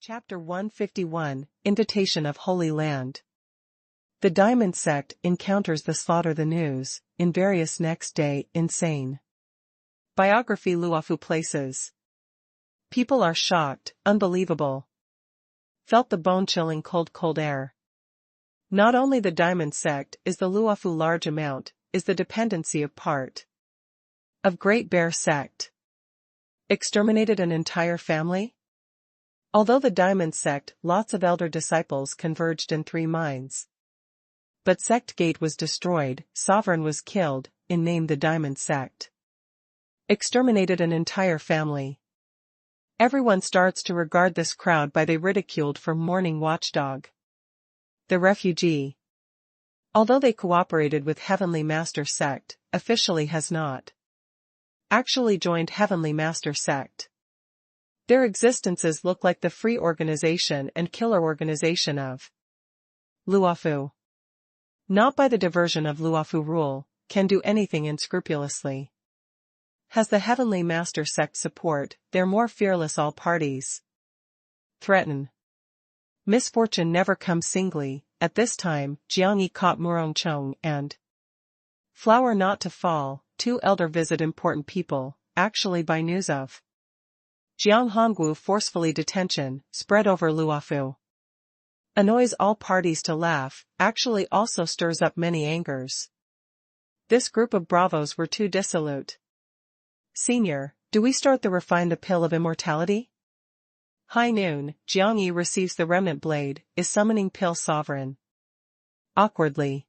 Chapter 151, Invitation of Holy Land. The Diamond Sect encounters the slaughter. The news, in various next day, insane. Biography. Luofu places. People are shocked, unbelievable. Felt the bone-chilling cold air. Not only the Diamond Sect is the Luofu large amount, is the dependency of part of Great Bear Sect. Exterminated an entire family? Although the Diamond Sect, lots of elder disciples converged in 3 minds. But Sect Gate was destroyed, Sovereign was killed, in name the Diamond Sect. Exterminated an entire family. Everyone starts to regard this crowd by they ridiculed for mourning watchdog. The refugee. Although they cooperated with Heavenly Master Sect, officially has not actually joined Heavenly Master Sect. Their existences look like the free organization and killer organization of Luofu. Not by the diversion of Luofu rule, can do anything unscrupulously. Has the Heavenly Master Sect support, they're more fearless all parties. Threaten. Misfortune never comes singly, at this time, Jiangyi caught Murong Chong and Flower not to fall, 2 elder visit important people, actually by news of Jiang Hongwu forcefully detention, spread over Luofu. Annoys all parties to laugh, actually also stirs up many angers. This group of bravos were too dissolute. Senior, do we start the refine the pill of immortality? High noon, Jiang Yi receives the remnant blade, is summoning pill sovereign. Awkwardly.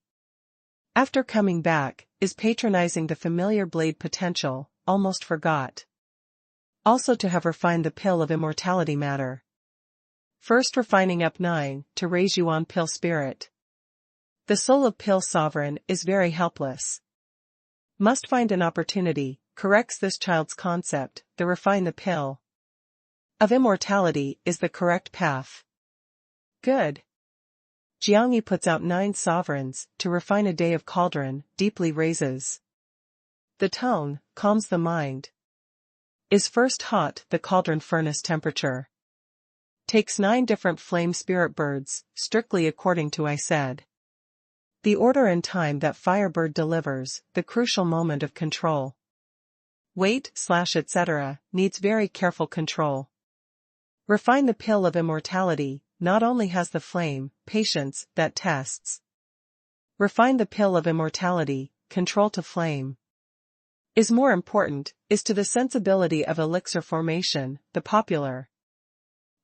After coming back, is patronizing the familiar blade potential, almost forgot. Also to have refined the pill of immortality matter. First refining up 9, to raise Yuan pill spirit. The soul of pill sovereign is very helpless. Must find an opportunity, corrects this child's concept, the refine the pill of immortality is the correct path. Good. Jiangyi puts out 9 sovereigns, to refine a day of cauldron, deeply raises the tone, calms the mind. Is first hot, the cauldron furnace temperature. Takes 9 different flame spirit birds, strictly according to I said. The order and time that Firebird delivers, the crucial moment of control. Weight, etc., needs very careful control. Refine the pill of immortality, not only has the flame, patience, that tests. Refine the pill of immortality, control to flame. Is more important, is to the sensibility of elixir formation, the popular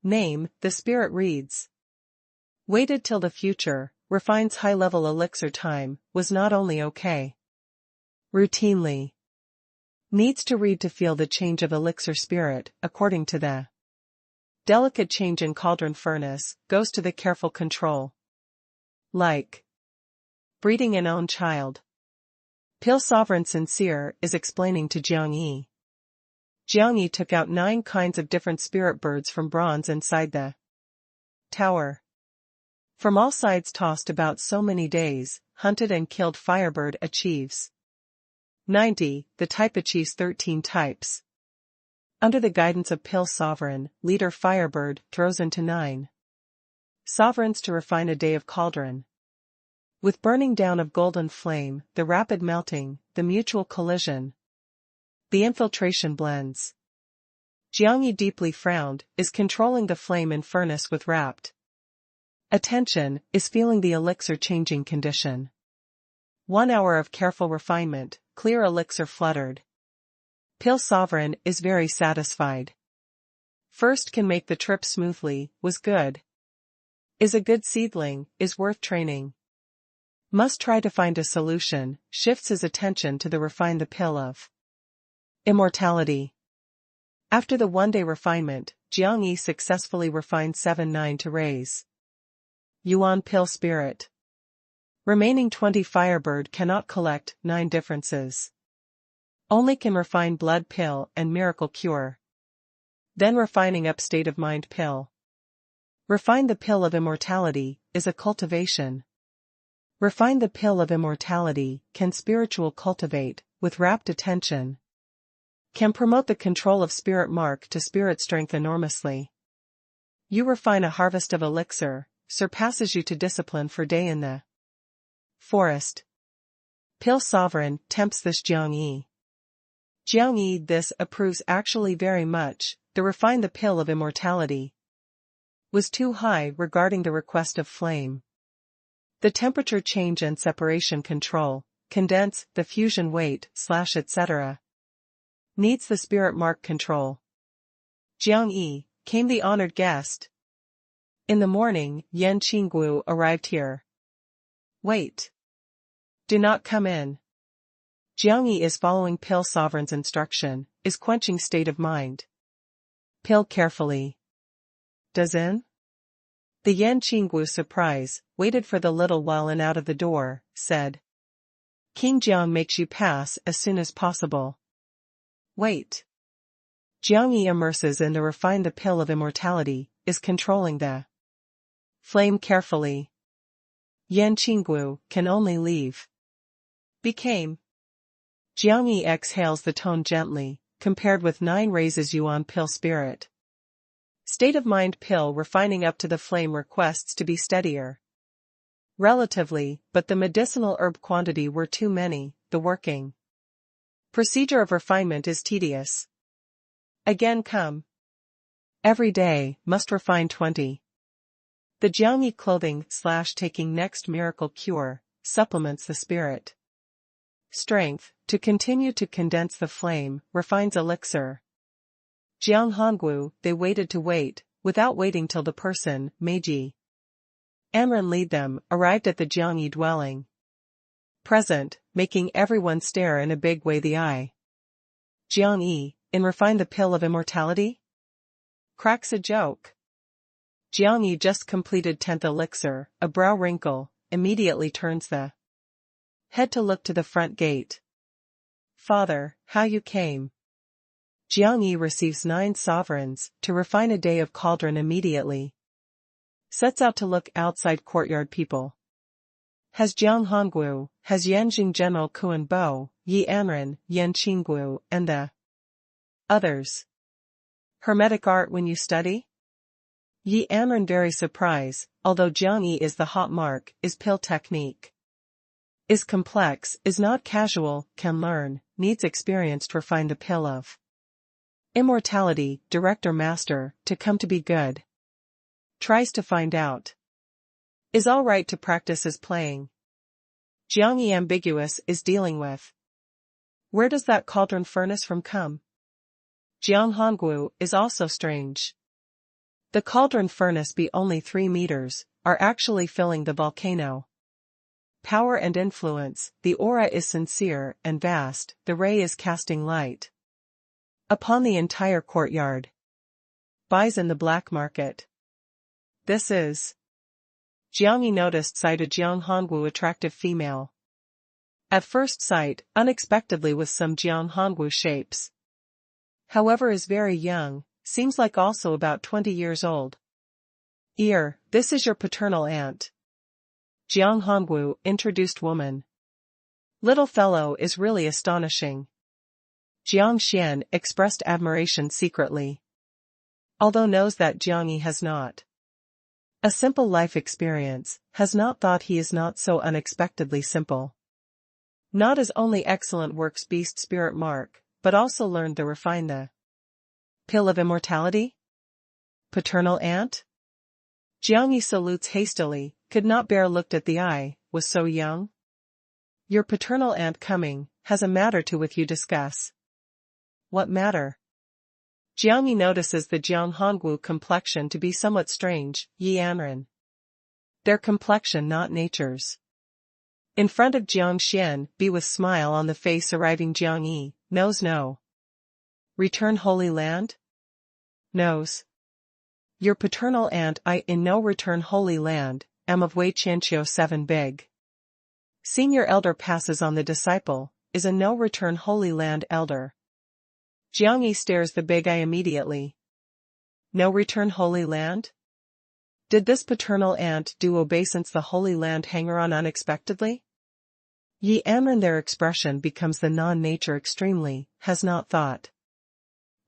name, the spirit reads. Waited till the future, refines high-level elixir time, was not only okay. Routinely. Needs to read to feel the change of elixir spirit, according to the delicate change in cauldron furnace, goes to the careful control. Like breeding an own child. Pill Sovereign Sincere is explaining to Jiang Yi. Jiang Yi took out 9 kinds of different spirit birds from bronze inside the tower. From all sides tossed about so many days, hunted and killed Firebird achieves 90, the type achieves 13 types. Under the guidance of Pill Sovereign, leader Firebird throws into 9 sovereigns to refine a day of cauldron. With burning down of golden flame, the rapid melting, the mutual collision. The infiltration blends. Jiang Yi deeply frowned, is controlling the flame in furnace with rapt attention, is feeling the elixir changing condition. 1 hour of careful refinement, clear elixir fluttered. Pill Sovereign is very satisfied. First can make the trip smoothly, was good. Is a good seedling, is worth training. Must try to find a solution, shifts his attention to the refine the pill of immortality. After the 1-day refinement, Jiang Yi successfully refined 7-9 to raise Yuan pill spirit. Remaining 20 Firebird cannot collect 9 differences. Only can refine blood pill and miracle cure. Then refining up state of mind pill. Refine the pill of immortality, is a cultivation. Refine the pill of immortality, can spiritual cultivate, with rapt attention. Can promote the control of spirit mark to spirit strength enormously. You refine a harvest of elixir, surpasses you to discipline for day in the forest. Pil sovereign tempts this Jiang Yi. Jiang Yi this approves actually very much, the refine the pill of immortality was too high regarding the request of flame. The temperature change and separation control, condense, the fusion weight, / etc. needs the spirit mark control. Jiang Yi, came the honored guest. In the morning, Yan Qinggu arrived here. Wait. Do not come in. Jiang Yi is following Pil Sovereign's instruction, is quenching state of mind. Pil carefully. Does in? The Yan Qinggu surprise, waited for the little while and out of the door, said. King Jiang makes you pass as soon as possible. Wait. Jiang Yi immerses in the refine the pill of immortality, is controlling the flame carefully. Yan Qinggu can only leave. Became. Jiang Yi exhales the tone gently, compared with 9 raises Yuan pill spirit. State of mind pill refining up to the flame requests to be steadier. Relatively, but the medicinal herb quantity were too many, the working procedure of refinement is tedious. Again come. Every day, must refine 20. The Jiang Yi clothing / taking next miracle cure, supplements the spirit. Strength, to continue to condense the flame, refines elixir. Jiang Hongwu, they waited to wait, without waiting till the person, Meiji Amren lead them, arrived at the Jiang Yi dwelling. Present, making everyone stare in a big way the eye. Jiang Yi, in refine the pill of immortality? Cracks a joke. Jiang Yi just completed 10th elixir, a brow wrinkle, immediately turns the head to look to the front gate. Father, how you came? Jiang Yi receives 9 sovereigns, to refine a day of cauldron immediately. Sets out to look outside courtyard people. Has Jiang Hongwu, has Yanjing General Kuan Bo, Yi Anren, Yan Qinggu, and the others. Hermetic art when you study? Yi Anren very surprised, although Jiang Yi is the hot mark, is pill technique. Is complex, is not casual, can learn, needs experience to refine the pill of immortality, director master, to come to be good. Tries to find out. Is all right to practice as playing. Jiang Yi ambiguous is dealing with. Where does that cauldron furnace from come? Jiang Hongwu is also strange. The cauldron furnace be only 3 meters, are actually filling the volcano. Power and influence, the aura is sincere and vast, the ray is casting light upon the entire courtyard. Buys in the black market. This is. Jiang Yi noticed sighted Jiang Hongwu attractive female. At first sight, unexpectedly with some Jiang Hongwu shapes. However is very young, seems like also about 20 years old. This is your paternal aunt. Jiang Hongwu introduced woman. Little fellow is really astonishing. Jiang Xian expressed admiration secretly. Although knows that Jiang Yi has not a simple life experience, has not thought he is not so unexpectedly simple. Not as only excellent works beast spirit mark, but also learned the refine the pill of immortality? Paternal aunt? Jiang Yi salutes hastily, could not bear looked at the eye, was so young? Your paternal aunt coming, has a matter to with you discuss. What matter? Jiang Yi notices the Jiang Hongwu complexion to be somewhat strange, Yi Anren. Their complexion not nature's. In front of Jiang Xian, be with smile on the face arriving Jiang Yi, knows no. Return Holy Land? Knows. Your paternal aunt I in no return Holy Land, am of Wei Qianqiu 7 big. Senior elder passes on the disciple, is a no return Holy Land elder. Jiang Yi stares the big eye immediately. No return Holy Land? Did this paternal aunt do obeisance the Holy Land hanger on unexpectedly? Yi Anren their expression becomes the non-nature extremely, has not thought.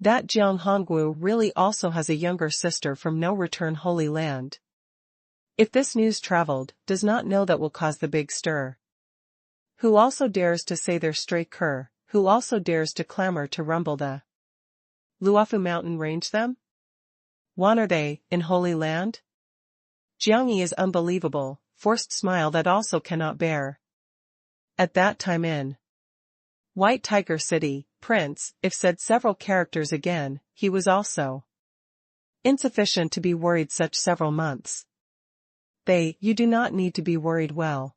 That Jiang Hongwu really also has a younger sister from no return Holy Land. If this news traveled, does not know that will cause the big stir. Who also dares to say they're stray cur, who also dares to clamor to rumble the Luofu mountain range them? Wan are they, in Holy Land? Jiang Yi is unbelievable, forced smile that also cannot bear. At that time in White Tiger City, Prince, if said several characters again, he was also insufficient to be worried such several months. You do not need to be worried well.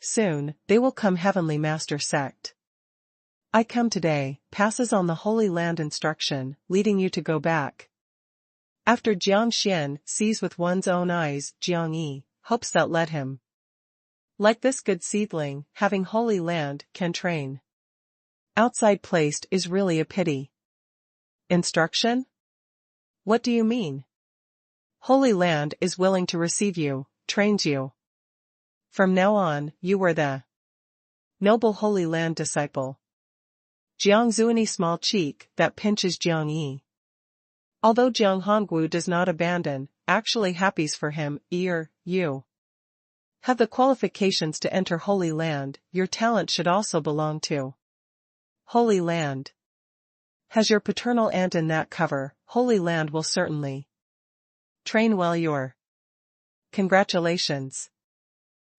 Soon, they will come Heavenly Master sect. I come today, passes on the Holy Land instruction, leading you to go back. After Jiang Xian sees with one's own eyes, Jiang Yi hopes that let him. Like this good seedling, having Holy Land, can train. Outside placed is really a pity. Instruction? What do you mean? Holy Land is willing to receive you, trains you. From now on, you were the noble Holy Land disciple. Jiang Zuani small cheek that pinches Jiang Yi. Although Jiang Hongwu does not abandon, actually happies for him, you have the qualifications to enter Holy Land, your talent should also belong to Holy Land. Has your paternal aunt in that cover, Holy Land will certainly train well your congratulations.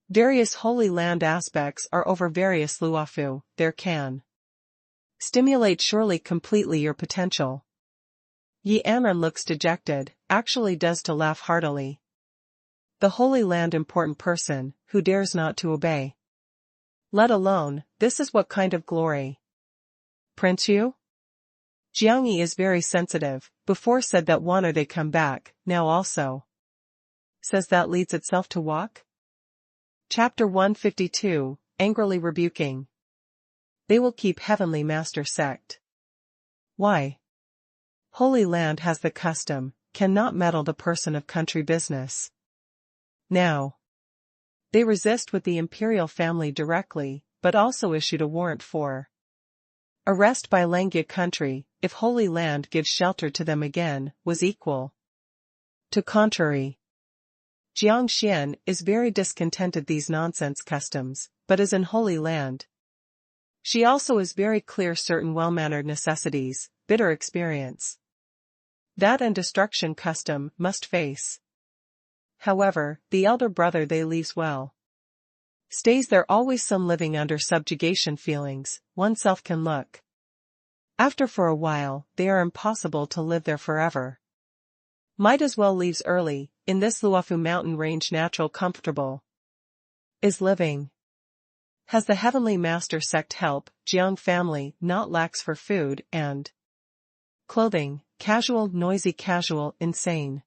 Various Holy Land aspects are over various Luofu, there can stimulate surely completely your potential. Yi Anren looks dejected, actually does to laugh heartily. The Holy Land important person, who dares not to obey. Let alone, this is what kind of glory. Prince Yu? Jiang Yi is very sensitive, before said that one or they come back, now also says that leads itself to walk? Chapter 152, angrily rebuking. They will keep Heavenly Master sect. Why? Holy Land has the custom, cannot meddle the person of country business. Now, they resist with the imperial family directly, but also issued a warrant for arrest by Langya country, if Holy Land gives shelter to them again, was equal to contrary. Jiang Xian is very discontented these nonsense customs, but is in Holy Land. She also is very clear certain well-mannered necessities, bitter experience. That and destruction custom must face. However, the elder brother they leaves well. Stays there always some living under subjugation feelings, oneself can look. After for a while, they are impossible to live there forever. Might as well leaves early, in this Luofu mountain range natural comfortable. Is living. Has the Heavenly Master sect help, Jiang family not lacks for food and clothing, casual, noisy casual, insane.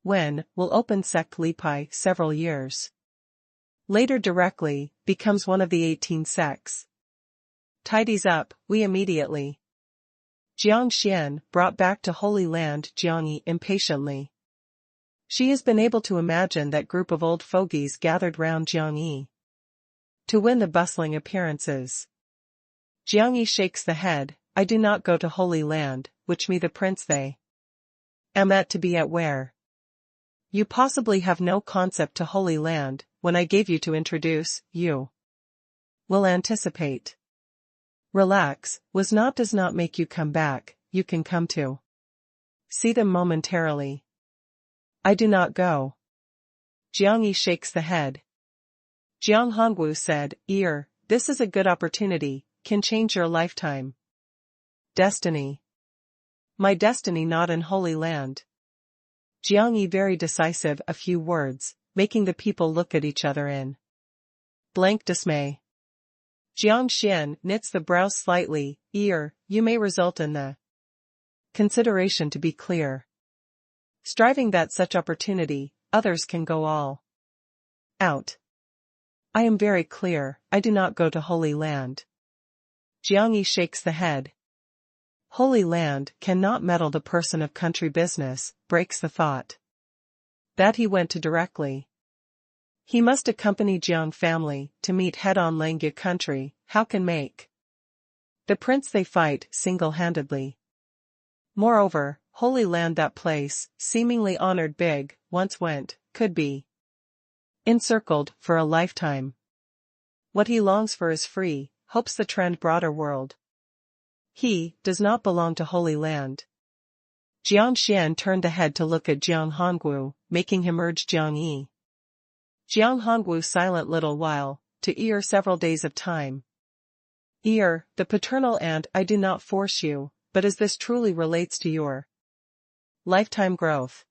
When, will open sect Lipai several years. Later directly, becomes one of the 18 sects. Tidies up, we immediately. Jiang Xian brought back to Holy Land Jiang Yi impatiently. She has been able to imagine that group of old fogies gathered round Jiang Yi to win the bustling appearances. Jiang Yi shakes the head, I do not go to Holy Land, which me the prince they am at to be at where. You possibly have no concept to Holy Land, when I gave you to introduce, you will anticipate. Relax, does not make you come back, you can come to see them momentarily. I do not go. Jiang Yi shakes the head. Jiang Hongwu said, this is a good opportunity, can change your lifetime. Destiny. My destiny not in Holy Land. Jiang Yi very decisive a few words, making the people look at each other in blank dismay. Jiang Xian knits the brows slightly, you may result in the consideration to be clear. Striving that such opportunity, others can go all out. I am very clear, I do not go to Holy Land. Jiang Yi shakes the head. Holy Land cannot meddle the person of country business, breaks the thought. That he went to directly. He must accompany Jiang family to meet head-on Langya country, how can make the prince they fight single-handedly. Moreover, Holy Land, that place, seemingly honored big, once went, could be encircled for a lifetime. What he longs for is free, hopes the trend broader world. He does not belong to Holy Land. Jiang Xian turned the head to look at Jiang Hongwu, making him urge Jiang Yi. Jiang Hongwu silent little while, to ear several days of time. Ear, the paternal aunt, I do not force you, but as this truly relates to your lifetime growth.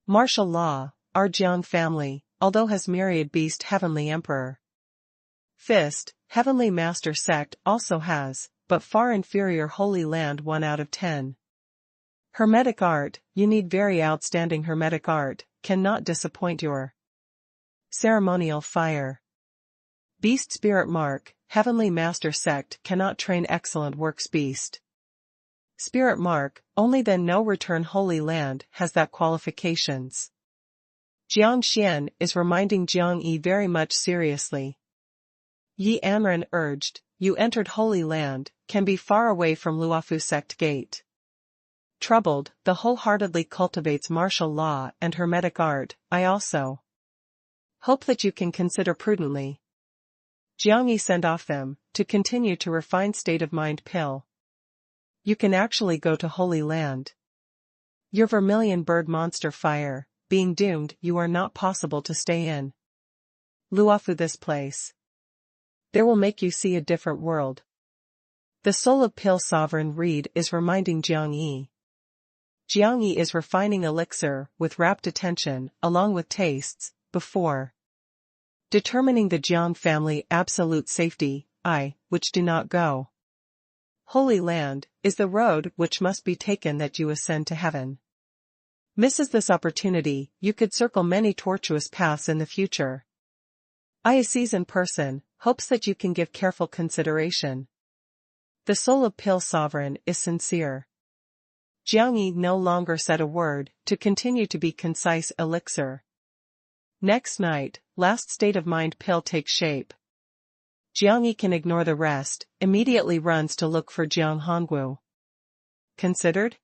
Martial law, our Jiang family, although has myriad beast heavenly emperor. Fist, heavenly master sect also has, but far inferior Holy Land 1 out of 10. Hermetic art, you need very outstanding hermetic art, cannot disappoint your ceremonial fire. Beast spirit mark, heavenly master sect cannot train excellent works beast. Spirit mark, only then no return Holy Land has that qualifications. Jiang Xian is reminding Jiang Yi very much seriously. Yi Anren urged, you entered Holy Land, can be far away from Luofu sect gate. Troubled, the wholeheartedly cultivates martial law and hermetic art, I also hope that you can consider prudently. Jiang Yi sent off them, to continue to refine state of mind pill. You can actually go to Holy Land. Your vermilion bird monster fire, being doomed, you are not possible to stay in Luofu this place. There will make you see a different world. The soul of pill sovereign Reed is reminding Jiang Yi. Jiang Yi is refining elixir with rapt attention, along with tastes, before determining the Jiang family absolute safety, which do not go. Holy Land, is the road which must be taken that you ascend to heaven. Misses this opportunity, you could circle many tortuous paths in the future. A seasoned person, hopes that you can give careful consideration. The soul of pill sovereign is sincere. Jiang Yi no longer said a word, to continue to be concise elixir. Next night, last state of mind pill takes shape. Jiang Yi can ignore the rest, immediately runs to look for Jiang Hongwu. Considered?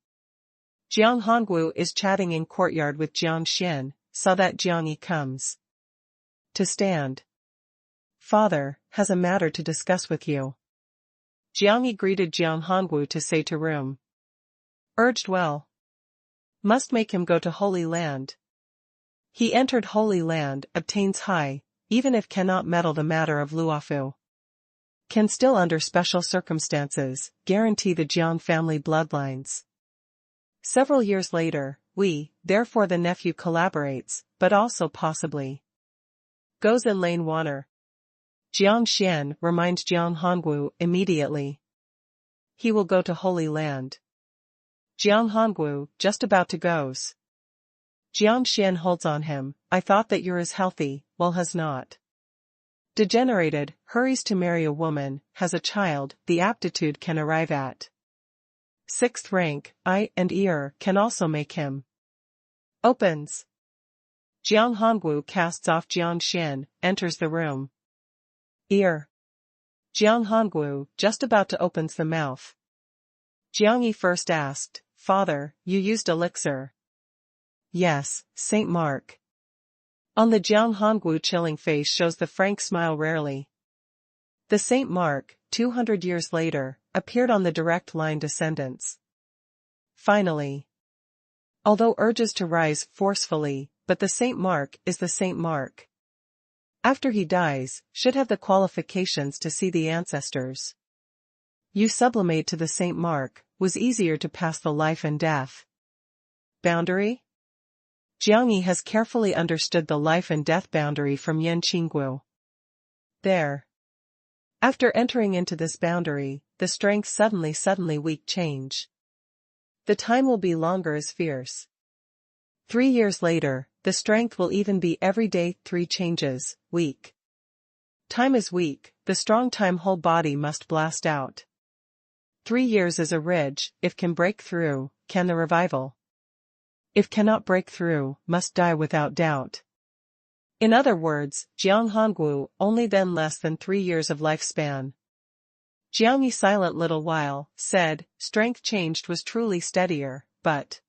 Jiang Hongwu is chatting in courtyard with Jiang Xian, saw that Jiang Yi comes to stand. Father, has a matter to discuss with you. Jiang Yi greeted Jiang Hongwu to say to room. Urged well. Must make him go to Holy Land. He entered Holy Land, obtains high, even if cannot meddle the matter of Luofu. Can still under special circumstances, guarantee the Jiang family bloodlines. Several years later, therefore the nephew collaborates, but also possibly goes in Lane Wanner. Jiang Xian reminds Jiang Hongwu immediately. He will go to Holy Land. Jiang Hongwu, just about to goes. Jiang Xian holds on him, I thought that you're as healthy, well has not. Degenerated, hurries to marry a woman, has a child, the aptitude can arrive at 6th rank, eye and ear can also make him. Opens. Jiang Hongwu casts off Jiang Xian, enters the room. Ear. Jiang Hongwu, just about to opens the mouth. Jiang Yi first asked, Father, you used elixir. Yes, Saint Mark. On the Jiang Hongwu chilling face shows the frank smile rarely. The Saint Mark, 200 years later, appeared on the direct line descendants. Finally. Although urges to rise forcefully, but the Saint Mark is the Saint Mark. After he dies, should have the qualifications to see the ancestors. You sublimate to the Saint Mark, was easier to pass the life and death boundary? Jiang Yi has carefully understood the life and death boundary from Yan Qinggu. There. After entering into this boundary, the strength suddenly weak change. The time will be longer as fierce. 3 years later, the strength will even be every day 3 changes, weak. Time is weak, the strong time whole body must blast out. 3 years is a ridge, if can break through, can the revival. If cannot break through, must die without doubt. In other words, Jiang Hongwu only then less than 3 years of lifespan. Jiang Yi silent little while, said, strength changed was truly steadier, but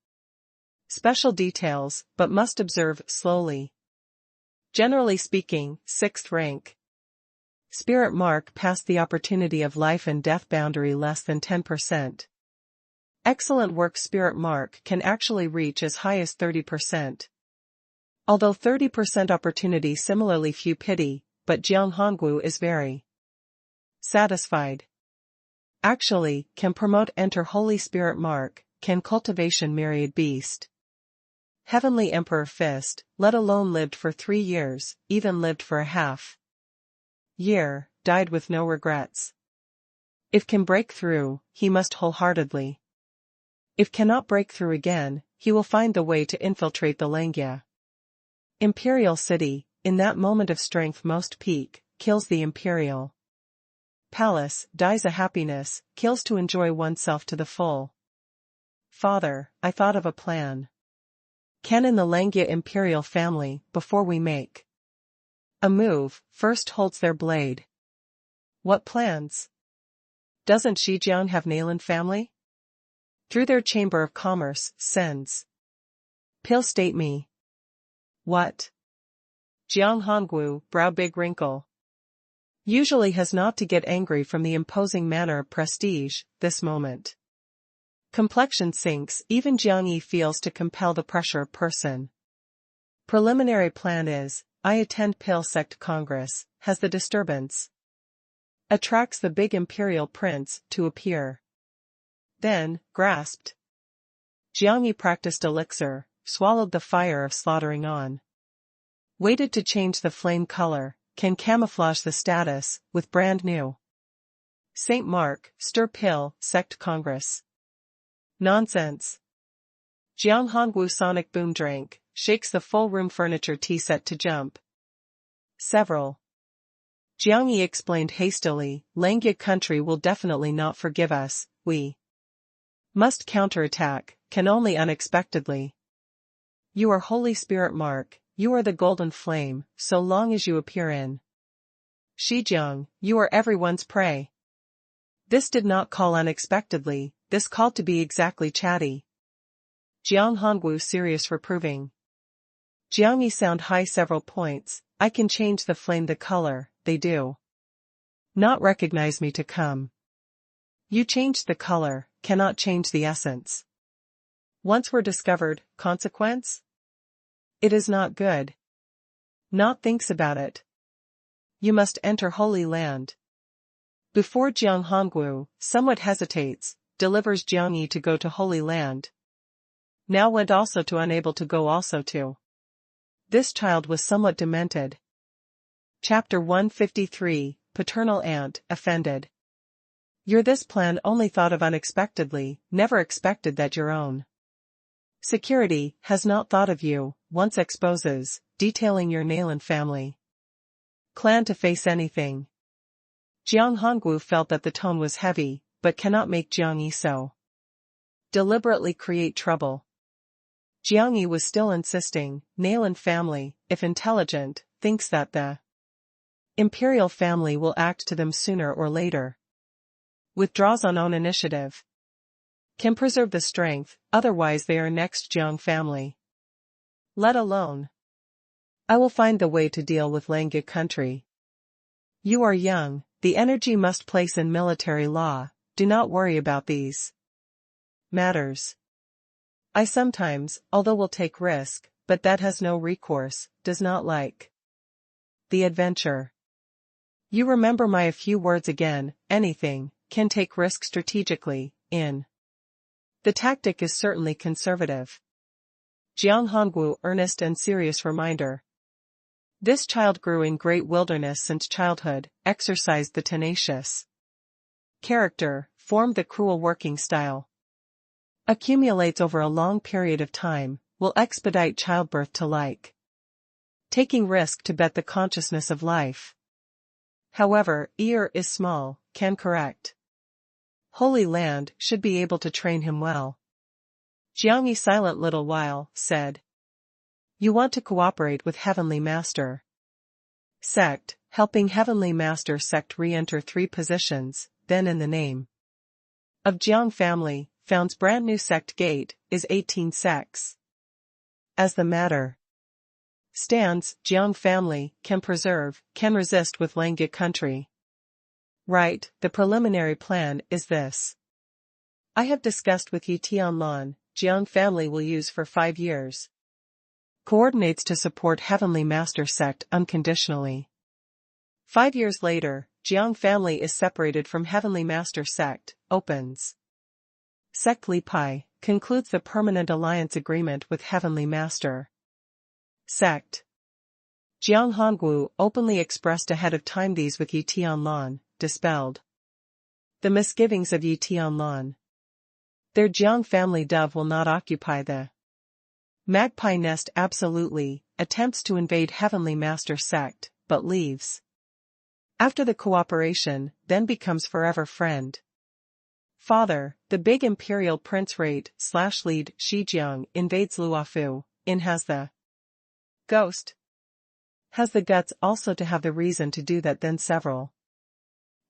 special details, but must observe slowly. Generally speaking, 6th rank. Spirit mark past the opportunity of life and death boundary less than 10%. Excellent work spirit mark can actually reach as high as 30%. Although 30% opportunity similarly few pity, but Jiang Hongwu is very satisfied. Actually, can promote enter Holy Spirit mark, can cultivation myriad beast. Heavenly Emperor Fist, let alone lived for 3 years, even lived for a half year, died with no regrets. If can break through, he must wholeheartedly. If cannot break through again, he will find the way to infiltrate the Langya Imperial City, in that moment of strength most peak, kills the Imperial Palace, dies a happiness, kills to enjoy oneself to the full. Father, I thought of a plan. Can in the Langya Imperial family, before we make a move, first holds their blade. What plans? Doesn't Shijiang have Nayland family? Through their Chamber of Commerce, sends. Pil state me. What? Jiang Hongwu, brow big wrinkle. Usually has not to get angry from the imposing manner of prestige, this moment. Complexion sinks, even Jiang Yi feels to compel the pressure of person. Preliminary plan is, I attend Pil sect Congress, has the disturbance. Attracts the big imperial prince to appear. Then, grasped. Jiang Yi practiced elixir, swallowed the fire of slaughtering on. Waited to change the flame color, can camouflage the status, with brand new. Saint Mark, stir Pil, sect Congress. Nonsense. Jiang Hongwu sonic boom drank, shakes the full room furniture tea set to jump. Several. Jiang Yi explained hastily, Langya country will definitely not forgive us, we must counterattack, can only unexpectedly. You are Holy Spirit mark, you are the golden flame, so long as you appear in Shijiang, you are everyone's prey. This did not call unexpectedly, this called to be exactly chatty. Jiang Hongwu serious reproving. Jiang Yi sound high several points, I can change the flame the color, they do not recognize me to come. You changed the color, cannot change the essence. Once we're discovered, consequence? It is not good. Not thinks about it. You must enter Holy Land. Before Jiang Hongwu, somewhat hesitates, delivers Jiang Yi to go to Holy Land. Now went also to unable to go also to. This child was somewhat demented. Chapter 153, Paternal Aunt, offended. You're this plan only thought of unexpectedly, never expected that your own security has not thought of you, once exposes, detailing your Nayland family clan to face anything. Jiang Hongwu felt that the tone was heavy, but cannot make Jiang Yi so deliberately create trouble. Jiang Yi was still insisting, Nayland family, if intelligent, thinks that the imperial family will act to them sooner or later. Withdraws on own initiative. Can preserve the strength, otherwise they are next Jiang family. Let alone. I will find the way to deal with Langya country. You are young, the energy must place in military law, do not worry about these matters. I sometimes, although will take risk, but that has no recourse, does not like the adventure. You remember my a few words again, anything, can take risk strategically, in. The tactic is certainly conservative. Jiang Hongwu earnest and serious reminder. This child grew in great wilderness since childhood, exercised the tenacious character, formed the cruel working style. Accumulates over a long period of time, will expedite childbirth to like. Taking risk to bet the consciousness of life. However, ear is small, can correct. Holy Land should be able to train him well. Jiang Yi silent little while, said. You want to cooperate with Heavenly Master. Sect, helping Heavenly Master sect re-enter 3 positions, then in the name of Jiang family, founds brand new sect gate, is 18 sects. As the matter stands, Jiang family can resist with Langya country. Right, the preliminary plan is this. I have discussed with Yi Tianlan, Jiang family will use for 5 years. Coordinates to support Heavenly Master sect unconditionally. 5 years later, Jiang family is separated from Heavenly Master sect, opens. Sect Li Pai concludes the permanent alliance agreement with Heavenly Master sect. Jiang Hongwu openly expressed ahead of time these with Yi Tianlan, dispelled the misgivings of Yi Tianlan. Their Jiang family dove will not occupy the magpie nest absolutely, attempts to invade Heavenly Master sect, but leaves. After the cooperation, then becomes forever friend. Father, the big imperial prince rate / lead Shijiang invades Luofu, has the ghost. Has the guts also to have the reason to do that then several.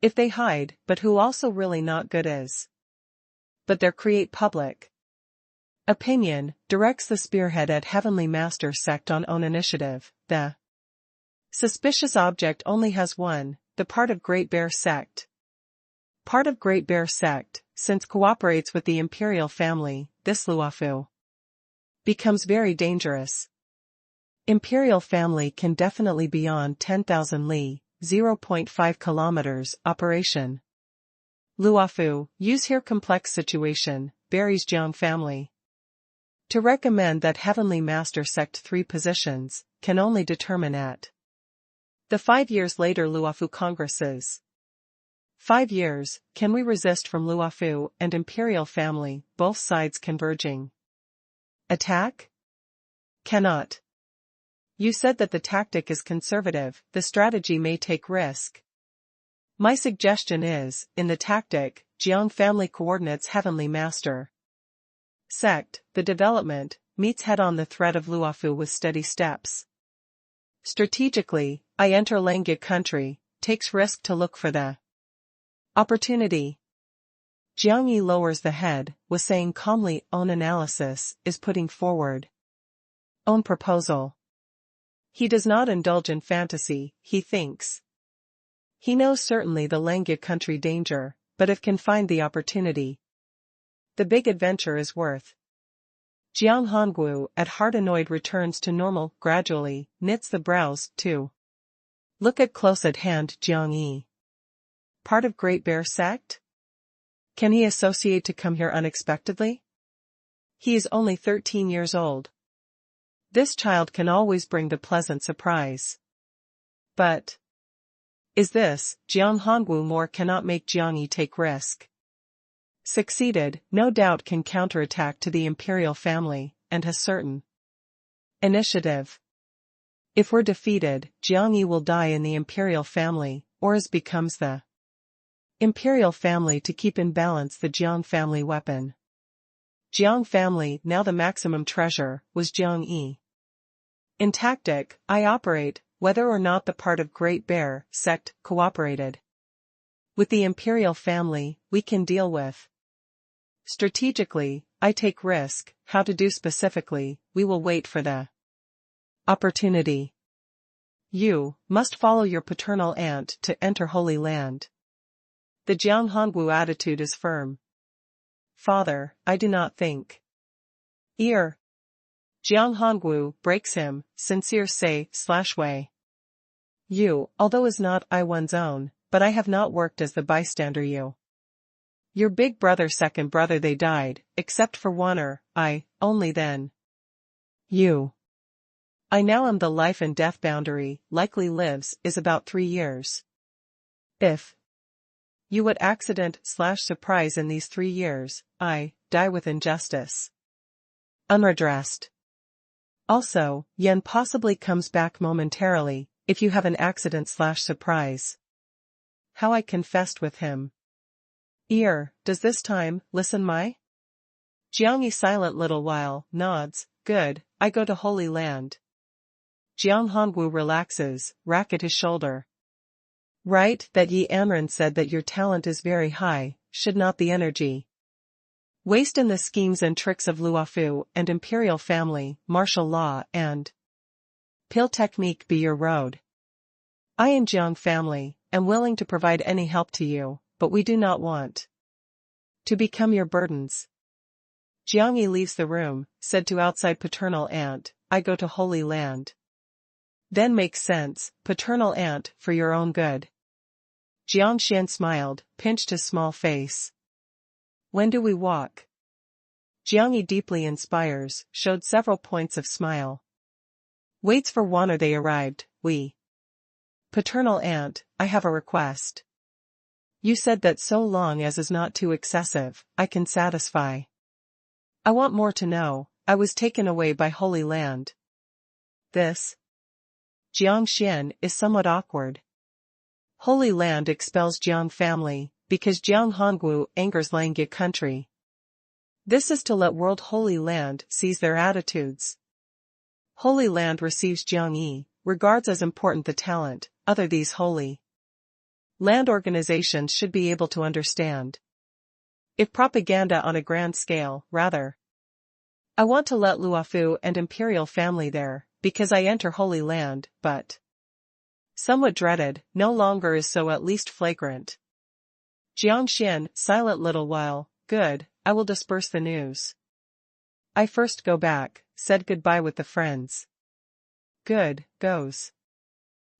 If they hide, but who also really not good is. But there create public opinion, directs the spearhead at Heavenly Master sect on own initiative, the suspicious object only has one, the part of Great Bear sect. Part of Great Bear sect, since cooperates with the imperial family, this Luofu becomes very dangerous. Imperial family can definitely beyond 10,000 li, 0.5 kilometers, operation. Luofu, use here complex situation, buries Jiang family. To recommend that Heavenly Master sect 3 positions, can only determine at the 5 years later Luofu congresses. 5 years, can we resist from Luofu and Imperial family, both sides converging? Attack? Cannot. You said that the tactic is conservative, the strategy may take risk. My suggestion is, in the tactic, Jiang family coordinates Heavenly Master sect, the development, meets head-on the threat of Luofu with steady steps. Strategically, I enter Langya country, takes risk to look for the opportunity. Jiang Yi lowers the head, was saying calmly, own analysis, is putting forward own proposal. He does not indulge in fantasy, he thinks. He knows certainly the Langya country danger, but if can find the opportunity, the big adventure is worth. Jiang Hongwu, at heart annoyed, returns to normal, gradually, knits the brows, too. Look at close at hand Jiang Yi. Part of Great Bear sect? Can he associate to come here unexpectedly? He is only 13 years old. This child can always bring the pleasant surprise. But is this, Jiang Hongwu more cannot make Jiang Yi take risk. Succeeded, no doubt can counterattack to the imperial family, and has certain initiative. If we're defeated, Jiang Yi will die in the imperial family, or as becomes the imperial family to keep in balance the Jiang family weapon. Jiang family, now the maximum treasure, was Jiang Yi. In tactic, I operate, whether or not the part of Great Bear sect cooperated with the imperial family, we can deal with. Strategically, I take risk, how to do specifically, we will wait for the opportunity. You must follow your paternal aunt to enter Holy Land. The Jiang Hongwu attitude is firm. Father, I do not think. Jiang Hongwu breaks him, sincere say/way. You, although is not I one's own, but I have not worked as the bystander you. Your big brother second brother they died, except for one I, only then. You. I now am the life and death boundary, likely lives, is about 3 years. If you would accident/surprise in these 3 years, I, die with injustice. Unredressed. Also, Yen possibly comes back momentarily, if you have an accident/surprise. How I confessed with him. Does this time, listen my? Jiang Yi silent little while, nods, good, I go to Holy Land. Jiang Hongwu relaxes, rack at his shoulder. Right that Yi Amran said that your talent is very high, should not the energy waste in the schemes and tricks of Luofu and imperial family, martial law and pil technique be your road? I and Jiang family am willing to provide any help to you, but we do not want to become your burdens. Jiang Yi leaves the room, said to outside paternal aunt, I go to Holy Land. Then makes sense, paternal aunt, for your own good. Jiang Xian smiled, pinched his small face. When do we walk? Jiang Yi deeply inspires, showed several points of smile. Waits for Wanner they arrived, we. Paternal aunt, I have a request. You said that so long as is not too excessive, I can satisfy. I want more to know, I was taken away by Holy Land. This Jiang Xian is somewhat awkward. Holy Land expels Jiang family, because Jiang Hongwu angers Langya country. This is to let World Holy Land seize their attitudes. Holy Land receives Jiang Yi, regards as important the talent, other these Holy Land organizations should be able to understand. If propaganda on a grand scale, rather. I want to let Luofu and imperial family there, because I enter Holy Land, but somewhat dreaded, no longer is so at least flagrant. Jiang Xian, silent little while, good, I will disperse the news. I first go back, said goodbye with the friends. Good, goes.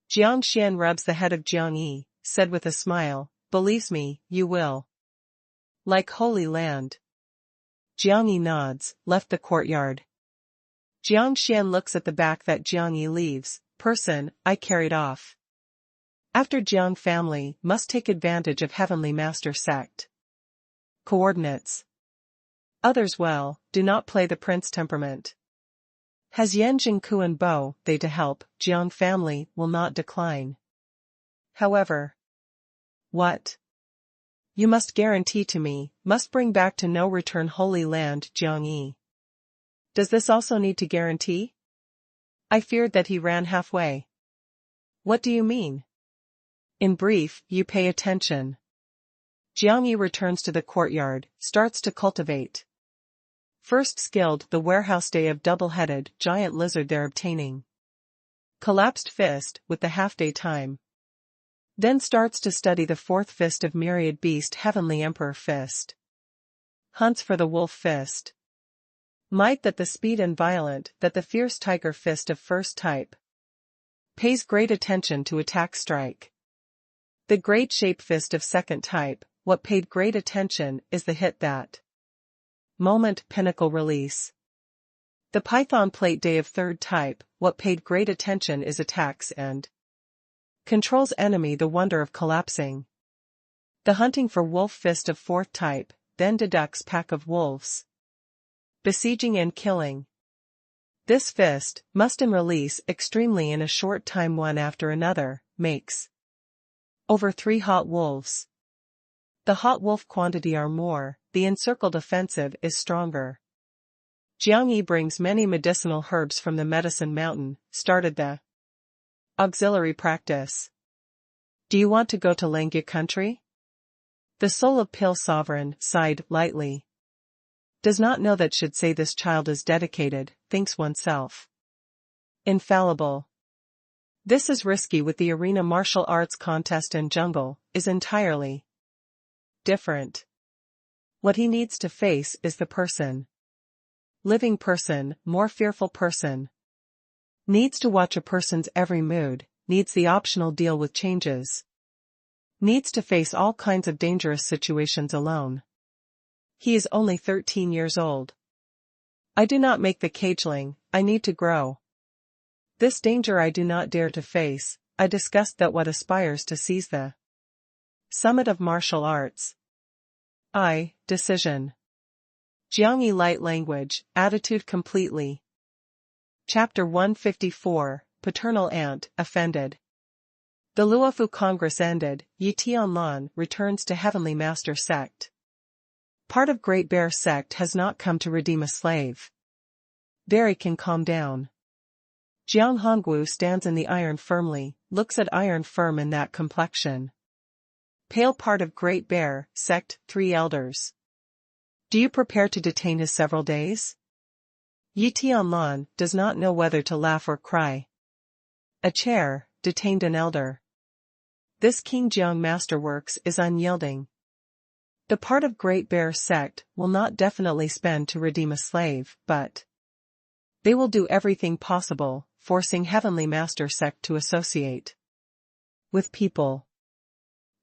Jiang Xian rubs the head of Jiang Yi, said with a smile, believes me, you will. Like Holy Land. Jiang Yi nods, left the courtyard. Jiang Xian looks at the back that Jiang Yi leaves, person, I carried off. After Jiang family must take advantage of Heavenly Master sect. Coordinates. Others well, do not play the prince temperament. Has Yan Jingku and Bo, they to help, Jiang family will not decline. However. What? You must guarantee to me, must bring back to no return Holy Land Jiang Yi. Does this also need to guarantee? I feared that he ran halfway. What do you mean? In brief, you pay attention. Jiang Yi returns to the courtyard, starts to cultivate. First skilled the warehouse day of double-headed giant lizard there obtaining. Collapsed fist with the half-day time. Then starts to study the fourth fist of myriad beast heavenly emperor fist. Hunts for the wolf fist. Might that the speed and violent that the fierce tiger fist of first type. Pays great attention to attack strike. The great shape fist of second type, what paid great attention is the hit that. Moment pinnacle release. The python plate day of third type, what paid great attention is attacks and controls enemy the wonder of collapsing. The hunting for wolf fist of fourth type, then deducts pack of wolves. Besieging and killing. This fist, must in release extremely in a short time one after another, makes over 3 hot wolves. The hot wolf quantity are more, the encircled offensive is stronger. Jiang Yi brings many medicinal herbs from the medicine mountain, started the auxiliary practice. Do you want to go to Langya country? The soul of Pil sovereign sighed lightly. Does not know that should say this child is dedicated, thinks oneself infallible. This is risky with the arena martial arts contest and jungle, is entirely different. What he needs to face is the person. Living person, more fearful person. Needs to watch a person's every mood, needs the optional deal with changes. Needs to face all kinds of dangerous situations alone. He is only 13 years old. I do not make the cageling, I need to grow. This danger I do not dare to face, I disgust that what aspires to seize the summit of martial arts. Decision. Jiang Yi light language, attitude completely. Chapter 154, Paternal Aunt, Offended. The Luofu Congress ended, Yi Tianlan returns to Heavenly Master sect. Part of Great Bear sect has not come to redeem a slave. Very can calm down. Jiang Hongwu stands in the iron firmly, looks at iron firm in that complexion. Pale part of Great Bear, sect, 3 elders. Do you prepare to detain his several days? Yi Tianlan does not know whether to laugh or cry. A chair, detained an elder. This King Jiang masterworks is unyielding. The part of Great Bear sect will not definitely spend to redeem a slave, but they will do everything possible, forcing Heavenly Master sect to associate with people.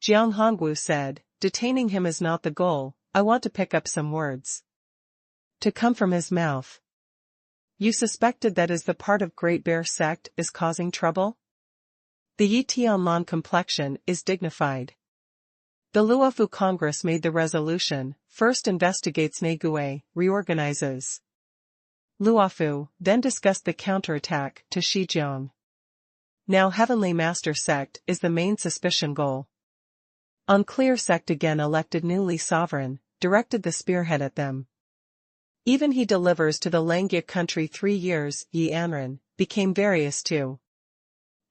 Jiang Hongwu said, detaining him is not the goal, I want to pick up some words to come from his mouth. You suspected that as the part of Great Bear sect is causing trouble? The Yi Tianlan complexion is dignified. The Luofu Congress made the resolution, first investigates Negue, reorganizes Luofu, then discussed the counterattack to Shijiang. Now Heavenly Master sect is the main suspicion goal. Unclear sect again elected newly sovereign, directed the spearhead at them. Even he delivers to the Langya country 3 years, Yi Anren, became various too.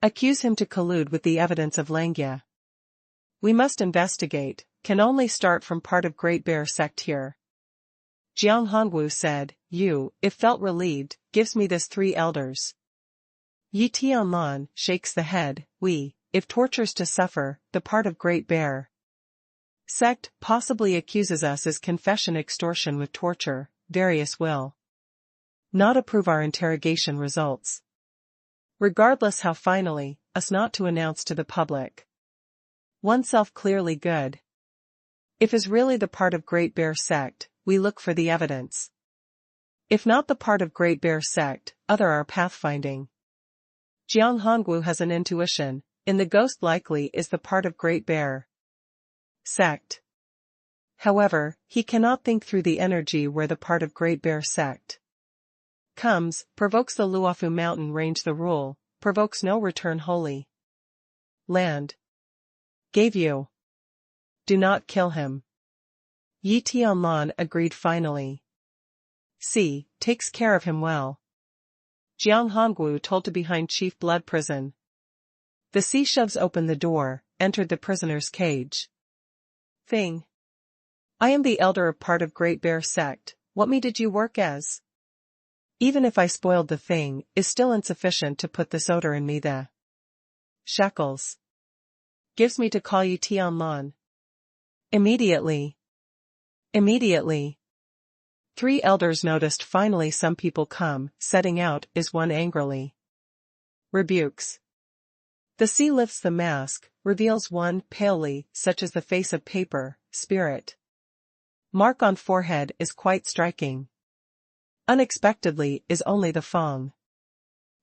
Accuse him to collude with the evidence of Langya. We must investigate, can only start from part of Great Bear sect here. Jiang Hongwu said, you, if felt relieved, gives me this 3 elders. Yi Tianlan shakes the head, we, if tortures to suffer, the part of Great Bear sect possibly accuses us as confession extortion with torture, various will not approve our interrogation results. Regardless how finally, us not to announce to the public oneself clearly good. If is really the part of Great Bear sect, we look for the evidence. If not the part of Great Bear sect, other are pathfinding. Jiang Hongwu has an intuition, in the ghost likely is the part of Great Bear sect. However, he cannot think through the energy where the part of Great Bear sect comes, provokes the Luofu mountain range the rule, provokes no return holy land. Gave you. Do not kill him. Yi Tianlan agreed finally. See, takes care of him well. Jiang Hongwu told to behind Chief Blood Prison. The C shoves open the door, entered the prisoner's cage. Thing. I am the elder of part of Great Bear sect, what me did you work as? Even if I spoiled the thing, is still insufficient to put this odor in me the shackles. Gives me to call you Tianlan. Immediately. Immediately. 3 elders noticed finally some people come, setting out, is one angrily. Rebukes. The sea lifts the mask, reveals one, palely, such as the face of paper, spirit. Mark on forehead is quite striking. Unexpectedly is only the fang.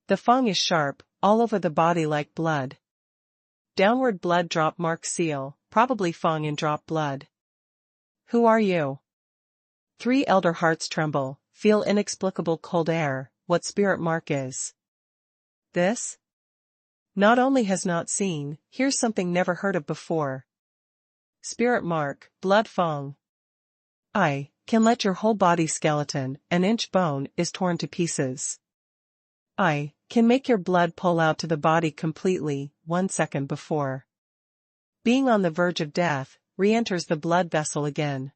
The fang is sharp, all over the body like blood. Downward blood drop mark seal, probably fang in drop blood. Who are you? 3 elder hearts tremble, feel inexplicable cold air, what spirit mark is this? Not only has not seen, here's something never heard of before. Spirit mark, blood fang. I can let your whole body skeleton, an inch bone, is torn to pieces. I can make your blood pull out to the body completely, 1 second before being on the verge of death, re-enters the blood vessel again.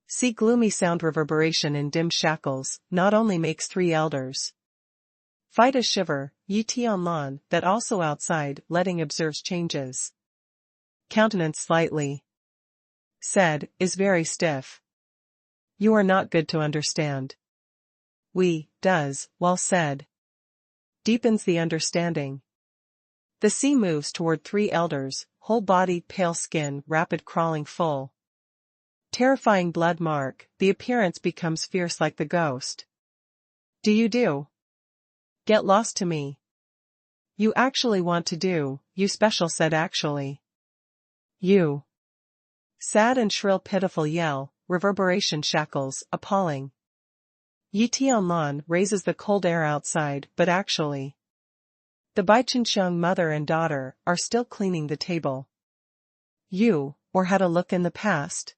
See gloomy sound reverberation in dim shackles, not only makes 3 elders fight a shiver, Yi Tianlan, that also outside, letting observes changes. Countenance slightly said, is very stiff. You are not good to understand. We, does, well said. Deepens the understanding. The sea moves toward 3 elders, whole body, pale skin, rapid crawling full. Terrifying blood mark, the appearance becomes fierce like the ghost. Do you do? Get lost to me. You actually want to do, you special said actually. You. Sad and shrill pitiful yell, reverberation shackles, appalling. Yi Tianlan raises the cold air outside, but actually. The Baichunxiang mother and daughter are still cleaning the table. You, or had a look in the past?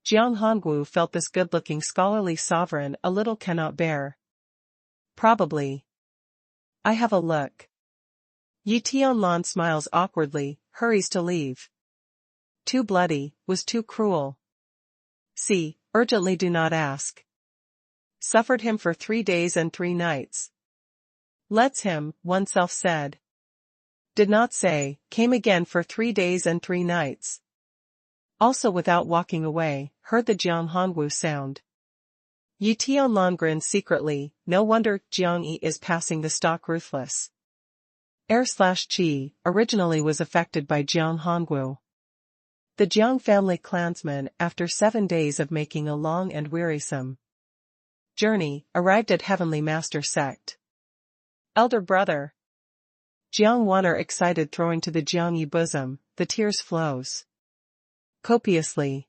Jiang Hongwu felt this good-looking scholarly sovereign a little cannot bear. Probably. I have a look. Yi Tianlan smiles awkwardly, hurries to leave. Too bloody, was too cruel. See, urgently do not ask. Suffered him for 3 days and 3 nights. Let's him, oneself said. Did not say, came again for 3 days and 3 nights. Also without walking away, heard the Jiang Hongwu sound. Yi Tianlan grinned secretly, no wonder Jiang Yi is passing the stock ruthless. Qi originally was affected by Jiang Hongwu. The Jiang family clansmen, after 7 days of making a long and wearisome journey, arrived at Heavenly Master sect. Elder brother. Jiang Wan'er excited throwing to the Jiang Yi bosom, the tears flows copiously.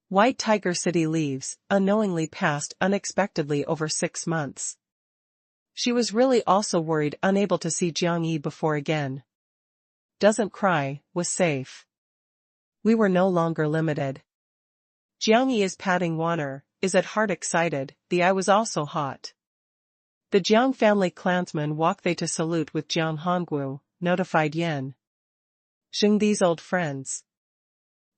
White Tiger City leaves, unknowingly passed unexpectedly over 6 months. She was really also worried, unable to see Jiang Yi before again. Doesn't cry, was safe. We were no longer limited. Jiang Yi is patting Wan'er, is at heart excited, the eye was also hot. The Jiang family clansmen walk they to salute with Jiang Hongwu, notified Yen Sheng these old friends.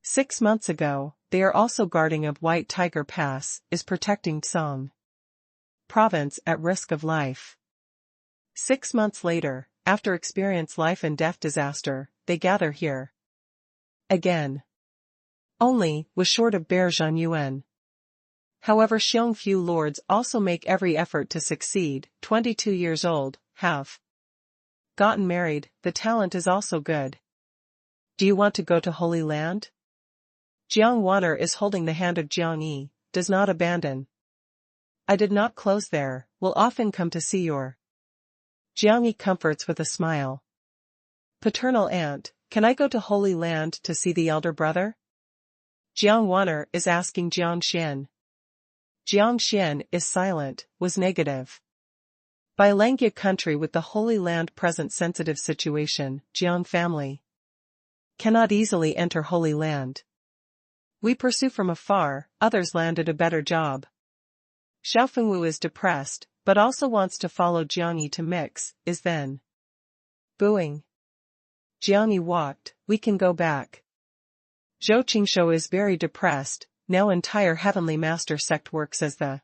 6 months ago, they are also guarding of White Tiger Pass, is protecting Song province at risk of life. 6 months later, after experience life and death disaster, they gather here. Again. Only, was short of Bear Zhan Yuan. However, Xiong few lords also make every effort to succeed, 22 years old, have gotten married, the talent is also good. Do you want to go to Holy Land? Jiang Wan'er is holding the hand of Jiang Yi, does not abandon. I did not close there, will often come to see your. Jiang Yi comforts with a smile. Paternal aunt, can I go to Holy Land to see the elder brother? Jiang Wan'er is asking Jiang Xian. Jiang Xian is silent, was negative. By Langya country with the Holy Land present sensitive situation, Jiang family cannot easily enter Holy Land. We pursue from afar, others landed a better job. Xiao Fengwu is depressed, but also wants to follow Jiang Yi to mix, is then booing. Jiang Yi walked, we can go back. Zhou Qingshou is very depressed, now entire Heavenly Master sect works as the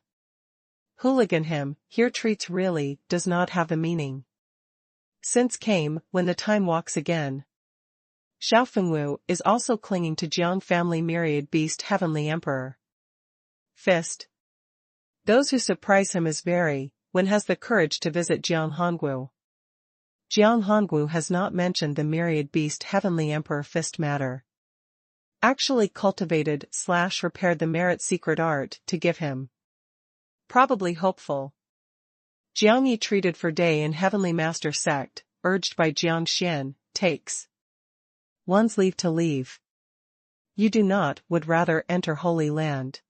hooligan him, here treats really, does not have the meaning. Since came, when the time walks again. Xiao Fengwu is also clinging to Jiang family myriad beast Heavenly Emperor. Fist. Those who surprise him is very, when has the courage to visit Jiang Hongwu. Jiang Hongwu has not mentioned the myriad beast Heavenly Emperor fist matter. Actually cultivated / repaired the merit secret art to give him. Probably hopeful. Jiang Yi treated for day in Heavenly Master sect, urged by Jiang Xian, takes one's leave to leave. You do not, would rather enter Holy Land.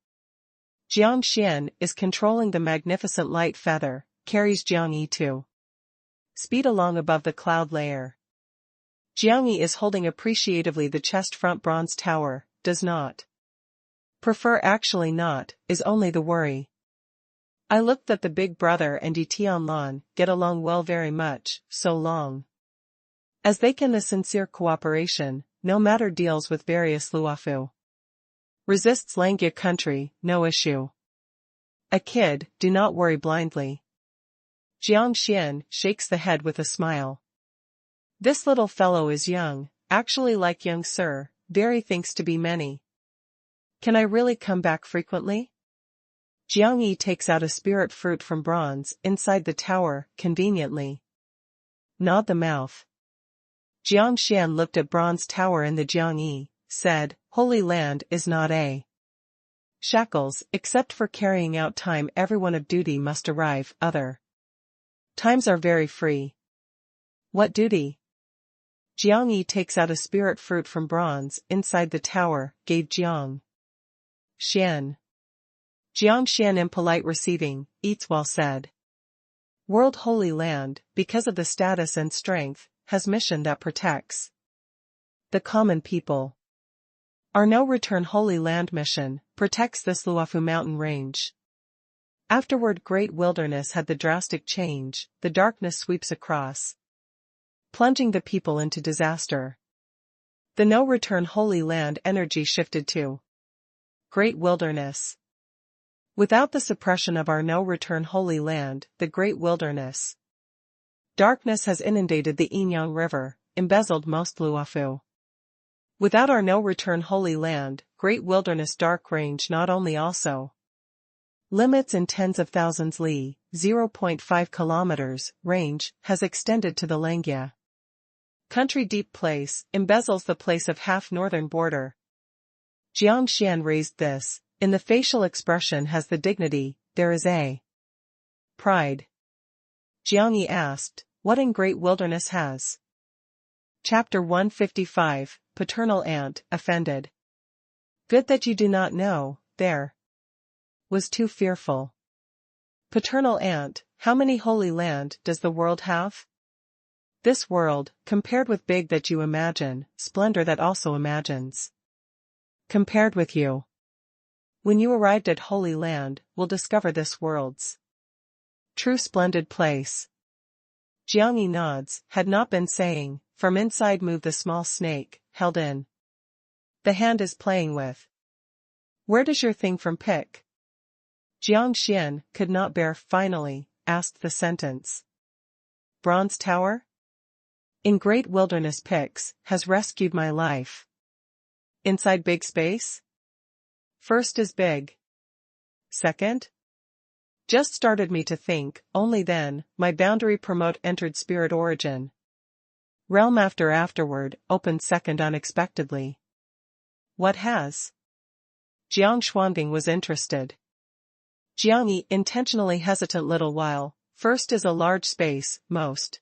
Jiang Xian is controlling the magnificent light feather, carries Jiang Yi to speed along above the cloud layer. Jiang Yi is holding appreciatively the chest front bronze tower, does not prefer actually not, is only the worry. I looked that the big brother and Yi Tianlan get along well very much, so long as they can the sincere cooperation, no matter deals with various Luofu. Resists Langya country, no issue. A kid, do not worry blindly. Jiang Xian shakes the head with a smile. This little fellow is young, actually like young sir, very thinks to be many. Can I really come back frequently? Jiang Yi takes out a spirit fruit from bronze inside the tower, conveniently. Nod the mouth. Jiang Xian looked at bronze tower in the Jiang Yi, said, Holy Land is not a shackles, except for carrying out time everyone of duty must arrive, other times are very free. What duty? Jiang Yi takes out a spirit fruit from bronze inside the tower, gave Jiang Xian. Jiang Xian impolite receiving, eats while said. World Holy Land, because of the status and strength, has mission that protects the common people. Our no return Holy Land mission, protects this Luofu mountain range. Afterward, Great Wilderness had the drastic change, the darkness sweeps across, plunging the people into disaster. The no-return Holy Land energy shifted to Great Wilderness. Without the suppression of our no-return Holy Land, the Great Wilderness, darkness has inundated the Inyang River, embezzled most Luofu. Without our no-return Holy Land, Great Wilderness Dark Range not only also limits in tens of thousands li, 0.5 kilometers, range, has extended to the Langya Country Deep Place, embezzles the place of half-northern border. Jiang Xian raised this, in the facial expression has the dignity, there is a pride. Jiang Yi asked, what in Great Wilderness has? Chapter 155, Paternal Aunt, offended. Good that you do not know, there was too fearful. Paternal Aunt, how many Holy Land does the world have? This world, compared with big that you imagine, splendor that also imagines. Compared with you. When you arrived at Holy Land, will discover this world's true splendid place. Jiang Yi nods, had not been saying, from inside moved the small snake, held in the hand is playing with. Where does your thing from pick? Jiang Xian could not bear, finally, asked the sentence. Bronze Tower? In Great Wilderness Pix, has rescued my life. Inside big space? First is big. Second? Just started me to think, only then, my boundary promote entered spirit origin. Realm afterward, opened second unexpectedly. What has? Jiang Xuangang was interested. Jiang Yi intentionally hesitant little while, first is a large space, most.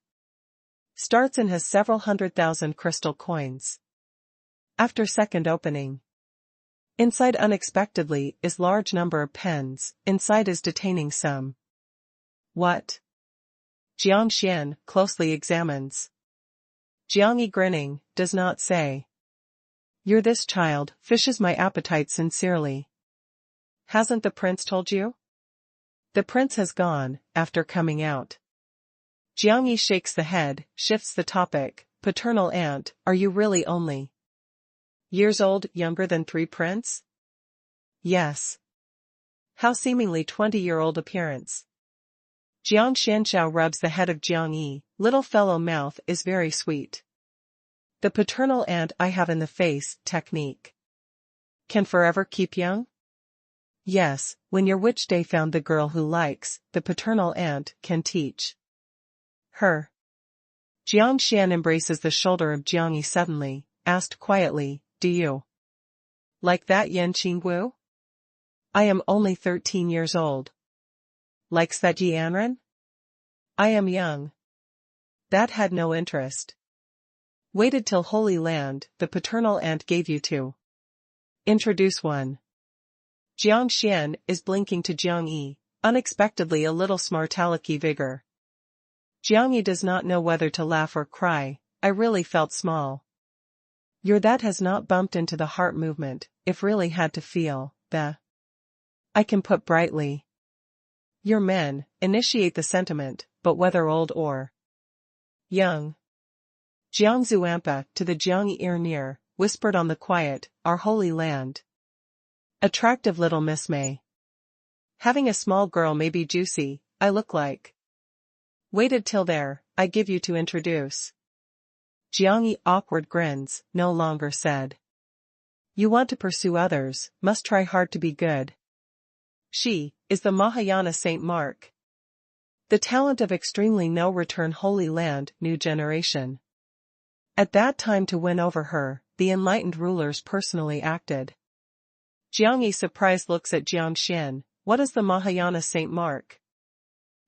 Starts and has several 100,000 crystal coins. After second opening. Inside unexpectedly is large number of pens, inside is detaining some. What? Jiang Xian closely examines. Jiang Yi grinning, does not say. You're this child, fishes my appetite sincerely. Hasn't the prince told you? The prince has gone, after coming out. Jiang Yi shakes the head, shifts the topic, paternal aunt, are you really only years old, younger than 3 prince? Yes. How seemingly 20-year-old appearance. Jiang Xianxiao rubs the head of Jiang Yi, little fellow mouth is very sweet. The paternal aunt I have in the face, technique. Can forever keep young? Yes, when your witch day found the girl who likes, the paternal aunt can teach her. Jiang Xian embraces the shoulder of Jiang Yi suddenly, asked quietly, do you like that Yan Qingwu? I am only 13 years old. Likes that Yi Anren? I am young. That had no interest. Waited till Holy Land, the paternal aunt gave you to introduce one. Jiang Xian is blinking to Jiang Yi, unexpectedly a little smart alecky vigor. Jiang Yi does not know whether to laugh or cry, I really felt small. Your that has not bumped into the heart movement, if really had to feel, the I can put brightly. Your men, initiate the sentiment, but whether old or young. Jiang Zuampa, to the Jiang Yi ear near, whispered on the quiet, our Holy Land. Attractive little Miss May. Having a small girl may be juicy, I look like. Waited till there, I give you to introduce. Jiang Yi awkward grins, no longer said. You want to pursue others, must try hard to be good. She is the Mahayana Saint Mark. The talent of extremely no-return Holy Land, new generation. At that time to win over her, the enlightened rulers personally acted. Jiang Yi surprised looks at Jiang Xian, what is the Mahayana Saint Mark?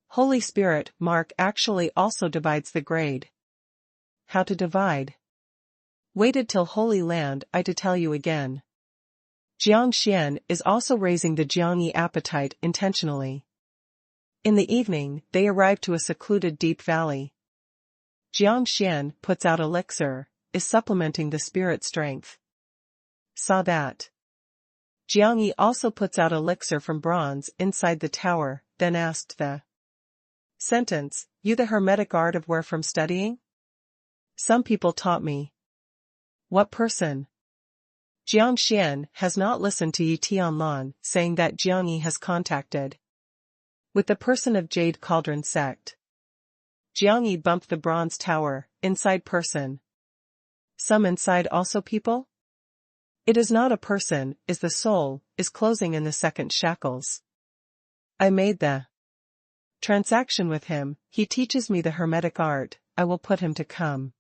Holy Spirit, Mark actually also divides the grade. How to divide? Waited till Holy Land I to tell you again. Jiang Xian is also raising the Jiang Yi appetite intentionally. In the evening, they arrive to a secluded deep valley. Jiang Xian puts out elixir, is supplementing the spirit strength. Saw that. Jiang Yi also puts out elixir from bronze inside the tower, then asked the sentence, "You the hermetic art of where from studying?" "Some people taught me." "What person?" Jiang Xian has not listened to Yi Tianlan, saying that Jiang Yi has contacted with the person of Jade Cauldron sect. Jiang Yi bumped the bronze tower, inside person. Some inside also people? It is not a person, is the soul, is closing in the second shackles. I made the transaction with him, he teaches me the hermetic art, I will put him to come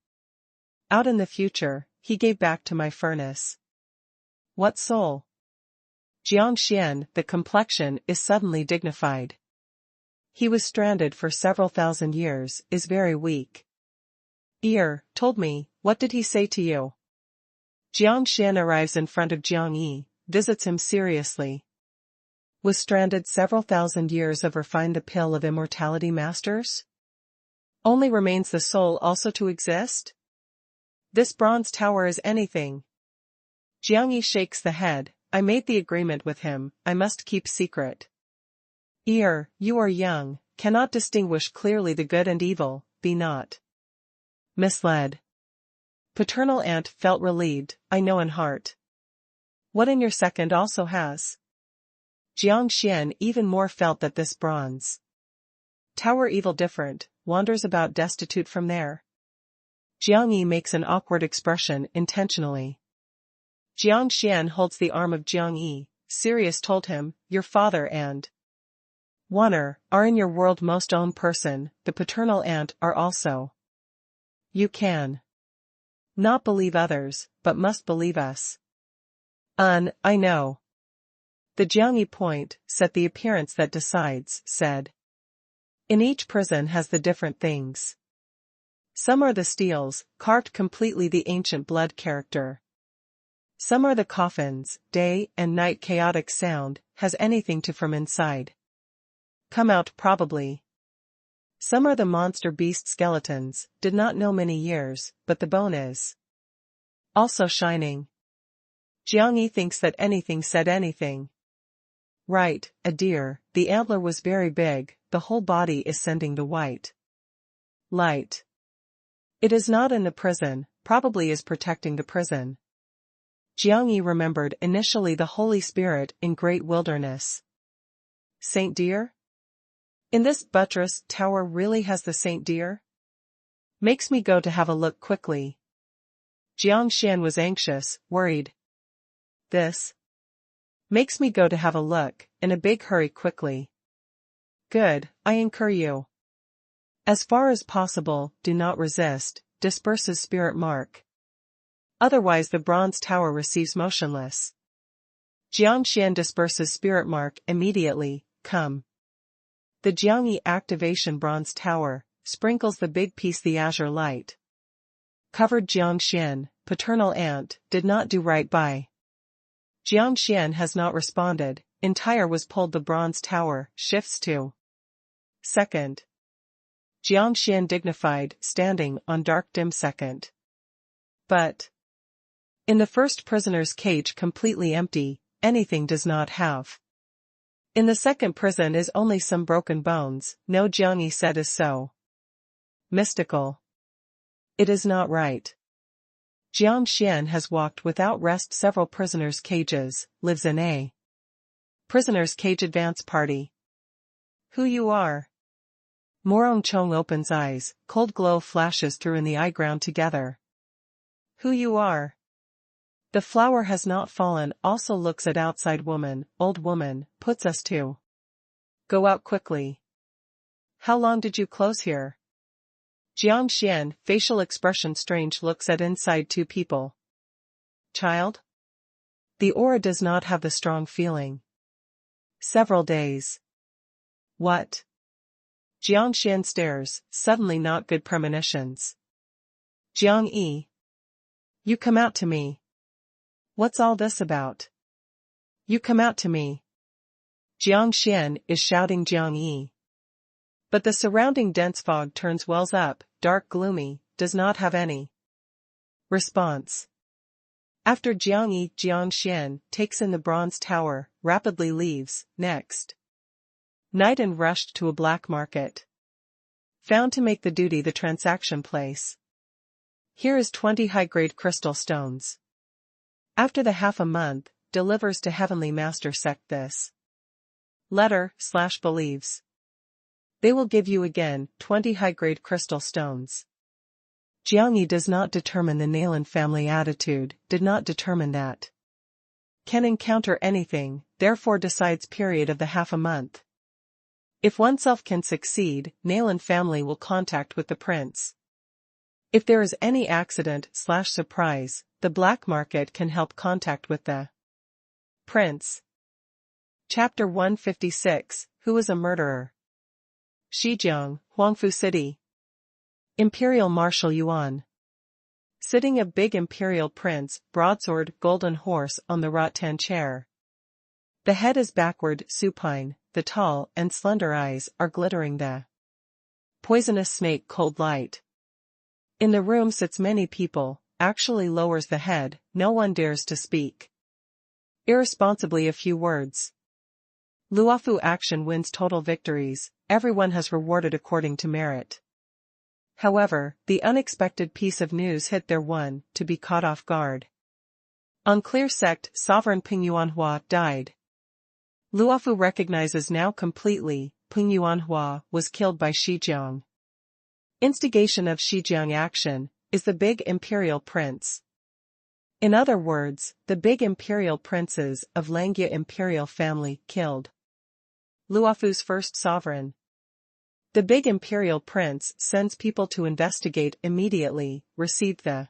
out in the future, he gave back to my furnace. What soul? Jiang Xian, the complexion is suddenly dignified. He was stranded for several thousand years, is very weak. Ear, told me, what did he say to you? Jiang Xian arrives in front of Jiang Yi, visits him seriously. Was stranded several thousand years of refined the pill of immortality masters? Only remains the soul also to exist? This bronze tower is anything. Jiang Yi shakes the head, I made the agreement with him, I must keep secret. Ear, you are young, cannot distinguish clearly the good and evil, be not misled. Paternal aunt felt relieved, I know in heart. What in your second also has? Jiang Xian even more felt that this bronze tower evil different, wanders about destitute from there. Jiang Yi makes an awkward expression intentionally. Jiang Xian holds the arm of Jiang Yi, Sirius told him, your father and Wanner are in your world most own person, the paternal aunt are also. You can not believe others, but must believe us. I know. The Jiang Yi point, set the appearance that decides, said. In each prison has the different things. Some are the steels, carved completely the ancient blood character. Some are the coffins, day and night chaotic sound, has anything to from inside. Come out probably. Some are the monster beast skeletons, did not know many years, but the bone is also shining. Jiang Yi thinks that anything said anything. Right, a deer, the antler was very big, the whole body is sending the white light. It is not in the prison, probably is protecting the prison. Jiang Yi remembered initially the Holy Spirit in great wilderness. Saint Deer? In this buttress tower really has the Saint Deer? Makes me go to have a look quickly. Jiang Xian was anxious, worried. This makes me go to have a look, in a big hurry quickly. Good, I incur you. As far as possible, do not resist, disperses spirit mark. Otherwise the bronze tower receives motionless. Jiang Xian disperses spirit mark immediately, come. The Jiang Yi activation bronze tower, sprinkles the big piece the azure light. Covered Jiang Xian, paternal aunt, did not do right by. Jiang Xian has not responded, entire was pulled the bronze tower, shifts to. Second. Jiang Xian dignified, standing on dark dim second. But. In the first prisoner's cage completely empty, anything does not have. In the second prison is only some broken bones, no Jiang Yi said is so. Mystical. It is not right. Jiang Xian has walked without rest several prisoners' cages, lives in a prisoner's cage advance party. Who you are? Morong Chong opens eyes, cold glow flashes through in the eye ground together. Who you are? The flower has not fallen also looks at outside woman, old woman, puts us to. Go out quickly. How long did you close here? Jiang Xian, facial expression strange looks at inside two people. Child? The aura does not have the strong feeling. Several days. What? Jiang Xian stares, suddenly not good premonitions. Jiang Yi. You come out to me. What's all this about? You come out to me. Jiang Xian is shouting Jiang Yi. But the surrounding dense fog turns wells up, dark gloomy, does not have any response. After Jiang Yi, Jiang Xian takes in the bronze tower, rapidly leaves, next. Night and rushed to a black market. Found to make the duty the transaction place. Here is 20 high-grade crystal stones. After the half a month, delivers to Heavenly Master sect this letter/believes. They will give you again 20 high-grade crystal stones. Jiangyi does not determine the Nalan family attitude, did not determine that. Can encounter anything, therefore decides period of the half a month. If oneself can succeed, Nalan family will contact with the prince. If there is any accident/surprise, the black market can help contact with the prince. Chapter 156, Who is a murderer? Shijiang, Huangfu City. Imperial Marshal Yuan. Sitting a big imperial prince, broadsword, golden horse on the rattan chair. The head is backward, supine, the tall and slender eyes are glittering the poisonous snake cold light. In the room sits many people, actually lowers the head, no one dares to speak. Irresponsibly a few words. Luofu action wins total victories, everyone has rewarded according to merit. However, the unexpected piece of news hit their one, to be caught off guard. Unclear sect, sovereign Ping Yuanhua died. Luofu recognizes now completely, Ping Yuanhua was killed by Shijiang. Instigation of Shijiang action, is the big imperial prince. In other words, the big imperial princes of Langya imperial family killed Luofu's first sovereign. The big imperial prince sends people to investigate immediately, received the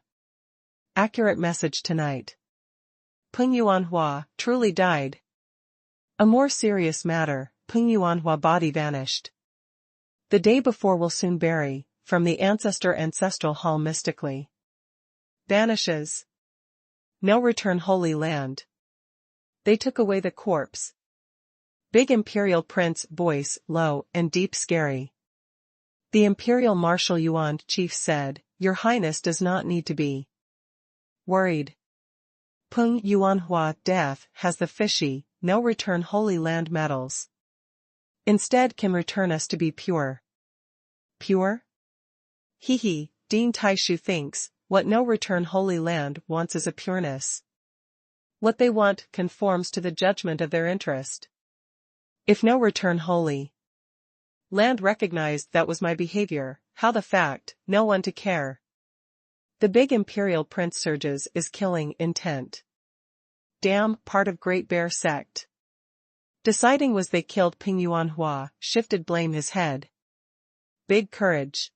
accurate message tonight. Peng Yuanhua truly died. A more serious matter, Peng Yuanhua body vanished. The day before will soon bury, from the ancestral hall mystically. Vanishes. No return Holy Land. They took away the corpse. Big imperial prince voice low and deep scary. The imperial marshal Yuan chief said, Your Highness does not need to be worried. Peng Yuanhua death has the fishy, no return Holy Land medals. Instead can return us to be pure. Pure? He, Dean Taishu thinks, what no return Holy Land wants is a pureness. What they want conforms to the judgment of their interest. If no return Holy Land recognized that was my behavior, how the fact, no one to care. The big imperial prince surges is killing intent. Damn, part of Great Bear sect. Deciding was they killed Ping Yuanhua, shifted blame his head. Big courage.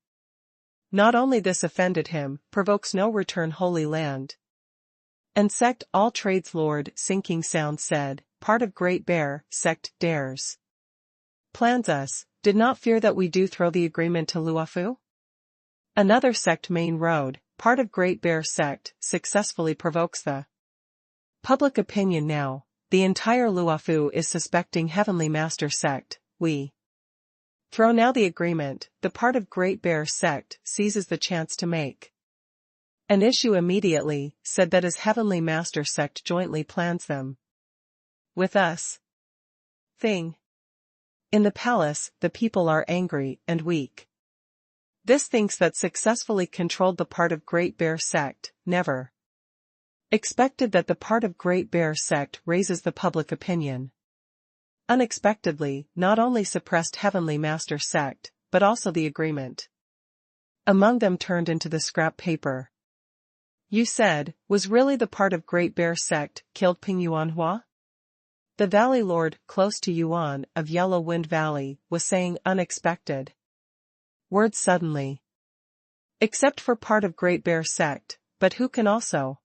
Not only this offended him, provokes no return Holy Land. And sect all trades Lord Sinking Sound said, part of Great Bear sect dares. Plans us, did not fear that we do throw the agreement to Luofu? Another sect Main Road, part of Great Bear sect, successfully provokes the public opinion now, the entire Luofu is suspecting Heavenly Master sect, we throw now the agreement, the part of Great Bear sect seizes the chance to make an issue immediately, said that as Heavenly Master sect jointly plans them with us. Thing. In the palace, the people are angry and weak. This thinks that successfully controlled the part of Great Bear sect, never expected that the part of Great Bear sect raises the public opinion. Unexpectedly, not only suppressed Heavenly Master sect, but also the agreement. Among them turned into the scrap paper. You said, was really the part of Great Bear sect killed Ping Yuanhua? The Valley Lord, close to Yuan, of Yellow Wind Valley, was saying unexpected words suddenly. Except for part of Great Bear sect, but who can also?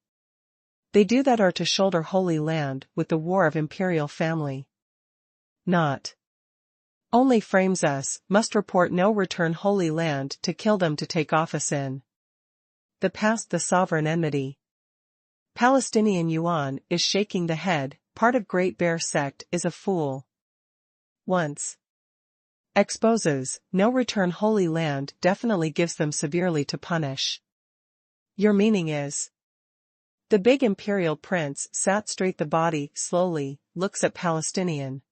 They do that are to shoulder Holy Land with the war of imperial family. Not only frames us, must report no return Holy Land to kill them to take office in the past the sovereign enmity. Palestinian Yuan is shaking the head, part of Great Bear sect is a fool. Once exposes, no return Holy Land definitely gives them severely to punish. Your meaning is? The big imperial prince sat straight the body, slowly, looks at Palestinian.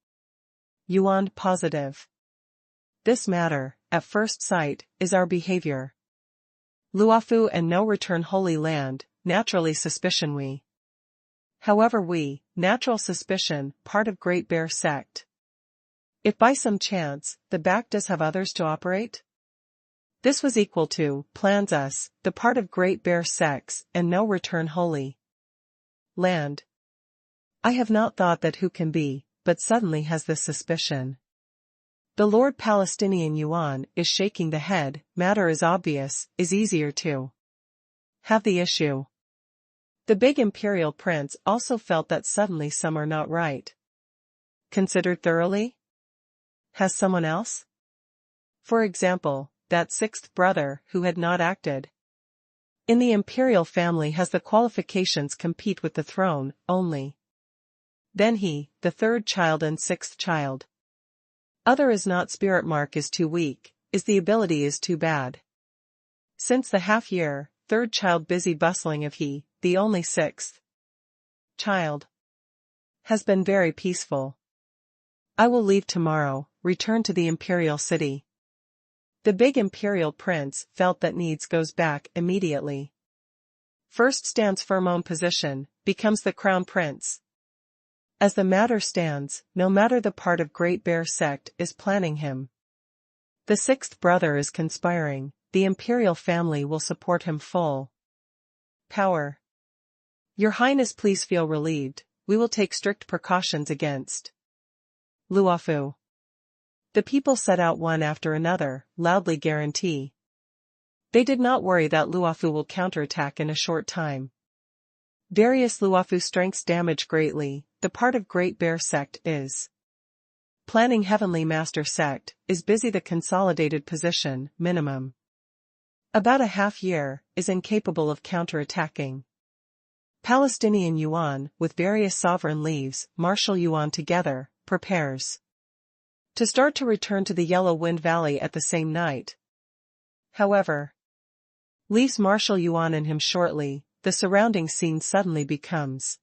Yuan positive. This matter, at first sight, is our behavior. Luofu and no return Holy Land, naturally suspicion we. However natural suspicion, part of Great Bear sect. If by some chance, the back does have others to operate? This was equal to, plans us, the part of Great Bear sects, and no return Holy Land. I have not thought that who can be, but suddenly has this suspicion. The Lord Palestinian Yuan is shaking the head, matter is obvious, is easier to have the issue. The big imperial prince also felt that suddenly some are not right. Considered thoroughly? Has someone else? For example, that sixth brother who had not acted in the imperial family has the qualifications compete with the throne, only. Then he, the third child and sixth child. Other is not spirit mark is too weak, is the ability is too bad. Since the half year, third child busy bustling of he, the only sixth child, has been very peaceful. I will leave tomorrow, return to the imperial city. The big imperial prince felt that needs goes back immediately. First stands firm own position, becomes the crown prince. As the matter stands, no matter the part of Great Bear sect is planning him. The sixth brother is conspiring, the imperial family will support him full power. Your Highness, please feel relieved, we will take strict precautions against Luofu. The people set out one after another, loudly guarantee. They did not worry that Luofu will counterattack in a short time. Various Luofu strengths damage greatly, the part of Great Bear sect is planning Heavenly Master sect, is busy the consolidated position, minimum. About a half year, is incapable of counterattacking. Palestinian Yuan, with various sovereign leaves, Marshal Yuan together, prepares to start to return to the Yellow Wind Valley at the same night. However, leaves Marshal Yuan and him shortly, the surrounding scene suddenly becomes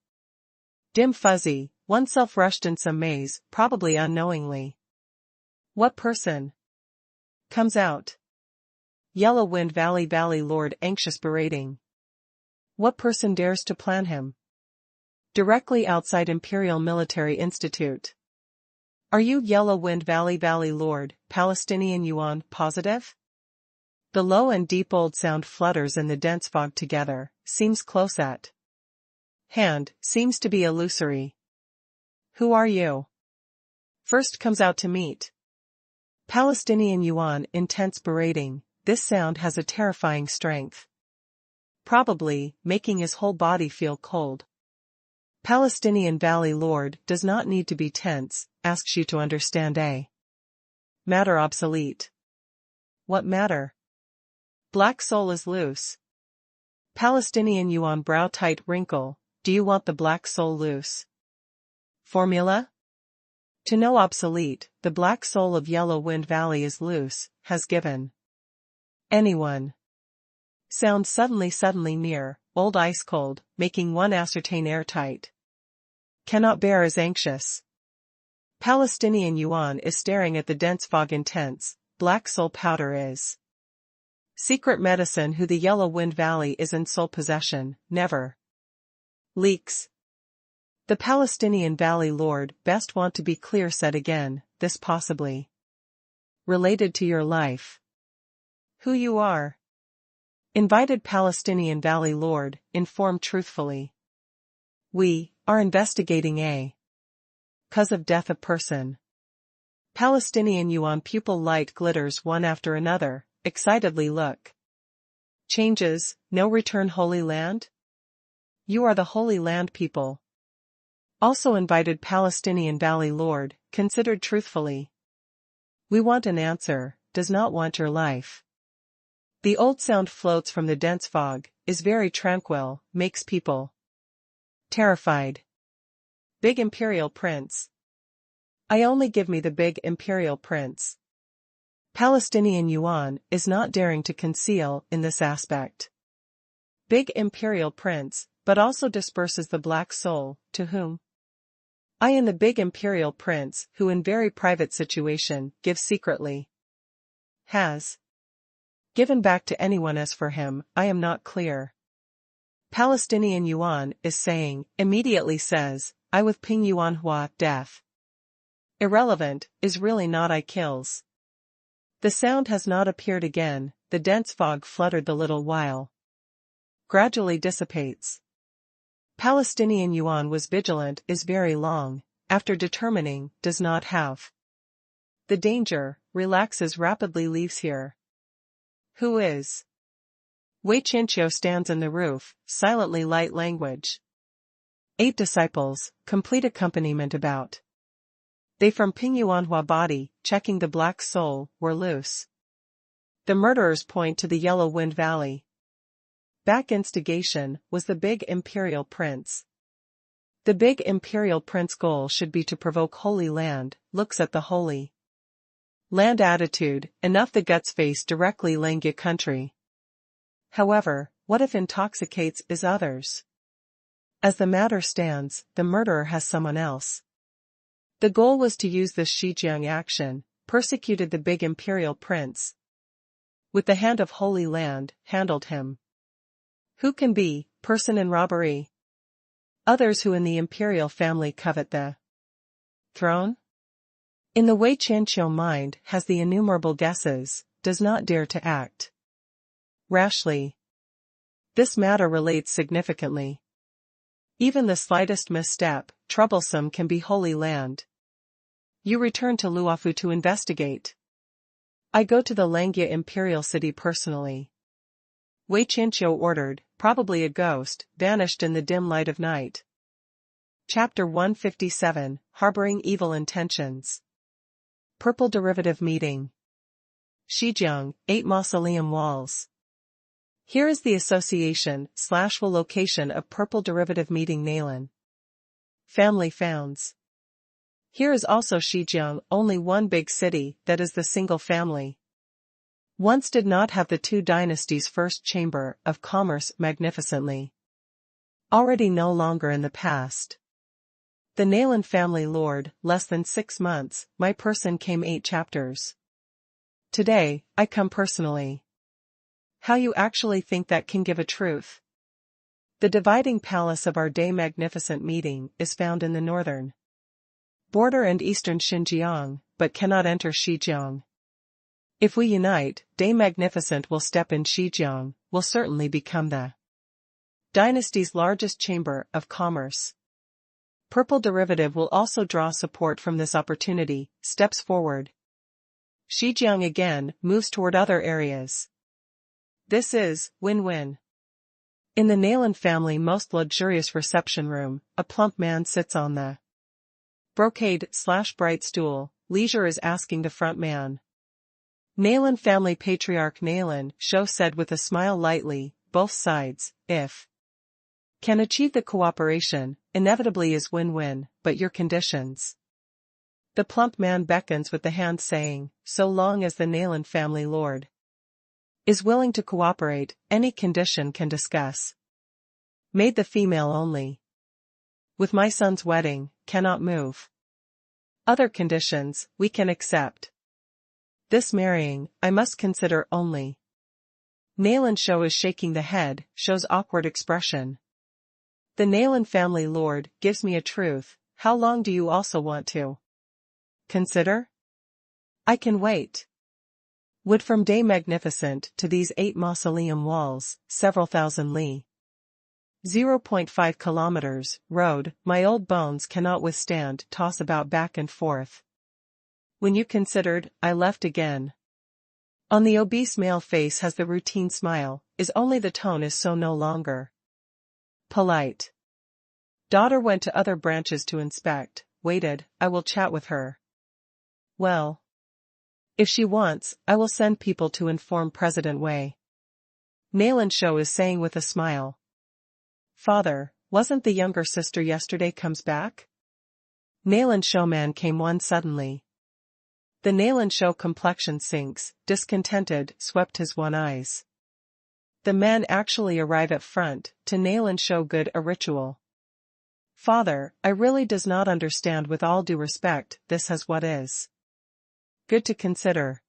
dim fuzzy, oneself rushed in some maze, probably unknowingly. What person comes out? Yellow Wind Valley Lord anxious berating. What person dares to plan him? Directly outside Imperial Military Institute. Are you Yellow Wind Valley Lord, Palestinian Yuan, positive? The low and deep old sound flutters in the dense fog together, seems close at hand, seems to be illusory. Who are you? First comes out to meet Palestinian Yuan, intense berating, this sound has a terrifying strength. Probably, making his whole body feel cold. Palestinian Valley Lord does not need to be tense, asks you to understand a matter obsolete. What matter? Black soul is loose. Palestinian Yuan brow tight wrinkle, do you want the black soul loose? Formula? To know obsolete, the black soul of Yellow Wind Valley is loose, has given anyone. Sound suddenly near, old ice cold, making one ascertain airtight. Cannot bear is anxious. Palestinian Yuan is staring at the dense fog intense, black soul powder is secret medicine who the Yellow Wind Valley is in sole possession, never leaks. The Palestinian Valley Lord best want to be clear said again, this possibly related to your life. Who you are? Invited Palestinian Valley Lord, inform truthfully. We are investigating a cause of death of person. Palestinian Yuan pupil light glitters one after another, excitedly look. Changes, no return Holy Land? You are the Holy Land people. Also invited Palestinian Valley Lord, considered truthfully. We want an answer, does not want your life. The old sound floats from the dense fog, is very tranquil, makes people terrified. Big Imperial Prince. I only give me the big Imperial Prince. Palestinian Yuan is not daring to conceal in this aspect. Big Imperial Prince, but also disperses the black soul, to whom? I and the big imperial prince who in very private situation gives secretly. Has given back to anyone as for him, I am not clear. Palestinian Yuan is saying, immediately says, I with Ping Yuan Hua, death. Irrelevant, is really not I kills. The sound has not appeared again, the dense fog fluttered the little while. Gradually dissipates. Palestinian Yuan was vigilant is very long, after determining, does not have. The danger, relaxes rapidly leaves here. Who is? Wei Qianqiu stands in the roof, silently light language. 8 disciples, complete accompaniment about. They from Ping Yuanhua body, checking the black soul, were loose. The murderers point to the Yellow Wind Valley. Back instigation was the big imperial prince. The big imperial prince goal should be to provoke Holy Land, looks at the Holy Land attitude, enough the guts face directly Langya country. However, what if intoxicates is others? As the matter stands, the murderer has someone else. The goal was to use this Shijiang action, persecuted the big imperial prince. With the hand of Holy Land, handled him. Who can be, person in robbery? Others who in the imperial family covet the throne? In the Wei Qianqiu mind has the innumerable guesses, does not dare to act rashly. This matter relates significantly. Even the slightest misstep, troublesome can be Holy Land. You return to Luofu to investigate. I go to the Langya imperial city personally. Wei Qianqiu ordered, probably a ghost, vanished in the dim light of night. Chapter 157, Harboring Evil Intentions. Purple Derivative Meeting. Shijiang, 8 Mausoleum Walls. Here is the association/will location of Purple Derivative Meeting Nalan. Family founds. Here is also Shijiang, only one big city, that is the single family. Once did not have the 2 dynasties first chamber of commerce magnificently. Already no longer in the past. The Nalan family lord, less than 6 months, my person came 8 chapters. Today, I come personally. How you actually think that can give a truth? The dividing palace of our day magnificent meeting is found in the northern border and eastern Xinjiang, but cannot enter Shijiang. If we unite, day magnificent will step in Shijiang, will certainly become the dynasty's largest chamber of commerce. Purple Derivative will also draw support from this opportunity, steps forward. Shijiang again moves toward other areas. This is win-win. In the Nalan family most luxurious reception room, a plump man sits on the brocade/bright stool. Leisure is asking the front man. Nalan family patriarch Nalan Shou said with a smile lightly, both sides, if can achieve the cooperation, inevitably is win-win, but your conditions. The plump man beckons with the hand saying, so long as the Nalan family lord is willing to cooperate, any condition can discuss. Made the female only. With my son's wedding, cannot move. Other conditions, we can accept. This marrying, I must consider only. Nalan Shou is shaking the head, shows awkward expression. The Nalan family lord gives me a truth, how long do you also want to consider? I can wait. Wood from day magnificent to these 8 mausoleum walls, several thousand li. 0.5 kilometers, road, my old bones cannot withstand toss about back and forth. When you considered, I left again. On the obese male face has the routine smile, is only the tone is so no longer polite. Daughter went to other branches to inspect, waited, I will chat with her. Well. If she wants, I will send people to inform President Wei. Nalan Shou is saying with a smile. Father, wasn't the younger sister yesterday comes back? Nalan Shou man came one suddenly. The Nalan Shou complexion sinks, discontented, swept his one eyes. The men actually arrive at front, to Nalan Shou good a ritual. Father, I really does not understand. With all due respect, this has what is good to consider.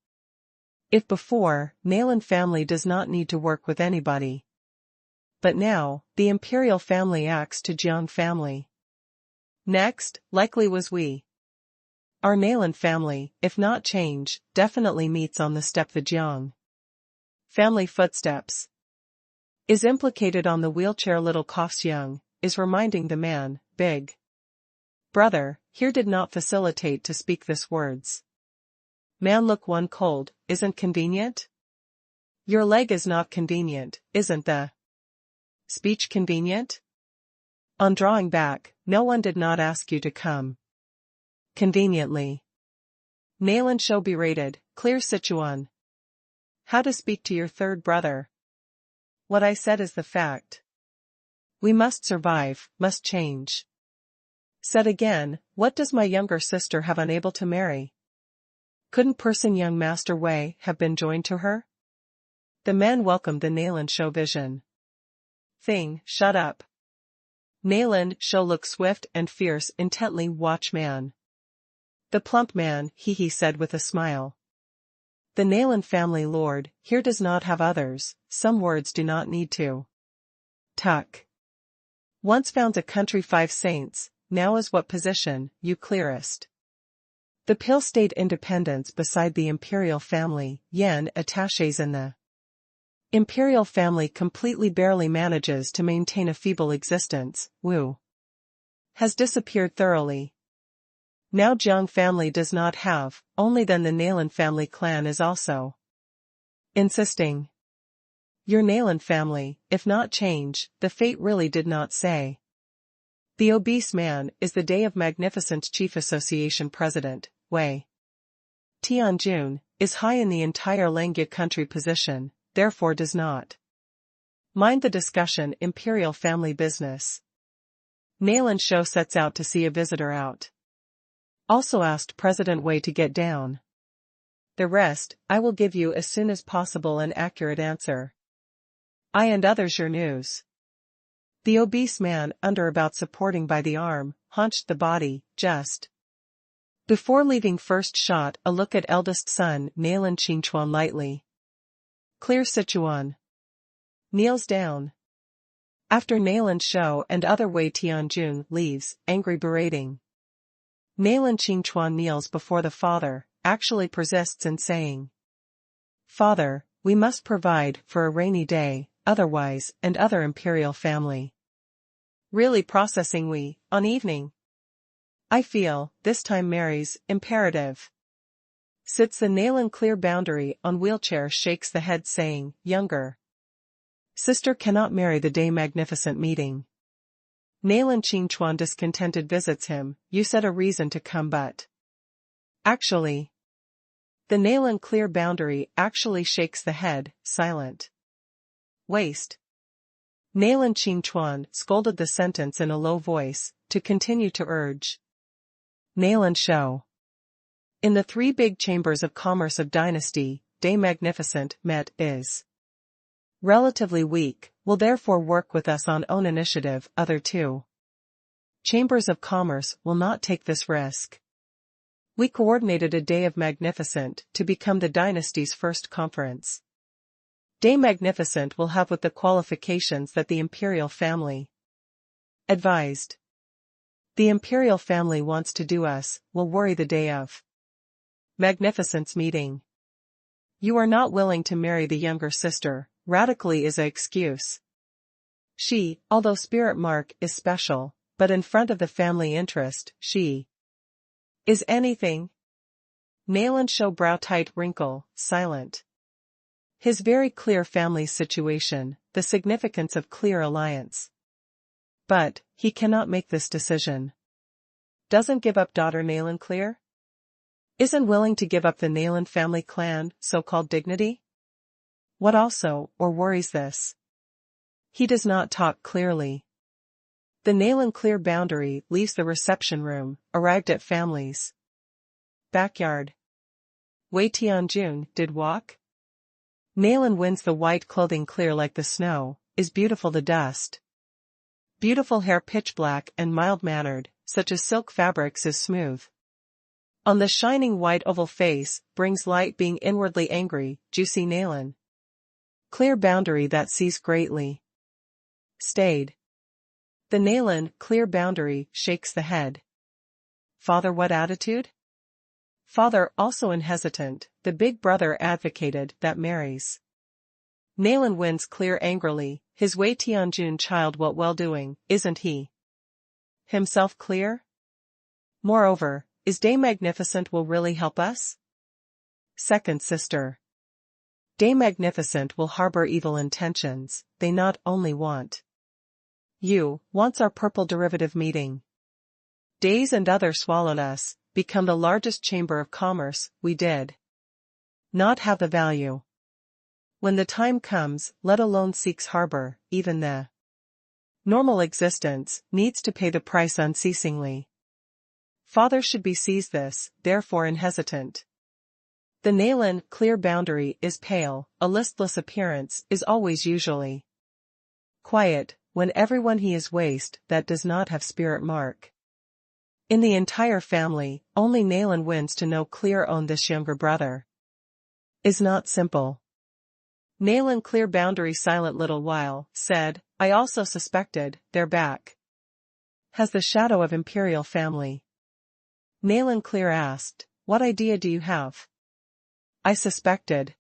If before, Nayland family does not need to work with anybody. But now, the imperial family acts to Jiang family. Next, likely was we. Our Nayland family, if not change, definitely meets on the step the Jiang family footsteps. Is implicated on the wheelchair. Little coughs. Young, is reminding the man, big brother, here did not facilitate to speak this words. Man look one cold, isn't convenient? Your leg is not convenient, isn't the speech convenient? On drawing back, no one did not ask you to come. Conveniently. Nayland show berated, clear Sichuan. How to speak to your third brother? What I said is the fact. We must survive, must change. Said again, what does my younger sister have unable to marry? Couldn't person young Master Wei have been joined to her? The man welcomed the Nayland show vision. Thing, shut up. Nayland show look swift and fierce, intently watch man. The plump man, he said with a smile. The Nayland family lord, here does not have others, some words do not need to tuck. Once found a country 5 saints, now is what position, you clearest. The Pil state independence beside the imperial family, Yan attaches in the imperial family completely barely manages to maintain a feeble existence, Wu has disappeared thoroughly. Now Jiang family does not have, only then the Nayland family clan is also insisting. Your Nayland family, if not change, the fate really did not say. The obese man is the Day of Magnificence Chief Association President, Wei Tianjun, is high in the entire Langya country position, therefore does not mind the discussion imperial family business. Nayland show sets out to see a visitor out. Also asked President Wei to get down. The rest, I will give you as soon as possible an accurate answer. I and others your news. The obese man under about supporting by the arm, haunched the body, just before leaving first shot a look at eldest son Nayland Qingchuan lightly. Clear Sichuan. Kneels down. After Nayland show and other Wei Tianjun leaves, angry berating. Nayland Qingchuan kneels before the father, actually persists in saying, Father, we must provide for a rainy day, otherwise, and other imperial family. Really processing we, on evening. I feel, this time marries, imperative. Sits the Nayland clear boundary on wheelchair shakes the head saying, younger sister cannot marry the day magnificent meeting. Nayland Qingchuan discontented visits him, you said a reason to come but. Actually. The Nayland clear boundary actually shakes the head, silent. Waste. Nayland Qingchuan scolded the sentence in a low voice, to continue to urge. Nayland show. In the 3 big chambers of commerce of dynasty, Day Magnificent met is relatively weak, will therefore work with us on own initiative. Other 2 chambers of commerce will not take this risk. We coordinated a Day of Magnificent to become the dynasty's first conference. Day Magnificent will have with the qualifications that the imperial family advised. The imperial family wants to do us, will worry the Day of Magnificence meeting. You are not willing to marry the younger sister, radically is a excuse. She, although spirit mark is special, but in front of the family interest, she is anything. Nayland show brow tight wrinkle, silent. His very clear family situation, the significance of clear alliance. But, he cannot make this decision. Doesn't give up daughter Nayland clear? Isn't willing to give up the Nayland family clan, so-called dignity? What also, or worries this? He does not talk clearly. The Nayland clear boundary leaves the reception room, arrived at family's backyard. Wei Tianjun did walk? Nayland wins the white clothing clear like the snow, is beautiful the dust. Beautiful hair pitch black and mild-mannered, such as silk fabrics is smooth. On the shining white oval face, brings light being inwardly angry, juicy Naylan. Clear boundary that sees greatly. Stayed. The Naylan, clear boundary, shakes the head. Father, what attitude? Father, also hesitant, the big brother advocated that marries. Naylan wins clear angrily, his Wei Tianjun child what well doing, isn't he? Himself clear? Moreover, is Day Magnificent will really help us? Second sister. Day Magnificent will harbor evil intentions, they not only want. You, wants our purple derivative meeting. Days and other swallowed us, become the largest chamber of commerce, we did. Not have the value. When the time comes, let alone seeks harbor, even the normal existence, needs to pay the price unceasingly. Father should be seize this, therefore hesitant. The Naylan, clear boundary, is pale, a listless appearance, is always usually quiet, when everyone he is waste, that does not have spirit mark. In the entire family, only Naylan wins to know clear own this younger brother. Is not simple. Naylan clear boundary silent little while, said, I also suspected, they're back. Has the shadow of imperial family. Naylan clear asked, what idea do you have? I suspected.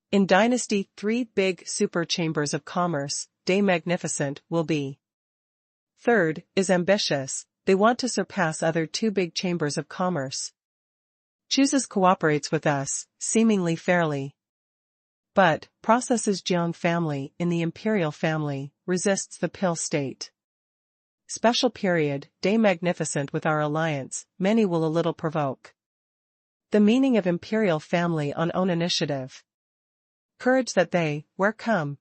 In Dynasty 3 big super chambers of commerce, Day Magnificent will be. Third, is ambitious, they want to surpass other 2 big chambers of commerce. Chooses cooperates with us, seemingly fairly. But, processes Jiang family in the imperial family, resists the pill state. Special period, Day Magnificent with our alliance, many will a little provoke. The meaning of imperial family on own initiative. Courage that they, where come.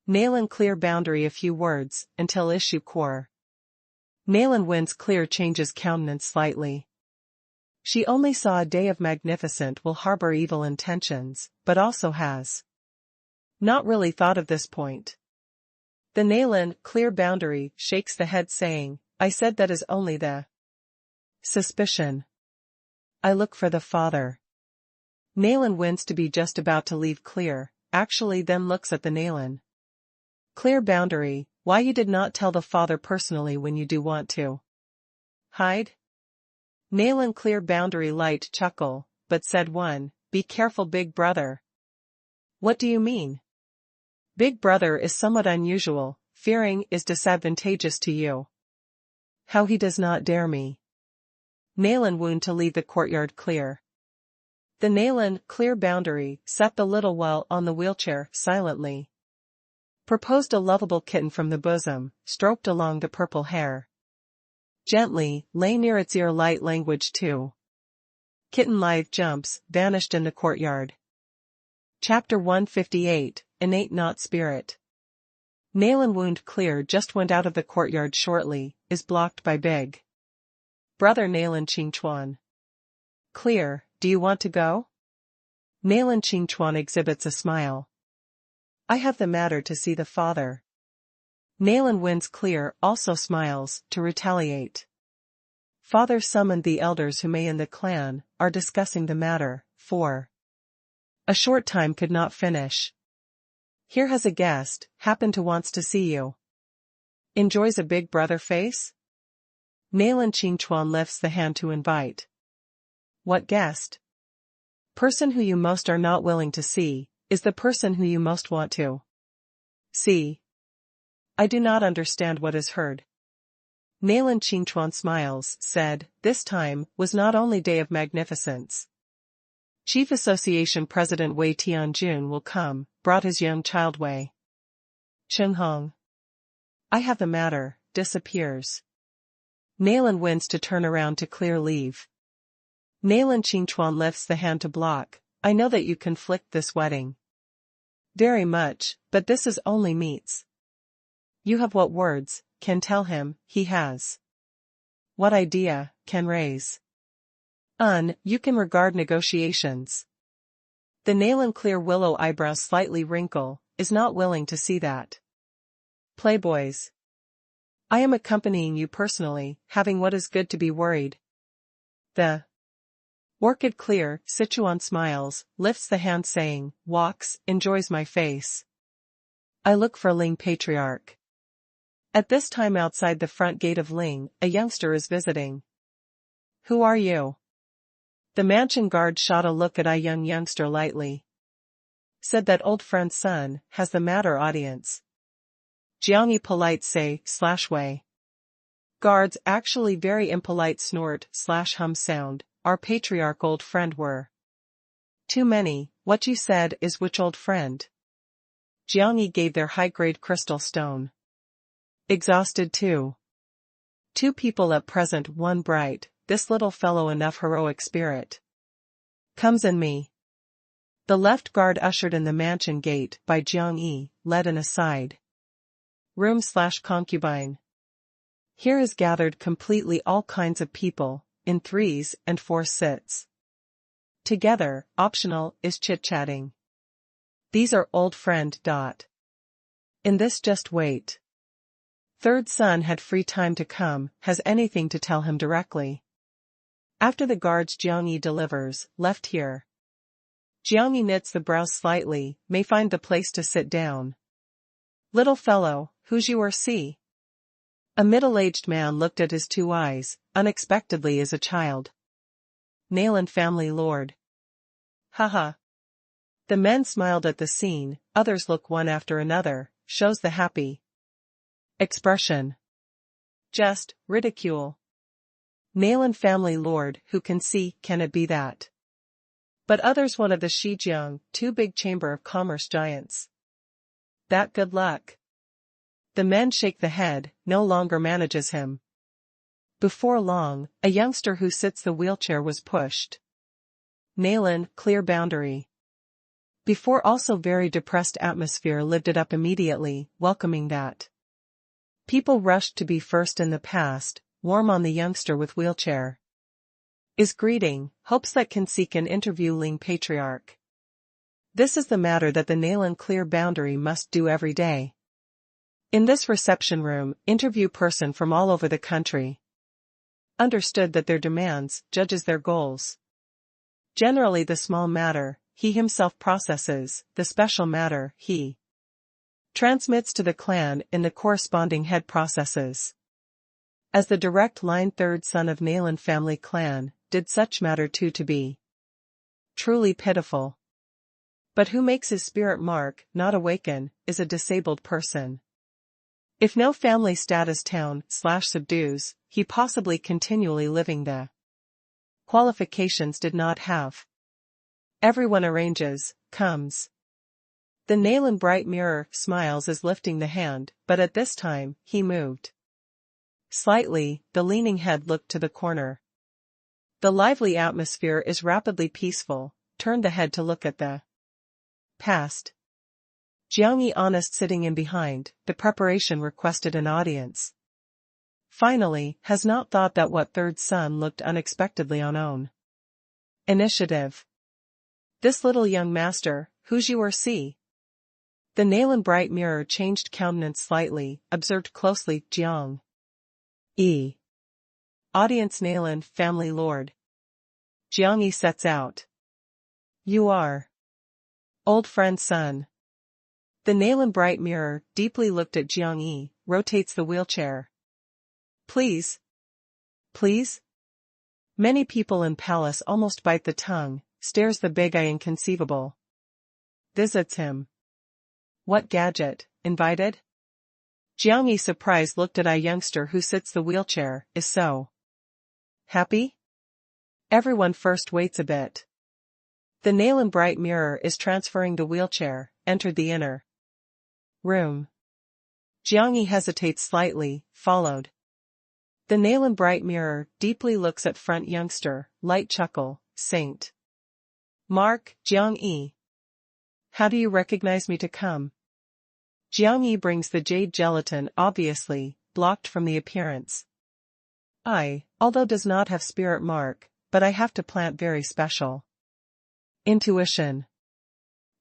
Naylan clear boundary a few words, until issue core. Naylan wins clear changes countenance slightly. She only saw a Day of Magnificent will harbor evil intentions, but also has not really thought of this point. The Naylan, clear boundary, shakes the head saying, I said that is only the suspicion. I look for the father. Naylan wins to be just about to leave clear, actually then looks at the Naylan. Clear boundary, why you did not tell the father personally when you do want to hide? Naylan clear boundary light chuckle, but said one, be careful big brother. What do you mean? Big brother is somewhat unusual, fearing is disadvantageous to you. How he does not dare me. Naylan wound to leave the courtyard clear. The Naylan, clear boundary, sat the little while on the wheelchair, silently. Proposed a lovable kitten from the bosom, stroked along the purple hair. Gently, lay near its ear light language too. Kitten lithe jumps, vanished in the courtyard. Chapter 158, Innate Not Spirit. Naylan wound clear just went out of the courtyard shortly, is blocked by big brother Naylan Qingchuan. Clear, do you want to go? Naylan Qingchuan exhibits a smile. I have the matter to see the father. Naylan wins clear also smiles, to retaliate. Father summoned the elders who may in the clan, are discussing the matter, for a short time could not finish. Here has a guest, happen to wants to see you. Enjoys a big brother face? Naylan Qingchuan lifts the hand to invite. What guest? Person who you most are not willing to see, is the person who you most want to see. I do not understand what is heard. Naylan Qingchuan smiles, said, this time, was not only Day of Magnificence. Chief Association President Wei Tianjun will come, brought his young child Wei Chenghong. I have the matter, disappears. Naylan wins to turn around to clear leave. Naylan Qingchuan lifts the hand to block, I know that you conflict this wedding. Very much, but this is only meets. You have what words, can tell him, he has. What idea, can raise. You can regard negotiations. The Naylan clear willow eyebrows slightly wrinkle, is not willing to see that. Playboys. I am accompanying you personally, having what is good to be worried. The Orchid Clear, Sichuan smiles, lifts the hand saying, walks, enjoys my face. I look for Ling Patriarch. At this time outside the front gate of Ling, a youngster is visiting. Who are you? The mansion guard shot a look at a youngster lightly. Said that old friend's son, has the matter audience. Jiangyi polite say, /way. Guards actually very impolite snort, /hum sound, our patriarch old friend were. Too many, what you said is which old friend? Jiangyi gave their high-grade crystal stone. Exhausted too. Two people at present, one bright, this little fellow enough heroic spirit. Comes in me. The left guard ushered in the mansion gate by Jiangyi, led in aside. Room/concubine. Here is gathered completely all kinds of people, in 3s and 4 sits. Together, optional, is chit-chatting. These are old friend. In this just wait. Third son had free time to come, has anything to tell him directly. After the guards Jiangyi delivers, left here. Jiangyi knits the brows slightly, may find the place to sit down. Little fellow, who's you or see? A middle-aged man looked at his 2 eyes, unexpectedly as a child. Nayland family lord. Haha. The men smiled at the scene, others look one after another, shows the happy expression. Jest, ridicule. Nayland family lord, who can see, can it be that? But others one of the Shijiang, 2 big chamber of commerce giants. That good luck. The men shake the head, no longer manages him. Before long, a youngster who sits the wheelchair was pushed. Nayland, clear boundary. Before also very depressed atmosphere lived it up immediately, welcoming that. People rushed to be first in the past, warm on the youngster with wheelchair. Is greeting, hopes that can seek an interview Ling Patriarch. This is the matter that the Nayland clear boundary must do every day. In this reception room, interview person from all over the country. Understood that their demands, judges their goals. Generally the small matter, he himself processes, the special matter, he transmits to the clan in the corresponding head processes. As the direct line third son of Nayland family clan, did such matter too to be truly pitiful. But who makes his spirit mark, not awaken, is a disabled person. If no family status town/subdues, he possibly continually living the qualifications did not have. Everyone arranges, comes. The Nayland bright mirror smiles as lifting the hand, but at this time, he moved. Slightly, the leaning head looked to the corner. The lively atmosphere is rapidly peaceful, turned the head to look at the past. Jiangyi honest sitting in behind, the preparation requested an audience. Finally, has not thought that what third son looked unexpectedly on own initiative. This little young master, who's you or see? The Nayland bright mirror changed countenance slightly, observed closely, Jiang. E. Audience Nayland family lord. Jiangyi sets out. You are old friend's son. The Nayland bright mirror deeply looked at Jiangyi, rotates the wheelchair. Please. Please? Many people in palace almost bite the tongue, stares the big eye inconceivable. Visits him. What gadget, invited? Jiangyi surprised looked at a youngster who sits the wheelchair, is so happy? Everyone first waits a bit. The Nayland bright mirror is transferring the wheelchair, entered the inner room. Jiangyi hesitates slightly, followed. The Nayland bright mirror deeply looks at front youngster, light chuckle, Saint Mark, Jiangyi. How do you recognize me to come? Jiangyi brings the jade gelatin obviously, blocked from the appearance. Although does not have spirit mark, but I have to plant very special. Intuition.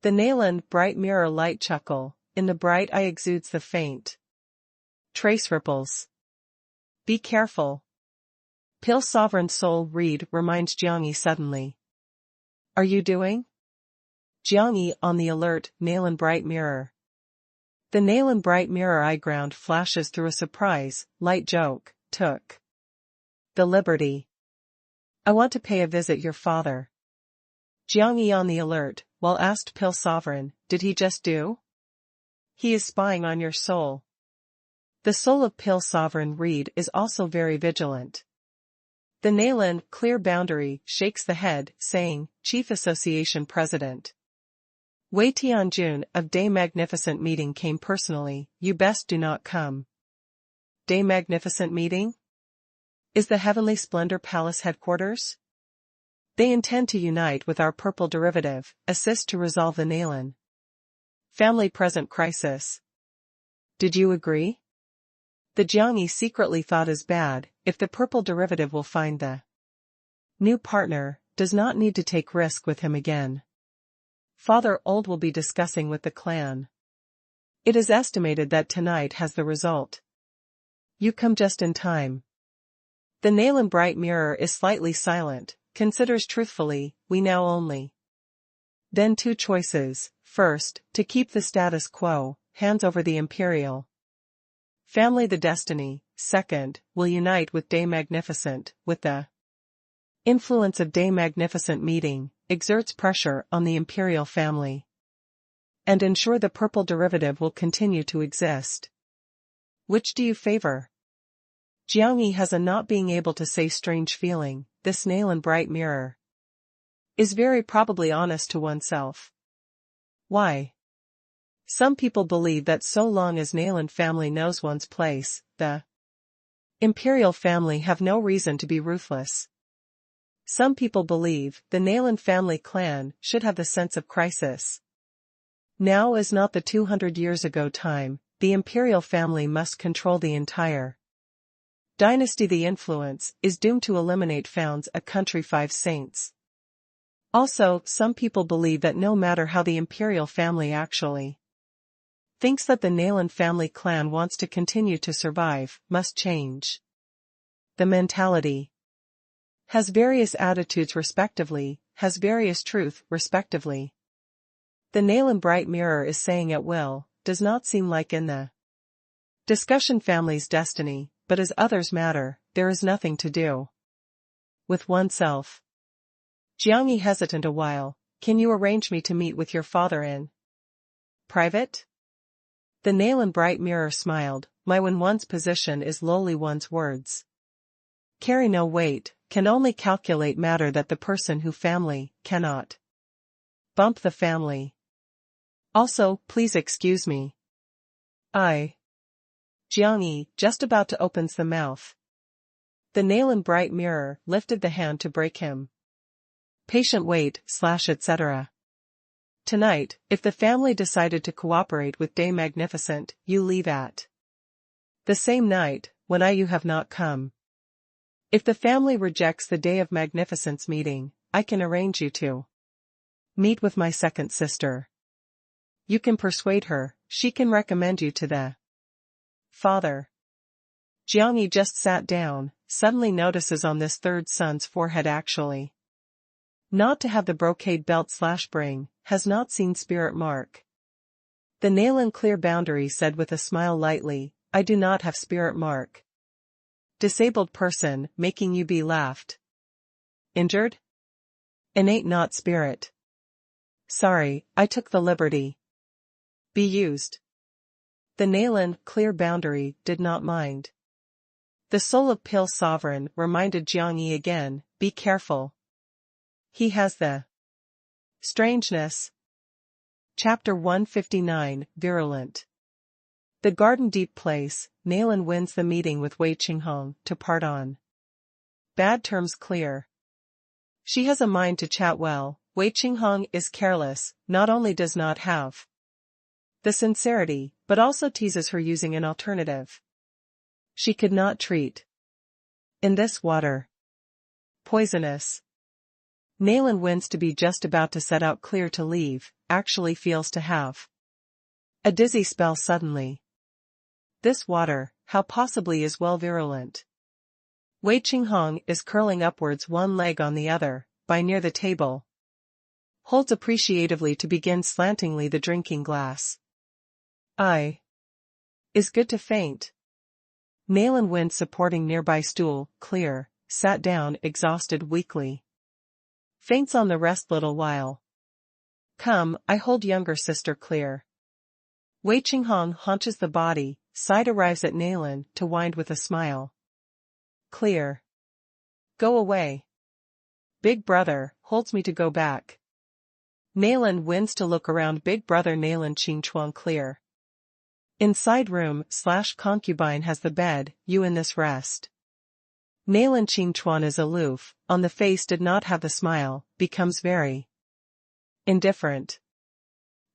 The Nayland bright mirror light chuckle, in the bright eye exudes the faint trace ripples. be careful. Pil Sovereign Soul Read reminds Jiangyi suddenly. Are you doing? Jiangyi on the alert, Nalan Bright Mirror. The Nalan Bright Mirror eye ground flashes through a surprise, light joke, took the liberty. I want to pay a visit your father. Jiangyi on the alert, while asked Pil Sovereign, did he just do? He is spying on your soul. The soul of Pil Sovereign Read is also very vigilant. The Nalan Clear Boundary shakes the head, saying, Chief Association President Wei Tianjun of Day Magnificent Meeting came personally, you best do not come. Day Magnificent Meeting? Is the Heavenly Splendor Palace headquarters? They intend to unite with our purple derivative, assist to resolve the Nalan family present crisis. Did you agree? The Jiangyi secretly thought as bad, if the purple derivative will find the new partner, does not need to take risk with him again. Father Old will be discussing with the clan. It is estimated that tonight has the result. You come just in time. The Nalan Bright Mirror is slightly silent, considers truthfully, we now only. Then two choices, first, to keep the status quo, hands over the Imperial family the destiny, second, will unite with Day Magnificent, with the influence of Day Magnificent Meeting, exerts pressure on the Imperial family. And ensure the purple derivative will continue to exist. Which do you favor? Jiangyi has a not being able to say strange feeling, this Nalan Bright Mirror is very probably honest to oneself. Why? Some people believe that so long as Nalan family knows one's place, the Imperial family have no reason to be ruthless. Some people believe the Nalan family clan should have the sense of crisis. Now is not the 200 years ago time, the Imperial family must control the entire dynasty. The influence is doomed to eliminate founds a country 5 saints. Also, some people believe that no matter how the Imperial family actually thinks that the Nalan family clan wants to continue to survive, must change. The mentality has various attitudes respectively, has various truth respectively. The Nalan Bright Mirror is saying at will, does not seem like in the discussion family's destiny, but as others matter, there is nothing to do with oneself. Jiangyi hesitant a while, can you arrange me to meet with your father in private? The Nalan Bright Mirror smiled, when one's position is lowly one's words carry no weight, can only calculate matter that the person who family cannot bump the family. Also, please excuse me. Jiangyi, just about to opens the mouth. The Nalan Bright Mirror lifted the hand to break him. Patient wait, etc. Tonight, if the family decided to cooperate with Day Magnificent, you leave at the same night, when you have not come. If the family rejects the Day of Magnificence meeting, I can arrange you to meet with my second sister. You can persuade her, she can recommend you to the father. Jiangyi just sat down, suddenly notices on this third son's forehead actually not to have the brocade belt / bring, has not seen spirit mark. The Nalan Clear Boundary said with a smile lightly, I do not have spirit mark. Disabled person, making you be laughed. Injured? Innate not spirit. Sorry, I took the liberty. Be used. The Nalan Clear Boundary did not mind. The soul of Pil Sovereign reminded Jiangyi again, be careful. He has the strangeness. Chapter 159, Virulent. The Garden Deep Place, Nalan wins the meeting with Wei Qinghong to part on bad terms clear. She has a mind to chat well. Wei Qinghong is careless, not only does not have the sincerity, but also teases her using an alternative she could not treat. In this water. Poisonous. Nalan wins to be just about to set out clear to leave, actually feels to have a dizzy spell suddenly. This water, how possibly is well virulent. Wei Qinghong is curling upwards one leg on the other, by near the table. Holds appreciatively to begin slantingly the drinking glass. Is good to faint. Nayland Wind supporting nearby stool, clear, sat down exhausted weakly. Faints on the rest little while. Come, I hold younger sister clear. Wei Qinghong haunches the body, side arrives at Nayland to wind with a smile. Clear. Go away. Big brother, holds me to go back. Nayland wins to look around big brother Nayland Qingchuan clear. Inside room / concubine has the bed, you in this rest. Nayland Qingchuan is aloof, on the face did not have the smile, becomes very indifferent.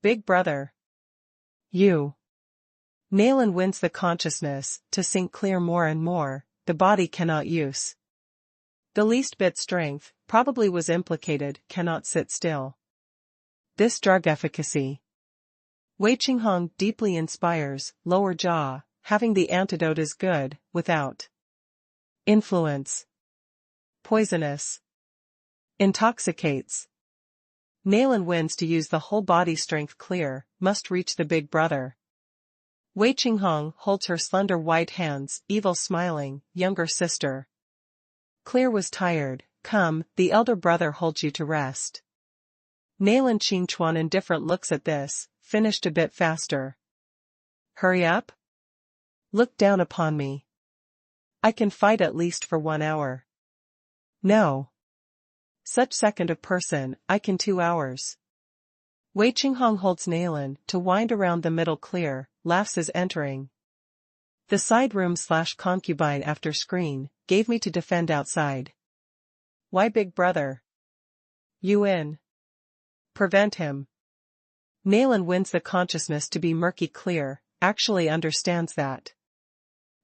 Big brother. You. Nayland wins the consciousness, to sink clear more and more, the body cannot use. The least bit strength, probably was implicated, cannot sit still. This drug efficacy. Wei Qinghong deeply inspires, lower jaw, having the antidote is good, without influence. Poisonous. Intoxicates. Nayland wins to use the whole body strength clear, must reach the big brother. Wei Qinghong holds her slender white hands, evil smiling, younger sister. Clear was tired, come, the elder brother holds you to rest. Nayland Qingchuan indifferent looks at this, finished a bit faster. Hurry up? Look down upon me. I can fight at least for 1 hour. No. Such second of person, I can 2 hours. Wei Qinghong holds Nayland to wind around the middle clear, laughs as entering. The side room / concubine after screen, gave me to defend outside. Why big brother? You in. Prevent him. Nayland wins the consciousness to be murky clear, actually understands that.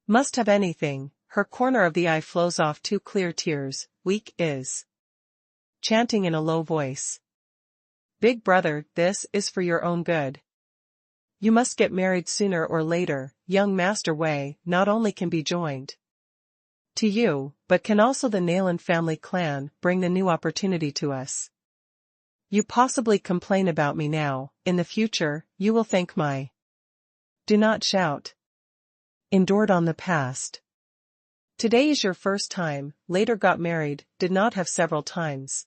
Must have anything, her corner of the eye flows off 2 clear tears, weak is. Chanting in a low voice. Big brother, this is for your own good. You must get married sooner or later, young Master Wei not only can be joined to you, but can also the Nayland family clan bring the new opportunity to us. You possibly complain about me now, in the future, you will thank my. Do not shout. Endured on the past. Today is your first time, later got married, did not have several times.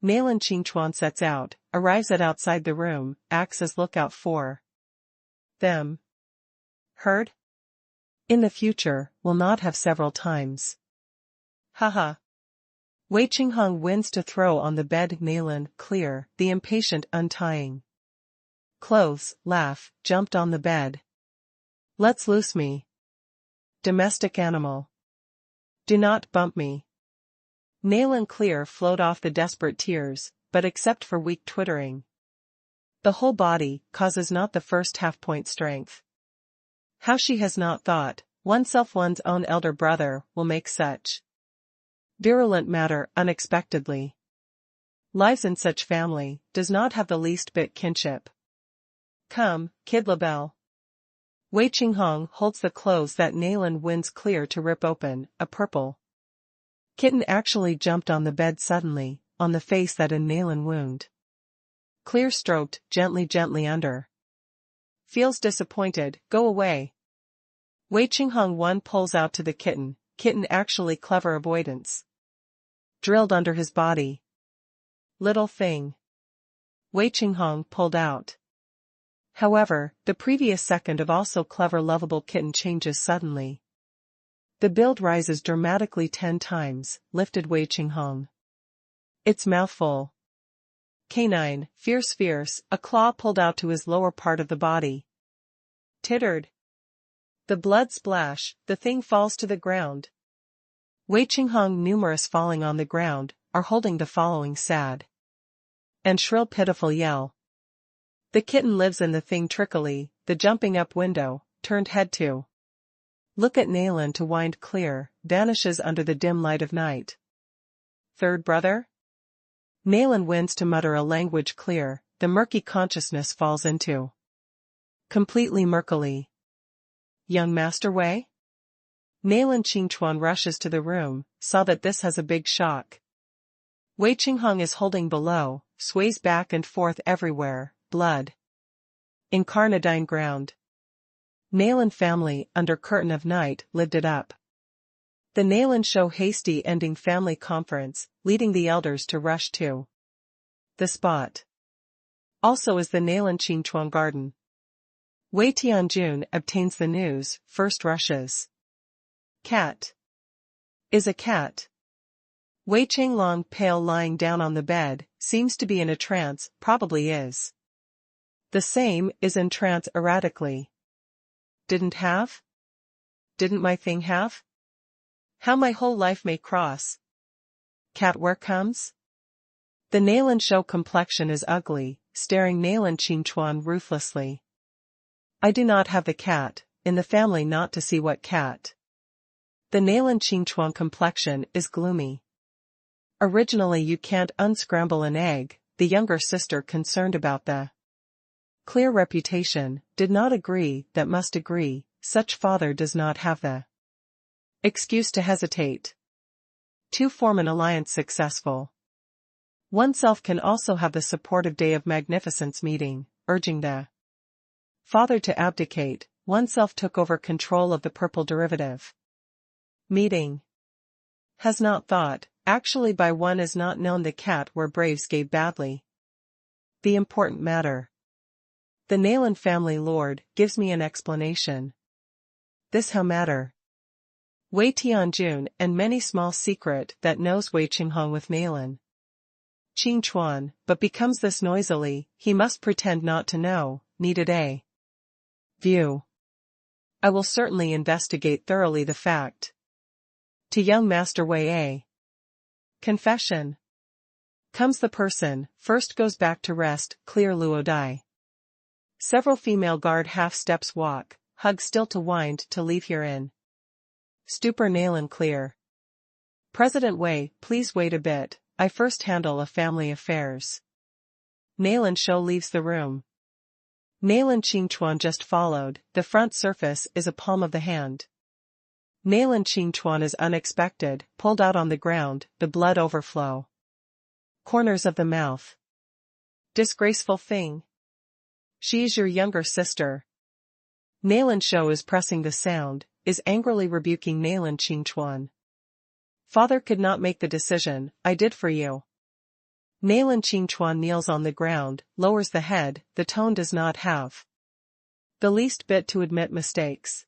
Nayland Qingchuan sets out, arrives at outside the room, acts as lookout for them. Heard? In the future, will not have several times. Haha. Wei Qinghong wins to throw on the bed Nayland, clear, the impatient untying clothes, laugh, jumped on the bed. Let's loose me. Domestic animal. Do not bump me. Nayland clear flowed off the desperate tears, but except for weak twittering. The whole body causes not the first half-point strength. How she has not thought, oneself one's own elder brother will make such virulent matter unexpectedly. Lives in such family, does not have the least bit kinship. Come, Kid LaBelle. Wei Qinghong holds the clothes that Nayland wins clear to rip open, a purple kitten actually jumped on the bed suddenly, on the face that a Nayland wound. Clear stroked, gently under. Feels disappointed, go away. Wei Qinghong one pulls out to the kitten actually clever avoidance. Drilled under his body. Little thing. Wei Qinghong pulled out. However, the previous second of also clever lovable kitten changes suddenly. The build rises dramatically 10 times, lifted Wei Qinghong. Its mouthful. Canine, fierce, a claw pulled out to his lower part of the body. Tittered. The blood splash, the thing falls to the ground. Wei Qinghong numerous falling on the ground, are holding the following sad and shrill pitiful yell. The kitten lives in the thing trickily, the jumping up window, turned head to look at Nayland to wind clear, vanishes under the dim light of night. Third brother? Nayland wins to mutter a language clear, the murky consciousness falls into completely murkily. Young Master Wei? Nailan Qingchuan rushes to the room, saw that this has a big shock. Wei Qinghong is holding below, sways back and forth everywhere, blood. Incarnadine ground. Nailan family, under curtain of night, lived it up. The Nailan show hasty ending family conference, leading the elders to rush to the spot. Also is the Nailan Qingchuan garden. Wei Tianjun obtains the news, first rushes. Cat. Is a cat. Wei Qinglong pale lying down on the bed, seems to be in a trance, probably is. The same is in trance erratically. Didn't have? Didn't my thing have? How my whole life may cross. Cat where comes? The Nailan show complexion is ugly, staring Nailan Qingchuan ruthlessly. I do not have the cat, in the family not to see what cat. The Nailan Qingchuan complexion is gloomy. Originally you can't unscramble an egg, the younger sister concerned about the clear reputation, did not agree that must agree, such father does not have the excuse to hesitate. To form an alliance successful. Oneself can also have the supportive day of magnificence meeting, urging the father to abdicate, oneself took over control of the purple derivative. Meeting. Has not thought, actually by one is not known the cat where Braves gave badly. The important matter. The Nailan family lord gives me an explanation. This how matter. Wei Tianjun and many small secret that knows Wei Qinghong with Nailan Qingchuan, but becomes this noisily, he must pretend not to know, needed a view. I will certainly investigate thoroughly the fact. To young Master Wei A. Confession. Comes the person, first goes back to rest, clear Luo Dai. Several female guard half steps walk, hug still to wind to leave herein. Stupor Nailan clear. President Wei, please wait a bit, I first handle a family affairs. Nailan show leaves the room. Nailan Qingchuan just followed, the front surface is a palm of the hand. Nailan Qingchuan is unexpected, pulled out on the ground, the blood overflow. Corners of the mouth. Disgraceful thing. She is your younger sister. Nailan show is pressing the sound, is angrily rebuking Nailan Qingchuan. Father could not make the decision, I did for you. Nailan Qingchuan kneels on the ground, lowers the head, the tone does not have the least bit to admit mistakes.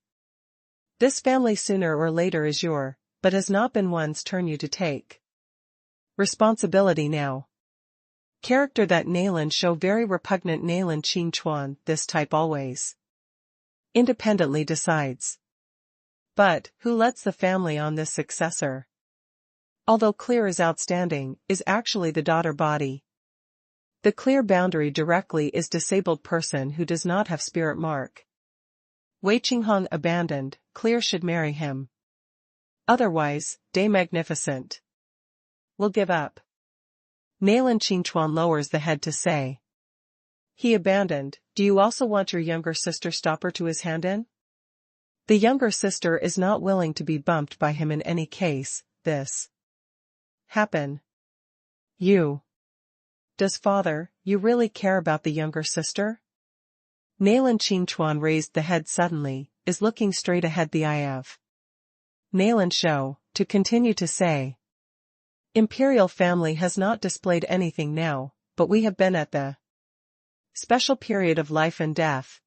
This family sooner or later is your, but has not been one's turn you to take responsibility now. Character that Nailan show very repugnant Nailan Qingchuan, this type always independently decides. But, who lets the family on this successor? Although clear is outstanding, is actually the daughter body. The clear boundary directly is disabled person who does not have spirit mark. Wei Qinghong abandoned, clear should marry him. Otherwise, day magnificent. Will give up. Nailan Qingchuan lowers the head to say. He abandoned, do you also want your younger sister stopper to his hand in? The younger sister is not willing to be bumped by him in any case, this happen. You. Does father, you really care about the younger sister? Nailan Qingchuan raised the head suddenly, is looking straight ahead the eye of Nailan show, to continue to say. Imperial family has not displayed anything now, but we have been at the special period of life and death.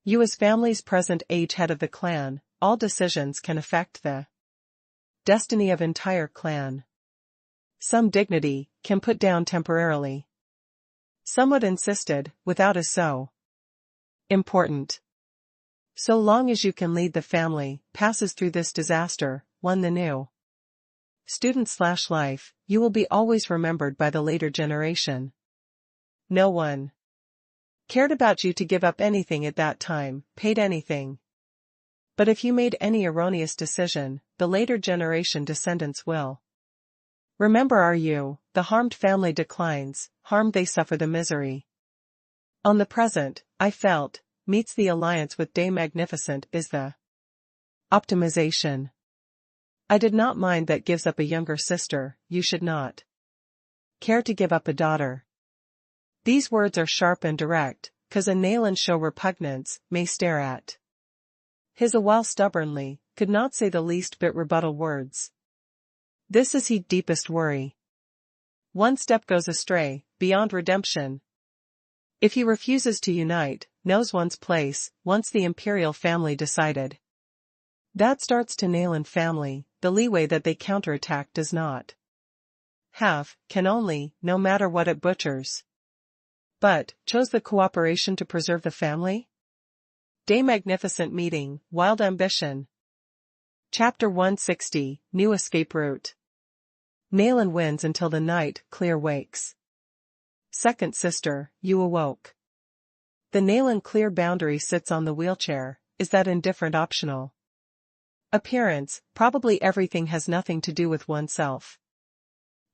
You as family's present age head of the clan, all decisions can affect the destiny of entire clan. Some dignity, can put down temporarily. Somewhat insisted, without is so important. So long as you can lead the family, passes through this disaster, one the new student/life, you will be always remembered by the later generation. No one cared about you to give up anything at that time, paid anything. But if you made any erroneous decision, the later generation descendants will remember are you, the harmed family declines, harmed they suffer the misery. On the present, I felt, meets the alliance with Day Magnificent is the Optimization. I did not mind that gives up a younger sister, you should not care to give up a daughter. These words are sharp and direct, 'cause a Nayland show repugnance, may stare at his a while stubbornly, could not say the least bit rebuttal words. This is he deepest worry. One step goes astray, beyond redemption. If he refuses to unite, knows one's place, once the imperial family decided. That starts to Nayland family, the leeway that they counterattack does not have, can only, no matter what it butchers. But, chose the cooperation to preserve the family? Day magnificent meeting, wild ambition. Chapter 160, New Escape Route. Nayland wins until the night, Clear wakes. Second sister, you awoke. The Nayland Clear boundary sits on the wheelchair, is that indifferent optional? Appearance, probably everything has nothing to do with oneself.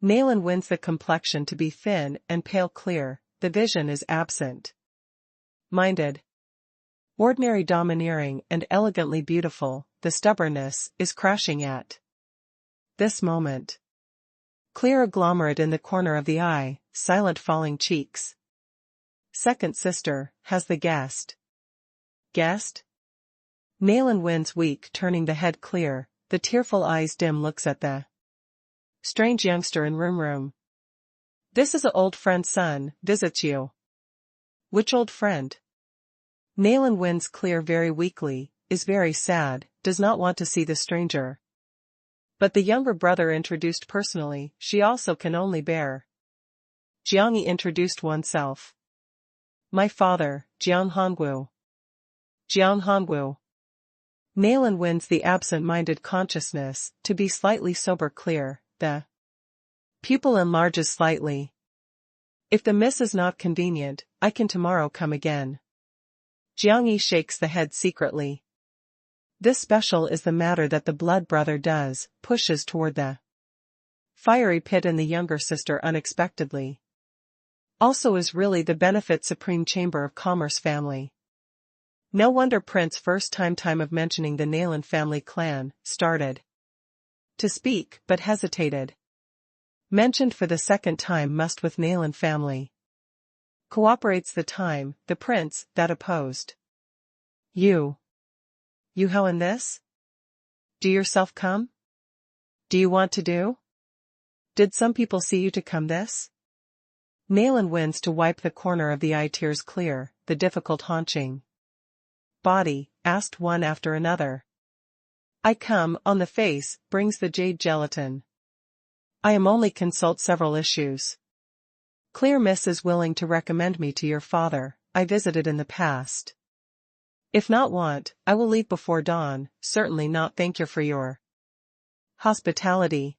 Nayland wins the complexion to be thin and pale clear, the vision is absent. Minded. Ordinary domineering and elegantly beautiful, the stubbornness is crashing at this moment. Clear agglomerate in the corner of the eye, silent falling cheeks. Second sister, has the guessed? Guessed? Nayland wins weak, turning the head clear, the tearful eyes dim looks at the strange youngster in room. This is a old friend's son, visits you. Which old friend? Nayland wins clear very weakly, is very sad, does not want to see the stranger. But the younger brother introduced personally, she also can only bear. Jiangyi introduced oneself. My father, Jiang Hongwu. Jiang Hongwu. Nayland wins the absent-minded consciousness, to be slightly sober clear, the pupil enlarges slightly. If the miss is not convenient, I can tomorrow come again. Jiangyi shakes the head secretly. This special is the matter that the blood brother does, pushes toward the fiery pit in the younger sister unexpectedly. Also is really the benefit Supreme Chamber of Commerce family. No wonder Prince first time of mentioning the Nayland family clan, started to speak, but hesitated. Mentioned for the second time must with Nayland family. Cooperates the time, the prince, that opposed. You how in this? Do yourself come? Do you want to do? Did some people see you to come this? Nayland wins to wipe the corner of the eye tears clear, the difficult haunching body, asked one after another. I come, on the face, brings the jade gelatin. I am only consult several issues. Clear Miss is willing to recommend me to your father, I visited in the past. If not want, I will leave before dawn, certainly not thank you for your hospitality.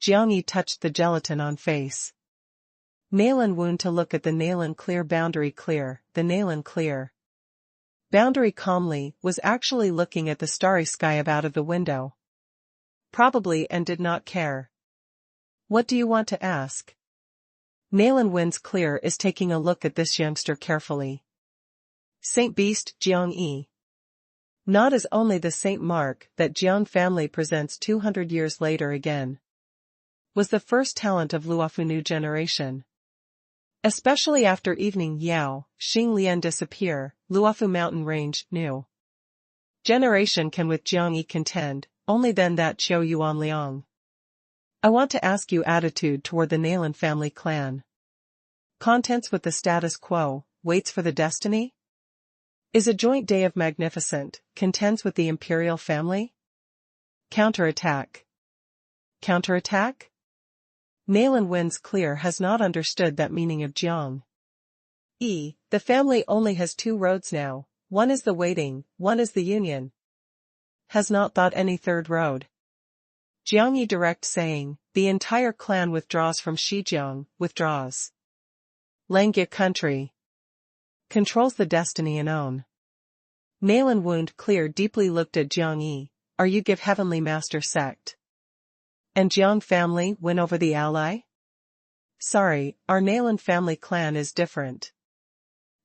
Jiangyi touched the gelatin on face. Nayland wound to look at the Nayland Clear boundary clear, the Nayland Clear. Boundary calmly, was actually looking at the starry sky out of the window. Probably and did not care. What do you want to ask? Nayland Wins Clear is taking a look at this youngster carefully. Saint Beast Jiangyi. Not as only the Saint Mark that Jiang family presents 200 years later again. Was the first talent of Luofu new generation. Especially after evening Yao, Xing Lian disappear, Luofu mountain range, new generation can with Jiangyi contend, only then that Qiu Yuan Liang. I want to ask you attitude toward the Nayland family clan. Contents with the status quo, waits for the destiny? Is a joint day of magnificent, contends with the imperial family? Counterattack. Counterattack? Nayland Wins Clear has not understood that meaning of Jiang. The family only has two roads now, one is the waiting, one is the union. Has not thought any third road. Jiangyi direct saying, the entire clan withdraws from Shijiang, withdraws. Langya country. Controls the destiny and own. Nayland Wound Clear deeply looked at Jiangyi, are you give heavenly master sect? And Jiang family win over the ally? Sorry, our Nayland family clan is different.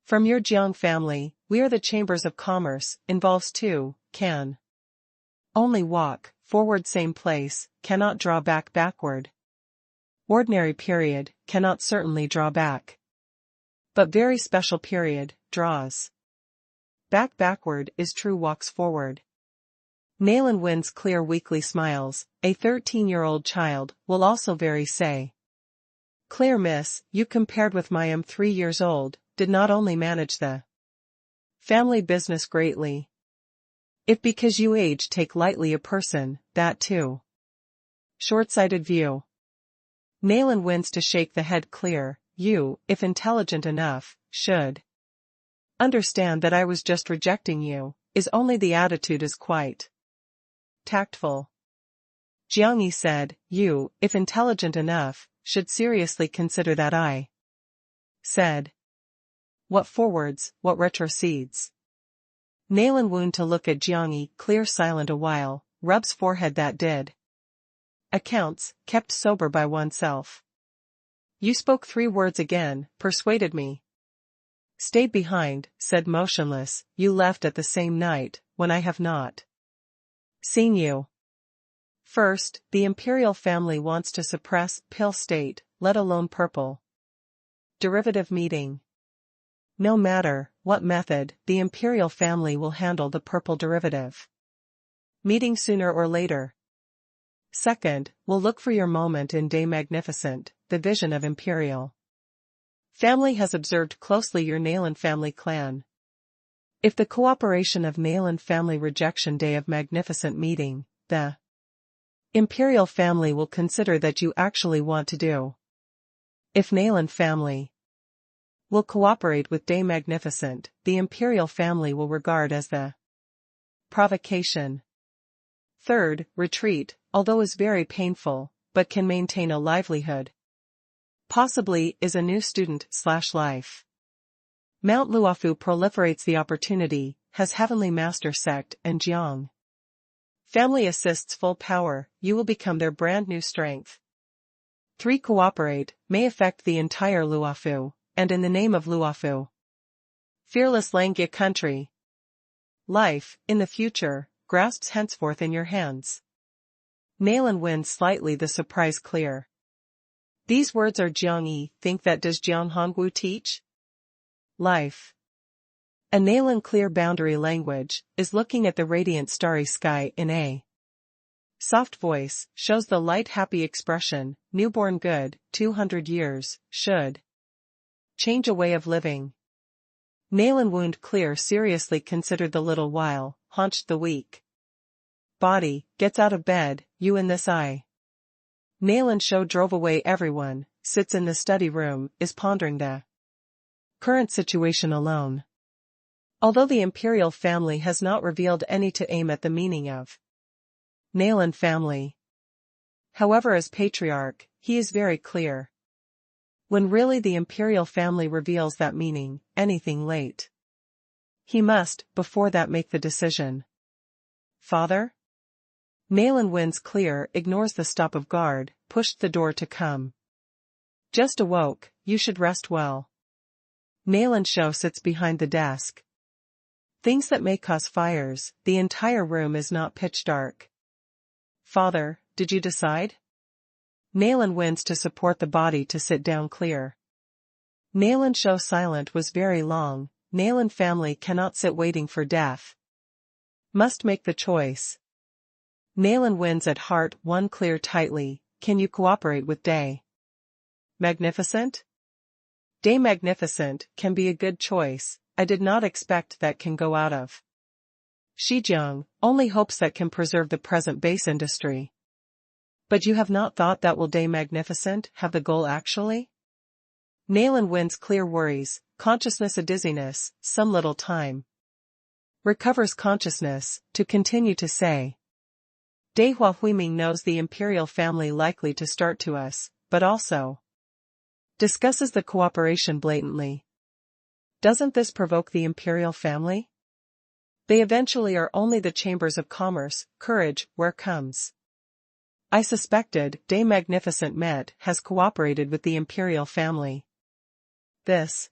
From your Jiang family, we are the chambers of commerce, involves two, can. Only walk, forward same place, cannot draw back backward. Ordinary period, cannot certainly draw back. But very special period, draws. Back backward is true walks forward. Nayland Wynn's clear weakly smiles, a 13-year-old child, will also very say. Clear miss, you compared with my 3 years old, did not only manage the family business greatly. If because you age take lightly a person, that too. Short-sighted view. Nayland Wynn's to shake the head clear, you, if intelligent enough, should understand that I was just rejecting you, is only the attitude is quite tactful. Jiang Yi said, you, if intelligent enough, should seriously consider that I said. What forwards, what retrocedes. Nayland Wynn to look at Jiang Yi, clear silent a while, rubs forehead that did. Accounts, kept sober by oneself. You spoke 3 words again, persuaded me. Stayed behind, said motionless, you left at the same night, when I have not seen you. First, the imperial family wants to suppress pill state, let alone purple derivative meeting. No matter what method, the imperial family will handle the purple derivative meeting sooner or later. Second, we'll look for your moment in Day Magnificent, the vision of imperial family has observed closely your Nayland family clan. If the cooperation of Nayland family rejection Day of Magnificent meeting, the imperial family will consider that you actually want to do. If Nayland family will cooperate with Day Magnificent, the imperial family will regard as the provocation. Third, retreat, although is very painful, but can maintain a livelihood. Possibly is a new student/life. Mount Luofu proliferates the opportunity, has Heavenly Master sect and Jiang family assists full power, you will become their brand new strength. 3 cooperate, may affect the entire Luofu, and in the name of Luofu. Fearless Langya country. Life, in the future, grasps henceforth in your hands. Nayland Wynn slightly the surprise clear. These words are Jiang Yi, think that does Jiang Hongwu teach? Life. A Nayland clear boundary language, is looking at the radiant starry sky in a soft voice, shows the light happy expression, newborn good, 200 years, should change a way of living. Nayland Wound clear seriously considered the little while, haunched the weak body, gets out of bed, you in this eye. Nayland Show drove away everyone, sits in the study room, is pondering the current situation alone. Although the imperial family has not revealed any to aim at the meaning of Nayland family. However, as patriarch, he is very clear. When really the imperial family reveals that meaning, anything late. He must, before that, make the decision. Father? Nayland Wins clear, ignores the stop of guard, pushed the door to come. Just awoke, you should rest well. Nayland Show sits behind the desk. Things that may cause fires, the entire room is not pitch dark. Father, did you decide? Nayland Wins to support the body to sit down clear. Nayland Show silent was very long, Nayland family cannot sit waiting for death. Must make the choice. Nayland Wins at heart one clear tightly, can you cooperate with Day Magnificent? Day Magnificent can be a good choice, I did not expect that can go out of. Shijiang only hopes that can preserve the present base industry. But you have not thought that will Day Magnificent have the goal actually? Nayland Wins clear worries, consciousness a dizziness, some little time. Recovers consciousness, to continue to say. Day Hua Huiming knows the imperial family likely to start to us, but also discusses the cooperation blatantly. Doesn't this provoke the imperial family? They eventually are only the chambers of commerce, courage, where comes. I suspected Day Magnificent has cooperated with the imperial family. This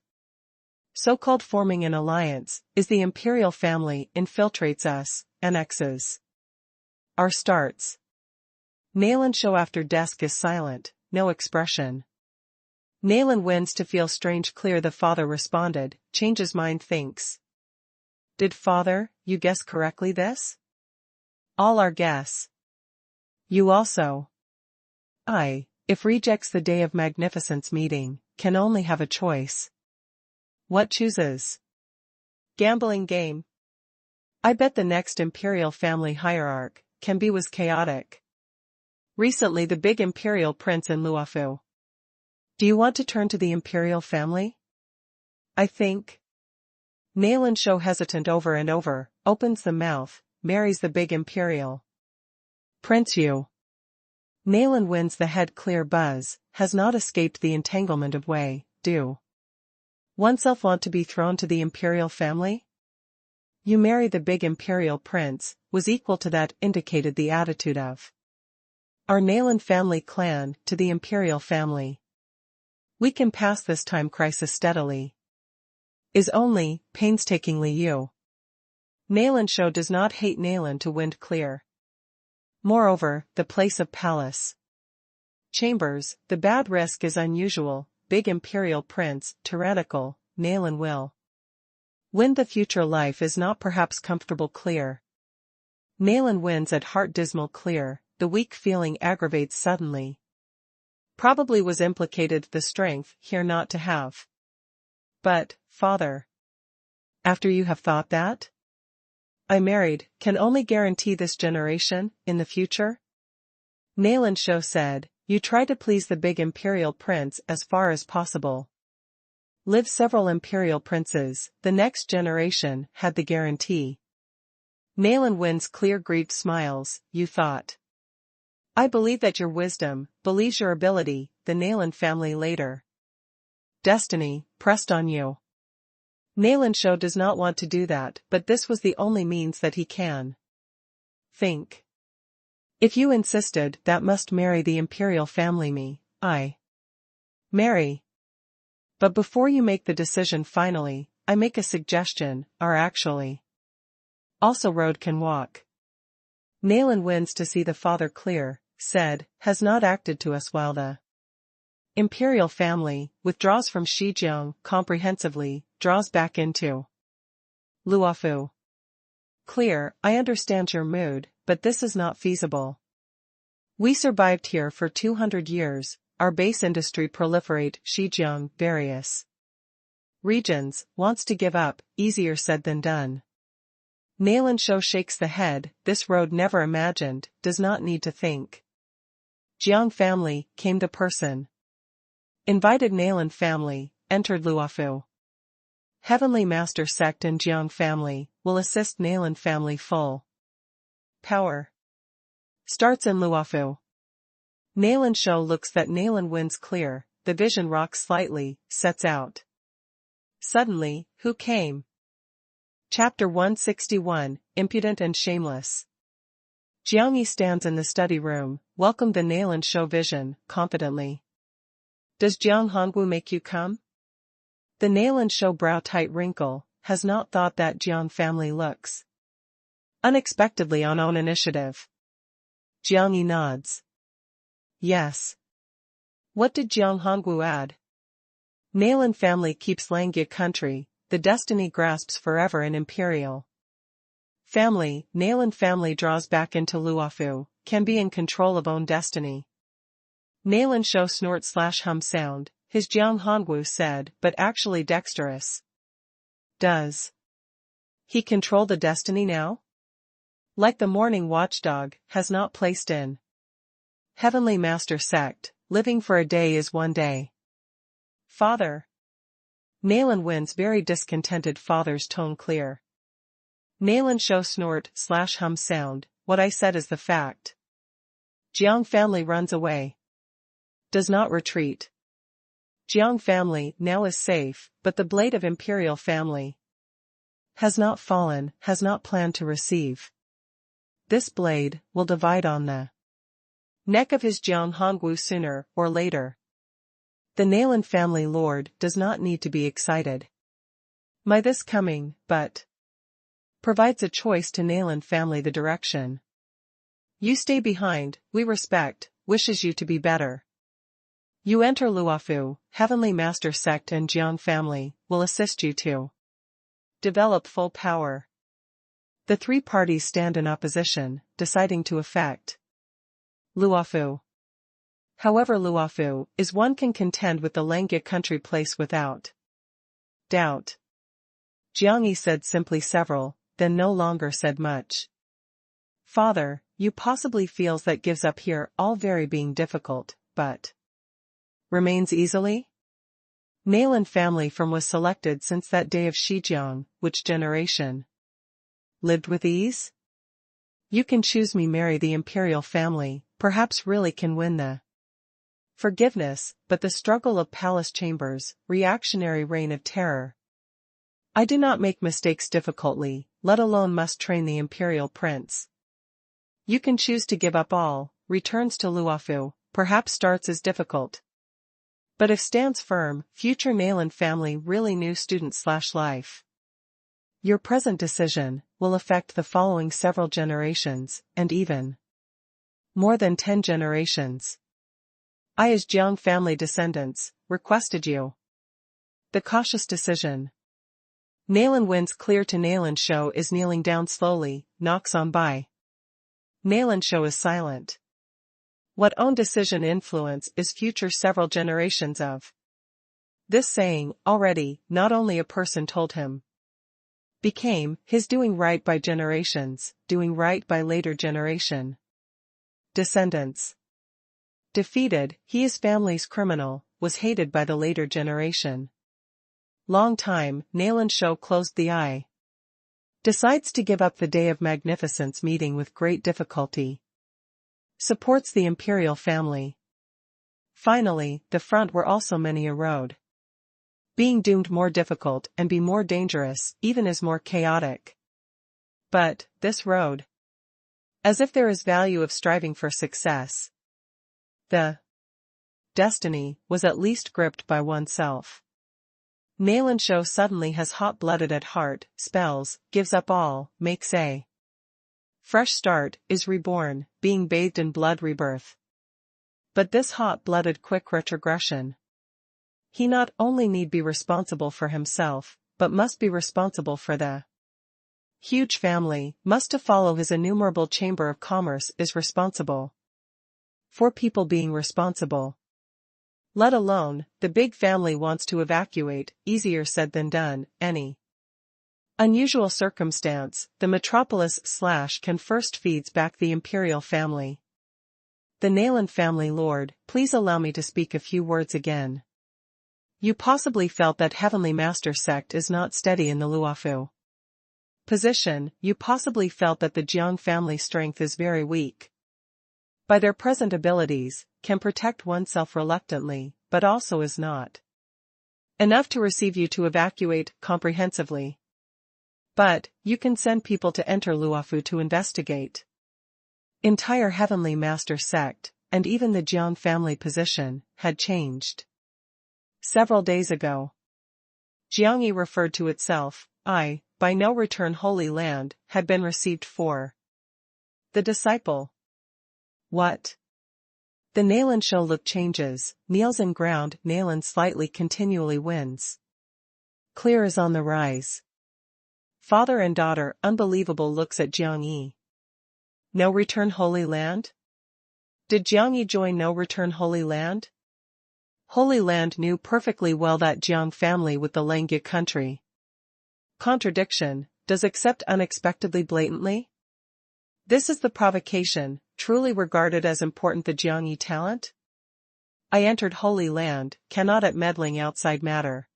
so-called forming an alliance, is the imperial family infiltrates us, annexes Our starts. Nalan show after desk is silent, no expression. Nalan wins to feel strange clear the father responded, changes mind thinks. Did father, you guess correctly this? All our guess. You also. If rejects the day of magnificence meeting, can only have a choice. What chooses? Gambling game. I bet the next imperial family hierarch, can be was chaotic. Recently the big imperial prince in Luofu. Do you want to turn to the imperial family? I think. Nalan show hesitant over and over, opens the mouth, marries the big imperial. Prince you. Nalan wins the head clear buzz, has not escaped the entanglement of way, do. Oneself want to be thrown to the imperial family? You marry the big imperial prince, was equal to that indicated the attitude of our Nalan family clan to the imperial family. We can pass this time crisis steadily. Is only, painstakingly you. Nalan show does not hate Nalan to wind clear. Moreover, the place of palace. Chambers, the bad risk is unusual, big imperial prince, tyrannical, Nalan will. Win the future life is not perhaps comfortable clear. Nalan wins at heart dismal clear, the weak feeling aggravates suddenly. Probably was implicated the strength here not to have. But, father. After you have thought that? I married, can only guarantee this generation, in the future? Nalan show said, you try to please the big imperial prince as far as possible. Live several imperial princes, the next generation had the guarantee. Nalan wins clear grieved smiles, you thought. I believe that your wisdom, believes your ability, the Nalan family later. Destiny, pressed on you. Nalan show does not want to do that, but this was the only means that he can think. If you insisted that must marry the imperial family me, I marry. But before you make the decision finally, I make a suggestion, are actually. Also road can walk. Nalan wins to see the father clear, said, has not acted to us while the imperial family, withdraws from Shijiang, comprehensively, draws back into Luofu. Clear, I understand your mood, but this is not feasible. We survived here for 200 years, our base industry proliferate, Shijiang, various regions, wants to give up, easier said than done. Nalan show shakes the head, this road never imagined, does not need to think. Jiang family, came the person. Invited Nalan family, entered Luofu. Heavenly Master sect and Jiang family, will assist Nalan family full power. Starts in Luofu. Nalan show looks that Nalan wins clear, the vision rocks slightly, sets out. Suddenly, who came? Chapter 161, Impudent and Shameless. Jiang Yi stands in the study room, welcomed the Nalan show vision, confidently. Does Jiang Hongwu make you come? The Nalan show brow tight wrinkle, has not thought that Jiang family looks unexpectedly on own initiative. Jiang Yi nods. Yes. What did Jiang Hongwu add? Nalan family keeps Langya country, the destiny grasps forever an imperial family, Nalan family draws back into Luofu, can be in control of own destiny. Nalan show snort / hum sound, his Jiang Hongwu said, but actually dexterous. Does he control the destiny now? Like the morning watchdog, has not placed in Heavenly Master sect, living for a day is one day. Father. Nalan wins very discontented father's tone clear. Nalan show snort / hum sound, what I said is the fact. Jiang family runs away. Does not retreat. Jiang family now is safe, but the blade of imperial family has not fallen, has not planned to receive. This blade will divide on the neck of his Jiang Hongwu sooner or later. The Nalan family lord does not need to be excited. My this coming, but provides a choice to Nalan family the direction. You stay behind, we respect, wishes you to be better. You enter Luofu, Heavenly Master Sect and Jiang family, will assist you to develop full power. The three parties stand in opposition, deciding to effect Luofu. However, Luofu is one can contend with the Langya country place without doubt. Jiang Yi said simply several, then no longer said much. Father, you possibly feels that gives up here all very being difficult, but remains easily? Nayland family from was selected since that day of Shijiang, which generation lived with ease? You can choose me marry the imperial family, perhaps really can win the forgiveness, but the struggle of palace chambers, reactionary reign of terror. I do not make mistakes difficultly, let alone must train the imperial prince. You can choose to give up all, returns to Luofu, perhaps starts as difficult. But if stands firm, future Nayland family really new student/life. Your present decision will affect the following several generations, and even more than 10 generations. I as Jiang family descendants, requested you. The cautious decision. Nayland wins clear to Nayland show is kneeling down slowly, knocks on by. Nayland show is silent. What own decision influence is future several generations of. This saying, already, not only a person told him. Became, his doing right by generations, doing right by later generation. Descendants. Defeated, he is family's criminal, was hated by the later generation. Long time, Nayland show closed the eye. Decides to give up the day of magnificence meeting with great difficulty. Supports the imperial family. Finally, the front were also many a road. Being doomed more difficult and be more dangerous, even is more chaotic. But, this road. As if there is value of striving for success. The destiny was at least gripped by oneself. Nayland show suddenly has hot-blooded at heart, spells, gives up all, makes a fresh start, is reborn, being bathed in blood rebirth. But this hot-blooded quick retrogression. He not only need be responsible for himself, but must be responsible for the huge family, must to follow his innumerable chamber of commerce is responsible. For people being responsible. Let alone, the big family wants to evacuate, easier said than done, any unusual circumstance, the metropolis / can first feeds back the imperial family. The Nayland family lord, please allow me to speak a few words again. You possibly felt that Heavenly Master sect is not steady in the Luofu position, you possibly felt that the Jiang family strength is very weak. By their present abilities, can protect oneself reluctantly, but also is not enough to receive you to evacuate comprehensively. But, you can send people to enter Luofu to investigate. Entire Heavenly Master sect, and even the Jiang family position, had changed. Several days ago. Jiang Yi referred to itself, by no return Holy Land, had been received for the disciple. What? The Nayland show look changes, kneels in ground, Nayland slightly continually wins. Clear is on the rise. Father and daughter unbelievable looks at Jiang Yi. No return Holy Land? Did Jiang Yi join no return Holy Land? Holy Land knew perfectly well that Jiang family with the Langya country. Contradiction, does accept unexpectedly blatantly? This is the provocation, truly regarded as important the Jiang Yi talent? I entered Holy Land, cannot at meddling outside matter.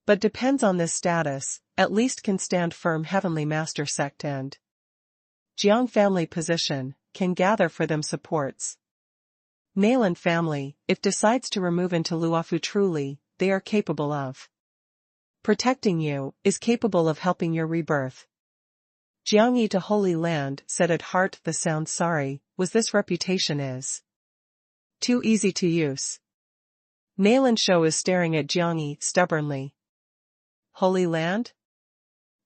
But depends on this status, at least can stand firm Heavenly Master sect and Jiang family position, can gather for them supports. Nayland family, if decides to remove into Luofu truly, they are capable of protecting you, is capable of helping your rebirth. Jiang Yi to Holy Land said at heart the sound sorry, was this reputation is too easy to use. Nayland show is staring at Jiang Yi stubbornly. Holy Land?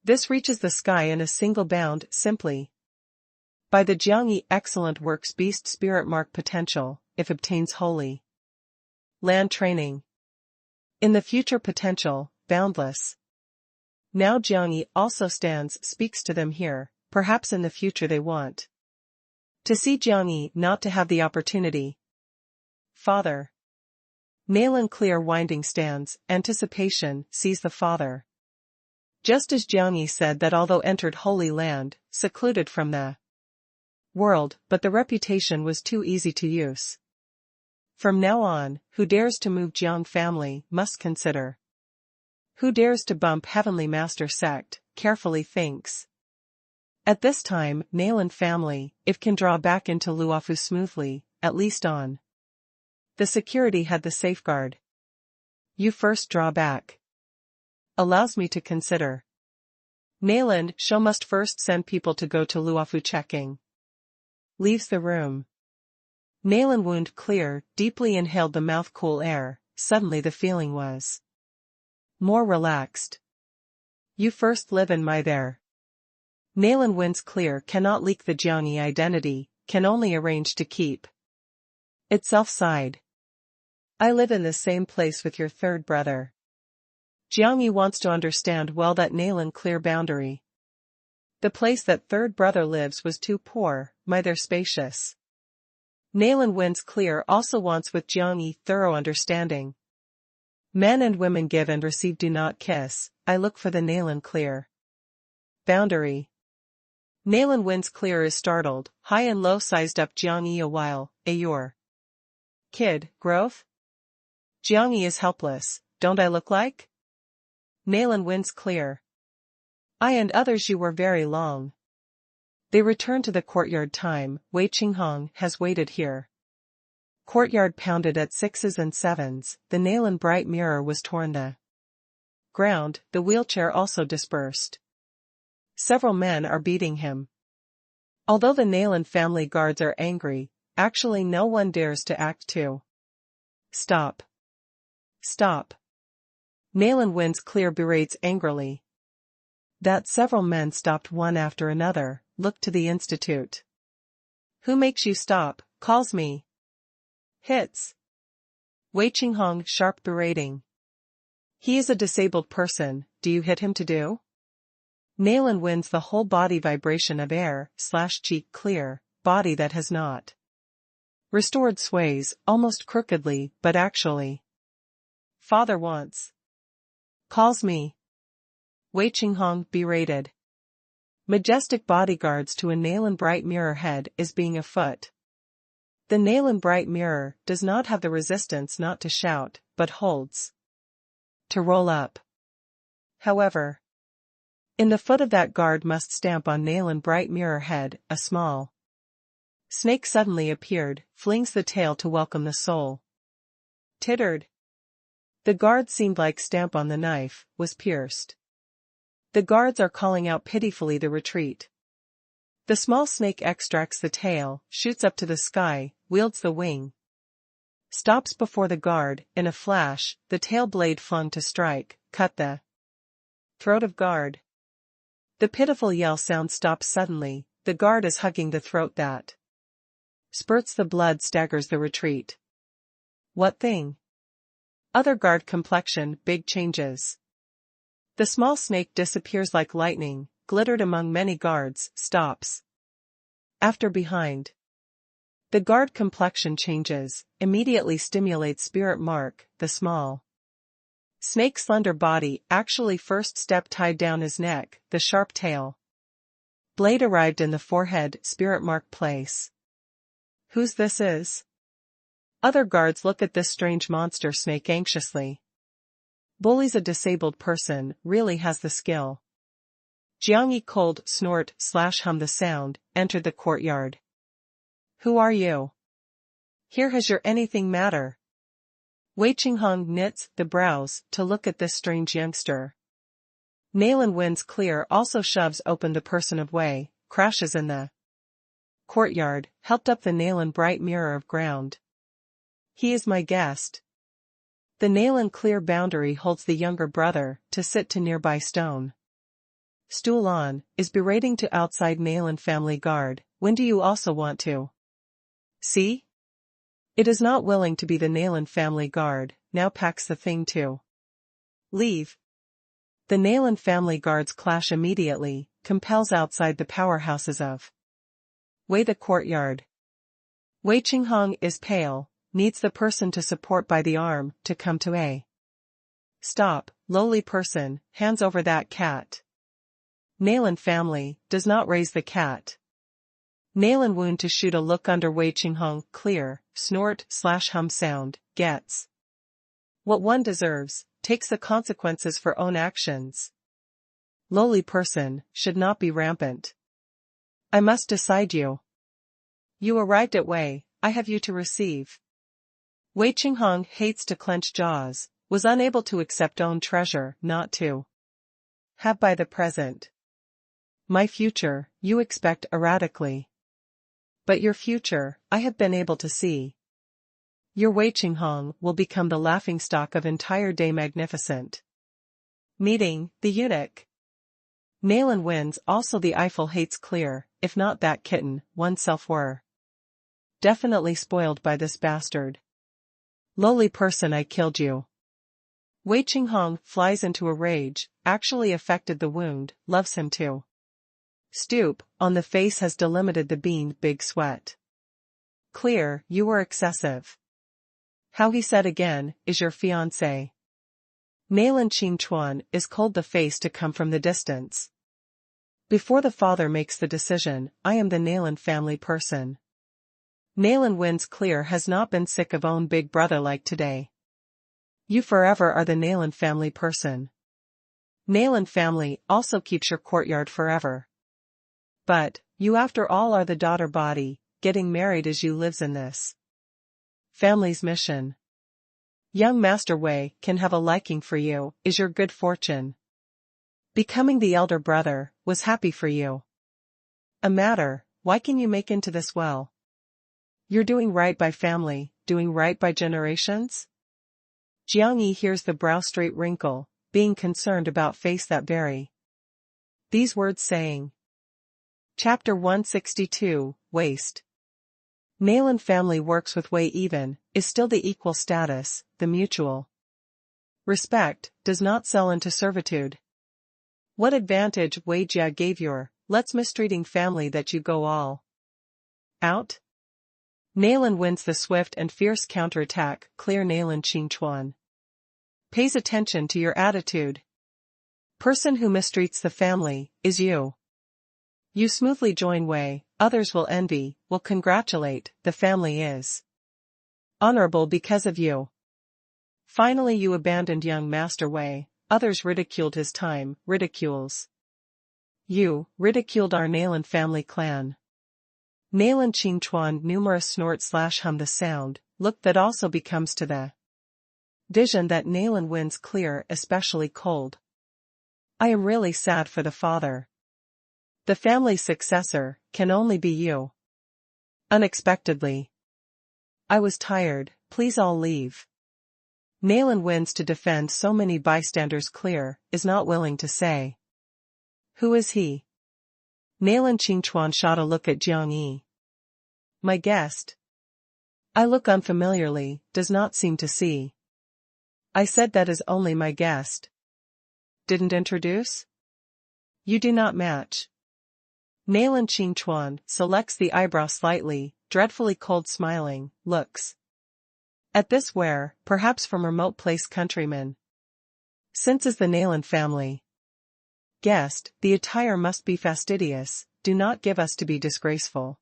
This reaches the sky in a single bound, simply. By the Jiangyi excellent works beast spirit mark potential, if obtains holy land training. In the future potential, boundless. Now Jiangyi also speaks to them here, perhaps in the future they want to see Jiangyi, not to have the opportunity. Father. Nalan clear winding stands, anticipation, sees the father. Just as Jiangyi said that although entered holy land, secluded from the world, but the reputation was too easy to use. From now on, who dares to move Jiang family, must consider. Who dares to bump Heavenly Master sect, carefully thinks. At this time, Nalan family, if can draw back into Luofu smoothly, at least on the security had the safeguard. You first draw back. Allows me to consider. Nalan Shou must first send people to go to Luofu checking. Leaves the room. Nalan wound clear, deeply inhaled the mouth cool air, suddenly the feeling was more relaxed. You first live in my there. Nalan winds clear cannot leak the Jiangyi identity, can only arrange to keep itself side. I live in the same place with your third brother. Jiangyi wants to understand well that Nalan clear boundary. The place that third brother lives was too poor, my there spacious. Nalan winds clear also wants with Jiangyi thorough understanding. Men and women give and receive do not kiss, I look for the Nalan clear boundary. Nalan winds clear is startled, high and low sized up Jiangyi a while, your kid, growth? Jiangyi is helpless, don't I look like? Nalan winds clear. I and others you were very long. They return to the courtyard time, Wei Qinghong has waited here. Courtyard pounded at 6s and 7s, the Nalan bright mirror was torn the ground, the wheelchair also dispersed. Several men are beating him. Although the Nalan family guards are angry, actually no one dares to act to stop. Stop. Nalan winds clear berates angrily. That several men stopped one after another, looked to the institute. Who makes you stop, calls me. Hits. Wei Qinghong sharp berating. He is a disabled person, do you hit him to do? Nalan wins the whole body vibration of air, cheek clear, body that has not restored sways, almost crookedly, but actually. Father wants. Calls me. Wei Qinghong berated. Majestic bodyguards to a Nalan bright mirror head is being afoot. The Nalan bright mirror does not have the resistance not to shout, but holds to roll up. However, in the foot of that guard must stamp on Nalan bright mirror head, a small snake suddenly appeared, flings the tail to welcome the soul. Tittered. The guard seemed like stamp on the knife, was pierced. The guards are calling out pitifully the retreat. The small snake extracts the tail, shoots up to the sky, wields the wing. Stops before the guard, in a flash, the tail blade flung to strike, cut the throat of guard. The pitiful yell sound stops suddenly, the guard is hugging the throat that spurts the blood staggers the retreat. What thing? Other guard complexion, big changes. The small snake disappears like lightning, glittered among many guards, stops. After behind. The guard complexion changes, immediately stimulates spirit mark, the small snake's slender body actually first step tied down his neck, the sharp tail. Blade arrived in the forehead, spirit mark place. Whose this is? Other guards look at this strange monster snake anxiously. Bully's a disabled person, really has the skill. Jiangyi cold snort / hum the sound, entered the courtyard. Who are you? Here has your anything matter? Wei Qinghong knits the brows to look at this strange youngster. Nalan winds clear also shoves open the person of Wei, crashes in the courtyard, helped up the Nalan bright mirror of ground. He is my guest. The Nalan clear boundary holds the younger brother, to sit to nearby stone. Stool on, is berating to outside Nayland family guard, when do you also want to? See? It is not willing to be the Nayland family guard, now packs the thing to leave. The Nayland family guards clash immediately, compels outside the powerhouses of Wei the courtyard. Wei Qinghong is pale, needs the person to support by the arm, to come to a stop, lowly person, hands over that cat. Nayland family, does not raise the cat. Nayland wound to shoot a look under Wei Qinghong, clear, snort/hum sound, gets what one deserves, takes the consequences for own actions. Lowly person, should not be rampant. I must decide you. You arrived at Wei, I have you to receive. Wei Qinghong hates to clench jaws, was unable to accept own treasure, not to have by the present. My future, you expect erratically. But your future, I have been able to see. Your Wei Qinghong will become the laughingstock of entire day magnificent. Meeting, the eunuch. Nayland wins also the Eiffel hates clear, if not that kitten, oneself were definitely spoiled by this bastard. Lowly person I killed you. Wei Qinghong flies into a rage, actually affected the wound, loves him too. Stoop, on the face has delimited the bean big sweat. Clear, you were excessive. How he said again, is your fiancé. Nayland Qingchuan is cold the face to come from the distance. Before the father makes the decision, I am the Nayland family person. Nayland wins clear has not been sick of own big brother like today. You forever are the Nayland family person. Nayland family also keeps your courtyard forever. But, you after all are the daughter body, getting married as you lives in this family's mission. Young Master Wei can have a liking for you, is your good fortune. Becoming the elder brother, was happy for you. A matter, why can you make into this well? You're doing right by family, doing right by generations? Jiang Yi hears the brow straight wrinkle, being concerned about face that very. These words saying. Chapter 162, Waste. Nayland family works with Wei even, is still the equal status, the mutual respect, does not sell into servitude. What advantage Wei Jia gave your, let's mistreating family that you go all out? Nayland wins the swift and fierce counterattack, clear Nayland Qingchuan. Pays attention to your attitude. Person who mistreats the family, is you. You smoothly join Wei, others will envy, will congratulate, the family is honorable because of you. Finally you abandoned young Master Wei, others ridiculed his time, ridicules. You, ridiculed our Nayland family clan. Nayland Qingchuan numerous snort/hum the sound, look that also becomes to the vision that Nayland wins clear especially cold. I am really sad for the father. The family's successor, can only be you. Unexpectedly. I was tired, please all leave. Nayland wins to defend so many bystanders clear, is not willing to say. Who is he? Nayland Qingchuan shot a look at Jiang Yi. My guest. I look unfamiliarly, does not seem to see. I said that is only my guest. Didn't introduce? You do not match. Nayland Qingchuan selects the eyebrow slightly, dreadfully cold smiling, looks at this where, perhaps from remote place countryman. Since is the Nayland family guest, the attire must be fastidious, do not give us to be disgraceful.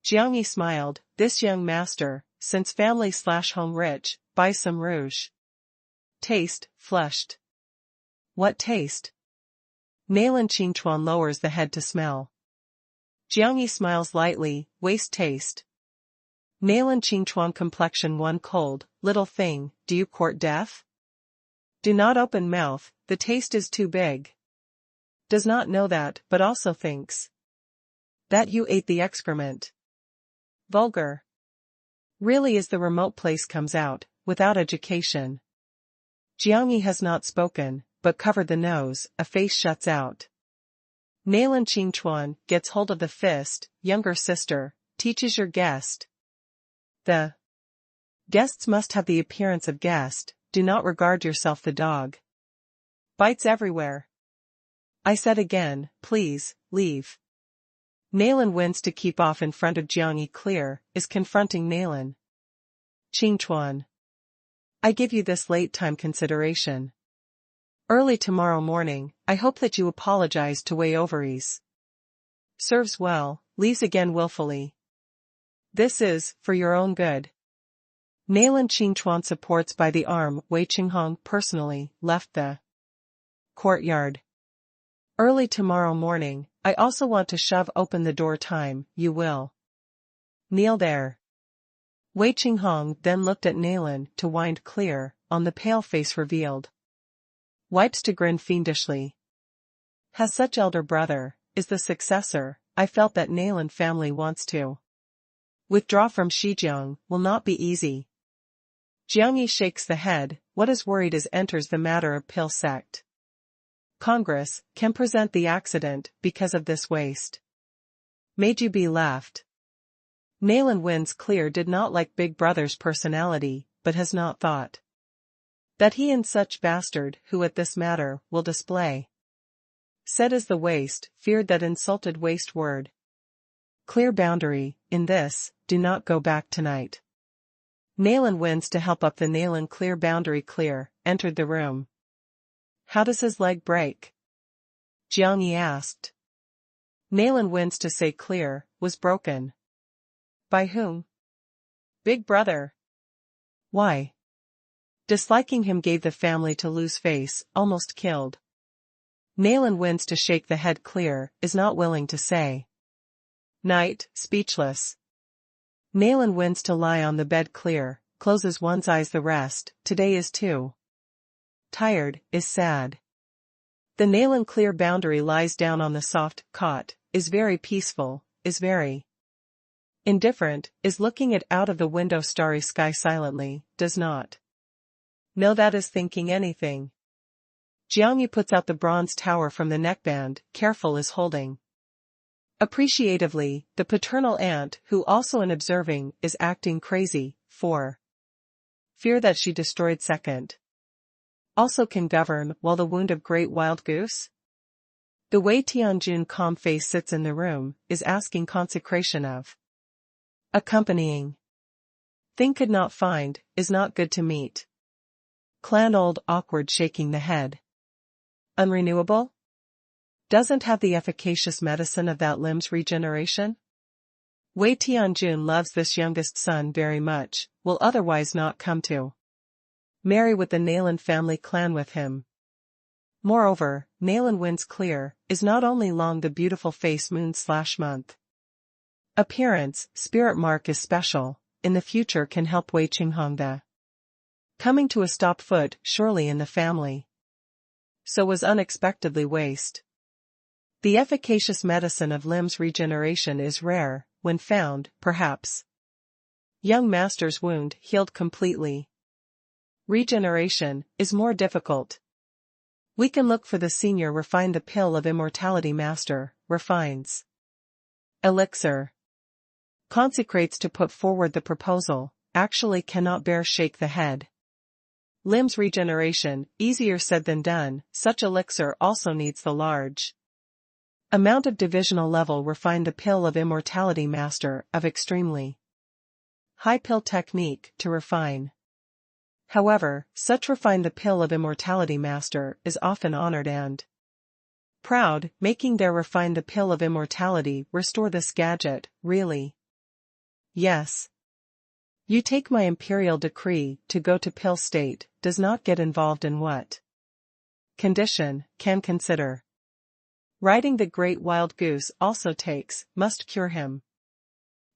Jiang Yi smiled, this young master, since family/home rich, buy some rouge. Taste, flushed. What taste? Nayland Qingchuan lowers the head to smell. Jiang Yi smiles lightly, waste taste. Nayland Qingchuan complexion one cold, little thing, do you court death? Do not open mouth, the taste is too big. Does not know that, but also thinks that you ate the excrement. Vulgar. Really is the remote place comes out, without education. Jiang Yi has not spoken, but covered the nose, a face shuts out. Nalan Qingchuan gets hold of the fist, younger sister, teaches your guest. The guests must have the appearance of guest, do not regard yourself the dog. Bites everywhere. I said again, please, leave. Nalan wins to keep off in front of Jiangyi Clear, is confronting Nalan. Qingchuan. I give you this late time consideration. Early tomorrow morning, I hope that you apologize to Wei Ovaries. Serves well, leaves again willfully. This is, for your own good. Nalan Qingchuan supports by the arm Wei Qinghong personally, left the courtyard. Early tomorrow morning, I also want to shove open the door time, you will. Kneel there. Wei Qinghong then looked at Nalan to wind clear, on the pale face revealed. Wipes to grin fiendishly. Has such elder brother, is the successor, I felt that Nalan family wants to withdraw from Shijiang, will not be easy. Jiangyi shakes the head, what is worried is enters the matter of Pil sect. Congress, can present the accident, because of this waste. Made you be left. Nalan wins clear did not like Big Brother's personality, but has not thought that he and such bastard who at this matter will display. Said as the waste, feared that insulted waste word. Clear boundary, in this, do not go back tonight. Nalan wins to help up the Nalan Clear boundary clear, entered the room. How does his leg break? Jiangyi asked. Nalan wins to say clear, was broken. By whom? Big Brother. Why? Disliking him gave the family to lose face, almost killed. Nalan wins to shake the head clear, is not willing to say. Night, speechless. Nalan wins to lie on the bed clear, closes one's eyes the rest, today is too tired, is sad. The Nalan Clear boundary lies down on the soft cot, is very peaceful, is very indifferent, is looking at out of the window starry sky silently, does not know that is thinking anything. Jiangyi puts out the bronze tower from the neckband, careful is holding. Appreciatively, the paternal aunt who also in observing is acting crazy, for fear that she destroyed second. Also can govern while the wound of great wild goose? The Wei Tianjun calm face sits in the room, is asking consecration of accompanying. Thing could not find, is not good to meet. Clan old awkward shaking the head. Unrenewable? Doesn't have the efficacious medicine of that limbs regeneration? Wei Tianjun loves this youngest son very much, will otherwise not come to marry with the Nalan family clan with him. Moreover, Nalan wins clear, is not only long the beautiful face moon/month. Appearance, spirit mark is special, in the future can help Wei Qinghong the coming to a stop foot surely in the family. So was unexpectedly waste. The efficacious medicine of limbs regeneration is rare, when found, perhaps. Young master's wound healed completely. Regeneration is more difficult. We can look for the senior refine the pill of immortality master, refines. Elixir. Consecrates to put forward the proposal, actually cannot bear shake the head. Limbs regeneration, easier said than done, such elixir also needs the large amount of divisional level refine the pill of immortality master of extremely high pill technique to refine. However, such refine the pill of immortality master is often honored and proud, making their refine the pill of immortality restore this gadget, really. Yes. You take my imperial decree to go to pill state, does not get involved in what condition, can consider. Riding the great wild goose also takes, must cure him.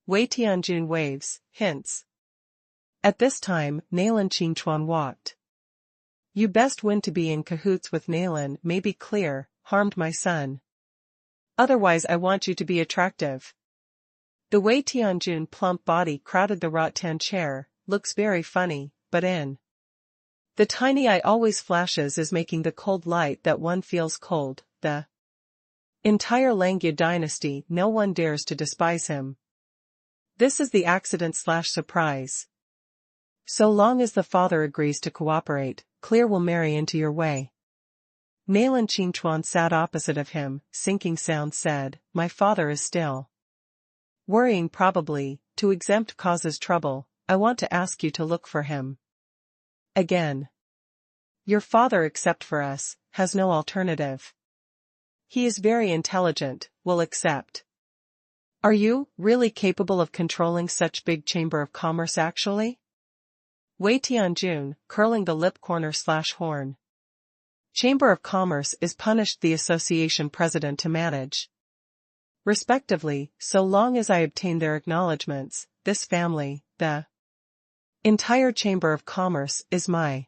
Wei Tianjun waves, hints. At this time, Nalan Qingchuan walked. You best win to be in cahoots with Nalan may be clear, harmed my son. Otherwise I want you to be attractive. The Wei Tianjun plump body crowded the rattan chair, looks very funny, but in the tiny eye always flashes is making the cold light that one feels cold, the Entire Langya dynasty, no one dares to despise him. This is the accident/surprise. So long as the father agrees to cooperate, Clear will marry into your way. Nailan Qingchuan sat opposite of him, sinking sound said, my father is still worrying probably, to exempt causes trouble, I want to ask you to look for him. Again. Your father except for us, has no alternative. He is very intelligent, will accept. Are you really capable of controlling such big chamber of commerce actually? Wei Tianjun, curling the lip corner/horn. Chamber of Commerce is punished the association president to manage. Respectively, so long as I obtain their acknowledgements, this family, the entire Chamber of Commerce, is my.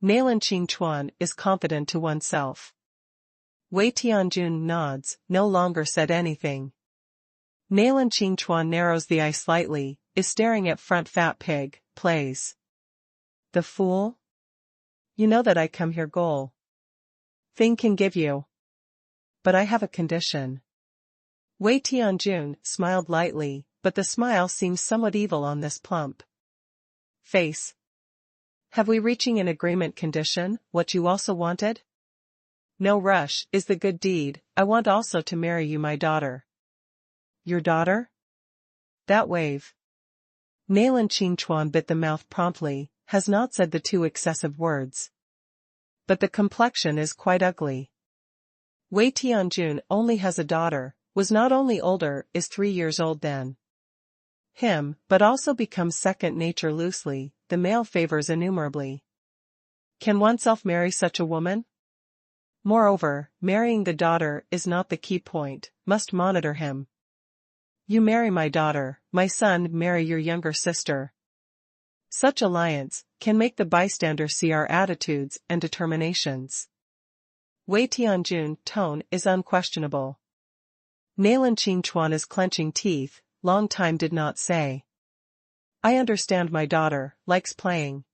Nailan Qingchuan is confident to oneself. Wei Tianjun nods, no longer said anything. Nailan Qingchuan narrows the eye slightly, is staring at front fat pig, plays. The fool? You know that I come here goal. Thing can give you. But I have a condition. Wei Tianjun smiled lightly, but the smile seems somewhat evil on this plump face. Have we reaching an agreement condition, what you also wanted? No rush, is the good deed, I want also to marry you my daughter. Your daughter? That wave. Nailan Qingchuan bit the mouth promptly, has not said the two excessive words. But the complexion is quite ugly. Wei Tianjun only has a daughter, was not only older, is 3 years old then. Him, but also becomes second nature loosely, the male favors innumerably. Can oneself marry such a woman? Moreover, marrying the daughter is not the key point, must monitor him. You marry my daughter, my son marry your younger sister. Such alliance can make the bystander see our attitudes and determinations. Wei Tianjun tone is unquestionable. Nailan Qingchuan is clenching teeth, long time did not say. I understand my daughter, likes playing.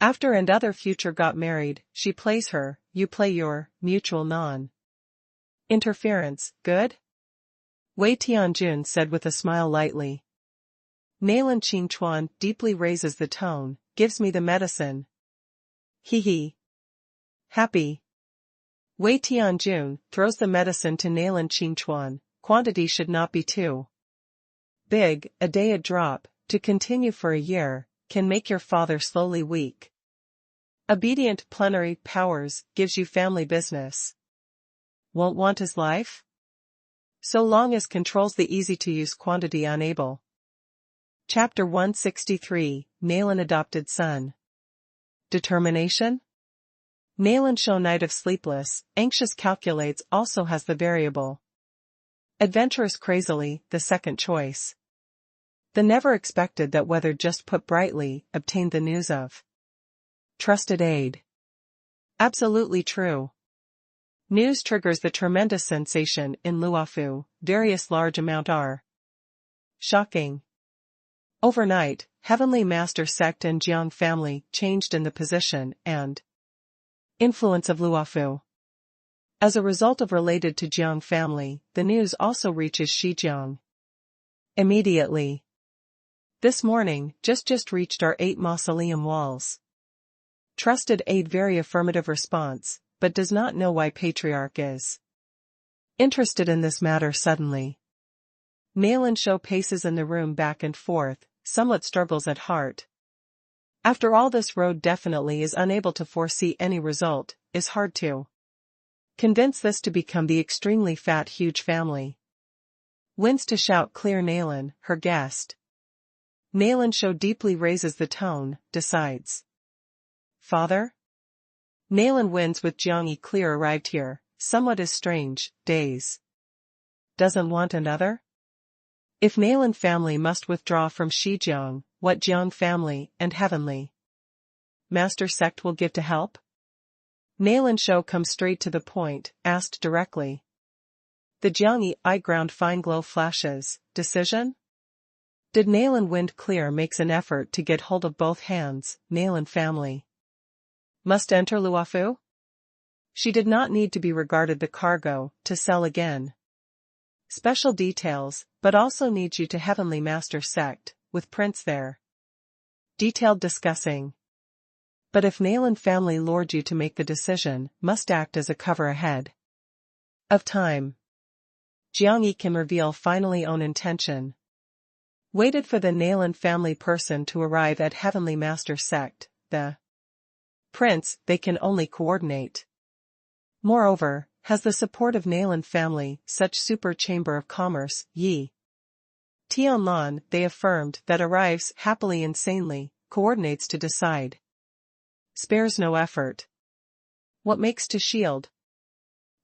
After and other future got married, she plays her, you play your, mutual non-interference, good? Wei Tianjun said with a smile lightly. Nailan Qingchuan deeply raises the tone, gives me the medicine. He. Happy. Wei Tianjun throws the medicine to Nailan Qingchuan, quantity should not be too big, a day a drop, to continue for a year, can make your father slowly weak. Obedient plenary powers gives you family business. Won't want his life? So long as controls the easy-to-use quantity unable. Chapter 163, Nailan adopted son. Determination? Nailan show night of sleepless, anxious calculates also has the variable. Adventurous crazily, the second choice. The never expected that weather just put brightly, obtained the news of. Trusted aid. Absolutely true. News triggers the tremendous sensation in Luofu, various large amount are. Shocking. Overnight, Heavenly Master sect and Jiang family changed in the position and influence of Luofu. As a result of related to Jiang family, the news also reaches Shijiang. Immediately. This morning, just reached our 8 mausoleum walls. Trusted aid very affirmative response, but does not know why Patriarch is interested in this matter suddenly. Nailan Shou paces in the room back and forth, somewhat struggles at heart. After all this road definitely is unable to foresee any result, is hard to convince this to become the extremely fat huge family. Wins to shout clear Nailan, her guest. Nailan Shou deeply raises the tone, decides. Father? Nailan wins with Jiang clear arrived here, somewhat is strange, days. Doesn't want another? If Nailan family must withdraw from Shijiang, what Jiang family and Heavenly Master sect will give to help? Nailan Shou comes straight to the point, asked directly. The Jiang eye ground fine glow flashes, decision? Did Nailan wind clear makes an effort to get hold of both hands, Nailan family. Must enter Luofu? She did not need to be regarded the cargo, to sell again. Special details, but also needs you to Heavenly Master sect, with Prince there. Detailed discussing. But if Nalan family lured you to make the decision, must act as a cover ahead of time. Jiang Yi can reveal finally own intention. Waited for the Nalan family person to arrive at Heavenly Master sect, the Prince, they can only coordinate. Moreover, has the support of Nalan family, such super chamber of commerce, Yi Tianlan, they affirmed, that arrives happily insanely, coordinates to decide. Spares no effort. What makes to shield?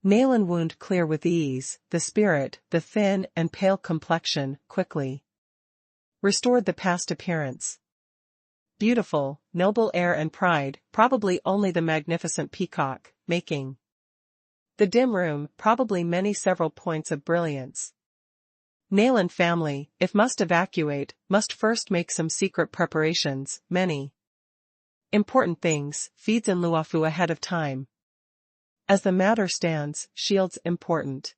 Nalan wound clear with ease, the spirit, the thin and pale complexion, quickly restored the past appearance. Beautiful, noble air and pride, probably only the magnificent peacock, making the dim room, probably many several points of brilliance. Nalan family, if must evacuate, must first make some secret preparations, many important things, feeds in Luofu ahead of time. As the matter stands, shields important.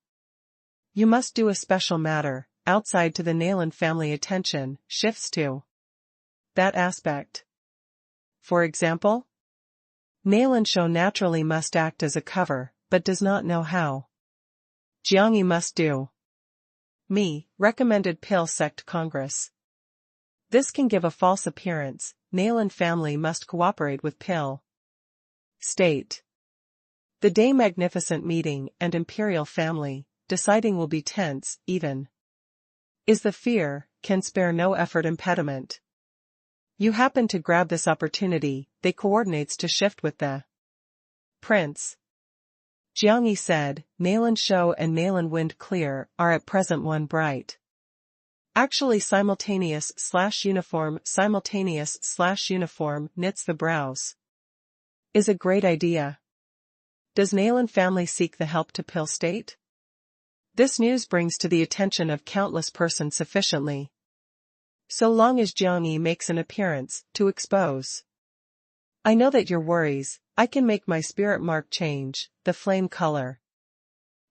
You must do a special matter, outside to the Nalan family attention, shifts to that aspect. For example? Nalan show naturally must act as a cover, but does not know how. Jiang Yi must do. Recommended Pale Sect Congress. This can give a false appearance, Nalan family must cooperate with Pale State. The day magnificent meeting and imperial family, deciding will be tense, even. Is the fear, can spare no effort impediment. You happen to grab this opportunity, they coordinates to shift with the Prince. Jiang Yi said, Nalan show and Nalan wind clear are at present one bright. Actually simultaneous/uniform knits the brows. Is a great idea. Does Nalan family seek the help to Pale State? This news brings to the attention of countless persons sufficiently. So long as Jiang Yi makes an appearance, to expose. I know that your worries, I can make my spirit mark change, the flame color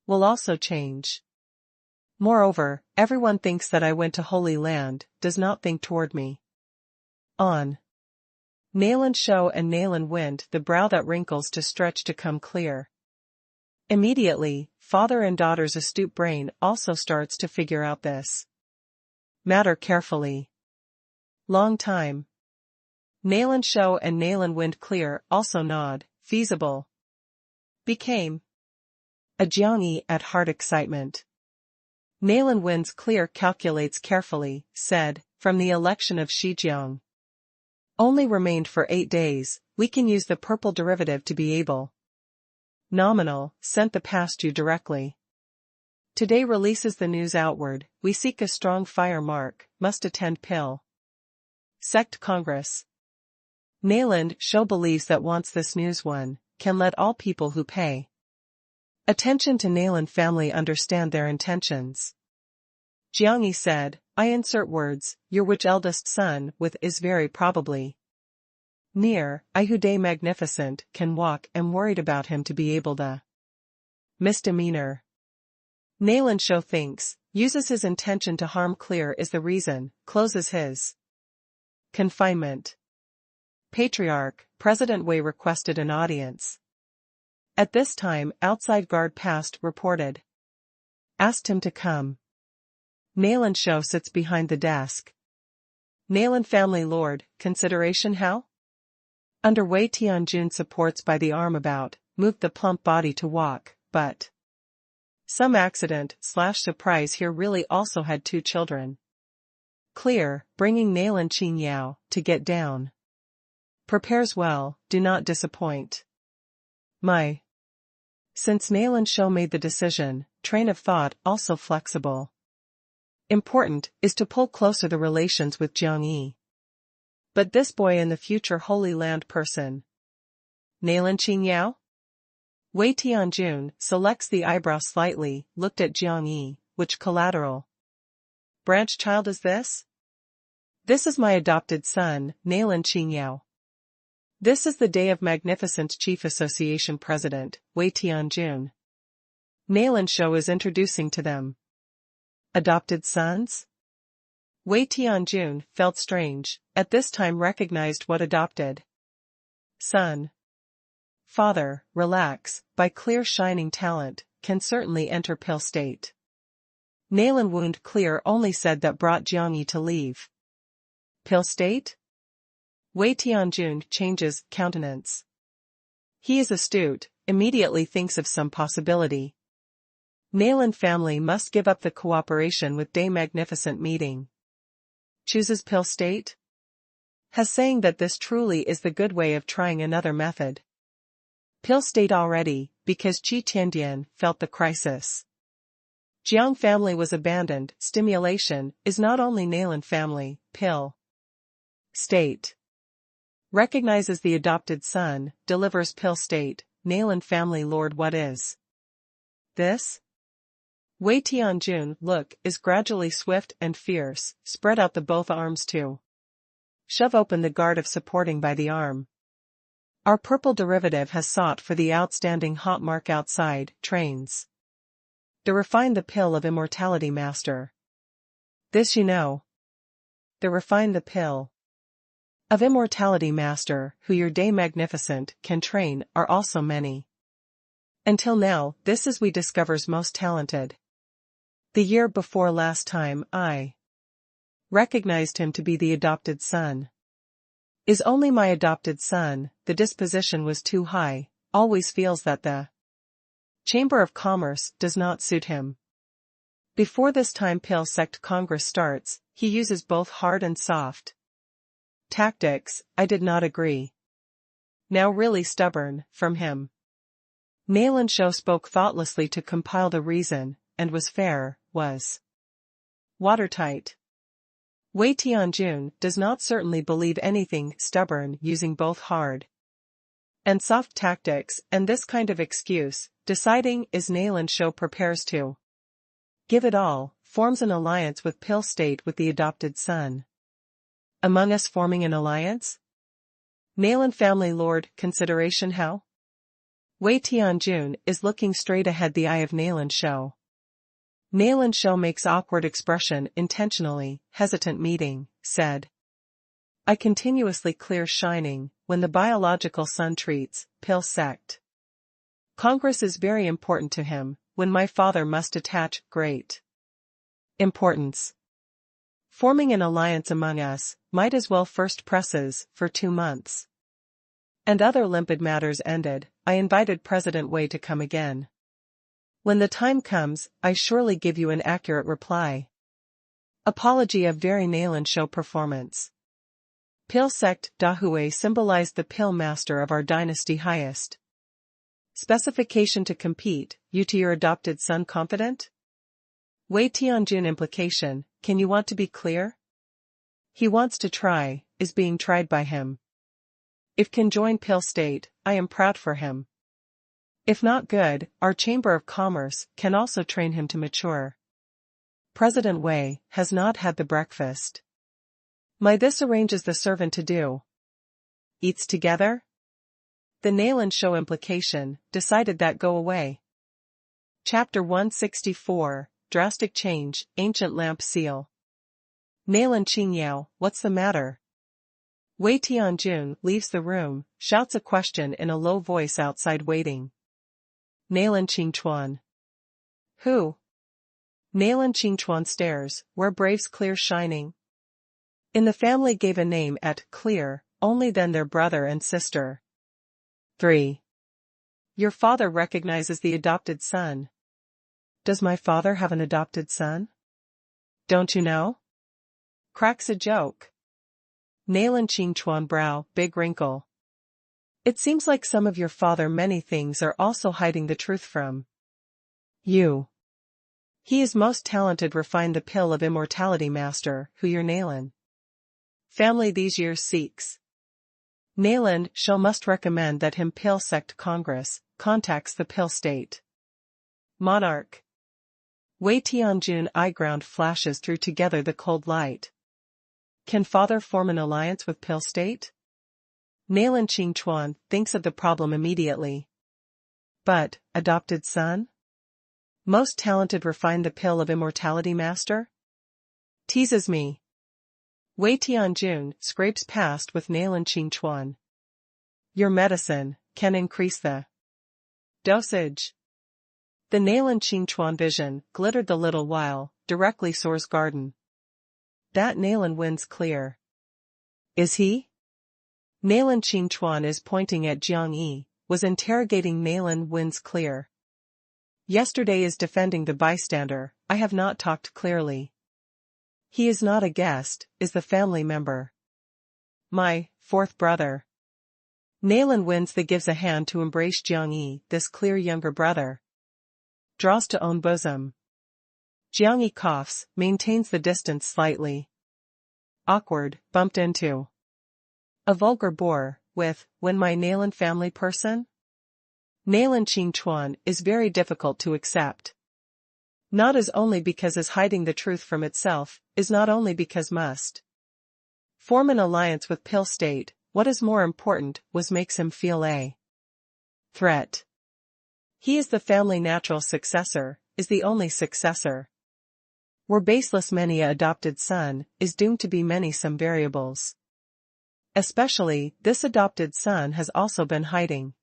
will also change. Moreover, everyone thinks that I went to Holy Land, does not think toward me. On. Nalan show and Nalan wind the brow that wrinkles to stretch to come clear. Immediately, father and daughter's astute brain also starts to figure out this matter carefully. Long time. Nalan show and Nalan wind clear also nod, feasible. Became a Jiang Yi at heart excitement. Nalan winds clear calculates carefully, said, from the election of Shijiang. Only remained for 8 days, we can use the purple derivative to be able. Nominal, sent the past you directly. Today releases the news outward, we seek a strong fire mark, must attend Pale Sect Congress. Nalan show believes that once this news one, can let all people who pay attention to Nalan family understand their intentions. Jiang Yi said, I insert words, your which eldest son with is very probably near, I who day magnificent, can walk and worried about him to be able to misdemeanor. Nalan show thinks, uses his intention to harm clear is the reason, closes his confinement. Patriarch, President Wei requested an audience. At this time outside guard passed, reported. Asked him to come. Nalan show sits behind the desk. Nalan family lord, consideration how? Under Wei Tianjun supports by the arm about, moved the plump body to walk, but some accident/surprise here really also had 2 children. Clear, bringing Nalan Qingyao, to get down. Prepares well, do not disappoint. Since Nalan show made the decision, train of thought also flexible. Important, is to pull closer the relations with Jiang Yi. But this boy in the future Holy Land person. Nalan Qingyao? Wei Tianjun selects the eyebrow slightly, looked at Jiang Yi, which collateral branch child is this? This is my adopted son, Nalan Qingyao. This is the day of magnificent Chief Association President, Wei Tianjun. Nailan Shou is introducing to them. Adopted sons? Wei Tianjun felt strange, at this time recognized what adopted son. Father, relax, by clear shining talent, can certainly enter pill state. Nailan wound clear only said that brought Jiangyi to leave. Pill state? Wei Tianjun changes countenance. He is astute, immediately thinks of some possibility. Nailan family must give up the cooperation with Day Magnificent meeting. Chooses pill state? Has saying that this truly is the good way of trying another method. Pill state already, because Qi Tiandian felt the crisis. Jiang family was abandoned, stimulation is not only Nailan family, pill state. Recognizes the adopted son, delivers pill state, Nailan family lord what is this? Wei Tianjun look is gradually swift and fierce, spread out the both arms to shove open the guard of supporting by the arm. Our purple derivative has sought for the outstanding hot mark outside, trains. To refine the pill of immortality master. This you know. To refine the pill of immortality master, who your Day Magnificent can train, are also many. Until now, this is we discovers most talented. The year before last time I recognized him to be the adopted son. Is only my adopted son, the disposition was too high, always feels that the Chamber of Commerce does not suit him. Before this time Pill Sect Congress starts, he uses both hard and soft tactics. I did not agree. Now really stubborn, from him. Nailan Shou spoke thoughtlessly to compile the reason, and was fair, was watertight. Wei Tianjun does not certainly believe anything stubborn using both hard and soft tactics, and this kind of excuse, deciding is Nailan Shou prepares to give it all, forms an alliance with Pill State with the adopted son. Among us forming an alliance? Nailan family lord, consideration how? Wei Tianjun is looking straight ahead the eye of Nailan Shou. Nailan Shou makes awkward expression intentionally, hesitant meeting, said. I continuously clear shining, when the biological sun treats, Pill Sect. Congress is very important to him, when my father must attach great importance. Forming an alliance among us, might as well first presses, for 2 months. And other limpid matters ended, I invited President Wei to come again. When the time comes, I surely give you an accurate reply. Apology of very Nailan Shou performance. Pill Sect Dahui symbolized the pill master of our dynasty highest. Specification to compete, you to your adopted son confident? Wei Tianjun implication, can you want to be clear? He wants to try, is being tried by him. If can join Pill State, I am proud for him. If not good, our Chamber of Commerce can also train him to mature. President Wei has not had the breakfast. My this arranges the servant to do. Eats together? The Nailan Shou implication, decided that go away. Chapter 164, Drastic Change, Ancient Lamp Seal. Nailan Qingyao, what's the matter? Wei Tianjun leaves the room, shouts a question in a low voice outside waiting. Nailan Qingchuan. Who? Nailan Qingchuan stares, where braves clear shining. In the family gave a name at clear, only then their brother and sister. 3. Your father recognizes the adopted son. Does my father have an adopted son? Don't you know? Cracks a joke. Nailan Qingchuan brow, big wrinkle. It seems like some of your father many things are also hiding the truth from you. He is most talented refine the pill of immortality master, who your Nailan family these years seeks. Nailan Shou must recommend that him Pill Sect Congress, contacts the Pill State monarch. Wei Tianjun eye ground flashes through together the cold light. Can father form an alliance with Pill State? Nalan Qingchuan thinks of the problem immediately. But, adopted son? Most talented refine the pill of immortality master? Teases me. Wei Tianjun scrapes past with Nalan Qingchuan. Your medicine can increase the dosage. The Nalan Qingchuan vision glittered the little while, directly soars garden. That Nalan wins clear. Is he? Nalan Qingchuan is pointing at Jiang Yi, was interrogating Nalan wins clear. Yesterday is defending the bystander, I have not talked clearly. He is not a guest, is the family member. My fourth brother. Nalan wins the gives a hand to embrace Jiang Yi, this clear younger brother. Draws to own bosom. Jiang Yi coughs, maintains the distance slightly. Awkward, bumped into. A vulgar bore, with, when my Nalan family person? Nalan Qingchuan is very difficult to accept. Not as only because is hiding the truth from itself, is not only because must. Form an alliance with pill state, what is more important was makes him feel a threat. He is the family natural successor, is the only successor. Were baseless many a adopted son, is doomed to be many some variables. Especially, this adopted son has also been hiding.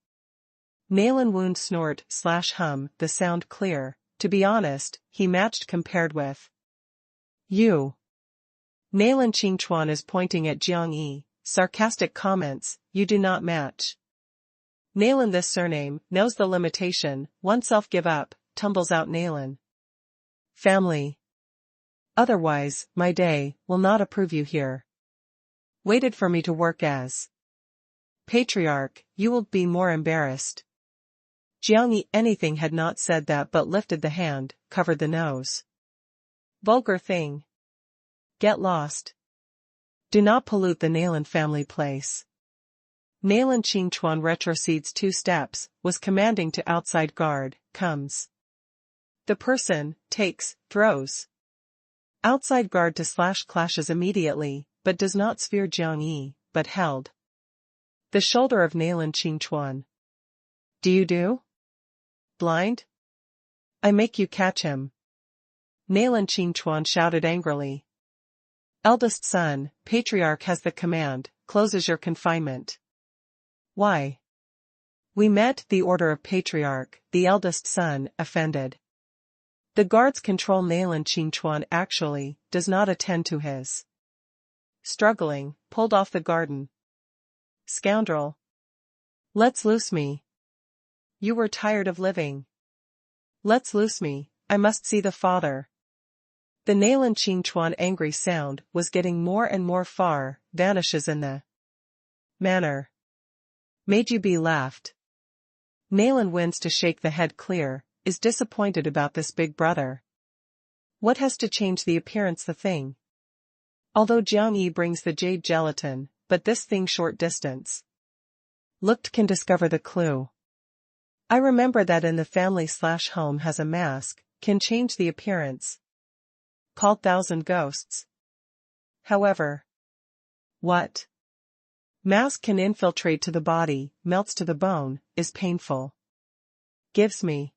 Nalan wound snort/hum, the sound clear, to be honest, he matched compared with you. Nalan Qingchuan is pointing at Jiang Yi, sarcastic comments, you do not match. Nalan this surname, knows the limitation, oneself give up, tumbles out Nalan. Family. Otherwise, my day, will not approve you here. Waited for me to work as patriarch, you will be more embarrassed. Jiang Yi anything had not said that but lifted the hand, covered the nose. Vulgar thing. Get lost. Do not pollute the Nalan family place. Nalan Qingchuan retrocedes 2 steps, was commanding to outside guard, comes. The person, takes, throws. Outside guard to clashes immediately, but does not sphere Jiang Yi, but held. The shoulder of Nalan Qingchuan. Do you do? Blind? I make you catch him. Nalan Qingchuan shouted angrily. Eldest son, patriarch has the command, closes your confinement. Why? We met the order of patriarch, the eldest son, offended. The guards control Nalan Qingchuan actually, does not attend to his. Struggling, pulled off the garden. Scoundrel. Let's loose me. You were tired of living. Let's loose me, I must see the father. The Nalan Qingchuan angry sound was getting more and more far, vanishes in the manner. Made you be laughed. Nalan wins to shake the head clear, is disappointed about this big brother. What has to change the appearance the thing? Although Jiang Yi brings the jade gelatin, but this thing short distance. Looked can discover the clue. I remember that in the family/home has a mask, can change the appearance. Called Thousand Ghosts. However. What? Mask can infiltrate to the body, melts to the bone, is painful. Gives me.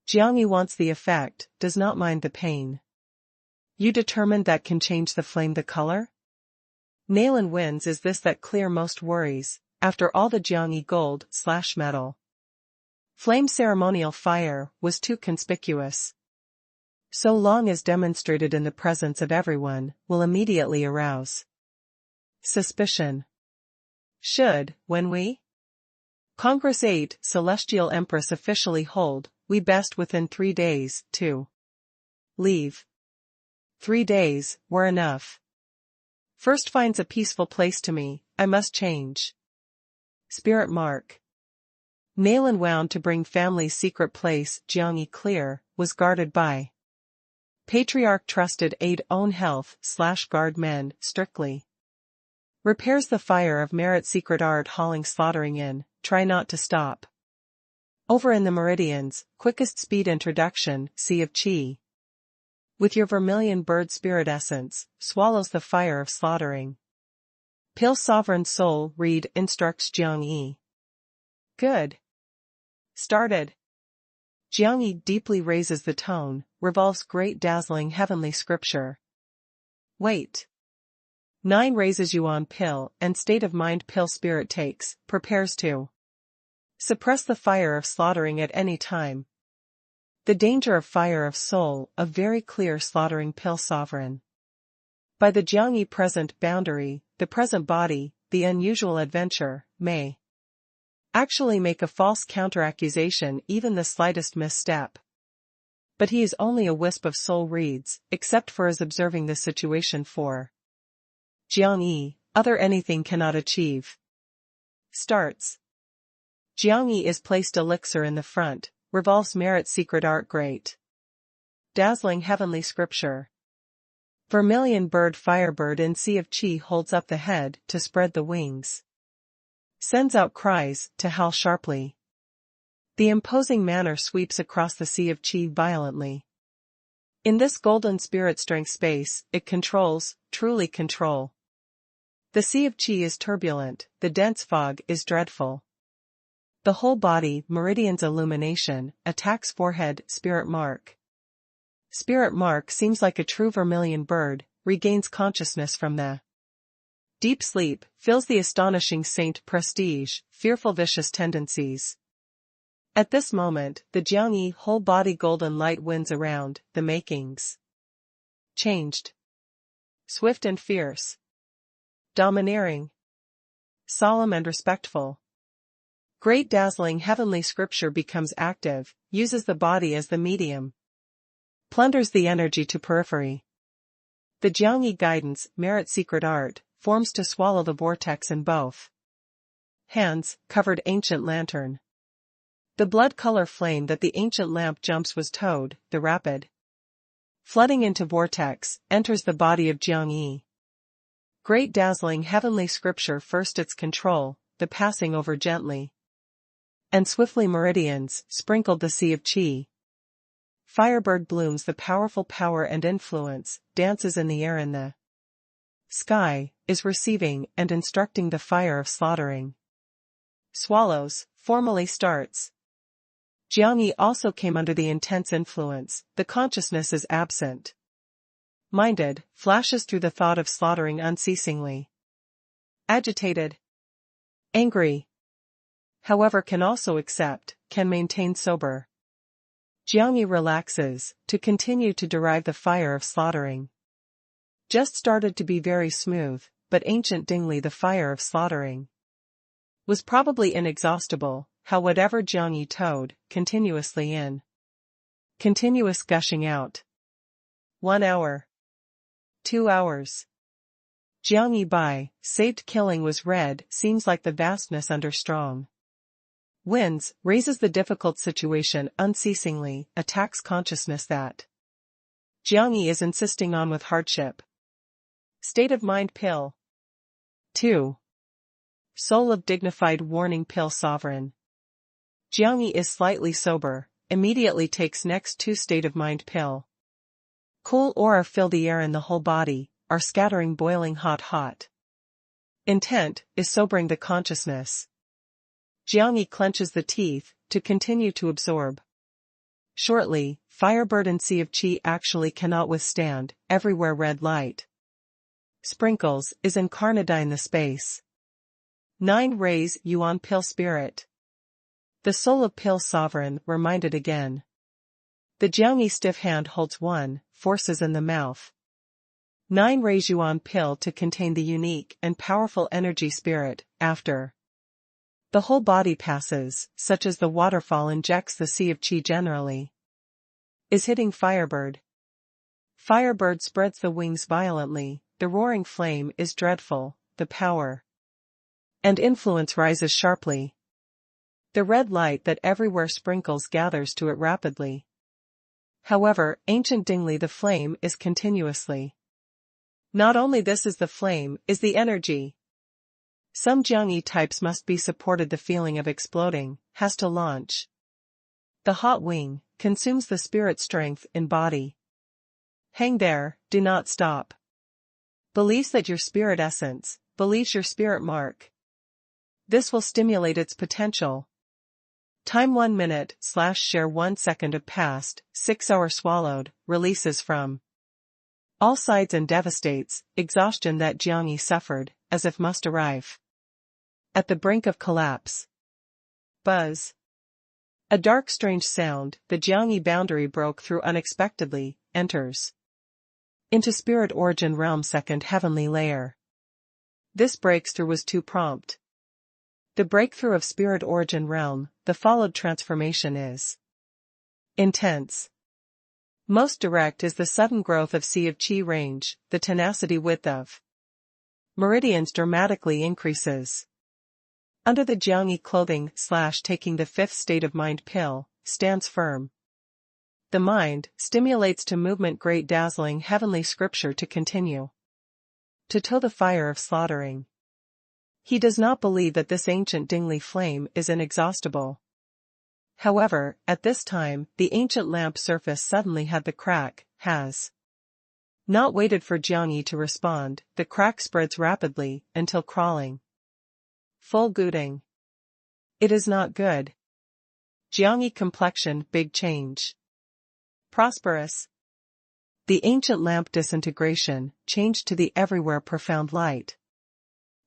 Jiang Yi wants the effect, does not mind the pain. You determined that can change the flame the color? Nalan wins is this that clear most worries, after all the Jiang Yi gold/metal. Flame ceremonial fire was too conspicuous. So long as demonstrated in the presence of everyone, will immediately arouse suspicion. Should, when we Congress 8 Celestial Empress officially hold, we best within 3 days, to leave. 3 days, were enough. First finds a peaceful place to me, I must change. Spirit mark. Nalan wound to bring family's secret place Jiang Yi clear, was guarded by. Patriarch trusted aid own health/guard men, strictly. Repairs the fire of merit secret art hauling slaughtering in, try not to stop. Over in the meridians, quickest speed introduction, sea of chi. With your vermilion bird spirit essence, swallows the fire of slaughtering. Pale Sovereign Soul Read instructs Jiang Yi. Good. Started. Jiang Yi deeply raises the tone, revolves great dazzling heavenly scripture. Wait. 9 raises Yuan Pill and state of mind Pill spirit takes, prepares to suppress the fire of slaughtering at any time. The danger of fire of soul, a very clear slaughtering Pill sovereign. By the Jiang Yi present boundary, the present body, the unusual adventure, may actually make a false counteraccusation even the slightest misstep. But he is only a wisp of soul reads, except for his observing the situation for Jiang Yi, other anything cannot achieve. Starts. Jiang Yi is placed elixir in the front, revolves merit secret art great. Dazzling heavenly scripture. Vermilion bird firebird in sea of chi holds up the head to spread the wings. Sends out cries to howl sharply. The imposing manner sweeps across the sea of chi violently. In this golden spirit strength space, it controls, truly control. The sea of chi is turbulent, the dense fog is dreadful. The whole body, meridian's illumination, attacks forehead, spirit mark. Spirit mark seems like a true vermilion bird, regains consciousness from the deep sleep, fills the astonishing saint prestige, fearful vicious tendencies. At this moment, the Jiang Yi whole body golden light winds around, the makings changed. Swift and fierce. Domineering. Solemn and respectful. Great dazzling heavenly scripture becomes active, uses the body as the medium. Plunders the energy to periphery. The Jiang Yi guidance, merit secret art, forms to swallow the vortex in both hands, covered ancient lantern. The blood color flame that the ancient lamp jumps was towed, the rapid flooding into vortex, enters the body of Jiang Yi. Great dazzling heavenly scripture first its control, the passing over gently and swiftly meridians, sprinkled the sea of chi. Firebird blooms the powerful power and influence, dances in the air in the sky, is receiving and instructing the fire of slaughtering. Swallows, formally starts. Jiang Yi also came under the intense influence, the consciousness is absent. Minded, flashes through the thought of slaughtering unceasingly. Agitated. Angry. However can also accept, can maintain sober. Jiang Yi relaxes, to continue to derive the fire of slaughtering. Just started to be very smooth, but ancient dingly the fire of slaughtering was probably inexhaustible, how whatever Jiang Yi towed, continuously in. Continuous gushing out. 1 hour. 2 hours. Jiang Yi by, saved killing was read, seems like the vastness under strong winds, raises the difficult situation unceasingly, attacks consciousness that Jiang Yi is insisting on with hardship. State of mind pill. 2. Soul of dignified warning pill sovereign. Jiang Yi is slightly sober, immediately takes next 2 state of mind pill. Cool aura fill the air in the whole body, are scattering boiling hot. Intent, is sobering the consciousness. Jiang Yi clenches the teeth, to continue to absorb. Shortly, firebird and sea of chi actually cannot withstand, everywhere red light. Sprinkles, is incarnadine the space. 9 rays Yuan Pill spirit. The soul of Pill sovereign, reminded again. The Jiang Yi stiff hand holds 1, forces in the mouth. 9 rays Yuan Pill to contain the unique and powerful energy spirit, after. The whole body passes, such as the waterfall injects the sea of chi generally. Is hitting Firebird. Firebird spreads the wings violently, the roaring flame is dreadful, the power and influence rises sharply. The red light that everywhere sprinkles gathers to it rapidly. However, ancient dingly the flame is continuously. Not only this is the flame, is the energy. Some Jiang Yi types must be supported the feeling of exploding, has to launch. The hot wing, consumes the spirit strength in body. Hang there, do not stop. Believes that your spirit essence, believes your spirit mark. This will stimulate its potential. Time 1 minute / share 1 second of past, 6 hour swallowed, releases from all sides and devastates, exhaustion that Jiangyi suffered, as if must arrive at the brink of collapse. Buzz. A dark strange sound, the Jiangyi boundary broke through unexpectedly, enters into spirit origin realm second heavenly layer. This breakthrough was too prompt. The breakthrough of spirit origin realm, the followed transformation is intense. Most direct is the sudden growth of Sea of Qi range, the tenacity width of meridians dramatically increases. Under the Jiangyi clothing / taking the fifth state of mind pill, stands firm. The mind stimulates to movement great dazzling heavenly scripture to continue to tow the fire of slaughtering. He does not believe that this ancient Dingli flame is inexhaustible. However, at this time, the ancient lamp surface suddenly had the crack, has not waited for Jiangyi to respond, the crack spreads rapidly, until crawling. Full gooting. It is not good. Jiangyi complexion, big change. Prosperous. The ancient lamp disintegration, changed to the everywhere profound light.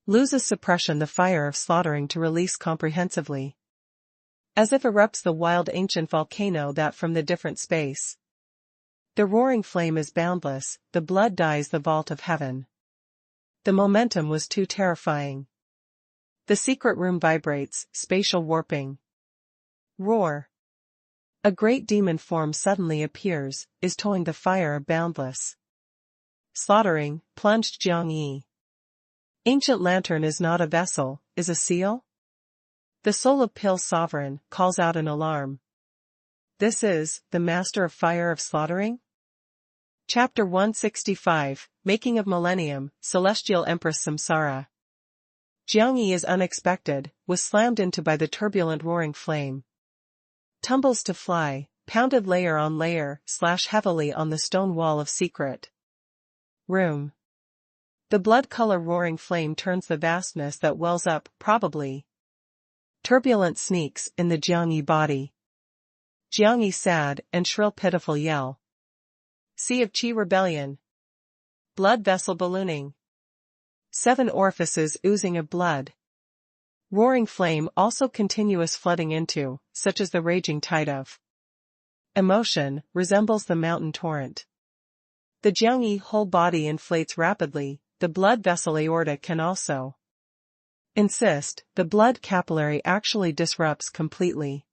Loses suppression the fire of slaughtering to release comprehensively. As if erupts the wild ancient volcano that from the different space. The roaring flame is boundless, the blood dyes the vault of heaven. The momentum was too terrifying. The secret room vibrates, spatial warping. Roar. A great demon form suddenly appears, is towing the fire boundless. Slaughtering, plunged Jiangyi. Ancient lantern is not a vessel, is a seal? The soul of Pill sovereign, calls out an alarm. This is, the master of fire of slaughtering? Chapter 165, Making of Millennium, Celestial Empress Samsara. Jiangyi is unexpected, was slammed into by the turbulent roaring flame. Tumbles to fly, pounded layer on layer, / heavily on the stone wall of secret room. The blood-color roaring flame turns the vastness that wells up, probably turbulent sneaks, in the Jiangyi body. Jiangyi sad and shrill pitiful yell. Sea of Qi rebellion. Blood vessel ballooning. 7 orifices oozing of blood. Roaring flame also continuous flooding into, such as the raging tide of emotion, resembles the mountain torrent. The Jiangyi whole body inflates rapidly, the blood vessel aorta can also insist, the blood capillary actually disrupts completely.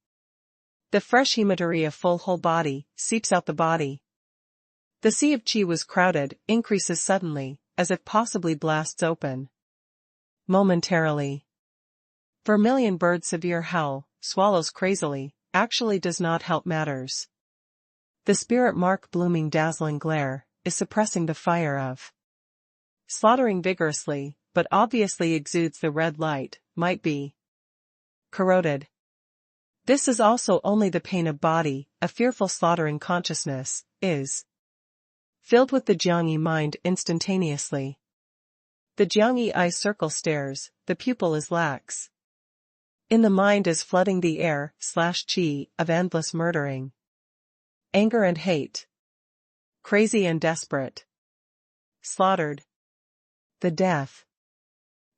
The fresh hematuria full whole body, seeps out the body. The Sea of Qi was crowded, increases suddenly, as if possibly blasts open. Momentarily. Vermilion bird severe howl, swallows crazily, actually does not help matters. The spirit mark blooming dazzling glare, is suppressing the fire of slaughtering vigorously, but obviously exudes the red light, might be corroded. This is also only the pain of body, a fearful slaughtering consciousness, is filled with the Jiangyi mind instantaneously. The Jiangyi eye circle stares, the pupil is lax. In the mind is flooding the air, / qi, of endless murdering. Anger and hate. Crazy and desperate. Slaughtered. The death.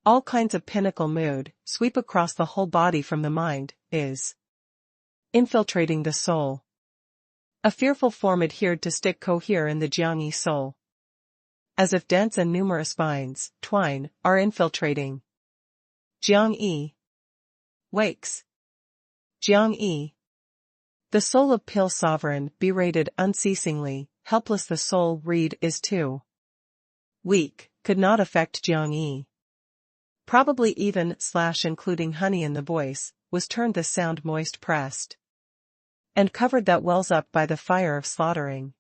All kinds of pinnacle mood, sweep across the whole body from the mind, is infiltrating the soul. A fearful form adhered to stick cohere in the Jiangyi soul. As if dense and numerous vines, twine, are infiltrating. Jiangyi wakes. Jiangyi. The soul of Pill sovereign, berated unceasingly, helpless the soul read is too weak, could not affect Jiangyi. Probably even / including honey in the voice, was turned the sound moist pressed. And covered that wells up by the fire of slaughtering.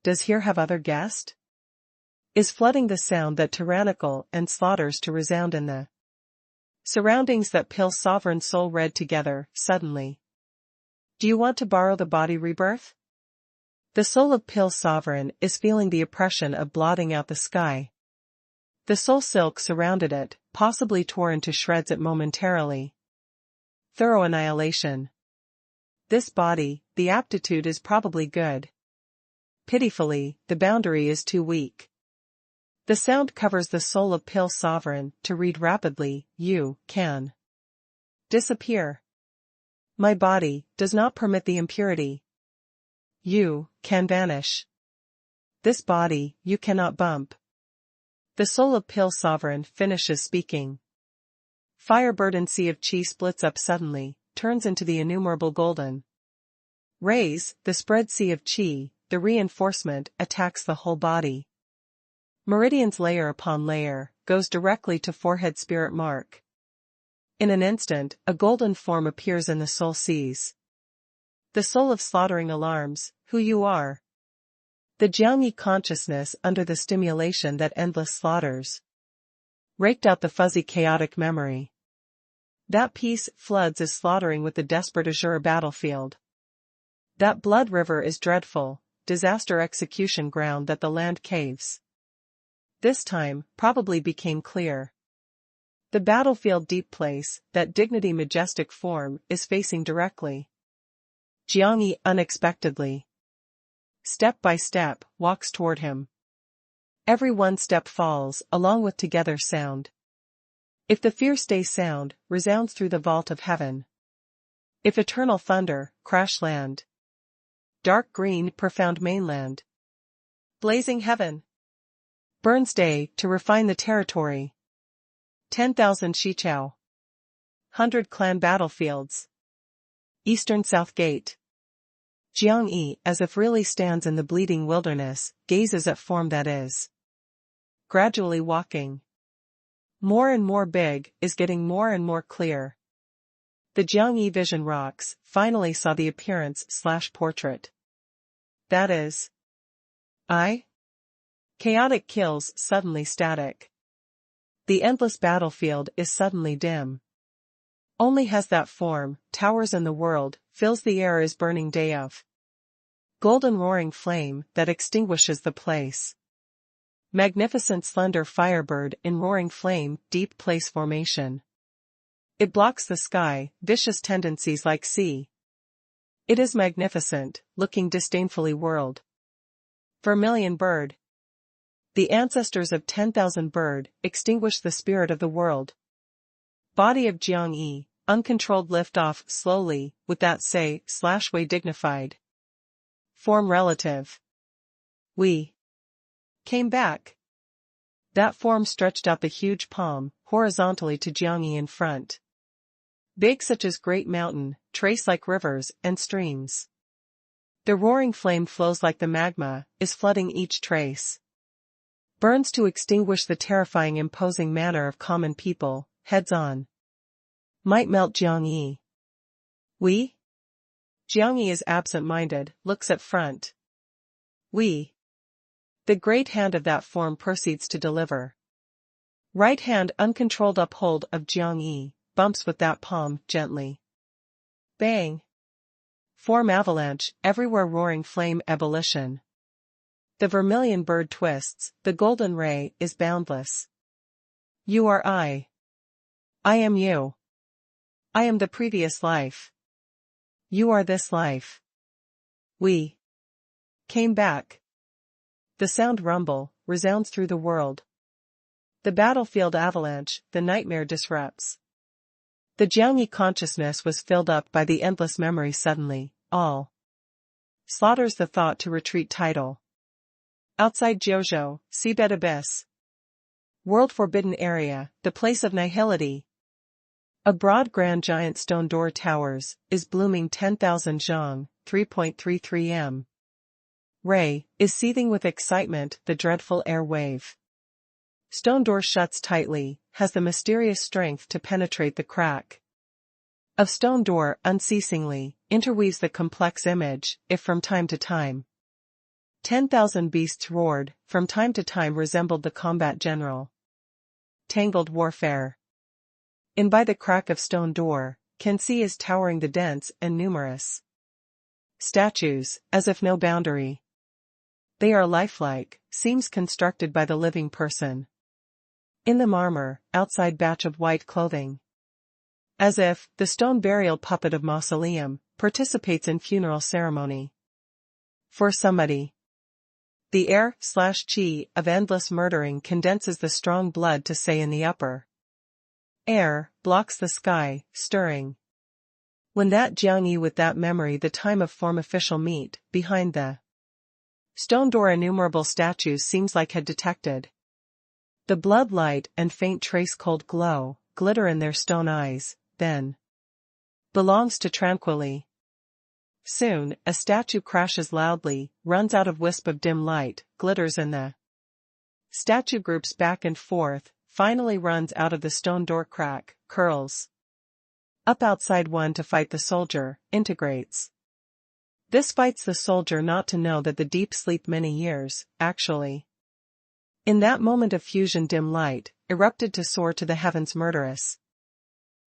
Does here have other guest? Is flooding the sound that tyrannical and slaughters to resound in the surroundings that Pill sovereign soul read together, suddenly. Do you want to borrow the body rebirth? The soul of Pill sovereign is feeling the oppression of blotting out the sky. The soul silk surrounded it, possibly tore into shreds it momentarily. Thorough annihilation. This body, the aptitude is probably good. Pitifully, the boundary is too weak. The sound covers the soul of Pil Sovereign to read rapidly, you can disappear. My body does not permit the impurity. You can vanish. This body you cannot bump. The soul of Pil Sovereign finishes speaking. Firebird and Sea of Chi splits up suddenly, turns into the innumerable golden rays, the spread Sea of Chi, the reinforcement attacks the whole body. Meridians layer upon layer, goes directly to forehead spirit mark. In an instant, a golden form appears and the soul sees. The soul of slaughtering alarms, who you are. The Jiangyi consciousness under the stimulation that endless slaughters raked out the fuzzy chaotic memory. That peace floods is slaughtering with the desperate azure battlefield. That blood river is dreadful, disaster execution ground that the land caves. This time, probably became clear. The battlefield deep place, that dignity majestic form, is facing directly. Jiangyi unexpectedly, step by step, walks toward him. Every one step falls, along with together sound. If the fear stays sound, resounds through the vault of heaven. If eternal thunder, crash land. Dark green, profound mainland. Blazing heaven. Burns day, to refine the territory. 10,000 Shichao. 100 clan battlefields. Eastern South Gate. Jiangyi, as if really stands in the bleeding wilderness, gazes at form that is gradually walking. More and more big, is getting more and more clear. The Jiangyi vision rocks, finally saw the appearance/portrait. That is I? Chaotic kills, suddenly static. The endless battlefield is suddenly dim. Only has that form, towers in the world, fills the air is burning day of golden roaring flame that extinguishes the place. Magnificent slender firebird in roaring flame, deep place formation. It blocks the sky, vicious tendencies like sea. It is magnificent, looking disdainfully world. Vermilion bird. The ancestors of 10,000 bird, extinguish the spirit of the world. Body of Jiangyi, uncontrolled lift off slowly, with that say/way dignified. Form relative. We came back. That form stretched out the huge palm, horizontally to Jiangyi in front. Big such as great mountain, trace like rivers and streams. The roaring flame flows like the magma, is flooding each trace. Burns to extinguish the terrifying imposing manner of common people, heads on. Might melt Jiangyi. We? Jiangyi is absent-minded, looks at front. We. The great hand of that form proceeds to deliver. Right hand uncontrolled uphold of Jiangyi, bumps with that palm, gently. Bang. Form avalanche, everywhere roaring flame ebullition. The vermilion bird twists, the golden ray is boundless. You are I. I am you. I am the previous life. You are this life. We came back. The sound rumble, resounds through the world. The battlefield avalanche, the nightmare disrupts. The Jiangyi consciousness was filled up by the endless memory suddenly, all. Slaughters the thought to retreat title. Outside Jiuzhou, seabed abyss. World forbidden area, the place of nihility. A broad grand giant stone door towers, is blooming 10,000 zhang, 3.33 m. Ray, is seething with excitement, the dreadful air wave. Stone door shuts tightly, has the mysterious strength to penetrate the crack. Of stone door unceasingly, interweaves the complex image, if from time to time. 10,000 beasts roared, from time to time resembled the combat general. Tangled warfare. In by the crack of stone door, can see is towering the dense and numerous statues, as if no boundary. They are lifelike, seems constructed by the living person. In the marmor, outside batch of white clothing. As if, the stone burial puppet of mausoleum, participates in funeral ceremony. For somebody. The air/chi of endless murdering condenses the strong blood to say in the upper air, blocks the sky, stirring. When that Jiangyi with that memory the time of form official meet, behind the stone door innumerable statues seems like had detected. The blood light and faint trace cold glow, glitter in their stone eyes, then belongs to tranquilly. Soon, a statue crashes loudly, runs out of wisp of dim light, glitters in the statue groups back and forth, finally runs out of the stone door crack, curls up outside one to fight the soldier, integrates. This fights the soldier not to know that the deep sleep many years, actually. In that moment of fusion dim light, erupted to soar to the heavens murderous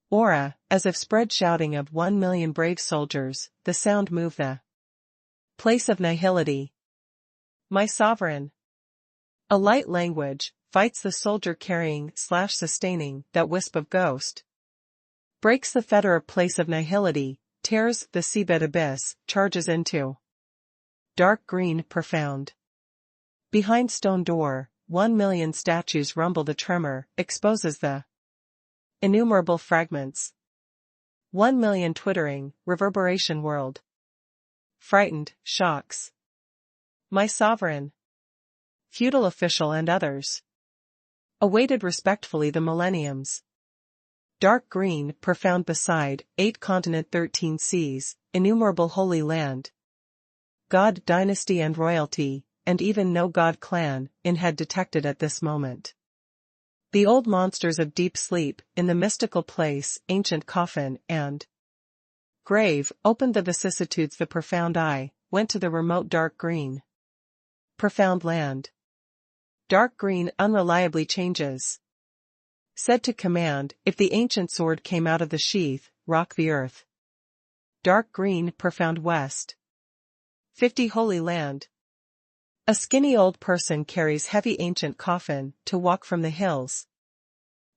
aura, as if spread shouting of 1,000,000 brave soldiers, the sound move the place of nihility. My sovereign. A light language, fights the soldier carrying/sustaining that wisp of ghost. Breaks the fetter of place of nihility, tears the seabed abyss, charges into dark green profound. Behind stone door, 1,000,000 statues rumble the tremor, exposes the innumerable fragments. 1,000,000 twittering, reverberation world. Frightened, shocks. My sovereign. Feudal official and others. Awaited respectfully the millenniums. Dark green, profound beside, 8 continent 13 seas, innumerable holy land. God dynasty and royalty, and even no god clan, in had detected at this moment. The old monsters of deep sleep, in the mystical place, ancient coffin, and grave, opened the vicissitudes the profound eye, went to the remote dark green. Profound land. Dark green unreliably changes. Said to command, if the ancient sword came out of the sheath, rock the earth. Dark green profound west. 50 holy land. A skinny old person carries heavy ancient coffin, to walk from the hills.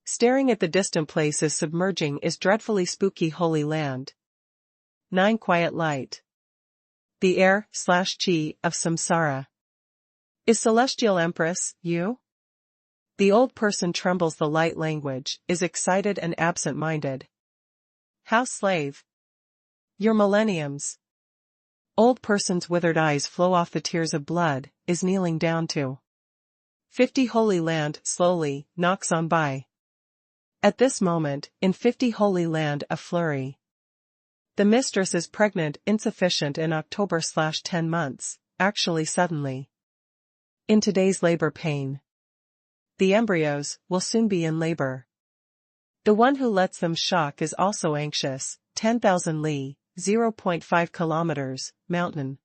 Staring at the distant places submerging is dreadfully spooky holy land. 9 quiet light. The air/chi of samsara. Is celestial empress, you? The old person trembles the light language, is excited and absent-minded. House slave. Your millenniums. Old person's withered eyes flow off the tears of blood, is kneeling down to 50 holy land, slowly, knocks on by. At this moment, in 50 holy land a flurry. The mistress is pregnant, insufficient in October/10 months, actually suddenly. In today's labor pain. The embryos will soon be in labor. The one who lets them shock is also anxious, 10,000 li, 0.5 kilometers, mountain.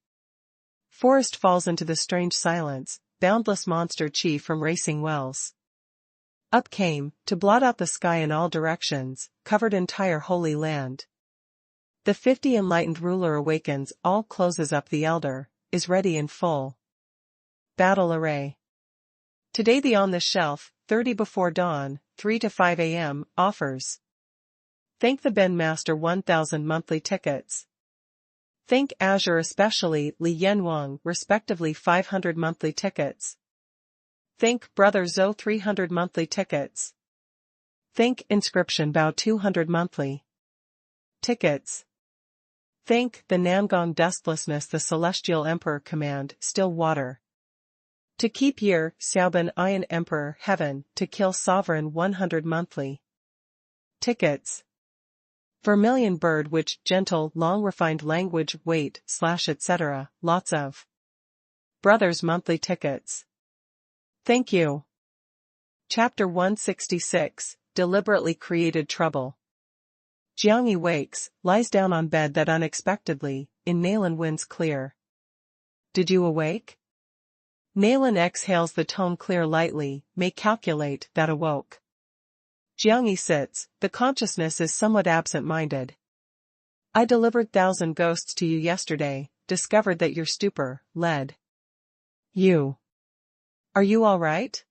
Forest falls into the strange silence, boundless monster chi from racing wells. Up came, to blot out the sky in all directions, covered entire holy land. The 50 enlightened ruler awakens, all closes up the elder, is ready in full battle array. Today the on the shelf, 30 before dawn, 3 to 5 a.m., offers. Thank the Ben Master 1,000 monthly tickets. Thank Azure especially Li Yanwang respectively 500 monthly tickets. Thank Brother Zhou 300 monthly tickets. Thank Inscription Bao 200 monthly tickets. Thank the Nangong Dustlessness the Celestial Emperor command still water. To keep year, Xiaoban Iron Emperor Heaven, to kill Sovereign 100 monthly tickets. Vermilion bird which gentle long refined language wait / etc. Lots of brothers monthly tickets. Thank you. Chapter 166, Deliberately Created Trouble. Jiangyi wakes, lies down on bed that unexpectedly, in Nalan winds clear. Did you awake? Nalan exhales the tone clear lightly, may calculate that awoke. Jiangyi sits, the consciousness is somewhat absent-minded. I delivered 1,000 ghosts to you yesterday, discovered that your stupor led you. Are you all right?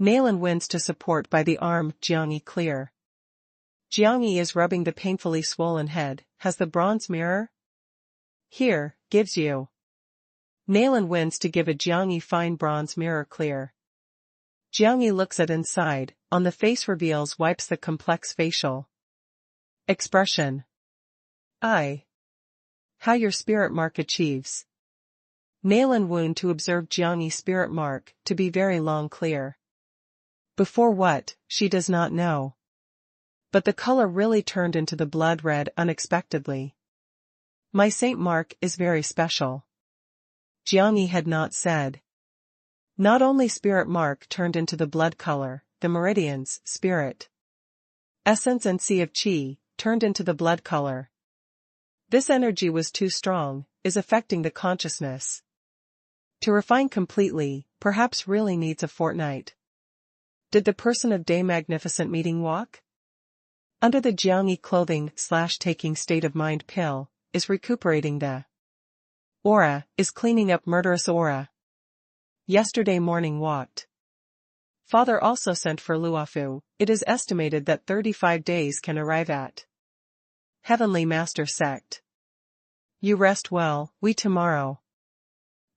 Nalan wins to support by the arm. Jiangyi clear. Jiangyi is rubbing the painfully swollen head. Has the bronze mirror? Here, gives you. Nalan wins to give a Jiangyi fine bronze mirror clear. Jiangyi looks at inside, on the face reveals wipes the complex facial expression. How your spirit mark achieves. Nalan wound to observe Jiangyi spirit mark, to be very long clear. Before what, she does not know. But the color really turned into the blood red unexpectedly. My saint mark is very special. Jiangyi had not said. Not only spirit mark turned into the blood color, the meridians, spirit, essence and sea of qi, turned into the blood color. This energy was too strong, is affecting the consciousness. To refine completely, perhaps really needs a fortnight. Did the person of day magnificent meeting walk? Under the Jiangyi clothing/taking state of mind pill, is recuperating the aura, is cleaning up murderous aura. Yesterday morning walked. Father also sent for Luofu. It is estimated that 35 days can arrive at Heavenly Master Sect. You rest well, we tomorrow.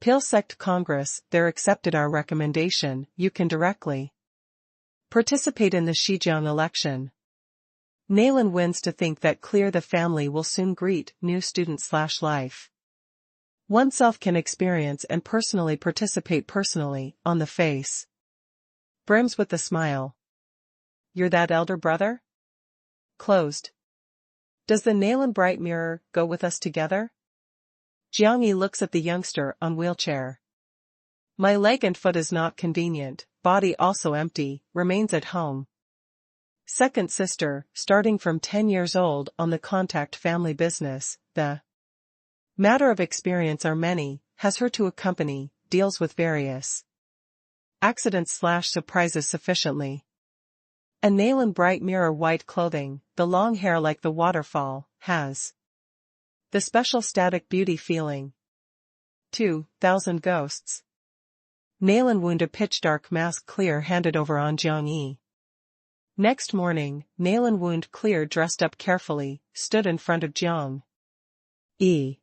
Pil Sect Congress, there accepted our recommendation, you can directly participate in the Shijiang election. Nalan wins to think that clear the family will soon greet new student/life. Oneself can experience and personally participate personally, on the face. Brims with a smile. You're that elder brother? Closed. Does the Nalan bright mirror go with us together? Jiangyi looks at the youngster on wheelchair. My leg and foot is not convenient, body also empty, remains at home. Second sister, starting from 10 years old on the contact family business, the matter of experience are many, has her to accompany, deals with various accidents/surprises sufficiently. A Nalan bright mirror white clothing, the long hair like the waterfall, has the special static beauty feeling. 2,000 ghosts. Nalan wound a pitch dark mask clear handed over on Jiangyi. Next morning, Nalan wound clear dressed up carefully, stood in front of Jiang Yi.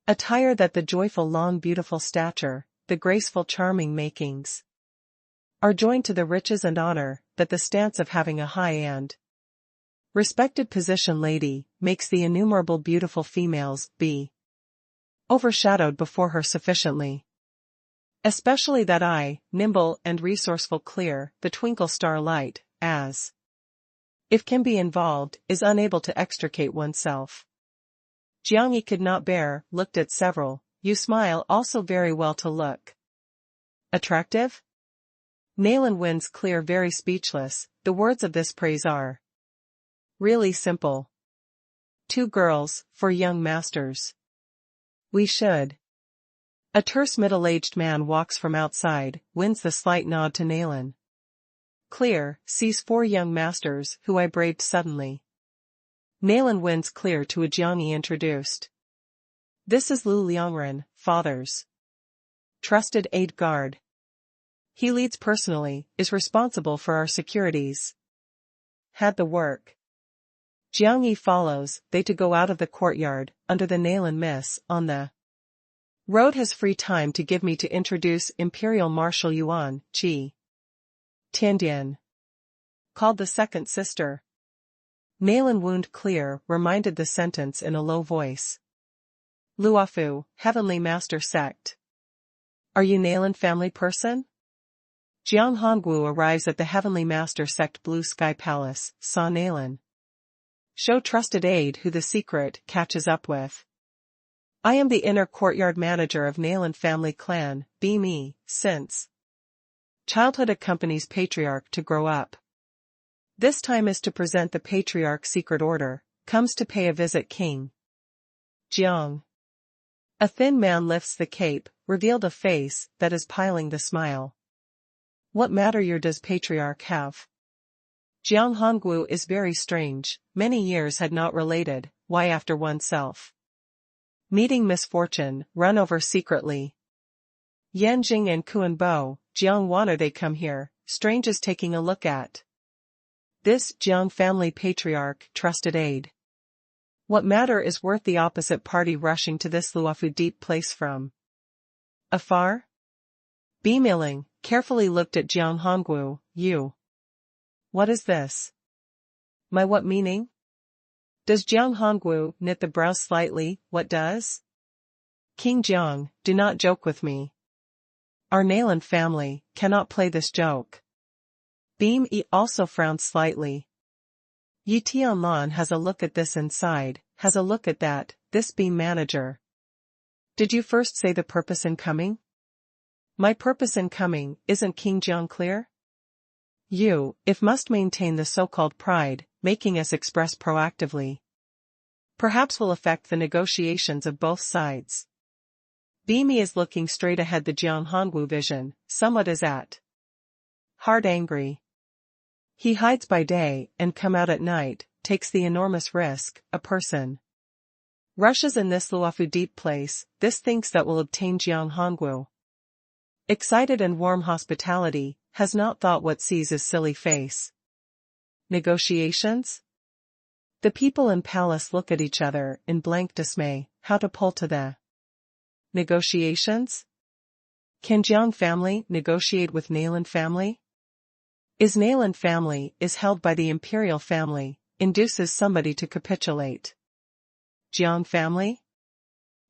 Attire that the joyful long beautiful stature, the graceful charming makings, are joined to the riches and honor, that the stance of having a high and respected position lady, makes the innumerable beautiful females be overshadowed before her sufficiently. Especially that eye, nimble and resourceful clear, the twinkle star light, as if can be involved, is unable to extricate oneself. Jiangyi could not bear, looked at several, you smile also very well to look. Attractive? Nalan wins clear very speechless, the words of this praise are really simple. 2 girls, for young masters. We should. A terse middle-aged man walks from outside, wins the slight nod to Nalan. Clear, sees 4 young masters, who I braved suddenly. Nalan wins clear to a Jiangyi introduced. This is Lu Liangren, father's trusted aide guard. He leads personally, is responsible for our securities. Had the work. Jiangyi follows, they to go out of the courtyard, under the Nalan miss, on the road has free time to give me to introduce Imperial Marshal Yuan, Qi Tiandian. Called the second sister. Nalan wound clear, reminded the sentence in a low voice. Luofu, Heavenly Master Sect. Are you Nalan family person? Jiang Hongwu arrives at the Heavenly Master Sect Blue Sky Palace, saw Nalan. Show trusted aide who the secret catches up with. I am the inner courtyard manager of Nalan family clan, be me, since childhood accompanies patriarch to grow up. This time is to present the patriarch secret order, comes to pay a visit king. Jiang. A thin man lifts the cape, revealed a face that is piling the smile. What matter your does patriarch have? Jiang Hongwu is very strange, many years had not related, why after oneself meeting misfortune, run over secretly. Yanjing and Kuan Bo, Jiang wanna they come here, strange is taking a look at. This Jiang family patriarch trusted aid. What matter is worth the opposite party rushing to this Luofu deep place from afar? Beaming, carefully looked at Jiang Hongwu. You. What is this? My what meaning? Does Jiang Hongwu knit the brows slightly? What does? King Jiang, do not joke with me. Our Nayland family cannot play this joke. Beam Yi also frowned slightly. Yi Tianlan has a look at this inside, has a look at that, this Beam manager. Did you first say the purpose in coming? My purpose in coming, isn't King Jiang clear? You, if must maintain the so-called pride, making us express proactively. Perhaps will affect the negotiations of both sides. Beam Yi is looking straight ahead the Jiang Hongwu vision, somewhat is at heart angry. He hides by day and come out at night, takes the enormous risk, a person rushes in this Luofu deep place, this thinks that will obtain Jiang Hongwu. Excited and warm hospitality, has not thought what sees his silly face. Negotiations? The people in palace look at each other in blank dismay, how to pull to the negotiations? Can Jiang family negotiate with Nayland family? Is Nayland family is held by the imperial family, induces somebody to capitulate. Jiang family?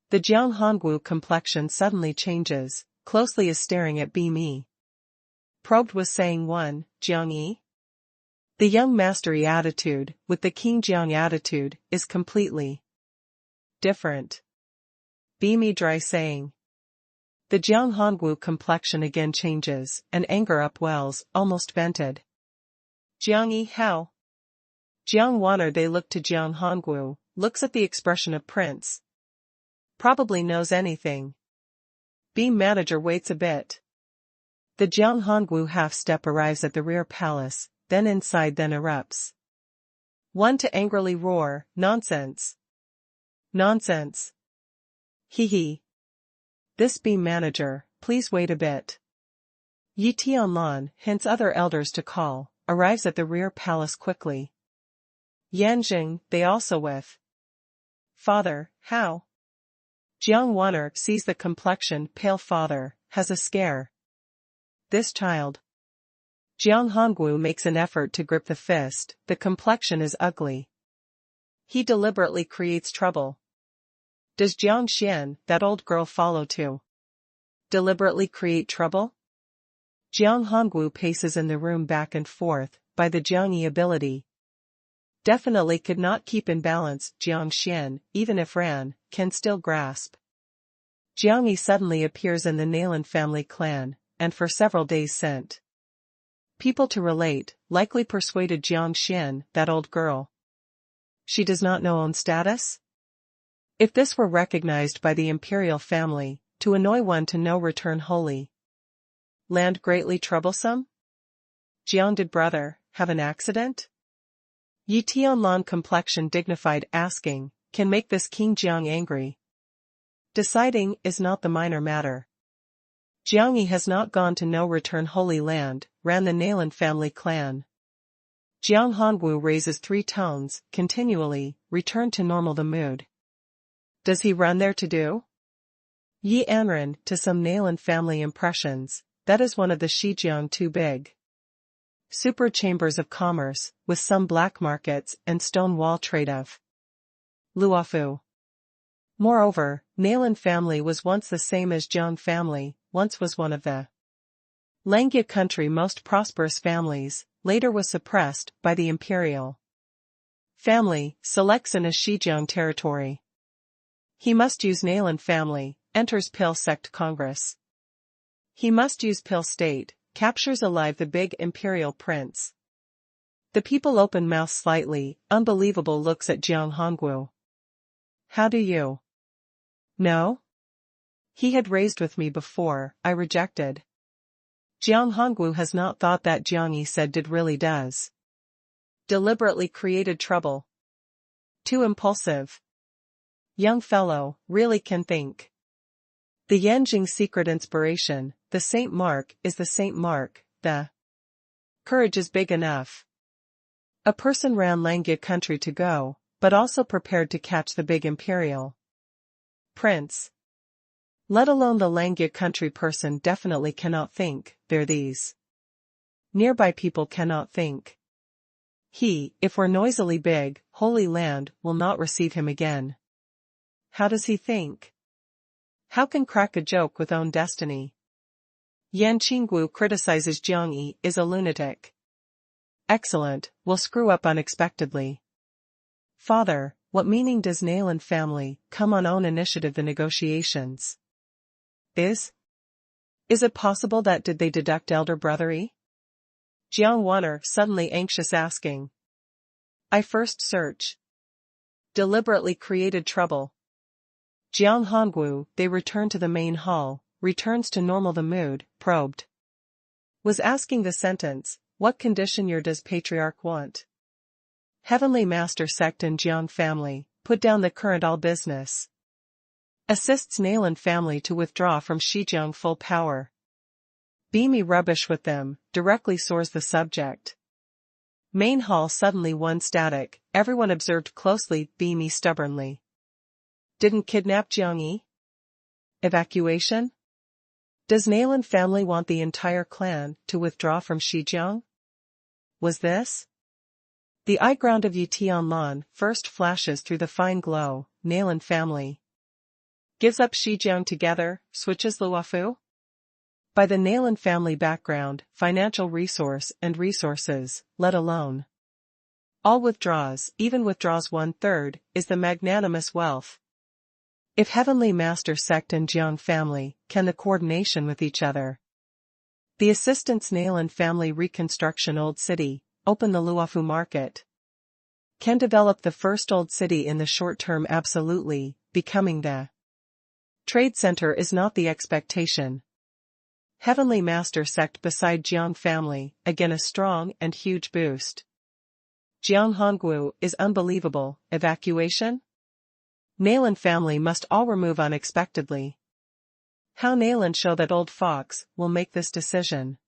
The Jiang Hongwu complexion suddenly changes, closely is staring at Beam Yi. Probed was saying one, Jiang Yi? The young mastery attitude, with the King Jiang attitude, is completely different. Beam Yi dry saying. The Jiang Hongwu complexion again changes, and anger upwells, almost vented. Jiang Yi how? Jiang Waner they look to Jiang Hongwu, looks at the expression of Prince. Probably knows anything. Beam manager waits a bit. The Jiang Hongwu half-step arrives at the rear palace, then inside then erupts. One to angrily roar, nonsense. Nonsense. Hee hee. This Beam manager, please wait a bit. Yi Tianlan hints other elders to call, arrives at the rear palace quickly. Yanjing, they also with. Father, how? Jiang Waner sees the complexion pale father, has a scare. This child. Jiang Hongwu makes an effort to grip the fist, the complexion is ugly. He deliberately creates trouble. Does Jiang Xian, that old girl, follow too? Deliberately create trouble? Jiang Hongwu paces in the room back and forth, by the Jiang Yi ability. Definitely could not keep in balance. Jiang Xian, even if ran, can still grasp. Jiang Yi suddenly appears in the Nayland family clan, and for several days sent people to relate, likely persuaded Jiang Xian, that old girl. She does not know own status? If this were recognized by the imperial family, to annoy one to no return holy land greatly troublesome? Jiang did brother have an accident? Yi Tianlan complexion dignified asking, can make this King Jiang angry. Deciding is not the minor matter. Jiang Yi has not gone to no return holy land, ran the Nayland family clan. Jiang Hongwu raises 3 tones, continually, return to normal the mood. Does he run there to do? Yi Anren, to some Nayland family impressions, that is one of the Shijiang too big. Super chambers of commerce, with some black markets and stone wall trade of Luofu. Moreover, Nayland family was once the same as Jiang family, once was one of the Langya country most prosperous families, later was suppressed by the imperial family, selects in a Shijiang territory. He must use Nayland family, enters Pale sect Congress. He must use Pale state, captures alive the big imperial prince. The people open mouth slightly, unbelievable looks at Jiang Hongwu. How do you know? He had raised with me before, I rejected. Jiang Hongwu has not thought that Jiang Yi said did really does. Deliberately created trouble. Too impulsive. Young fellow, really can think. The Yanjing secret inspiration, the Saint Mark is the Saint Mark, the Courage is big enough. A person ran Langya country to go, but also prepared to catch the big imperial prince. Let alone the Langya country person definitely cannot think, there these nearby people cannot think. He, if we're noisily big, Holy Land will not receive him again. How does he think? How can crack a joke with own destiny? Yan Qinggu criticizes Jiang Yi is a lunatic. Excellent, will screw up unexpectedly. Father, what meaning does Nayland family come on own initiative the negotiations? Is it possible that did they deduct elder brothery? Jiang Wanner suddenly anxious asking. I first search. Deliberately created trouble. Jiang Hongwu, they return to the main hall, returns to normal the mood, probed. Was asking the sentence, what condition your does patriarch want? Heavenly Master sect and Jiang family, put down the current all business. Assists Nayland family to withdraw from Shijiang full power. Beamy rubbish with them, directly soars the subject. Main hall suddenly one static, everyone observed closely, Beamy stubbornly. Didn't kidnap Jiang Yi? Evacuation? Does Nayland family want the entire clan to withdraw from Shijiang? Was this? The eye ground of Yi Tianlan first flashes through the fine glow, Nayland family gives up Shijiang together, switches Luofu? By the Nayland family background, financial resource and resources, let alone all withdraws, even withdraws 1/3, is the magnanimous wealth. If Heavenly Master sect and Jiang family can the coordination with each other. The assistants Nayland family reconstruction old city, open the Luofu market. Can develop the first old city in the short term absolutely, becoming the trade center is not the expectation. Heavenly Master sect beside Jiang family, again a strong and huge boost. Jiang Hongwu is unbelievable, evacuation? Nayland family must all remove unexpectedly. How Nayland show that old fox will make this decision?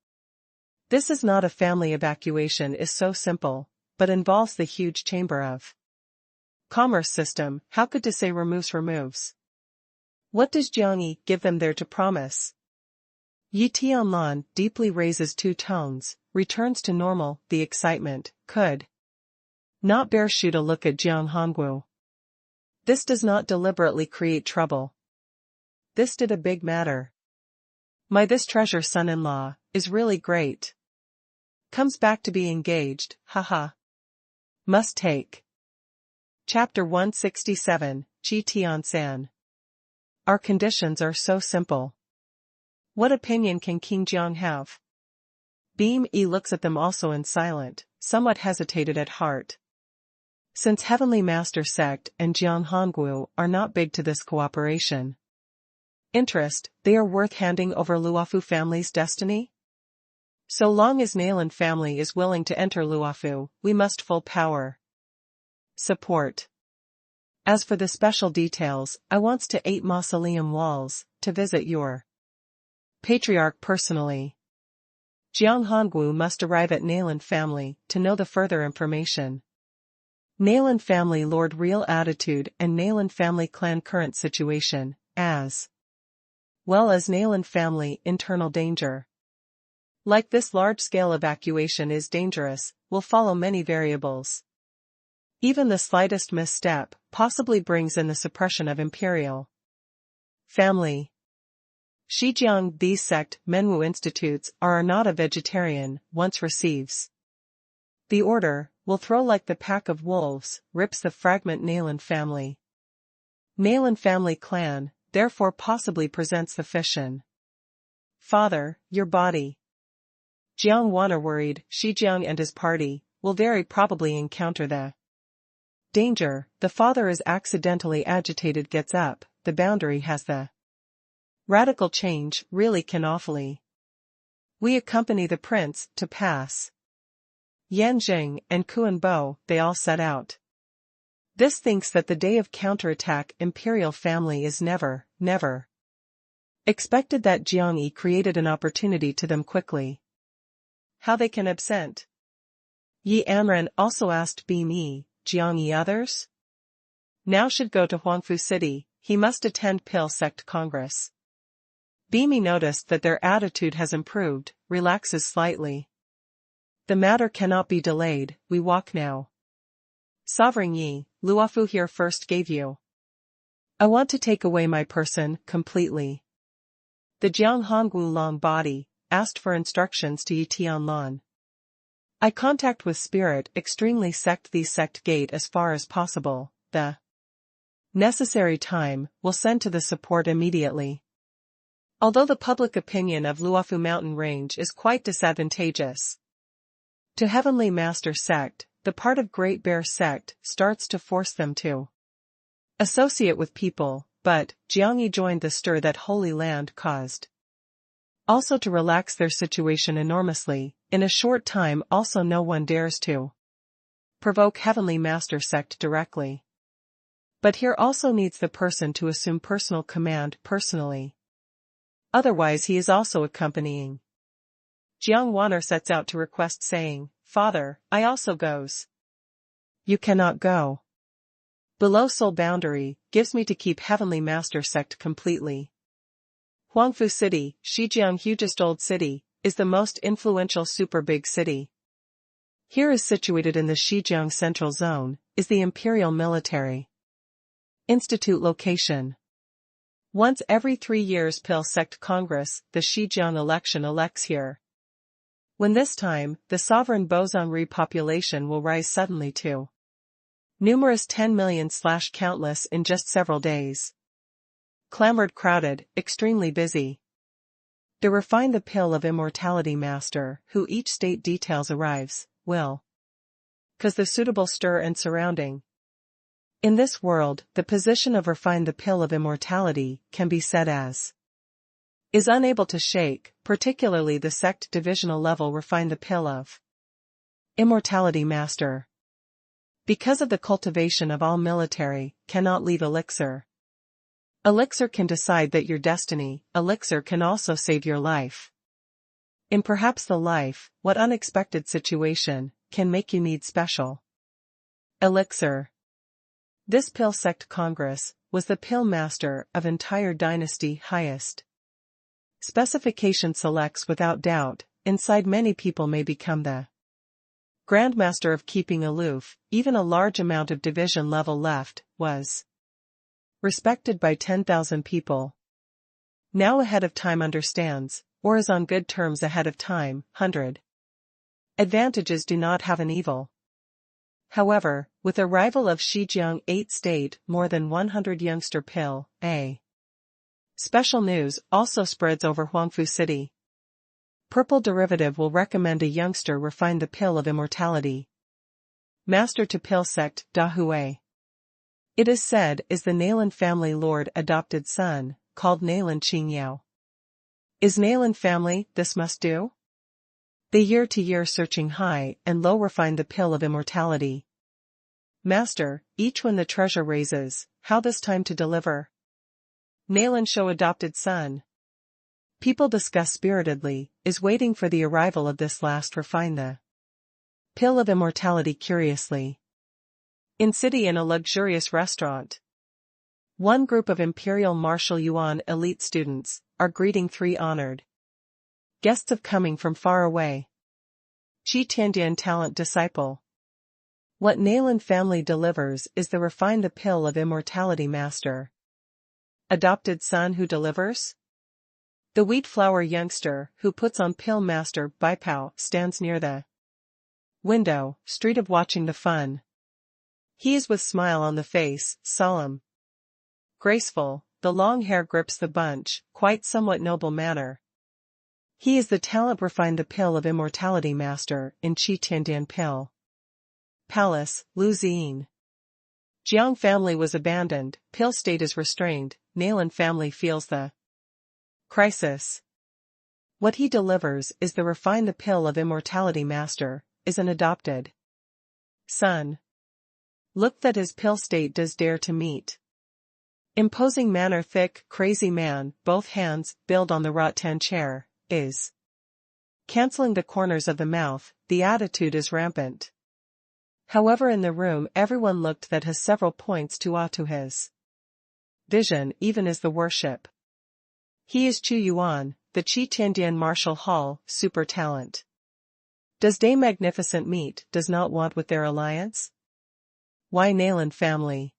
This is not a family evacuation is so simple, but involves the huge chamber of commerce system, how could to say removes? What does Jiang Yi give them there to promise? Yi Tianlan deeply raises two tones, returns to normal, the excitement, could not bear shoot a look at Jiang Hongwu. This does not deliberately create trouble. This did a big matter. This treasure son-in-law, is really great. Comes back to be engaged, haha. Must take. Chapter 167, Ji Tiansan. Our conditions are so simple. What opinion can King Jiang have? Beam Yi looks at them also in silent, somewhat hesitated at heart. Since Heavenly Master sect and Jiang Hongwu are not big to this cooperation interest, they are worth handing over Luofu family's destiny? So long as Nayland family is willing to enter Luofu, we must full power support. As for the special details, I wants to 8 mausoleum walls, to visit your patriarch personally. Jiang Hongwu must arrive at Nayland family to know the further information. Nayland family Lord real attitude and Nayland family clan current situation, as well as Nayland family internal danger. Like this large-scale evacuation is dangerous, will follow many variables. Even the slightest misstep possibly brings in the suppression of imperial family. Shijiang these sect Menwu institutes are not a vegetarian, once receives the order, will throw like the pack of wolves, rips the fragment Nayland family. Nayland family clan, therefore possibly presents the fission. Father, your body. Jiang Wanner worried, Shijiang and his party, will very probably encounter the danger, the father is accidentally agitated gets up, the boundary has the radical change, really can awfully. We accompany the prince, to pass. Yan Jing and Kuan Bo, they all set out. This thinks that the day of counterattack imperial family is never expected that Jiang Yi created an opportunity to them quickly. how they can absent. Yi Anren also asked Bimi, Jiang Yi others? Now should go to Huangfu City, he must attend Pil Sect Congress. Bimi noticed that their attitude has improved, relaxes slightly. The matter cannot be delayed, we walk now. Sovereign Yi, Luofu here first gave you. I want to take away my person, completely. The Jiang Hongwu Long body, asked for instructions to Yi Tianlan. I contact with spirit extremely sect the sect gate as far as possible, the necessary time, will send to the support immediately. Although the public opinion of Luofu mountain range is quite disadvantageous to Heavenly Master sect, the part of Great Bear sect starts to force them to associate with people, but Jiang Yi joined the stir that Holy Land caused. Also to relax their situation enormously, in a short time also no one dares to provoke Heavenly Master sect directly. But here also needs the person to assume personal command personally. Otherwise he is also accompanying. Jiang Waner sets out to request saying, Father, I also goes. You cannot go. Below soul boundary, gives me to keep Heavenly Master sect completely. Huangfu City, Shijiang hugest old city, is the most influential super big city. Here is situated in the Shijiang Central Zone, is the Imperial Military Institute location. Once every 3 years Pil Sect Congress, the Shijiang election elects here. When this time, the sovereign Bozonri population will rise suddenly to numerous 10 million / countless in just several days. Clamored crowded, extremely busy. To refine the pill of immortality master, who each state details arrives, will cause the suitable stir and surrounding. In this world, the position of refine the pill of immortality can be said as is unable to shake, particularly the sect divisional level refine the pill of immortality master. Because of the cultivation of all military, cannot leave elixir. Elixir can decide that your destiny, elixir can also save your life. In perhaps the life, what unexpected situation, can make you need special elixir. This Pil Sect Congress, was the Pil Master of entire dynasty highest specification selects without doubt, inside many people may become the Grandmaster of keeping aloof, even a large amount of division level left, was respected by 10,000 people. Now ahead of time understands, or is on good terms ahead of time, 100. Advantages do not have an evil. However, with arrival of Shijiang 8 state, more than 100 youngster Pil, a special news also spreads over Huangfu City. Purple derivative will recommend a youngster refine the pill of immortality. Master to Pil Sect, Da Hui. It is said is the Nalan family lord adopted son, called Nalan Qingyao. Is Nalan family, this must do? The year-to-year searching high and low refine the pill of immortality. Master, each when the treasure raises, how this time to deliver? Nalan show adopted son. People discuss spiritedly, is waiting for the arrival of this last refine the pill of immortality curiously. In city in a luxurious restaurant. One group of Imperial Martial Yuan elite students, are greeting 3 honored guests of coming from far away. Qi Tiandian talent disciple. What Nalan family delivers is the refine the pill of immortality master. Adopted son who delivers? The wheat flour youngster, who puts on pill master Baipao, stands near the window, street of watching the fun. He is with smile on the face, solemn, graceful, the long hair grips the bunch, quite somewhat noble manner. He is the talent refine the pill of immortality master in Qi Tiandian Pill Palace, Lu Ziyin. Jiang family was abandoned, Pil state is restrained, Nalan family feels the crisis. What he delivers is the refine the pill of immortality master, is an adopted son. Look that his Pil state does dare to meet. Imposing manner thick, crazy man, both hands, build on the Rattan chair, is canceling the corners of the mouth, the attitude is rampant. However, in the room everyone looked that has several points to awe to his vision, even as the worship. He is Chu Yuan, the Chi Tiandian Martial Hall, super talent. Does Day Magnificent meet, does not want with their alliance? Why Nayland family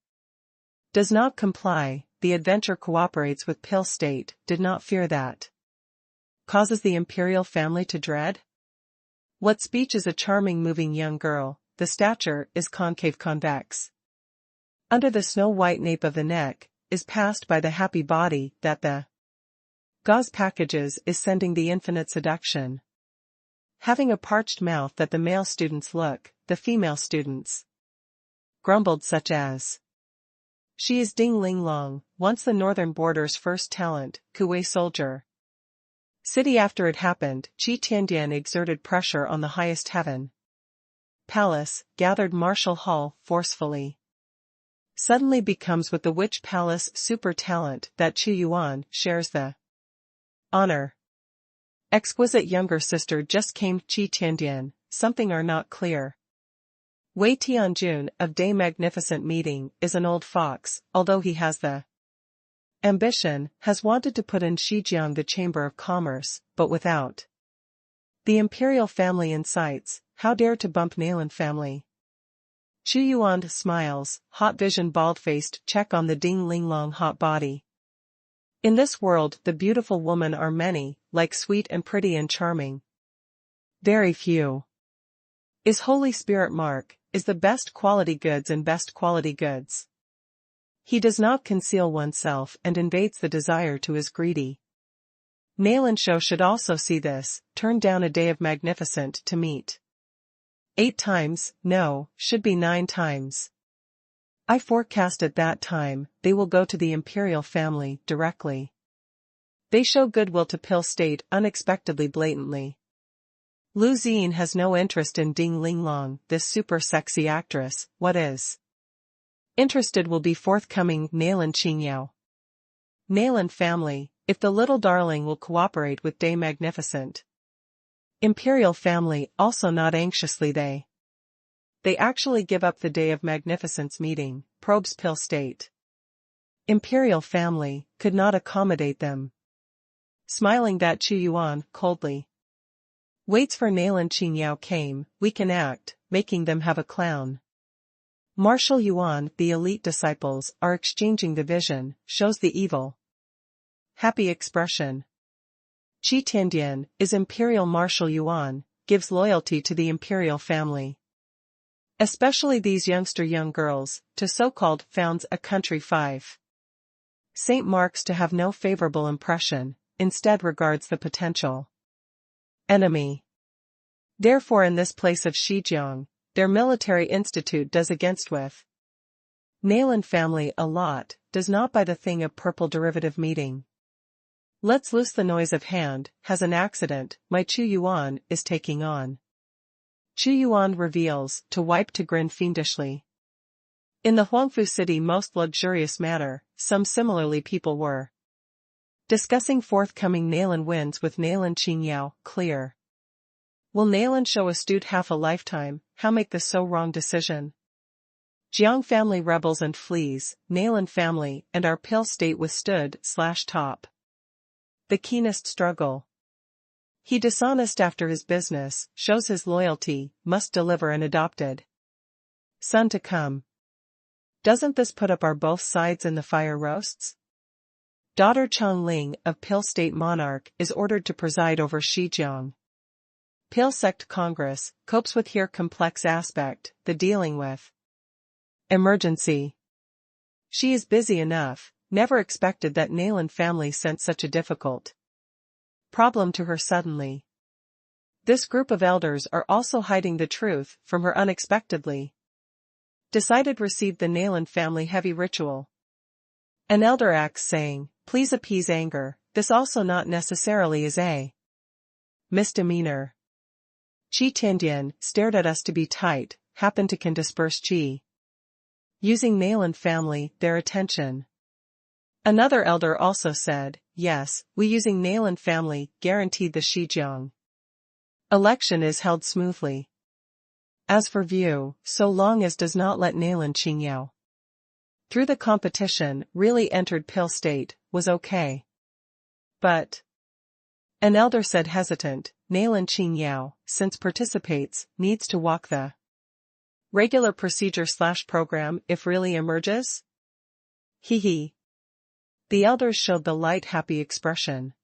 does not comply, the adventure cooperates with Pil State, did not fear that. Causes the imperial family to dread? What speech is a charming moving young girl, the stature is concave convex. Under the snow-white nape of the neck, is passed by the happy body that the gauze packages is sending the infinite seduction. Having a parched mouth that the male students look, the female students grumbled such as, she is Ding Ling Long, once the northern border's first talent, Kuwei soldier. City after it happened, Chi Tiandian exerted pressure on the highest heaven. Palace, gathered Martial Hall, forcefully. Suddenly becomes with the Witch Palace super talent that Chu Yuan shares the honor. Exquisite younger sister just came Chi Tiandian, something are not clear. Wei Tianjun of Day Magnificent meeting is an old fox, although he has the ambition, has wanted to put in Shijiang the Chamber of Commerce, but without the imperial family in sights, how dare to bump Nayland family? Chu Yuan smiles, hot vision bald-faced check on the Ding Ling Long hot body. In this world the beautiful women are many, like sweet and pretty and charming. Very few. Is Holy Spirit Mark, is the best quality goods and best quality goods. He does not conceal oneself and invades the desire to his greedy. Nayland show should also see this, turn down a Day of Magnificent to meet. 8 times, no, should be 9 times. I forecast at that time, they will go to the imperial family, directly. They show goodwill to Pil State unexpectedly blatantly. Lu Ziyin has no interest in Ding Ling Long, this super sexy actress, what is interested will be forthcoming Nayland Qingyao. Nayland family, if the little darling will cooperate with Day Magnificent. Imperial family also not anxiously they actually give up the Day of Magnificence meeting, probes Pil State. Imperial family, could not accommodate them. Smiling that Chu Yuan, coldly, waits for Nayland Qingyao came, we can act, making them have a clown. Martial Yuan, the elite disciples, are exchanging the vision, shows the evil. Happy expression. Chi Tiandian, is Imperial Martial Yuan, gives loyalty to the imperial family. Especially these young girls, to so-called founds a country 5. St. Mark's to have no favorable impression, instead regards the potential enemy. Therefore in this place of Shijiang, their military institute does against with Nayland family a lot, does not buy the thing of purple derivative meeting. Let's loose the noise of hand, has an accident, my Chu Yuan is taking on. Chu Yuan reveals, to wipe to grin fiendishly. In the Huangfu city most luxurious manner, some similarly people were discussing forthcoming Nayland wins with Nayland Qingyao, clear. Will Nayland show astute half a lifetime, how make the so wrong decision? Jiang family rebels and flees, Nayland family and our Pil State withstood /top. The keenest struggle. He dishonest after his business, shows his loyalty, must deliver an adopted son to come. Doesn't this put up our both sides in the fire roasts? Daughter Chang Ling of Pil State monarch is ordered to preside over Shijiang. Pil Sect Congress, copes with here complex aspect, the dealing with emergency. She is busy enough, never expected that Nayland family sent such a difficult problem to her suddenly. This group of elders are also hiding the truth from her unexpectedly. Decided received the Nayland family heavy ritual. An elder acts saying, please appease anger, this also not necessarily is a misdemeanor. Chi Tiandian stared at us to be tight, happened to can disperse Chi. Using Nayland family, their attention. Another elder also said, yes, we using Nayland family, guaranteed the Shijiang Election is held smoothly. As for view, so long as does not let Nalin Qingyao through the competition, really entered Pil State, was okay. But an elder said hesitant, Nalin Qingyao, since participates, needs to walk the regular procedure/program if really emerges? Hee. The elders showed the light happy expression.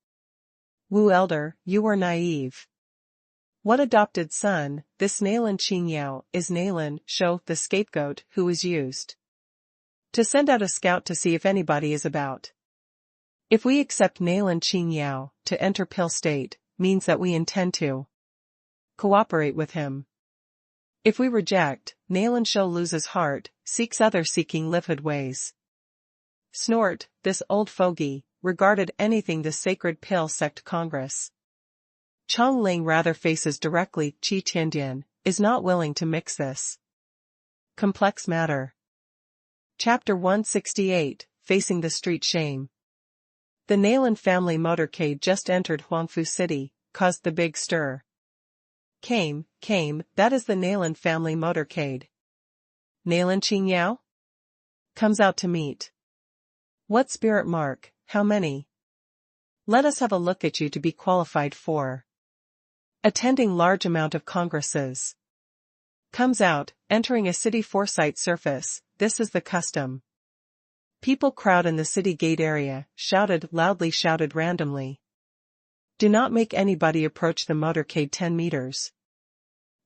Wu elder, you are naive. What adopted son, this Nalin Qingyao, is Nalin, show the scapegoat who is used to send out a scout to see if anybody is about. If we accept Nalin Qingyao to enter Pil State, means that we intend to cooperate with him. If we reject, Nalin Shou loses heart, seeks other seeking livid ways. Snort, this old fogey, regarded anything the sacred Pil Sect Congress. Chong Ling rather faces directly, Qi Tiandian, is not willing to mix this complex matter. Chapter 168, Facing the Street Shame. The Nalin family motorcade just entered Huangfu City, caused the big stir. Came, that is the Nalin family motorcade. Nalin Qingyao? Comes out to meet. What spirit mark, how many? Let us have a look at you to be qualified for attending large amount of congresses. Comes out, entering a city foresight surface, this is the custom. People crowd in the city gate area, loudly shouted randomly. Do not make anybody approach the motorcade 10 meters.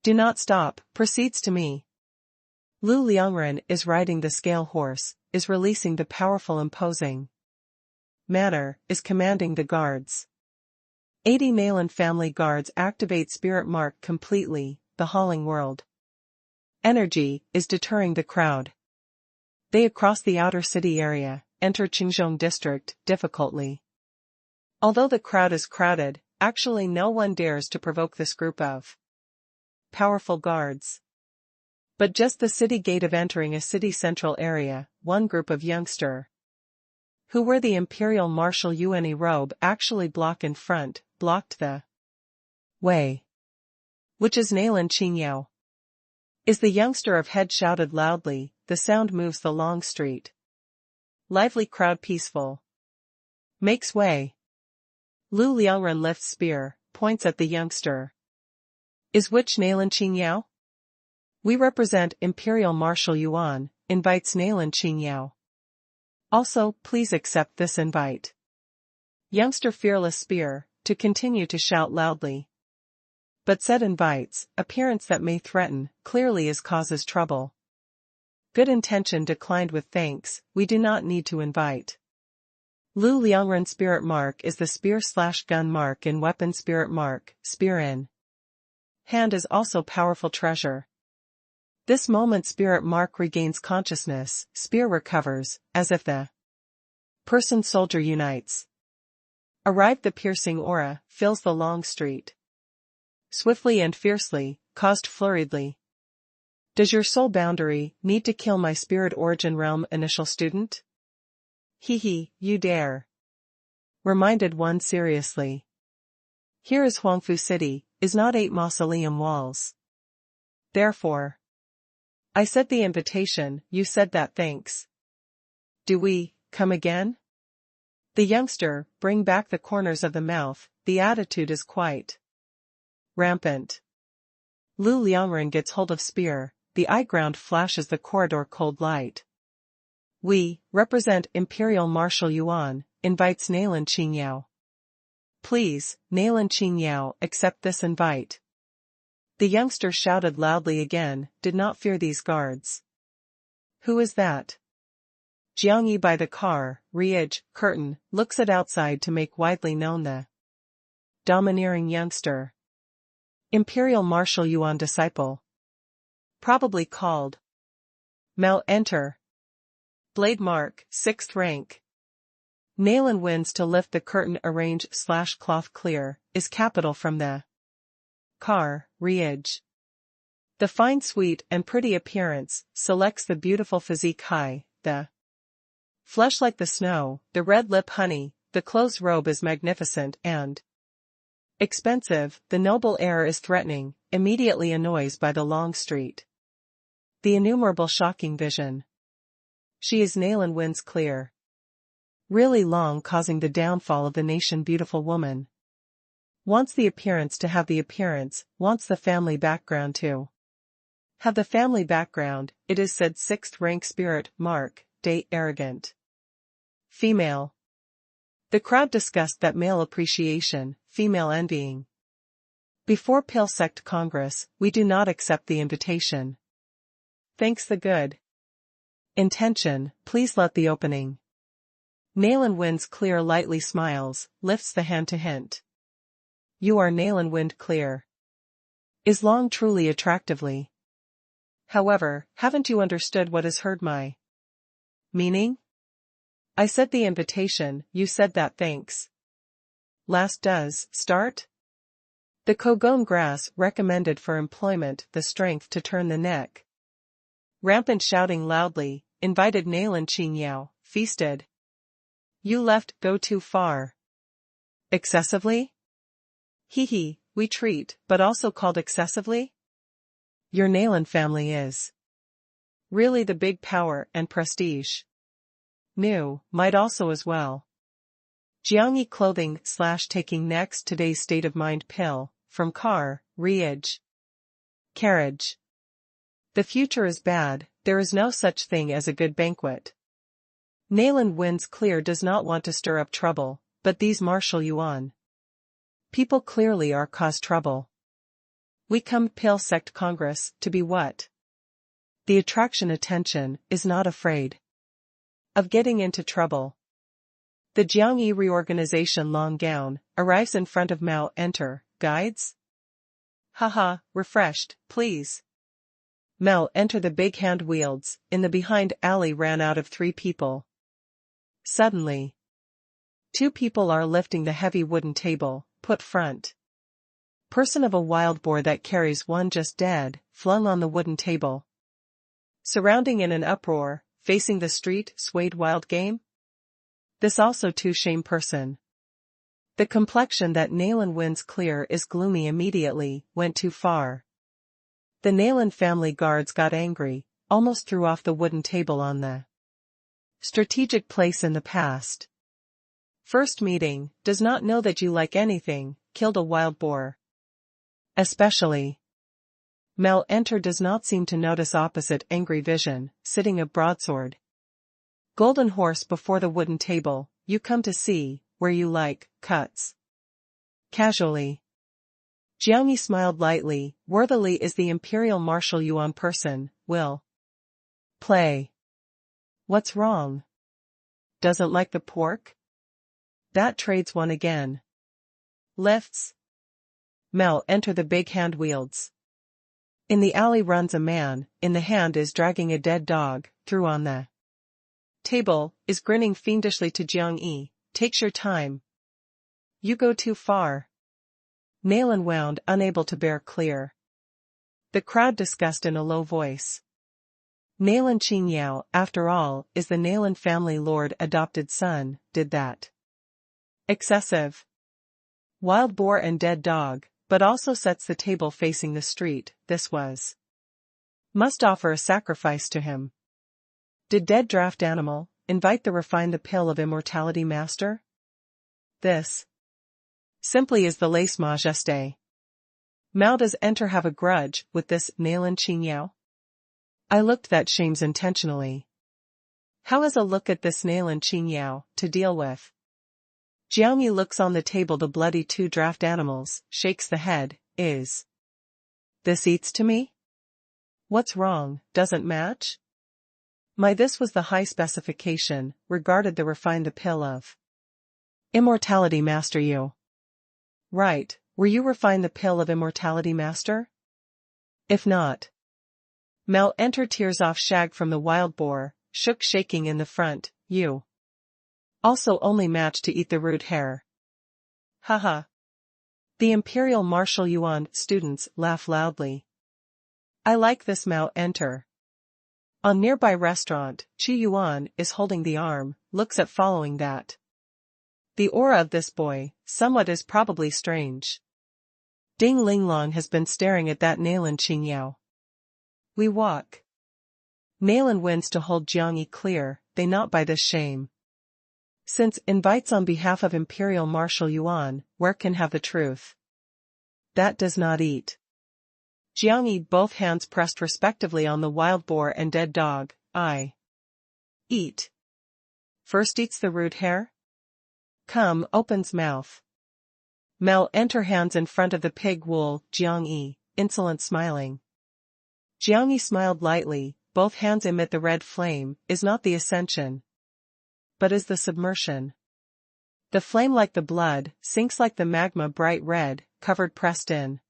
Do not stop, proceeds to me. Lu Liangren is riding the scale horse, is releasing the powerful imposing manner, is commanding the guards. 80 Nalin family guards activate spirit mark completely, the hauling world energy, is deterring the crowd. They across the outer city area, enter Qingzhong district, difficultly. Although the crowd is crowded, actually no one dares to provoke this group of powerful guards. But just the city gate of entering a city central area, one group of youngster who wear the imperial martial Yuan robe actually blocked the way. Which is Nalin Qingyao. Is the youngster of head shouted loudly, the sound moves the long street. Lively crowd peaceful. Makes way. Lu Liangren lifts spear, points at the youngster. Is which Nalin Qingyao? We represent Imperial Marshal Yuan, invites Nalin Qingyao. Also, please accept this invite. Youngster fearless spear, to continue to shout loudly. But said invites, appearance that may threaten, clearly is causes trouble. Good intention declined with thanks, we do not need to invite. Lu Liangren spirit mark is the spear/gun mark in weapon spirit mark, spear in hand is also powerful treasure. This moment spirit mark regains consciousness, spear recovers, as if the person soldier unites. Arrived the piercing aura, fills the long street. Swiftly and fiercely, caused flurriedly. Does your soul boundary need to kill my spirit origin realm initial student? Hee, you dare. Reminded one seriously. Here is Huangfu City, is not 8 mausoleum walls. Therefore, I said the invitation, you said that thanks. Do we, come again? The youngster, bring back the corners of the mouth, the attitude is quite rampant. Lu Liangren gets hold of spear, the eye ground flashes the corridor cold light. We, represent Imperial Marshal Yuan, invites Nalin Qingyao. Please, Nalin Qingyao, accept this invite. The youngster shouted loudly again, did not fear these guards. Who is that? Jiangyi by the car, Riage, curtain, looks at outside to make widely known the domineering youngster. Imperial Marshal Yuan disciple. Probably called Mao enter. Blade mark, 6th rank. Nalin wins to lift the curtain arrange/cloth clear, is capital from the car, Riage. The fine sweet and pretty appearance, selects the beautiful physique high, the flesh like the snow, the red lip honey, the close robe is magnificent and Expensive, the noble air is threatening, immediately annoys by the long street. The innumerable shocking vision. She is Nayland Wins clear. Really long, causing the downfall of the nation. Beautiful woman. Wants the appearance to have the appearance, wants the family background to have the family background, it is said. Sixth rank spirit, mark, day, arrogant. Female. The crowd discussed that male appreciation, female envying. Before Pale Sect Congress, we do not accept the invitation. Thanks the good intention, please let the opening. Nayland Wins clear lightly smiles, lifts the hand to hint. You are Nayland Wind clear. Is long truly attractively. However, haven't you understood what is heard my meaning? I said the invitation, you said that thanks. Last does, start? The Kogon grass recommended for employment, the strength to turn the neck. Rampant shouting loudly, invited Nayland Qingyao, feasted. You left, go too far. Excessively? Hee, we treat, but also called excessively? Your Nayland family is really the big power and prestige. New, might also as well. Jiangyi clothing / taking next today's state of mind pill, from car, Riage. Carriage. The future is bad, there is no such thing as a good banquet. Nayland Wins clear does not want to stir up trouble, but these martial yuan people clearly are cause trouble. We come Pale Sect Congress to be what? The attention is not afraid of getting into trouble. The Jiangyi reorganization long gown arrives in front of Mao. Enter, guides? Haha, refreshed, please. Mao enter. The big hand wields, in the behind alley ran out of 3 people. Suddenly, 2 people are lifting the heavy wooden table, put front. Person of a wild boar that carries one just dead, flung on the wooden table. Surrounding in an uproar, facing the street, swayed wild game? This also too shame person. The complexion that Nayland Wins clear is gloomy immediately, went too far. The Nayland family guards got angry, almost threw off the wooden table on the strategic place in the past. First meeting, does not know that you like anything, killed a wild boar. Especially. Mel enter does not seem to notice opposite angry vision, sitting a broadsword. Golden horse before the wooden table, you come to see, where you like, cuts. Casually. Jiangyi smiled lightly, worthily is the imperial martial yuan person, will play. What's wrong? Doesn't like the pork? That trades one again. Lifts. Mel enter. The big hand wields. In the alley runs a man, in the hand is dragging a dead dog, through on the table, is grinning fiendishly to Jiangyi, takes your time. You go too far. Nayland wound, unable to bear clear. The crowd discussed in a low voice. Nayland Qingyao, after all, is the Nayland family lord adopted son, did that. Excessive. Wild boar and dead dog, but also sets the table facing the street, this was. Must offer a sacrifice to him. Did dead draft animal, invite the refine the pill of immortality master? This. Simply is the lace majesté. Mao does enter have a grudge with this Nayland Qingyao? I looked that shames intentionally. How is a look at this Nayland Qingyao to deal with? Jiangyi looks on the table the bloody 2 draft animals, shakes the head, is. This eats to me? What's wrong, doesn't match? My this was the high specification, regarded the refine the pill of. Immortality master you. Right, were you refine the pill of immortality master? If not. Mel enter tears off shag from the wild boar, shook shaking in the front, you. Also only match to eat the root hair. Haha. The imperial martial yuan students laugh loudly. I like this Mao enter. On nearby restaurant, Qi Yuan is holding the arm, looks at following that. The aura of this boy, somewhat is probably strange. Ding Linglong has been staring at that Nalan Qingyao. We walk. Nalan wins to hold Jiang Yi clear, they not by this shame. Since invites on behalf of Imperial Marshal Yuan, where can have the truth? That does not eat. Jiang Yi both hands pressed respectively on the wild boar and dead dog, I eat. First eats the rude hare? Come, opens mouth. Mel enter hands in front of the pig wool, Jiang Yi, insolent smiling. Jiang Yi smiled lightly, both hands emit the red flame, is not the ascension, but is the submersion. The flame like the blood, sinks like the magma bright red, covered pressed in.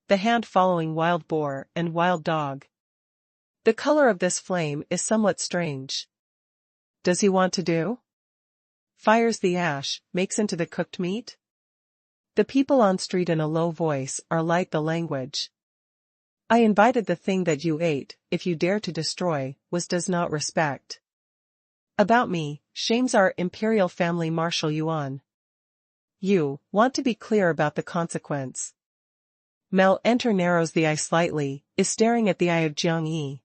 The hand following wild boar and wild dog. The color of this flame is somewhat strange. Does he want to do? Fires the ash, makes into the cooked meat? The people on street in a low voice are light the language. I invited the thing that you ate, if you dare to destroy, was does not respect. About me, shames our imperial family Marshal Yuan. You, want to be clear about the consequence. Mel enter narrows the eye slightly, is staring at the eye of Jiang Yi.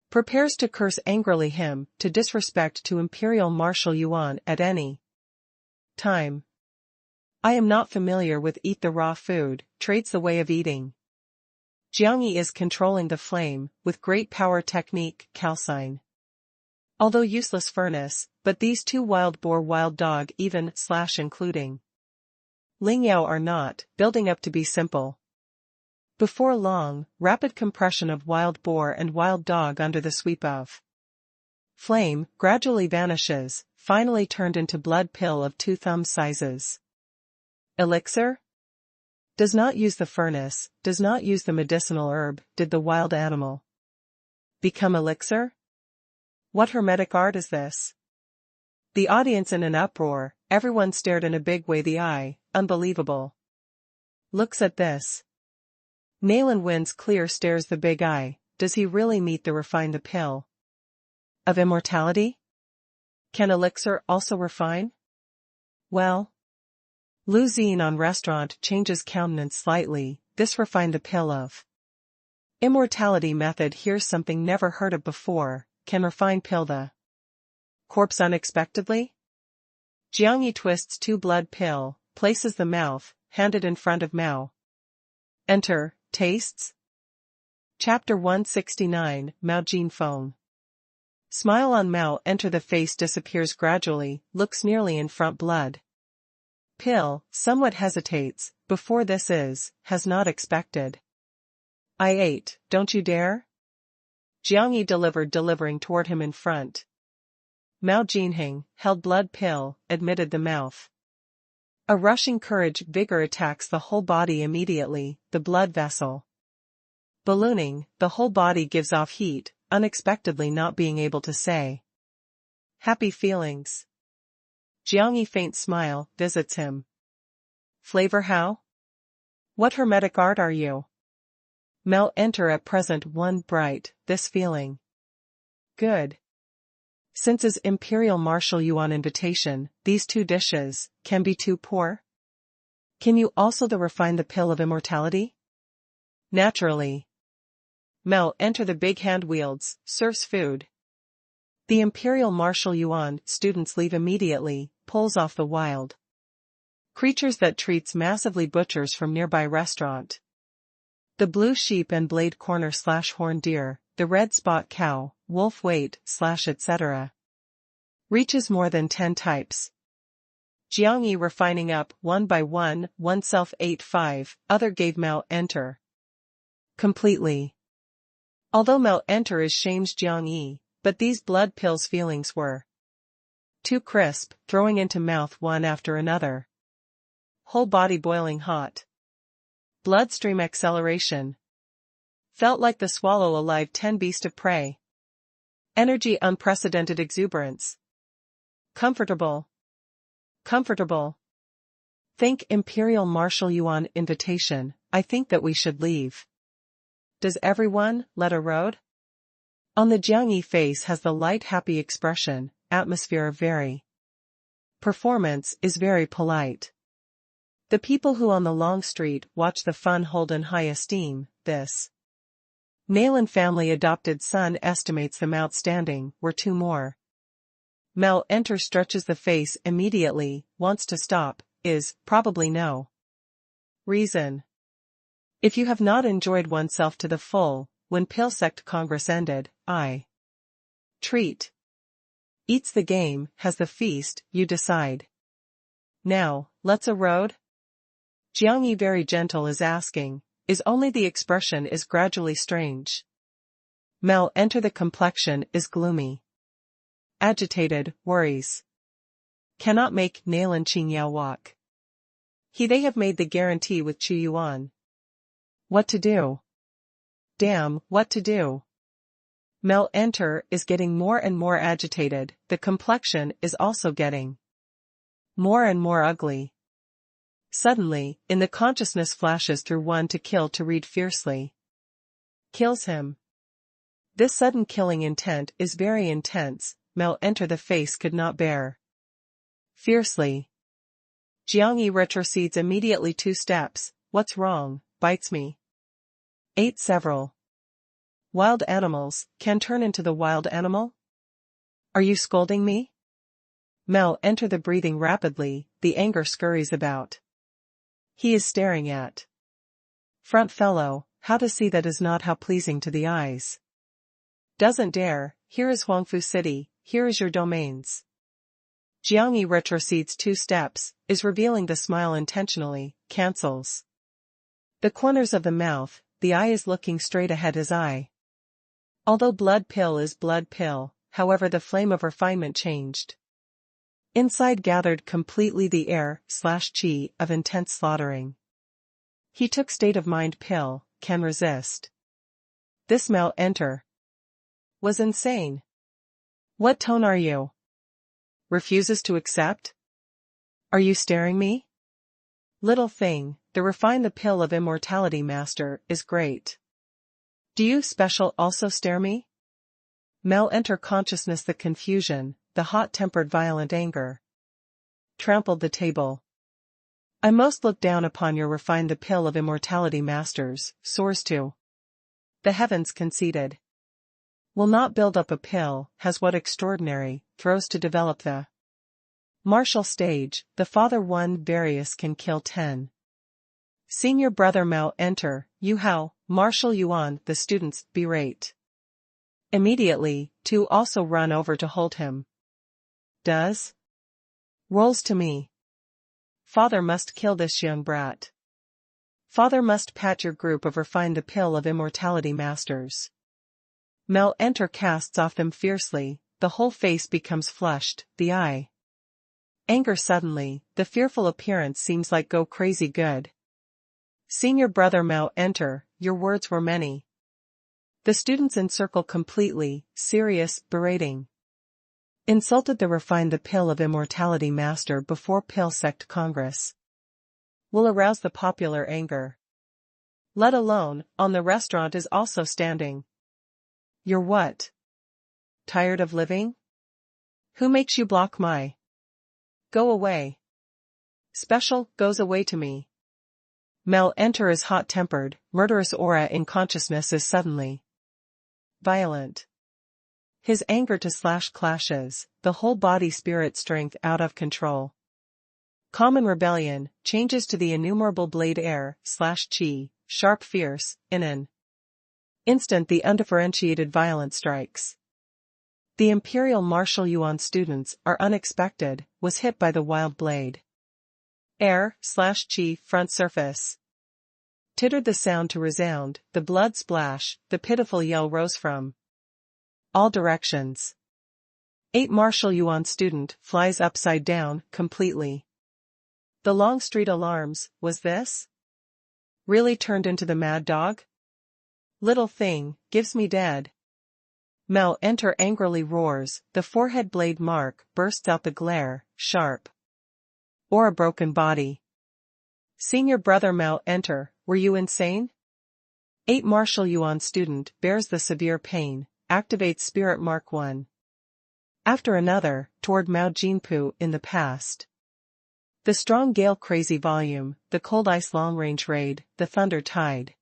Prepares to curse angrily him, to disrespect to Imperial Marshal Yuan at any time. I am not familiar with eat the raw food, trades the way of eating. Jiang Yi is controlling the flame, with great power technique, calcine. Although useless furnace, but these two wild boar wild dog even, / including. Lingyao are not, building up to be simple. Before long, rapid compression of wild boar and wild dog under the sweep of flame, gradually vanishes, finally turned into blood pill of 2 thumb sizes. Elixir? Does not use the furnace, does not use the medicinal herb, did the wild animal become elixir? What hermetic art is this? The audience in an uproar, everyone stared in a big way the eye, unbelievable. Looks at this. Nalan wins clear stares the big eye, does he really meet the refine the pill of immortality? Can elixir also refine? Well. Lu Zine on restaurant changes countenance slightly, this refined the pill of immortality method here's something never heard of before, can refine pill the corpse unexpectedly? Jiang Yi twists 2 blood pill, places the mouth, handed in front of Mao. Enter, tastes? Chapter 169, Mao Jin phone. Smile on Mao enter the face disappears gradually, looks nearly in front blood. Pill, somewhat hesitates, before this is, has not expected. I ate, don't you dare? Jiang Yi delivering toward him in front. Mao Jinheng, held blood pill, admitted the mouth. A rushing courage vigor attacks the whole body immediately, the blood vessel. Ballooning, the whole body gives off heat, unexpectedly not being able to say. Happy feelings. Jiang Yi faint smile, visits him. Flavor how? What hermetic art are you? Mel enter at present one bright, this feeling. Good. Since his Imperial Marshal Yuan invitation, these 2 dishes, can be too poor? Can you also refine the pill of immortality? Naturally. Mel enter the big hand wields, serves food. The Imperial Marshal Yuan students leave immediately, pulls off the wild creatures that treats massively butchers from nearby restaurant. The blue sheep and blade corner / horn deer, the red spot cow, wolf weight / etc. Reaches more than 10 types. Jiang Yi refining up one by one, oneself ate 5, other gave Mao enter. Completely. Although Mao enter is shames Jiang Yi, but these blood pills feelings were too crisp, throwing into mouth one after another. Whole body boiling hot. Bloodstream acceleration. Felt like the swallow alive 10 beast of prey. Energy unprecedented exuberance. Comfortable. Comfortable. Think Imperial Marshal Yuan invitation, I think that we should leave. Does everyone, let a road? On the Jiang Yi face has the light happy expression, atmosphere of very. Performance is very polite. The people who on the long street watch the fun hold in high esteem. This Nayland family adopted son estimates them outstanding, were two more. Mel enter stretches the face immediately, wants to stop, is, probably no reason. If you have not enjoyed oneself to the full, when Pilsect Congress ended, I treat. Eats the game, has the feast, you decide. Now, let's a road? Jiang Yi very gentle is asking, is only the expression is gradually strange. Mel enter the complexion is gloomy. Agitated, worries. Cannot make Nayland Qingyao walk. They have made the guarantee with Chu Yuan. What to do? Damn, what to do? Mel enter is getting more and more agitated, the complexion is also getting more and more ugly. Suddenly, in the consciousness flashes through one to kill to read fiercely. Kills him. This sudden killing intent is very intense, Mel enter the face could not bear. Fiercely. Jiang Yi retrocedes immediately 2 steps, what's wrong, bites me. Ate several. Wild animals, can turn into the wild animal? Are you scolding me? Mel enter the breathing rapidly, the anger scurries about. He is staring at front fellow, how to see that is not how pleasing to the eyes. Doesn't dare, here is Huangfu City, here is your domains. Jiang Yi retrocedes 2 steps, is revealing the smile intentionally, cancels the corners of the mouth, the eye is looking straight ahead his eye. Although blood pill is blood pill, however the flame of refinement changed. Inside gathered completely the air/chi of intense slaughtering. He took state of mind pill, can resist. This Mel enter was insane. What tone are you? Refuses to accept? Are you staring me? Little thing, the pill of immortality master is great. Do you special also stare me? Mel enter consciousness the confusion, the hot-tempered violent anger. Trampled the table. I most look down upon your the pill of immortality masters, soars to the heavens conceited. Will not build up a pill, has what extraordinary, throws to develop the martial stage, the father one various can kill 10. Senior brother Mao enter, Yu Hao, Marshal Yuan, the students, berate. Immediately, 2 also run over to hold him. Does? Rolls to me. Father must kill this young brat. Father must pat your group of the pill of immortality masters. Mel enter casts off them fiercely, the whole face becomes flushed, the eye. Anger suddenly, the fearful appearance seems like go crazy good. Senior brother Mao enter, your words were many. The students encircle completely, serious, berating. Insulted the pill of immortality master before Pilsect Congress. Will arouse the popular anger. Let alone, on the restaurant is also standing. You're what? Tired of living? Who makes you block my? Go away. Special, goes away to me. Mel enter is hot-tempered, murderous aura in consciousness is suddenly violent. His anger to slash clashes, the whole body spirit strength out of control. Common rebellion, changes to the innumerable blade air/chi, sharp fierce, in an instant the undifferentiated violent strikes. The Imperial Marshal Yuan students are unexpected, was hit by the wild blade. Air/chi front surface. Tittered the sound to resound, the blood splash, the pitiful yell rose from all directions. 8 Marshal Yuan student flies upside down, completely. The long street alarms, was this? Really turned into the mad dog? Little thing, gives me dead. Mel enter angrily roars, the forehead blade mark bursts out the glare, sharp. Or a broken body. Senior brother Mel enter, were you insane? 8 Marshal Yuan student bears the severe pain, activates spirit mark 1. After another, toward Mao Jinpu in the past. The strong gale crazy volume, the cold ice long-range raid, the thunder tide.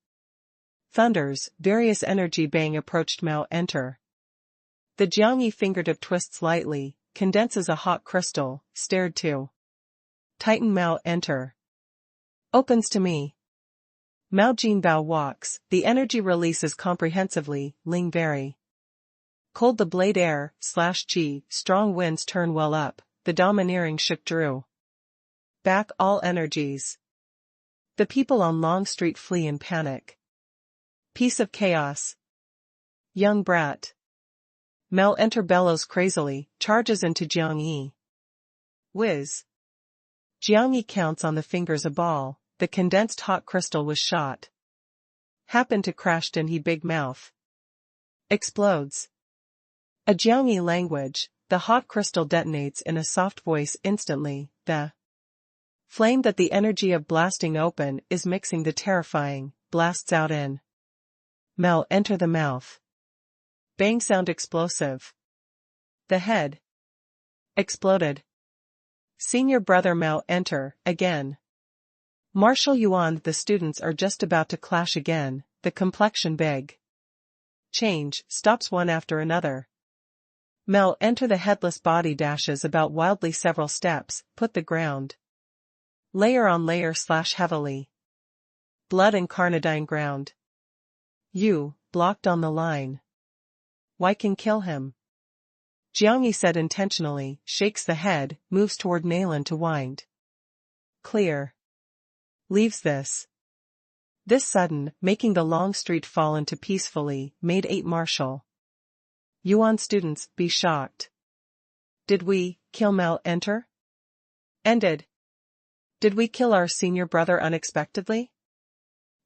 Thunders, various energy bang approached Mao enter. The Jiangyi fingertip twists lightly, condenses a hot crystal, stared to. Titan Mao enter. Opens to me. Mao Jinbao walks, the energy releases comprehensively, Ling very. Cold the blade air, slash G, strong winds turn well up, the domineering shook drew. Back all energies. The people on Long Street flee in panic. Piece of chaos. Young brat. Mao enter bellows crazily, charges into Jiangyi. Whiz. Jiangyi counts on the fingers a ball, the condensed hot crystal was shot. Happened to crashed in he big mouth. Explodes. A Jiangyi language, the hot crystal detonates in a soft voice instantly, the flame that the energy of blasting open is mixing the terrifying, blasts out in. Mao enter the mouth. Bang sound explosive. The head. Exploded. Senior brother Mao enter, again. Marshal Yuan the students are just about to clash again, the complexion big. Change, stops one after another. Mao enter the headless body dashes about wildly several steps, put the ground. Layer on layer slash heavily. Blood and carnadine ground. You, blocked on the line. Why can kill him? Jiangyi said intentionally, shakes the head, moves toward Nalan to wind. Clear. Leaves this. This sudden, making the long street fall into peacefully, made 8 Marshal Yuan students be shocked. Did we kill Mao enter? Ended. Did we kill our senior brother unexpectedly?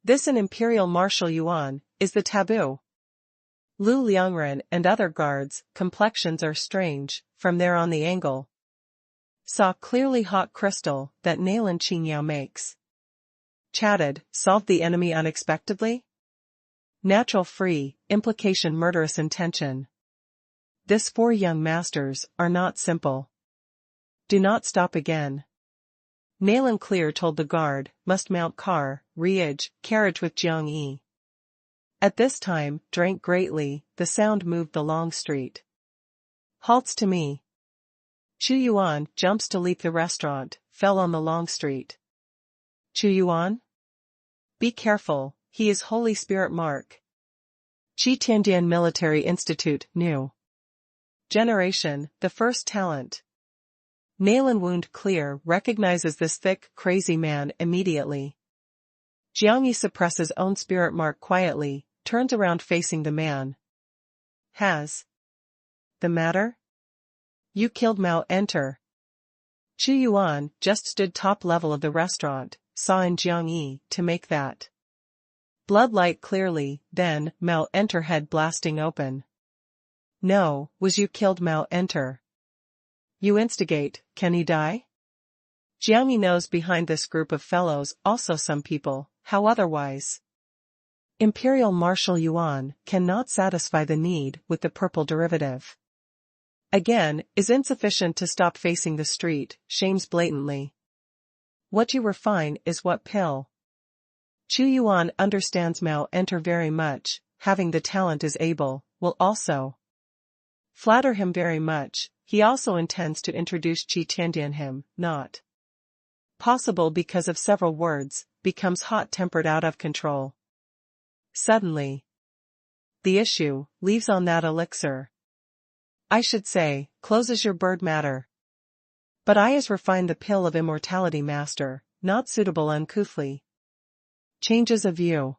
This an Imperial Marshal Yuan, is the taboo. Lu Liangren and other guards, complexions are strange, from there on the angle. Saw clearly hot crystal, that Nalan Qingyao makes. Chatted, solved the enemy unexpectedly? Natural free, implication murderous intention. This 4 young masters, are not simple. Do not stop again. Nalan Clear told the guard, must mount car, carriage with Jiangyi. At this time, drank greatly, the sound moved the long street. Halts to me. Chu Yuan jumps to leap the restaurant, fell on the long street. Chu Yuan? Be careful, he is Holy Spirit Mark. Chi Tiandian Military Institute, New Generation, the first talent. Nalan wound clear recognizes this thick, crazy man immediately. Jiangyi suppresses own spirit mark quietly, turns around facing the man. Has the matter? You killed Mao enter. Chu Yuan just stood top level of the restaurant, saw in Jiangyi to make that. Blood light clearly, then, Mao enter head blasting open. No, was you killed Mao enter. You instigate, can he die? Jiangyi knows behind this group of fellows also some people, how otherwise? Imperial Marshal Yuan cannot satisfy the need with the purple derivative. Again, is insufficient to stop facing the street, shames blatantly. What you refine is what pill. Chu Yuan understands Mao enter very much, having the talent is able, will also flatter him very much. He also intends to introduce Chi Tiandian him, not possible because of several words, becomes hot-tempered out of control. Suddenly. The issue, leaves on that elixir. I should say, closes your bird matter. But I has refined the pill of immortality master, not suitable uncouthly. Changes of view.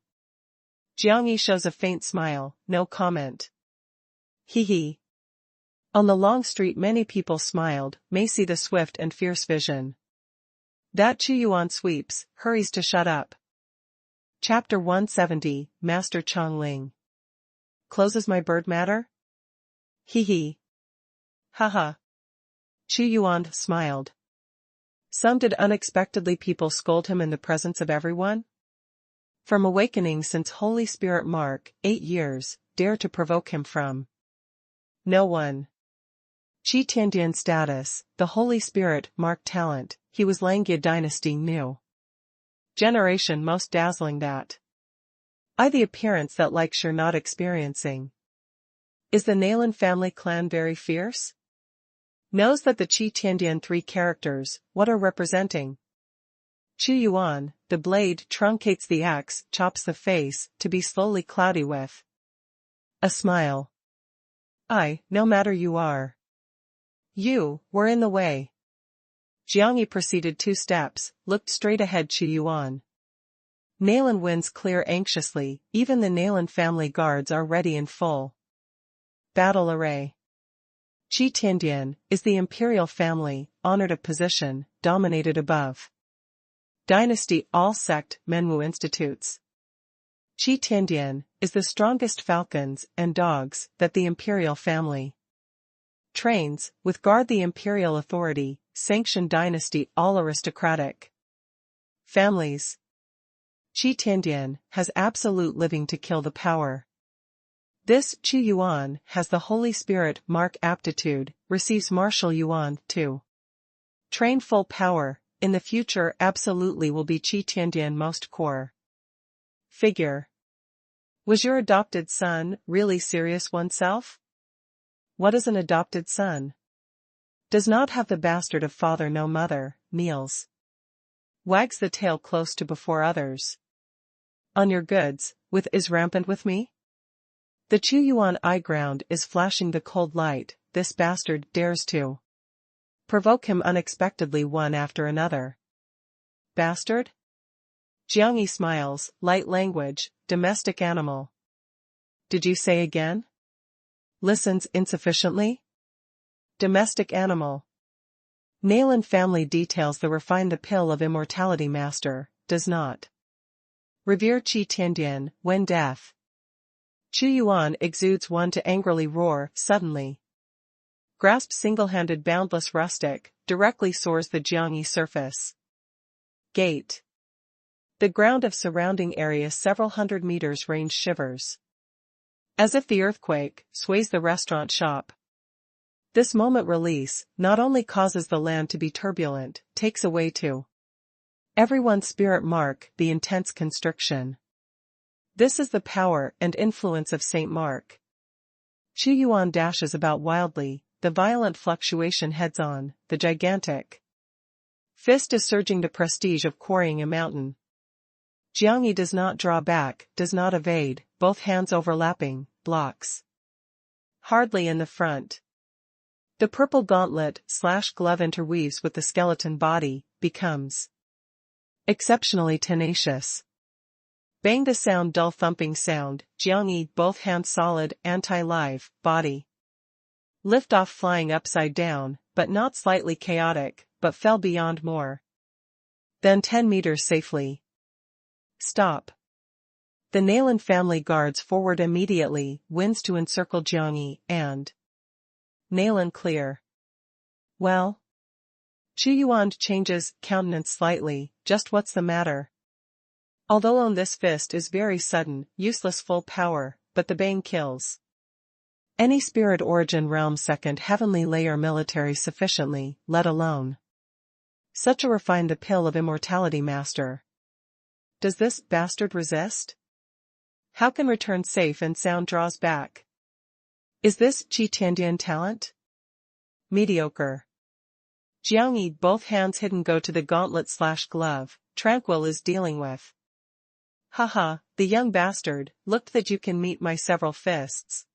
Jiangyi shows a faint smile, no comment. He. On the long street many people smiled, may see the swift and fierce vision. That Chu Yuan sweeps, hurries to shut up. Chapter 170, Master Chongling. Closes my bird matter? He. Haha. Chu Yuan smiled. Some did unexpectedly people scold him in the presence of everyone? From awakening since Holy Spirit Mark, 8 years, dare to provoke him from. No one. Chi Tiandian status, the Holy Spirit Mark talent, he was Langya dynasty new generation most dazzling that I the appearance that likes you're not experiencing. Is the Nalan family clan very fierce? Knows that the Qi Tiandian three characters, what are representing? Chu Yuan, the blade truncates the axe, chops the face, to be slowly cloudy with a smile. No matter you are. You, were in the way. Jiangyi proceeded 2 steps, looked straight ahead Chu Yuan. Nalan winds clear anxiously, even the Nalan family guards are ready in full battle array. Qi Tiandian is the imperial family, honored of position, dominated above dynasty all sect Menwu institutes. Qi Tiandian is the strongest falcons and dogs that the imperial family trains, with guard the imperial authority, sanctioned dynasty all aristocratic families. Qi Tiandian has absolute living to kill the power. This Qi Yuan has the Holy Spirit mark aptitude, receives martial Yuan too. Train full power, in the future absolutely will be Qi Tiandian most core figure. Was your adopted son really serious oneself? What is an adopted son? Does not have the bastard of father no mother, kneels. Wags the tail close to before others. On your goods, with is rampant with me? The Chu Yuan eye ground is flashing the cold light, this bastard dares to provoke him unexpectedly one after another. Bastard? Jiangyi smiles, light language, domestic animal. Did you say again? Listens insufficiently? Domestic animal. Nalan family details the refine the pill of immortality master, does not revere Qi Tiandian, when death. Chu Yuan exudes one to angrily roar, suddenly. Grasps single-handed boundless rustic, directly soars the Jiangyi surface. Gate. The ground of surrounding area several hundred meters range shivers. As if the earthquake sways the restaurant shop. This moment release not only causes the land to be turbulent, takes away too everyone's spirit mark the intense constriction. This is the power and influence of Saint Mark. Chu Yuan dashes about wildly, the violent fluctuation heads on, the gigantic fist is surging the prestige of quarrying a mountain. Jiangyi does not draw back, does not evade, both hands overlapping, blocks hardly in the front. The purple gauntlet/glove interweaves with the skeleton body, becomes exceptionally tenacious. Bang the sound dull thumping sound, Jiangyi both hands solid, anti-live, body. Lift off flying upside down, but not slightly chaotic, but fell beyond more than 10 meters safely. Stop. The Nalan family guards forward immediately, winds to encircle Jiangyi, and Nalan clear. Well? Chu Yuan changes countenance slightly, just what's the matter? Although on this fist is very sudden, useless full power, but the bang kills any spirit origin realm second heavenly layer military sufficiently, let alone such a refine the pill of immortality master. Does this bastard resist? How can return safe and sound draws back? Is this Qi Tiandian talent? Mediocre. Jiangyi both hands hidden go to the gauntlet/glove, tranquil is dealing with. Haha, the young bastard, looked that you can meet my several fists.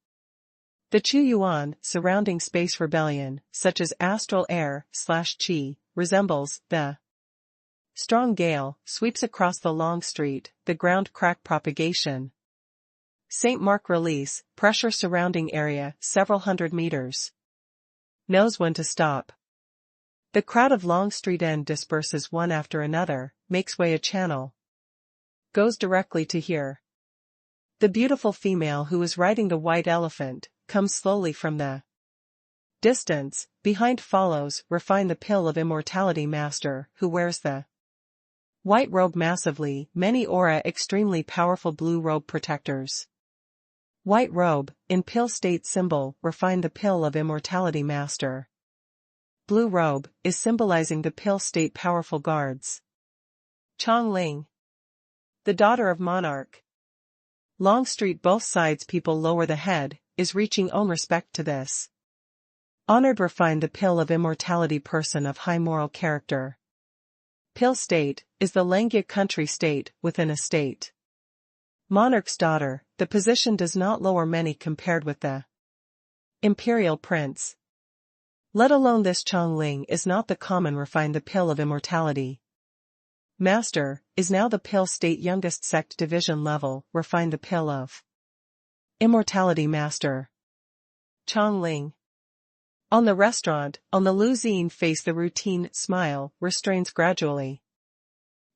The Chu Yuan, surrounding space rebellion, such as astral air/Qi, resembles the strong gale, sweeps across the long street, the ground crack propagation. Saint Mark release, pressure surrounding area, several hundred meters. Knows when to stop. The crowd of Long Street end disperses one after another, makes way a channel. Goes directly to here. The beautiful female who is riding the white elephant, comes slowly from the distance, behind follows, refine the pill of immortality master, who wears the white robe massively, many aura extremely powerful blue robe protectors. White robe, in pill state symbol, refine the pill of immortality master. blue robe, is symbolizing the Pil State powerful guards. Chongling, the daughter of monarch. Longstreet, both sides people lower the head, is reaching own respect to this. Honored, refined, the Pil of immortality, person of high moral character. Pil State is the Lengya country state within a state. Monarch's daughter, the position does not lower many compared with the imperial prince. Let alone this Chongling is not the common, refined, the Pil of immortality. Master is now the Pil State youngest sect division level, refined, the Pil of immortality master. Chongling. On the restaurant, on the Luzine face, the routine smile restrains gradually.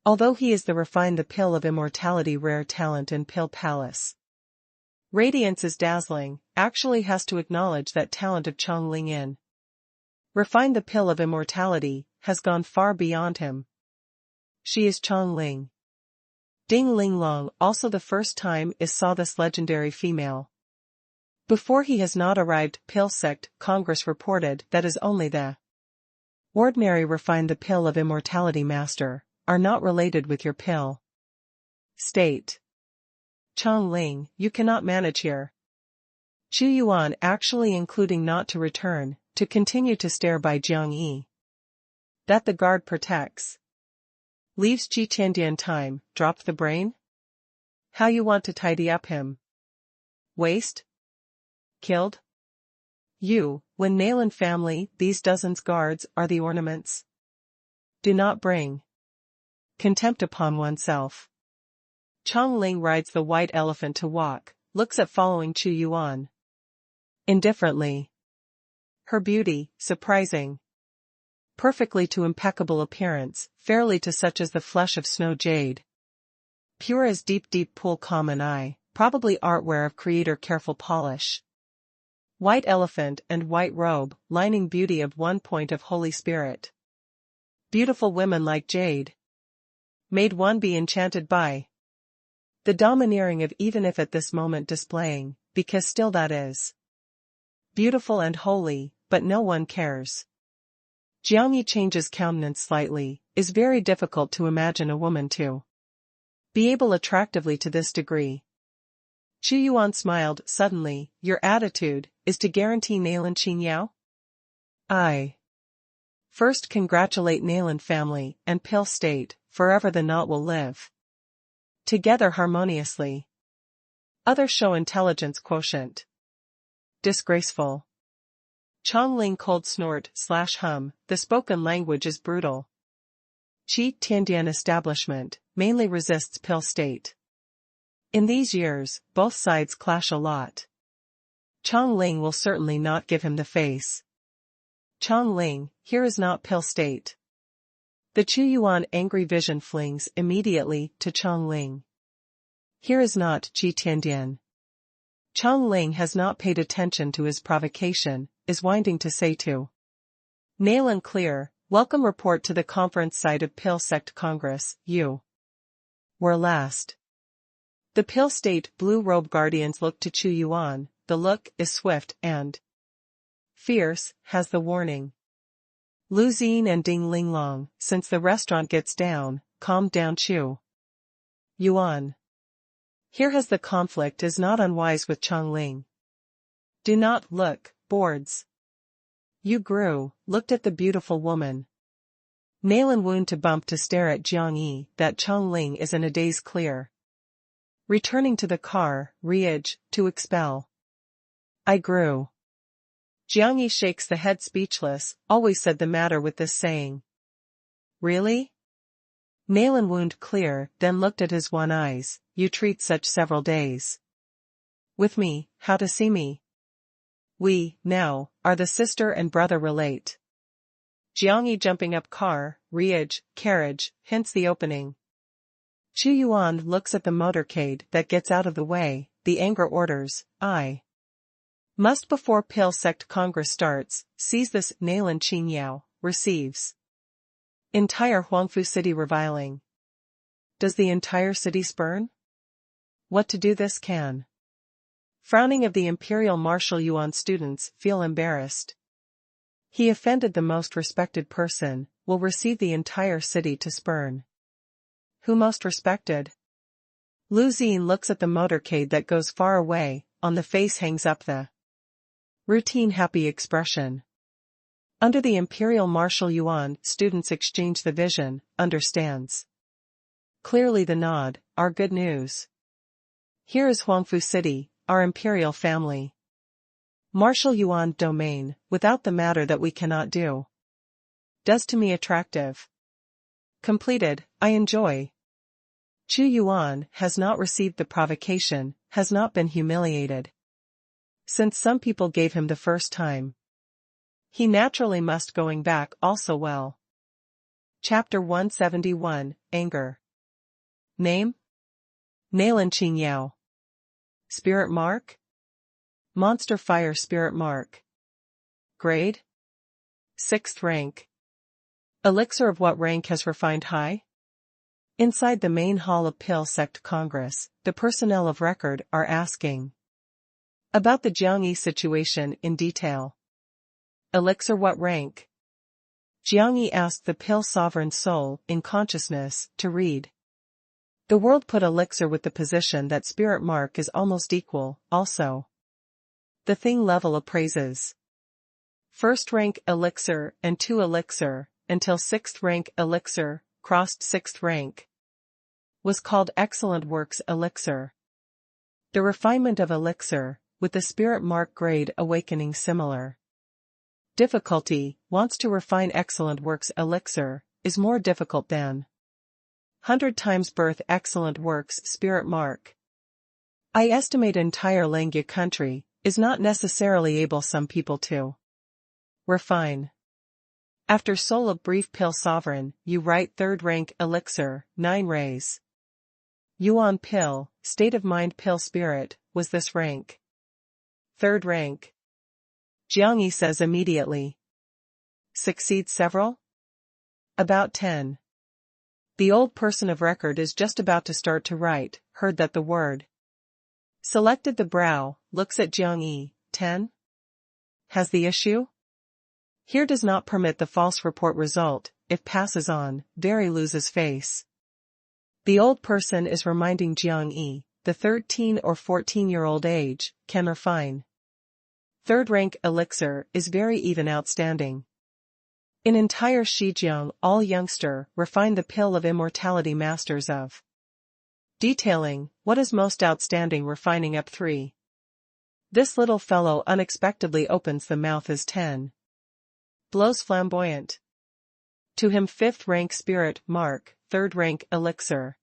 Although he is the refined, the Pil of immortality rare talent in Pil Palace. Radiance is dazzling, actually has to acknowledge that talent of Chongling in refined, the Pil of immortality has gone far beyond him. She is Chongling. Ding Linglong also the first time is saw this legendary female. Before he has not arrived, Pil Sect Congress reported that is only the ordinary, refined, the Pil of immortality master, are not related with your Pil State. Chongling, you cannot manage here. Chu Yuan actually including not to return, to continue to stare by Jiang Yi. That the guard protects. Leaves Ji Tiandian time, drop the brain? How you want to tidy up him? Waste? Killed? You, when Nayland family, these dozens guards are the ornaments. Do not bring contempt upon oneself. Chongling rides the white elephant to walk, looks at following Chu Yuan. Indifferently. Her beauty, surprising. Perfectly to impeccable appearance, fairly to such as the flesh of snow jade. Pure as deep pool, common eye, probably artware of creator careful polish. White elephant and white robe, lining beauty of one point of Holy Spirit. Beautiful women like jade. Made one be enchanted by. The domineering of even if at this moment displaying, because still that is. Beautiful and holy, but no one cares. Jiang Yi changes countenance slightly, is very difficult to imagine a woman to be able attractively to this degree. Chu Yuan smiled suddenly, your attitude is to guarantee Nayland Qingyao? I first congratulate Nayland family and Pil State, forever the knot will live together harmoniously. Others show intelligence quotient. Disgraceful. Chongling cold snort / hum, the spoken language is brutal. Ji Tiandian establishment, mainly resists Pil State. In these years, both sides clash a lot. Chongling will certainly not give him the face. Chongling, here is not Pil State. The Chu Yuan angry vision flings immediately to Chongling. Here is not Ji Tiandian. Chongling has not paid attention to his provocation, is winding to say to Nayland clear, welcome report to the conference site of Pil Sect Congress, you were last. The Pil State blue robe guardians look to Chu Yuan, the look is swift and fierce, has the warning. Luzine and Ding Linglong, since the restaurant gets down, calm down Chu Yuan. Here has the conflict is not unwise with Chongling. Do not look, boards. You grew, looked at the beautiful woman. Nayland wound to bump to stare at Jiang Yi, that Chongling is in a daze clear. Returning to the car, Riage, to expel. I grew. Jiang Yi shakes the head speechless, always said the matter with this saying. Really? Nayland wound clear, then looked at his one eyes, you treat such several days. With me, how to see me? We, now, are the sister and brother relate. Jiang Yi jumping up car, Riage, carriage, hints the opening. Chu Yuan looks at the motorcade that gets out of the way, the anger orders, I must before Pil Sect Congress starts, seize this Nayland Qingyao, receives. Entire Huangfu city reviling. Does the entire city spurn? What to do this can? Frowning of the Imperial Marshal Yuan students feel embarrassed. He offended the most respected person, will receive the entire city to spurn. Who most respected? Lu Xing looks at the motorcade that goes far away, on the face hangs up the routine happy expression. Under the imperial martial yuan, students exchange the vision, understands. Clearly the nod, our good news. Here is Huangfu City, our imperial family. Martial yuan domain, without the matter that we cannot do. Does to me attractive. Completed, I enjoy. Chu Yuan has not received the provocation, has not been humiliated. Since some people gave him the first time. He naturally must going back also well. Chapter 171, Anger. Name? Nalan Qingyao. Spirit mark? Monster Fire Spirit mark. Grade? 6th rank. Elixir of what rank has refined high? Inside the main hall of Pil Sect Congress, the personnel of record are asking about the Jiangyi situation in detail. Elixir what rank? Jiangyi asked the Pil sovereign soul, in consciousness, to read. The world put elixir with the position that spirit mark is almost equal, also. The thing level appraises. 1st rank elixir and 2 elixir, until 6th rank elixir, crossed 6th rank. Was called excellent works elixir. The refinement of elixir, with the spirit mark grade awakening similar. Difficulty, wants to refine excellent works elixir, is more difficult than 100 times birth excellent works spirit mark. I estimate entire Langya country, is not necessarily able some people to refine. After soul of brief Pil sovereign, you write 3rd rank elixir, 9 rays. Yuan Pil, state of mind Pil spirit, was this rank. 3rd rank. Jiangyi says immediately. Succeeds several? About 10. The old person of record is just about to start to write, heard that the word. Selected the brow, looks at Jiangyi, 10? Has the issue? Here does not permit the false report result, if passes on, very loses face. The old person is reminding Jiangyi, the 13 or 14-year-old age, can refine. 3rd rank elixir is very even outstanding. In entire Shijiang all youngster refine the Pil of immortality masters of. Detailing, what is most outstanding refining up 3. This little fellow unexpectedly opens the mouth as 10. Blows flamboyant. To him 5th rank spirit mark, 3rd rank elixir.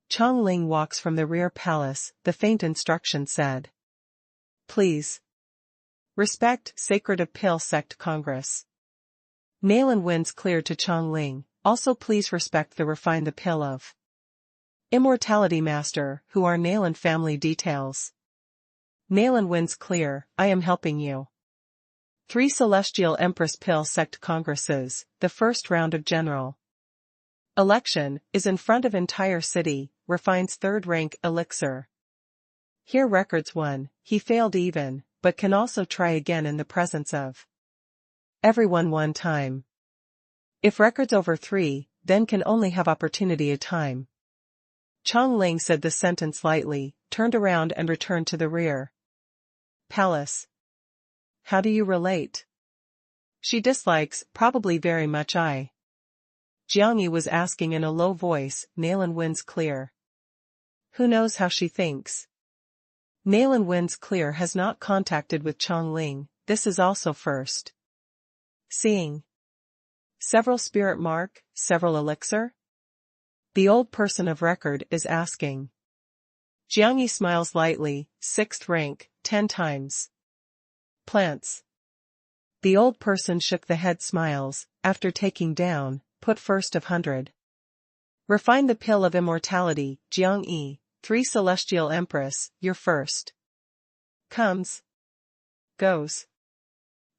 Chong Ling walks from the rear palace, the faint instruction said. Please. Respect, sacred of Pil Sect Congress. Nalan wins clear to Chong Ling, also please respect the refine the Pil of Immortality Master, who are Nalan family details. Nalan wins clear, I am helping you. 3 Celestial Empress Pil Sect Congresses, the 1st round of general election, is in front of entire city, refines 3rd rank elixir. Here records 1, he failed even, but can also try again in the presence of everyone one time. If records over 3, then can only have opportunity a time. Chong Ling said the sentence lightly, turned around and returned to the rear palace. How do you relate? She dislikes, probably very much I. Jiangyi was asking in a low voice, Nalan wins clear. Who knows how she thinks? Nalan wins clear has not contacted with Chong Ling, this is also first. Seeing. Several spirit mark, several elixir? The old person of record is asking. Jiangyi smiles lightly, 6th rank, 10 times. Plants. The old person shook the head smiles, after taking down, put 1st of 100. Refine the Pil of immortality, Jiangyi, 3 Celestial Empress, your first. Comes. Goes.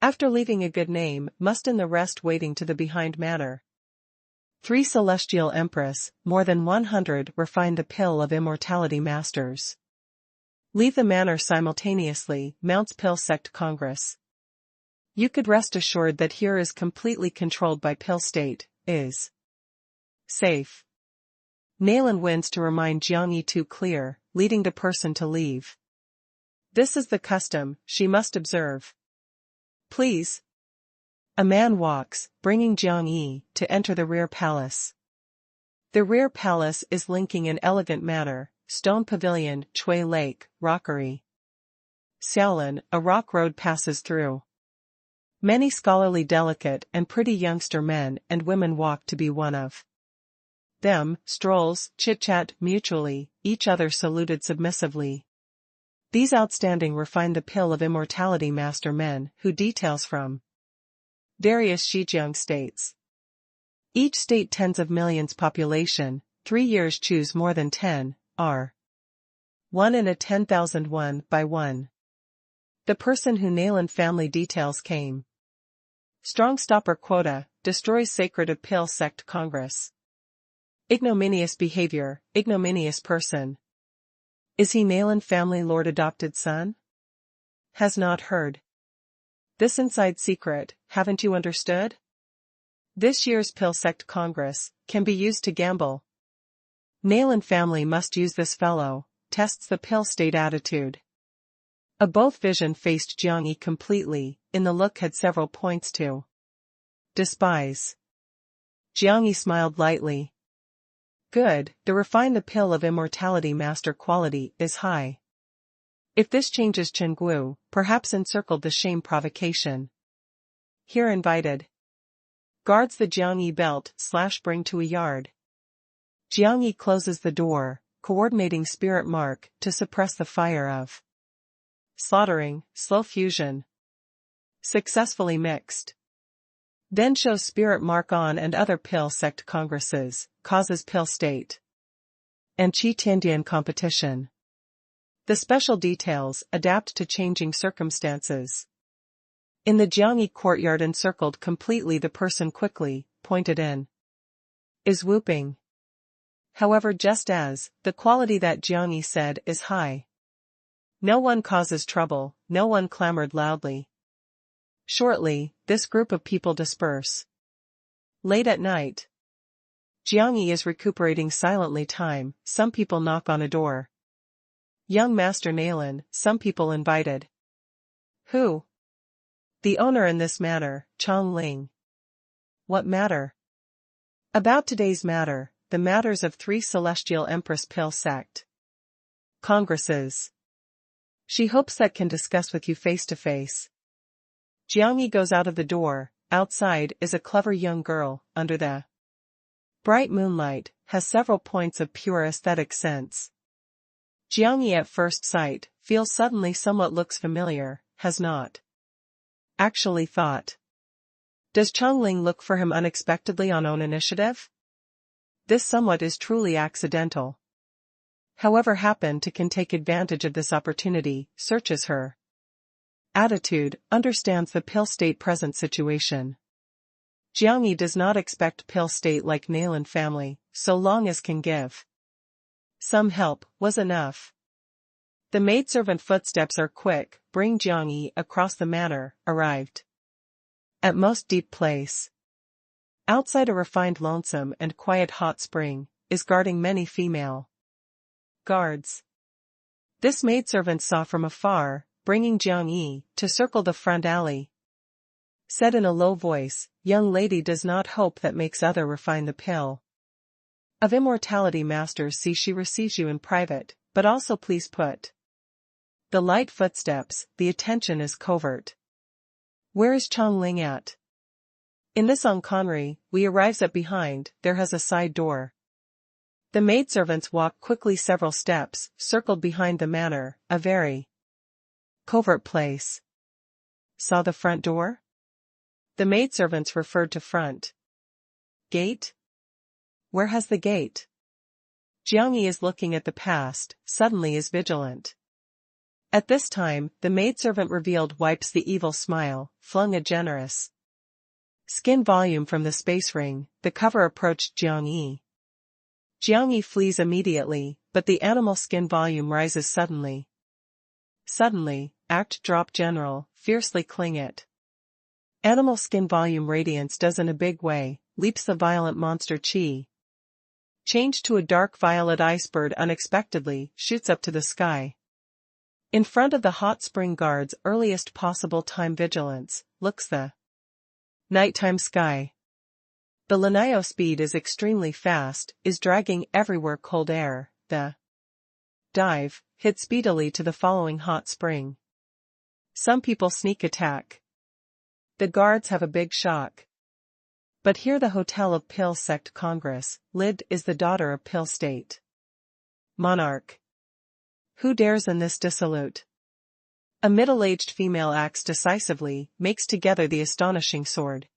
After leaving a good name, must in the rest waiting to the behind manner. 3 Celestial Empress, more than 100 refine the Pil of immortality masters. Leave the manor simultaneously, mounts Pil Sect Congress. You could rest assured that here is completely controlled by pill state, is safe. Nalan wins to remind Jiang too clear, leading the person to leave. This is the custom, she must observe. Please. A man walks, bringing Jiang Yi to enter the rear palace. The rear palace is linking in elegant manner, stone pavilion, Chui Lake, rockery. Xiaolin, a rock road passes through. Many scholarly delicate and pretty youngster men and women walk to be one of them, strolls, chit-chat mutually, each other saluted submissively. These outstanding refine the pill of immortality master men who details from various Xinjiang states. Each state tens of millions population, 3 years choose more than 10, are 1 in a 10,000 one by one. The person who Nalan family details came. Strong stopper quota, destroys sacred of pill sect Congress. Ignominious behavior, ignominious person. Is he Nalan family lord adopted son? Has not heard. This inside secret, haven't you understood? This year's pill sect Congress can be used to gamble. Nalan family must use this fellow, tests the pill state attitude. A both vision faced Jiang Yi completely, in the look had several points to despise. Jiang Yi smiled lightly. Good, the refine the pill of immortality master quality is high. If this changes Chen Guo, perhaps encircled the shame provocation. Here invited. Guards the Jiang Yi belt / bring to a yard. Jiang Yi closes the door, coordinating spirit mark to suppress the fire of slaughtering, slow fusion. Successfully mixed. Then shows spirit mark on and other pill sect congresses, causes pill state. And Qi Tiandian competition. The special details adapt to changing circumstances. In the Jiang Yi courtyard encircled completely the person quickly, pointed in. Is whooping. However, just as, the quality that Jiang Yi said is high. No one causes trouble, no one clamored loudly. Shortly, this group of people disperse. Late at night. Jiang Yi is recuperating silently time, some people knock on a door. Young Master Nalan, some people invited. Who? The owner in this matter, Chong Ling. What matter? About today's matter, the matters of 3 Celestial Empress Pill sect congresses. She hopes that can discuss with you face to face. Jiang Yi goes out of the door, outside is a clever young girl, under the bright moonlight, has several points of pure aesthetic sense. Jiang Yi at first sight, feels suddenly somewhat looks familiar, has not actually thought. Does Chong Ling look for him unexpectedly on own initiative? This somewhat is truly accidental. However happen can take advantage of this opportunity, searches her attitude, understands the pill state present situation. Jiang Yi does not expect pill state like Nalan family, so long as can give some help, was enough. The maidservant footsteps are quick, bring Jiang Yi across the manor, arrived at most deep place. Outside a refined lonesome and quiet hot spring, is guarding many female guards. This maidservant saw from afar, bringing Jiang Yi to circle the front alley. Said in a low voice, young lady does not hope that makes other refine the pill of immortality masters see she receives you in private, but also please put the light footsteps, the attention is covert. Where is Chong Ling at? In this encontre, we arrives at behind, there has a side door. The maidservants walk quickly several steps, circled behind the manor, a very covert place. Saw the front door? The maidservants referred to front gate? Where has the gate? Jiang Yi is looking at the past, suddenly is vigilant. At this time, the maidservant revealed wipes the evil smile, flung a generous skin volume from the space ring, the cover approached Jiang Yi. Jiang Yi flees immediately, but the animal skin volume rises suddenly. Suddenly, act drop general, fiercely cling it. Animal skin volume radiance does in a big way, leaps the violent monster Chi. Change to a dark violet iceberg unexpectedly, shoots up to the sky. In front of the hot spring guard's earliest possible time vigilance, looks the nighttime sky. The Lanao speed is extremely fast, is dragging everywhere cold air, the dive, hit speedily to the following hot spring. Some people sneak attack. The guards have a big shock. But here the hotel of Pil Sect Congress, lived is the daughter of Pil State monarch. Who dares in this dissolute? A middle-aged female acts decisively, makes together the astonishing sword.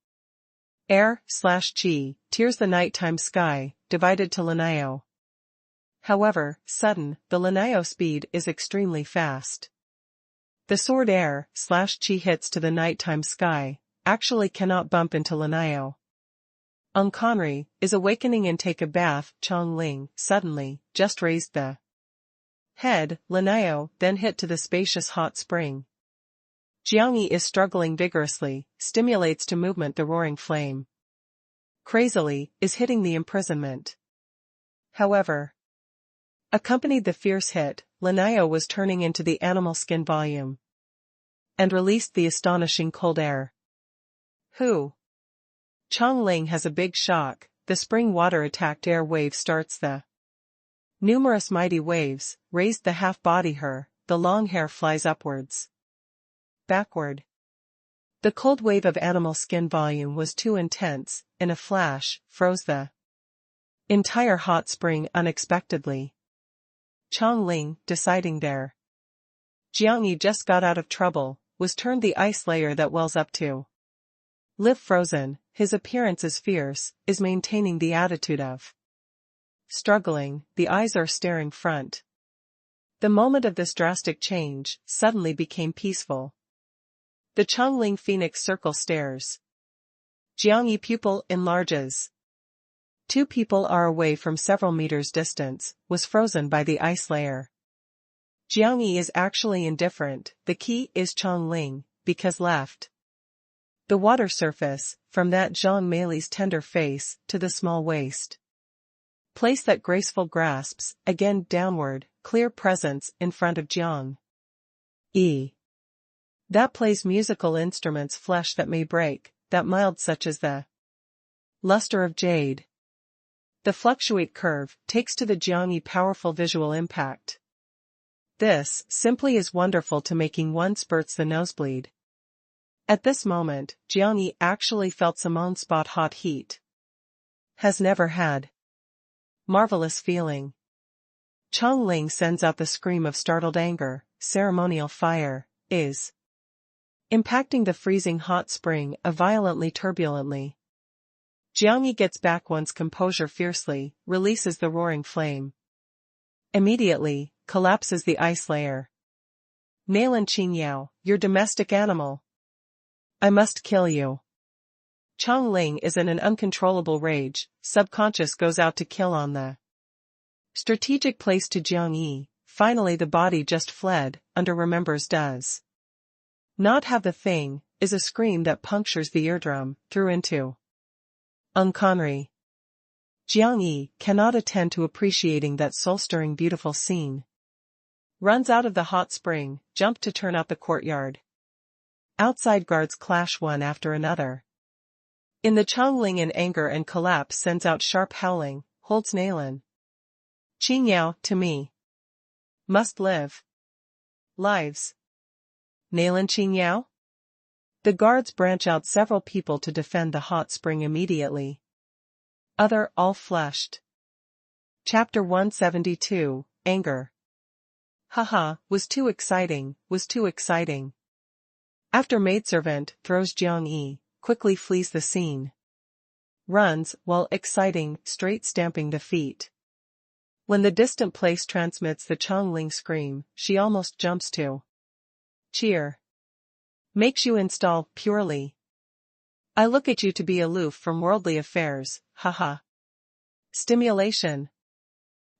Air/Chi, tears the nighttime sky, divided to Lanao. However, sudden, the Lanao speed is extremely fast. The sword Air/Chi hits to the nighttime sky, actually cannot bump into Lanao. Conri is awakening and take a bath. Chong Ling, suddenly, just raised the head. Lanao then hit to the spacious hot spring. Jiangyi is struggling vigorously, stimulates to movement the roaring flame. Crazily, is hitting the imprisonment. However, accompanied the fierce hit, Lanao was turning into the animal skin volume. And released the astonishing cold air. Who? Chong Ling has a big shock, the spring water-attacked air wave starts the numerous mighty waves, raised the half-body her, the long hair flies upwards. Backward. The cold wave of animal skin volume was too intense, in a flash, froze the entire hot spring unexpectedly. Chong Ling, deciding there. Jiangyi just got out of trouble, was turned the ice layer that wells up to live frozen, his appearance is fierce, is maintaining the attitude of struggling, the eyes are staring front. The moment of this drastic change, suddenly became peaceful. The Chongling Phoenix circle stares. Jiangyi pupil enlarges. Two people are away from several meters distance, was frozen by the ice layer. Jiangyi is actually indifferent, the key is Chongling, because left. The water surface, from that Zhang Meili's tender face, to the small waist. Place that graceful grasps, again downward, clear presence in front of Jiang. That plays musical instruments flesh that may break, that mild such as the luster of jade. The fluctuate curve, takes to the Jiangyi powerful visual impact. This, simply is wonderful to making one spurts the nosebleed. At this moment, Jiangyi actually felt some on-spot hot heat. Has never had. Marvelous feeling. Chong Ling sends out the scream of startled anger, ceremonial fire, is impacting the freezing hot spring violently turbulently. Jiangyi gets back one's composure fiercely, releases the roaring flame. Immediately, collapses the ice layer. Nailan Qingyao, your domestic animal. I must kill you. Chong Ling is in an uncontrollable rage, subconscious goes out to kill on the strategic place to Jiangyi, finally the body just fled, under remembers does not have the thing, is a scream that punctures the eardrum, through into Conri. Jiangyi cannot attend to appreciating that soul-stirring beautiful scene. Runs out of the hot spring, jumped to turn out the courtyard. Outside guards clash one after another. In the Chongling in anger and collapse sends out sharp howling, holds Nailan. Qingyao, to me. Must live. Lives. Nailan Qingyao? The guards branch out several people to defend the hot spring immediately. Other all flushed. Chapter 172, Anger. Haha, was too exciting, was too exciting. After maidservant, throws Jiangyi, quickly flees the scene. Runs, while exciting, straight stamping the feet. When the distant place transmits the Chongling scream, she almost jumps to cheer. Makes you install, purely. I look at you to be aloof from worldly affairs, haha. Stimulation.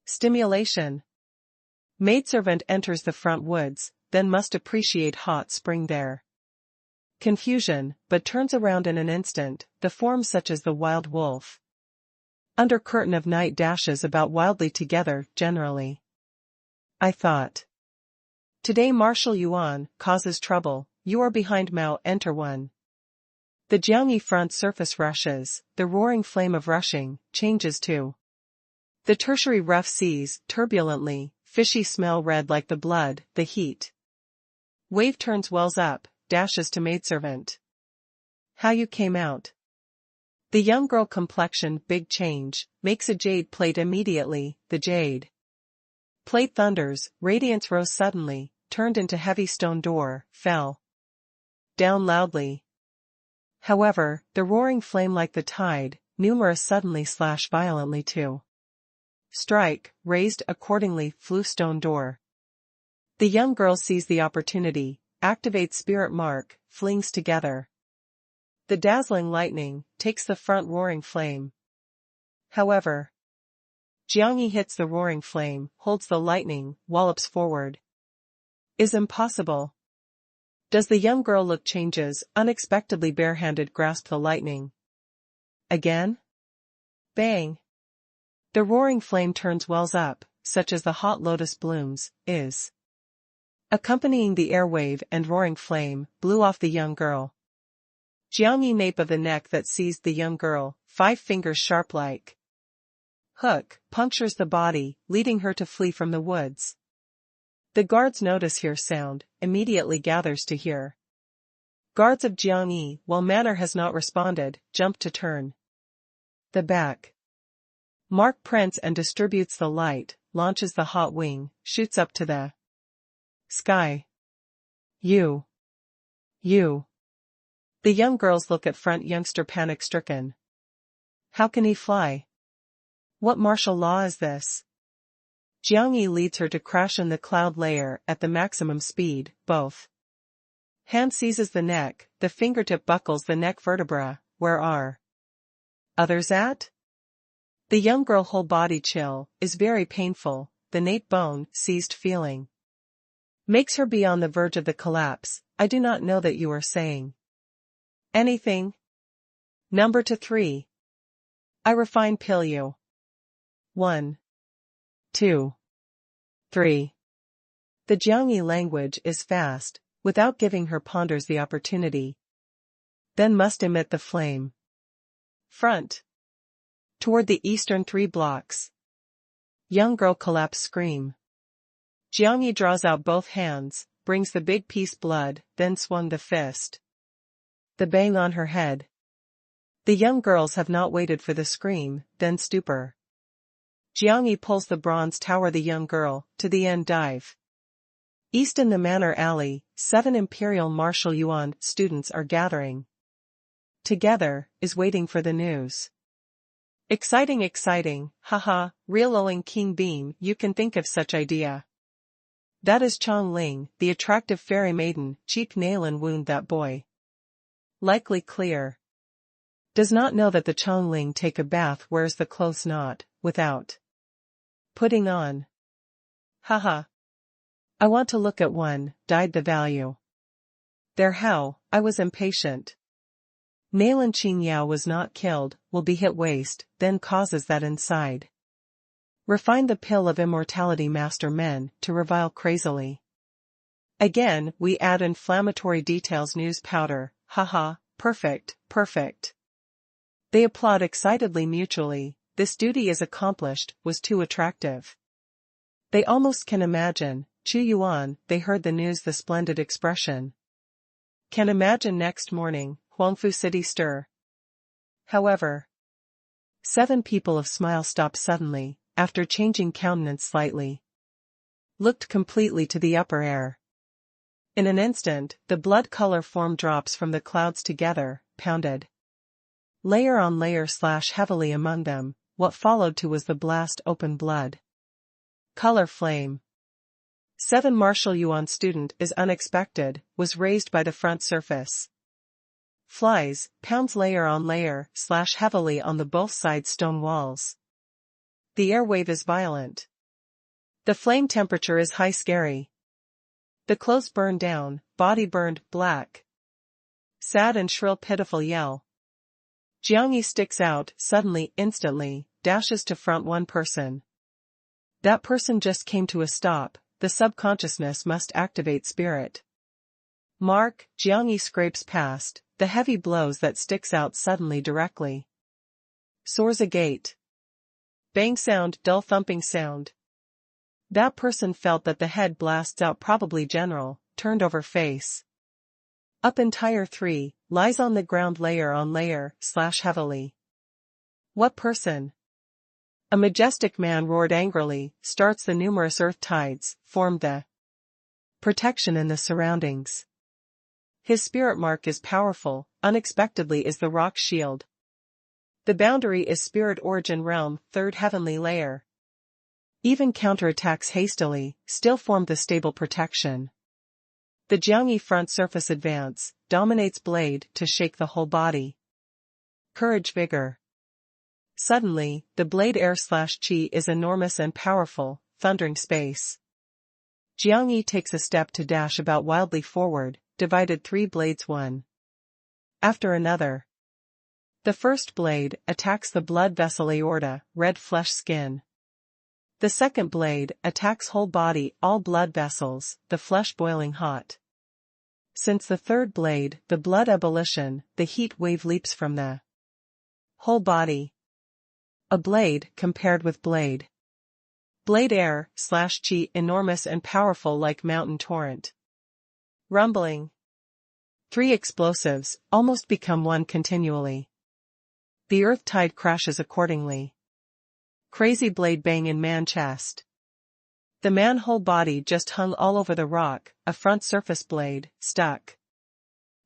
Stimulation. Maidservant enters the front woods, then must appreciate hot spring there. Confusion, but turns around in an instant, the form such as the wild wolf. Under curtain of night dashes about wildly together, generally. I thought. Today Marshal Yuan causes trouble, you are behind Mao, enter one. The Jiangyi front surface rushes, the roaring flame of rushing, changes to. The tertiary rough seas, turbulently, fishy smell red like the blood, the heat. Wave turns wells up, dashes to maidservant. How you came out. The young girl complexion big change, makes a jade plate immediately, the jade. Plate thunders, radiance rose suddenly, turned into heavy stone door, fell. Down loudly. However, the roaring flame like the tide, numerous suddenly slash violently too. Strike, raised accordingly, flew stone door. The young girl sees the opportunity, activates spirit mark, flings together. The dazzling lightning, takes the front roaring flame. However, Jiangyi hits the roaring flame, holds the lightning, wallops forward. Is impossible. Does the young girl look changes, unexpectedly barehanded grasp the lightning. Again? Bang. The roaring flame turns wells up, such as the hot lotus blooms, is. Accompanying the air wave and roaring flame, blew off the young girl. Jiangyi nape of the neck that seized the young girl, 5 fingers sharp like. Hook, punctures the body, leading her to flee from the woods. The guards notice here sound, immediately gathers to hear. Guards of Jiangyi, while manner has not responded, jump to turn. The back. Mark prints and distributes the light, launches the hot wing, shoots up to the sky. You. The young girls look at front youngster panic-stricken. How can he fly? What martial law is this? Jiangyi leads her to crash in the cloud layer at the maximum speed, both. Hand seizes the neck, the fingertip buckles the neck vertebra, where are others at? The young girl whole body chill, is very painful, the nape bone, seized feeling. Makes her be on the verge of the collapse, I do not know that you are saying. Anything? Number to 3. I refine pill you. 1. 2. 3. The Jiangyi language is fast, without giving her ponders the opportunity. Then must emit the flame. Front. Toward the eastern 3 blocks. Young girl collapse scream. Jiangyi draws out both hands, brings the big piece blood, then swung the fist. The bang on her head. The young girls have not waited for the scream, then stupor. Jiangyi pulls the bronze tower the young girl, to the end dive. East in the manor alley, 7 Imperial Marshal Yuan students are gathering. Together, is waiting for the news. Exciting, haha, real owing King Beam, you can think of such idea. That is Chong Ling, the attractive fairy maiden, cheek nail and wound that boy. Likely clear. Does not know that the Chong Ling take a bath wears the clothes not, without putting on. Haha. I want to look at one, died the value. There how, I was impatient. Nailan Qing Yao was not killed, will be hit waist, then causes that inside. Refine the pill of immortality master men, to revile crazily. Again, we add inflammatory details news powder, haha, perfect. They applaud excitedly mutually, this duty is accomplished, was too attractive. They almost can imagine, Chu Yuan, they heard the news the splendid expression. Can imagine next morning, Huangfu City stir. However, 7 people of smile stopped suddenly, after changing countenance slightly. Looked completely to the upper air. In an instant, the blood color form drops from the clouds together, pounded. Layer on layer slash heavily among them, what followed to was the blast open blood. Color flame. 7 Marshal Yuan student is unexpected, was raised by the front surface. Flies, pounds layer on layer, slash heavily on the both sides stone walls. The air wave is violent. The flame temperature is high scary. The clothes burned down, body burned, black. Sad and shrill pitiful yell. Jiangyi sticks out, suddenly, instantly, dashes to front one person. That person just came to a stop, the subconsciousness must activate spirit. Mark, Jiangyi scrapes past, the heavy blows that sticks out suddenly directly. Soars a gate. Bang sound, dull thumping sound. That person felt that the head blasts out probably general, turned over face. Up entire 3, lies on the ground layer on layer, slash heavily. What person? A majestic man roared angrily, starts the numerous earth tides, formed the protection in the surroundings. His spirit mark is powerful, unexpectedly is the rock shield. The boundary is spirit origin realm, 3rd heavenly layer. Even counterattacks hastily, still form the stable protection. The Jiangyi front surface advance, dominates blade to shake the whole body. Courage vigor. Suddenly, the blade air/chi is enormous and powerful, thundering space. Jiangyi takes a step to dash about wildly forward, divided 3 blades one after another. The first blade attacks the blood vessel aorta, red flesh skin. The second blade attacks whole body, all blood vessels, the flesh boiling hot. Since the third blade, the blood ebullition, the heat wave leaps from the whole body. A blade compared with blade. Blade air/chi enormous and powerful like mountain torrent. Rumbling. 3 explosives, almost become one continually. The earth tide crashes accordingly. Crazy blade bang in man chest. The man whole body just hung all over the rock, a front surface blade, stuck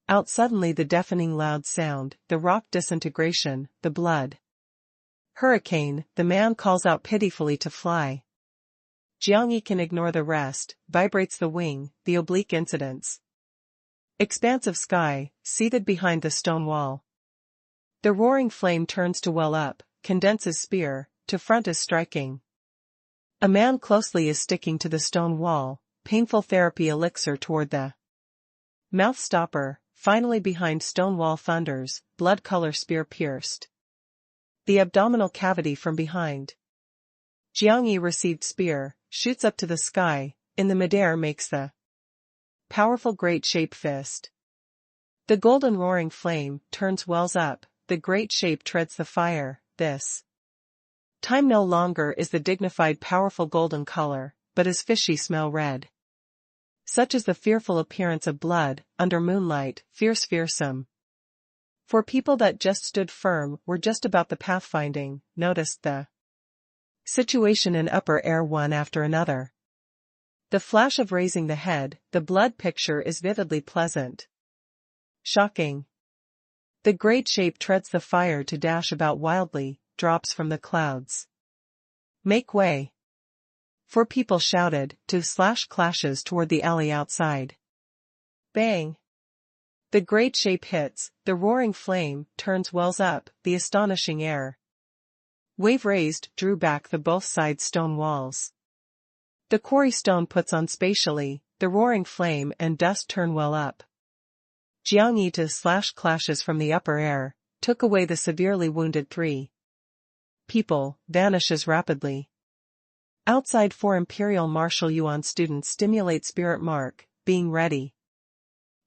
out suddenly the deafening loud sound, the rock disintegration, the blood hurricane, the man calls out pitifully to fly. Jiangyi can ignore the rest, vibrates the wing, the oblique incidents. Expanse of sky, seated behind the stone wall. The roaring flame turns to well up, condenses spear, to front is striking. A man closely is sticking to the stone wall, painful therapy elixir toward the mouth stopper, finally behind stone wall thunders, blood color spear pierced the abdominal cavity from behind. Jiangyi received spear, shoots up to the sky, in the midair makes the powerful great shape fist. The golden roaring flame turns wells up, the great shape treads the fire, this time no longer is the dignified powerful golden color, but is fishy smell red. Such is the fearful appearance of blood, under moonlight, fierce fearsome. For people that just stood firm were just about the pathfinding, noticed the situation in upper air one after another. The flash of raising the head, the blood picture is vividly pleasant. Shocking. The great shape treads the fire to dash about wildly, drops from the clouds. Make way. 4 people shouted, to slash clashes toward the alley outside. Bang. The great shape hits, the roaring flame turns wells up, the astonishing air wave raised, drew back the both sides stone walls. The quarry stone puts on spatially, the roaring flame and dust turn well up. Jiangyi to slash clashes from the upper air, took away the severely wounded 3 people, vanishes rapidly. Outside 4 Imperial Martial Yuan students stimulate spirit mark, being ready.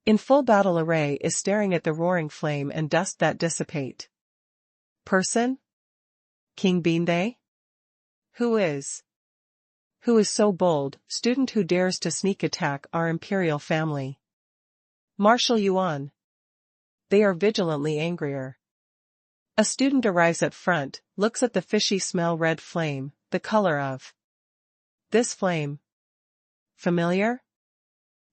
In full battle array is staring at the roaring flame and dust that dissipate. Person? King Beanday? Who is so bold, student who dares to sneak attack our imperial family? Martial Yuan. They are vigilantly angrier. A student arrives at front, looks at the fishy smell red flame, the color of this flame. Familiar?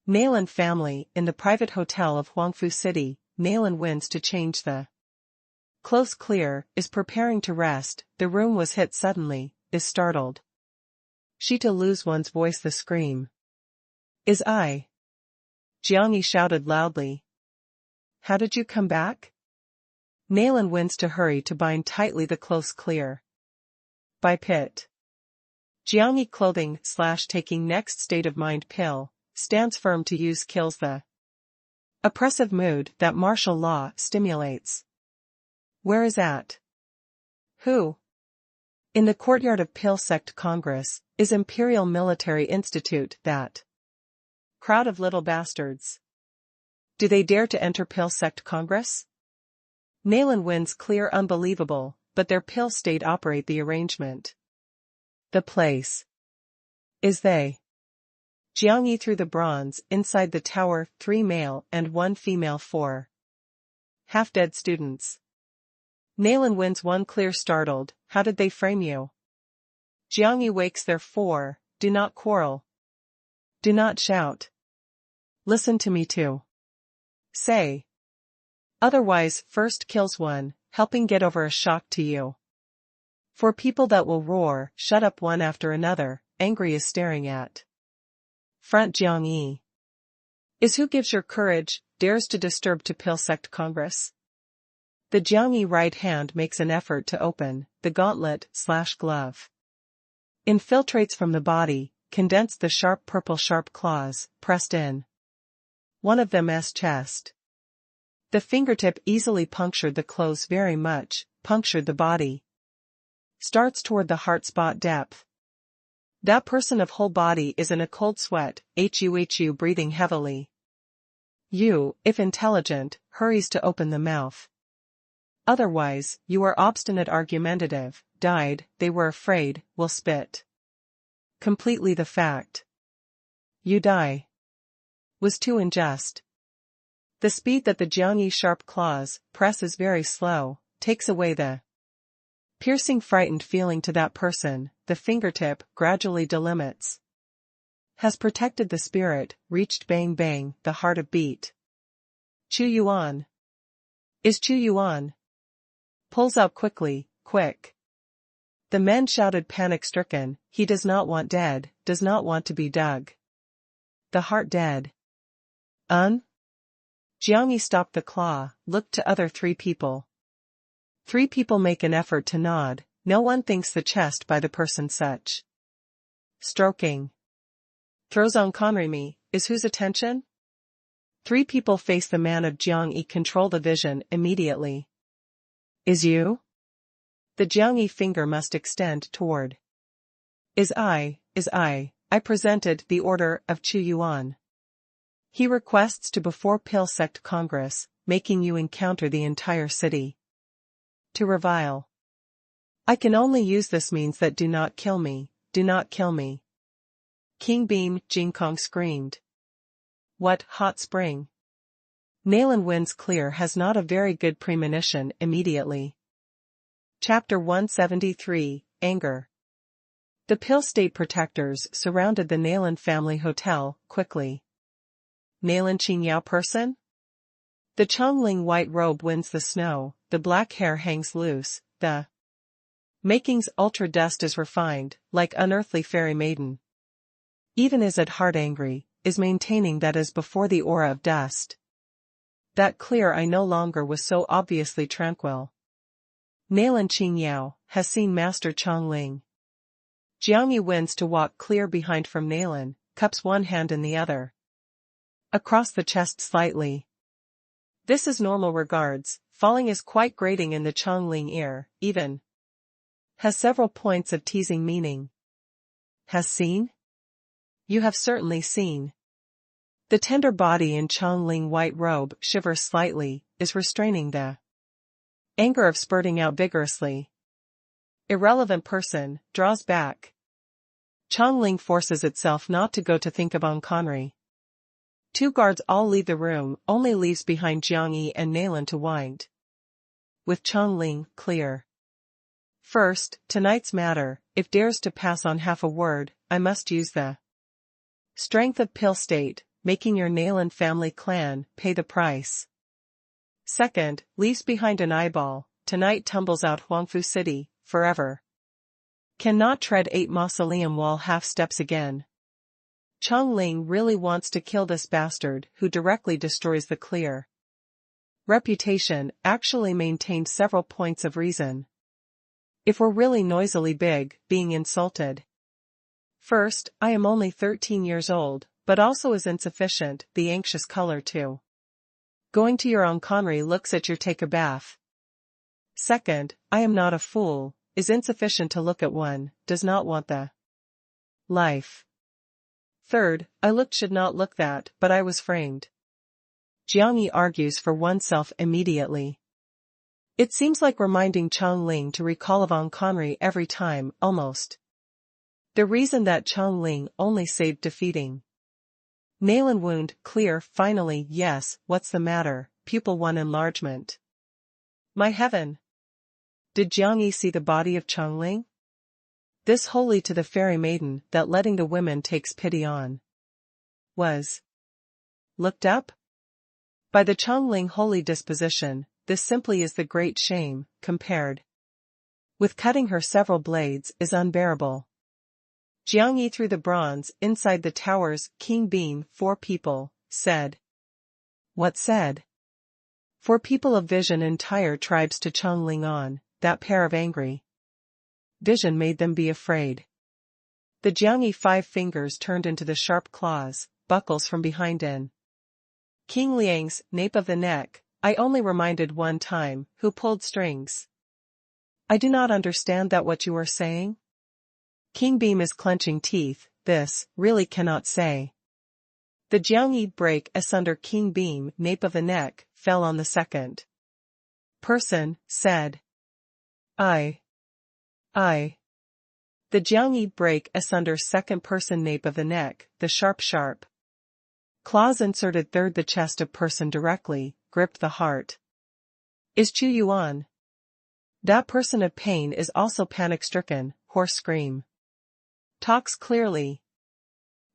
Nayland family, in the private hotel of Huangfu City, Nayland wins to change the close clear, is preparing to rest, the room was hit suddenly, is startled. She to lose one's voice the scream. Is I? Jiangyi shouted loudly. How did you come back? Nayland wins to hurry to bind tightly the close clear. By pit. Jiangyi clothing / taking next state of mind pill, stands firm to use kills the Oppressive mood that martial law stimulates. Where is at? Who? In the courtyard of Pil Sect Congress, is Imperial Military Institute that. Crowd of little bastards. Do they dare to enter Pil Sect Congress? Nayland wins clear unbelievable, but their Pil State operate the arrangement. The place. Is they. Jiang Yi through the bronze, inside the tower, 3 male and 1 female 4. Half-dead students. Nayland wins one clear startled, how did they frame you? Jiang Yi wakes their 4, do not quarrel. Do not shout. Listen to me too. Say. Otherwise, first kills one, helping get over a shock to you. For people that will roar, shut up one after another, angry is staring at. Front Jiang Yi. Is who gives your courage, dares to disturb to Pil Sect Congress? The Jiang Yi right hand makes an effort to open, the gauntlet/glove. Infiltrates from the body, condensed the sharp purple sharp claws, pressed in. One of them's chest. The fingertip easily punctured the clothes very much, punctured the body. Starts toward the heart spot depth. That person of whole body is in a cold sweat, HU breathing heavily. You, if intelligent, hurries to open the mouth. Otherwise, you are obstinate argumentative, died, they were afraid, will spit. Completely the fact. You die. Was too unjust. The speed that the Jiang Yi sharp claws press is very slow, takes away the piercing frightened feeling to that person, the fingertip gradually delimits. Has protected the spirit, reached bang bang, the heart of beat. Chu Yuan. Is Chu Yuan. Pulls out quickly, quick. The men shouted panic-stricken, he does not want dead, does not want to be dug. The heart dead. Jiang Yi stopped the claw, looked to other 3 people. 3 people make an effort to nod, no one thinks the chest by the person such. Stroking. Throws on Conrimi, is whose attention? 3 people face the man of Jiang Yi control the vision immediately. Is you? The Jiang Yi finger must extend toward. Is I presented the order of Chu Yuan. He requests to before Pil Sect Congress, making you encounter the entire city. To revile. I can only use this means that do not kill me, do not kill me. King Beam, Jing Kong screamed. What, hot spring? Nayland wins clear has not a very good premonition immediately. Chapter 173, Anger. The Pil State protectors surrounded the Nayland family hotel, quickly. Nayland Qingyao person? The Chongling white robe winds the snow, the black hair hangs loose, the makings ultra dust is refined, like unearthly fairy maiden. Even is at heart angry, is maintaining that as before the aura of dust. That clear I no longer was so obviously tranquil. Nayland Qingyao has seen Master Chongling. Jiang Yi wins to walk clear behind from Nayland, cups one hand in the other. Across the chest slightly. This is normal regards, falling is quite grating in the Chongling ear, even. Has several points of teasing meaning. Has seen? You have certainly seen. The tender body in Chongling white robe shivers slightly, is restraining the anger of spurting out vigorously. Irrelevant person, draws back. Chongling forces itself not to go to think of Conry. 2 guards all leave the room, only leaves behind Jiang Yi and Nayland to wind. With Chongling, clear. First, tonight's matter, if dares to pass on half a word, I must use the strength of Pil State, making your Nayland family clan pay the price. Second, leaves behind an eyeball, tonight tumbles out Huangfu City, forever. Cannot tread 8 mausoleum wall half steps again. Chongling really wants to kill this bastard who directly destroys the clear reputation, actually maintained several points of reason. If we're really noisily big, being insulted. First, I am only 13 years old, but also is insufficient, the anxious color too. Going to your own conry looks at your take a bath. Second, I am not a fool, is insufficient to look at one, does not want the life. Third, I looked should not look that, but I was framed. Jiang Yi argues for oneself immediately. It seems like reminding Chang Ling to recall of Ong Conry every time, almost. The reason that Chang Ling only saved defeating nail and wound, clear, finally, yes, what's the matter, pupil 1 enlargement. My heaven! Did Jiang Yi see the body of Chang Ling? This holy to the fairy maiden that letting the women takes pity on. Was looked up? By the Chang Ling holy disposition, this simply is the great shame, compared with cutting her several blades, is unbearable. Jiang Yi threw the bronze inside the tower's king beam. 4 people, said. What said? 4 people of vision, entire tribes to Chang Ling on, that pair of angry vision made them be afraid. The Jiang Yi 5 fingers turned into the sharp claws, buckles from behind in King Liang's nape of the neck. I only reminded one time, who pulled strings. I do not understand that what you are saying. King Beam is clenching teeth, this, really cannot say. The Jiang Yi break asunder King Beam, nape of the neck, fell on the second person, said. I. The Jiang Yi break asunder second person nape of the neck, the sharp claws inserted third the chest of person directly, gripped the heart. Is Chu Yuan? That person of pain is also panic-stricken, hoarse scream. Talks clearly.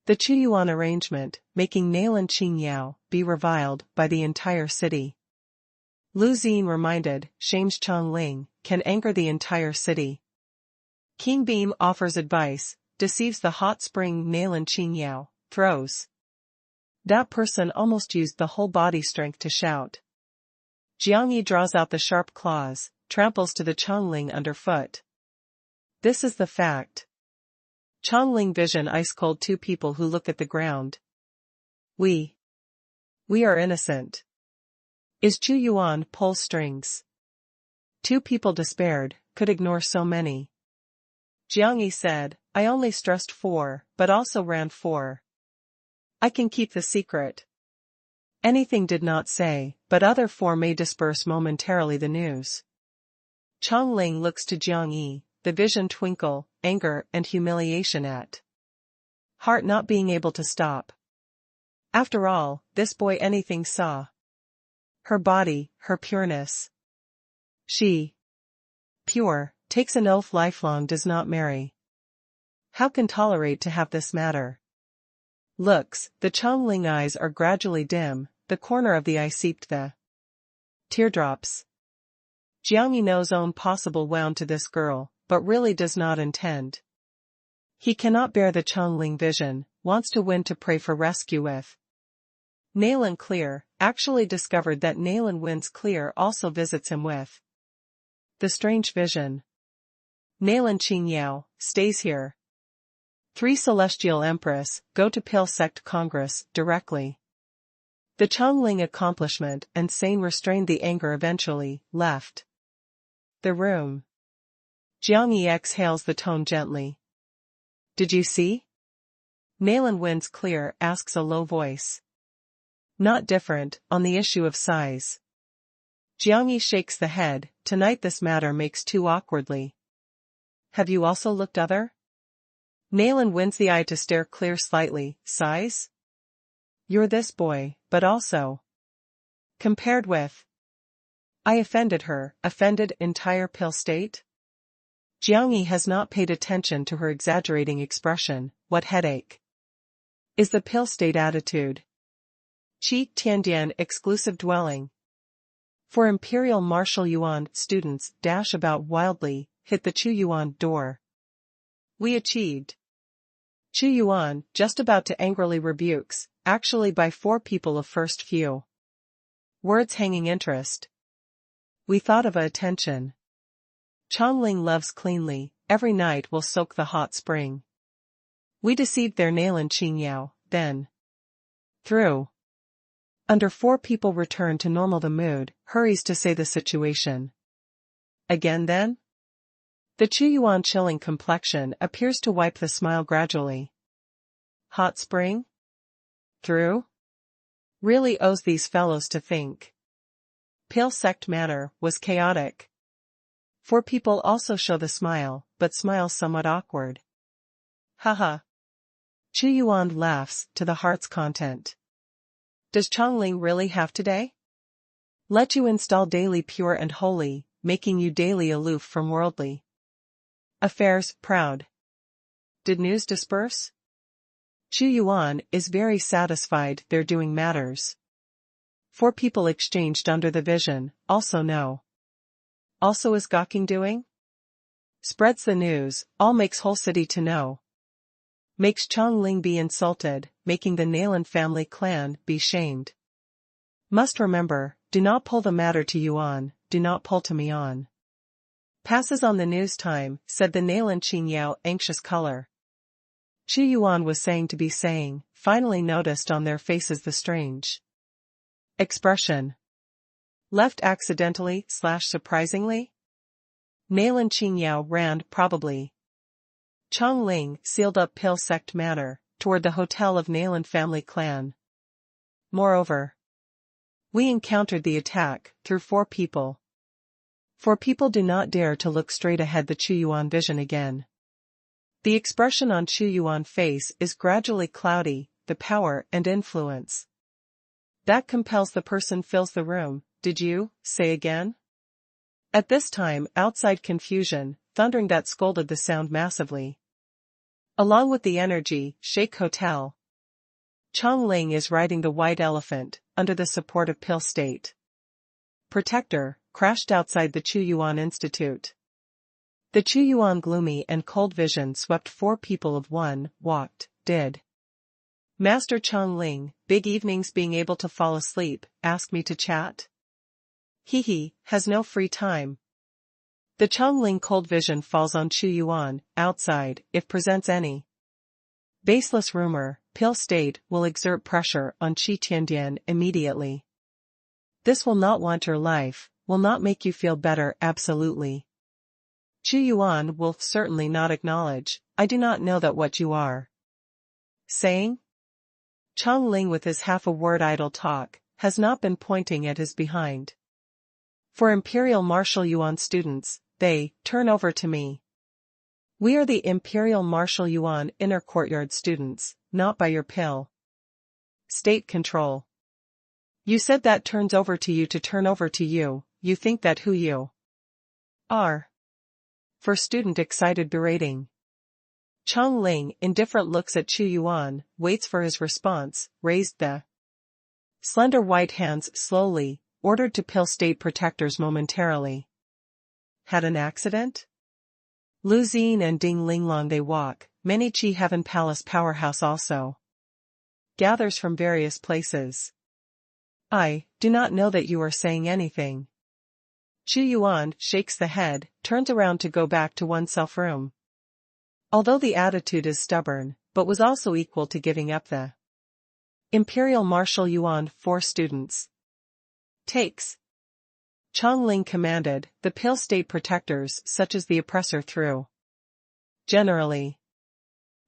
The Chu Yuan arrangement, making Nail and Qing Yao be reviled by the entire city. Lu Xin reminded, shames Chang Ling, can anger the entire city. King Beam offers advice, deceives the hot spring Nail and Qing Yao, throws. That person almost used the whole body strength to shout. Jiang Yi draws out the sharp claws, tramples to the Chang Ling underfoot. This is the fact. Chang Ling vision ice cold 2 people who look at the ground. We are innocent. Is Chu Yuan pull strings? 2 people despaired, could ignore so many. Jiang Yi said, I only stressed 4, but also ran 4. I can keep the secret. Anything did not say, but other 4 may disperse momentarily the news. Chang Ling looks to Jiang Yi, the vision twinkle, anger and humiliation at heart not being able to stop. After all, this boy anything saw. Her body, her pureness. She, pure, takes an oath lifelong does not marry. How can tolerate to have this matter? Looks, the Chang Ling eyes are gradually dim, the corner of the eye seeped the teardrops. Jiang Yi knows own possible wound to this girl, but really does not intend. He cannot bear the Chang Ling vision, wants to win to pray for rescue with. Nail and Clear, actually discovered that Nail and Wins Clear also visits him with the strange vision. Nail and Qing Yao, stays here. 3 Celestial Empress, go to Pale Sect Congress, directly. The Chang Ling accomplishment and sane restrained the anger eventually, left the room. Jiang Yi exhales the tone gently. Did you see? Nail and Wins Clear asks a low voice. Not different, on the issue of size. Jiang Yi shakes the head, tonight this matter makes too awkwardly. Have you also looked other? Nail and Wins the eye to stare clear slightly, size? You're this boy, but also. Compared with. I offended her, offended entire Pale State? Jiang Yi has not paid attention to her exaggerating expression, what headache? Is the Pale State attitude? Qi Tiandian exclusive dwelling. For Imperial Marshal Yuan, students dash about wildly, hit the Chu Yuan door. We achieved. Chu Yuan, just about to angrily rebukes, actually by 4 people of first few words hanging interest. We thought of a attention. Chang Ling loves cleanly, every night will soak the hot spring. We deceived their Nail and Qing Yao, then. Through Under 4 people return to normal. The mood hurries to say the situation. Again then? The Chu Yuan chilling complexion appears to wipe the smile gradually. Hot spring? Through? Really owes these fellows to think. Pale sect manner was chaotic. 4 people also show the smile, but smiles somewhat awkward. Haha. Chu Yuan laughs to the heart's content. Does Chongling really have today? Let you install daily pure and holy, making you daily aloof from worldly affairs, proud. Did news disperse? Chu Yuan is very satisfied they're doing matters. 4 people exchanged under the vision, also no. Also is Gawking doing? Spreads the news, all makes whole city to know. Makes Chongling be insulted, making the Nailan family clan be shamed. Must remember, do not pull the matter to Yuan, do not pull to me on. Passes on the news time, said the Nailan Qingyao anxious color. Chu Yuan was saying to be saying, finally noticed on their faces the strange expression. Left accidentally / surprisingly? Nailan Qingyao ran probably. Chongling sealed up Pale sect manner, toward the hotel of Nailan family clan. Moreover, we encountered the attack, through 4 people. 4 people do not dare to look straight ahead. The Chu Yuan vision again. The expression on Chu Yuan face is gradually cloudy, the power and influence that compels the person fills the room. Did you say again? At this time, outside confusion, thundering that scolded the sound massively. Along with the energy, Shake Hotel. Chongling is riding the white elephant, under the support of Pale State Protector, crashed outside the Chu Yuan Institute. The Chu Yuan gloomy and cold vision swept 4 people of one, walked, did. Master Chongling, big evenings being able to fall asleep, ask me to chat? He has no free time. The Chongling cold vision falls on Chu Yuan, outside, if presents any baseless rumor, Pale State will exert pressure on Qi Tiandian immediately. This will not want your life, will not make you feel better absolutely. Chu Yuan will certainly not acknowledge, I do not know that what you are saying? Chongling with his half a word idle talk, has not been pointing at his behind. For Imperial Marshal Yuan students, they turn over to me. We are the Imperial Marshal Yuan inner courtyard students, not by your pill. State control. You said that turns over to you to turn over to you, you think that who you are. For student excited berating. Chongling indifferent looks at Chu Yuan, waits for his response, raised the slender white hands slowly, ordered to Pale State Protectors momentarily. Had an accident? Lu Xin and Ding Linglong they walk, many Qi Heaven Palace powerhouse also. Gathers from various places. I do not know that you are saying anything. Chu Yuan shakes the head, turns around to go back to oneself room. Although the attitude is stubborn, but was also equal to giving up the Imperial Marshal Yuan 4 students. Takes. Chongling commanded, the Pale State Protectors such as the oppressor through. Generally.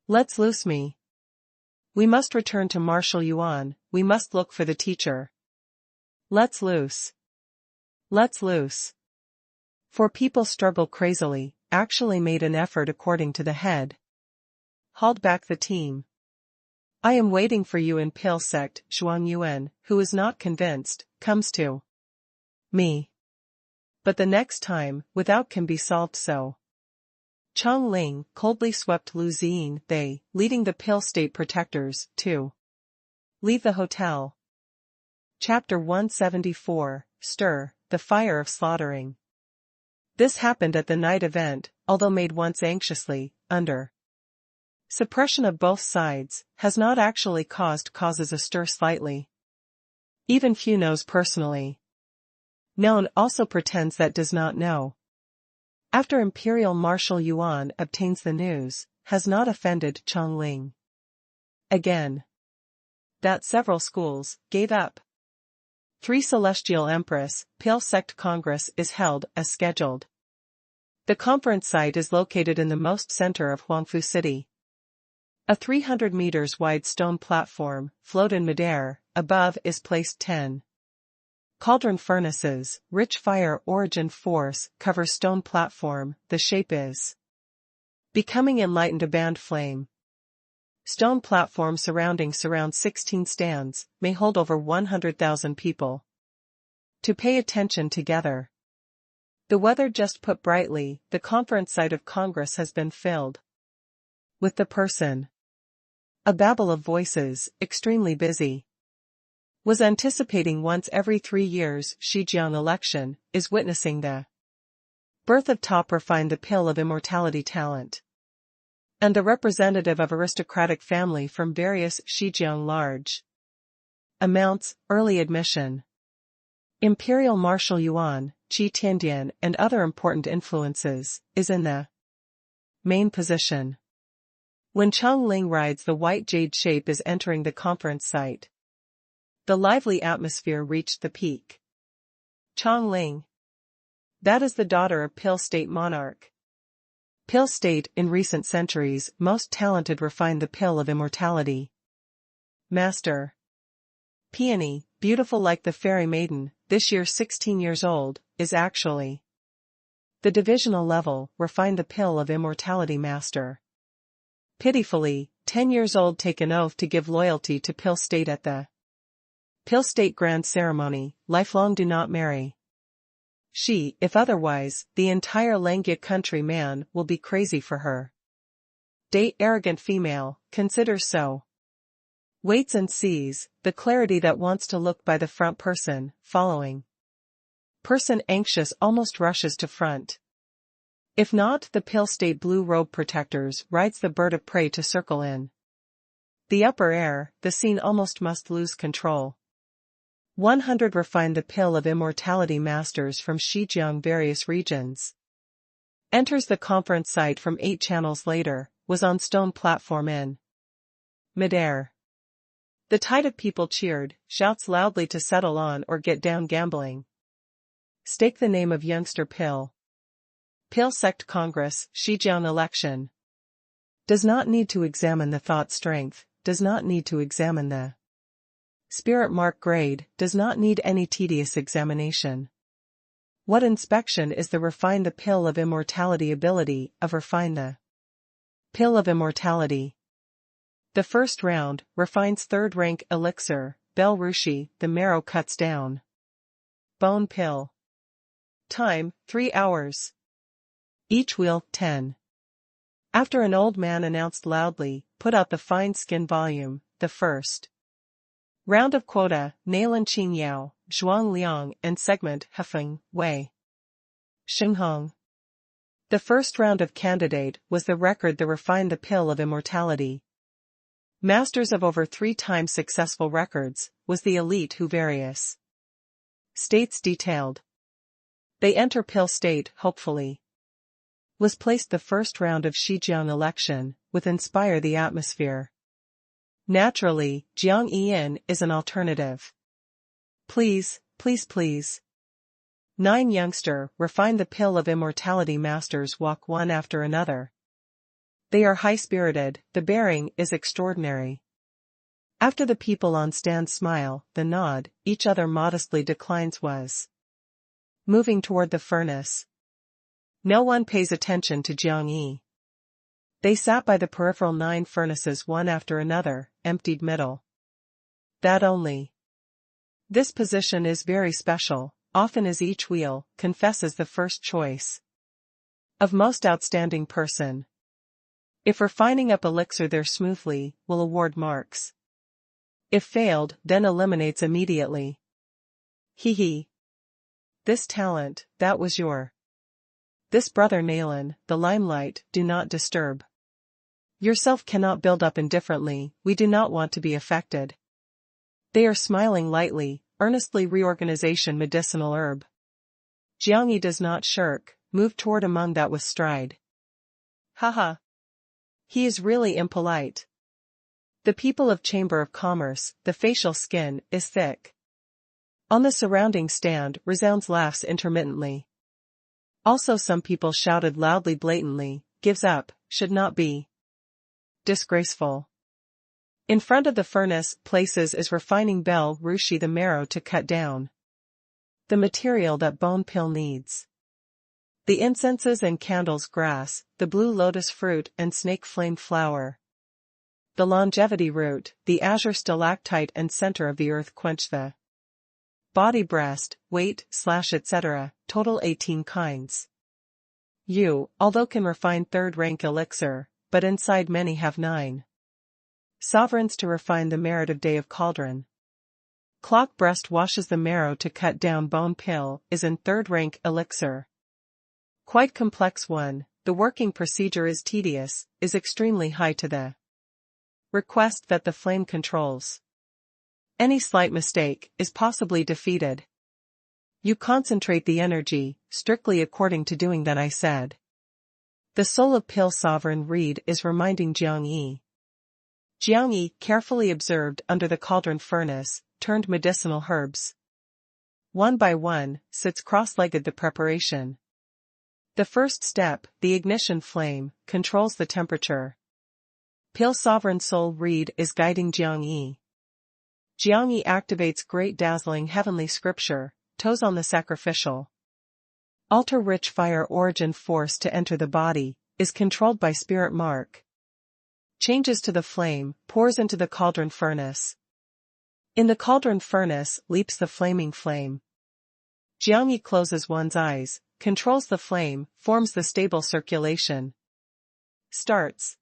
Let's loose me. We must return to Marshal Yuan, we must look for the teacher. Let's loose. Let's loose. 4 people struggle crazily, actually made an effort according to the head. Hauled back the team. I am waiting for you in Pale Sect. Zhuang Yuan, who is not convinced, comes to me. But the next time, without can be solved so. Chongling coldly swept Lu Xin, they, leading the Pale State Protectors, to leave the hotel. Chapter 174, Stir, the Fire of Slaughtering. This happened at the night event, although made once anxiously, under suppression of both sides, has not actually causes a stir slightly. Even few knows personally. Known also pretends that does not know. After Imperial Marshal Yuan obtains the news, has not offended Chongling. Again. That several schools gave up 3 Celestial Empress, Pale Sect Congress is held as scheduled. The conference site is located in the most center of Huangfu City. A 300 meters wide stone platform, float in midair, above is placed 10 cauldron furnaces, rich fire origin force, cover stone platform, the shape is becoming enlightened a band flame. Stone platform surround 16 stands, may hold over 100,000 people. To pay attention together. The weather just put brightly, the conference site of Congress has been filled with the person. A babble of voices, extremely busy. Was anticipating once every 3 years Shijiang election, is witnessing the birth of top refined the pill of immortality talent. And the representative of aristocratic family from various Shijiang large amounts, early admission. Imperial Marshal Yuan, Qi Tiandian and other important influences, is in the main position. When Chang Ling rides the white jade shape is entering the conference site. The lively atmosphere reached the peak. Chang Ling. That is the daughter of Pale State monarch. Pale State in recent centuries most talented refined the pill of immortality. Master. Peony, beautiful like the fairy maiden, this year 16 years old, is actually the divisional level, refined the pill of immortality master. Pitifully, 10 years old take an oath to give loyalty to Pale State at the Pale State Grand Ceremony, lifelong do not marry. She, if otherwise, the entire Langya country man will be crazy for her. Date arrogant female, considers so. Waits and sees, the clarity that wants to look by the front person, following. Person anxious almost rushes to front. If not, the Pale State blue robe protectors rides the bird of prey to circle in the upper air, the scene almost must lose control. 100 refine the pill of immortality masters from Shijiang various regions. Enters the conference site from 8 channels later, was on stone platform in midair. The tide of people cheered, shouts loudly to settle on or get down gambling. Stake the name of youngster Pill. Pale Sect Congress, Shijiang election. Does not need to examine the thought strength, does not need to examine the spirit mark grade, does not need any tedious examination. What inspection is the refine the pill of immortality ability of refine the pill of immortality. The first round, refines 3rd rank elixir, Bel Rushi, the marrow cuts down. Bone pill. Time, 3 hours. Each wheel, 10. After an old man announced loudly, put out the fine skin volume, the first round of quota, Nailan Qing Yao, Zhuang Liang and segment Hefeng, Wei. Xinghong. The first round of candidate was the record the refine the pill of immortality. Masters of over 3 times successful records, was the elite who various states detailed. They enter Pale State, hopefully. Was placed the first round of Shijiang election, with inspire the atmosphere. Naturally, Jiang Yin is an alternative. Please, please, please. 9 youngster, refine the pill of immortality masters walk one after another. They are high-spirited, the bearing is extraordinary. After the people on stand smile, the nod, each other modestly declines was moving toward the furnace. No one pays attention to Jiang Yi. They sat by the peripheral 9 furnaces one after another, emptied middle. That only. This position is very special, often as each wheel, confesses the first choice of most outstanding person. If refining up elixir there smoothly, will award marks. If failed, then eliminates immediately. Hee. This talent, that was your. This brother Nailan, the limelight, do not disturb. Yourself cannot build up indifferently, we do not want to be affected. They are smiling lightly, earnestly reorganization medicinal herb. Jiang Yi does not shirk, move toward among that with stride. Haha. He is really impolite. The people of Chamber of Commerce, the facial skin, is thick. On the surrounding stand resounds laughs intermittently. Also some people shouted loudly blatantly, "Gives up, should not be. Disgraceful." In front of the furnace places is refining bel rushi, the marrow to cut down. The material that bone pill needs. The incenses and candles grass, the blue lotus fruit and snake flame flower. The longevity root, the azure stalactite and center of the earth quench the body breast, weight, etc., total 18 kinds. Although can refine third-rank elixir, but inside many have 9 sovereigns to refine the merit of day of cauldron. Clock breast washes the marrow to cut down bone pill is in third-rank elixir. Quite complex one, the working procedure is tedious, is extremely high to the request that the flame controls. Any slight mistake is possibly defeated. You concentrate the energy, strictly according to doing that I said. The soul of pill sovereign reed is reminding Jiangyi. Jiangyi, carefully observed under the cauldron furnace, turned medicinal herbs. One by one, sits cross-legged the preparation. The first step, the ignition flame, controls the temperature. Pill sovereign soul reed is guiding Jiangyi. Jiangyi activates great dazzling heavenly scripture, toes on the sacrificial altar. Rich fire origin force to enter the body, is controlled by spirit mark. Changes to the flame, pours into the cauldron furnace. In the cauldron furnace leaps the flaming flame. Jiangyi closes one's eyes, controls the flame, forms the stable circulation. Starts.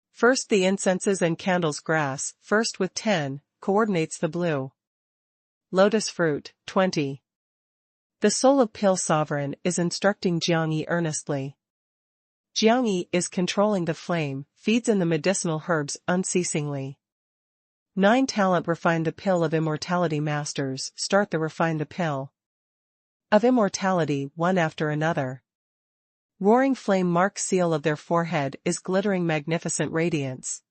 First the incenses and candles grass, first with 10, coordinates the blue lotus fruit, 20. The soul of pill sovereign is instructing Jiangyi earnestly. Jiangyi is controlling the flame, feeds in the medicinal herbs unceasingly. 9 talent refine the pill of immortality masters, start the refine the pill of immortality one after another. Roaring flame mark seal of their forehead is glittering magnificent radiance.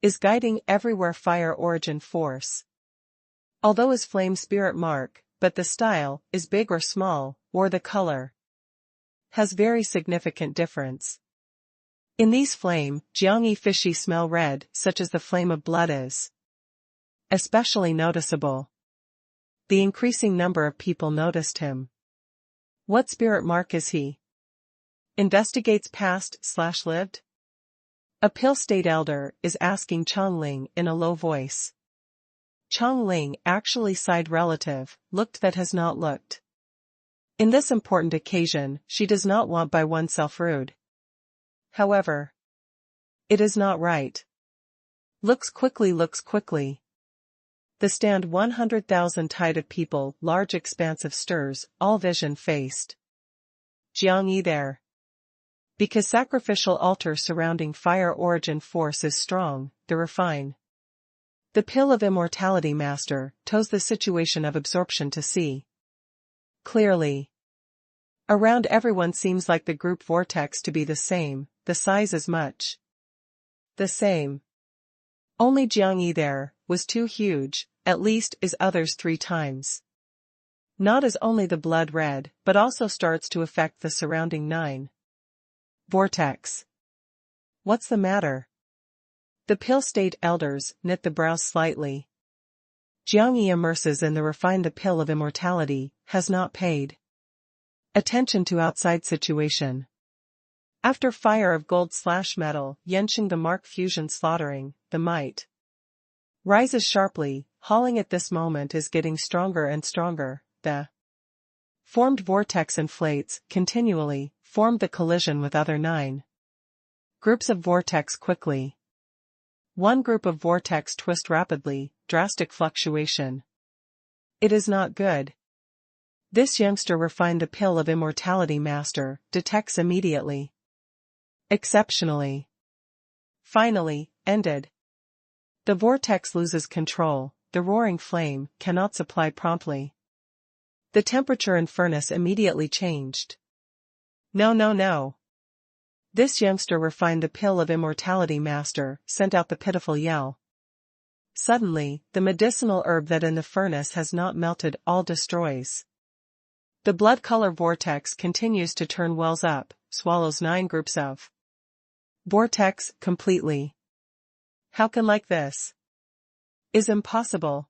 Is guiding everywhere fire origin force. Although is flame spirit mark, but the style, is big or small, or the color, has very significant difference. In these flame, Jiangyi fishy smell red, such as the flame of blood is especially noticeable. The increasing number of people noticed him. What spirit mark is he? Investigates past/lived? A pill state elder is asking Chongling in a low voice. Chongling, actually side relative, looked that has not looked. In this important occasion, she does not want by oneself rude. However, it is not right. Looks quickly. The stand 100,000 tide of people, large expansive stirs, all vision faced. Jiangyi there. Because sacrificial altar surrounding fire origin force is strong, the refine. The pill of immortality master, toes the situation of absorption to see clearly. Around everyone seems like the group vortex to be the same, the size is much the same. Only Jiangyi there, was too huge, at least is others 3 times. Not as only the blood red, but also starts to affect the surrounding 9. Vortex. What's the matter? The pill state elders knit the brows slightly. Jiangyi immerses in the refined pill of immortality, has not paid attention to outside situation. After fire of gold/metal, Yensheng the mark fusion slaughtering, the might rises sharply, hauling at this moment is getting stronger and stronger, the formed vortex inflates, continually, formed the collision with other 9 groups of vortex quickly. One group of vortex twist rapidly, drastic fluctuation. It is not good. This youngster refined the pill of immortality master, detects immediately. Exceptionally. Finally, ended. The vortex loses control, the roaring flame cannot supply promptly. The temperature in furnace immediately changed. No. This youngster refined the pill of immortality master, sent out the pitiful yell. Suddenly, the medicinal herb that in the furnace has not melted all destroys. The blood color vortex continues to turn, wells up, swallows 9 groups of vortex completely. How can like this? Is impossible.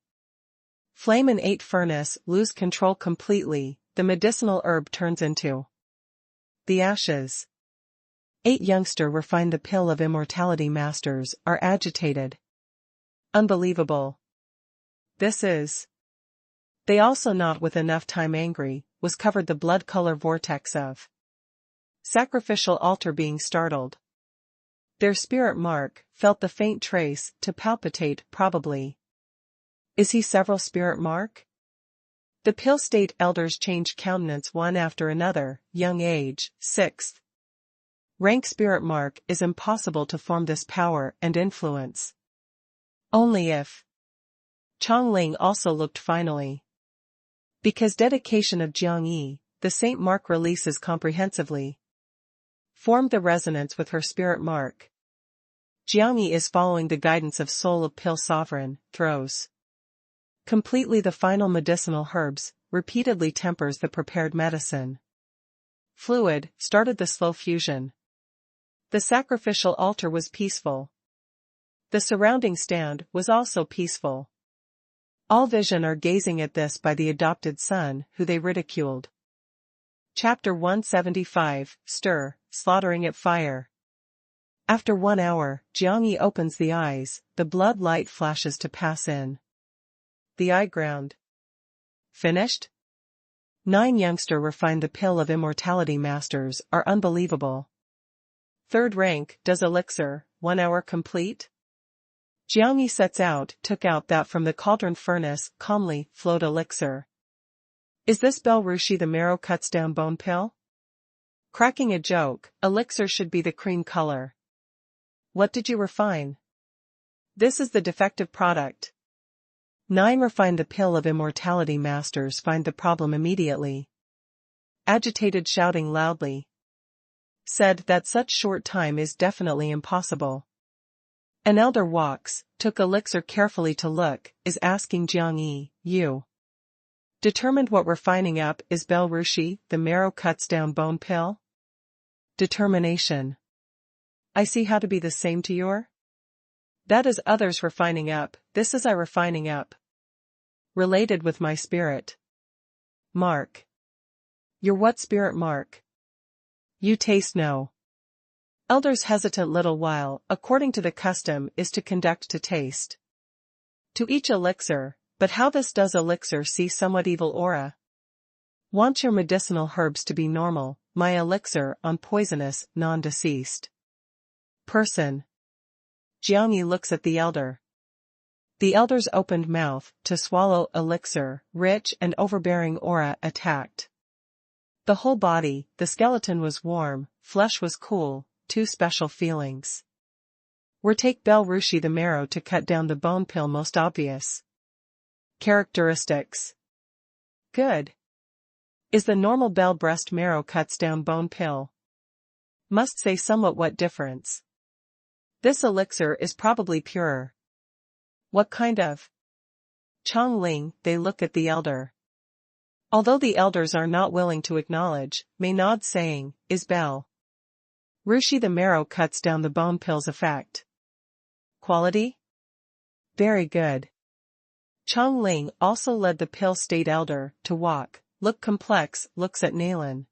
Flame in 8 furnace lose control completely, the medicinal herb turns into the ashes. 8 youngster refine the pill of immortality masters are agitated. Unbelievable. This is. They also not with enough time angry, was covered the blood color vortex of sacrificial altar being startled. Their spirit mark felt the faint trace to palpitate probably. Is he several spirit mark? The pill state elders changed countenance one after another, young age, 6th. Rank spirit mark is impossible to form this power and influence. Only if. Chong Ling also looked finally. Because dedication of Jiang Yi, the saint mark releases comprehensively. Formed the resonance with her spirit mark. Jiang Yi is following the guidance of soul of pill sovereign, throws. Completely the final medicinal herbs, repeatedly tempers the prepared medicine. Fluid, started the slow fusion. The sacrificial altar was peaceful. The surrounding stand was also peaceful. All vision are gazing at this by the adopted son who they ridiculed. Chapter 175, Stir, Slaughtering at Fire. After 1 hour, Jiang Yi opens the eyes, the blood light flashes to pass in. The eye ground. Finished? 9 youngster refine the pill of immortality masters are unbelievable. 3rd rank, does elixir, 1 hour complete? Jiang Yi sets out, took out that from the cauldron furnace, calmly, flowed elixir. Is this Bel Rushi the marrow cuts down bone pill? Cracking a joke, elixir should be the cream color. What did you refine? This is the defective product. 9 refine the pill of immortality masters find the problem immediately. Agitated shouting loudly. Said that such short time is definitely impossible. An elder walks, took elixir carefully to look, is asking Jiang Yi, you determined what refining up is Bel Rushi, the marrow cuts down bone pill? Determination. I see how to be the same to your? That is others refining up, this is I refining up. Related with my spirit. Mark. Your what spirit mark? You taste no. Elders hesitant little while, according to the custom, is to conduct to taste. To each elixir, but how this does elixir see somewhat evil aura? Want your medicinal herbs to be normal, my elixir on poisonous, non-deceased. Person. Jiang Yi looks at the elder. The elder's opened mouth, to swallow elixir, rich and overbearing aura attacked. The whole body, the skeleton was warm, flesh was cool, 2 special feelings. Were take Bel Rushi the marrow to cut down the bone pill most obvious. Characteristics. Good. Is the normal Bel breast marrow cuts down bone pill? Must say somewhat what difference. This elixir is probably purer. What kind of? Chong Ling, they look at the elder. Although the elders are not willing to acknowledge, may nod saying, is Bel Rushi the marrow cuts down the bone pill's effect. Quality? Very good. Chong Ling also led the pill state elder to walk, look complex, looks at Nalin.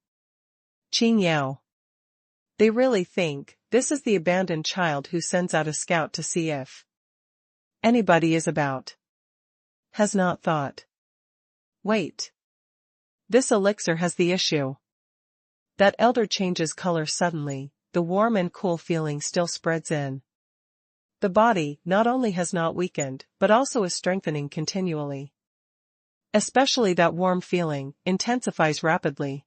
Qing Yao. They really think, this is the abandoned child who sends out a scout to see if anybody is about. Has not thought. Wait. This elixir has the issue. That elder changes color suddenly, the warm and cool feeling still spreads in. The body not only has not weakened, but also is strengthening continually. Especially that warm feeling, intensifies rapidly.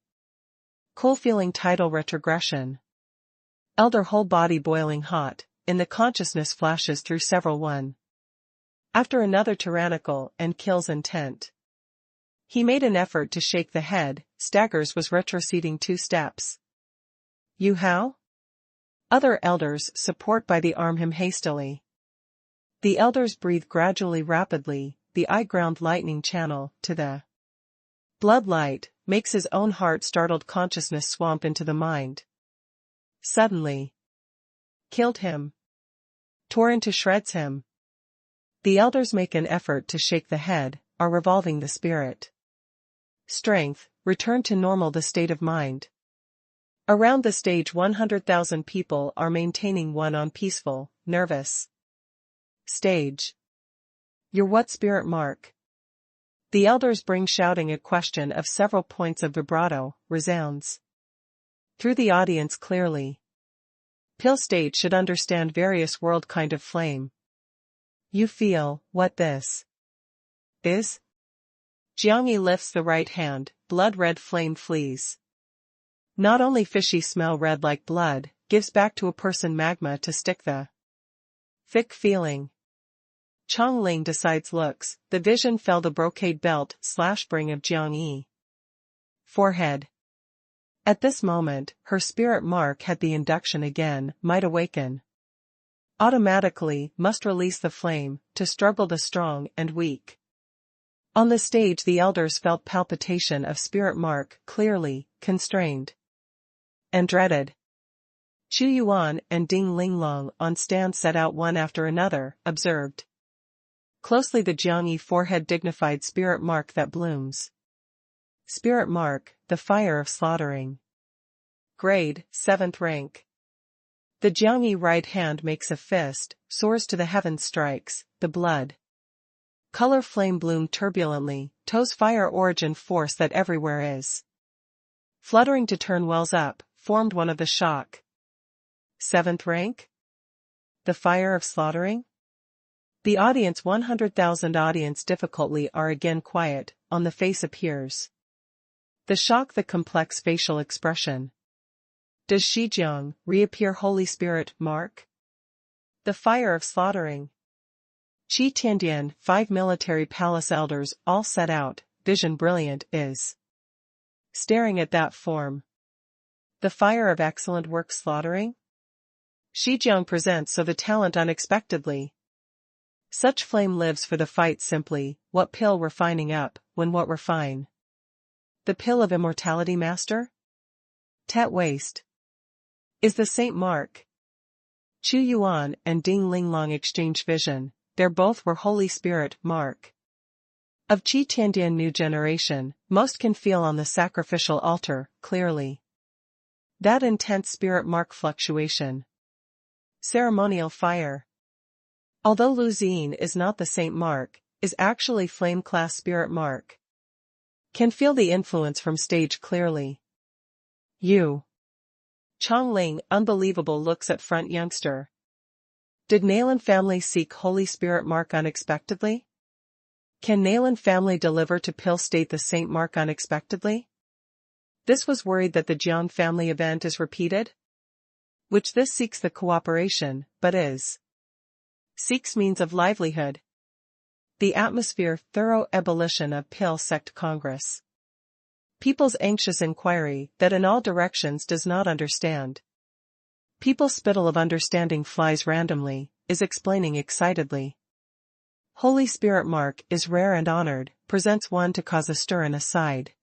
Cool feeling tidal retrogression. Elder whole body boiling hot, in the consciousness flashes through several one after another tyrannical and kills intent. He made an effort to shake the head, staggers was retroceding 2 steps. You how? Other elders support by the arm him hastily. The elders breathe gradually rapidly, the eye ground lightning channel to the blood light, makes his own heart startled consciousness swamp into the mind. Suddenly. Killed him. Tore into shreds him. The elders make an effort to shake the head, are revolving the spirit. Strength, return to normal the state of mind. Around the stage 100,000 people are maintaining one on peaceful, nervous stage. Your what spirit mark? The elders bring shouting a question of several points of vibrato, resounds through the audience clearly. Pill state should understand various world kind of flame. You feel, what this is? Jiangyi lifts the right hand, blood-red flame flees. Not only fishy smell red like blood, gives back to a person magma to stick the thick feeling. Chongling decides looks, the vision fell the brocade belt / bring of Jiangyi. Forehead. At this moment, her spirit mark had the induction again, might awaken. Automatically, must release the flame, to struggle the strong and weak. On the stage the elders felt palpitation of spirit mark, clearly, constrained. And dreaded. Chu Yuan and Ding Linglong on stand set out one after another, observed closely the Jiangyi forehead dignified spirit mark that blooms. Spirit mark, the fire of slaughtering. Grade, 7th rank. The Jiangyi right hand makes a fist, soars to the heavens strikes, the blood. Color flame bloom turbulently, toes fire origin force that everywhere is. Fluttering to turn wells up, formed one of the shock. 7th rank? The fire of slaughtering? The audience 100,000 audience difficultly are again quiet, on the face appears. The shock the complex facial expression. Does Shijiang reappear Holy Spirit mark? The fire of slaughtering. Qi Tiandian 5 military palace elders all set out, vision brilliant is. Staring at that form. The fire of excellent work slaughtering? Shijiang presents so the talent unexpectedly. Such flame lives for the fight simply, what pill refining up, when what refine? The pill of immortality master? Tet waste. Is the saint mark? Chu Yuan and Ding Linglong exchange vision, there both were Holy Spirit mark. Of Qi Tiandian new generation, most can feel on the sacrificial altar, clearly. That intense spirit mark fluctuation. Ceremonial fire. Although Lu Xin is not the saint mark, is actually flame class spirit mark. Can feel the influence from stage clearly. You. Chongling, unbelievable looks at front youngster. Did Nalan family seek Holy Spirit mark unexpectedly? Can Nalan family deliver to pill state the saint mark unexpectedly? This was worried that the Jiang family event is repeated? Which this seeks the cooperation, but is. Seeks means of livelihood. The atmosphere thorough ebullition of pill sect congress. People's anxious inquiry that in all directions does not understand. People's spittle of understanding flies randomly, is explaining excitedly. Holy Spirit mark is rare and honored, presents one to cause a stir and a side.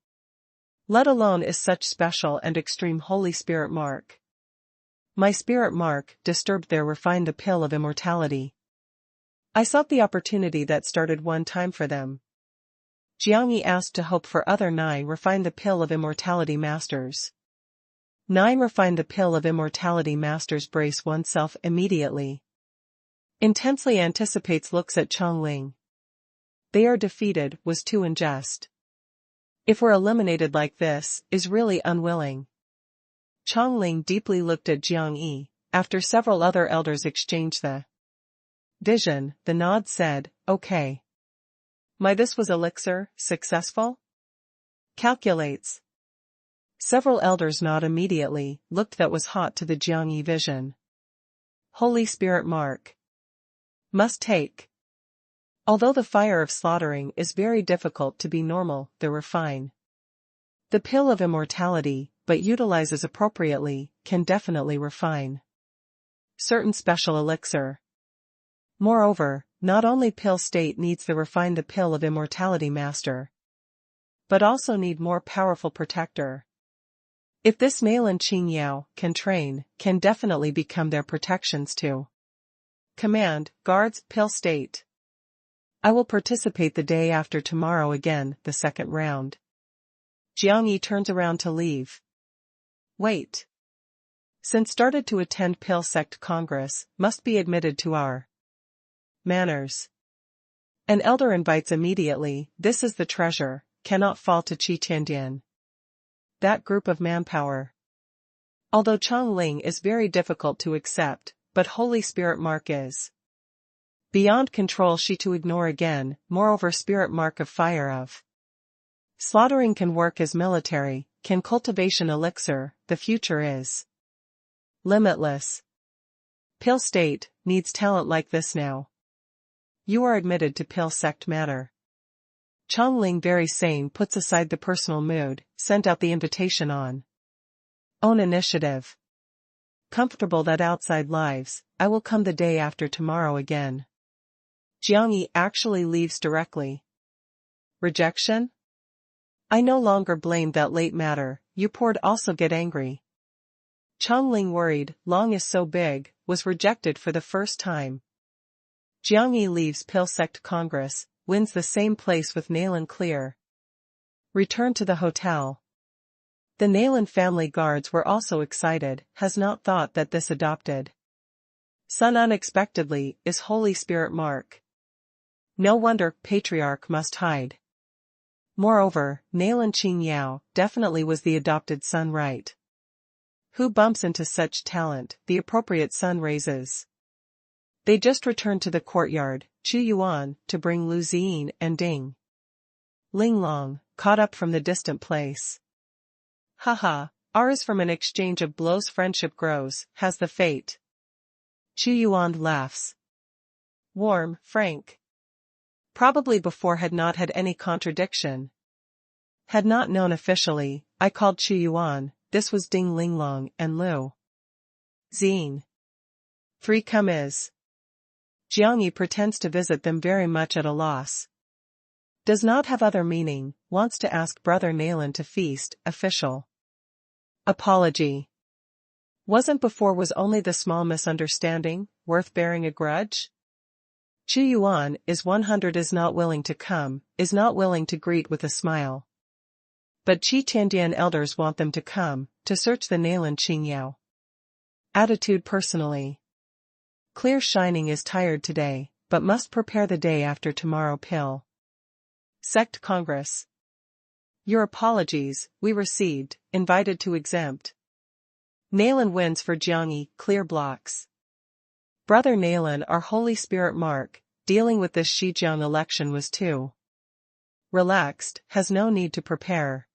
Let alone is such special and extreme Holy Spirit mark. My spirit mark, disturbed there refined the pill of immortality. I sought the opportunity that started one time for them. Jiangyi asked to hope for other 9 refine the pill of immortality masters. 9 refine the pill of immortality masters brace oneself immediately. Intensely anticipates looks at Chongling. They are defeated was too unjust. If we're eliminated like this, is really unwilling. Chongling deeply looked at Jiangyi, after several other elders exchanged the vision, the nod said, okay. My this was elixir, successful? Calculates. Several elders nod immediately, looked that was hot to the Jiangyi vision. Holy Spirit mark. Must take. Although the fire of slaughtering is very difficult to be normal, the refine. The pill of immortality, but utilizes appropriately, can definitely refine. Certain special elixir. Moreover, not only Pill State needs the pill of immortality master, but also need more powerful protector. If this Nalan Qingyao can train, can definitely become their protections too. Command, guards, Pill State. I will participate the day after tomorrow again, the second round. Jiang Yi turns around to leave. Wait. Since started to attend Pill Sect Congress, must be admitted to our manners. An elder invites immediately, this is the treasure, cannot fall to Qi Tiandian. That group of manpower. Although Chong Ling is very difficult to accept, but Holy Spirit mark is beyond control she to ignore again, moreover spirit mark of fire of slaughtering can work as military, can cultivation elixir, the future is limitless. Pill State needs talent like this now. You are admitted to Pill Sect matter. Chong Ling very sane puts aside the personal mood, sent out the invitation on own initiative. Comfortable that outside lives, I will come the day after tomorrow again. Jiang Yi actually leaves directly. Rejection? I no longer blame that late matter, you poured also get angry. Chong Ling worried, Long is so big, was rejected for the first time. Jiang Yi leaves Pill Sect Congress, wins the same place with Nalan clear. Return to the hotel. The Nalan family guards were also excited, has not thought that this adopted son unexpectedly is Holy Spirit mark. No wonder patriarch must hide. Moreover, Nalan Qingyao definitely was the adopted son right. Who bumps into such talent, the appropriate son raises. They just returned to the courtyard, Chu Yuan, to bring Lu Ziyin and Ding Linglong, caught up from the distant place. Haha, ours from an exchange of blows friendship grows, has the fate. Chu Yuan laughs. Warm, frank. Probably before had not had any contradiction. Had not known officially, I called Chu Yuan, this was Ding Linglong and Lu Ziyin. 3 come is. Jiang Yi pretends to visit them very much at a loss. Does not have other meaning, wants to ask brother Nalan to feast, official. Apology. Wasn't before was only the small misunderstanding, worth bearing a grudge? Chu Yuan is 100 is not willing to come, is not willing to greet with a smile. But Qi Tiandian elders want them to come, to search the Nalan Qingyao. Attitude personally. Clear shining is tired today, but must prepare the day after tomorrow Pill Sect Congress. Your apologies, we received, invited to exempt. Nalan wins for Jiang Yi, clear blocks. Brother Nalan our Holy Spirit mark, dealing with this Shijiang election was too relaxed, has no need to prepare.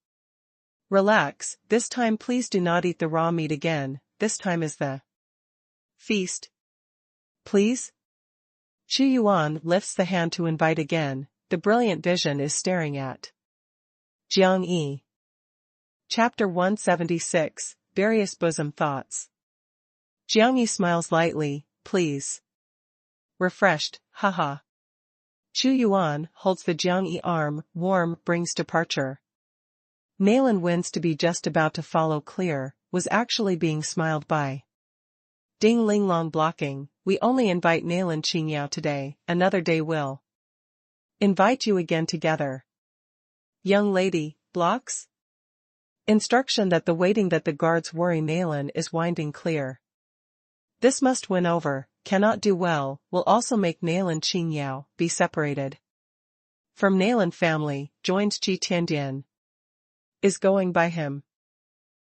Relax, this time please do not eat the raw meat again, this time is the feast. Please? Chu Yuan lifts the hand to invite again, the brilliant vision is staring at Jiang Yi. Chapter 176, Various Bosom Thoughts. Jiang Yi smiles lightly, please. Refreshed, haha. Chu Yuan holds the Jiang Yi arm, warm, brings departure. Nalan wins to be just about to follow clear, was actually being smiled by. Ding Linglong blocking, we only invite Nalan Qingyao today, another day will invite you again together. Young lady, blocks? Instruction that the waiting that the guards worry Nalan is winding clear. This must win over, cannot do well, will also make Nalan Qingyao be separated from Nalan family, joins Qi Tiandian. Is going by him.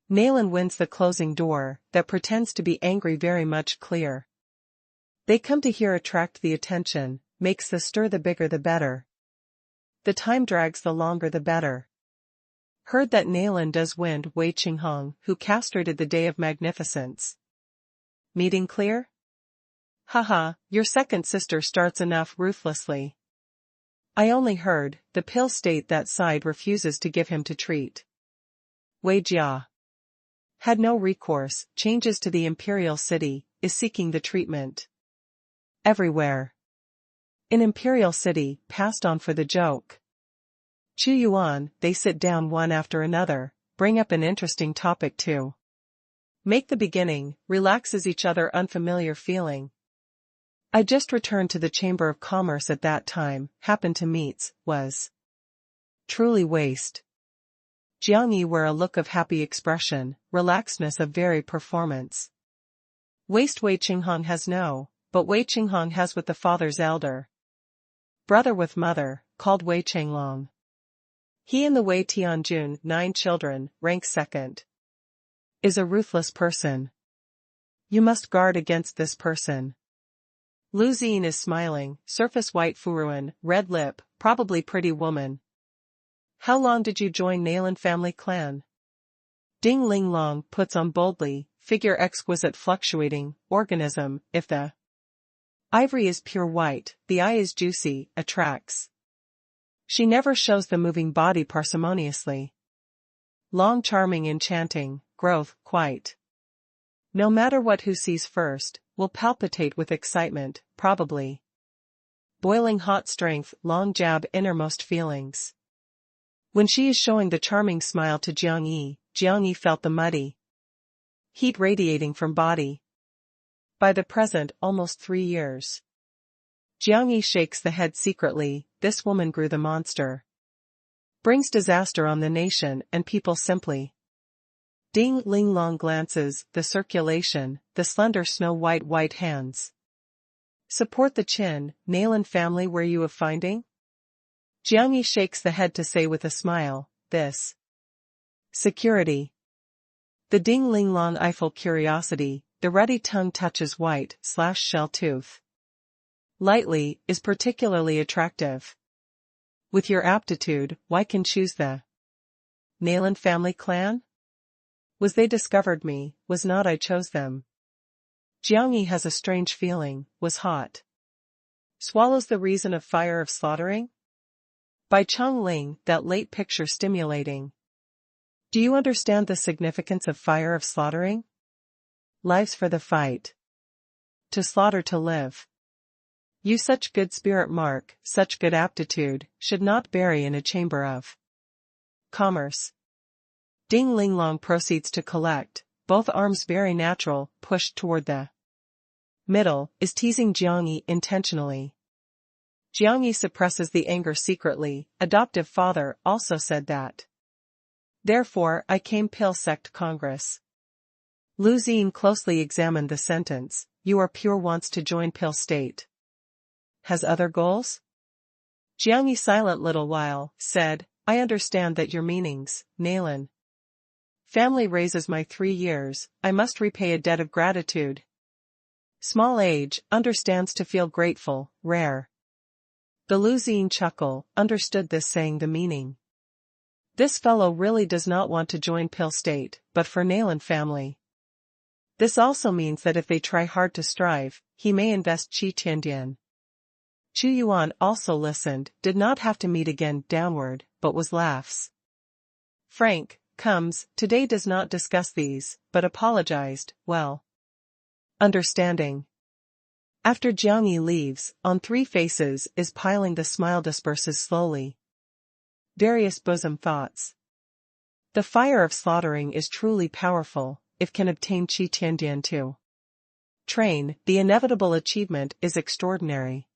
Nalan wins the closing door, that pretends to be angry very much clear. They come to here attract the attention, makes the stir the bigger the better. The time drags the longer the better. Heard that Nalan does wind Wei Qinghong who castrated the day of magnificence. Meeting clear? Haha, your second sister starts enough ruthlessly. I only heard, the Pill State that side refuses to give him to treat. Wei Jia had no recourse, changes to the imperial city, is seeking the treatment everywhere. In Imperial City, passed on for the joke. Chu Yuan, they sit down one after another, bring up an interesting topic too. Make the beginning, relaxes each other unfamiliar feeling. I just returned to the Chamber of Commerce at that time, happened to meets, was. Truly waste. Jiang Yi wear a look of happy expression, relaxedness of very performance. Waste Wei Qinghong has no, but Wei Qinghong has with the father's elder brother with mother, called Wei Chenglong. He and the Wei Tianjun, 9 children, ranks second. Is a ruthless person. You must guard against this person. Lu Xin is smiling, surface white furuan, red lip, probably pretty woman. How long did you join Nalan family clan? Ding Ling Long puts on boldly, figure exquisite fluctuating, organism, if the ivory is pure white, the eye is juicy, attracts. She never shows the moving body parsimoniously. Long charming enchanting, growth, quite. No matter what who sees first, will palpitate with excitement, probably. Boiling hot strength, long jab innermost feelings. When she is showing the charming smile to Jiang Yi felt the muddy heat radiating from body. By the present, almost 3 years. Jiang Yi shakes the head secretly, this woman grew the monster. Brings disaster on the nation and people simply. Ding Ling Long glances, the circulation, the slender snow-white hands. Support the chin, Nalan family where you of finding? Jiang Yi shakes the head to say with a smile, this. Security. The Ding Ling Long eyeful curiosity, the ruddy tongue touches white/shell tooth. Lightly, is particularly attractive. With your aptitude, why can choose the Nalan family clan? Was they discovered me, was not I chose them. Jiang Yi has a strange feeling, was hot. Swallows the reason of fire of slaughtering? By Cheng Ling, that late picture stimulating. Do you understand the significance of fire of slaughtering? Lives for the fight. To slaughter to live. You such good spirit mark, such good aptitude, should not bury in a chamber of commerce. Ding Ling Long proceeds to collect, both arms very natural, pushed toward the middle, is teasing Jiang Yi intentionally. Jiang Yi suppresses the anger secretly, adoptive father also said that. Therefore I came Pil Sect Congress. Lu Xin closely examined the sentence, you are pure wants to join Pil State. Has other goals? Jiang Yi silent little while, said, I understand that your meanings, Nalan. Family raises my 3 years, I must repay a debt of gratitude. Small age, understands to feel grateful, rare. The Lu Xin chuckle, understood this saying the meaning. This fellow really does not want to join Pil State, but for Nalan family. This also means that if they try hard to strive, he may invest Qi Tiandian. Chu Yuan also listened, did not have to meet again downward, but was laughs. Frank, comes, today does not discuss these, but apologized, well. Understanding. After Jiang Yi leaves, on 3 faces is piling the smile disperses slowly. Various bosom thoughts. The fire of slaughtering is truly powerful, if can obtain Qi Tiandian too. Train, the inevitable achievement is extraordinary.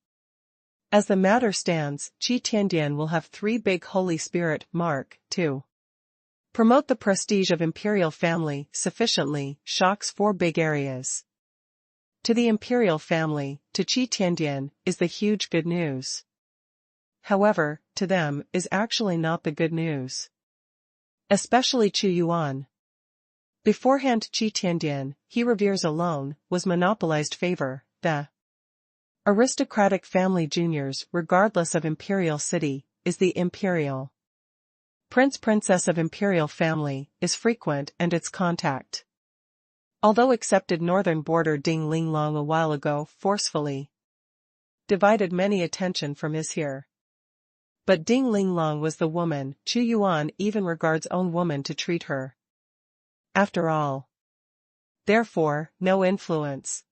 As the matter stands, Qi Tiandian will have 3 big Holy Spirit mark, too. Promote the prestige of imperial family sufficiently, shocks 4 big areas. To the imperial family, to Qi Tiandian, is the huge good news. However, to them, is actually not the good news. Especially Chu Yuan. Beforehand Qi Tiandian, he reveres alone, was monopolized favor, the aristocratic family juniors regardless of imperial city, is the imperial. Prince-princess of imperial family, is frequent and its contact. Although accepted northern border Ding Ling Long a while ago forcefully divided many attention from his here. But Ding Ling Long was the woman, Chu Yuan even regards own woman to treat her. After all. Therefore, no influence.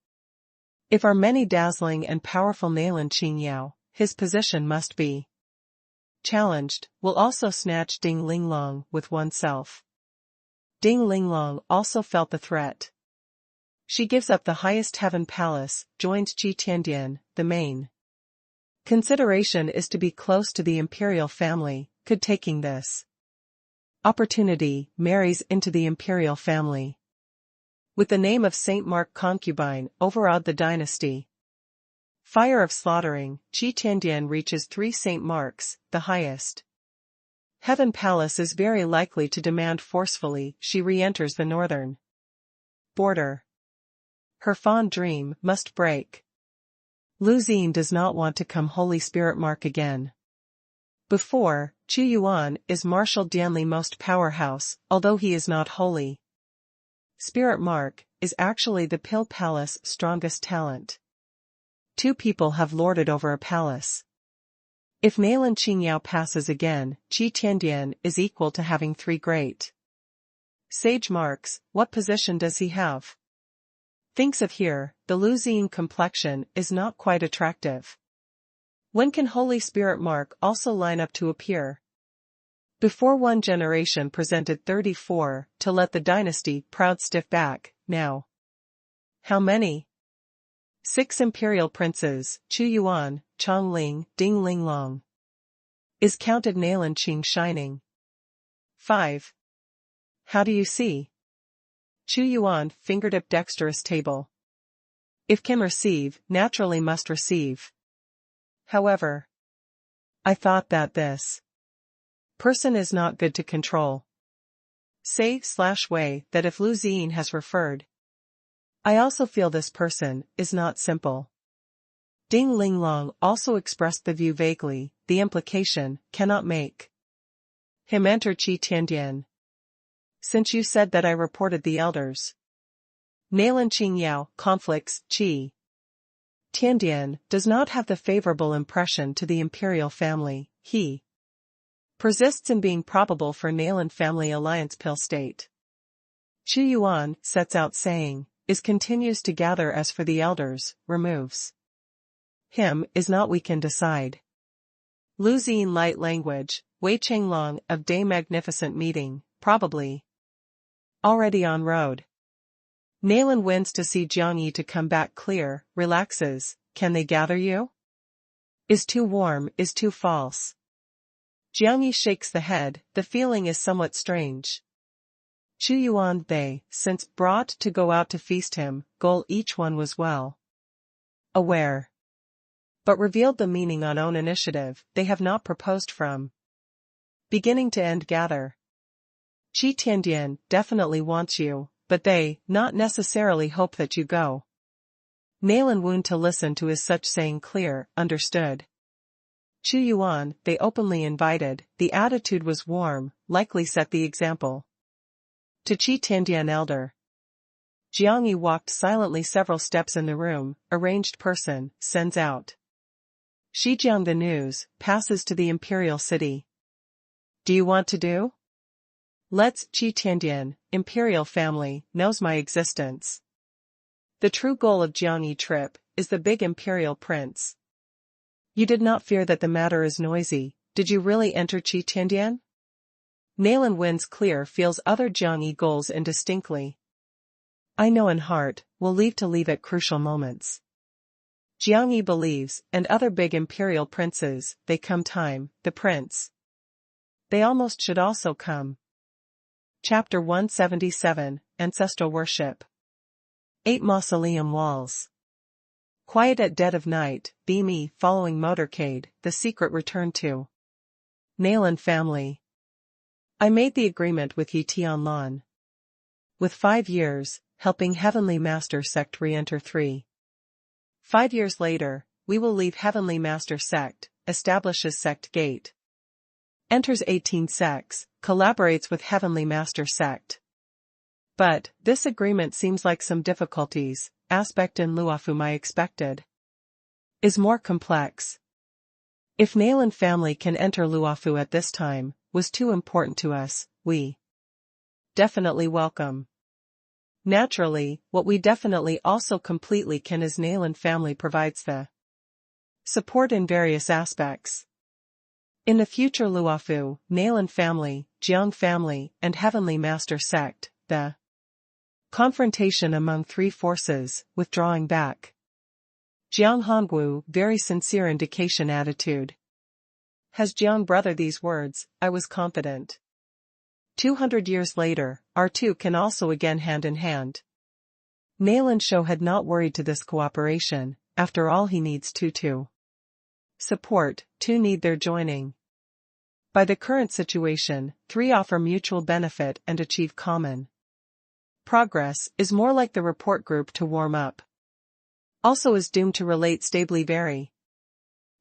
If our many dazzling and powerful Nalan Qingyao, his position must be challenged, will also snatch Ding Linglong with oneself. Ding Linglong also felt the threat. She gives up the highest heaven palace, joined Qi Tiandian, the main consideration is to be close to the imperial family, could taking this opportunity, marries into the imperial family. With the name of Saint Mark concubine, overawed the dynasty. Fire of slaughtering, Qi Tiandian reaches 3 Saint Marks, the highest. Heaven Palace is very likely to demand forcefully, she re-enters the northern border. Her fond dream must break. Lu Xing does not want to come Holy Spirit Mark again. Before, Chu Yuan is Marshal Dianli most powerhouse, although he is not holy. Spirit Mark is actually the Pill Palace strongest talent. 2 people have lorded over a palace. If Nailan Qingyao passes again, Qi Tiandian is equal to having 3 great sage marks. What position does he have? Thinks of here, the Lu Xing complexion is not quite attractive. When can Holy Spirit Mark also line up to appear? Before one generation presented 34, to let the dynasty proud stiff back, now. How many? 6 imperial princes, Chu Yuan, Chong Ling, Ding Linglong. Is counted Nailan Qing shining? 5. How do you see? Chu Yuan fingertip dexterous table. If can receive, naturally must receive. However, I thought that this person is not good to control. Say/way that if Lu Xing has referred, I also feel this person is not simple. Ding Linglong also expressed the view vaguely, the implication cannot make him enter Qi Tiandian. Since you said that I reported the elders. Nailan Qingyao conflicts, Qi Tiandian does not have the favorable impression to the imperial family, he persists in being probable for Nailan family alliance Pill state. Chu Yuan sets out saying, is continues to gather as for the elders, removes him is not we can decide. Lu Xing light language, Wei Chenglong of day magnificent meeting, probably already on road. Nailan wins to see Jiang Yi to come back clear, relaxes, can they gather you? Is too warm, is too false. Jiang Yi shakes the head, the feeling is somewhat strange. Chu Yuan they, since brought to go out to feast him, goal each one was well aware. But revealed the meaning on own initiative, they have not proposed from beginning to end gather. Qi Tiandian definitely wants you, but they not necessarily hope that you go. Nailan wound to listen to his such saying clear, understood. Chu Yuan they openly invited, the attitude was warm, likely set the example. To Qi Tiandian elder. Jiang Yi walked silently several steps in the room, arranged person, sends out. Shijiang the news, passes to the imperial city. Do you want to do? Let's Qi Tiandian, imperial family, knows my existence. The true goal of Jiang Yi trip, is the big imperial prince. You did not fear that the matter is noisy, did you really enter Qi Tiandian? Nailan wins clear feels other Jiang Yi goals indistinctly. I know in heart, will leave at crucial moments. Jiang Yi believes, and other big imperial princes, they come time, the prince. They almost should also come. Chapter 177, Ancestral Worship. 8 Mausoleum Walls. Quiet at dead of night, beamy, following motorcade, the secret return to Nailan family. I made the agreement with Yi Tianlan. With 5 years, helping Heavenly Master Sect re-enter 3. 5 years later, we will leave Heavenly Master Sect, establishes Sect Gate. Enters 18 sects, collaborates with Heavenly Master Sect. But, this agreement seems like some difficulties, aspect in Luofu my expected. Is more complex. If Nailan family can enter Luofu at this time, was too important to us, we definitely welcome. Naturally, what we definitely also completely can is Nailan family provides the Support in various aspects. In the future Luofu, Nalan family, Jiang family, and Heavenly Master sect, the confrontation among three forces, withdrawing back. Jiang Hongwu, very sincere indication attitude. Has Jiang brother these words, I was confident. 200 years later, our two can also again hand in hand. Nalan Shou had not worried to this cooperation, after all he needs to support, two need their joining. By the current situation, three offer mutual benefit and achieve common progress, is more like the report group to warm up. Also is doomed to relate stably very.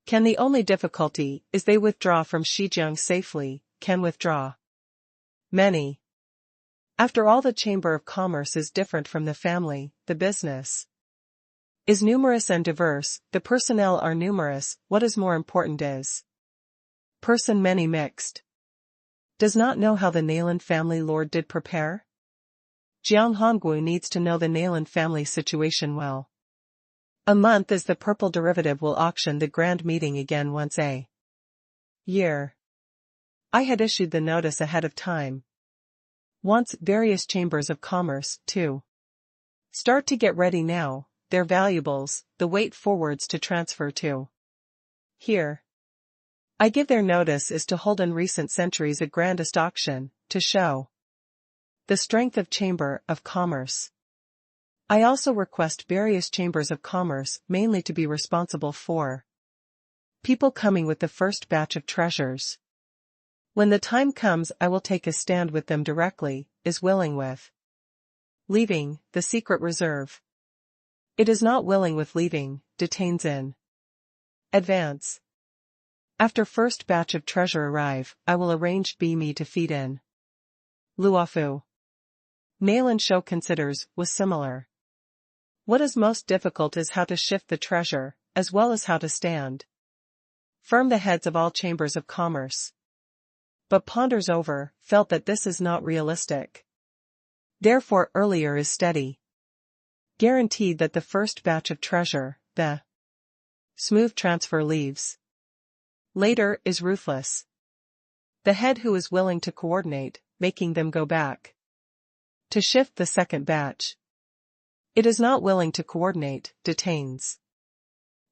Can the only difficulty is they withdraw from Shijiang safely, can withdraw. Many. After all, the Chamber of Commerce is different from the family, the business is numerous and diverse, the personnel are numerous, what is more important is person many mixed. Does not know how the Nalan family lord did prepare? Jiang Hongwu needs to know the Nalan family situation well. A month is the purple derivative will auction the grand meeting again once a year. I had issued the notice ahead of time. Wants various chambers of commerce, too. Start to get ready now, their valuables, the weight forwards to transfer to. Here. I give their notice is to hold in recent centuries a grandest auction, to show the strength of Chamber of Commerce. I also request various chambers of commerce mainly to be responsible for people coming with the first batch of treasures. When the time comes I will take a stand with them directly, is willing with leaving, the secret reserve. It is not willing with leaving, detains in advance. After first batch of treasure arrive, I will arrange me to feed in. Luofu. Nalan Shou considers, was similar. What is most difficult is how to shift the treasure, as well as how to stand firm the heads of all chambers of commerce. But ponders over, felt that this is not realistic. Therefore earlier is steady. Guaranteed that the first batch of treasure, the smooth transfer leaves. Later is ruthless. The head who is willing to coordinate, making them go back. To shift the second batch. It is not willing to coordinate, detains.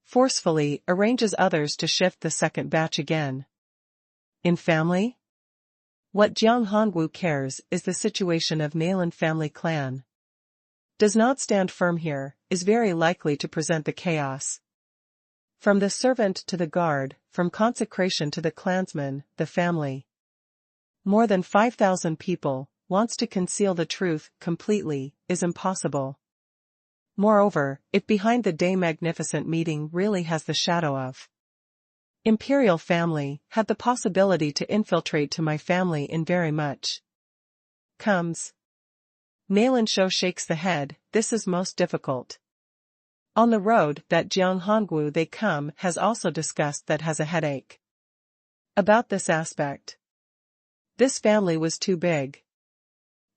Forcefully arranges others to shift the second batch again. In family? What Jiang Hongwu cares is the situation of Nalan family clan. Does not stand firm here, is very likely to present the chaos. From the servant to the guard, from consecration to the clansman, the family. More than 5,000 people, wants to conceal the truth, completely, is impossible. Moreover, if behind the day magnificent meeting really has the shadow of imperial family, had the possibility to infiltrate to my family in very much. Comes. Nalan Shou shakes the head, this is most difficult. On the road that Jiang Hongwu they come has also discussed that has a headache. About this aspect. This family was too big.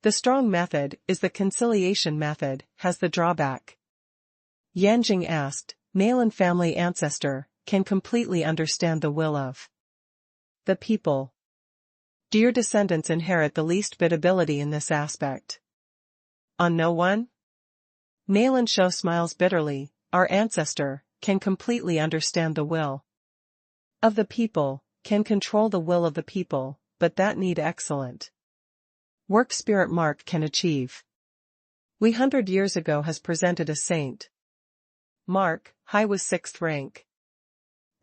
The strong method is the conciliation method, has the drawback. Yanjing asked, Nalan family ancestor, can completely understand the will of the people. Do your descendants inherit the least bit ability in this aspect? On no one? Nalan Shou smiles bitterly, our ancestor, can completely understand the will of the people, can control the will of the people, but that need excellent work spirit Mark can achieve. We 100 years ago has presented a saint. Mark, high was 6th rank.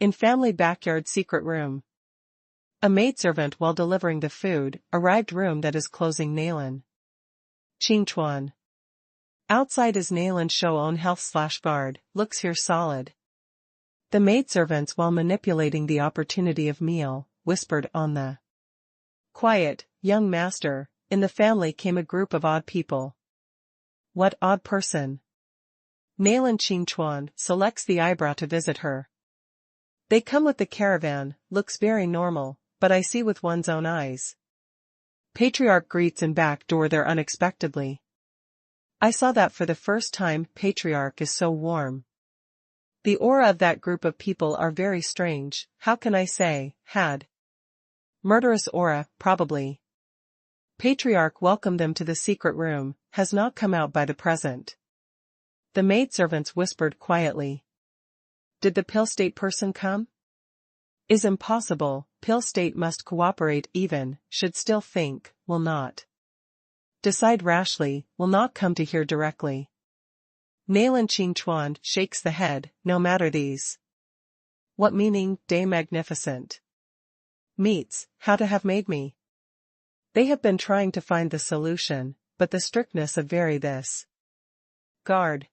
In family backyard secret room. A maidservant while delivering the food, arrived room that is closing Nalan. Qingchuan. Outside is Nalan Shou own health/guard, looks here solid. The maidservants while manipulating the opportunity of meal, whispered on the quiet, young master, in the family came a group of odd people. What odd person? Nalan Qingchuan selects the eyebrow to visit her. They come with the caravan, looks very normal, but I see with one's own eyes. Patriarch greets in back door there unexpectedly. I saw that for the first time, Patriarch is so warm. The aura of that group of people are very strange, how can I say, had. Murderous aura, probably. Patriarch welcomed them to the secret room, has not come out by the present. The maidservants whispered quietly. Did the Pale State person come? Is impossible, Pale State must cooperate even, should still think, will not. Decide rashly, will not come to here directly. Nalan Ching Chuan shakes the head, no matter these. What meaning, day magnificent? Meets, how to have made me. They have been trying to find the solution, but the strictness of very this. Guard.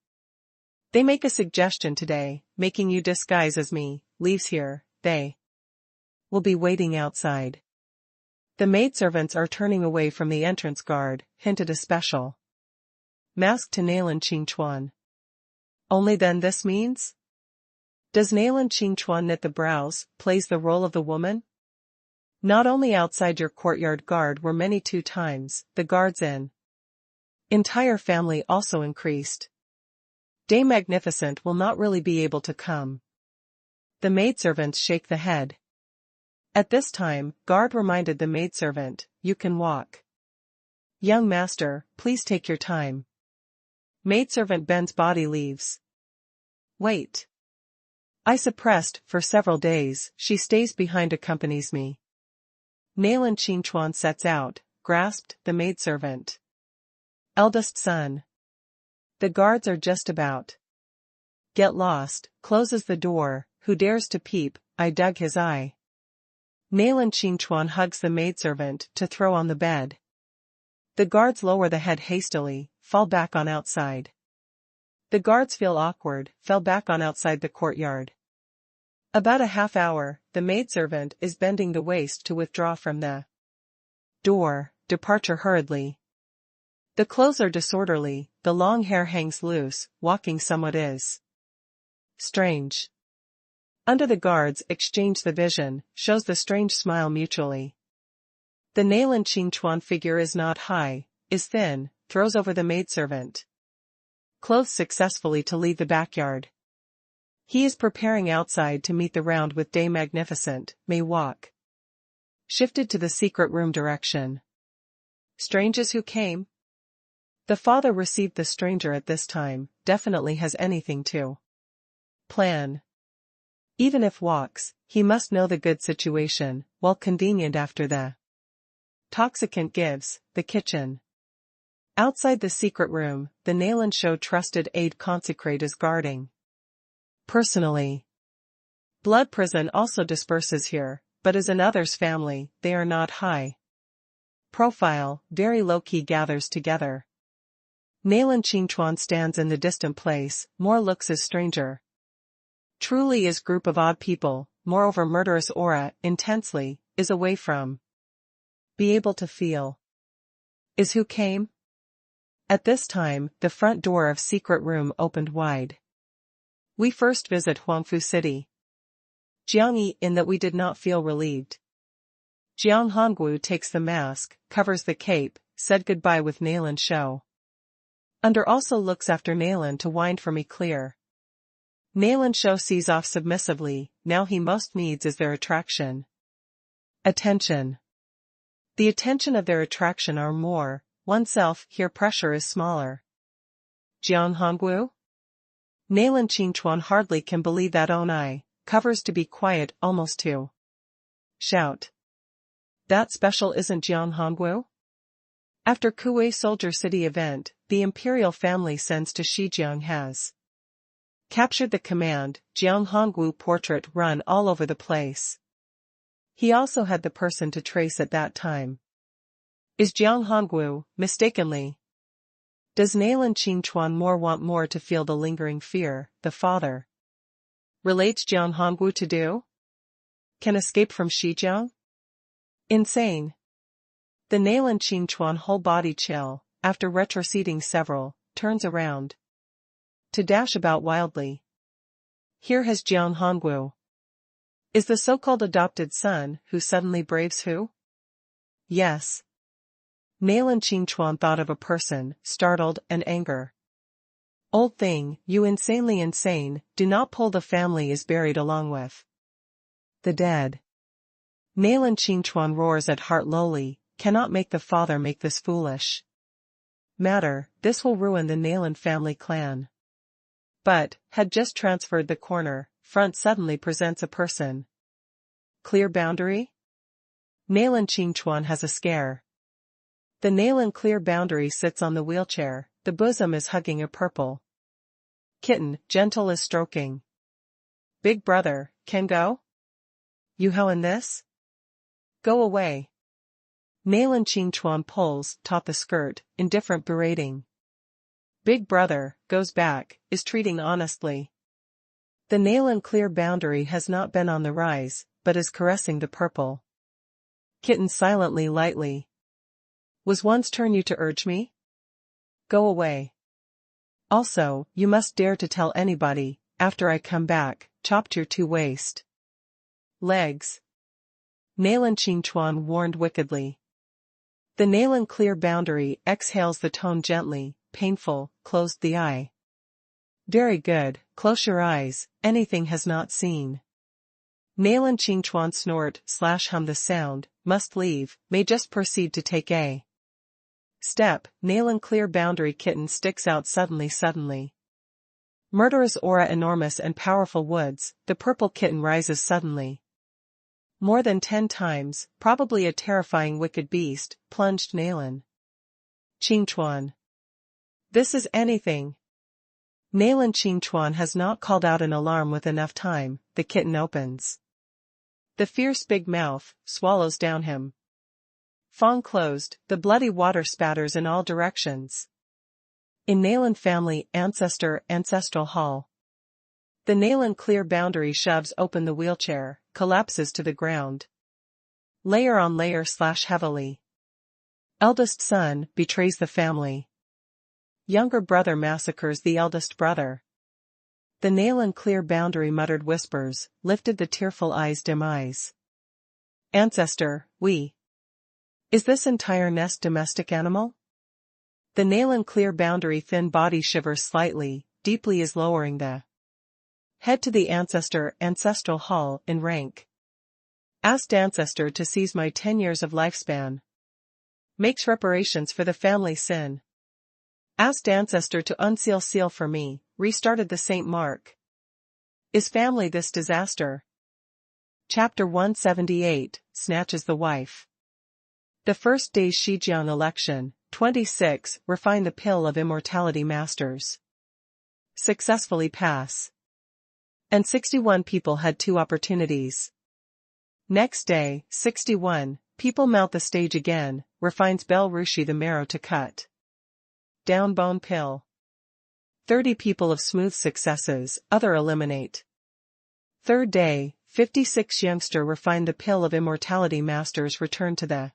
They make a suggestion today, making you disguise as me, leaves here, they will be waiting outside. The maidservants are turning away from the entrance guard, hinted a special. Mask to Nalan Ching Chuan. Only then this means? Does Nalan Ching Chuan knit the brows, plays the role of the woman? Not only outside your courtyard guard were many 2 times, the guards in. Entire family also increased. Day Magnificent will not really be able to come. The maidservants shake the head. At this time, guard reminded the maidservant, you can walk. Young master, please take your time. Maidservant bends body leaves. Wait. I suppressed, for several days, she stays behind accompanies me. Nalan Ching Chuan sets out, grasped the maidservant. Eldest son. The guards are just about. Get lost, closes the door, who dares to peep, I dug his eye. Nalan Ching Chuan hugs the maidservant to throw on the bed. The guards lower the head hastily, fall back on outside. The guards feel awkward, fell back on outside the courtyard. About a half hour, the maidservant is bending the waist to withdraw from the door, departure hurriedly. The clothes are disorderly, the long hair hangs loose, walking somewhat is strange. Under the guards exchange the vision, shows the strange smile mutually. The Nalan Ching Chuan figure is not high, is thin, throws over the maidservant. Clothes successfully to leave the backyard. He is preparing outside to meet the round with Day Magnificent, may walk. Shifted to the secret room direction. Strangers who came? The father received the stranger at this time, definitely has anything to plan. Even if walks, he must know the good situation, while convenient after the toxicant gives, the kitchen. Outside the secret room, the Nalan Show trusted aide consecrate is guarding. Personally. Blood prison also disperses here, but as in others' family, they are not high profile, very low-key gathers together. Nalan Ching Chuan stands in the distant place, more looks as stranger. Truly is group of odd people, moreover murderous aura, intensely, is away from. Be able to feel. Is who came? At this time, the front door of secret room opened wide. We first visit Huangfu City. Jiangyi in that we did not feel relieved. Jiang Hongwu takes the mask, covers the cape, said goodbye with Nalan Show. Under also looks after Nalan to wind for me clear. Nalan Show sees off submissively, now he most needs is their attraction. Attention. The attention of their attraction are more, oneself, here pressure is smaller. Jiang Hongwu? Nalan Ching Chuan hardly can believe that own eye, covers to be quiet almost to shout. That special isn't Jiang Hongwu? After Kuwei Soldier City event, the imperial family sends to Shijiang has captured the command, Jiang Hongwu portrait run all over the place. He also had the person to trace at that time. Is Jiang Hongwu, mistakenly? Does Nalan Ching Chuan want more to feel the lingering fear, the father relates Jiang Hongwu to do? Can escape from Shijiang? Insane. The Nalan Ching Chuan whole body chill, after retroceding several, turns around. To dash about wildly. Here has Jiang Hongwu. Is the so-called adopted son who suddenly braves who? Yes. Nalan Ching Chuan thought of a person, startled and anger. Old thing, you insanely insane, do not pull, the family is buried along with the dead. Nalan Qingchuan roars at heart lowly, cannot make the father make this foolish matter, this will ruin the Nalan family clan. But, had just transferred the corner, front suddenly presents a person. Clear boundary? Nalan Qingchuan has a scare. The Nalan clear boundary sits on the wheelchair, the bosom is hugging a purple kitten, gentle as stroking. Big brother, can go? You how in this? Go away. Nalan Qingchuan pulls, taut the skirt, indifferent berating. Big brother, goes back, is treating honestly. The Nalan clear boundary has not been on the rise, but is caressing the purple kitten silently lightly. Was one's turn you to urge me? Go away. Also, you must dare to tell anybody, after I come back, chopped your two waist legs. Nalan Qingchuan warned wickedly. The Nalan clear boundary exhales the tone gently, painful, closed the eye. Very good, close your eyes, anything has not seen. Nalan Qingchuan snort/hum the sound, must leave, may just proceed to take a step, Nalan clear boundary kitten sticks out suddenly. Murderous aura enormous and powerful woods, the purple kitten rises suddenly. More than 10 times, probably a terrifying wicked beast, plunged Nalan Qingchuan. This is anything. Nalan Qingchuan has not called out an alarm with enough time, the kitten opens the fierce big mouth, swallows down him. Fong closed, the bloody water spatters in all directions. In Nalan family ancestral hall. The Nalan clear boundary shoves open the wheelchair, collapses to the ground. Layer on layer/heavily. Eldest son betrays the family. Younger brother massacres the eldest brother. The Nalan clear boundary muttered whispers, lifted the tearful eyes dim eyes. Ancestor, we. Is this entire nest domestic animal? The Nalan clear boundary thin body shivers slightly, deeply is lowering the head to the ancestral hall in rank. Asked ancestor to seize my 10 years of lifespan. Makes reparations for the family sin. Asked ancestor to unseal seal for me, restarted the Saint Mark. Is family this disaster? Chapter 178, snatches the wife. The first day's Shijiang election, 26, refine the pill of immortality masters. Successfully pass. And 61 people had 2 opportunities. Next day, 61, people mount the stage again, refines Bel Rushi the marrow to cut down bone pill. 30 people of smooth successes, other eliminate. Third day, 56 youngster refine the pill of immortality masters return to the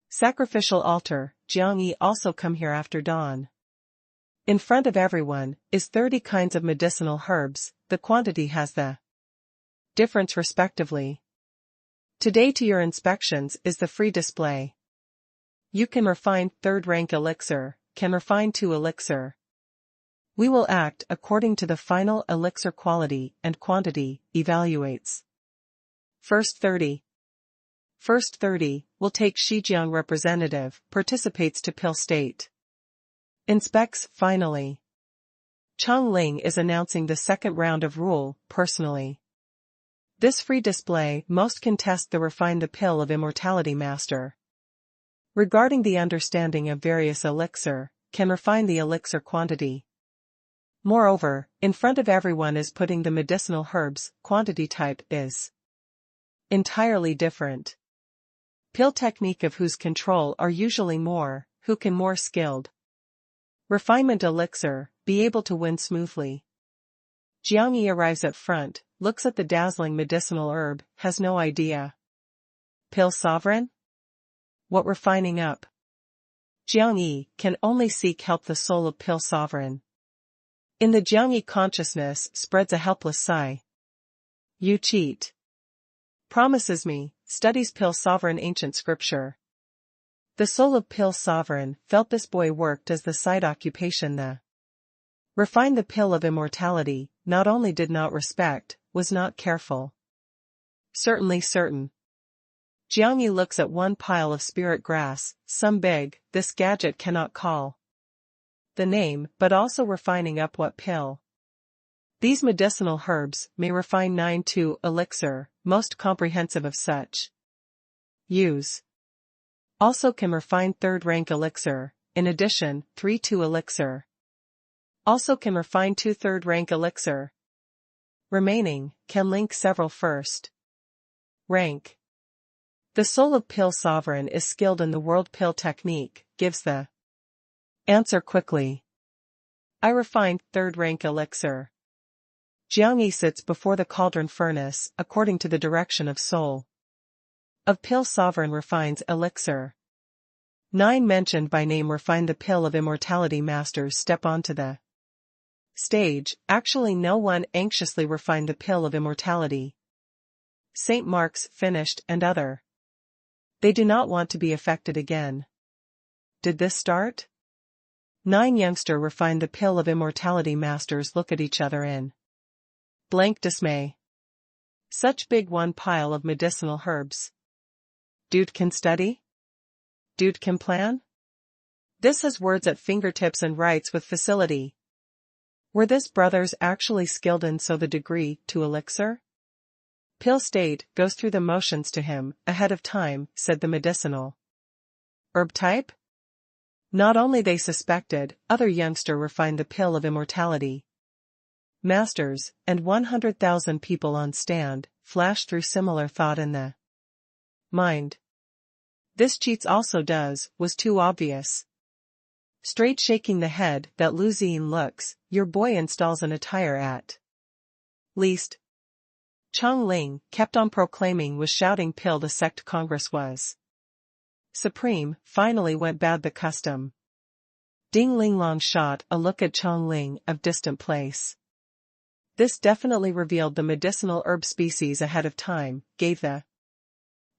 sacrificial altar, Jiang Yi also come here after dawn. In front of everyone, is 30 kinds of medicinal herbs, the quantity has the difference respectively. Today to your inspections is the free display. You can refine 3rd rank elixir, can refine 2 elixir. We will act according to the final elixir quality and quantity, evaluates. First 30, will take Shijiang representative, participates to pill state. Inspects, finally. Chang Ling is announcing the second round of rule, personally. This free display most contest the refine the pill of immortality master. Regarding the understanding of various elixir, can refine the elixir quantity. Moreover, in front of everyone is putting the medicinal herbs, quantity type is entirely different. Pill technique of whose control are usually more, who can more skilled. Refinement elixir, be able to win smoothly. Jiang Yi arrives at front, looks at the dazzling medicinal herb, has no idea. Pill sovereign? What refining up? Jiang Yi can only seek help the soul of pill sovereign. In the Jiang Yi consciousness spreads a helpless sigh. You cheat. Promises me, studies pill sovereign ancient scripture. The soul of pill sovereign felt this boy worked as the side occupation the Refine the pill of immortality, not only did not respect, was not careful. Certainly certain. Jiangyi looks at one pile of spirit grass, some big, this gadget cannot call the name, but also refining up what pill. These medicinal herbs may refine 9-2 elixir, most comprehensive of such use. Also can refine 3rd rank elixir, in addition, 3-2 elixir. Also can refine 2 3rd rank elixir. Remaining, can link several 1st rank. The soul of pill sovereign is skilled in the world pill technique, gives the answer quickly. I refined 3rd rank elixir. Jiangyi sits before the cauldron furnace, according to the direction of soul. Of pill sovereign refines elixir. 9 mentioned by name refine the pill of immortality masters step onto the stage, actually no one anxiously refined the pill of immortality. St. Mark's finished and other. They do not want to be affected again. Did this start? 9 youngster refined the pill of immortality masters look at each other in blank dismay. Such big one pile of medicinal herbs. Dude can study? Dude can plan? This has words at fingertips and writes with facility. Were this brothers actually skilled in so the degree to elixir? Pill state goes through the motions to him, ahead of time, said the medicinal herb type? Not only they suspected, other youngster refined the pill of immortality. Masters, and 100,000 people on stand, flash through similar thought in the mind. This cheats also does, was too obvious. Straight shaking the head that Lu Xing looks, your boy installs an attire at least. Chong Ling kept on proclaiming was shouting pill the sect Congress was supreme, finally went bad the custom. Ding Linglong shot a look at Chong Ling of distant place. This definitely revealed the medicinal herb species ahead of time, gave the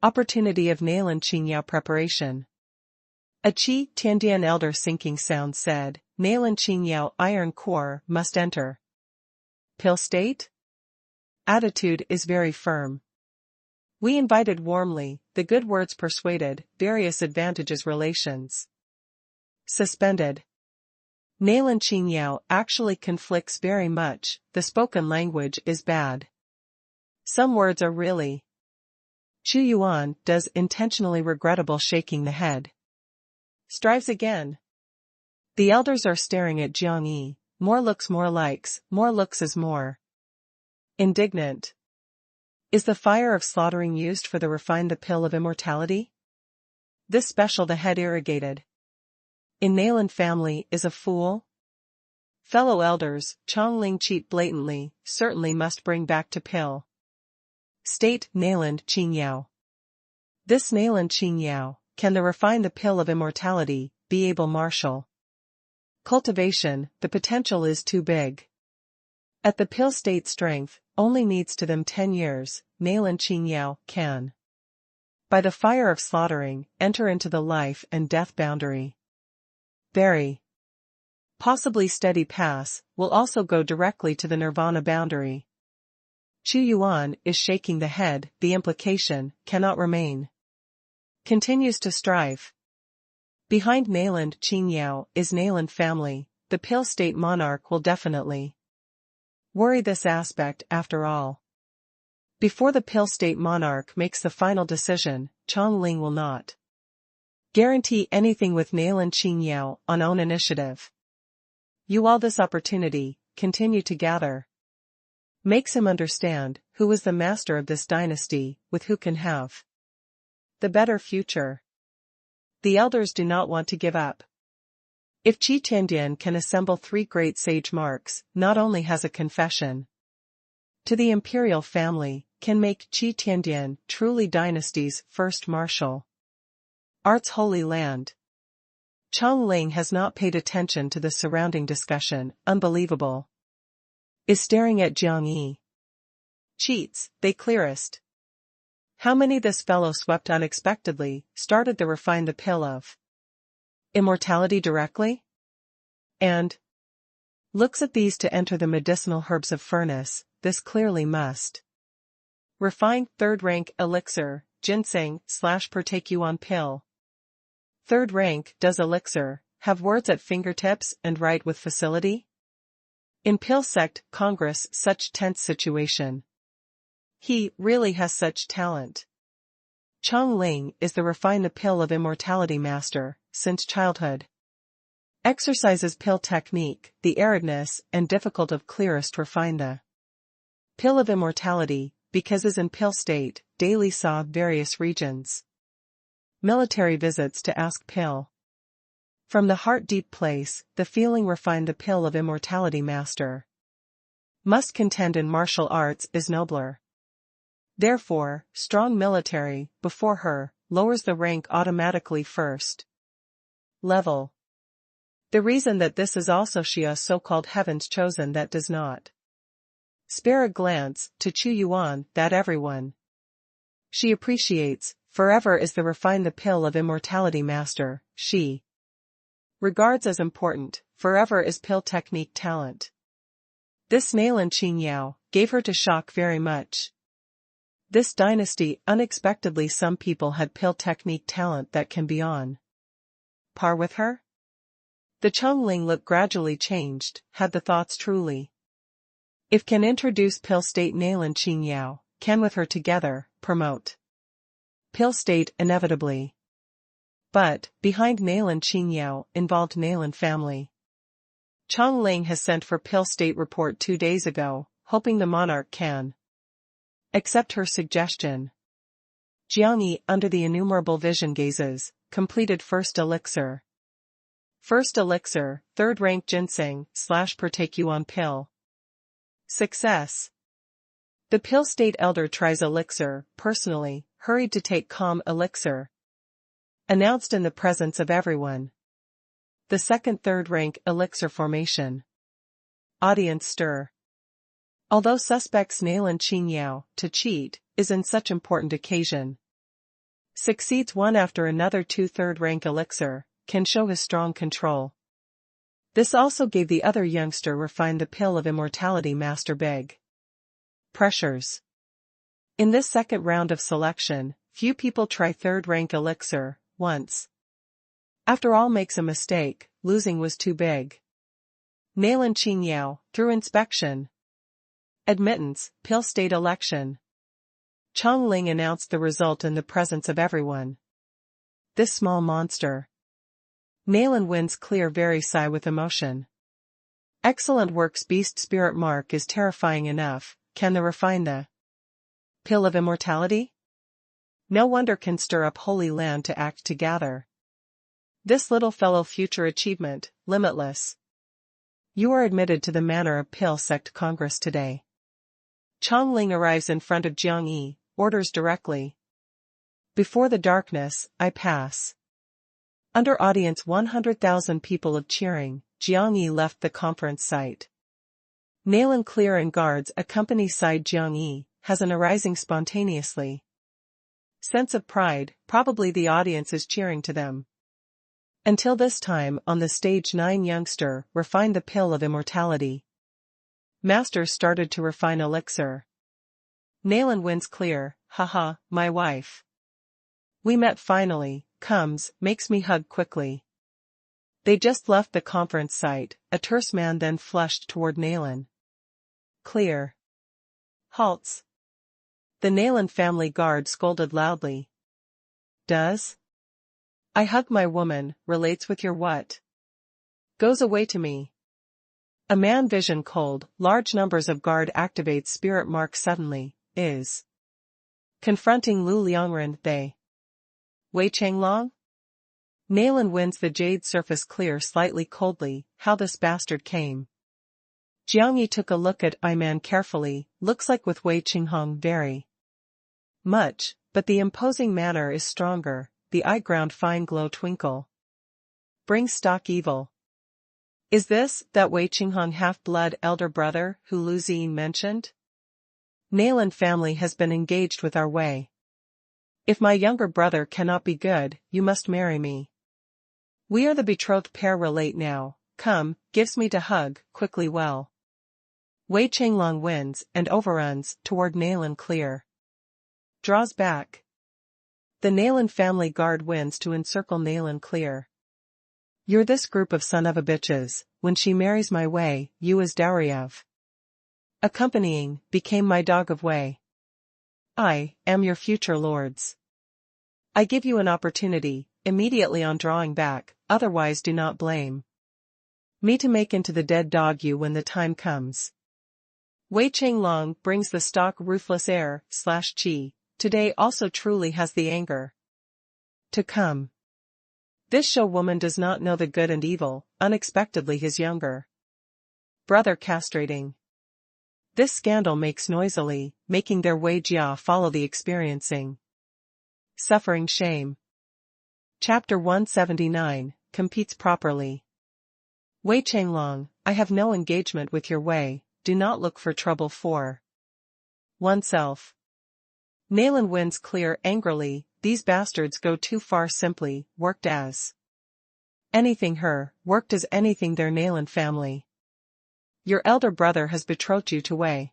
opportunity of Nailan Qingyao preparation. A Qi Tiandian elder sinking sound said, Nailan Qingyao iron core must enter pill state? Attitude is very firm. We invited warmly, the good words persuaded, various advantages relations suspended. Nailan Qingyao actually conflicts very much, the spoken language is bad. Some words are really. Chu Yuan does intentionally regrettable shaking the head. Strives again. The elders are staring at Jiangyi, more looks more likes, more looks is more indignant. Is the fire of slaughtering used for the refine the pill of immortality? This special the head irrigated. In Nailan family is a fool? Fellow elders, Chong Ling cheat blatantly, certainly must bring back to pill state Nailan Qingyao. This Nailan Qingyao, can the refine the pill of immortality, be able martial cultivation, the potential is too big. At the pill state strength, only needs to them 10 years, Nailan Qingyao can. By the fire of slaughtering, enter into the life and death boundary. Very possibly steady pass, will also go directly to the nirvana boundary. Chu Yuan is shaking the head, the implication, cannot remain. Continues to strive. Behind Nailan Qingyao is Nailan family, the pill state monarch will definitely worry this aspect after all. Before the pill state monarch makes the final decision, Chong Ling will not guarantee anything with Nailan Qingyao on own initiative. You all this opportunity, continue to gather. Makes him understand, who is the master of this dynasty, with who can have the better future. The elders do not want to give up. If Qi Tiandian can assemble 3 great sage marks, not only has a confession to the imperial family, can make Qi Tiandian truly dynasty's first martial arts holy land. Chong Ling has not paid attention to the surrounding discussion, unbelievable. Is staring at Jiangyi. Cheats, they clearest. How many this fellow swept unexpectedly, started the refine the pill of immortality directly? And Looks at these to enter the medicinal herbs of furnace, this clearly must. Refined third rank elixir, ginseng / Pertacuon pill. Third rank, does elixir have words at fingertips and write with facility? In pill sect Congress such tense situation. He really has such talent. Chong Ling is the refine the pill of immortality master, since childhood. Exercises pill technique, the aridness and difficult of clearest refine the pill of immortality, because is in pill state, daily saw various regions. Military visits to ask pill. From the heart deep place, the feeling refine the pill of immortality master. Must contend in martial arts is nobler. Therefore, strong military, before her, lowers the rank automatically first level. The reason that this is also Shia so-called heaven's chosen that does not spare a glance to Chu Yuan that everyone she appreciates, forever is the refine the pill of immortality master, she regards as important, forever is pill technique talent. This Nailan Qingyao gave her to shock very much. This dynasty unexpectedly some people had pill technique talent that can be on par with her? The Chongling look gradually changed, had the thoughts truly. If can introduce pill state Nailan Qingyao, can with her together, promote pill state inevitably. But, behind Nailan Qingyao, involved Nailan family. Chong Ling has sent for pill state report 2 days ago, hoping the monarch can accept her suggestion. Jiang Yi under the innumerable vision gazes, completed first elixir. First elixir, third rank ginseng / Pertacuon pill. Success. The pill state elder tries elixir, personally, hurried to take calm elixir. Announced in the presence of everyone. The second third rank elixir formation. Audience stir. Although suspects Nailan Qingyao, to cheat, is in such important occasion. Succeeds one after another 2 third rank elixir, can show his strong control. This also gave the other youngster refine the pill of immortality master big pressures. In this second round of selection, few people try third rank elixir, once. After all makes a mistake, losing was too big. Nailan Qingyao, through inspection. Admittance, pill state election. Chong Ling announced the result in the presence of everyone. This small monster. Nailan wins clear very sigh with emotion. Excellent works beast spirit mark is terrifying enough, can the refine the pill of immortality? No wonder can stir up holy land to act together. This little fellow future achievement, limitless. You are admitted to the manor of Pill Sect Congress today. Chong Ling arrives in front of Jiang Yi, orders directly. Before the darkness, I pass. Under audience 100,000 people of cheering, Jiang Yi left the conference site. Nailan clear and guards accompany side Jiang Yi, has an arising spontaneously. Sense of pride, probably the audience is cheering to them. Until this time on the stage 9 youngster refined the pill of immortality. Master started to refine elixir. Nailan wins clear, haha, my wife. We met finally, comes, makes me hug quickly. They just left the conference site, a terse man then flushed toward Nailan. Clear. Halts. The Nailan family guard scolded loudly. Does? I hug my woman, relates with your what? Goes away to me. A man vision cold, large numbers of guard activates spirit mark suddenly, is. Confronting Lu Liangren they. Wei Changlong? Nailan wins the jade surface clear slightly coldly, how this bastard came. Jiang Yi took a look at I-man carefully, looks like with Wei Qinghong very much, but the imposing manner is stronger, the eye ground fine glow twinkle. Bring stock evil. Is this that Wei Qinghong half-blood elder brother who Lu Ziyin mentioned? Nailan family has been engaged with our Wei. If my younger brother cannot be good, you must marry me. We are the betrothed pair relate now, come, gives me to hug, quickly well. Wei Changlong wins and overruns toward Nalan Clear. Draws back. The Nalan family guard wins to encircle Nalan Clear. You're this group of son of a bitches, when she marries my Wei, you as dowry of. Accompanying, became my dog of Wei. I am your future lords. I give you an opportunity, immediately on drawing back, otherwise do not blame me to make into the dead dog you when the time comes. Wei Changlong brings the stock ruthless air, /chi, today also truly has the anger to come. This show woman does not know the good and evil, unexpectedly his younger brother castrating. This scandal makes noisily, making their Wei Jia follow the experiencing suffering shame. Chapter 179, competes properly. Wei Changlong, I have no engagement with your Wei, do not look for trouble for oneself. Nalan wins clear angrily, these bastards go too far simply, worked as anything her, worked as anything their Nalan family. Your elder brother has betrothed you to Wei.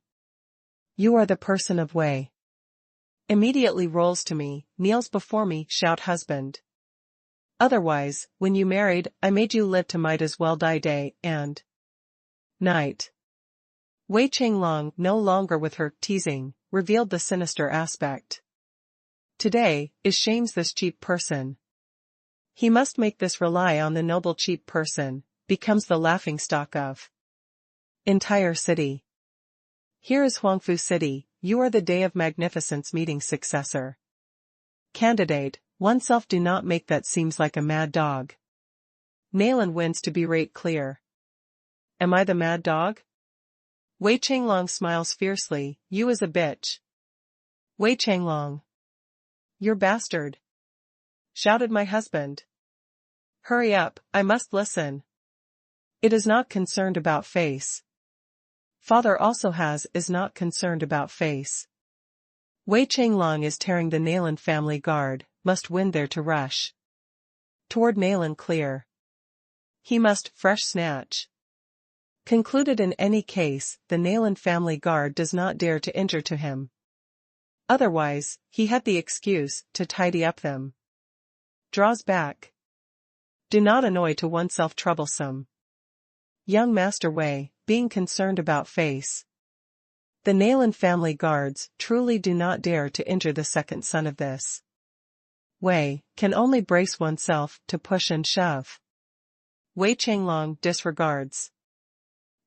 You are the person of Wei. Immediately rolls to me, kneels before me, shout husband. Otherwise, when you married, I made you live to might as well die day and night. Wei Changlong, no longer with her teasing, revealed the sinister aspect. Today, is shames this cheap person. He must make this rely on the noble cheap person, becomes the laughingstock of entire city. Here is Huangfu City, you are the day of magnificence meeting successor. Candidate, oneself do not make that seems like a mad dog. Nalan wins to berate clear. Am I the mad dog? Wei Changlong smiles fiercely, you is a bitch. Wei Changlong. You're bastard. Shouted my husband. Hurry up, I must listen. It is not concerned about face. Father also is not concerned about face. Wei Changlong is tearing the Nalan family guard, must win there to rush toward Nalan Clear. He must fresh snatch. Concluded in any case, the Nalan family guard does not dare to injure to him. Otherwise, he had the excuse to tidy up them. Draws back. Do not annoy to oneself troublesome. Young Master Wei, being concerned about face. The Nalan family guards truly do not dare to injure the second son of this Wei, can only brace oneself to push and shove. Wei Changlong disregards.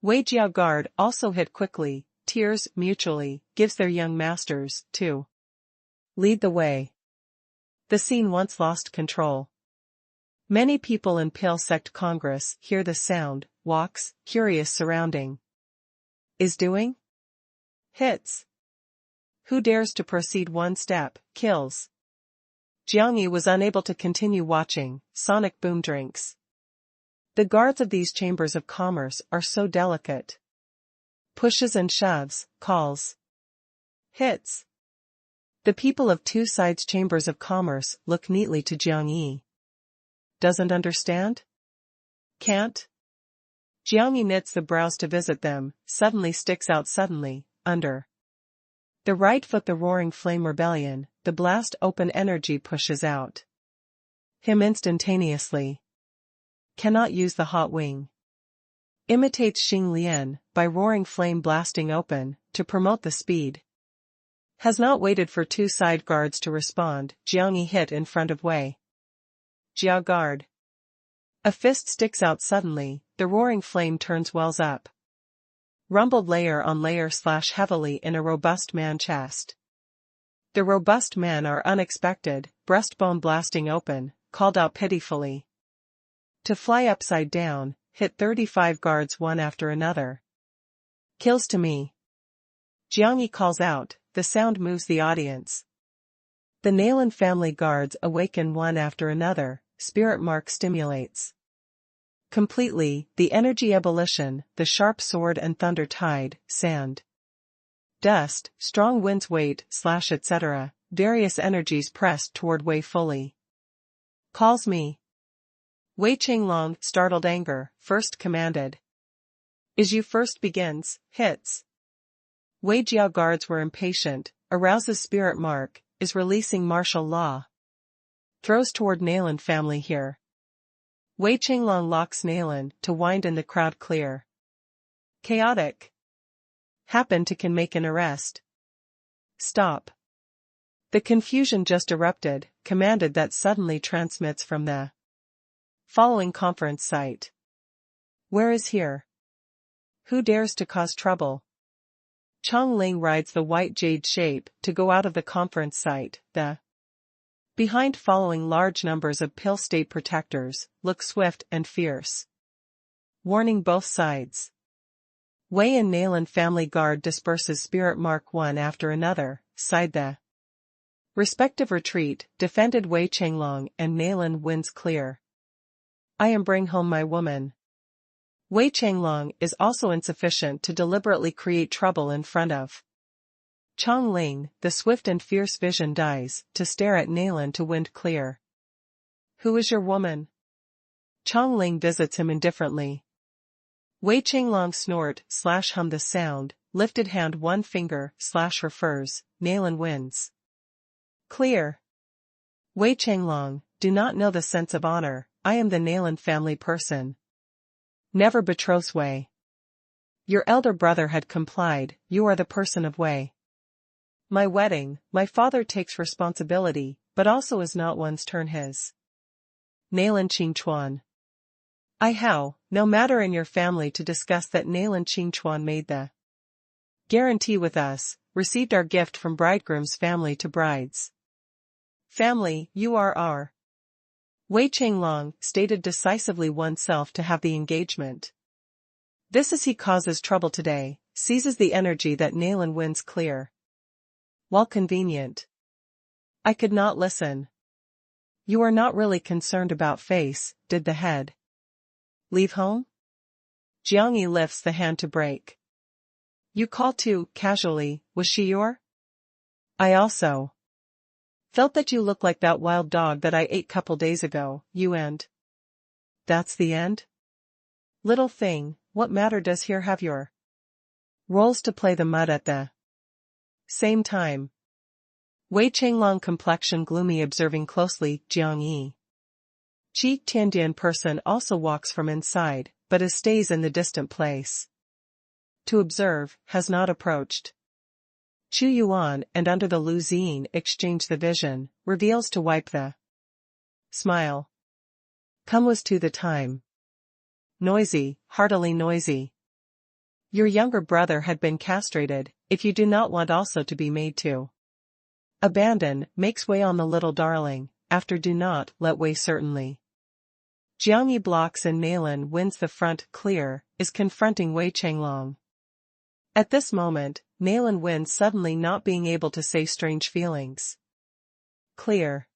Wei Jiao guard also hit quickly, tears mutually, gives their young masters to lead the way. The scene once lost control. Many people in Pale Sect Congress hear the sound, walks, curious surrounding. Is doing? Hits. Who dares to proceed one step, kills. Jiang Yi was unable to continue watching, sonic boom drinks. The guards of these chambers of commerce are so delicate. Pushes and shoves, calls. Hits. The people of two sides chambers of commerce look neatly to Jiang Yi. Doesn't understand? Can't? Jiang Yi knits the brows to visit them, suddenly sticks out suddenly, under the right foot the roaring flame rebellion, the blast open energy pushes out him instantaneously. Cannot use the hot wing. Imitates Xing Lian, by roaring flame blasting open, to promote the speed. Has not waited for two side guards to respond, Jiang Yi hit in front of Wei Jiao guard. A fist sticks out suddenly, the roaring flame turns wells up. Rumbled layer on layer slash heavily in a robust man chest. The robust men are unexpected, breastbone blasting open, called out pitifully. To fly upside down, hit 35 guards one after another. Kills to me. Jiang Yi calls out, the sound moves the audience. The Nalan family guards awaken one after another, spirit mark stimulates. Completely, the energy ebullition, the sharp sword and thunder tide, sand. Dust, strong winds weight, slash etc., various energies pressed toward Wei fully. Calls me. Wei Qinglong, startled anger, first commanded. Is you first begins, hits. Wei Jiao guards were impatient, arouses spirit mark, is releasing martial law. Throws toward Nalan family here. Wei Qinglong locks Nalan to wind in the crowd clear. Chaotic. Happen to can make an arrest. Stop. The confusion just erupted, commanded that suddenly transmits from the following conference site. Where is here? Who dares to cause trouble? Chong Ling rides the white jade shape to go out of the conference site. The behind following large numbers of pill state protectors, look swift and fierce. Warning both sides. Wei and Nalan family guard disperses spirit mark one after another, side the respective retreat, defended Wei Qinglong and Nalan wins clear. I am bring home my woman. Wei Qinglong is also insufficient to deliberately create trouble in front of Chong Ling. The swift and fierce vision dies, to stare at Nalan to wind clear. Who is your woman? Chong Ling visits him indifferently. Wei Qinglong snort / hum the sound, lifted hand one finger / refers, Nalan wins. Clear. Wei Qinglong, do not know the sense of honor, I am the Nalan family person. Never betroths Wei. Your elder brother had complied, you are the person of Wei. My wedding, my father takes responsibility, but also is not one's turn his. Nalan Qingchuan. I how, no matter in your family to discuss that Nalan Qingchuan made the guarantee with us, received our gift from bridegroom's family to bride's family, you are our. Wei Qinglong stated decisively oneself to have the engagement. This as he causes trouble today, seizes the energy that Nalan wins clear. While convenient. I could not listen. You are not really concerned about face, did the head. Leave home? Jiang Yi lifts the hand to break. You call too, casually, was she your? I also felt that you look like that wild dog that I ate couple days ago, you and. That's the end? Little thing, what matter does here have your roles to play the mud at the same time? Wei Qinglong complexion gloomy observing closely, Jiang Yi. Qi Tiandian person also walks from inside, but stays in the distant place. To observe, has not approached. Chu Yuan and under the Lu Zine exchange the vision, reveals to wipe the smile. Come was to the time. Noisy, heartily noisy. Your younger brother had been castrated, if you do not want also to be made to abandon, makes way on the little darling, after do not let way certainly. Jiang Yi blocks and Nalan wins the front clear, is confronting Wei Qinglong. At this moment, Nalan wins suddenly not being able to say strange feelings. Clear.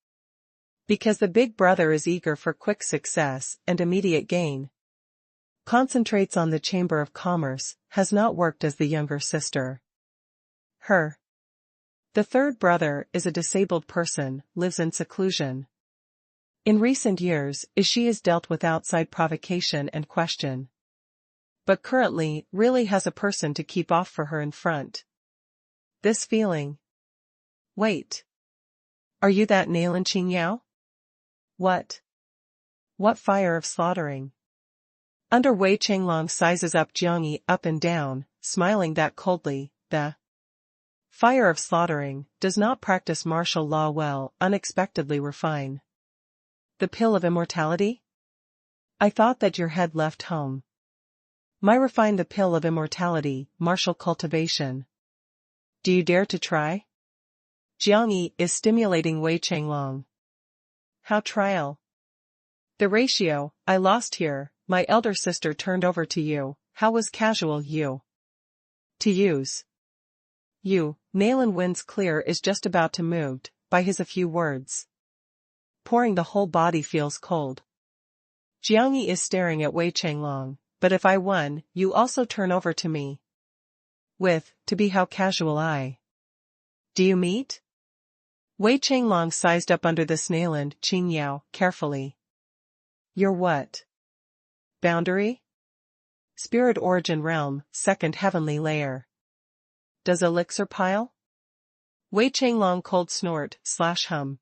Because the big brother is eager for quick success and immediate gain. Concentrates on the Chamber of Commerce, has not worked as the younger sister. Her. The third brother is a disabled person, lives in seclusion. In recent years, she is dealt with outside provocation and question. But currently, really has a person to keep off for her in front. This feeling. Wait. Are you that Nalan Qingyao? What? What fire of slaughtering? Under Wei Qinglong sizes up Jiang Yi up and down, smiling that coldly, the fire of slaughtering, does not practice martial law well, unexpectedly refine. The pill of immortality? I thought that your head left home. My refine the pill of immortality, martial cultivation. Do you dare to try? Jiang Yi is stimulating Wei Qinglong. How trial? The ratio, I lost here, my elder sister turned over to you, how was casual you? To use. You, Nalan wins clear is just about to moved, by his a few words. Pouring the whole body feels cold. Jiang Yi is staring at Wei Qinglong, but if I won, you also turn over to me. With, to be how casual I. Do you meet? Wei Qinglong sized up under this Nalan Qingyao carefully. Your what? Boundary? Spirit origin realm, second heavenly layer. Does elixir pile? Wei Chenglong cold snort / hum.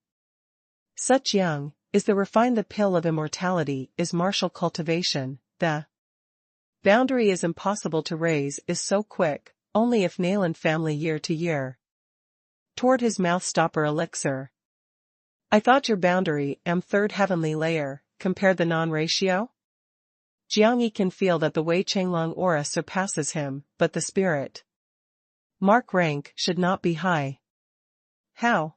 Such young, is the refine the pill of immortality is martial cultivation, the boundary is impossible to raise is so quick, only if Nayland family year to year. Toward his mouth stopper elixir. I thought your boundary am third heavenly layer, compared the non-ratio? Jiang Yi can feel that the Wei Chenglong aura surpasses him, but the spirit mark rank should not be high. How?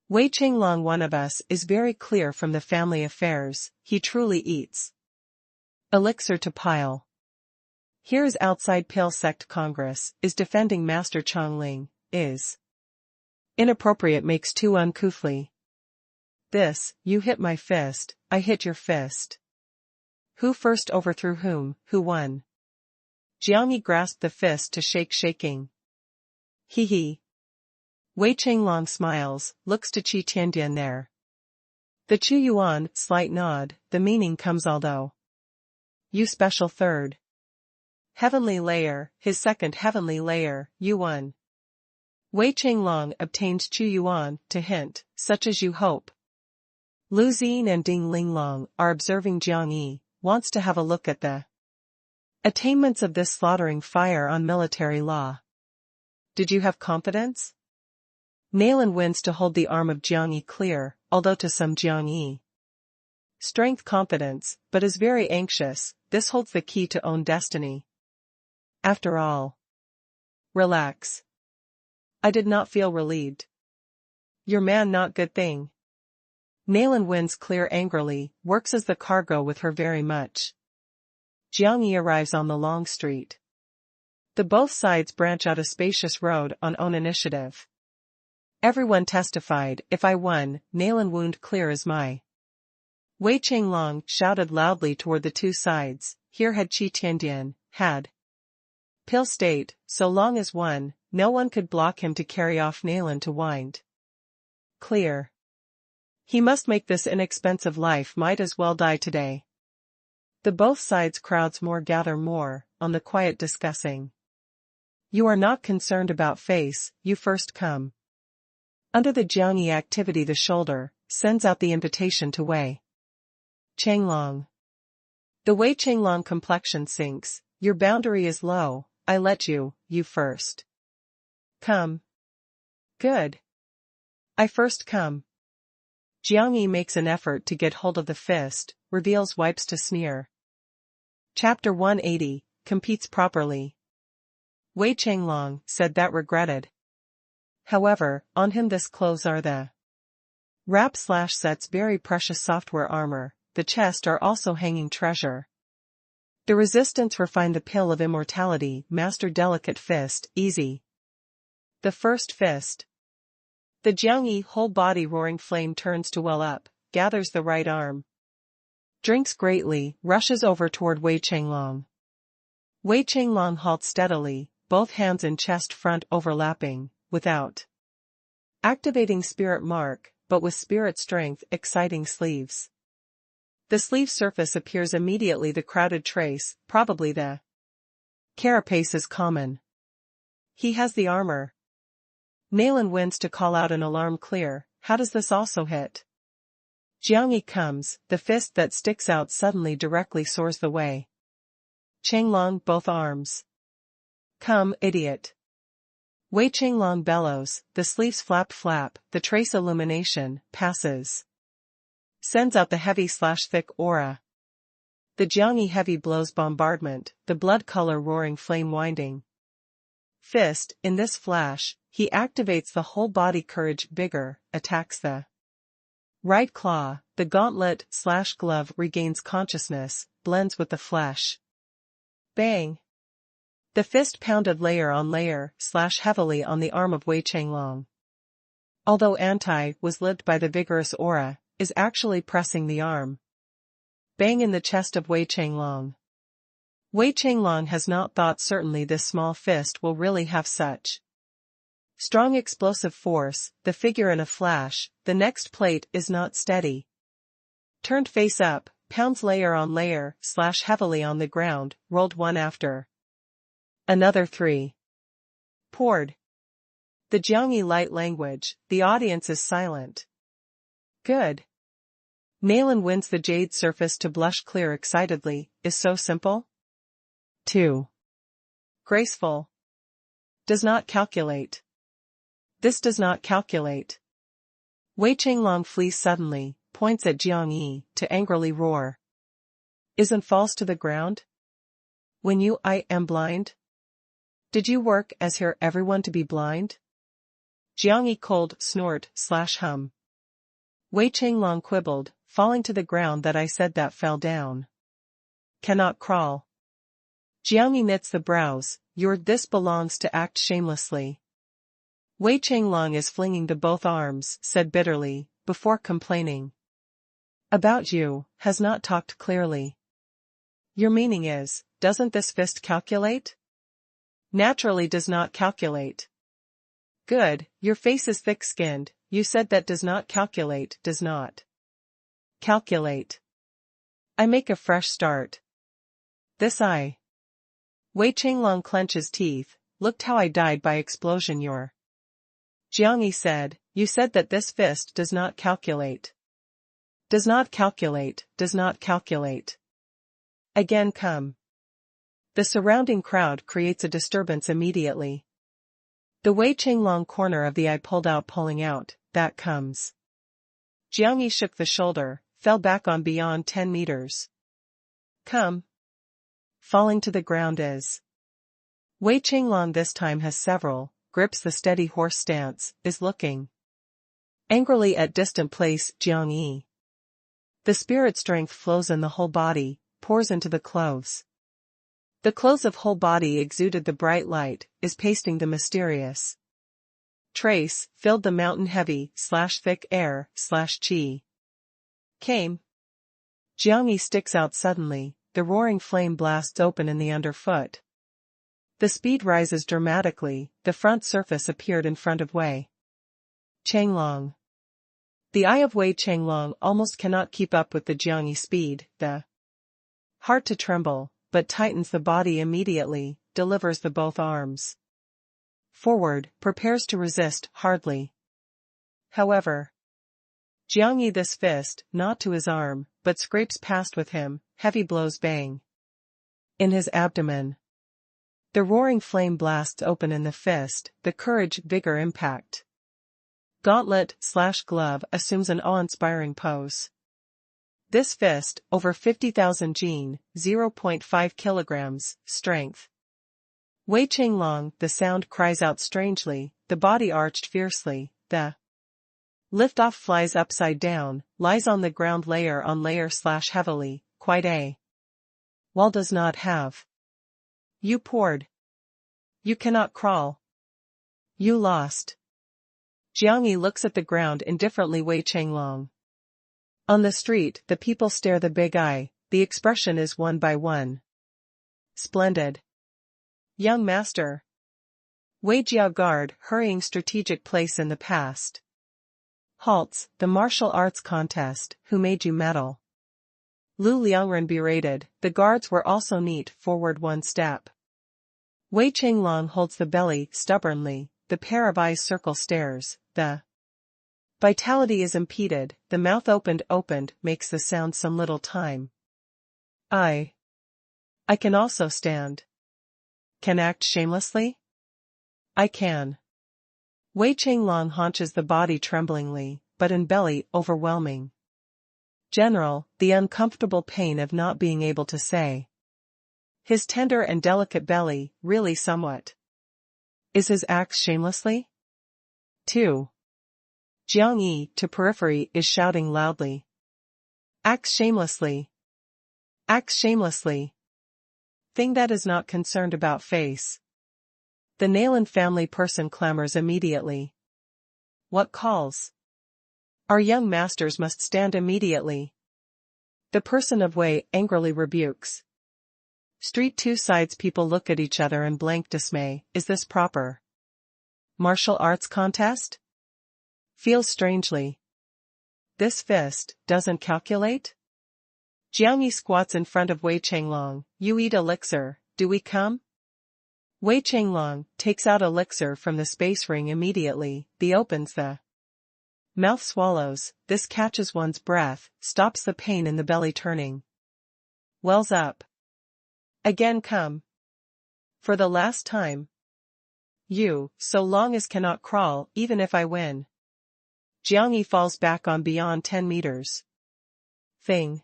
Wei Chenglong one of us is very clear from the family affairs, he truly eats elixir to pile. Here's outside Pale Sect Congress, is defending Master Chongling, is inappropriate makes too uncouthly. This, you hit my fist, I hit your fist. Who first overthrew whom, who won? Jiang Yi grasped the fist to shake shaking. Hee hee. Wei Chenglong smiles, looks to Qi Tiandian there. The Chu Yuan, slight nod, the meaning comes although. You special third. Heavenly layer, his second heavenly layer, Yuan. Wei Chenglong obtains Chu Yuan, to hint, such as you hope. Lu Xin and Ding Linglong are observing Jiang Yi, wants to have a look at the attainments of this slaughtering fire on military law. Did you have confidence? Nayland wins to hold the arm of Jiang Yi clear, although to some Jiang Yi strength confidence, but is very anxious, this holds the key to own destiny. After all. Relax. I did not feel relieved. Your man not good thing. Nayland wins clear angrily, works as the cargo with her very much. Jiang Yi arrives on the long street. The both sides branch out a spacious road on own initiative. Everyone testified, if I won, Nayland wound clear as my. Wei Chenglong shouted loudly toward the two sides, here had Qi Tiandian, had Pill state, so long as one, no one could block him to carry off Nayland to wind. Clear. He must make this inexpensive life might as well die today. The both sides crowds more gather more, on the quiet discussing. You are not concerned about face, you first come. Under the Jiang Yi activity the shoulder, sends out the invitation to Wei Chenglong. The Wei Chenglong complexion sinks, your boundary is low, I let you first. Come. Good. I first come. Jiang Yi makes an effort to get hold of the fist, reveals wipes to sneer. Chapter 180, competes properly. Wei Chenglong said that regretted. However, on him this clothes are the wrap/sets very precious software armor, the chest are also hanging treasure. The resistance refine the pill of immortality, master delicate fist, easy. The first fist. The Jiang Yi whole body roaring flame turns to well up, gathers the right arm. Drinks greatly, rushes over toward Wei Chenglong. Wei Chenglong halts steadily, both hands in chest front overlapping, without activating spirit mark, but with spirit strength exciting sleeves. The sleeve surface appears immediately the crowded trace, probably the carapace is common. He has the armor. Nayland wins to call out an alarm clear, how does this also hit? Jiang Yi comes, the fist that sticks out suddenly directly soars the way. Chenglong both arms. Come, idiot. Wei Chenglong bellows, the sleeves flap, the trace illumination, passes. Sends out the heavy/thick aura. The Jiang Yi heavy blows bombardment, the blood color roaring flame winding. Fist, in this flash, he activates the whole body courage bigger, attacks the right claw, the gauntlet/glove regains consciousness, blends with the flesh. Bang! The fist pounded layer on layer, heavily on the arm of Wei Chenglong. Although was lived by the vigorous aura, is actually pressing the arm. Bang in the chest of Wei Chenglong. Wei Chenglong has not thought certainly this small fist will really have such strong explosive force, the figure in a flash, the next plate is not steady. Turned face up, pounds layer on layer, slash heavily on the ground, rolled one after another 3. Poured. The Jiangyi light language, the audience is silent. Good. Nalan wins the jade surface to blush clear excitedly, is so simple? 2. Graceful. Does not calculate. This does not calculate. Wei Qinglong flees suddenly, points at Jiang Yi, to angrily roar. Isn't falls to the ground? When I am blind? Did you work as here everyone to be blind? Jiang Yi cold snort slash hum. Wei Qinglong quibbled, falling to the ground that I said that fell down. Cannot crawl. Jiang Yi knits the brows, this belongs to act shamelessly. Wei Qinglong is flinging the both arms, said bitterly, before complaining. About you, has not talked clearly. Your meaning is, doesn't this fist calculate? Naturally does not calculate. Good, your face is thick-skinned, you said that does not calculate, does not calculate. I make a fresh start. This I. Wei Qinglong clenches teeth, looked how I died by explosion your. Jiang Yi said, you said that this fist does not calculate. Does not calculate, does not calculate. Again come. The surrounding crowd creates a disturbance immediately. The Wei Qinglong corner of the eye pulled out pulling out, that comes. Jiang Yi shook the shoulder, fell back on beyond 10 meters. Come. Falling to the ground is. Wei Qinglong this time has several, grips the steady horse stance, is looking angrily at distant place Jiang Yi. The spirit strength flows in the whole body, pours into the clothes. The clothes of whole body exuded the bright light, is pasting the mysterious trace, filled the mountain heavy, slash thick air, slash chi. Came. Jiang Yi sticks out suddenly, the roaring flame blasts open in the underfoot. The speed rises dramatically, the front surface appeared in front of Wei Qinglong. The eye of Wei Qinglong almost cannot keep up with the Jiang Yi speed, the heart to tremble, but tightens the body immediately, delivers the both arms. Forward, prepares to resist, hardly. However, Jiang Yi this fist, not to his arm, but scrapes past with him, heavy blows bang. In his abdomen. The roaring flame blasts open in the fist, the courage, vigor impact. Gauntlet slash glove assumes an awe-inspiring pose. This fist, over 50,000 jin, 0.5 kilograms, strength. Wei Qinglong, the sound cries out strangely, the body arched fiercely, the lift-off flies upside down, lies on the ground layer on layer slash heavily, quite a wall does not have. You poured. You cannot crawl. You lost. Jiang Yi looks at the ground indifferently Wei Qinglong. On the street, the people stare the big eye, the expression is one by one. Splendid. Young master. Wei Jiaoguard, hurrying strategic place in the past. Halts, the martial arts contest, who made you medal? Lu Liangren berated, the guards were also neat, forward one step. Wei Qinglong holds the belly, stubbornly, the pair of eyes circle stares, the vitality is impeded, the mouth opened, makes the sound some little time. I can also stand. Can act shamelessly? I can. Wei Qinglong haunches the body tremblingly, but in belly, overwhelming. General, the uncomfortable pain of not being able to say. His tender and delicate belly, really somewhat. Is his acts shamelessly? 2. Jiang Yi, to periphery, is shouting loudly. Acts shamelessly. Acts shamelessly. Thing that is not concerned about face. The Nalan family person clamors immediately. What calls? Our young masters must stand immediately. The person of Wei angrily rebukes. Street two sides people look at each other in blank dismay, is this proper? Martial arts contest? Feels strangely. This fist, doesn't calculate? Jiang Yi squats in front of Wei Changlong. You eat elixir, do we come? Wei Changlong takes out elixir from the space ring immediately. The opens the mouth swallows. This catches one's breath, stops the pain in the belly turning. Wells up. Again come. For the last time. You, so long as cannot crawl, even if I win. Jiang Yi falls back on beyond 10 meters. Thing.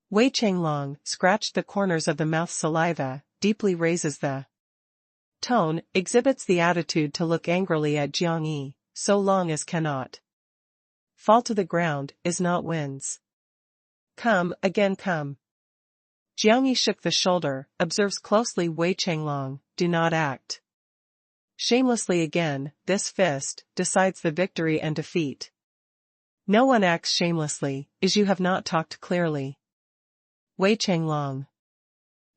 Wei Changlong scratched the corners of the mouth saliva, deeply raises the tone, exhibits the attitude to look angrily at Jiang Yi, so long as cannot fall to the ground, is not wins. Come, again come. Jiang Yi shook the shoulder, observes closely Wei Changlong, do not act shamelessly again. This fist decides the victory and defeat. No one acts shamelessly, as you have not talked clearly. Wei Changlong.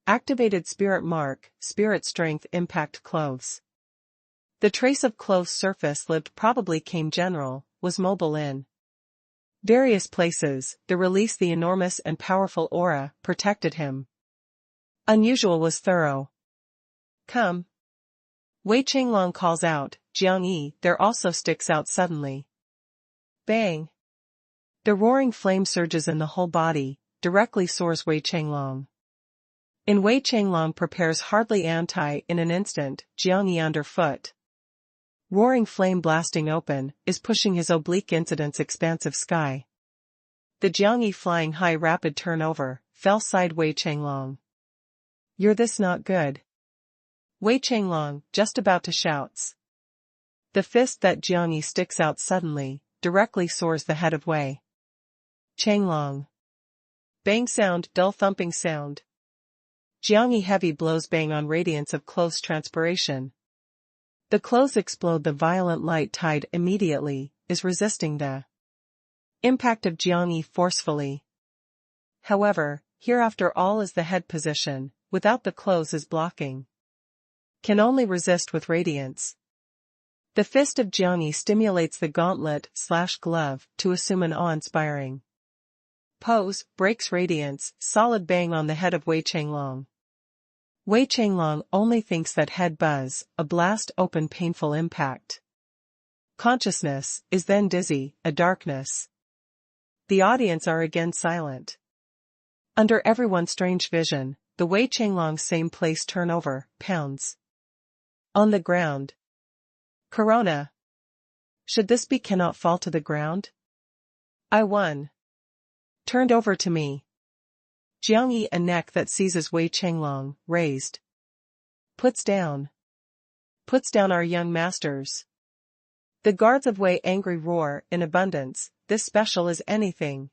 Activated spirit mark, spirit strength impact clothes. The trace of clothes surface lived probably came general, was mobile in various places. The release the enormous and powerful aura protected him. Unusual was thorough. Come. Wei Changlong calls out, Jiang Yi, there also sticks out suddenly. Bang. The roaring flame surges in the whole body, directly soars Wei Changlong. In Wei Changlong prepares hardly anti in an instant, Jiang Yi underfoot. Roaring flame blasting open, is pushing his oblique incidence expansive sky. The Jiang Yi flying high rapid turnover, fell side Wei Changlong. You're this not good. Wei Changlong, just about to shouts. The fist that Jiang Yi sticks out suddenly, directly soars the head of Wei Changlong. Bang sound, dull thumping sound. Jiang Yi heavy blows bang on radiance of close transpiration. The clothes explode. The violent light tide immediately, is resisting the impact of Jiang Yi forcefully. However, here after all is the head position, without the clothes is blocking. Can only resist with radiance. The fist of Jiang Yi stimulates the gauntlet/glove to assume an awe-inspiring pose, breaks radiance, solid bang on the head of Wei Changlong. Wei Changlong only thinks that head buzz, a blast open painful impact. Consciousness, is then dizzy, a darkness. The audience are again silent. Under everyone's strange vision, the Wei Changlong same place turnover, pounds. On the ground. Corona. Should this be cannot fall to the ground? I won. Turned over to me. Jiang Yi a neck that seizes Wei Changlong, raised. Puts down. Puts down our young masters. The guards of Wei angry roar, in abundance, this special is anything.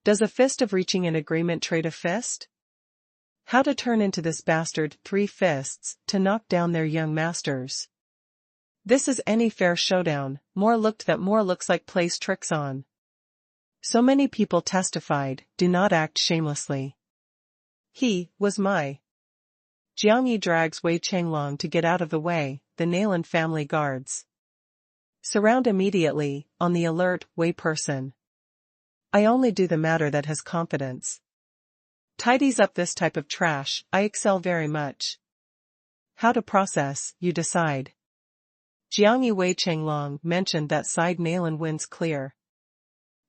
Does a fist of reaching an agreement trade a fist? How to turn into this bastard 3 fists, to knock down their young masters. This is any fair showdown, more looked that more looks like plays tricks on. So many people testified, do not act shamelessly. He, was my. Jiang Yi drags Wei Changlong to get out of the way, the Nailan family guards. Surround immediately, on the alert, Wei person. I only do the matter that has confidence. Tidies up this type of trash, I excel very much. How to process, you decide. Jiang Yi Wei Changlong mentioned that side Nailan wins clear.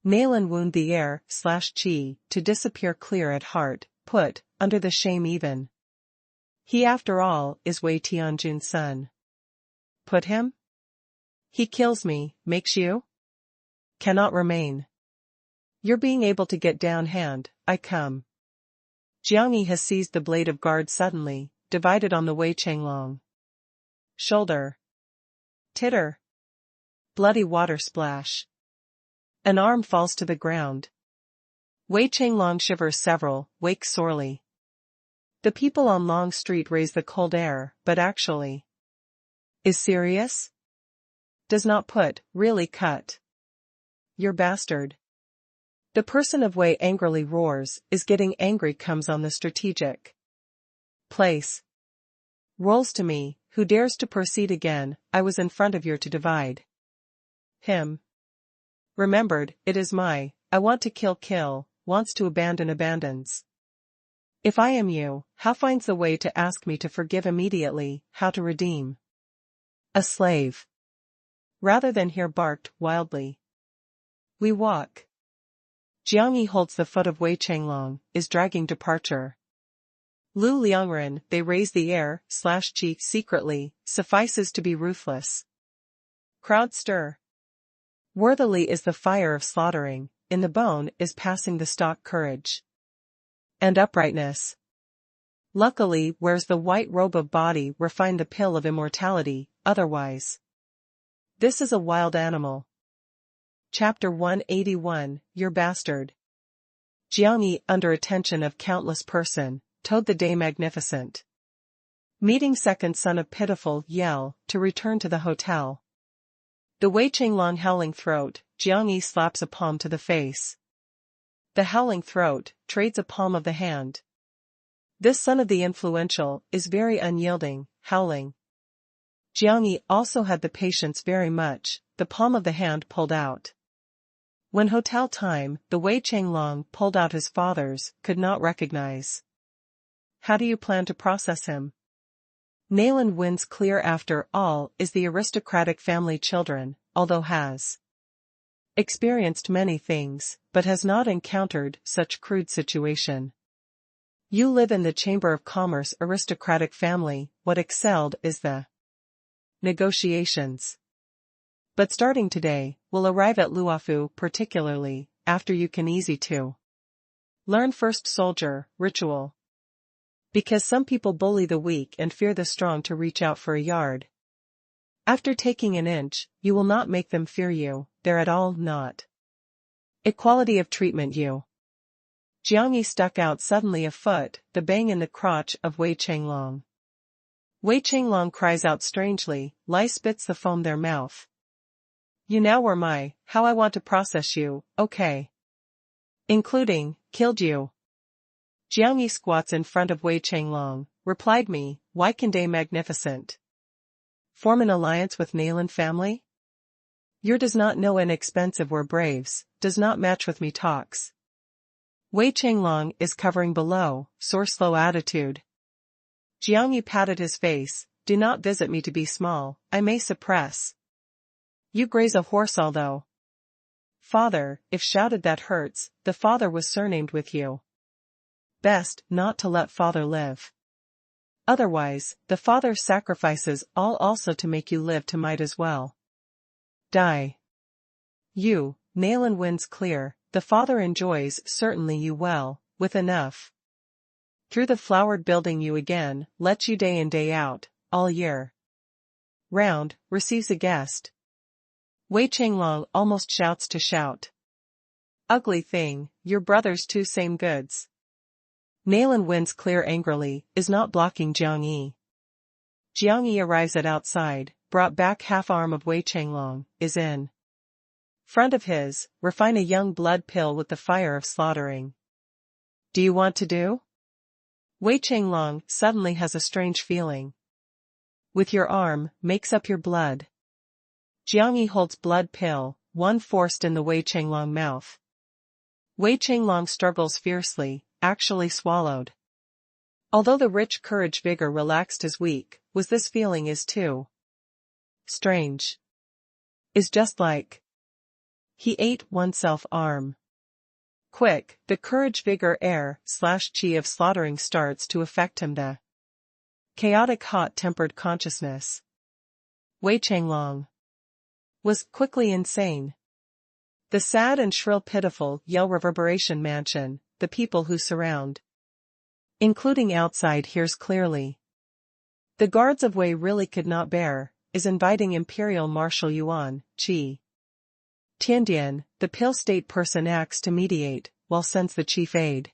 Nailan wound the air/chi, to disappear clear at heart, put, under the shame even. He after all, is Wei Tianjun's son. Put him? He kills me, makes you? Cannot remain. You're being able to get down hand, I come. Jiang Yi has seized the blade of guard suddenly, divided on the Wei Changlong. Shoulder. Titter. Bloody water splash. An arm falls to the ground. Wei Changlong shivers several, wakes sorely. The people on Long Street raise the cold air, but actually. Is serious? Does not put, really cut. Your bastard. The person of Wei angrily roars, is getting angry comes on the strategic place. Rolls to me, who dares to proceed again, I was in front of you to divide him. Remembered, it is my, I want to kill, wants to abandons. If I am you, how finds the way to ask me to forgive immediately, how to redeem a slave. Rather than here barked wildly. We walk. Jiang Yi holds the foot of Wei Changlong, is dragging departure. Lu Liangren, they raise the air, slash chi secretly, suffices to be ruthless. Crowd stir. Worthily is the fire of slaughtering, in the bone is passing the stock courage and uprightness. Luckily, wears the white robe of body refined the pill of immortality, otherwise. This is a wild animal. Chapter 181, Your Bastard. Jiang Yi, under attention of countless person, towed the day magnificent. Meeting second son of pitiful yell, to return to the hotel. The Wei Changlong howling throat, Jiang Yi slaps a palm to the face. The howling throat, trades a palm of the hand. This son of the influential, is very unyielding, howling. Jiang Yi also had the patience very much, the palm of the hand pulled out. When hotel time, the Wei Changlong pulled out his father's, could not recognize. How do you plan to process him? Nayland wins clear after all is the aristocratic family children, although has experienced many things, but has not encountered such crude situation. You live in the Chamber of Commerce aristocratic family, what excelled is the negotiations. But starting today, will arrive at Luofu particularly, after you can easy to learn first soldier, ritual. Because some people bully the weak and fear the strong to reach out for a yard. After taking an inch, you will not make them fear you, they're at all not. Equality of treatment you. Jiang Yi stuck out suddenly a foot, the bang in the crotch of Wei Changlong. Wei Changlong cries out strangely, Lai spits the foam their mouth. You now were my, how I want to process you, okay. Including, killed you. Jiang Yi squats in front of Wei Changlong, replied me, why can they magnificent? Form an alliance with Nayland family? Your does not know inexpensive were braves, does not match with me talks. Wei Changlong is covering below, sore slow attitude. Jiang Yi patted his face, do not visit me to be small, I may suppress. You graze a horse although. Father, if shouted that hurts, the father was surnamed with you. Best not to let father live. Otherwise, the father sacrifices all also to make you live to might as well. Die. You, Nayland wins clear, the father enjoys certainly you well, with enough. Through the flowered building you again, let you day in day out, all year round, receives a guest. Wei Changlong almost shouts to shout. Ugly thing, your brothers too same goods. Nayland wins clear angrily, is not blocking Jiang Yi. Jiang Yi arrives at outside, brought back half arm of Wei Changlong, is in front of his, refine a young blood pill with the fire of slaughtering. Do you want to do? Wei Changlong suddenly has a strange feeling. With your arm, makes up your blood. Jiang Yi holds blood pill, one forced in the Wei Changlong mouth. Wei Changlong struggles fiercely, actually swallowed. Although the rich courage vigor relaxed his weak, was this feeling is too strange. Is just like he ate oneself arm. Quick, the courage vigor air slash chi of slaughtering starts to affect him the chaotic hot-tempered consciousness. Wei Changlong was quickly insane. The sad and shrill pitiful yell reverberation mansion, the people who surround, including outside hears clearly. The guards of Wei really could not bear, is inviting Imperial Marshal Yuan, Qi Tiandian, the Pale State person acts to mediate, while sends the chief aide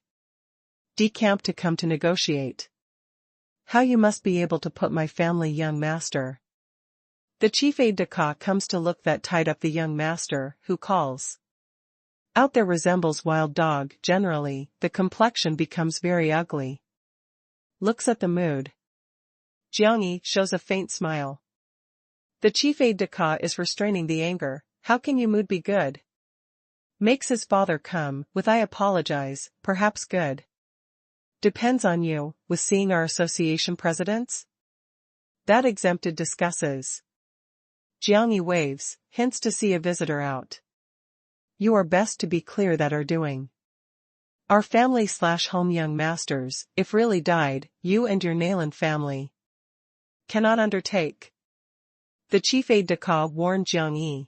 de camp to come to negotiate. How you must be able to put my family young master. The chief aide-de-camp comes to look that tied up the young master, who calls out there resembles wild dog. Generally, the complexion becomes very ugly. Looks at the mood. Jiang Yi shows a faint smile. The chief aide-de-camp is restraining the anger. How can you mood be good? Makes his father come, with I apologize, perhaps good. Depends on you, with seeing our association presidents? That exempted discusses. Jiang Yi waves, hints to see a visitor out. You are best to be clear that are doing. Our family/home young masters, if really died, you and your Nayland family cannot undertake. The chief aide-de-camp warned Jiang Yi.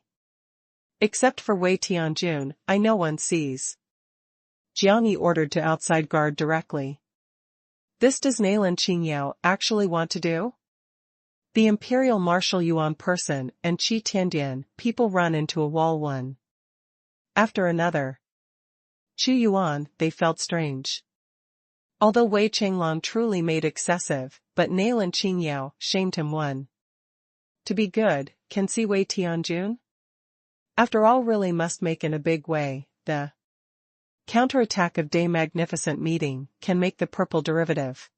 Except for Wei Tianjun, I no one sees. Jiang Yi ordered to outside guard directly. This does Nayland Qingyao actually want to do? The Imperial Marshal Yuan person and Qi Tiandian, people run into a wall one after another. Chu Yuan, they felt strange. Although Wei Chenglong truly made excessive, but Nayland Qingyao shamed him one. To be good, can see Wei Tianjun? After all really must make in a big way, the counterattack of Day Magnificent meeting can make the purple derivative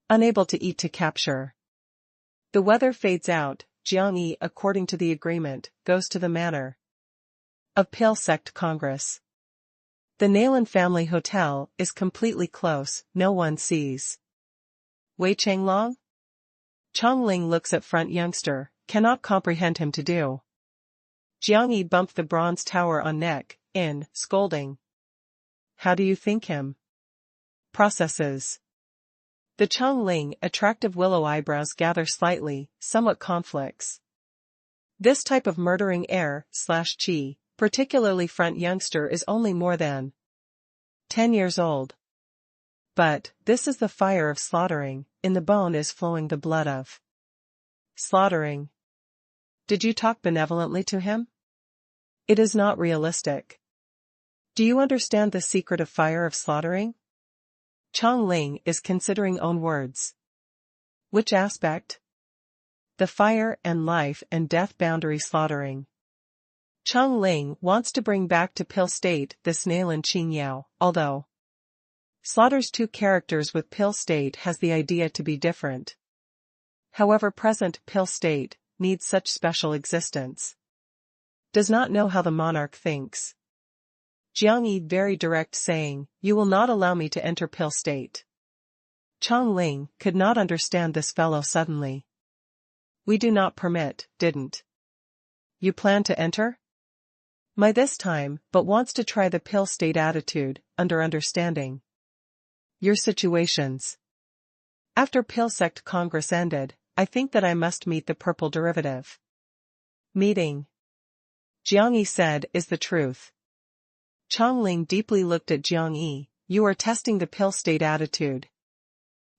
unable to eat to capture. The weather fades out, Jiang Yi according to the agreement, goes to the manor of Pale Sect Congress. The Nayland family hotel is completely close, no one sees. Wei Chenglong? Chongling looks at front youngster, cannot comprehend him to do. Jiang Yi bumped the bronze tower on neck, scolding. How do you think him? Processes. The Chongling attractive willow eyebrows gather slightly, somewhat conflicts. This type of murdering heir/chi, particularly front youngster is only more than 10 years old. But, this is the fire of slaughtering, in the bone is flowing the blood of slaughtering. Did you talk benevolently to him? It is not realistic. Do you understand the secret of fire of slaughtering? Chongling is considering own words. Which aspect? The fire and life and death boundary slaughtering. Chongling wants to bring back to Pill State this Nayland Qingyao, although slaughters two characters with Pill State has the idea to be different. However present Pill State needs such special existence. Does not know how the monarch thinks. Jiang Yi very direct saying, you will not allow me to enter Pill State. Chongling could not understand this fellow suddenly. We do not permit, didn't you plan to enter? My this time, but wants to try the Pill State attitude, under understanding your situations. After Pill Sect Congress ended, I think that I must meet the purple derivative. Meeting. Jiang Yi said is the truth. Chongling deeply looked at Jiang Yi, you are testing the Pill State attitude.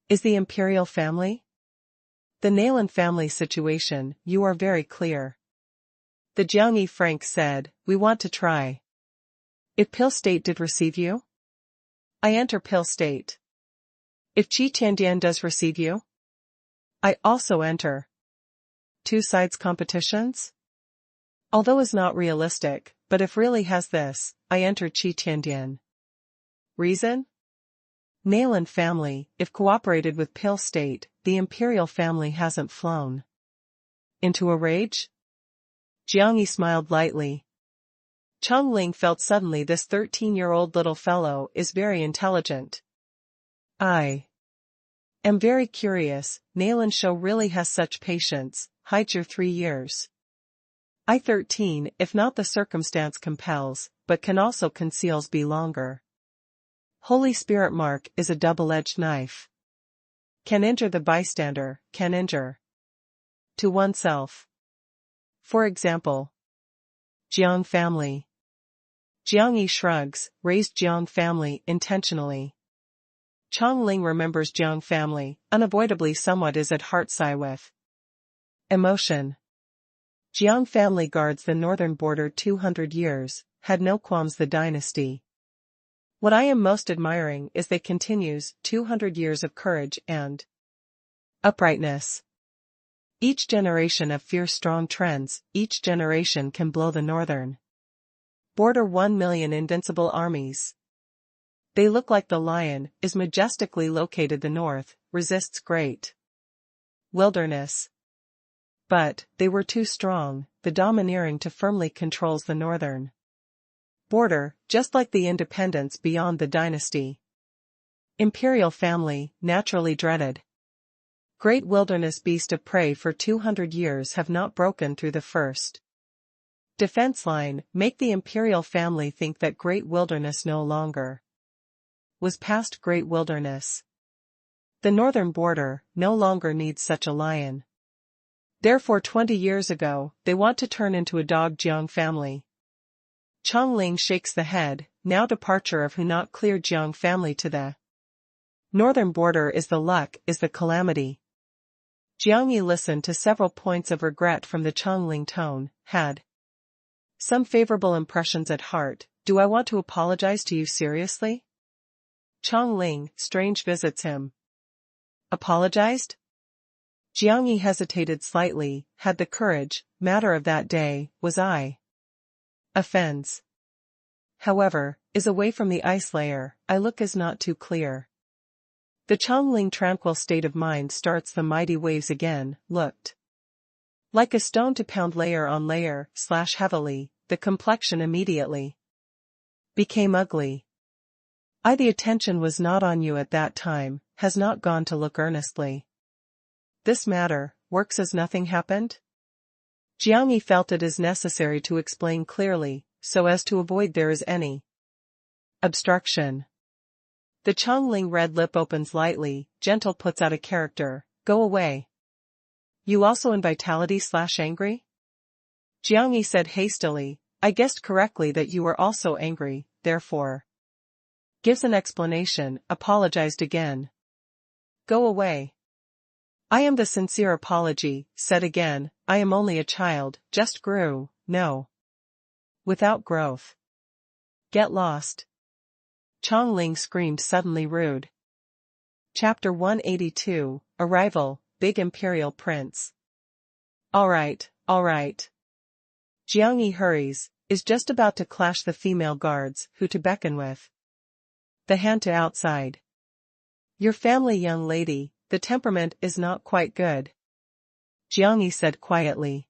Is the imperial family? The Nayland family situation, you are very clear. The Jiang Yi Frank said, we want to try. If Pill State did receive you? I enter Pill State. If Qi Tiandian does receive you? I also enter. Two sides competitions? Although is not realistic, but if really has this, I enter Qi Tiandian. Reason? Nayland family, if cooperated with Pill State, the imperial family hasn't flown into a rage? Jiang Yi smiled lightly. Chongling felt suddenly this 13-year-old little fellow is very intelligent. I am very curious, Nayland show really has such patience, hide your 3 years. I 13 if not the circumstance compels, but can also conceals be longer. Holy Spirit mark is a double-edged knife. Can injure the bystander, can injure to oneself. For example, Jiang family. Jiang Yi shrugs, raised Jiang family intentionally. Chongling remembers Jiang family, unavoidably somewhat is at heart sigh with emotion. Jiang family guards the northern border 200 years, had no qualms the dynasty. What I am most admiring is they continues 200 years of courage and uprightness. Each generation of fierce strong trends, each generation can blow the northern border 1 million invincible armies. They look like the lion, is majestically located the north, resists great wilderness. But, they were too strong, the domineering to firmly controls the northern Border, just like the independence beyond the dynasty. Imperial family, naturally dreaded. Great wilderness beast of prey for 200 years have not broken through the first defense line, make the imperial family think that great wilderness no longer was past great wilderness. The northern border no longer needs such a lion. Therefore 20 years ago, they want to turn into a dog Jiang family. Chongling shakes the head, now departure of who not clear Jiang family to the northern border is the luck, is the calamity. Jiang Yi listened to several points of regret from the Chongling tone, had some favorable impressions at heart. Do I want to apologize to you seriously? Chongling, strange visits him. Apologized? Jiang Yi hesitated slightly, had the courage, matter of that day, was I. Offends. However, is away from the ice layer, I look as not too clear. The Chongling tranquil state of mind starts the mighty waves again, looked like a stone to pound layer on layer, slash heavily, the complexion immediately became ugly. The attention was not on you at that time, has not gone to look earnestly. This matter, works as nothing happened? Jiang Yi felt it is necessary to explain clearly, so as to avoid there is any obstruction. The Chongling red lip opens lightly, gentle puts out a character, go away. You also in vitality slash angry? Jiang Yi said hastily, I guessed correctly that you were also angry, therefore. Gives an explanation, apologized again. Go away. I am the sincere apology, said again, I am only a child, just grew, no. Without growth. Get lost. Chongling screamed suddenly rude. Chapter 182, Arrival, Big Imperial Prince. All right. Jiang Yi hurries, is just about to clash the female guards, who to beckon with the hand to outside. Your family young lady, the temperament is not quite good. Jiang Yi said quietly.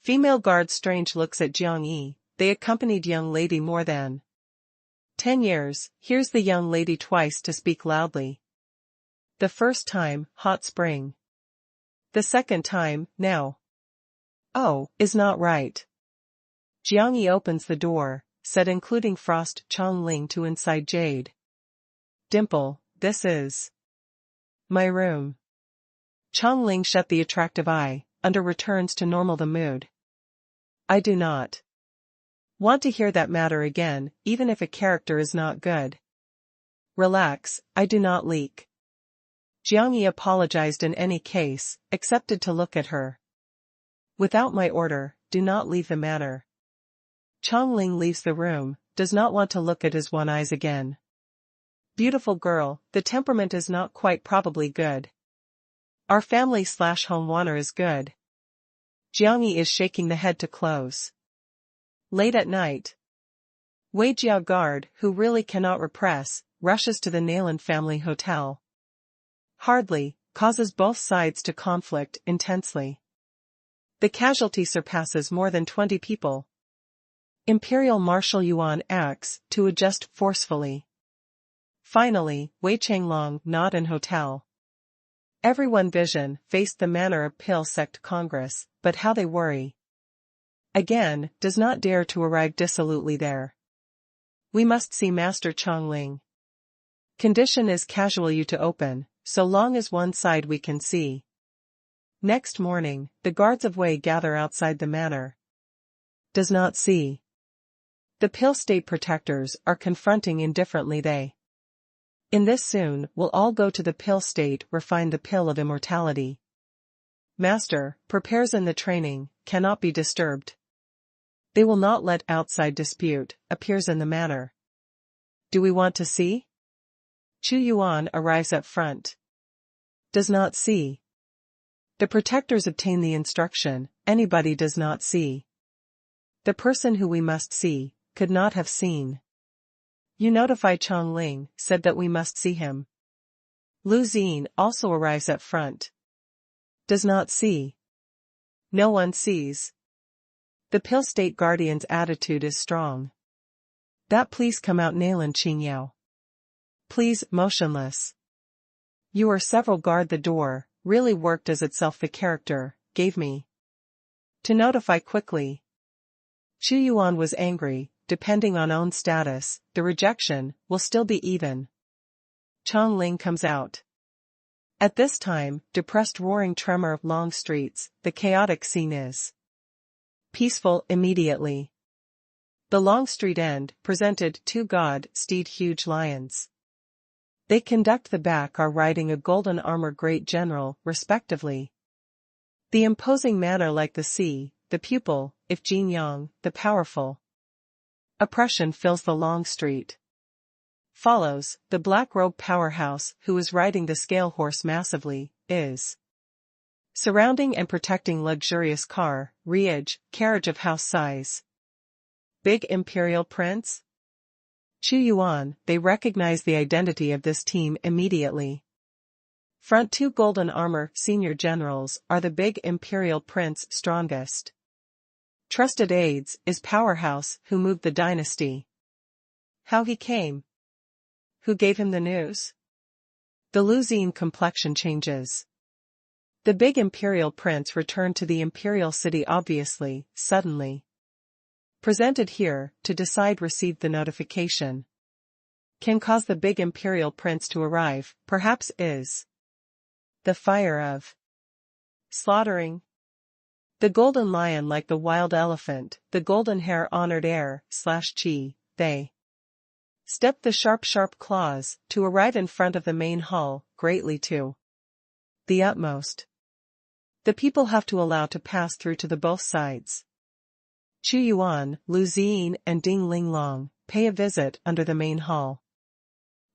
Female guards strange looks at Jiang Yi, they accompanied young lady more than 10 years, here's the young lady twice to speak loudly. The first time, hot spring. The second time, now. Oh, is not right. Jiang Yi opens the door, said including Frost Chongling to inside Jade. Dimple, this is my room. Chongling shut the attractive eye, under returns to normal the mood. I do not want to hear that matter again, even if a character is not good. Relax, I do not leak. Jiang Yi apologized in any case, accepted to look at her. Without my order, do not leave the matter. Chongling leaves the room, does not want to look at his one eyes again. Beautiful girl, the temperament is not quite probably good. Our family slash home honor is good. Jiang Yi is shaking the head to close. Late at night. Wei Jiao guard, who really cannot repress, rushes to the Nayland family hotel. Hardly, causes both sides to conflict intensely. The casualty surpasses more than 20 people. Imperial Marshal Yuan acts to adjust forcefully. Finally, Wei Changlong not in hotel. Everyone vision faced the manner of Pale Sect Congress, but how they worry. Again, does not dare to arrive dissolutely there. We must see Master Chongling. Condition is casual you to open, so long as one side we can see. Next morning, the guards of Wei gather outside the manor. Does not see. The Pale State protectors are confronting indifferently they. In this soon will all go to the Pale State refine the pill of immortality. Master, prepares in the training, cannot be disturbed. They will not let outside dispute, appears in the manor. Do we want to see? Chu Yuan arrives at front. Does not see. The protectors obtain the instruction, anybody does not see. The person who we must see, could not have seen. You notify Chongling, said that we must see him. Lu Xin also arrives at front. Does not see. No one sees. The Pale State Guardian's attitude is strong. That please come out Nalan Qingyao. Please, motionless. You or several guard the door, really worked as itself the character, gave me. To notify quickly. Chu Yuan was angry, depending on own status, the rejection will still be even. Chong Ling comes out. At this time, depressed roaring tremor of long streets, the chaotic scene is peaceful immediately. The long street end presented two god-steed huge lions. They conduct the back are riding a golden armor great general, respectively. The imposing manner like the sea, the pupil, if Jin Yang, the powerful. Oppression fills the long street. Follows, the black-robed powerhouse who is riding the scale horse massively, is surrounding and protecting luxurious car, carriage of house size. Big imperial prince? Chu Yuan, they recognize the identity of this team immediately. Front two golden armor senior generals are the big imperial prince strongest. Trusted aides is powerhouse who moved the dynasty. How he came? Who gave him the news? The Luzine complexion changes. The big imperial prince returned to the imperial city obviously, suddenly. Presented here, to decide received the notification. Can cause the big imperial prince to arrive, perhaps is. The fire of slaughtering. The golden lion like the wild elephant, the golden hair honored heir/chi, they step the sharp claws, to arrive in front of the main hall, greatly to the utmost. The people have to allow to pass through to the both sides. Chu Yuan, Lu Ziyin and Ding Linglong, pay a visit under the main hall.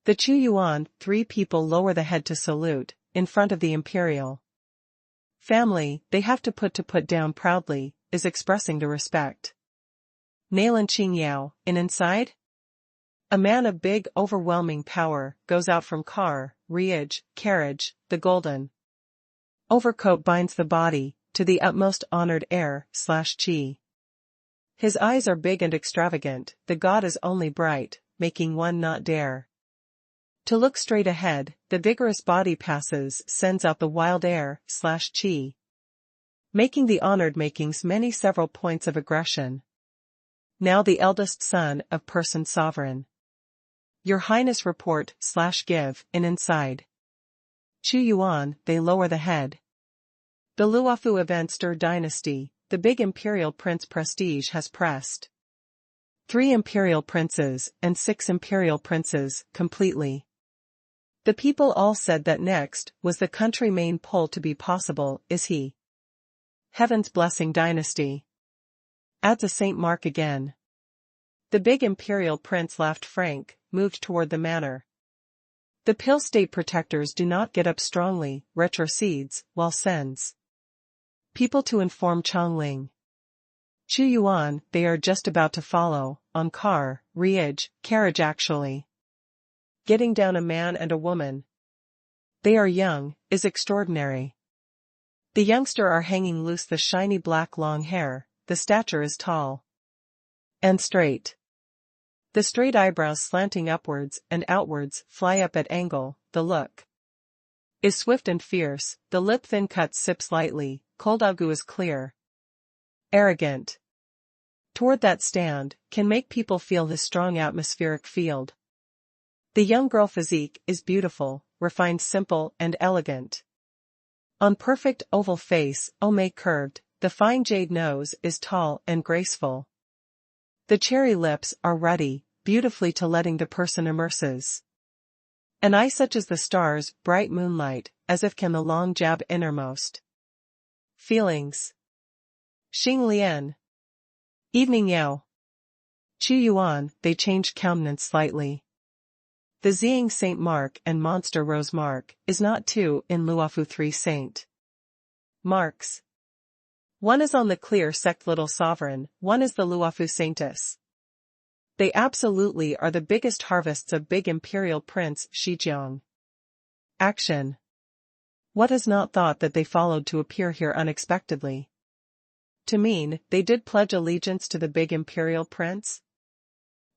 The Chu Yuan, three people lower the head to salute, in front of the imperial family, they have to put down proudly, is expressing the respect. Nalan Qingyao, in inside? A man of big overwhelming power, goes out from car, carriage, the golden overcoat binds the body, to the utmost honored heir/chi. His eyes are big and extravagant, the god is only bright, making one not dare to look straight ahead, the vigorous body passes sends out the wild air/chi. Making the honored makings many several points of aggression. Now the eldest son of person sovereign. Your Highness report/give, in inside. Chu Yuan, they lower the head. The Luofu event stir dynasty, the big imperial prince prestige has pressed. 3 imperial princes and 6 imperial princes, completely. The people all said that next was the country main pull to be possible, is he. Heaven's blessing dynasty. Adds a Saint Mark again. The big imperial prince laughed frank, moved toward the manor. The Pil state protectors do not get up strongly, retrocedes, while sends people to inform Chongling. Chu Yuan, they are just about to follow, on car, carriage actually. Getting down a man and a woman. They are young, is extraordinary. The youngster are hanging loose the shiny black long hair, the stature is tall and straight. The straight eyebrows slanting upwards and outwards fly up at angle, the look is swift and fierce, the lip thin cut sips lightly, cold agu is clear. Arrogant. Toward that stand, can make people feel his strong atmospheric field. The young girl physique is beautiful, refined simple and elegant. On perfect oval face, make curved, the fine jade nose is tall and graceful. The cherry lips are ruddy, beautifully to letting the person immerses. An eye such as the stars, bright moonlight, as if can the long jab innermost. Feelings. Xing Lian. Evening Yao. Chu Yuan, they changed countenance slightly. The Ziying Saint Mark and Monster Rose Mark is not 2 in Luofu 3 Saint Marks. One is on the clear sect Little Sovereign, one is the Luofu Saintess. They absolutely are the biggest harvests of big imperial prince Shijiang. Action. What has not thought that they followed to appear here unexpectedly? To mean, they did pledge allegiance to the big imperial prince?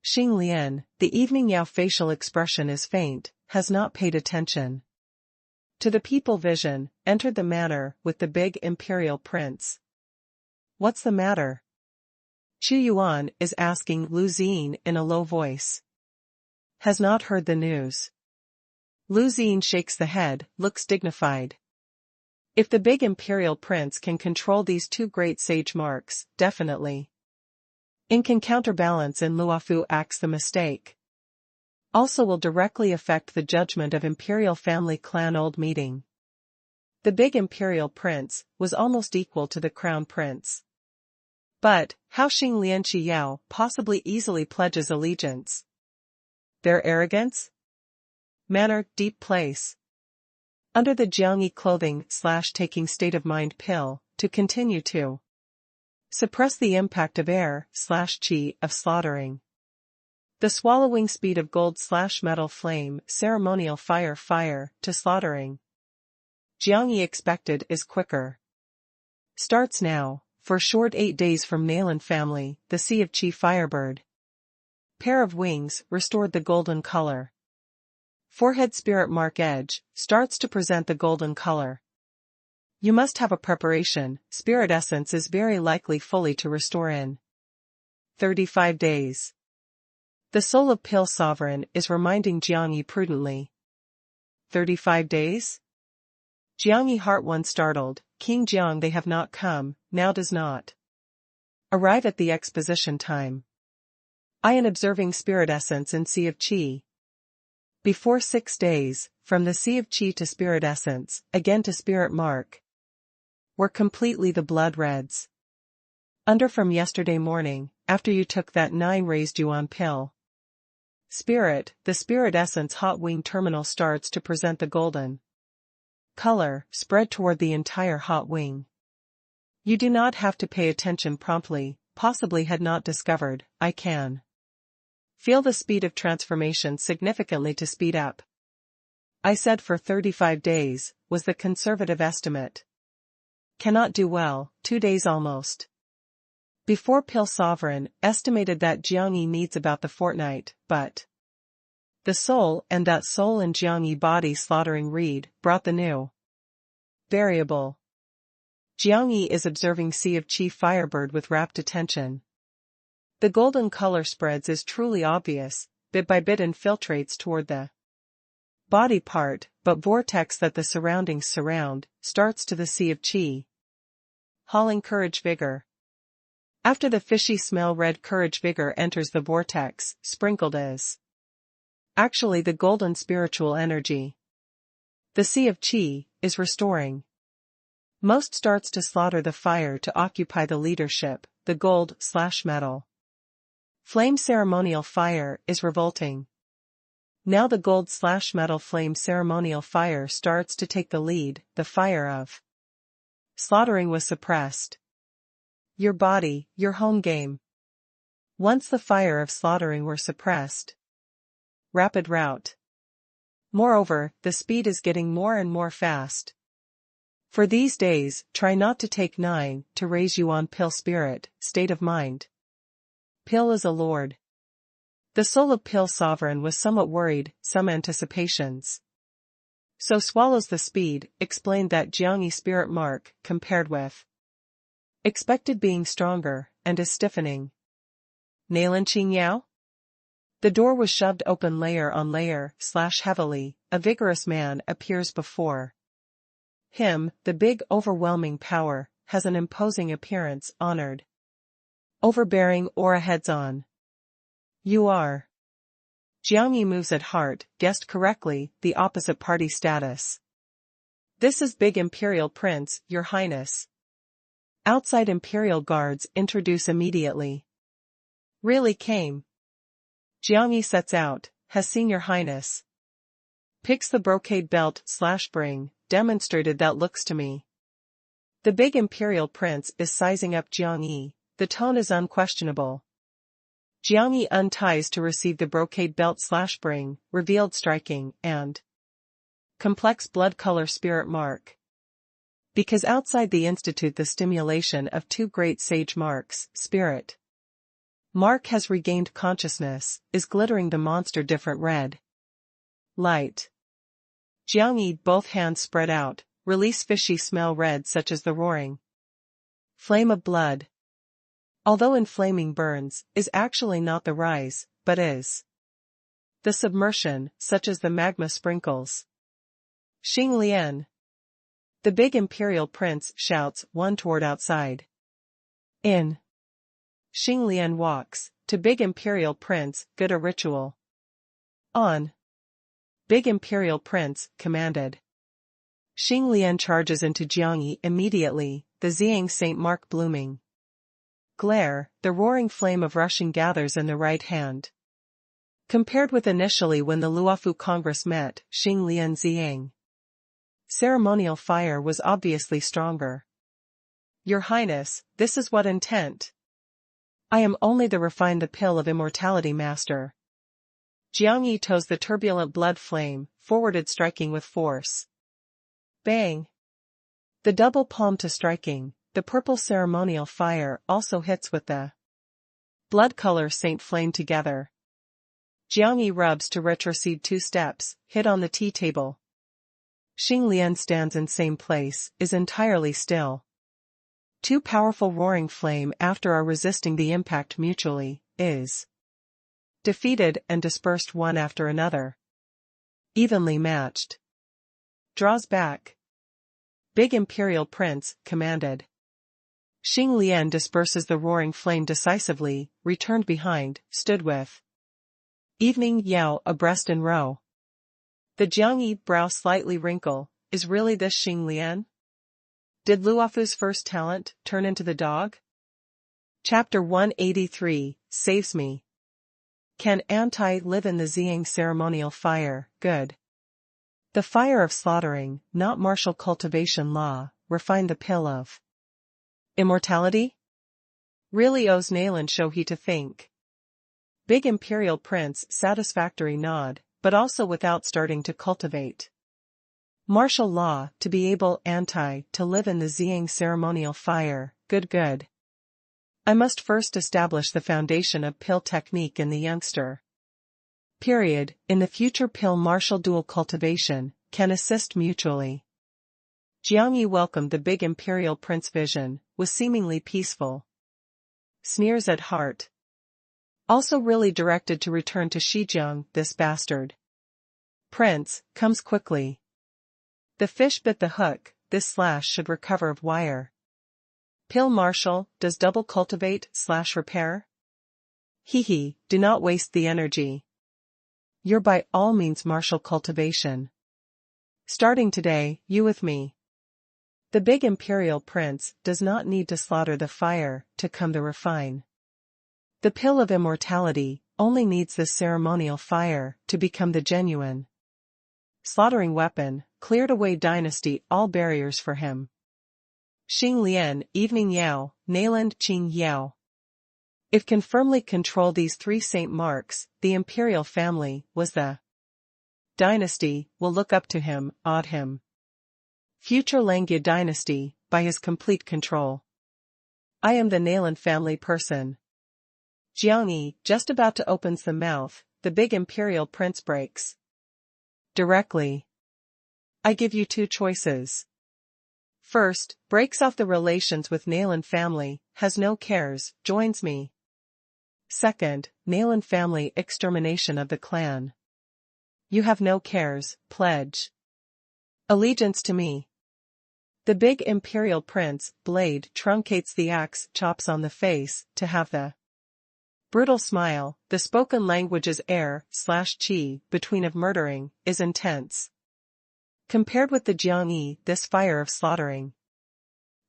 Xing Lian, the evening Yao facial expression is faint, has not paid attention. To the people vision, entered the manor with the big imperial prince. What's the matter? Qu Yuan is asking Lu Xin in a low voice. Has not heard the news. Lu Xin shakes the head, looks dignified. If the big imperial prince can control these two great sage marks, definitely. In can counterbalance and Luofu acts the mistake. Also will directly affect the judgment of imperial family clan old meeting. The big imperial prince was almost equal to the crown prince. But, how Xing Lian Qi Yao possibly easily pledges allegiance? Their arrogance? Manner, deep place. Under the Jiangyi clothing/taking state of mind pill, to continue to suppress the impact of air/qi of slaughtering. The swallowing speed of gold/metal flame ceremonial fire to slaughtering. Jiangyi expected is quicker. Starts now, for short 8 days from Nalan family, the Sea of Qi firebird. Pair of wings, restored the golden color. Forehead spirit mark edge, starts to present the golden color. You must have a preparation, spirit essence is very likely fully to restore in 35 days. The soul of Pil Sovereign is reminding Jiangyi prudently. 35 days? Jiangyi heart one startled, King Jiang they have not come, now does not arrive at the exposition time. I am observing spirit essence in Sea of Qi. Before 6 days, from the Sea of Qi to spirit essence, again to spirit mark, were completely the blood reds. Under from yesterday morning, after you took that 9 raised yuan pill. Spirit, the spirit essence hot wing terminal starts to present the golden color, spread toward the entire hot wing. You do not have to pay attention promptly, possibly had not discovered, I can feel the speed of transformation significantly to speed up. I said for 35 days, was the conservative estimate. Cannot do well, 2 days almost. Before Pil Sovereign estimated that Jiangyi needs about the fortnight, but the soul and that soul in Jiangyi body slaughtering reed brought the new variable. Jiangyi is observing Sea of Qi firebird with rapt attention. The golden color spreads is truly obvious, bit by bit infiltrates toward the body part, but vortex that the surroundings surround, starts to the Sea of Qi. Hauling courage vigor. After the fishy smell red courage vigor enters the vortex, sprinkled is actually the golden spiritual energy. The Sea of Qi is restoring. Most starts to slaughter the fire to occupy the leadership, the gold/metal. Flame ceremonial fire is revolting. Now the gold/metal flame ceremonial fire starts to take the lead, the fire of slaughtering was suppressed. Your body, your home game. Once the fire of slaughtering were suppressed. Rapid route. Moreover, the speed is getting more and more fast. For these days, try not to take 9 to raise you on Pil spirit, state of mind. Pil is a lord. The soul of Pil Sovereign was somewhat worried, some anticipations. So swallows the speed, explained that Jiangyi spirit mark, compared with expected being stronger, and is stiffening. Nalan Qing Yao? The door was shoved open layer on layer/heavily, a vigorous man appears before him, the big overwhelming power, has an imposing appearance, honored. Overbearing aura heads on. You are. Jiangyi moves at heart, guessed correctly, the opposite party status. This is big imperial prince, your highness. Outside imperial guards introduce immediately. Really came. Jiangyi sets out, has seen your highness. Picks the brocade belt/bring, demonstrated that looks to me. The big imperial prince is sizing up Jiangyi, the tone is unquestionable. Jiangyi unties to receive the brocade belt/bring, revealed striking, and complex blood color spirit mark. Because outside the institute the stimulation of 2 great sage marks, spirit Mark has regained consciousness, is glittering the monster different red light. Jiang Yi, both hands spread out, release fishy smell red such as the roaring flame of blood. Although inflaming burns, is actually not the rise, but is the submersion, such as the magma sprinkles. Xing Lian. The big imperial prince shouts one toward outside. In. Xing Lian walks, to big imperial prince, good a ritual. On. Big imperial prince, commanded. Xing Lian charges into Jiang Yi immediately, the Xiang St. Mark blooming. Glare, the roaring flame of rushing gathers in the right hand. Compared with initially when the Luofu Congress met, Xing Lian Xiang. Ceremonial fire was obviously stronger. Your Highness, this is what intent. I am only the refined the pill of immortality master. Jiang Yi toes the turbulent blood flame, forwarded striking with force. Bang! The double palm to striking, the purple ceremonial fire also hits with the blood color saint flame together. Jiang Yi rubs to retrocede 2 steps, hit on the tea table. Xing Lian stands in same place, is entirely still. 2 powerful roaring flame after are resisting the impact mutually, is defeated and dispersed one after another. Evenly matched. Draws back. Big imperial prince, commanded. Xing Lian disperses the roaring flame decisively, returned behind, stood with Evening Yao abreast in row. The Jiang Yi brow slightly wrinkle, is really this Xing Lian? Did Luofu's first talent turn into the dog? Chapter 183, Saves Me. Can Antai live in the Xiang ceremonial fire? Good. The fire of slaughtering, not martial cultivation law, refined the pill of immortality? Really owes Nayland show he to think. Big imperial prince satisfactory nod, but also without starting to cultivate martial law to be able Antai to live in the Xiang ceremonial fire. Good. I must first establish the foundation of pill technique in the youngster. Period. In the future pill martial dual cultivation, can assist mutually. Jiang Yi welcomed the big imperial prince vision, was seemingly peaceful. Sneers at heart. Also really directed to return to Shijiang, this bastard. Prince, comes quickly. The fish bit the hook, this slash should recover of wire. Pill martial, does double cultivate/repair? Hee, do not waste the energy. You're by all means martial cultivation. Starting today, you with me. The big imperial prince does not need to slaughter the fire to come the refine. The pill of immortality only needs the ceremonial fire to become the genuine slaughtering weapon, cleared away dynasty all barriers for him. Xing Lian, Evening Yao, Nayland Qing Yao. If can firmly control these 3 Saint Marks, the imperial family, was the dynasty, will look up to him, awed him. Future Langya dynasty, by his complete control. I am the Nayland family person. Jiang Yi, just about to opens the mouth, the big imperial prince breaks. Directly. I give you 2 choices. First, breaks off the relations with Nayland family, has no cares, joins me. Second, Nayland family extermination of the clan. You have no cares, pledge allegiance to me. The big imperial prince, blade truncates the axe, chops on the face, to have the brutal smile, the spoken language's air/chi between of murdering, is intense. Compared with the Jiang Yi, this fire of slaughtering.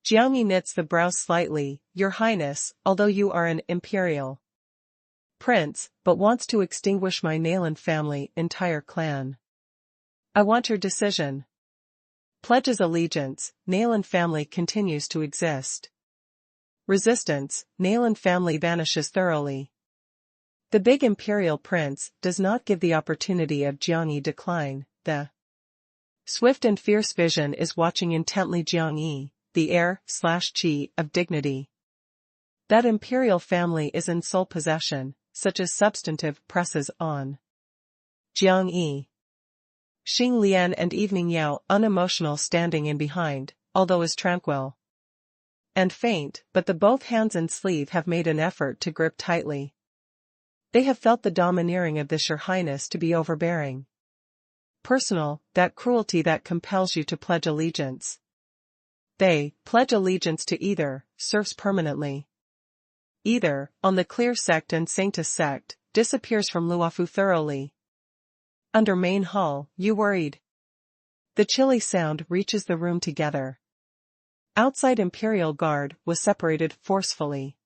Jiang Yi knits the brows slightly, Your Highness, although you are an imperial prince, but wants to extinguish my Nayland family entire clan. I want your decision. Pledges allegiance, Nayland family continues to exist. Resistance, Nayland family vanishes thoroughly. The big imperial prince does not give the opportunity of Jiang Yi decline, the swift and fierce vision is watching intently Jiang Yi, the air/chi of dignity. That imperial family is in sole possession, such as substantive presses on. Jiang Yi. Xing Lian and Evening Yao unemotional standing in behind, although as tranquil and faint, but the both hands and sleeve have made an effort to grip tightly. They have felt the domineering of this Your Highness to be overbearing. Personal, that cruelty that compels you to pledge allegiance. They pledge allegiance to either, serfs permanently. Either, on the clear sect and Sanctus sect, disappears from Luofu thoroughly. Under main hall, you worried. The chilly sound reaches the room together. Outside Imperial Guard was separated forcefully.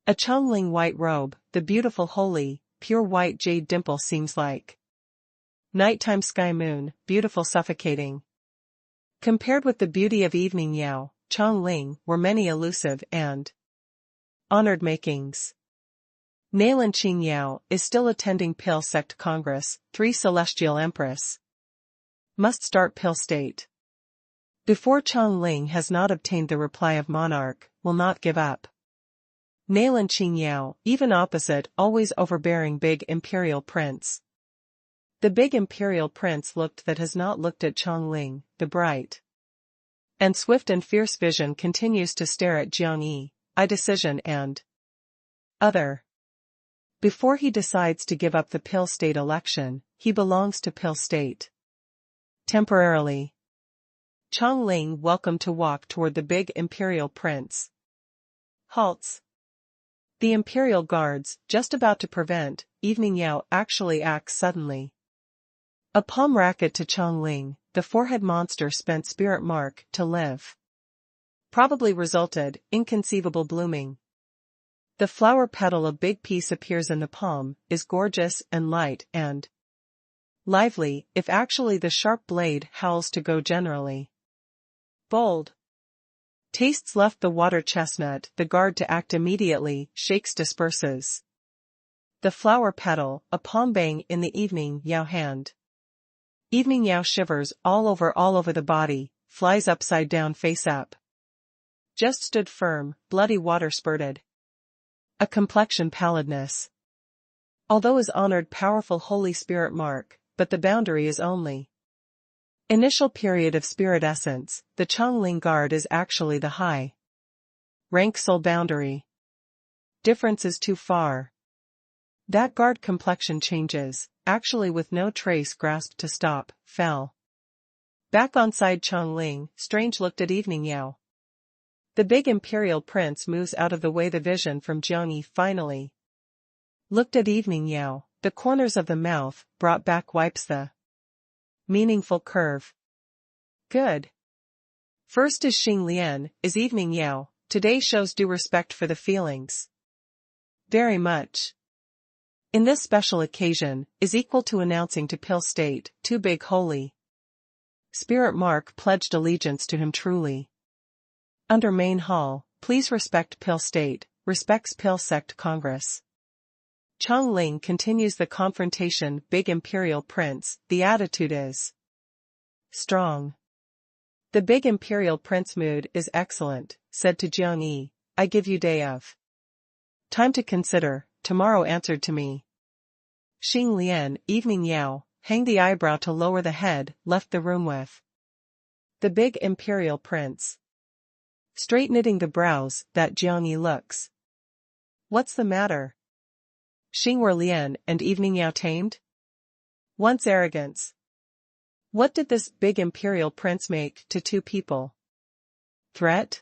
A Chongling white robe, the beautiful holy, pure white jade dimple seems like nighttime sky moon, beautiful suffocating. Compared with the beauty of Evening Yao, Chongling were many elusive and honored makings. Nailan Qing Yao is still attending Pale Sect Congress, 3 Celestial Empress. Must start Pale State. Before Chongling has not obtained the reply of Monarch, will not give up. Nailan Qing Yao, even opposite, always overbearing Big Imperial Prince. The Big Imperial Prince looked that has not looked at Chongling, the bright and swift and fierce vision continues to stare at Jiang Yi, I decision and other. Before he decides to give up the Pale State election, he belongs to Pale State. Temporarily. Chongling welcome to walk toward the Big Imperial Prince. Halts. The Imperial Guards, just about to prevent, Evening Yao actually acts suddenly. A palm racket to Chongling, the forehead monster spent spirit mark to live. Probably resulted, inconceivable blooming. The flower petal of big piece appears in the palm, is gorgeous and light and lively, if actually the sharp blade howls to go generally. Bold. Tastes left the water chestnut, the guard to act immediately, shakes disperses. The flower petal, a palm bang in the Evening Yao hand. Evening Yao shivers all over the body, flies upside down face up. Just stood firm, bloody water spurted. A complexion pallidness. Although is honored powerful Holy Spirit mark, but the boundary is only initial period of spirit essence, the Chongling Guard is actually the high rank soul boundary. Difference is too far. That guard complexion changes, actually with no trace grasped to stop, fell back on side Chongling, strange looked at Evening Yao. The Big Imperial Prince moves out of the way the vision from Jiang Yi finally looked at Evening Yao, the corners of the mouth, brought back wipes the meaningful curve. Good. First is Xing Lian, is Evening Yao, today shows due respect for the feelings. Very much. In this special occasion, is equal to announcing to Pale State, too big holy Spirit mark pledged allegiance to him truly. Under main hall, please respect Pale State, respects Pale Sect Congress. Chongling continues the confrontation. Big Imperial Prince, the attitude is strong. The Big Imperial Prince mood is excellent, said to Jiang Yi, I give you day of time to consider, tomorrow answered to me. Xing Lian, Evening Yao, hang the eyebrow to lower the head, left the room with the Big Imperial Prince. Straight knitting the brows, that Jiang Yi looks. What's the matter? Xing were Lian and Evening Yao tamed? Once arrogance. What did this Big Imperial Prince make to two people? Threat?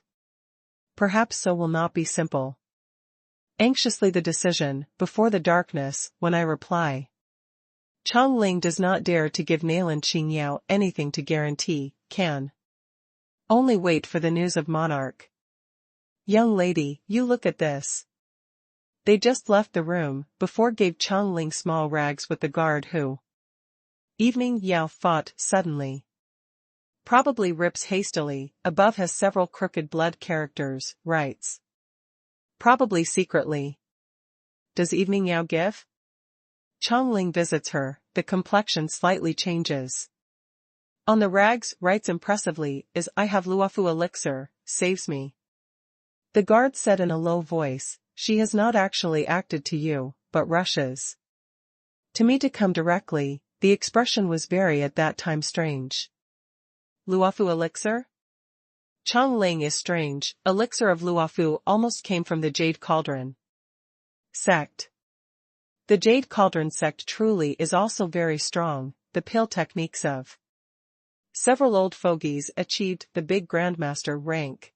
Perhaps so will not be simple. Anxiously the decision, before the darkness, when I reply. Chongling does not dare to give Nailan Qing Yao anything to guarantee, can only wait for the news of Monarch. Young lady, you look at this. They just left the room, before gave Chongling small rags with the guard who. Evening Yao fought, suddenly. Probably rips hastily, above has several crooked blood characters, writes. Probably secretly. Does Evening Yao give? Chongling visits her, the complexion slightly changes. On the rags, writes impressively, is I have Luofu elixir, saves me. The guard said in a low voice, "She has not actually acted to you, but rushes to me to come directly." The expression was very at that time strange. Luofu elixir? Chang Ling is strange. Elixir of Luofu almost came from the Jade Cauldron sect. The Jade Cauldron sect truly is also very strong. The pill techniques of several old fogies achieved the big grandmaster rank.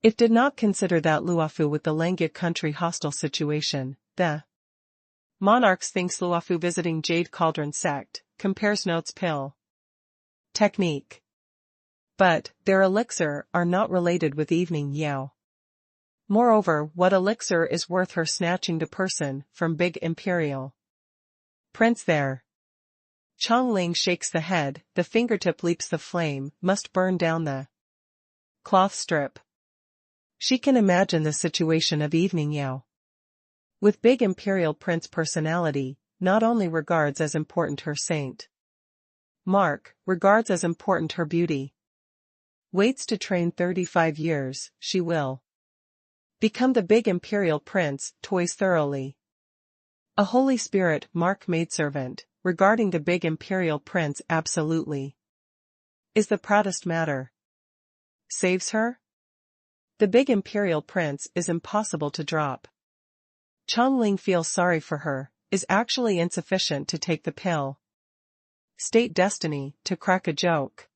It did not consider that Luofu with the Langya country hostile situation. The monarchs thinks Luofu visiting Jade Cauldron sect, compares notes pill technique. But, their elixir are not related with Evening Yao. Moreover, what elixir is worth her snatching the person from big imperial prince there? Chang Ling shakes the head, the fingertip leaps the flame, must burn down the cloth strip. She can imagine the situation of Evening Yao. With big imperial prince personality, not only regards as important her saint mark, regards as important her beauty. Waits to train 35 years, she will become the big imperial prince, toys thoroughly. A Holy Spirit mark maidservant, regarding the big imperial prince absolutely is the proudest matter. Saves her? The big imperial prince is impossible to drop. Chang Ling feels sorry for her, is actually insufficient to take the pill. State destiny, to crack a joke.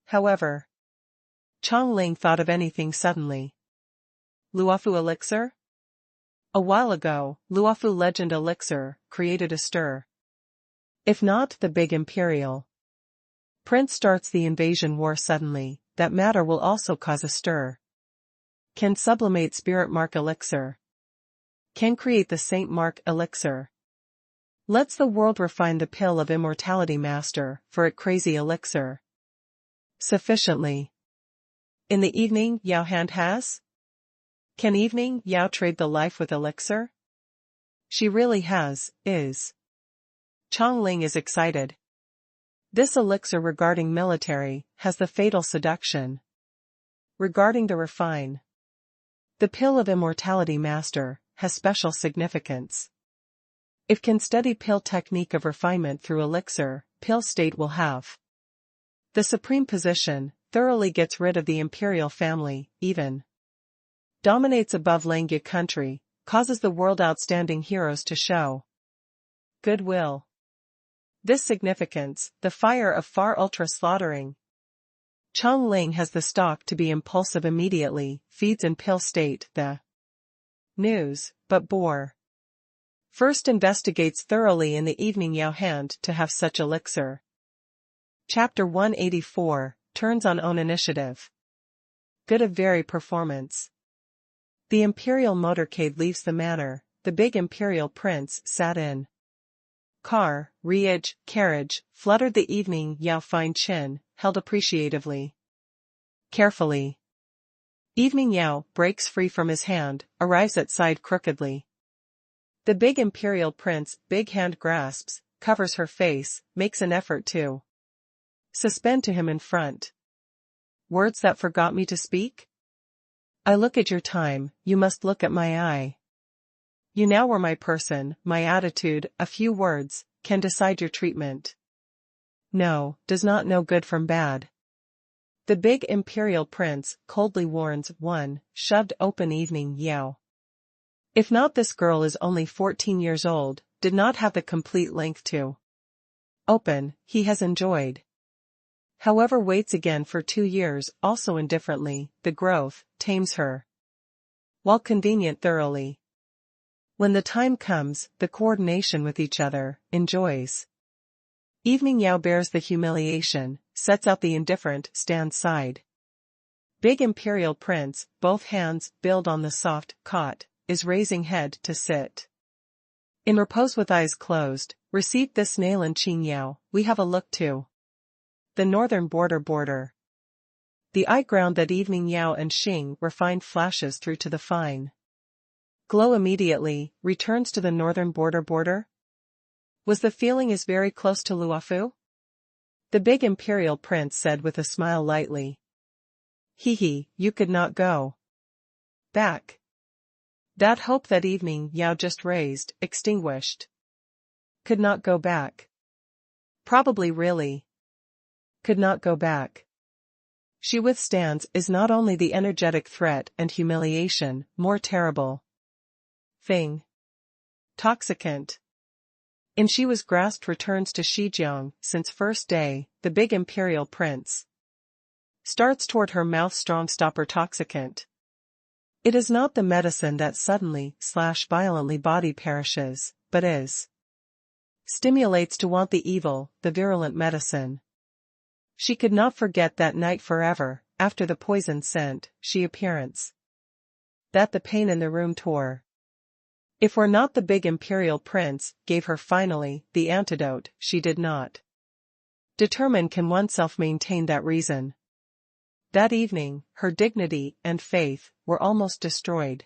However, Chang Ling thought of anything suddenly. Luofu elixir? A while ago, Luofu legend elixir created a stir. If not the big imperial prince starts the invasion war suddenly, that matter will also cause a stir. Can sublimate spirit mark elixir. Can create the saint mark elixir. Lets the world refine the pill of immortality master, for it crazy elixir. Sufficiently. In the evening Yao hand has? Can Evening Yao trade the life with elixir? She really has, is. Chang Ling is excited. This elixir regarding military, has the fatal seduction. Regarding the refine. The pill of immortality master, has special significance. If can study pill technique of refinement through elixir, pill state will have the supreme position, thoroughly gets rid of the imperial family, even dominates above Langya country, causes the world outstanding heroes to show goodwill. This significance, the fire of far ultra slaughtering. Chang Ling has the stock to be impulsive immediately, feeds in pill state the news, but bore. First investigates thoroughly in the Evening Yao hand to have such elixir. Chapter 184, turns on own initiative. Good of very performance. The imperial motorcade leaves the manor, the big imperial prince sat in car, carriage, fluttered the Evening Yao fine chin, held appreciatively. Carefully. Evening Yao breaks free from his hand, arrives at side crookedly. The big imperial prince, big hand grasps, covers her face, makes an effort to suspend to him in front. Words that forgot me to speak? I look at your time, you must look at my eye. You now were my person, my attitude, a few words, can decide your treatment. No, does not know good from bad. The big imperial prince coldly warns one, shoved open Evening Yao. If not this girl is only 14 years old, did not have the complete length to open, he has enjoyed. However waits again for 2 years, also indifferently, the growth, tames her. While convenient thoroughly. When the time comes, the coordination with each other, enjoys. Evening Yao bears the humiliation, sets out the indifferent, stands side. Big imperial prince, both hands, build on the soft, cot, is raising head to sit. In repose with eyes closed, receive this nail and Qing Yao, we have a look to the northern border. The eye ground that Evening Yao and Xing refined flashes through to the fine glow immediately, returns to the northern border. Was the feeling is very close to Luofu? The big imperial prince said with a smile lightly. You could not go. Back. That hope that evening Yao just raised, extinguished. Could not go back. Probably really. Could not go back. She withstands is not only the energetic threat and humiliation, more terrible thing. Toxicant. In she was grasped returns to Shijiang, since first day, the big imperial prince starts toward her mouth strong stopper toxicant. It is not the medicine that suddenly/violently body perishes, but stimulates to want the evil, the virulent medicine. She could not forget that night forever, after the poison scent, she appearance. That the pain in the room tore. If were not the big imperial prince, gave her finally, the antidote, she did not determine can oneself maintain that reason. That evening, her dignity and faith were almost destroyed.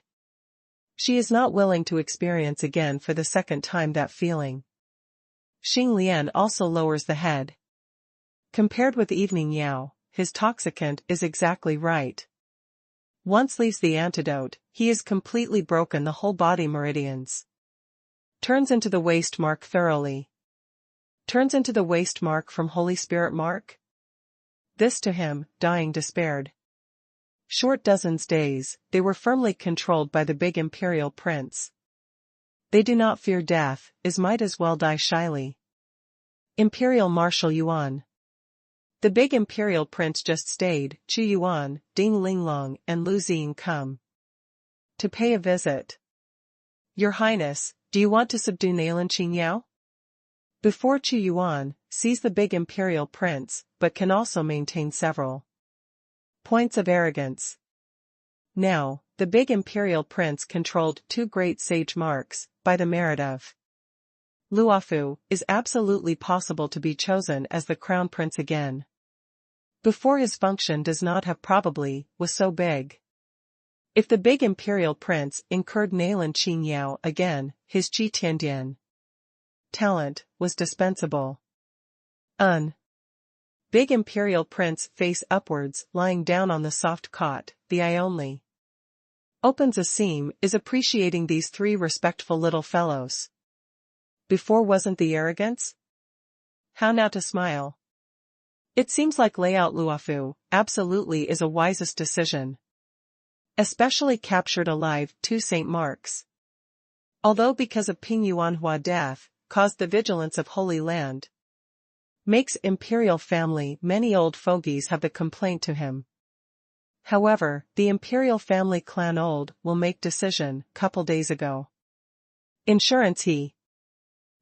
She is not willing to experience again for the second time that feeling. Xing Lian also lowers the head. Compared with Evening Yao, his toxicant is exactly right. Once leaves the antidote, he is completely broken the whole body meridians. Turns into the waste mark thoroughly. Turns into the waste mark from Holy Spirit mark? This to him, dying despaired. Short dozens days, they were firmly controlled by the big imperial prince. They do not fear death, might as well die shyly. Imperial Marshal Yuan. The big imperial prince just stayed, Chu Yuan, Ding Linglong and Lu Xing come to pay a visit. Your Highness, do you want to subdue Nailan Qingyao? Before Chu Yuan, sees the big imperial prince, but can also maintain several points of arrogance. Now, the big imperial prince controlled two great sage marks, by the merit of Luofu, is absolutely possible to be chosen as the crown prince again. Before his function does not have probably, was so big. If the big imperial prince incurred Nailan Qingyao again, his Qi Tiandian talent was dispensable. Big imperial prince face upwards, lying down on the soft cot, the eye only opens a seam, is appreciating these three respectful little fellows. Before wasn't the arrogance? How now to smile? It seems like layout Luofu, absolutely is a wisest decision. Especially captured alive two Saint Marks. Although because of Ping Yuanhua death, caused the vigilance of Holy Land. Makes imperial family many old fogies have the complaint to him. However, the imperial family clan old will make decision, couple days ago. Insurance he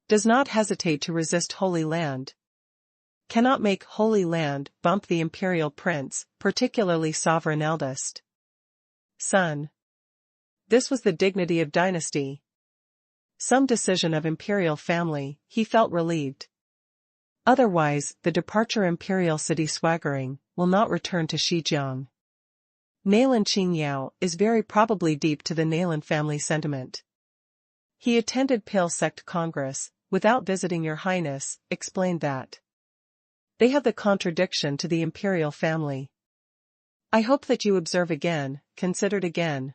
does not hesitate to resist Holy Land. Cannot make Holy Land bump the imperial prince, particularly sovereign eldest son. This was the dignity of dynasty. Some decision of imperial family, he felt relieved. Otherwise, the departure imperial city swaggering, will not return to Shijiang. Nailan Qingyao is very probably deep to the Nailan family sentiment. He attended Pale Sect Congress, without visiting Your Highness, explained that they have the contradiction to the imperial family. I hope that you observe again, considered again.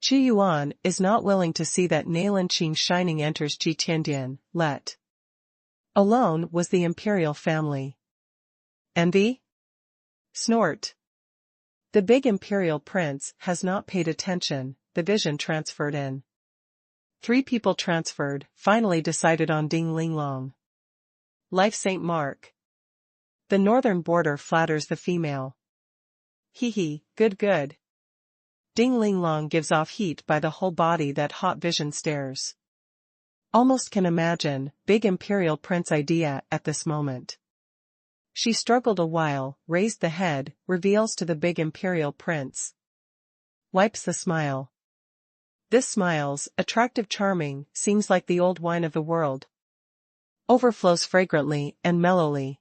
Chu Yuan is not willing to see that Nailan Qing shining enters Qi Tiandian, let alone was the imperial family. Envy? Snort. The big imperial prince has not paid attention, the vision transferred in. Three people transferred, finally decided on Ding Linglong. Life Saint Mark. The northern border flatters the female. Hee, good. Ding Linglong gives off heat by the whole body that hot vision stares. Almost can imagine, big imperial prince idea at this moment. She struggled a while, raised the head, reveals to the big imperial prince. Wipes the smile. This smiles, attractive charming, seems like the old wine of the world. Overflows fragrantly and mellowly.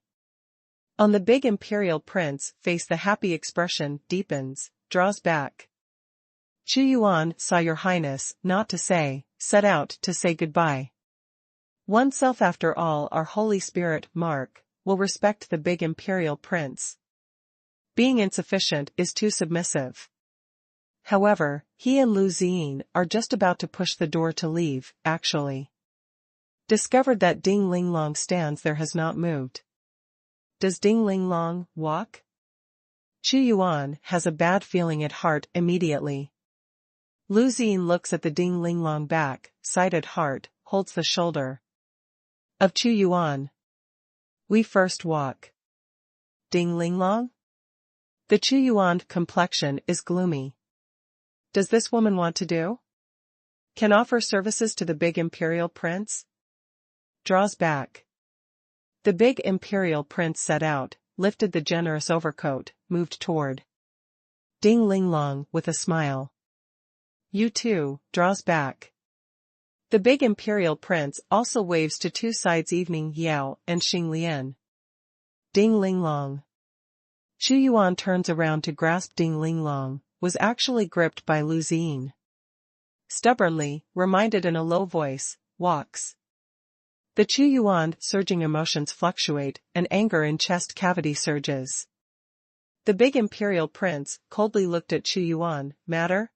On the big imperial prince face the happy expression deepens, draws back. Chu Yuan saw Your Highness, not to say, set out to say goodbye. Oneself after all our Holy Spirit, Mark, will respect the big imperial prince. Being insufficient is too submissive. However, he and Lu Ziyin are just about to push the door to leave, actually. Discovered that Ding Linglong stands there has not moved. Does Ding Linglong walk? Chu Yuan has a bad feeling at heart immediately. Lu Ziyin looks at the Ding Linglong back, side at heart, holds the shoulder of Chu Yuan. We first walk. Ding Linglong? The Chu Yuan complexion is gloomy. Does this woman want to do? Can offer services to the big imperial prince? Draws back. The big imperial prince set out, lifted the generous overcoat, moved toward Ding Linglong with a smile. You too, draws back. The big imperial prince also waves to two sides Evening Yao and Xing Lian. Ding Linglong. Chu Yuan turns around to grasp Ding Linglong, was actually gripped by Lu Ziyin. Stubbornly, reminded in a low voice, walks. The Chu Yuan surging emotions fluctuate, and anger in chest cavity surges. The big imperial prince coldly looked at Chu Yuan. Matter?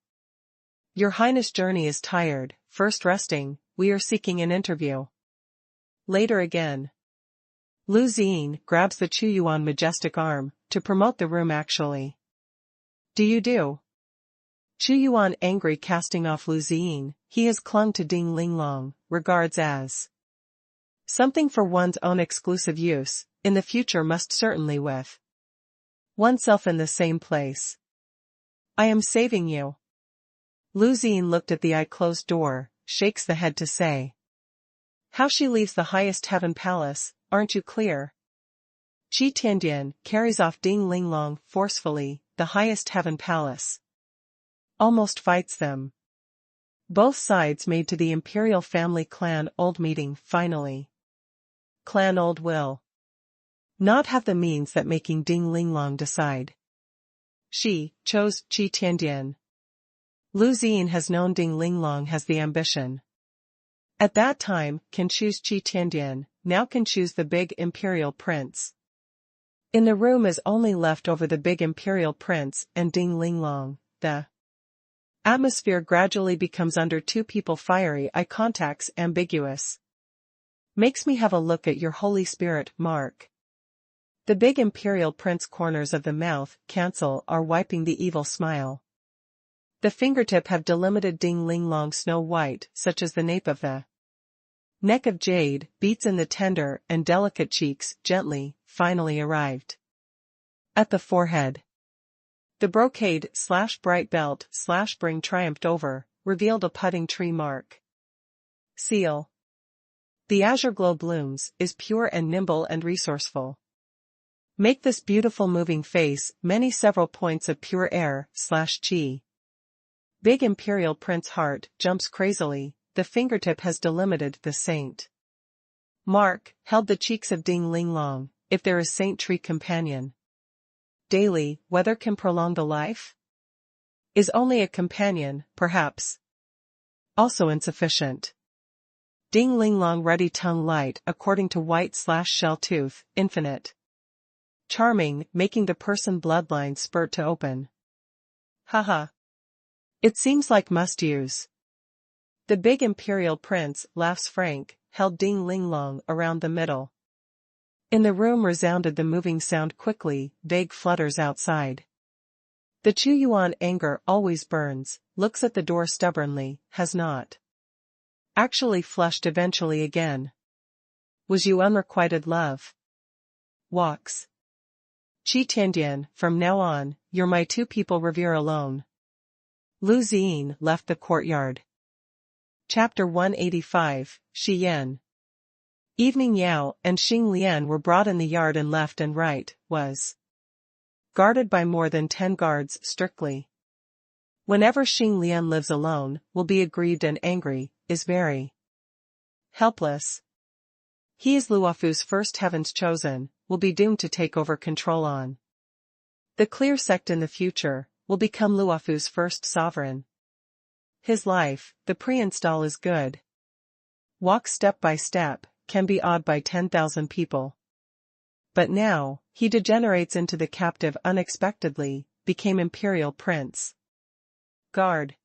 Your Highness' journey is tired, first resting, we are seeking an interview. Later again. Lu Ziyin grabs the Chu Yuan majestic arm, to promote the room actually. Do you do? Chu Yuan angry casting off Lu Ziyin, he has clung to Ding Linglong, regards as something for one's own exclusive use, in the future must certainly with oneself in the same place. I am saving you. Lu Ziyin looked at the eye-closed door, shakes the head to say. How she leaves the highest heaven palace, aren't you clear? Qi Tiandian carries off Ding Linglong forcefully, the highest heaven palace. Almost fights them. Both sides made to the imperial family clan old meeting finally. Clan old will not have the means that making Ding Linglong decide. She chose Qi Tiandian. Lu Ziyin has known Ding Linglong has the ambition. At that time, can choose Qi Tiandian, now can choose the big imperial prince. In the room is only left over the big imperial prince and Ding Linglong. The atmosphere gradually becomes under two people fiery eye contacts ambiguous. Makes me have a look at your Holy Spirit, Mark. The big imperial prince corners of the mouth cancel are wiping the evil smile. The fingertip have delimited Ding Linglong snow white, such as the nape of the neck of jade, beats in the tender and delicate cheeks, gently, finally arrived. At the forehead. The brocade/bright belt/bring triumphed over, revealed a pudding tree mark. Seal. The azure glow blooms, is pure and nimble and resourceful. Make this beautiful moving face many several points of pure air/chi. Big imperial prince heart jumps crazily, the fingertip has delimited the saint. Mark, held the cheeks of Ding Linglong, if there is saint tree companion. Daily, weather can prolong the life? Is only a companion, perhaps. Also insufficient. Ding Linglong ruddy tongue light according to white/shell tooth, infinite. Charming, making the person bloodline spurt to open. Haha. It seems like must use. The big imperial prince laughs frank, held Ding Linglong around the middle. In the room resounded the moving sound quickly, vague flutters outside. The Chu Yuan anger always burns, looks at the door stubbornly, has not actually flushed eventually again. Was you unrequited love? Walks. Qi Tiandian, from now on, you're my two people revere alone. Lu Ziyin left the courtyard. Chapter 185, Shi Yan. Evening Yao and Xing Lian were brought in the yard and left and right, was guarded by more than 10 guards strictly. Whenever Xing Lian lives alone, will be aggrieved and angry, is very helpless. He is Luofu's first heavens chosen, will be doomed to take over control on the clear sect in the future, will become Luofu's first sovereign. His life, the pre-install is good. Walk step by step, can be awed by 10,000 people. But now, he degenerates into the captive unexpectedly, became imperial prince. Guard.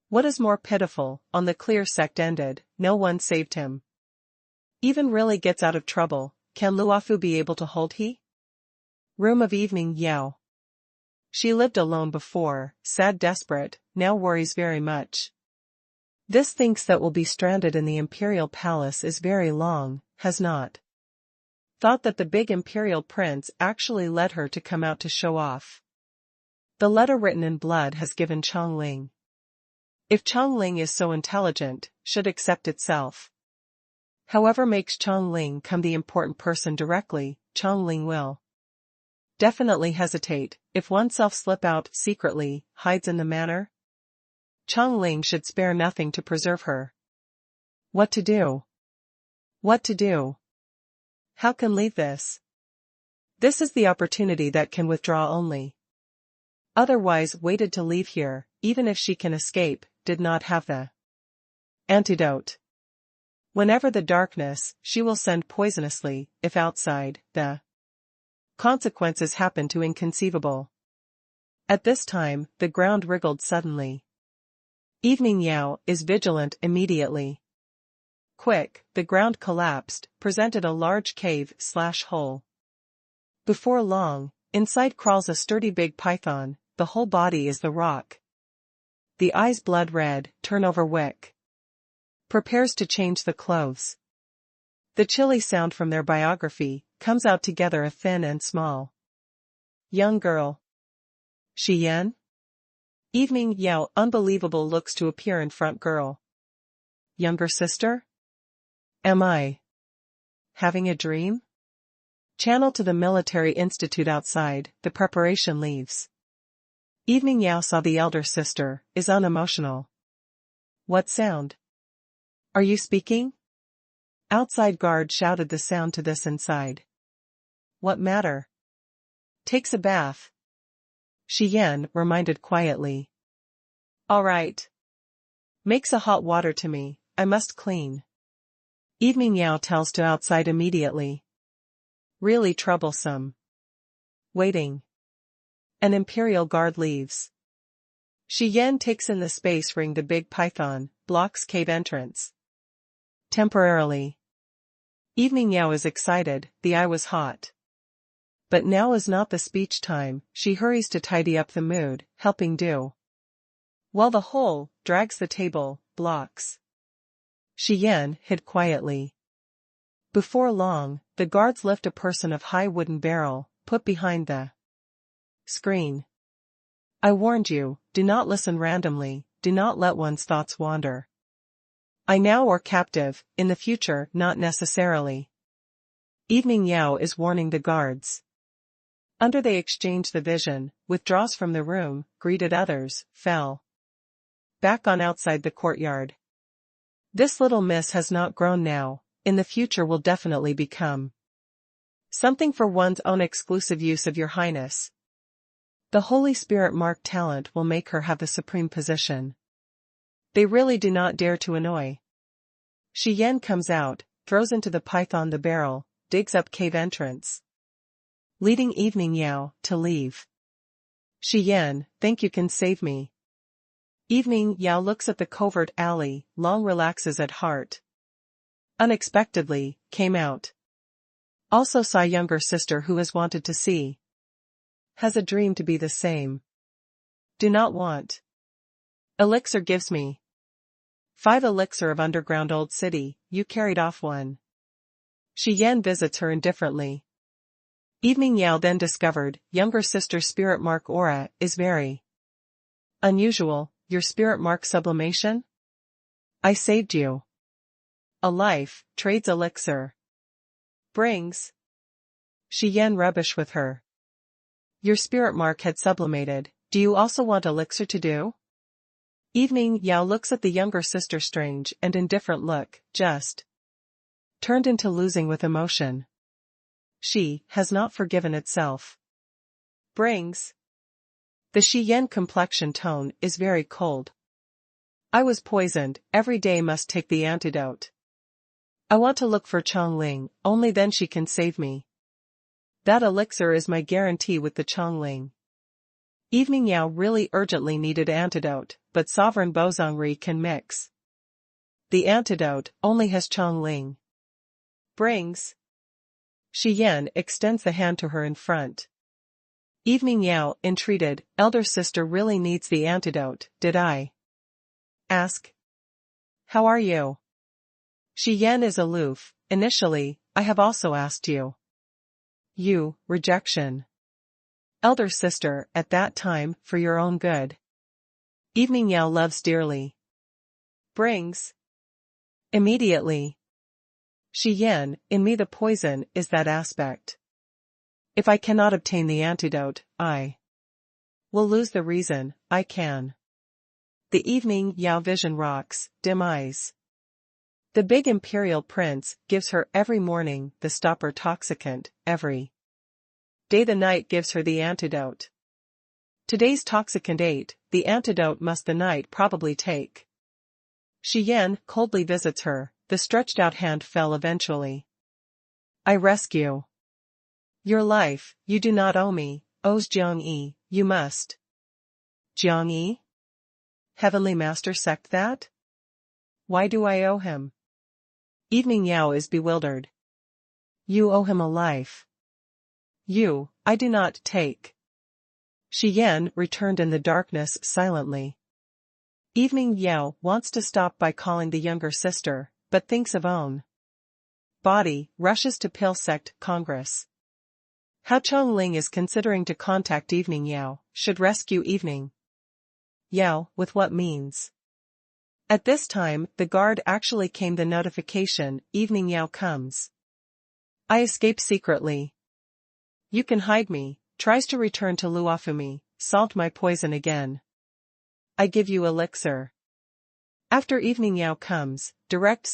What is more pitiful, on the clear sect ended, no one saved him. Even really gets out of trouble, can Luofu be able to hold he? Room of evening Yao. She lived alone before, sad desperate, now worries very much. This thinks that will be stranded in the imperial palace is very long, has not. Thought that the big imperial prince actually led her to come out to show off. The letter written in blood has given Chongling. If Chongling is so intelligent, should accept itself. However makes Chongling come the important person directly, Chongling will definitely hesitate, if oneself slip out secretly, hides in the manor. Chongling should spare nothing to preserve her. What to do? What to do? How can leave this? This is the opportunity that can withdraw only. Otherwise waited to leave here, even if she can escape, did not have the antidote. Whenever the darkness, she will send poisonously, if outside, the consequences happen to inconceivable. At this time, the ground wriggled suddenly. Evening Yao is vigilant immediately. Quick, the ground collapsed, presented a large cave/hole. Before long, inside crawls a sturdy big python, the whole body is the rock. The eyes blood red, turn over wick. Prepares to change the clothes. The chilly sound from their biography, comes out together a thin and small young girl. Shi Yan? Evening Yao unbelievable looks to appear in front girl. Younger sister? Am I having a dream? Channel to the military institute outside, the preparation leaves. Evening Yao saw the elder sister, is unemotional. What sound? Are you speaking? Outside guard shouted the sound to this inside. What matter? Takes a bath. Shi Yan reminded quietly. All right. Makes a hot water to me, I must clean. Evening Yao tells to outside immediately. Really troublesome. Waiting. An imperial guard leaves. Shi Yan takes in the space ring the big python, blocks cave entrance. Temporarily. Evening Yao is excited, the eye was hot. But now is not the speech time, she hurries to tidy up the mood, helping do. While the whole, drags the table, blocks. Shi Yan hid quietly. Before long, the guards lift a person of high wooden barrel, put behind the screen. I warned you, do not listen randomly, do not let one's thoughts wander. I now or captive, in the future not necessarily. Evening Yao is warning the guards. Under they exchange the vision, withdraws from the room, greeted others, fell back on outside the courtyard. This little miss has not grown now, in the future will definitely become something for one's own exclusive use of your highness. The Holy Spirit marked talent will make her have the supreme position. They really do not dare to annoy. Shi Yan comes out, throws into the python the barrel, digs up cave entrance. Leading Evening Yao to leave. Shi Yan, think you can save me? Evening Yao looks at the covert alley, long relaxes at heart. Unexpectedly, came out. Also saw younger sister who has wanted to see. Has a dream to be the same. Do not want. Elixir gives me. 5 elixir of underground old city, you carried off one. Shi Yan visits her indifferently. Evening Yao then discovered, younger sister's spirit mark aura, is very unusual, your spirit mark sublimation? I saved you. A life, trades elixir. Brings. Shi Yan rubbish with her. Your spirit mark had sublimated, do you also want elixir to do? Evening Yao looks at the younger sister strange and indifferent look, just turned into losing with emotion. She has not forgiven itself. Brings. The Shi Yan complexion tone is very cold. I was poisoned, every day must take the antidote. I want to look for Chongling, only then she can save me. That elixir is my guarantee with the Chongling. Evening Yao really urgently needed antidote, but Sovereign Bozongri can mix. The antidote only has Chongling. Brings. Shi Yan extends the hand to her in front. Evening Yao entreated, elder sister really needs the antidote, did I ask? How are you? Shi Yan is aloof, initially, I have also asked you. You, rejection. Elder sister, at that time, for your own good. Evening Yao loves dearly. Brings. Immediately. Shi Yan, in me the poison is that aspect. If I cannot obtain the antidote, I will lose the reason, I can. The Evening Yao vision rocks, dim eyes. The big imperial prince gives her every morning the stopper toxicant, every day the night gives her the antidote. Today's toxicant 8, the antidote must the night probably take. Shi Yan coldly visits her, the stretched out hand fell eventually. I rescue your life, you do not owe me, owes Jiangyi, you must. Jiangyi? Heavenly Master sect that? Why do I owe him? Evening Yao is bewildered. You owe him a life. You, I do not take. Shi Yan returned in the darkness silently. Evening Yao wants to stop by calling the younger sister, but thinks of own body, rushes to Pale Sect Congress. How Chongling is considering to contact Evening Yao, should rescue Evening Yao, with what means? At this time, the guard actually came the notification, Evening Yao comes. I escape secretly. You can hide me, tries to return to Luofumi, solved my poison again. I give you elixir. After Evening Yao comes, direct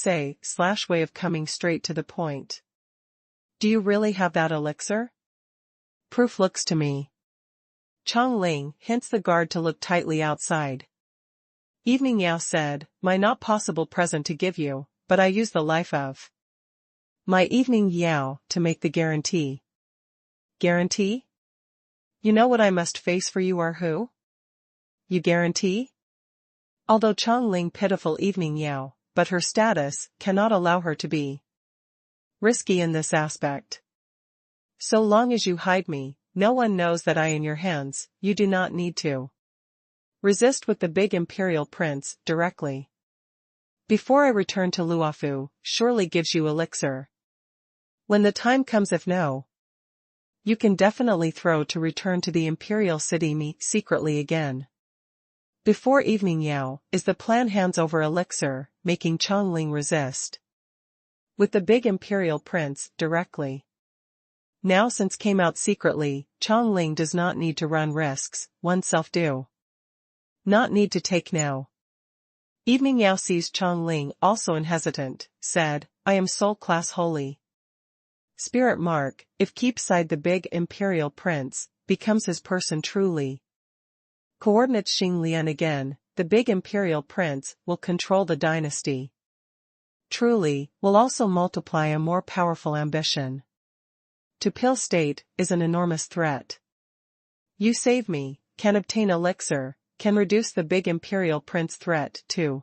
way of coming straight to the point. Do you really have that elixir? Proof looks to me. Chongling hints the guard to look tightly outside. Evening Yao said, my not possible present to give you, but I use the life of my Evening Yao to make the guarantee. Guarantee? You know what I must face for you are who? You guarantee? Although Chongling pitiful Evening Yao, but her status cannot allow her to be risky in this aspect. So long as you hide me, no one knows that I in your hands, you do not need to resist with the big imperial prince, directly. Before I return to Luofu, surely gives you elixir. When the time comes if no, you can definitely throw to return to the imperial city me secretly again. Before Evening Yao, is the plan hands over elixir, making Chongling resist. With the big imperial prince, directly. Now since came out secretly, Chongling does not need to run risks, oneself do not need to take now. Evening Yao sees Chongling also hesitant, said, I am soul class holy. Spirit mark, if keep side the big imperial prince, becomes his person truly. Coordinates Xing Lian again, the big imperial prince will control the dynasty. Truly, will also multiply a more powerful ambition. To Pale State is an enormous threat. You save me, can obtain elixir, can reduce the big imperial prince threat too.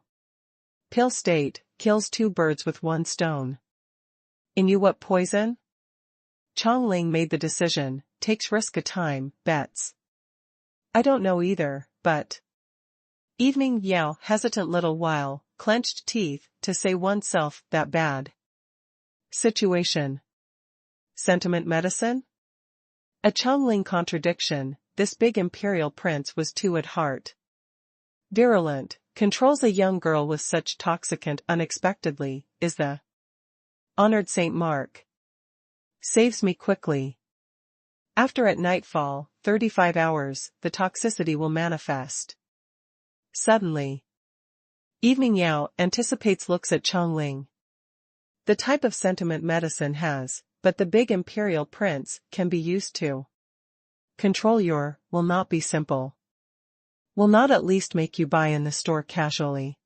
Pale State kills 2 birds with 1 stone. In you what poison? Chongling made the decision, takes risk a time, bets. I don't know either, but. Evening Yao hesitant little while, clenched teeth, to say oneself that bad situation. Sentiment medicine? A Chongling contradiction, this big imperial prince was too at heart virulent, controls a young girl with such toxicant unexpectedly, is the honored Saint Mark. Saves me quickly. After at nightfall, 35 hours, the toxicity will manifest. Suddenly. Evening Yao anticipates looks at Chongling. The type of sentiment medicine has, but the big imperial prince can be used to. Control your, will not be simple. Will not at least make you buy in the store casually.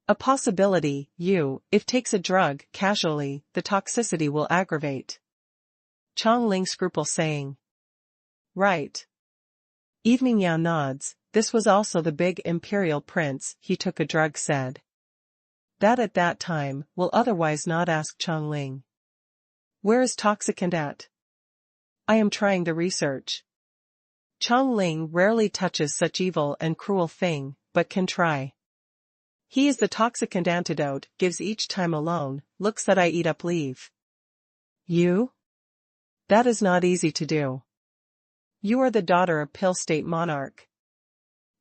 A possibility, you, if takes a drug casually, the toxicity will aggravate. Chongling scruple saying. Right. Evening Yao nods. This was also the big imperial prince. He took a drug, said. That at that time, will otherwise not ask Chongling. Where is Toxicant at? I am trying the research. Chongling rarely touches such evil and cruel thing, but can try. He is the Toxicant antidote, gives each time alone, looks that I eat up leave. You? That is not easy to do. You are the daughter of Pill State monarch.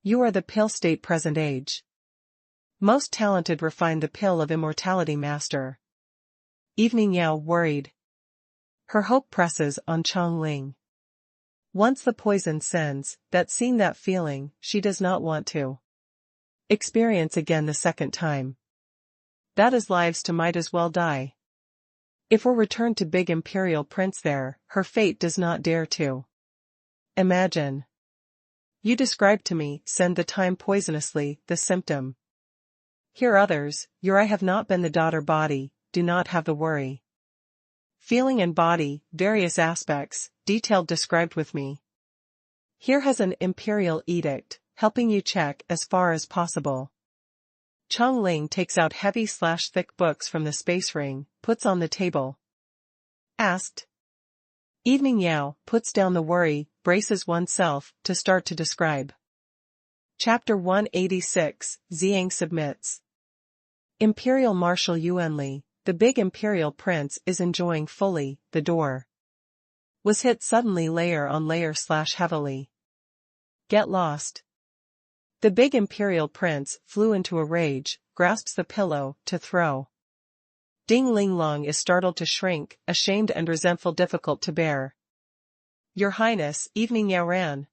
You are the Pill State present age. Most talented refine the pill of immortality master. Evening Yao worried. Her hope presses on Chongling. Once the poison sends, that seeing that feeling, she does not want to experience again the second time. That is lives to might as well die. If we're returned to big imperial prince there, her fate does not dare to imagine. You described to me, send the time poisonously, the symptom. Here others, your I have not been the daughter body, do not have the worry. Feeling and body, various aspects, detailed described with me. Here has an imperial edict, helping you check as far as possible. Chongling takes out heavy/thick books from the space ring, puts on the table. Asked. Evening Yao puts down the worry, braces oneself to start to describe. Chapter 186, Xiang submits. Imperial Marshal Yuan Li, the big imperial prince, is enjoying fully. The door was hit suddenly, layer on layer/heavily. Get lost. The big imperial prince flew into a rage, grasps the pillow to throw. Ding Ling Long is startled to shrink, ashamed and resentful, difficult to bear. Your Highness, Evening Yao ran.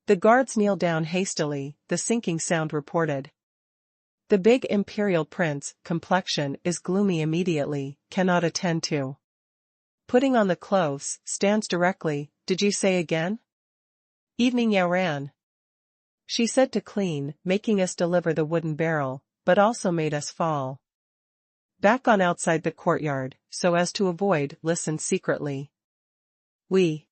The guards kneel down hastily, the sinking sound reported. The big imperial prince, complexion is gloomy immediately, cannot attend to. Putting on the clothes, stands directly, did you say again? Evening Yao ran. She said to clean, making us deliver the wooden barrel, but also made us fall back on outside the courtyard, so as to avoid, listen secretly. We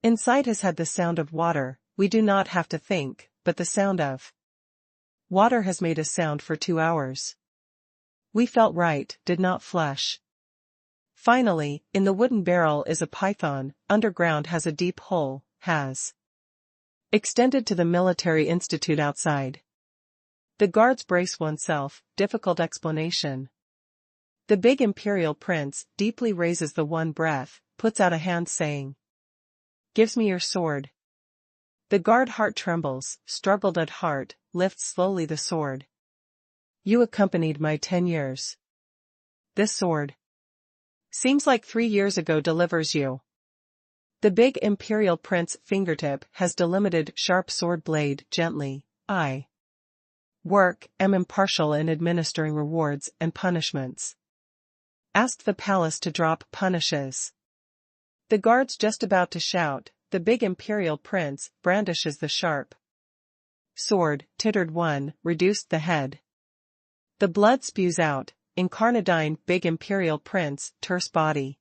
inside has had the sound of water, we do not have to think, but the sound of water has made a sound for 2 hours. We felt right, did not flush. Finally, in the wooden barrel is a python, underground has a deep hole, has extended to the military institute outside. The guards brace oneself, difficult explanation. The big imperial prince deeply raises the one breath, puts out a hand saying, gives me your sword. The guard heart trembles, struggled at heart, lifts slowly the sword. You accompanied my 10 years. This sword seems like 3 years ago delivers you. The big imperial prince fingertip has delimited sharp sword blade gently. I am impartial in administering rewards and punishments. Asked the palace to drop punishes. The guards just about to shout, the big imperial prince brandishes the sharp sword, tittered one, reduced the head. The blood spews out, incarnadine big imperial prince, terse body.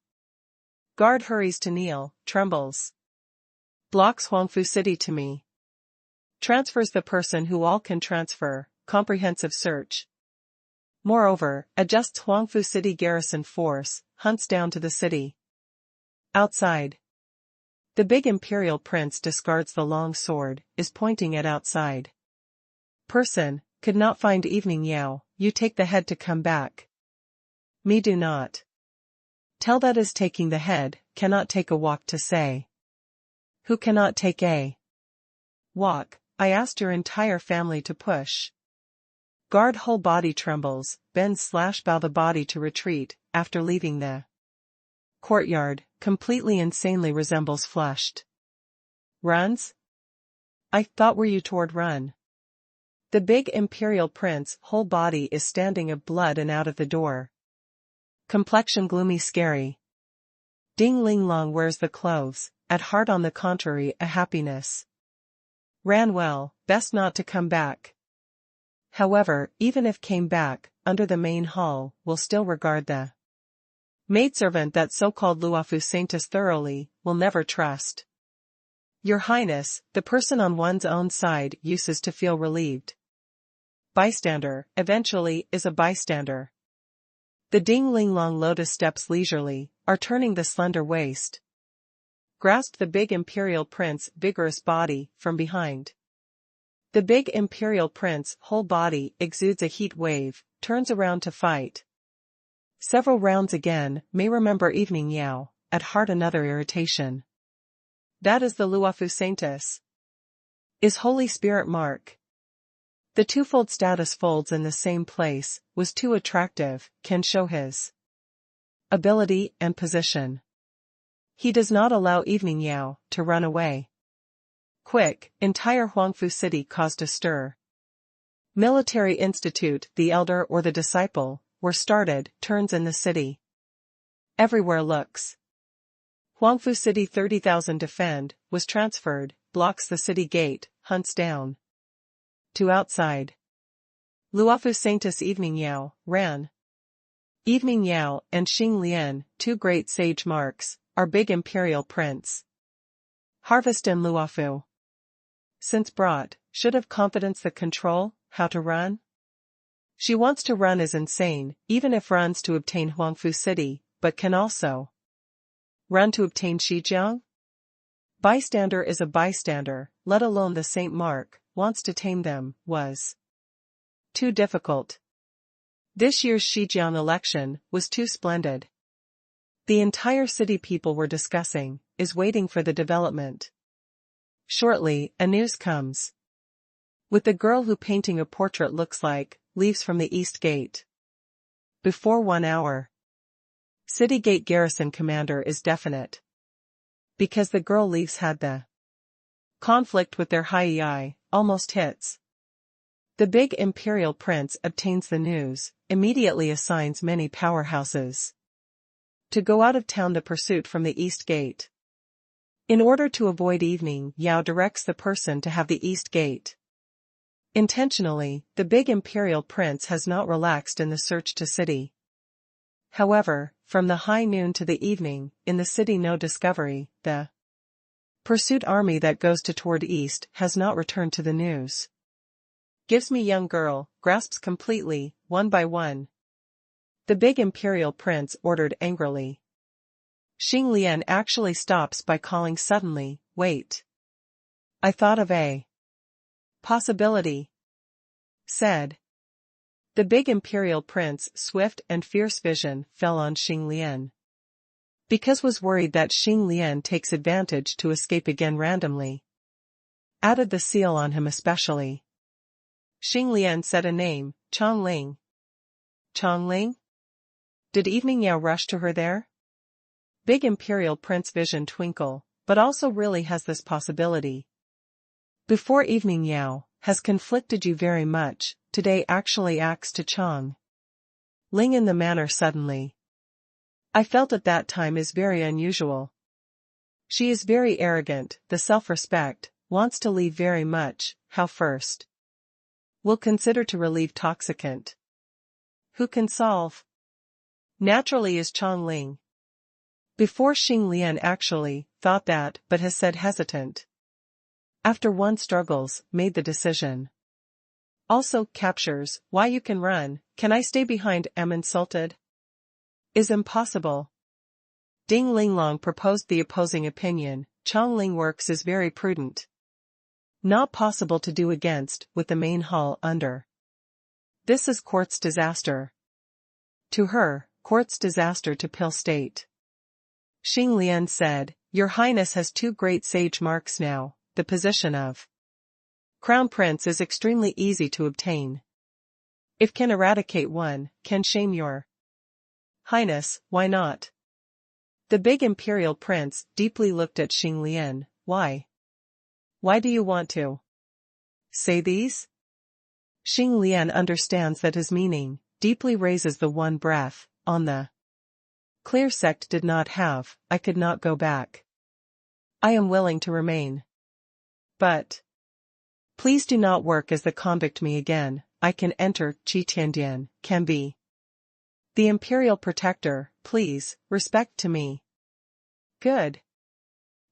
Guard hurries to kneel, trembles. Blocks Huangfu City to me. Transfers the person who all can transfer, comprehensive search. Moreover, adjusts Huangfu City garrison force, hunts down to the city. Outside. The big imperial prince discards the long sword, is pointing at outside. Person, could not find Evening Yao, you take the head to come back. Me do not. Tell that is taking the head, cannot take a walk to say. Who cannot take a walk? I asked your entire family to push. Guard whole body trembles, bends/bow the body to retreat, after leaving the courtyard, completely insanely resembles flushed. Runs? I thought were you toward run. The big imperial prince whole body is standing of blood and out of the door. Complexion gloomy scary. Ding Ling Long wears the clothes, at heart on the contrary a happiness. Ran well, best not to come back. However, even if came back, under the main hall, will still regard the maidservant that so-called Luofu Saintess thoroughly, will never trust. Your Highness, the person on one's own side uses to feel relieved. Bystander, eventually, is a bystander. The Ding-Ling-Long lotus steps leisurely, are turning the slender waist. Grasped the big imperial prince vigorous body from behind. The big imperial prince whole body exudes a heat wave, turns around to fight. Several rounds again, may remember evening Yao, at heart another irritation. That is the Luofu Sanctus. Is Holy Spirit mark. The twofold status folds in the same place, was too attractive, can show his ability and position. He does not allow evening Yao to run away. Quick, entire Huangfu city caused a stir. Military Institute, the elder or the disciple, were started, turns in the city. Everywhere looks. Huangfu city 30,000 defend, was transferred, blocks the city gate, hunts down. To outside. Luofu Sanctus Evening Yao, ran. Evening Yao and Xing Lian, two great sage marks, are big imperial prince. Harvest in Luofu. Since brought, should have confidence the control, how to run? She wants to run is insane, even if runs to obtain Huangfu city, but can also run to obtain Shijiang? Bystander is a bystander, let alone the Saint Mark, wants to tame them, was too difficult. This year's Shijiang election was too splendid. The entire city people were discussing, is waiting for the development. Shortly, a news comes. With the girl who painting a portrait looks like, leaves from the east gate. Before 1 hour. City gate garrison commander is definite. Because the girl leaves had the conflict with their Hai almost hits. The big imperial prince obtains the news, immediately assigns many powerhouses to go out of town the pursuit from the east gate. In order to avoid evening, Yao directs the person to have the east gate. Intentionally, the big imperial prince has not relaxed in the search to city. However, from the high noon to the evening, in the city no discovery, the pursuit army that goes to toward east has not returned to the news. Gives me young girl, grasps completely, one by one. The big imperial prince ordered angrily. Xing Lian actually stops by calling suddenly, wait. I thought of a possibility. Said. The big imperial prince swift and fierce vision fell on Xing Lian. Because was worried that Xing Lian takes advantage to escape again randomly. Added the seal on him especially. Xing Lian said a name, Chong Ling. Chong Ling? Did Evening Yao rush to her there? Big imperial prince vision twinkle, but also really has this possibility. Before Evening Yao, has conflicted you very much, today actually acts to Chong Ling in the manner suddenly. I felt at that time is very unusual. She is very arrogant, the self-respect, wants to leave very much, how first? Will consider to relieve toxicant. Who can solve? Naturally is Chong Ling. Before Xing Lian actually, thought that, but has said hesitant. After one struggles, made the decision. Also, captures, why you can run, can I stay behind am insulted? Is impossible. Ding Linglong proposed the opposing opinion, Chong Ling works is very prudent. Not possible to do against, with the main hall under. This is court's disaster. To her, court's disaster to Pil State. Xing Lian said, Your Highness has two great sage marks now, the position of Crown Prince is extremely easy to obtain. If can eradicate one, can shame your Highness, why not? The big imperial prince deeply looked at Xing Lian, why? Why do you want to say these? Xing Lian understands that his meaning, deeply raises the one breath, on the clear sect did not have, I could not go back. I am willing to remain. But please do not work as the convict me again, I can enter, Qi Tiandian, can be the imperial protector, please, respect to me. Good.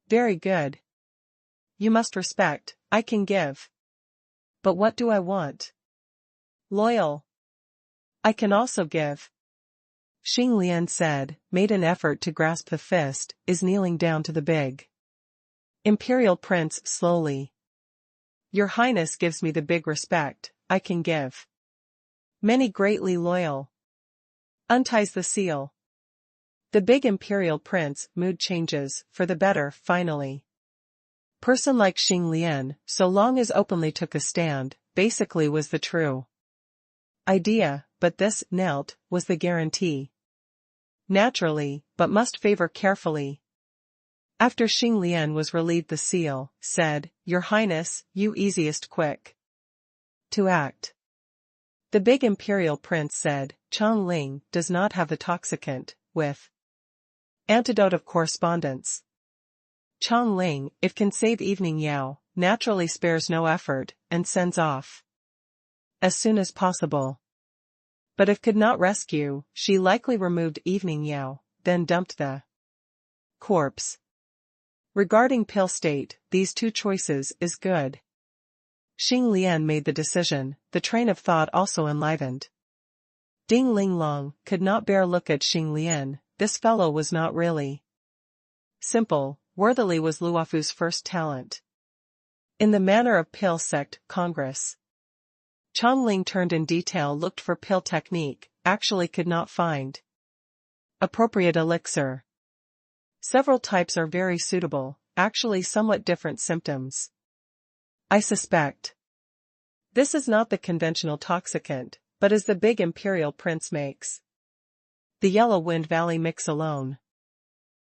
Very good. you must respect, I can give. But what do I want? Loyal. I can also give. Xing Lian said, made an effort to grasp the fist, is kneeling down to the big Imperial Prince slowly. Your Highness gives me the big respect, I can give. Many greatly loyal. Unties the seal. The big Imperial Prince mood changes, for the better, finally. Person like Xing Lian, so long as openly took a stand, basically was the true idea, but this, knelt, was the guarantee. Naturally, but must favor carefully. After Xing Lian was relieved the seal, said, Your Highness, you easiest quick to act. The big Imperial Prince said, Chang Ling does not have the toxicant, with antidote of correspondence. Chang Ling, if can save Evening Yao, naturally spares no effort, and sends off as soon as possible. But if could not rescue, she likely removed Evening Yao, then dumped the corpse. Regarding pill state, these two choices is good. Xing Lian made the decision, the train of thought also enlivened. Ding Linglong could not bear look at Xing Lian, this fellow was not really simple, worthily was Luofu's first talent. In the manner of pill sect, Congress. Chang Ling turned in detail looked for pill technique, actually could not find appropriate elixir. Several types are very suitable, actually somewhat different symptoms. I suspect this is not the conventional toxicant, but is the big Imperial Prince makes. The Yellow Wind Valley mix alone.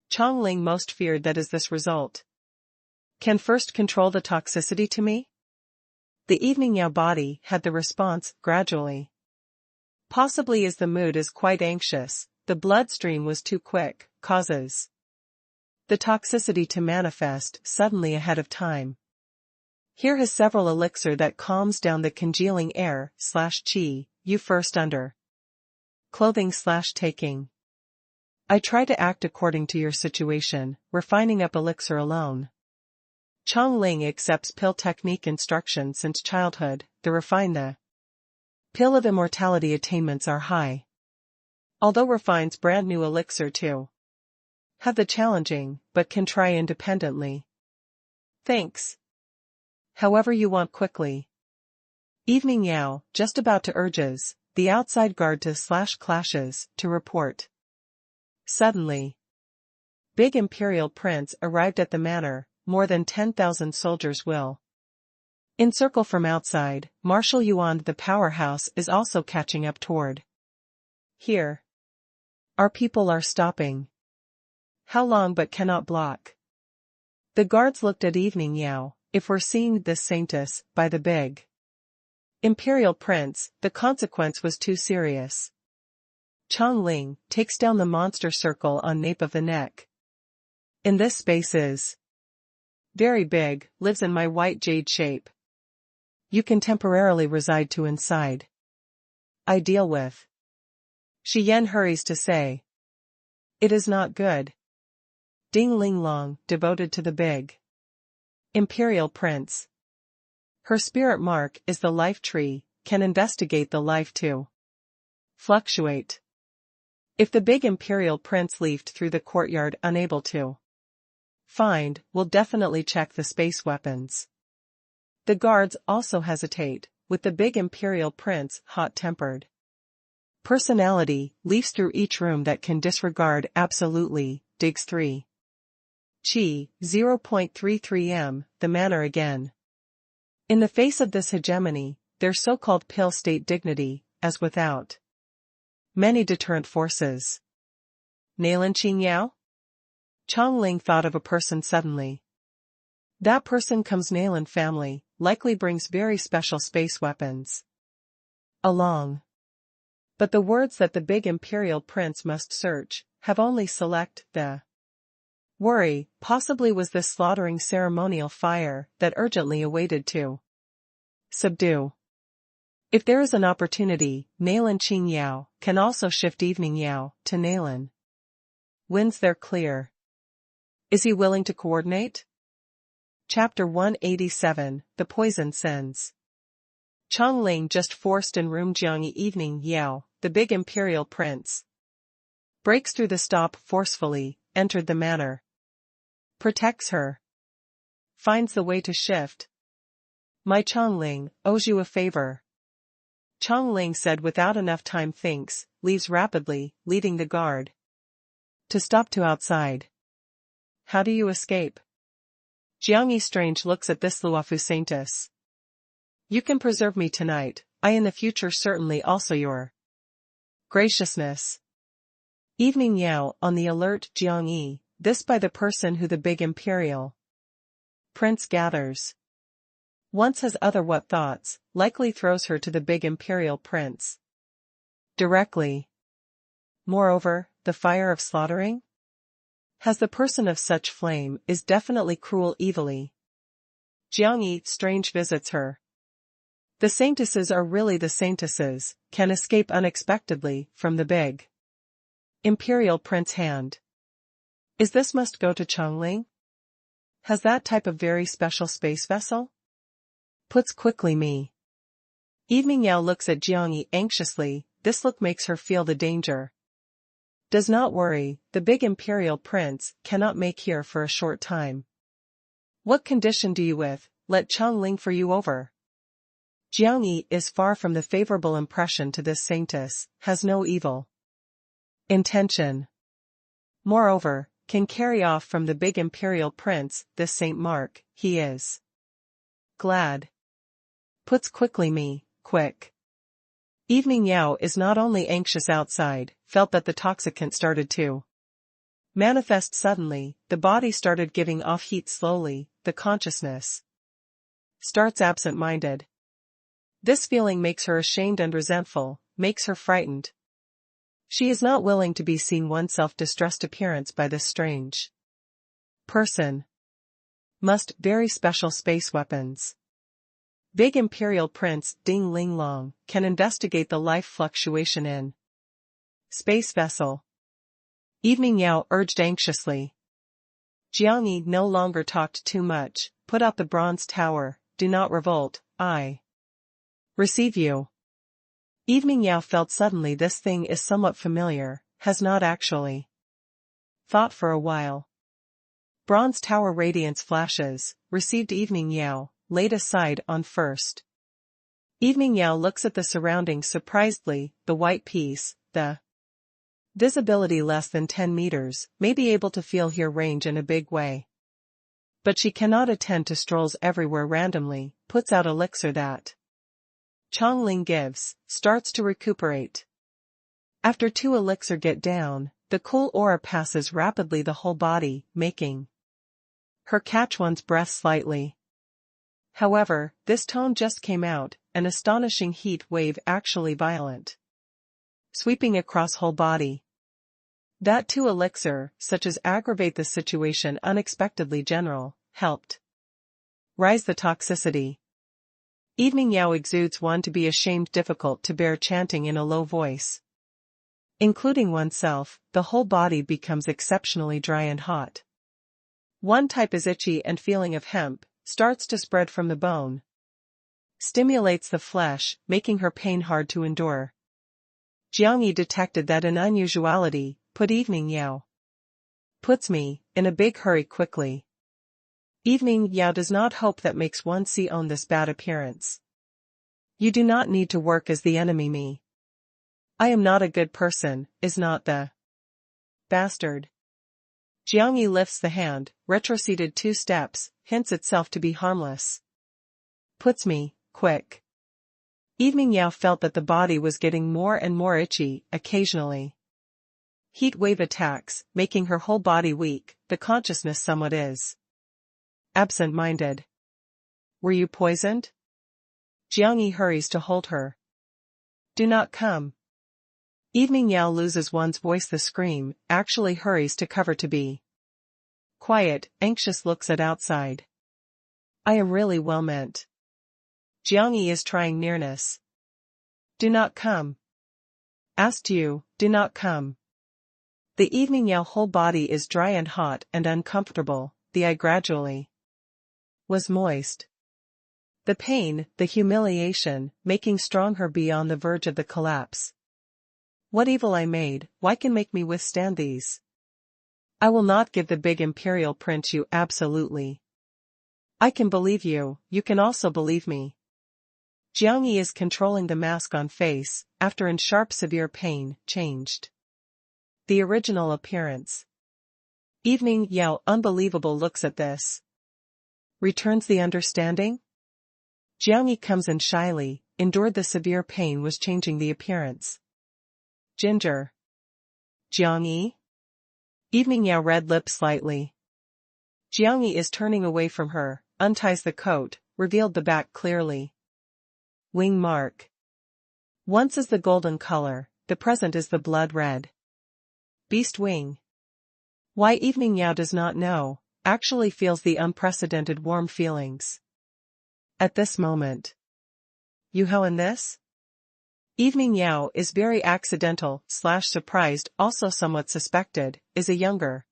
Chang Ling most feared that is this result. Can first control the toxicity to me? The Evening Yao body had the response, gradually. Possibly as the mood is quite anxious, the bloodstream was too quick, causes the toxicity to manifest suddenly ahead of time. Here has several elixir that calms down the congealing air, /qi, you first under clothing / taking. I try to act according to your situation, refining up elixir alone. Chang Ling accepts pill technique instruction since childhood, the pill of immortality attainments are high. Although refines brand new elixir too. Have the challenging, but can try independently. Thanks. However you want quickly. Evening Yao, just about to urges, the outside guard to / clashes, to report. Suddenly. Big Imperial Prince arrived at the manor, more than 10,000 soldiers will encircle from outside. Marshal Yuan the powerhouse is also catching up toward here. Our people are stopping. How long but cannot block. The guards looked at Evening Yao, if we're seeing this saintess, by the big Imperial Prince, the consequence was too serious. Chang Ling takes down the monster circle on nape of the neck. In this space is very big, lives in my white jade shape. You can temporarily reside to inside. I deal with. Shi Yan hurries to say. It is not good. Ding Linglong, devoted to the big Imperial Prince. Her spirit mark is the life tree, can investigate the life too. Fluctuate. If the big Imperial Prince leafed through the courtyard unable to find, will definitely check the space weapons. The guards also hesitate, with the big Imperial Prince hot-tempered personality, leafs through each room that can disregard absolutely, digs 3. Qi, 0.33 m, the manner again. In the face of this hegemony, their so-called pill state dignity, as without many deterrent forces. Nailan Qing Yao? Chang Ling thought of a person suddenly. That person comes Nailan family, likely brings very special space weapons along. But the words that the big Imperial Prince must search, have only select the worry, possibly was this slaughtering ceremonial fire that urgently awaited to subdue. If there is an opportunity, Nailan Qing Yao can also shift Evening Yao to Nailan. Winds there clear. Is he willing to coordinate? Chapter 187, The Poison Sins. Chongling just forced in room Jiangyi. Evening Yao, the big imperial prince, breaks through the stop forcefully, entered the manor. Protects her. Finds the way to shift. My Chongling owes you a favor. Chongling said without enough time. Thinks, leaves rapidly, leading the guard to stop to outside. How do you escape? Jiangyi Strange looks at this. Luofu Saintus. You can preserve me tonight, I in the future certainly also your graciousness. Evening Yao on the alert. Jiangyi, this by the person who the big imperial prince gathers. Once has other what thoughts, likely throws her to the big imperial prince directly. Moreover, the fire of slaughtering has the person of such flame is definitely cruel evilly. Jiangyi Strange visits her. The saintesses are really the saintesses, can escape unexpectedly from the big imperial prince hand. Is this must go to Chongling? Has that type of very special space vessel? Puts quickly me. Evening Yao looks at Jiangyi anxiously, this look makes her feel the danger. Does not worry, the big imperial prince cannot make here for a short time. What condition do you with, let Chongling for you over? Jiangyi is far from the favorable impression to this saintess, has no evil intention. Moreover, can carry off from the big imperial prince, this Saint Mark, he is glad. Puts quickly me, quick. Evening Yao is not only anxious outside, felt that the toxicant started to manifest suddenly, the body started giving off heat slowly, the consciousness starts absent-minded. This feeling makes her ashamed and resentful, makes her frightened. She is not willing to be seen oneself distressed appearance by this strange person. Must very special space weapons. Big imperial prince Ding Ling Long can investigate the life fluctuation in space vessel. Evening Yao urged anxiously. Jiangyi no longer talked too much, put out the bronze tower, do not revolt, I receive you. Evening Yao felt suddenly this thing is somewhat familiar, has not actually thought for a while. Bronze tower radiance flashes, received Evening Yao, laid aside on first. Evening Yao looks at the surroundings surprisedly, the white piece, the visibility less than 10 meters, may be able to feel here range in a big way. But she cannot attend to strolls everywhere randomly, puts out elixir that Chongling gives, starts to recuperate. After 2 elixir get down, the cool aura passes rapidly the whole body, making her catch one's breath slightly. However, this tone just came out, an astonishing heat wave actually violent, sweeping across whole body. That 2 elixir, such as aggravate the situation unexpectedly general, helped rise the toxicity. Evening Yao exudes one to be ashamed difficult to bear chanting in a low voice. Including oneself, the whole body becomes exceptionally dry and hot. One type is itchy and feeling of hemp, starts to spread from the bone. Stimulates the flesh, making her pain hard to endure. Jiangyi detected that an unusuality, put Evening Yao. Puts me, in a big hurry quickly. Evening Yao does not hope that makes one see on this bad appearance. You do not need to work as the enemy me. I am not a good person, is not the bastard. Jiangyi lifts the hand, retroceded 2 steps, hints itself to be harmless. Puts me, quick. Evening Yao felt that the body was getting more and more itchy, occasionally. Heat wave attacks, making her whole body weak, the consciousness somewhat is absent-minded. Were you poisoned? Jiangyi hurries to hold her. Do not come. Evening Yao loses one's voice. The scream actually hurries to cover to be quiet, anxious looks at outside. I am really well meant. Jiangyi is trying nearness. Do not come. Asked you, do not come. The Evening Yao whole body is dry and hot and uncomfortable, the eye gradually was moist. The pain, the humiliation, making strong her beyond the verge of the collapse. What evil I made, why can make me withstand these? I will not give the big imperial prince you absolutely. I can believe you, you can also believe me. Jiang Yi is controlling the mask on face, after in sharp severe pain, changed. The original appearance. Evening Yao unbelievable looks at this. Returns the understanding? Jiang Yi comes in shyly, endured the severe pain was changing the appearance. Ginger. Jiang Yi? Evening Yao red lips slightly. Jiang Yi is turning away from her, unties the coat, revealed the back clearly. Wing mark. Once is the golden color, the present is the blood red. Beast wing. Why Evening Yao does not know, actually feels the unprecedented warm feelings. At this moment. You how in this? Evening Yao is very accidental, surprised, also somewhat suspected, is a younger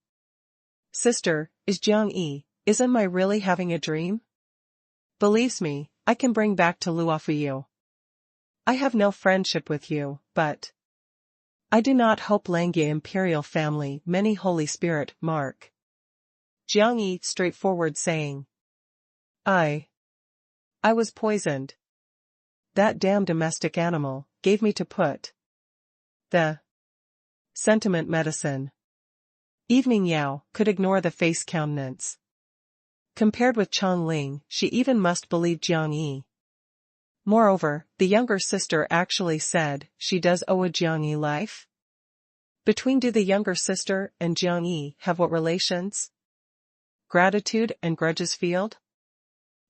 sister, is Jiang Yi, isn't I really having a dream? Believes me, I can bring back to Luofu you. I have no friendship with you, but I do not hope Langye imperial family many Holy Spirit, mark. Jiang Yi straightforward saying. I was poisoned. That damn domestic animal gave me to put the sentiment medicine. Evening Yao could ignore the face countenance. Compared with Chong Ling, she even must believe Jiang Yi. Moreover, the younger sister actually said she does owe a Jiang Yi life. Between do the younger sister and Jiang Yi have what relations? Gratitude and grudges field?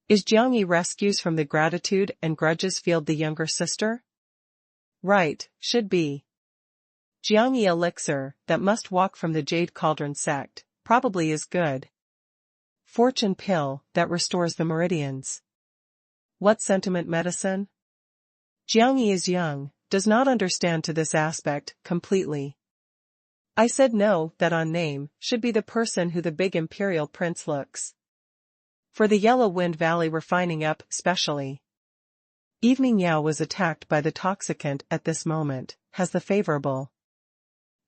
Is Jiang Yi rescues from the gratitude and grudges field the younger sister? Right, should be. Jiang Yi elixir that must walk from the Jade Cauldron sect, probably is good. Fortune pill that restores the meridians. What sentiment medicine? Jiang Yi is young, does not understand to this aspect completely. I said no, that on name should be the person who the big imperial prince looks. For the Yellow Wind Valley refining up, specially. Evening Yao was attacked by the toxicant at this moment, has the favorable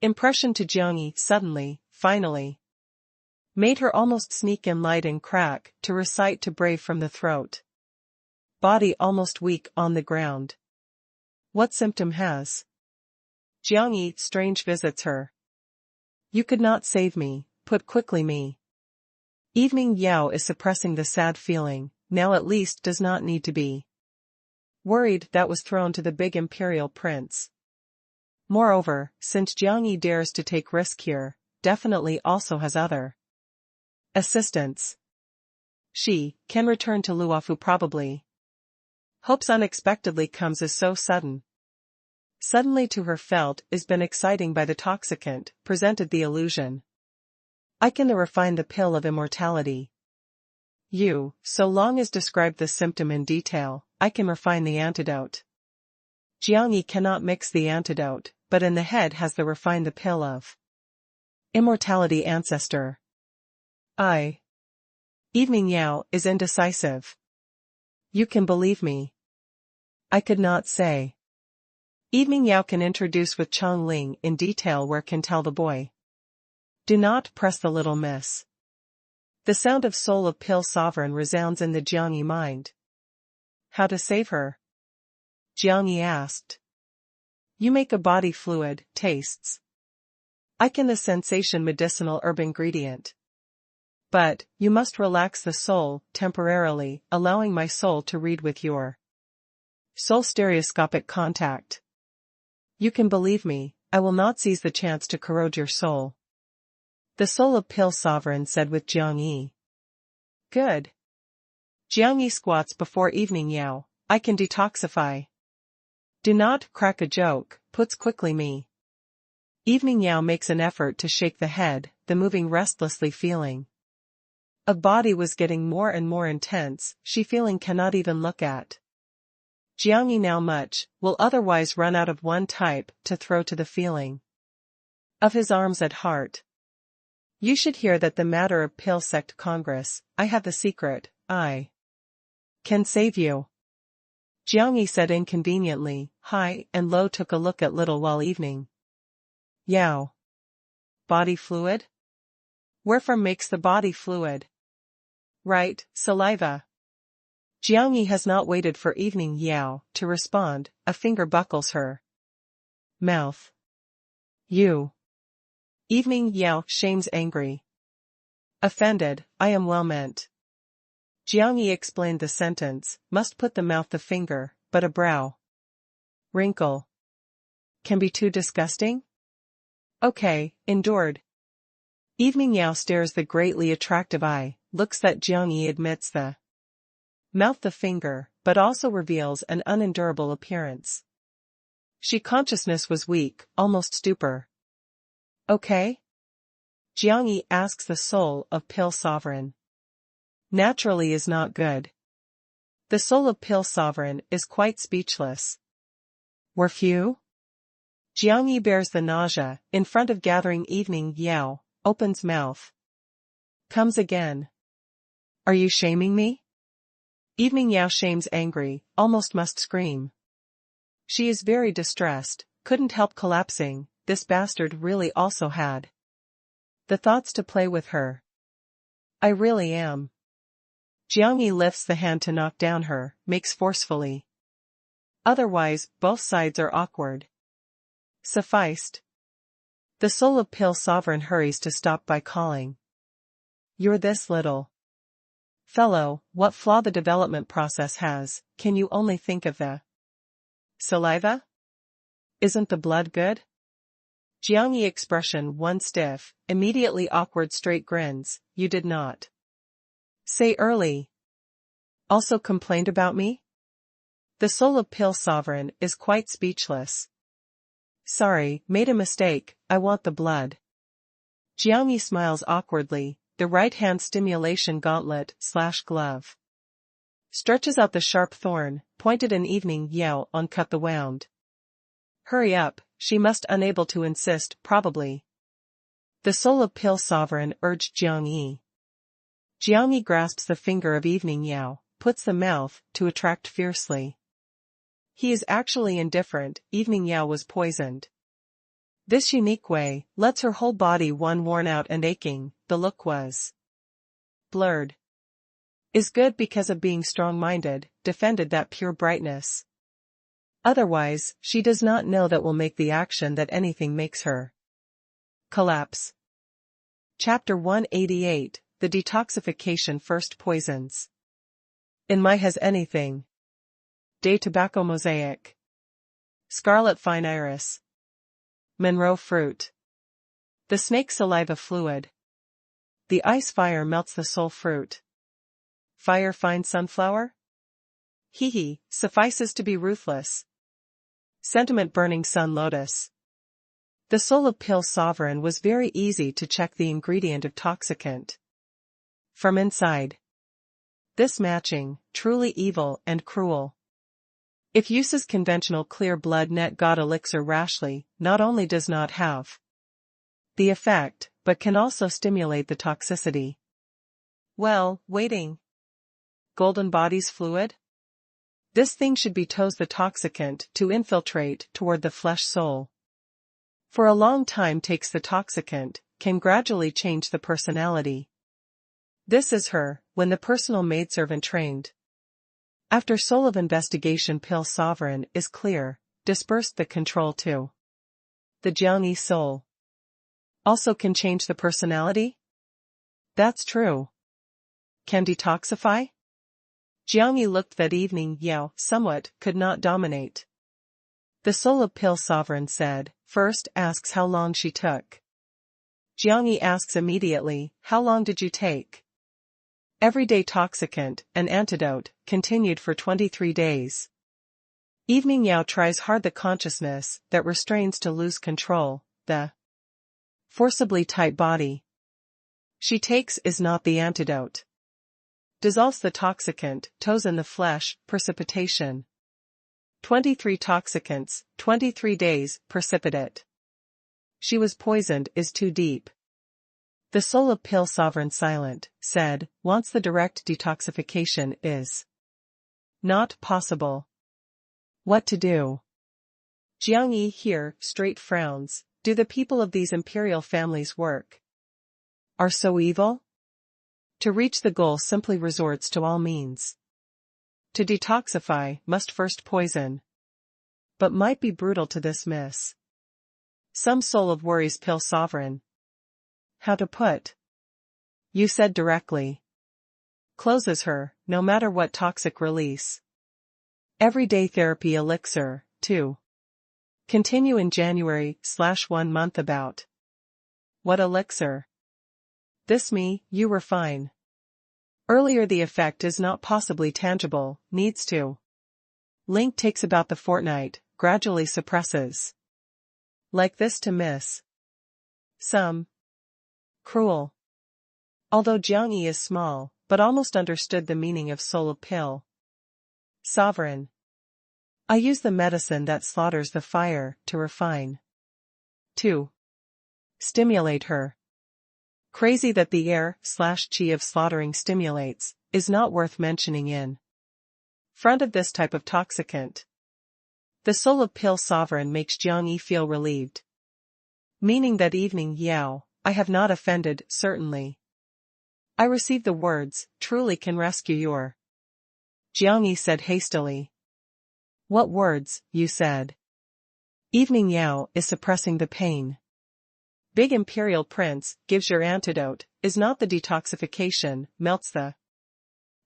impression to Jiang Yi suddenly, finally. Made her almost sneak in light and crack, to recite to brave from the throat. Body almost weak on the ground. What symptom has? Jiang Yi strange visits her. You could not save me, put quickly me. Evening Yao is suppressing the sad feeling, now at least does not need to be worried that was thrown to the big imperial prince. Moreover, since Jiang Yi dares to take risk here, definitely also has other assistance. She can return to Luofu probably. Hopes unexpectedly comes as so sudden. Suddenly to her felt is been exciting by the toxicant, presented the illusion. I can refine the pill of immortality. You, so long as describe the symptom in detail, I can refine the antidote. Jiang Yi cannot mix the antidote, but in the head has the refine the pill of immortality ancestor. Evening Yao is indecisive. You can believe me. I could not say. Evening Yao can introduce with Chong Ling in detail where can tell the boy. Do not press the little miss. The sound of soul of pill sovereign resounds in the Jiang Yi mind. How to save her? Jiang Yi asked. You make a body fluid, tastes. I can the sensation medicinal herb ingredient. But, you must relax the soul, temporarily, allowing my soul to read with your soul stereoscopic contact. You can believe me, I will not seize the chance to corrode your soul. The soul of pill sovereign said with Jiang Yi. Good. Jiang Yi squats before Evening Yao, I can detoxify. Do not crack a joke, puts quickly me. Evening Yao makes an effort to shake the head, the moving restlessly feeling. A body was getting more and more intense, she feeling cannot even look at. Jiang Yi now much, will otherwise run out of one type, to throw to the feeling of his arms at heart. You should hear that the matter of pill sect congress, I have the secret, I can save you. Jiang Yi said inconveniently. High and Low took a look at little while evening. Yao. Body fluid? Wherefrom makes the body fluid? Right, saliva. Jiang Yi has not waited for evening Yao to respond, a finger buckles her mouth. You. Evening Yao shames angry. Offended, I am well meant. Jiang Yi explained the sentence, must put the mouth the finger, but a brow wrinkle can be too disgusting? Okay, endured. Evening Yao stares the greatly attractive eye, looks that Jiang Yi admits the mouth the finger, but also reveals an unendurable appearance. She consciousness was weak, almost stupor. Okay? Jiang Yi asks the soul of Pill Sovereign. Naturally is not good. The soul of Pill Sovereign is quite speechless. Were few? Jiang Yi bears the nausea, in front of gathering evening Yao, opens mouth. Comes again. Are you shaming me? Evening Yao shames angry, almost must scream. She is very distressed, couldn't help collapsing, this bastard really also had the thoughts to play with her. I really am. Jiang Yi lifts the hand to knock down her, makes forcefully. Otherwise, both sides are awkward. Sufficed. The soul of Pill Sovereign hurries to stop by calling. You're this little fellow, what flaw the development process has, can you only think of the saliva? Isn't the blood good? Jiang Yi expression one stiff, immediately awkward straight grins, you did not say early. Also complained about me? The soul of Pill Sovereign is quite speechless. Sorry, made a mistake, I want the blood. Jiang Yi smiles awkwardly, the right hand stimulation gauntlet/glove. Stretches out the sharp thorn, pointed an evening Yao uncut the wound. Hurry up, she must unable to insist, probably. The soul of Pill Sovereign urged Jiang Yi. Jiang Yi grasps the finger of evening Yao, puts the mouth to attract fiercely. He is actually indifferent, evening Yao was poisoned. This unique way lets her whole body one worn out and aching, the look was blurred. Is good because of being strong-minded, defended that pure brightness. Otherwise, she does not know that will make the action that anything makes her collapse. Chapter 188, The Detoxification First Poisons. In my has anything. Day Tobacco Mosaic. Scarlet Fine Iris. Monroe Fruit. The snake saliva fluid. The ice fire melts the soul fruit. Fire fine sunflower? Hee suffices to be ruthless. Sentiment burning sun lotus. The soul of Pill Sovereign was very easy to check the ingredient of toxicant from inside. This matching, truly evil and cruel. If uses conventional clear blood net god elixir rashly, not only does not have the effect, but can also stimulate the toxicity. Well, waiting. Golden bodies fluid? This thing should be toes the toxicant to infiltrate toward the flesh soul. For a long time takes the toxicant, can gradually change the personality. This is her, when the personal maidservant trained. After soul of investigation Pill Sovereign is clear, dispersed the control to the Jiang Yi soul. Also can change the personality? That's true. Can detoxify? Jiang Yi looked that evening Yao, somewhat, could not dominate. The soul of Pill Sovereign said, first asks how long she took. Jiang Yi asks immediately, how long did you take? Everyday toxicant, an antidote, continued for 23 days. Evening Yao tries hard the consciousness that restrains to lose control, the forcibly tight body she takes is not the antidote. Dissolves the toxicant, toes in the flesh, precipitation. 23 toxicants, 23 days, precipitate. She was poisoned is too deep. The soul of Pale Sovereign silent, said, wants the direct detoxification is not possible. What to do? Jiang Yi here, straight frowns, do the people of these imperial families work are so evil? To reach the goal simply resorts to all means. To detoxify must first poison. But might be brutal to dismiss. Some soul of worries Pale Sovereign. How to put? You said directly. Closes her, no matter what toxic release. Everyday therapy elixir, 2. Continue in January/1 month about. What elixir? This me, you refine. Earlier the effect is not possibly tangible, needs to. Link takes about the fortnight, gradually suppresses. Like this to miss. Some. Cruel. Although Jiang Yi is small, but almost understood the meaning of soul of pill. Sovereign. I use the medicine that slaughters the fire, to refine. 2. Stimulate her. Crazy that the air/chi of slaughtering stimulates, is not worth mentioning in front of this type of toxicant. The soul of Pale Sovereign makes Jiang Yi feel relieved. Meaning that evening Yao, I have not offended, certainly. I receive the words, truly can rescue your. Jiang Yi said hastily. What words, you said? Evening Yao is suppressing the pain. Big Imperial Prince gives your antidote, is not the detoxification, melts the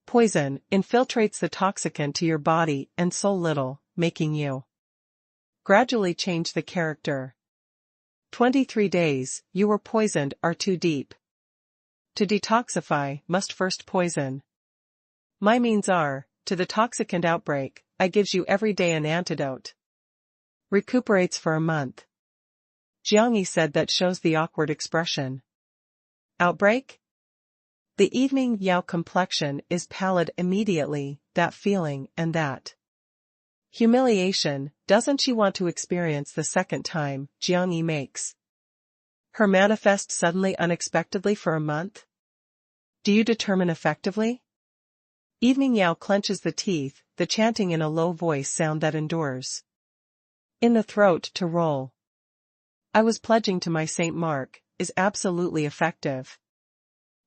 poison, infiltrates the toxicant to your body and soul little, making you gradually change the character. 23 days, you were poisoned are too deep. To detoxify, must first poison. My means are, to the toxicant outbreak, I gives you every day an antidote. Recuperates for a month. Jiang Yi said that shows the awkward expression. Outbreak? The evening Yao complexion is pallid immediately, that feeling and that humiliation, doesn't she want to experience the second time, Jiang Yi makes her manifest suddenly unexpectedly for a month? Do you determine effectively? Evening Yao clenches the teeth, the chanting in a low voice sound that endures. In the throat to roll. I was pledging to my Saint Mark, is absolutely effective.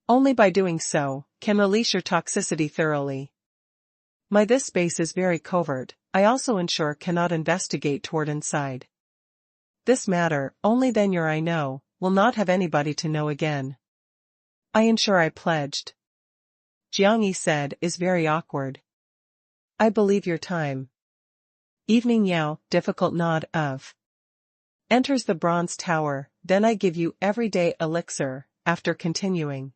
Only by doing so, can release your toxicity thoroughly. My this space is very covert, I also ensure cannot investigate toward inside. This matter, only then your I know, will not have anybody to know again. I ensure I pledged. Jiang Yi said is very awkward. I believe your time. Evening Yao, difficult nod of. Enters the bronze tower, then I give you everyday elixir, after continuing.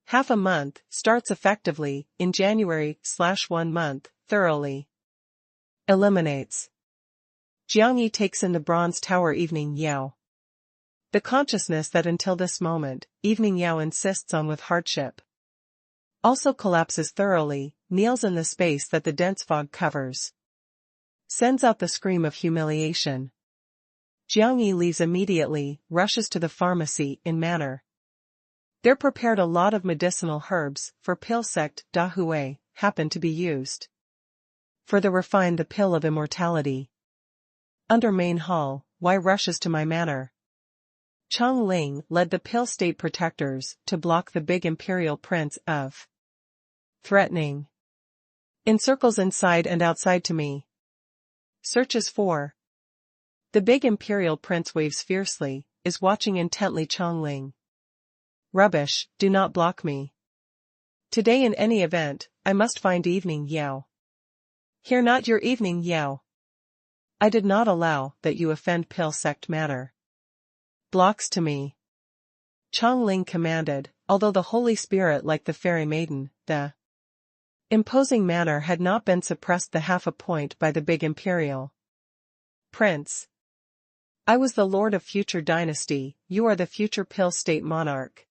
Half a month, starts effectively, in January/1 month, thoroughly. Eliminates. Jiang Yi takes in the bronze tower Evening Yao. The consciousness that until this moment, Evening Yao insists on with hardship. Also collapses thoroughly, kneels in the space that the dense fog covers. Sends out the scream of humiliation. Jiang Yi leaves immediately, rushes to the pharmacy in manner. There prepared a lot of medicinal herbs, for pill sect Da Hui, happen to be used. For the refined the pill of immortality. Under main hall, Why rushes to my manor. Chong Ling led the pill state protectors to block the big imperial prince of threatening. In circles inside and outside to me. Searches for. The big imperial prince waves fiercely, is watching intently Chong Ling. Rubbish, do not block me. Today in any event, I must find Evening Yao. Hear not your Evening Yao. I did not allow that you offend pill sect matter. Blocks to me. Chong Ling commanded, although the Holy Spirit like the fairy maiden, the imposing manner had not been suppressed the half a point by the big imperial prince. I was the lord of future dynasty, you are the future pill state monarch.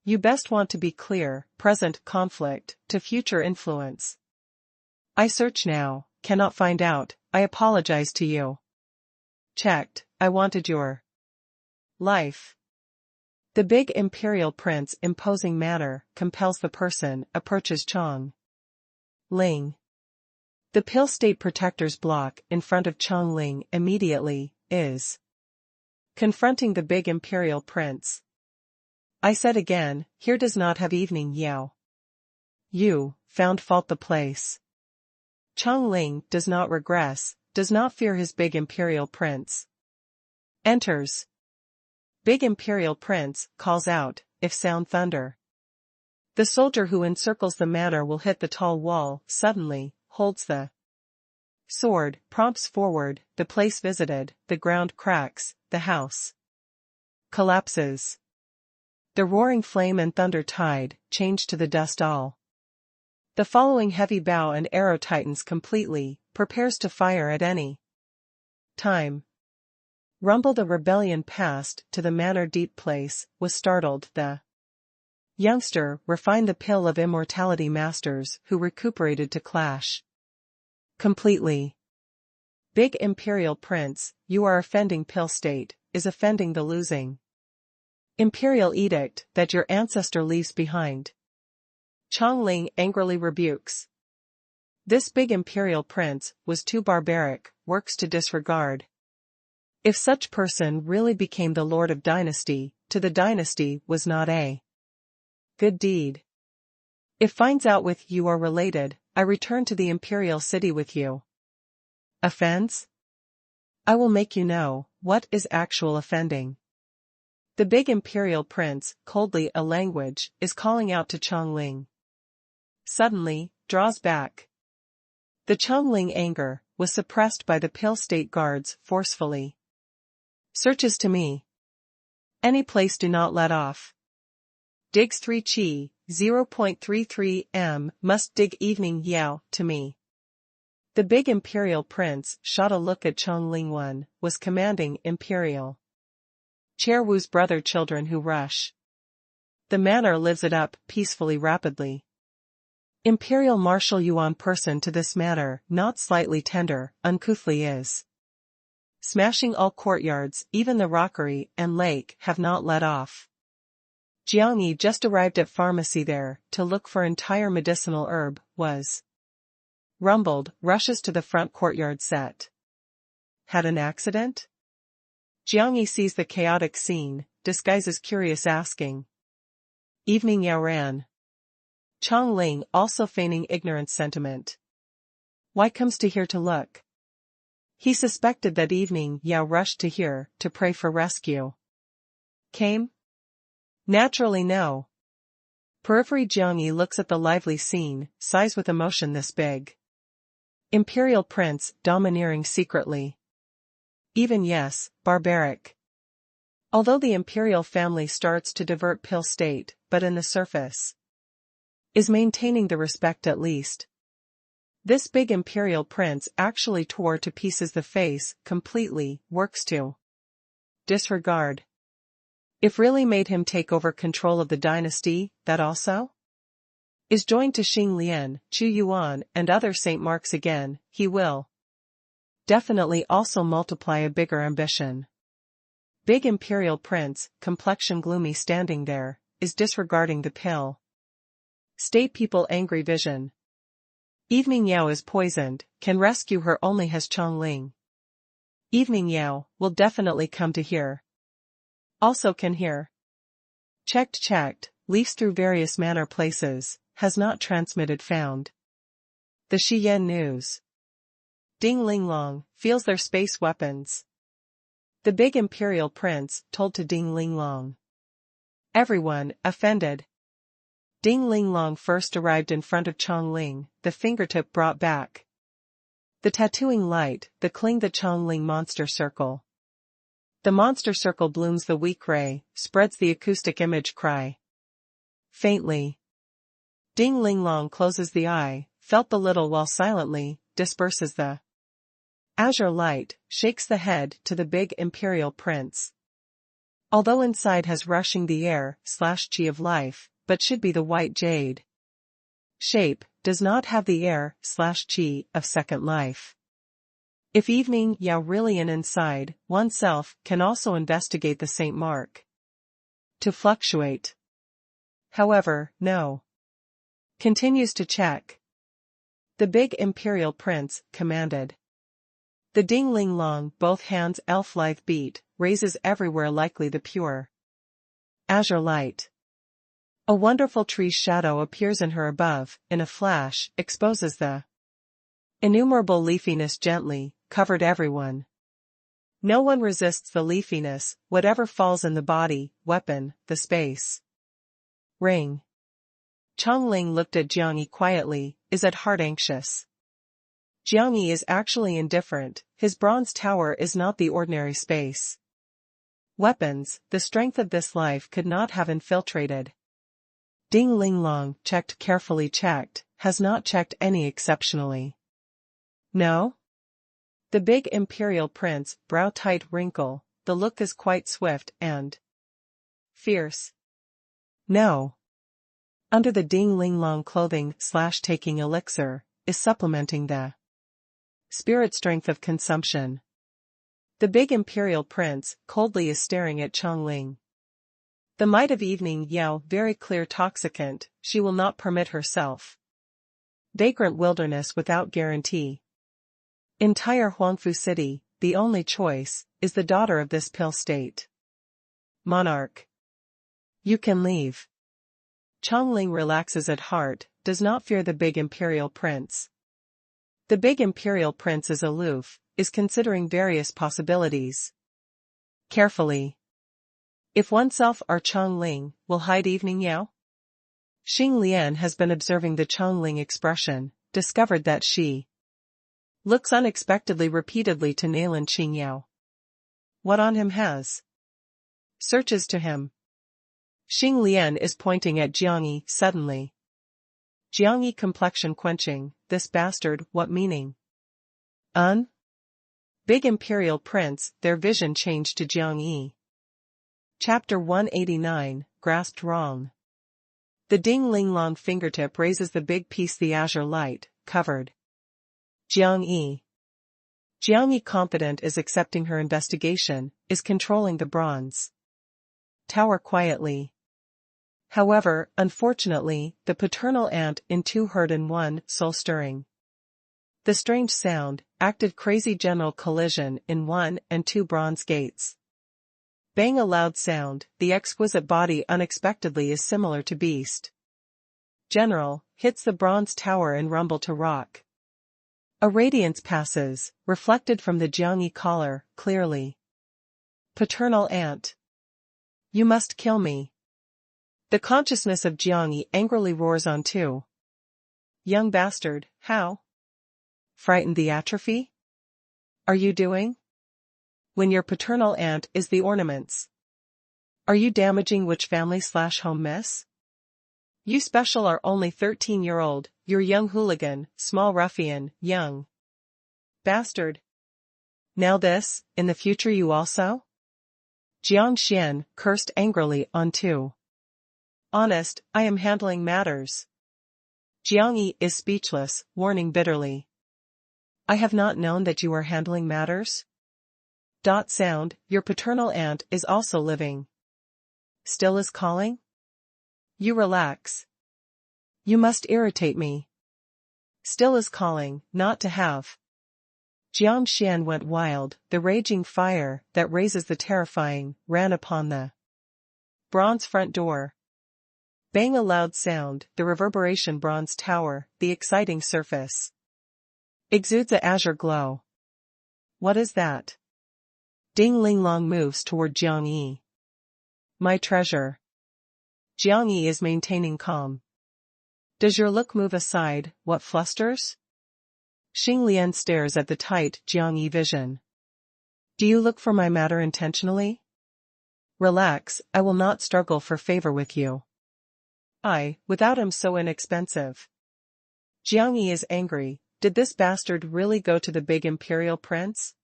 You best want to be clear, present conflict, to future influence. I search now, cannot find out, I apologize to you. Checked, I wanted your life. The big imperial prince imposing manner compels the person approaches Chong Ling. The Pil State protector's block in front of Chong Ling immediately is confronting the big imperial prince. I said again, here does not have evening Yao. You found fault the place. Chong Ling does not regress, does not fear his big imperial prince. Enters. Big imperial prince calls out, if sound thunder. The soldier who encircles the manor will hit the tall wall, suddenly, holds the sword, prompts forward, the place visited, the ground cracks, the house collapses. The roaring flame and thunder tide, change to the dust all. The following heavy bow and arrow tightens completely, prepares to fire at any time. Rumble the rebellion passed to the manor deep place, was startled the youngster, refined the pill of immortality masters who recuperated to clash completely. Big imperial prince, you are offending Pil State, is offending the losing imperial edict that your ancestor leaves behind. Chong Ling angrily rebukes. This big imperial prince was too barbaric, works to disregard. If such person really became the lord of dynasty, to the dynasty was not a good deed. If finds out with you are related, I return to the imperial city with you. Offense? I will make you know, what is actual offending. The big imperial prince, coldly a language, is calling out to Chong Ling. Suddenly, draws back. The Chong Ling anger was suppressed by the Pil State guards forcefully. Searches to me. Any place do not let off. Digs 3 chi, 0.33 m, must dig evening Yao to me. The big imperial prince shot a look at Chong Ling. One was commanding imperial Chair Wu's brother children who rush. The manor lives it up peacefully rapidly. Imperial Marshal Yuan person to this manor, not slightly tender, uncouthly is. Smashing all courtyards, even the rockery and lake have not let off. Jiangyi just arrived at pharmacy there, to look for entire medicinal herb, was rumbled, rushes to the front courtyard set. Had an accident? Jiangyi sees the chaotic scene, disguises curious asking. Evening Yao ran. Chong Ling also feigning ignorant sentiment. Why comes to here to look? He suspected that evening Yao rushed to here, to pray for rescue. Came? Naturally no. Periphery Jiangyi looks at the lively scene, sighs with emotion this big imperial prince, domineering secretly. Even yes, barbaric. Although the imperial family starts to divert Pil State, but in the surface is maintaining the respect at least. This big imperial prince actually tore to pieces the face, completely, works to disregard. If really made him take over control of the dynasty, that also is joined to Xing Lian, Chu Yuan and other St. Marks again, he will definitely also multiply a bigger ambition. Big imperial prince, complexion gloomy standing there, is disregarding the Pil State people angry vision. Evening Yao is poisoned, can rescue her only has Chong Ling. Evening Yao will definitely come to here. Also can hear. Checked, leafs through various manor places, has not transmitted found. The Shiyan News. Ding Linglong, feels their space weapons. The big imperial prince, told to Ding Linglong. Everyone, offended. Ding Linglong first arrived in front of Chong Ling, the fingertip brought back. The tattooing light, the cling the Chong Ling monster circle. The monster circle blooms the weak ray, spreads the acoustic image cry. Faintly. Ding Linglong closes the eye, felt the little while silently, disperses the azure light, shakes the head to the big imperial prince. Although inside has rushing the air, /chi of life, but should be the white jade shape, does not have the air, /chi of second life. If evening Yao really in inside, oneself can also investigate the St. Mark. To fluctuate. However, no. Continues to check. The big imperial prince commanded. The ding-ling-long, both hands elf-lithe beat, raises everywhere likely the pure azure light. A wonderful tree's shadow appears in her above, in a flash, exposes the innumerable leafiness gently, covered everyone. No one resists the leafiness, whatever falls in the body, weapon, the space. Ring. Chongling looked at Jiangyi quietly, is at heart anxious. Jiangyi is actually indifferent, his bronze tower is not the ordinary space. Weapons, the strength of this life could not have infiltrated. Ding Ling Long, carefully checked, has not checked any exceptionally. No? The big imperial prince, brow tight wrinkle, the look is quite swift and fierce. No. Under the Ding Ling Long clothing / taking elixir, is supplementing the spirit strength of consumption. The big imperial prince, coldly is staring at Chongling. The might of evening Yao, very clear toxicant, she will not permit herself. Vagrant wilderness without guarantee. Entire Huangfu city, the only choice, is the daughter of this pill state. Monarch. You can leave. Chongling relaxes at heart, does not fear the big imperial prince. The big imperial prince is aloof, is considering various possibilities. Carefully. If oneself or Chongling, will hide evening Yao? Xing Lian has been observing the Chongling expression, discovered that she looks unexpectedly repeatedly to Nailan Qing Yao. What on him has? Searches to him. Xing Lian is pointing at Jiangyi suddenly. Jiangyi complexion quenching, this bastard, what meaning? Big imperial prince, their vision changed to Jiangyi. Chapter 189, grasped wrong. The Ding Ling Long fingertip raises the big piece the azure light, covered. Jiangyi. Jiangyi confident is accepting her investigation, is controlling the bronze tower quietly. However, unfortunately, the paternal aunt in two heard in one, soul stirring. The strange sound, acted crazy general collision in 1 and 2 bronze gates. Bang a loud sound, the exquisite body unexpectedly is similar to beast. General, hits the bronze tower and rumble to rock. A radiance passes, reflected from the Jiangyi collar, clearly. Paternal aunt. You must kill me. The consciousness of Jiangyi angrily roars on too. Young bastard, how? Frightened the atrophy? Are you doing? When your paternal aunt is the ornaments. Are you damaging which family / home miss? You special are only 13-year-old, you're young hooligan, small ruffian, young bastard. Now this, in the future you also? Jiang Xian cursed angrily on two. Honest, I am handling matters. Jiangyi is speechless, warning bitterly. I have not known that you are handling matters. Sound, your paternal aunt is also living. Still is calling? You relax. You must irritate me. Still is calling, not to have. Jiang Xian went wild, the raging fire, that raises the terrifying, ran upon the bronze front door. Bang a loud sound, the reverberation bronze tower, the exciting surface. Exudes a azure glow. What is that? Ding Ling Long moves toward Jiangyi. My treasure. Jiangyi is maintaining calm. Does your look move aside, what flusters? Xing Lian stares at the tight Jiangyi vision. Do you look for my matter intentionally? Relax, I will not struggle for favor with you. Without him so inexpensive. Jiangyi is angry, did this bastard really go to the big imperial prince?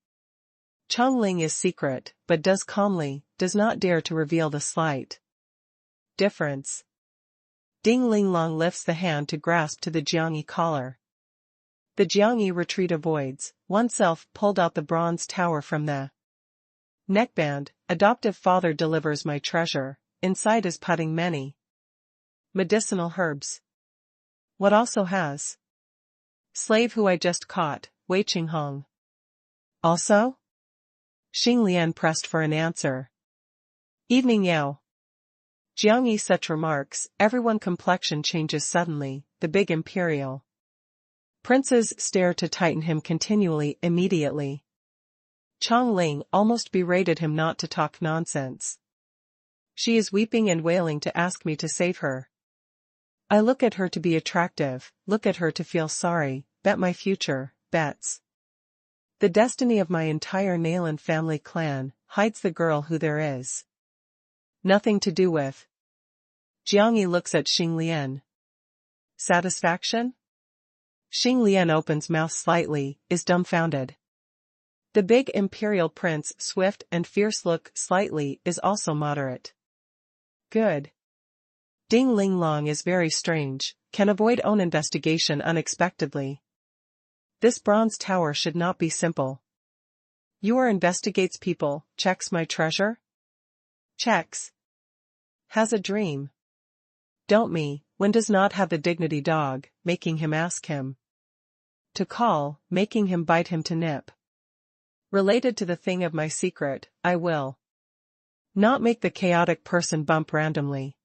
Chongling is secret, but does calmly, does not dare to reveal the slight difference. Ding Ling Long lifts the hand to grasp to the Jiangyi collar. The Jiangyi retreat avoids, oneself pulled out the bronze tower from the neckband. Adoptive father delivers my treasure, inside is putting many medicinal herbs. What also has? Slave who I just caught, Wei Qinghong. Also? Xing Lian pressed for an answer. Evening Yao. Jiang Yi such remarks, everyone complexion changes suddenly, the big imperial princes stare to tighten him continually immediately. Chong Ling almost berated him not to talk nonsense. She is weeping and wailing to ask me to save her. I look at her to be attractive, look at her to feel sorry, bet my future, bets. The destiny of my entire Nayland family clan hides the girl who there is nothing to do with. Jiang Yi looks at Xing Lian. Satisfaction? Xing Lian opens mouth slightly, is dumbfounded. The big imperial prince swift and fierce look slightly is also moderate. Good. Ding Ling Long is very strange, can avoid own investigation unexpectedly. This bronze tower should not be simple. Your investigates people, checks my treasure? Checks. Has a dream. Don't me, when does not have the dignity dog, making him ask him to call, making him bite him to nip. Related to the thing of my secret, I will not make the chaotic person bump randomly.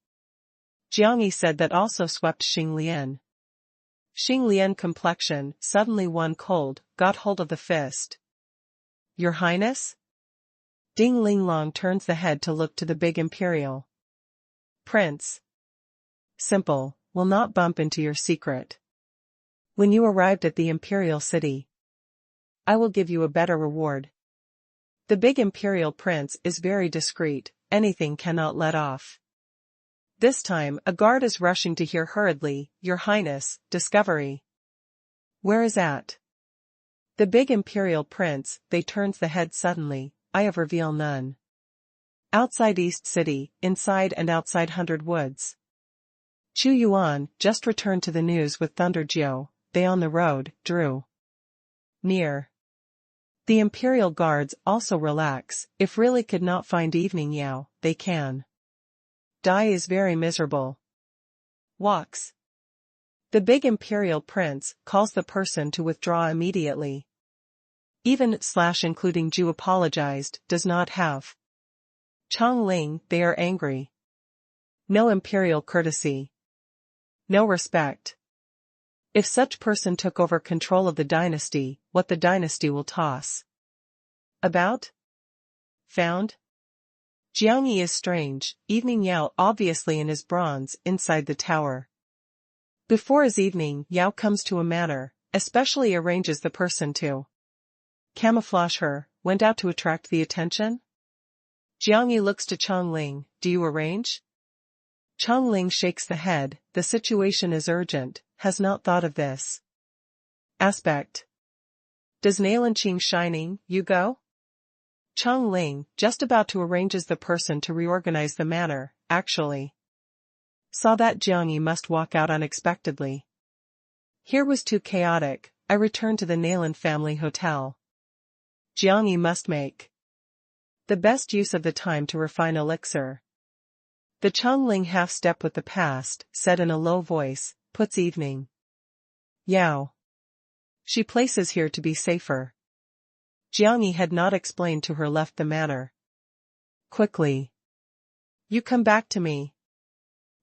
Jiang Yi said that also swept Xing Lian. Xing Lian complexion, suddenly one cold, got hold of the fist. Your Highness? Ding Ling Long turns the head to look to the big imperial prince. Simple, will not bump into your secret. When you arrived at the imperial city, I will give you a better reward. The big imperial prince is very discreet, anything cannot let off. This time a guard is rushing to hear hurriedly, Your Highness, discovery. Where is at? The big imperial prince, they turns the head suddenly, I have reveal none. Outside East City, inside and outside 100 Woods. Chu Yuan just returned to the news with Thunder Jiu, they on the road, drew near. The imperial guards also relax, if really could not find Evening Yao, they can. Dai is very miserable. Walks. The big imperial prince calls the person to withdraw immediately. Even / including Ju apologized, does not have. Chong Ling, they are angry. No imperial courtesy. No respect. If such person took over control of the dynasty, what the dynasty will toss about? Found? Jiang Yi is strange, Evening Yao obviously in his bronze inside the tower. Before his evening, Yao comes to a manor, especially arranges the person to camouflage her, went out to attract the attention? Jiang Yi looks to Chong Ling, do you arrange? Chong Ling shakes the head, the situation is urgent, has not thought of this aspect. Does Nayland Qing shining, you go? Chong Ling, just about to arranges the person to reorganize the manor, actually. Saw that Jiang Yi must walk out unexpectedly. Here was too chaotic, I returned to the Nayland family hotel. Jiang Yi must make the best use of the time to refine elixir. The Chong Ling half-step with the past, said in a low voice, puts Evening Yao. She places here to be safer. Jiang Yi had not explained to her left the manor. Quickly. You come back to me.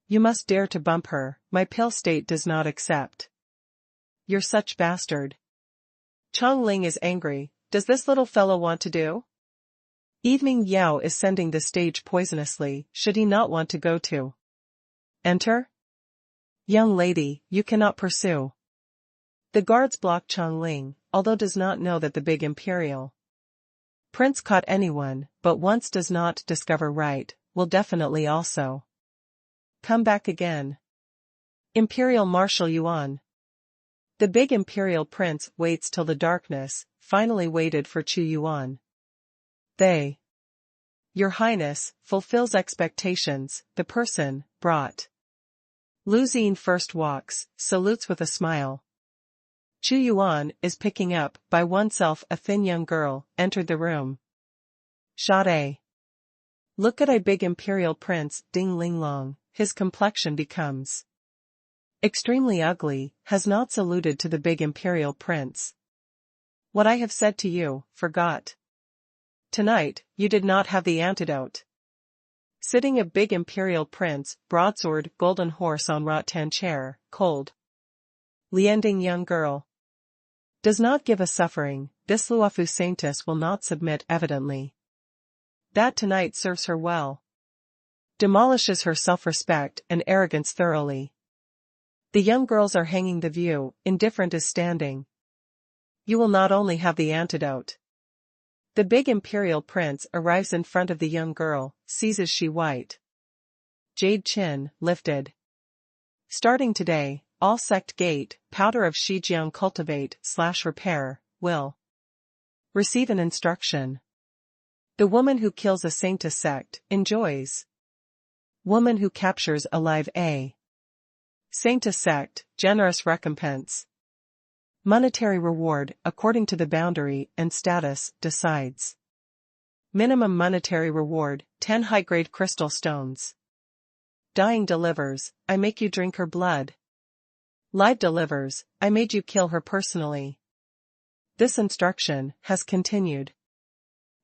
You must dare to bump her, my pale state does not accept. You're such bastard. Chong Ling is angry, does this little fellow want to do? Evening Yao is sending the stage poisonously, should he not want to go to enter? Young lady, you cannot pursue. The guards block Chong Ling, although does not know that the big imperial prince caught anyone, but once does not discover right, will definitely also come back again. Imperial Marshal Yuan. The big imperial prince waits till the darkness, finally waited for Chu Yuan. They. Your Highness, fulfills expectations, the person, brought. Lu Xing first walks, salutes with a smile. Chu Yuan is picking up, by oneself a thin young girl, entered the room. Shot A. Look at I big imperial prince Ding Ling Long, his complexion becomes extremely ugly, has not saluted to the big imperial prince. What I have said to you, forgot. Tonight, you did not have the antidote. Sitting a big imperial prince, broadsword, golden horse on rattan chair, cold. Liending young girl. Does not give a suffering, this Luofu saintess will not submit evidently. That tonight serves her well. Demolishes her self-respect and arrogance thoroughly. The young girls are hanging the view, indifferent is standing. You will not only have the antidote. The big imperial prince arrives in front of the young girl, seizes she white. Jade chin, lifted. Starting today, all sect gate, powder of Shijiang cultivate/repair, will receive an instruction. The woman who kills a saintess sect, enjoys. Woman who captures alive a saintess sect, generous recompense. Monetary reward, according to the boundary and status, decides. Minimum monetary reward, 10 high-grade crystal stones. Dying delivers, I make you drink her blood. Live delivers, I made you kill her personally. This instruction has continued.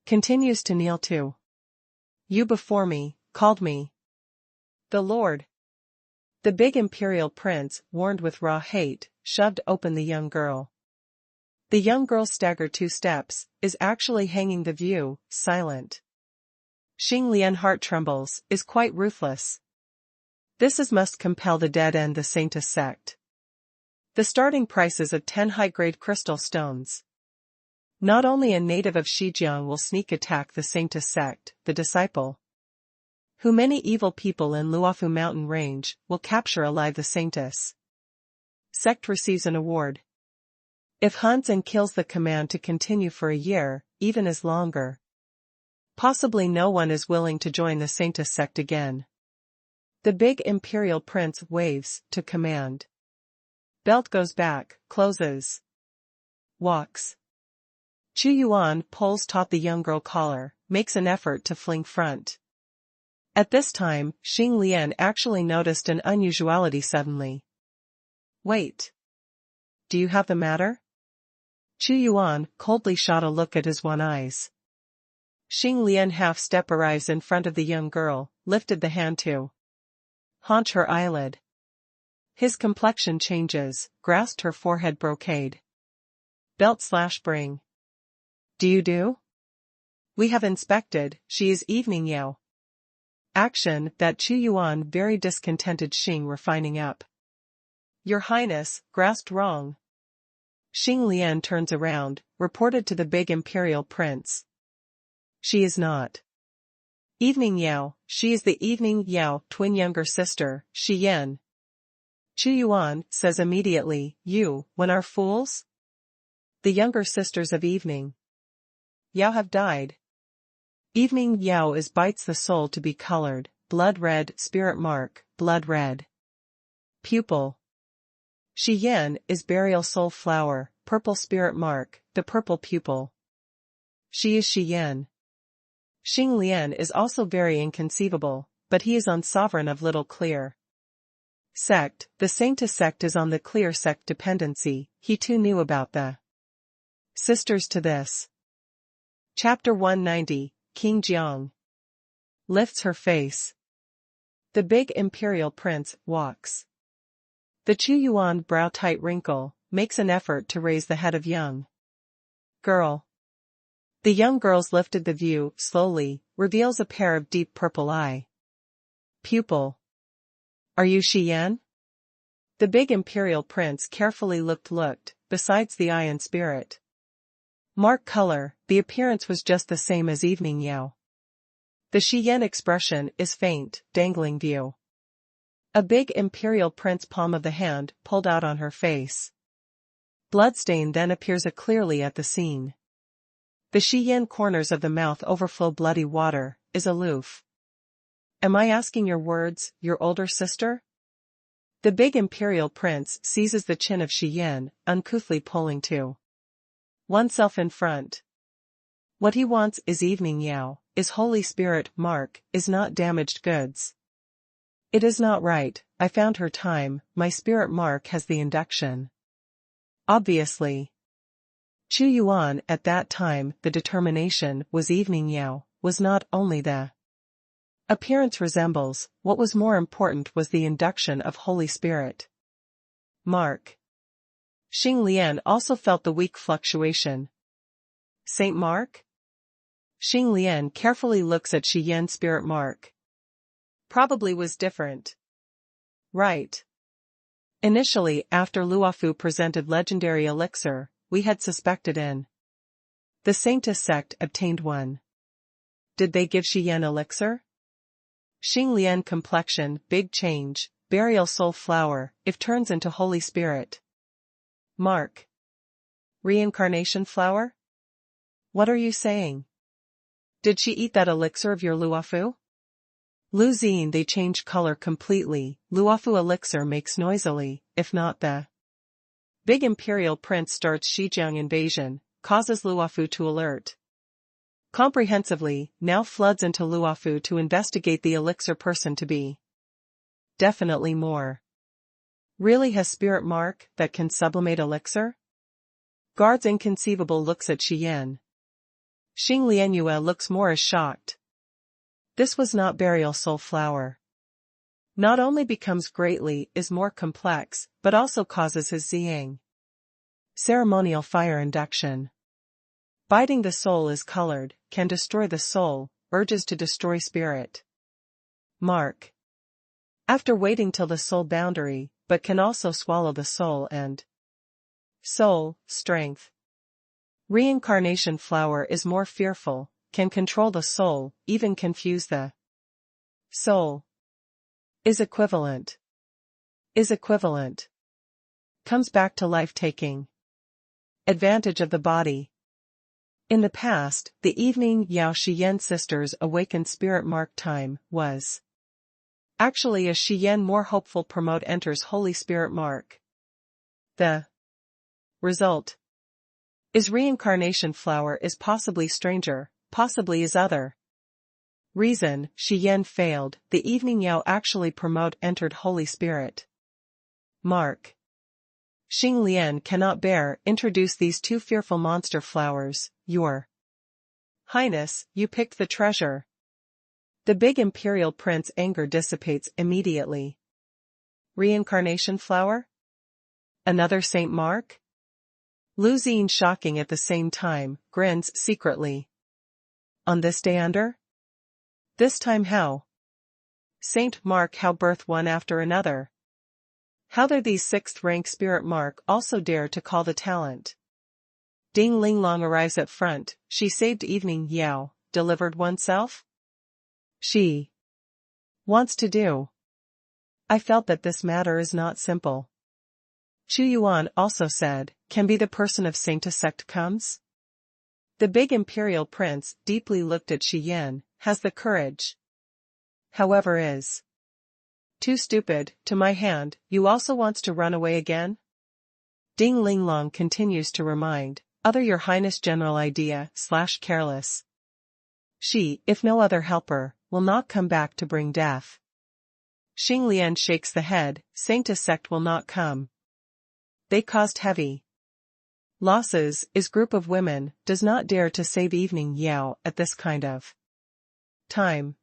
Continues to kneel to. You before me, called me. The Lord. The big imperial prince, warned with raw hate, shoved open the young girl. The young girl staggered 2 steps, is actually hanging the view, silent. Xing Lian heart trembles, is quite ruthless. This is must compel the dead end the saintess sect. The starting prices of 10 high-grade crystal stones. Not only a native of Shijiang will sneak attack the saintess sect, the disciple. Who many evil people in Luofu mountain range, will capture alive the saintess. Sect receives an award. If hunts and kills the command to continue for a year, even as longer. Possibly no one is willing to join the saintess sect again. The big imperial prince waves to command. Belt goes back, closes. Walks. Chu Yuan pulls taut the young girl collar, makes an effort to fling front. At this time, Xing Lian actually noticed an unusuality suddenly. Wait. Do you have the matter? Chu Yuan coldly shot a look at his one eyes. Xing Lian half-step arrives in front of the young girl, lifted the hand to haunch her eyelid. His complexion changes, grasped her forehead brocade. Belt/bring. Do you do? We have inspected, she is evening Yao. Action that Chu Yuan very discontented Xing refining up. Your Highness, grasped wrong. Xing Lian turns around, reported to the big imperial prince. She is not. Evening Yao, she is the Evening Yao twin younger sister, Shi Yan. Chu Yuan says immediately, you, when are fools? The younger sisters of Evening Yao have died. Evening Yao is bites the soul to be colored, blood red, spirit mark, blood red. Pupil. Shi Yan is burial soul flower, purple spirit mark, the purple pupil. She is Shi Yan. Xing Lian is also very inconceivable, but he is on sovereign of little clear. Sect, the saintess sect is on the clear sect dependency, he too knew about the sisters to this. Chapter 190, King Jiang lifts her face. The big imperial prince walks. The Chu Yuan brow tight wrinkle, makes an effort to raise the head of young girl. The young girl's lifted the view, slowly, reveals a pair of deep purple eye. Pupil. Are you Shi Yan? The big imperial prince carefully looked, besides the eye and spirit. Mark color, the appearance was just the same as Evening Yao. The Shi Yan expression is faint, dangling view. A big imperial prince palm of the hand pulled out on her face. Bloodstain then appears clearly at the scene. The Shi Yan corners of the mouth overflow bloody water, is aloof. Am I asking your words, your older sister? The big imperial prince seizes the chin of Shi Yan, uncouthly pulling to oneself in front. What he wants is Evening Yao, is Holy Spirit, Mark, is not damaged goods. It is not right, I found her time, my spirit Mark has the induction. Obviously. Chu Yuan at that time the determination was evening Yao, was not only the appearance resembles, what was more important was the induction of Holy Spirit. Mark. Xing Lian also felt the weak fluctuation. Saint Mark? Xing Lian carefully looks at Shi Yan spirit Mark. Probably was different. Right. Initially, after Luofu presented legendary elixir, we had suspected in the Saintist sect obtained one. Did they give Shi Yan elixir? Xing Lian complexion, big change, burial soul flower, if turns into Holy Spirit. Mark. Reincarnation flower? What are you saying? Did she eat that elixir of your Luofu? Lu Xin they change color completely, Luofu elixir makes noisily, if not the big imperial prince starts Xizang invasion, causes Luofu to alert comprehensively, now floods into Luofu to investigate the elixir person to be definitely more. Really has spirit Mark that can sublimate elixir? Guards inconceivable looks at Shi Yan. Xing Lianyue looks more as shocked. This was not burial soul flower. Not only becomes greatly is more complex, but also causes his Ziyang. Ceremonial fire induction. Biting the soul is colored, can destroy the soul, urges to destroy spirit. Mark. After waiting till the soul boundary, but can also swallow the soul and soul, strength. Reincarnation flower is more fearful, can control the soul, even confuse the soul. Is equivalent. Is equivalent. Comes back to life-taking. Advantage of the body. In the past, the evening Yao Shi Yan sisters awakened spirit Mark time was actually as Shi Yan more hopeful promote enters Holy Spirit Mark. The result is reincarnation flower is possibly stranger, possibly is other. Reason, Shi Yan failed, the evening Yao actually promote entered Holy Spirit. Mark. Xing Lian cannot bear, introduce these two fearful monster flowers, your Highness, you picked the treasure. The big imperial prince anger dissipates immediately. Reincarnation flower? Another Saint Mark? Lu Xin shocking at the same time, grins secretly. On this day under? This time how? Saint Mark how birth one after another. How there these sixth-rank spirit Mark also dare to call the talent. Ding Linglong arrives at front, she saved evening Yao, delivered oneself? She wants to do. I felt that this matter is not simple. Chu Yuan also said, can be the person of Saintist sect comes? The big imperial prince deeply looked at Shi Yan, has the courage. However is too stupid, to my hand, you also wants to run away again? Ding Linglong continues to remind, other your highness general idea, / careless. She, if no other helper, will not come back to bring death. Xing Lian shakes the head, Saintist sect will not come. They caused heavy losses, is group of women, does not dare to save evening Yao at this kind of time.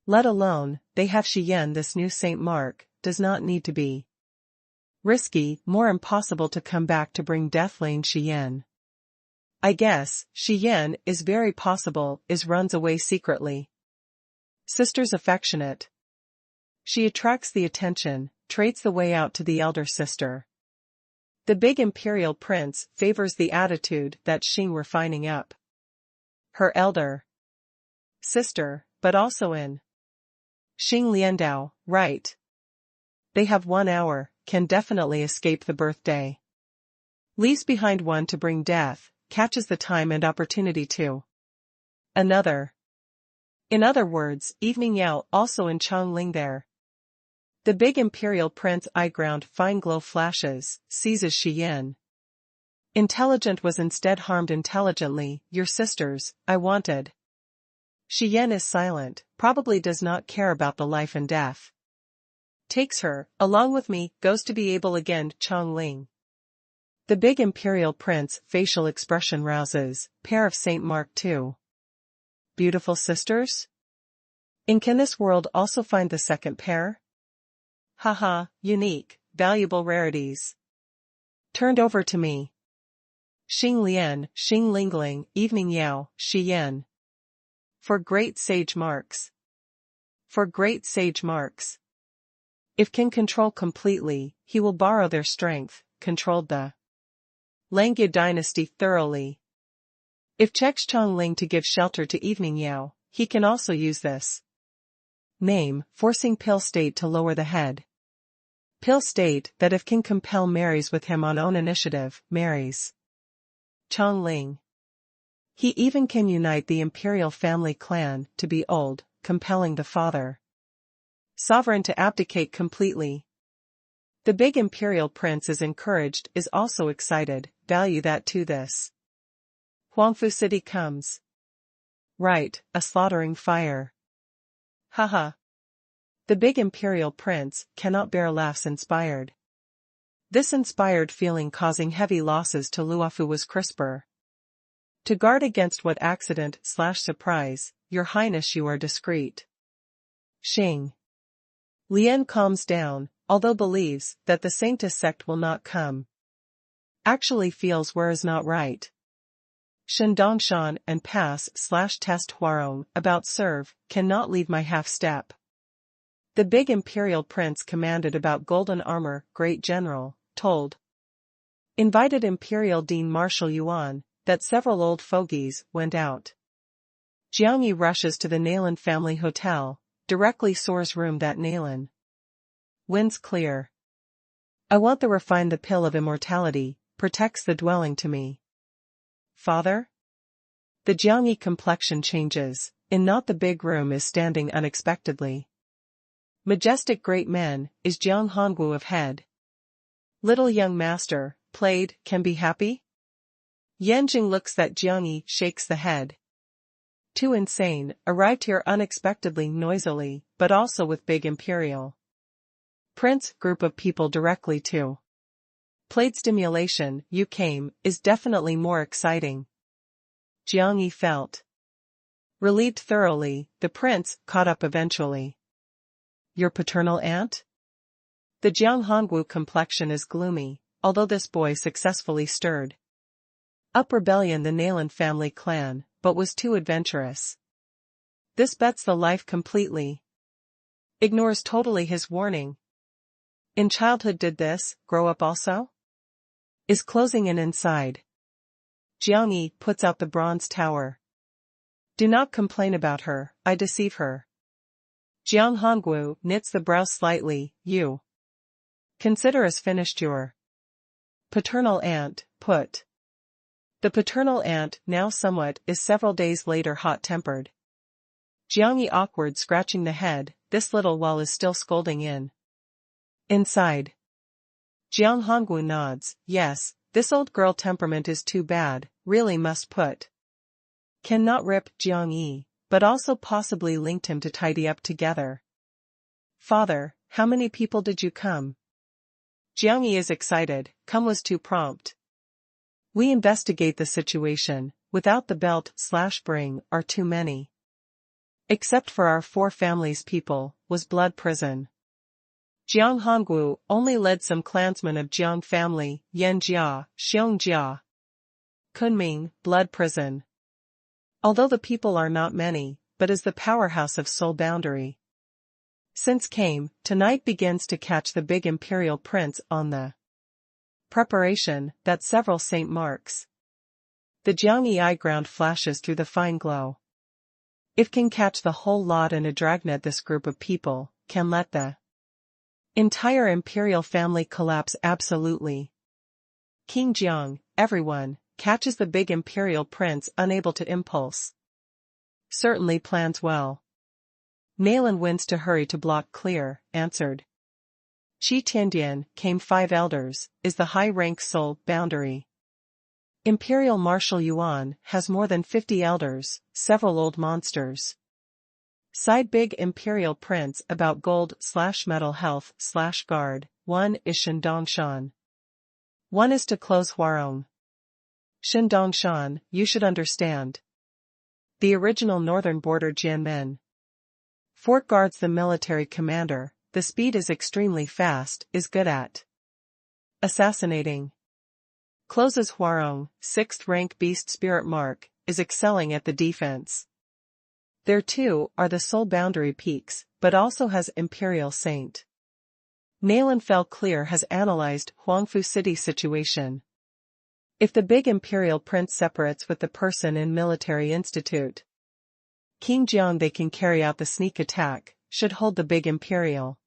Let alone, they have Shi Yan this new Saint Mark, does not need to be risky, more impossible to come back to bring death lane Shi Yan. I guess, Shi Yan is very possible, is runs away secretly. Sister's affectionate. She attracts the attention, trades the way out to the elder sister. The big imperial prince favors the attitude that Xing refining up. Her elder sister, but also in Xing Liandao, right. They have 1 hour, can definitely escape the birthday. Leaves behind one to bring death, catches the time and opportunity to another. In other words, evening Yao also in Chongling there. The big imperial prince eye ground fine glow flashes, seizes Shi Yan. Intelligent was instead harmed intelligently, your sisters, I wanted. Shi Yan is silent, probably does not care about the life and death. Takes her, along with me, goes to be able again, Chong Ling. The big imperial prince facial expression rouses, pair of Saint Mark too. Beautiful sisters? Can this world also find the second pair? Haha, unique, valuable rarities. Turned over to me. Xing Lian, Xing Lingling, Evening Yao, Shi Yan. For great sage marks. For great sage marks. If can control completely, he will borrow their strength, controlled the Langya dynasty thoroughly. If checks Chong Ling to give shelter to Evening Yao, he can also use this name, forcing Pill State to lower the head. Pill State that if can compel marries with him on own initiative, marries Chong Ling. He even can unite the imperial family clan to be old, compelling the father sovereign to abdicate completely. The big imperial prince is encouraged, is also excited, value that to this. Huangfu City comes. Right, a slaughtering fire. Haha. The big imperial prince cannot bear laughs inspired. This inspired feeling causing heavy losses to Luofu was crisper. To guard against what accident/surprise, your highness you are discreet. Xing Lian calms down, although believes that the Saintess sect will not come. Actually feels where is not right. Shen Dongshan and pass/test Huarong about serve, cannot leave my half-step. The big imperial prince commanded about golden armor, great general, told. Invited imperial dean Marshal Yuan, that several old fogies went out. Jiangyi rushes to the Nalan family hotel, directly soars room that Nalan. Winds clear. I want the refine the pill of immortality, protects the dwelling to me. Father? The Jiangyi complexion changes, in not the big room is standing unexpectedly. Majestic great man, is Jiang Hongwu of head. Little young master, played, can be happy? Yanjing looks that Jiangyi, shakes the head. Too insane, arrived here unexpectedly noisily, but also with big imperial prince, group of people directly to. Played stimulation, you came, is definitely more exciting. Jiangyi felt relieved thoroughly, the prince, caught up eventually. Your paternal aunt? The Jiang Hongwu complexion is gloomy, although this boy successfully stirred up rebellion the Nalan family clan, but was too adventurous. This bets the life completely. Ignores totally his warning. In childhood did this, grow up also? Is closing in inside. Jiangyi puts out the bronze tower. Do not complain about her, I deceive her. Jiang Hongwu knits the brows slightly, you consider as finished your paternal aunt, put. The paternal aunt, now somewhat, is several days later hot-tempered. Jiangyi awkward scratching the head, this little while is still scolding in. Inside. Jiang Hongwu nods, yes, this old girl temperament is too bad, really must put. Can not rip Jiangyi, but also possibly linked him to tidy up together. Father, how many people did you come? Jiangyi is excited, come was too prompt. We investigate the situation, without the belt/bring, are too many. Except for our 4 families people, was blood prison. Jiang Hongwu only led some clansmen of Jiang family, Yanjia, Xiongjia. Kunming, blood prison. Although the people are not many, but is the powerhouse of Soul Boundary. Since came, tonight begins to catch the big imperial prince on the preparation, that several Saint Marks. The Jiangyi eye ground flashes through the fine glow. If can catch the whole lot in a dragnet this group of people, can let the entire imperial family collapse absolutely. King Jiang, everyone, catches the big imperial prince unable to impulse. Certainly plans well. Nalan wins to hurry to block clear, answered. Qi Tiandian, came 5 elders, is the high-rank Soul Boundary. Imperial Marshal Yuan has more than 50 elders, several old monsters. Side Big Imperial Prince about gold/metal health/guard. 1 is Shendongshan. 1 is to close Hwarong. Shendongshan, you should understand. The original northern border Jianmen. Fort guards the military commander, the speed is extremely fast, is good at assassinating. Closes Hwarong, 6th rank beast spirit mark, is excelling at the defense. There too are the sole boundary peaks, but also has Imperial Saint. Nayland Fell Clear has analyzed Huangfu City situation. If the big Imperial Prince separates with the person in Military Institute King Jiang, they can carry out the sneak attack, should hold the big Imperial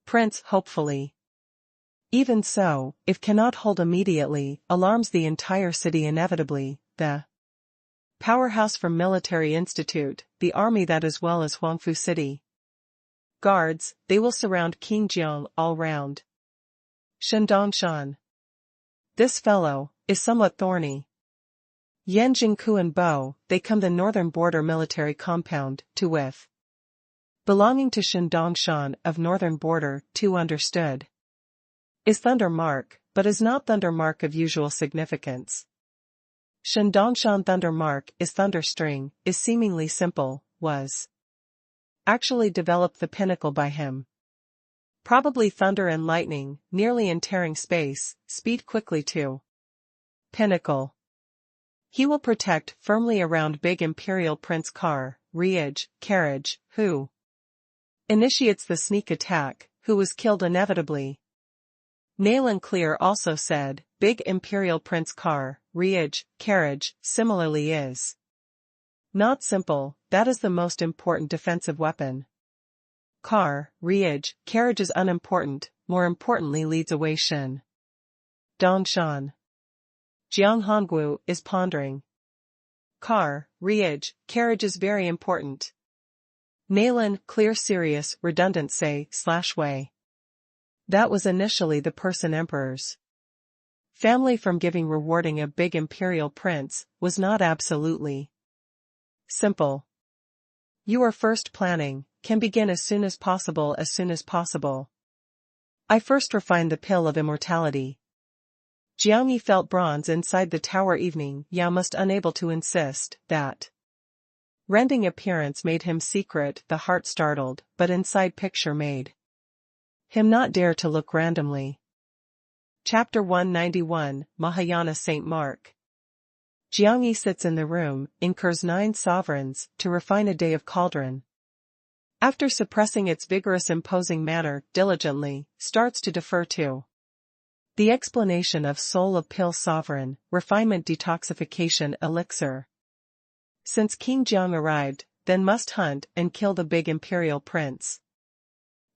Prince hopefully. Even so, if cannot hold immediately, alarms the entire city inevitably, the powerhouse from Military Institute, the army that as well as Huangfu City guards, they will surround King Jiang all round. Shendongshan. This fellow is somewhat thorny. Yan Jingku and Bo, they come the northern border military compound, to with. Belonging to Shendongshan of northern border, 2 understood. Is Thunder Mark, but is not Thunder Mark of usual significance. Shendongshan Thunder Mark is Thunder String, is seemingly simple, was actually developed the pinnacle by him. Probably thunder and lightning, nearly in tearing space, speed quickly to pinnacle. He will protect firmly around big Imperial Prince Car, Riage, Carriage, who initiates the sneak attack, who was killed inevitably. Nayland Clear also said, big Imperial Prince Car, Riage, Carriage, similarly is not simple, that is the most important defensive weapon. Car, Riage, Carriage is unimportant, more importantly leads away Shen Dongshan. Jiang Hongwu is pondering. Car, Riage, Carriage is very important. Nayland Clear serious, redundant say/way. That was initially the Persian emperor's family from giving rewarding a big Imperial Prince, was not absolutely simple. You are first planning, can begin as soon as possible. I first refined the pill of immortality. Jiang Yi felt bronze inside the tower evening. Yao must unable to insist that rending appearance made him secret, the heart startled, but inside picture made him not dare to look randomly. Chapter 191, Mahayana Saint Mark. Jiang Yi sits in the room, incurs 9 sovereigns, to refine a day of cauldron. After suppressing its vigorous imposing manner diligently, starts to defer to the explanation of soul of pill sovereign, refinement detoxification elixir. Since King Jiang arrived, then must hunt and kill the big Imperial Prince.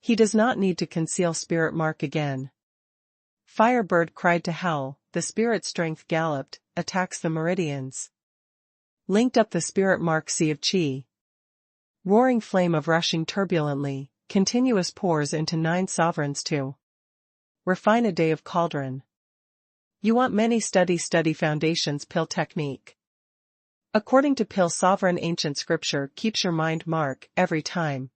He does not need to conceal spirit mark again. Firebird cried to hell, the spirit strength galloped, attacks the meridians. Linked up the spirit mark sea of chi. Roaring flame of rushing turbulently, continuous pours into 9 sovereigns to refine a day of cauldron. You want many study foundations pill technique. According to pill sovereign ancient scripture keeps your mind mark every time.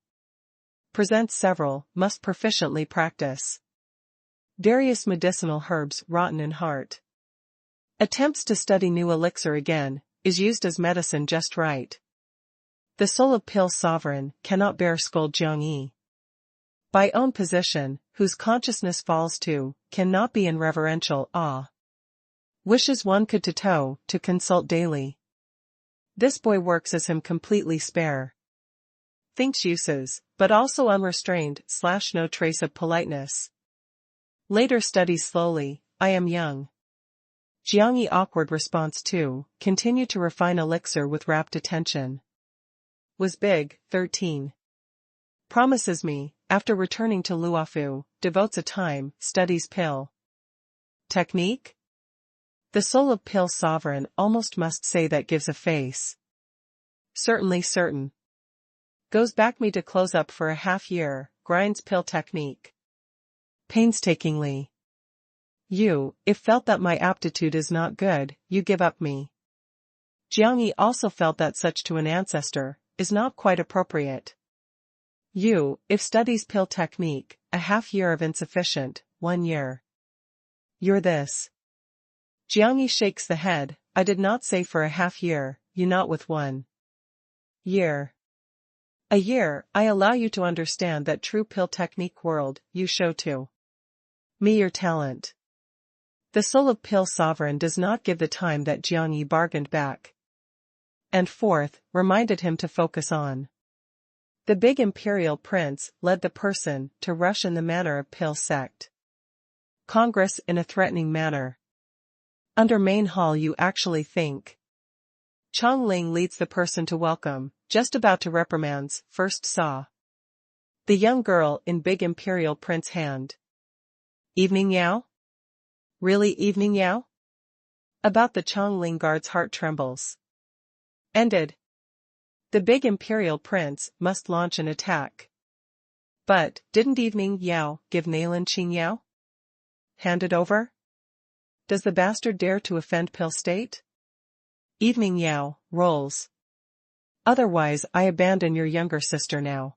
Presents several, must proficiently practice. Various medicinal herbs rotten in heart. Attempts to study new elixir again, is used as medicine just right. The soul of pill sovereign cannot bear scold Jiang Yi. By own position, whose consciousness falls to, cannot be in reverential awe. Wishes one could to consult daily. This boy works as him completely spare. Thinks uses, but also unrestrained / no trace of politeness. Later studies slowly, I am young. Jiang Yi awkward response to, continue to refine elixir with rapt attention. Was big, 13. Promises me, after returning to Luofu, devotes a time, studies pill technique? The soul of pill sovereign almost must say that gives a face. Certainly certain. Goes back me to close up for a half year, grinds pill technique. Painstakingly. You, if felt that my aptitude is not good, you give up me. Jiang Yi also felt that such to an ancestor, is not quite appropriate. If studies pill technique, a half year of insufficient, 1 year. You're this. Jiang Yi shakes the head, I did not say for a half year, you not with 1 year. A year, I allow you to understand that true pill technique world, you show to me your talent. The soul of pill sovereign does not give the time that Jiang Yi bargained back. And fourth, reminded him to focus on. The big imperial prince led the person to rush in the manner of pill sect. Congress in a threatening manner. Under main hall you actually think. Chong Ling leads the person to welcome, just about to reprimands, first saw. The young girl in big imperial prince hand. Evening Yao? Really evening Yao? About the Chong Ling guard's heart trembles. Ended. The big imperial prince must launch an attack. But, didn't evening Yao give Nailin Qing Yao? Hand it over? Does the bastard dare to offend pill state? Evening Yao rolls. Otherwise I abandon your younger sister now.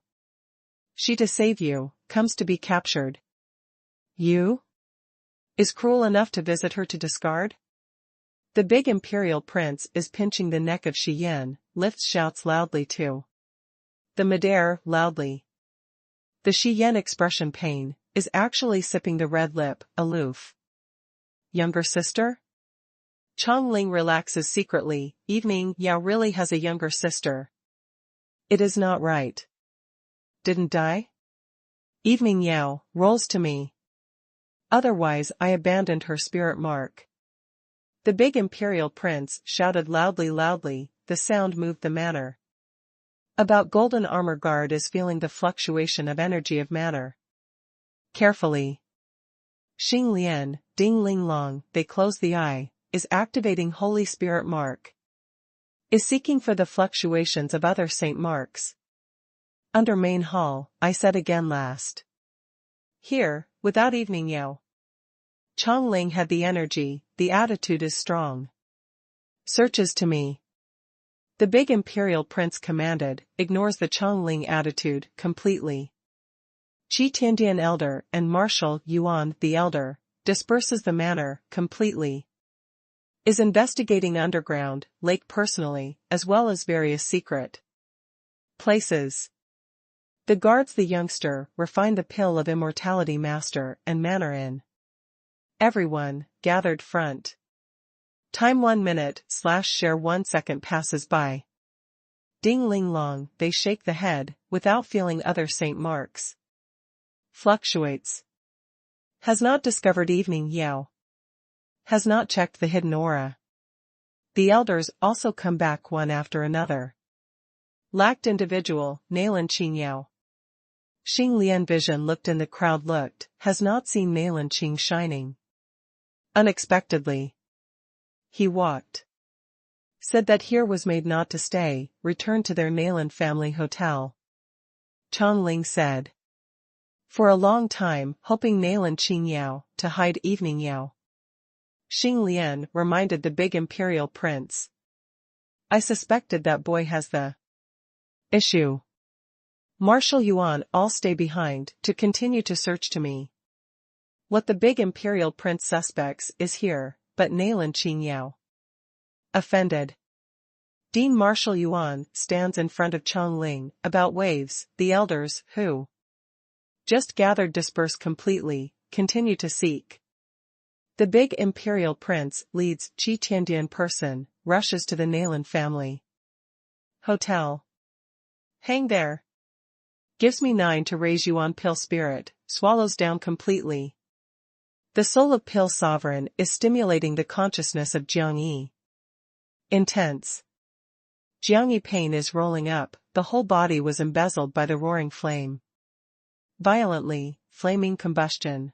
She to save you, comes to be captured. You? Is cruel enough to visit her to discard? The big imperial prince is pinching the neck of Shi Yan, lifts shouts loudly too. The Madare, loudly. The Shi Yan expression pain, is actually sipping the red lip, aloof. Younger sister? Chong Ling relaxes secretly, evening Yao really has a younger sister. It is not right. Didn't die? Evening Yao, rolls to me. Otherwise I abandoned her spirit mark. The big imperial prince shouted loudly, the sound moved the manor. About golden armor guard is feeling the fluctuation of energy of matter. Carefully. Xing Lian, Ding Ling Long, they close the eye, is activating Holy Spirit mark. Is seeking for the fluctuations of other saint marks. Under main hall, I said again last. Here, without evening Yao. Chong Ling had the energy, the attitude is strong. Searches to me. The big imperial prince commanded, ignores the Chong Ling attitude, completely. Qi Tiandian elder and Marshal Yuan the elder, disperses the manor, completely. Is investigating underground, lake personally, as well as various secret places. The guards the youngster, refine the pill of immortality master and manor in. Everyone, gathered front. Time 1 minute/share 1 second passes by. Ding Ling Long, they shake the head, without feeling other saint marks. Fluctuates. Has not discovered evening Yao. Has not checked the hidden aura. The elders also come back one after another. Lacked individual, Nailin Qing Yao. Xing Lian vision looked in the crowd looked, has not seen Nailin Qing shining. Unexpectedly. He walked. Said that here was made not to stay, returned to their Nailin family hotel. Chong Ling said. For a long time, hoping Nailin Qing Yao, to hide evening Yao. Xing Lian reminded the big imperial prince. I suspected that boy has the issue. Marshal Yuan all stay behind, to continue to search to me. What the big imperial prince suspects is here, but Nailin Qing Yao. Offended. Dean Marshal Yuan stands in front of Chong Ling, about waves, the elders, who just gathered disperse completely, continue to seek. The big imperial prince leads Qi Tiandian person, rushes to the Nailin family hotel. Hang there. Gives me 9 to raise you on pill spirit, swallows down completely. The soul of pill sovereign is stimulating the consciousness of Jiang Yi. Intense. Jiang Yi pain is rolling up, the whole body was embezzled by the roaring flame. Violently, flaming combustion.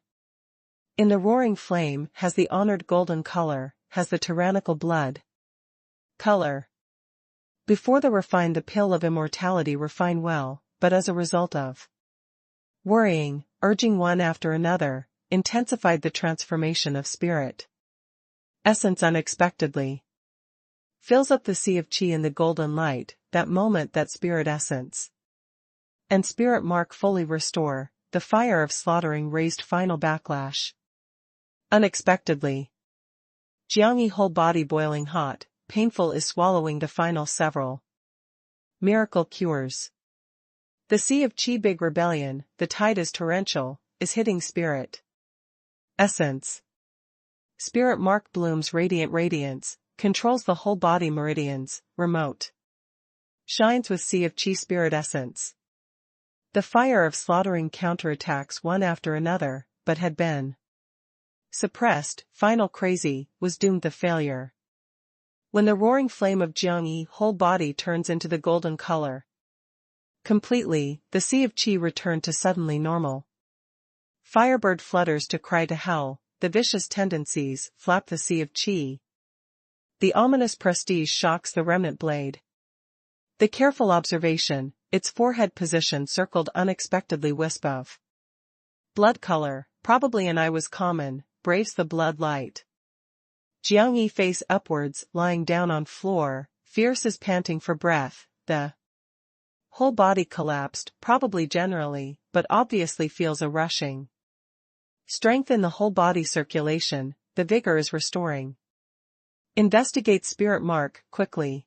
In the roaring flame has the honored golden color, has the tyrannical blood color. Before the refine the pill of immortality refine well, but as a result of worrying, urging one after another, intensified the transformation of spirit. Essence unexpectedly. fills up the sea of chi in the golden light, that moment, that spirit essence. And spirit mark fully restore, the fire of slaughtering raised final backlash. Unexpectedly. Jiangyi whole body boiling hot, painful is swallowing the final several. Miracle cures. The sea of chi big rebellion, the tide is torrential, is hitting spirit. Essence. Spirit mark blooms radiant radiance, controls the whole body meridians, remote. Shines with sea of chi spirit essence. The fire of slaughtering counterattacks one after another, but had been suppressed, final crazy, was doomed the failure. When the roaring flame of Jiangyi whole body turns into the golden color. Completely, the sea of chi returned to suddenly normal. Firebird flutters to cry to hell, the vicious tendencies flap the sea of chi. The ominous prestige shocks the remnant blade. The careful observation, its forehead position circled unexpectedly wisp of blood color, probably an eye was common, braves the blood light. Jiangyi face upwards, lying down on floor, fierce as panting for breath, the whole body collapsed, probably generally, but obviously feels a rushing strength in the whole body circulation, the vigor is restoring. Investigate spirit mark, quickly.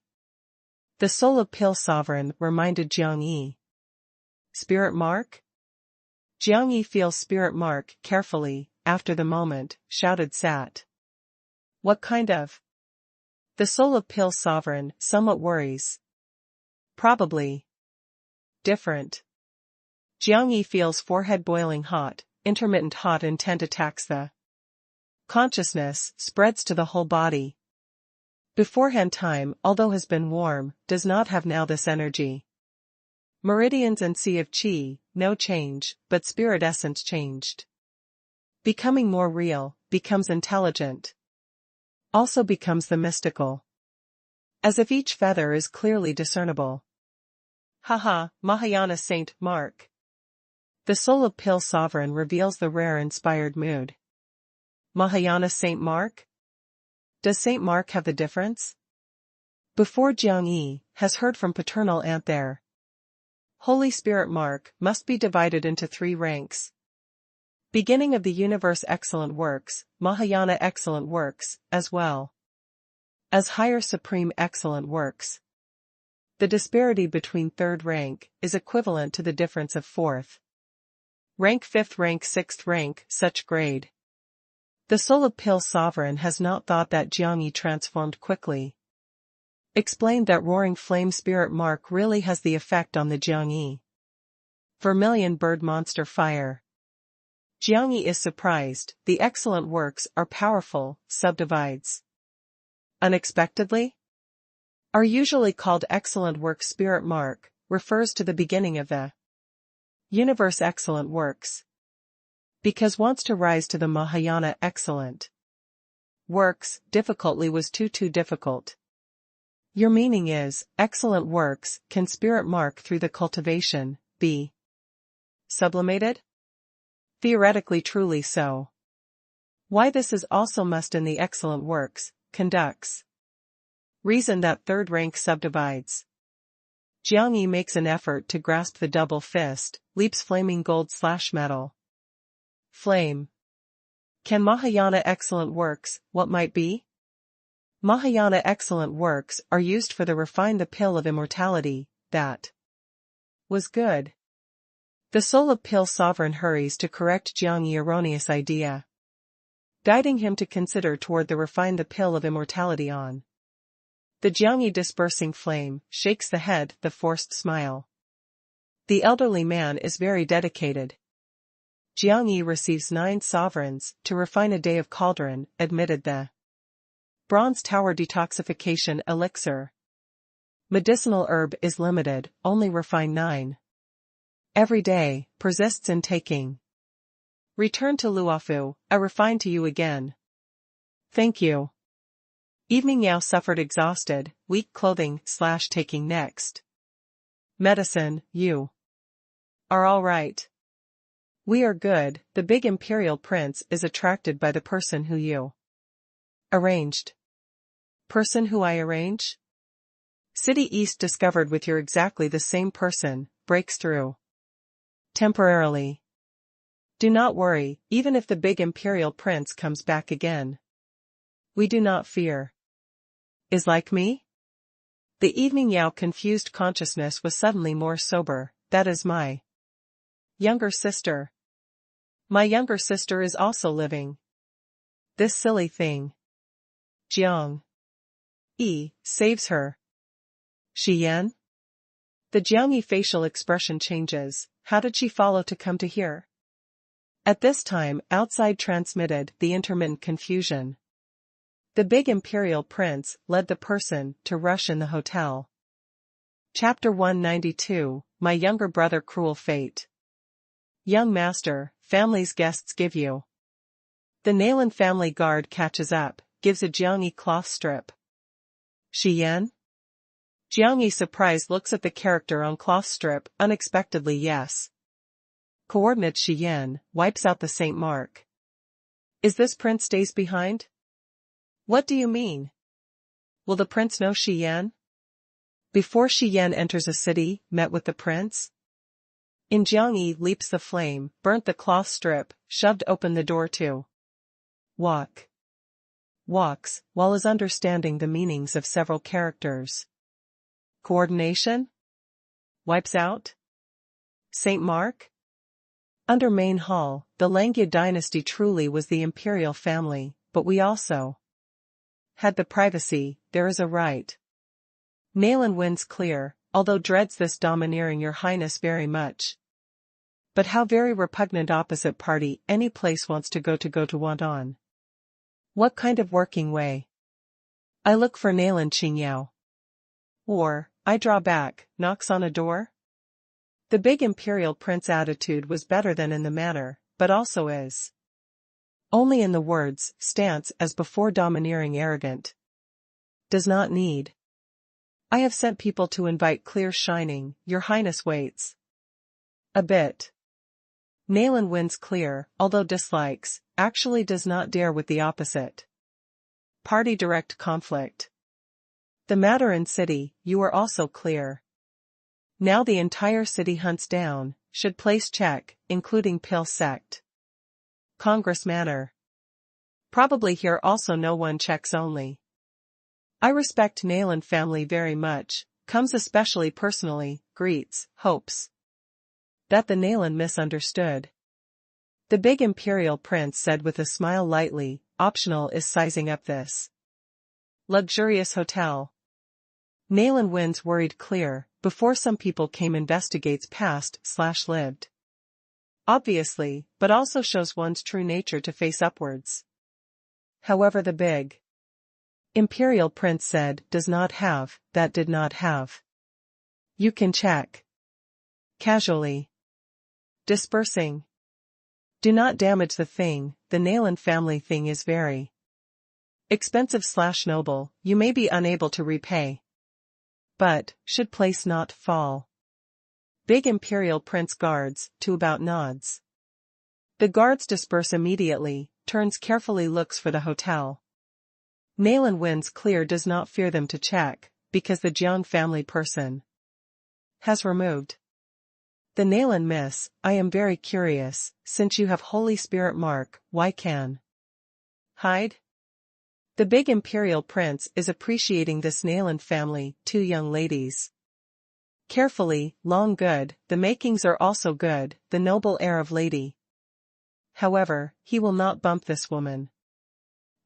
The soul of Pale Sovereign reminded Jiangyi. Spirit mark? Jiangyi feels spirit mark, carefully, after the moment, shouted Sat. What kind of? The soul of Pale Sovereign, somewhat worries. Probably. Different. Jiangyi feels forehead boiling hot, intermittent hot intent attacks the consciousness, spreads to the whole body. Beforehand time, although has been warm, does not have now this energy. Meridians and sea of chi, no change, but spirit essence changed. Becoming more real, becomes intelligent. Also becomes the mystical. As if each feather is clearly discernible. Haha, Mahayana Saint Mark. The soul of Pale Sovereign reveals the rare inspired mood. Mahayana Saint Mark? Does Saint Mark have the difference? Before Jiangyi has heard from paternal aunt there. Holy Spirit Mark must be divided into 3 ranks. Beginning of the universe excellent works, Mahayana excellent works, as well as higher supreme excellent works. The disparity between 3rd rank is equivalent to the difference of 4th rank, 5th rank, 6th rank, such grade. The soul of Pale Sovereign has not thought that Jiangyi transformed quickly. Explained that roaring flame spirit mark really has the effect on the Jiangyi. Vermilion bird monster fire. Jiangyi is surprised, the excellent works are powerful, subdivides. Unexpectedly? Are usually called excellent works spirit mark, refers to the beginning of the universe excellent works. Because wants to rise to the Mahayana excellent works, difficultly was too difficult. Your meaning is, excellent works, can spirit mark through the cultivation, be sublimated? Theoretically truly so. Why this is also must in the excellent works, conducts. Reason that 3rd rank subdivides. Jiangyi makes an effort to grasp the double fist, leaps flaming gold/metal. Flame. Can Mahayana excellent works, what might be? Mahayana excellent works are used for the refine the pill of immortality, that was good. The soul of Pale Sovereign hurries to correct Jiangyi erroneous idea. Guiding him to consider toward the refine the pill of immortality on. The Jiangyi dispersing flame, shakes the head, the forced smile. The elderly man is very dedicated. Jiangyi receives 9 sovereigns to refine a day of cauldron, admitted the Bronze Tower detoxification elixir. Medicinal herb is limited, only refine 9. Every day, persists in taking. Return to Luofu, I refine to you again. Thank you. Evening Yao suffered exhausted, weak clothing/taking next. Medicine, you are all right. We are good, the big imperial prince is attracted by the person who you arranged. Person who I arrange? City East discovered with you're exactly the same person, breaks through. Temporarily. Do not worry, even if the big imperial prince comes back again. We do not fear. Is like me? The evening Yao confused consciousness was suddenly more sober, that is my younger sister. My younger sister is also living. This silly thing. Jiang Yi saves her. Shi Yan? The Jiang Yi facial expression changes. How did she follow to come to here? At this time, outside transmitted the intermittent confusion. The big imperial prince led the person to rush in the hotel. Chapter 192, My Younger Brother Cruel Fate. Young master, family's guests give you. The Nayland family guard catches up, gives a Jiang Yi cloth strip. Shi Yan? Jiang Yi surprised looks at the character on cloth strip, unexpectedly yes. Coordinate Shi Yan, wipes out the Saint mark. Is this prince stays behind? What do you mean? Will the prince know Shi Yan? Before Shi Yan enters a city, met with the prince? In Jiang Yi leaps the flame, burnt the cloth strip, shoved open the door to walk. Walks, while is understanding the meanings of several characters. Coordination? Wipes out? Saint Mark? Under main hall, the Langya dynasty truly was the imperial family, but we also had the privacy, there is a right. Nayland wins clear, although dreads this domineering your highness very much. But how very repugnant opposite party any place wants to go want on. What kind of working way? I look for Nayland Qingyao. Or, I draw back, knocks on a door? The big imperial prince attitude was better than in the manner, but also is. Only in the words, stance as before domineering arrogant. Does not need. I have sent people to invite clear shining, your highness waits. A bit. Nayland wins clear, although dislikes, actually does not dare with the opposite. Party direct conflict. The matter in city, you are also clear. Now the entire city hunts down, should place check, including Pil sect. Congress manner. Probably here also no one checks only. I respect Nayland family very much, comes especially personally, greets, hopes. That the Nayland misunderstood. The big imperial prince said with a smile lightly, optional is sizing up this luxurious hotel. Nayland wins worried clear, before some people came investigates past/lived. Obviously, but also shows one's true nature to face upwards. However the big imperial prince said does not have, that did not have. You can check. Casually. Dispersing. Do not damage the thing, the Nayland family thing is very expensive/noble, you may be unable to repay. But, should place not fall. Big imperial prince guards, to about nods. The guards disperse immediately, turns carefully looks for the hotel. Nayland wins clear does not fear them to check, because the Jiang family person has removed. The Nayland miss, I am very curious, since you have Holy Spirit mark, why can hide? The big imperial prince is appreciating this Nayland family, two young ladies. Carefully, long good, the makings are also good, the noble air of lady. However, he will not bump this woman.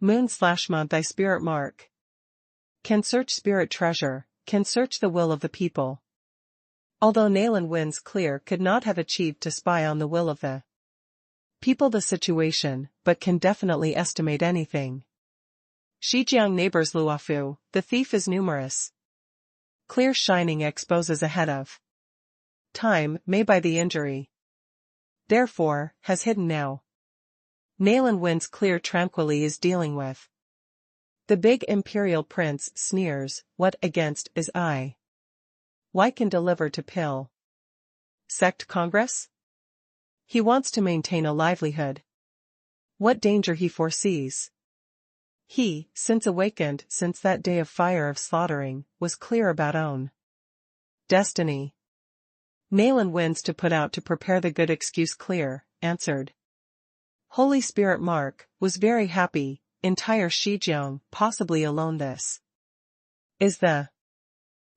Moon/month thy spirit mark. Can search spirit treasure, can search the will of the people. Although Nayland wins clear could not have achieved to spy on the will of the people the situation, but can definitely estimate anything. Shijiang neighbors Luofu, the thief is numerous. Clear shining exposes ahead of time, may by the injury. Therefore, has hidden now. Nayland wins clear tranquilly is dealing with. The big imperial prince sneers, what against is I? Why can deliver to Pil sect Congress? He wants to maintain a livelihood. What danger he foresees? He, since awakened since that day of fire of slaughtering, was clear about own destiny. Nayland wins to put out to prepare the good excuse clear, answered. Holy Spirit Mark was very happy, entire Shijiang, possibly alone this is the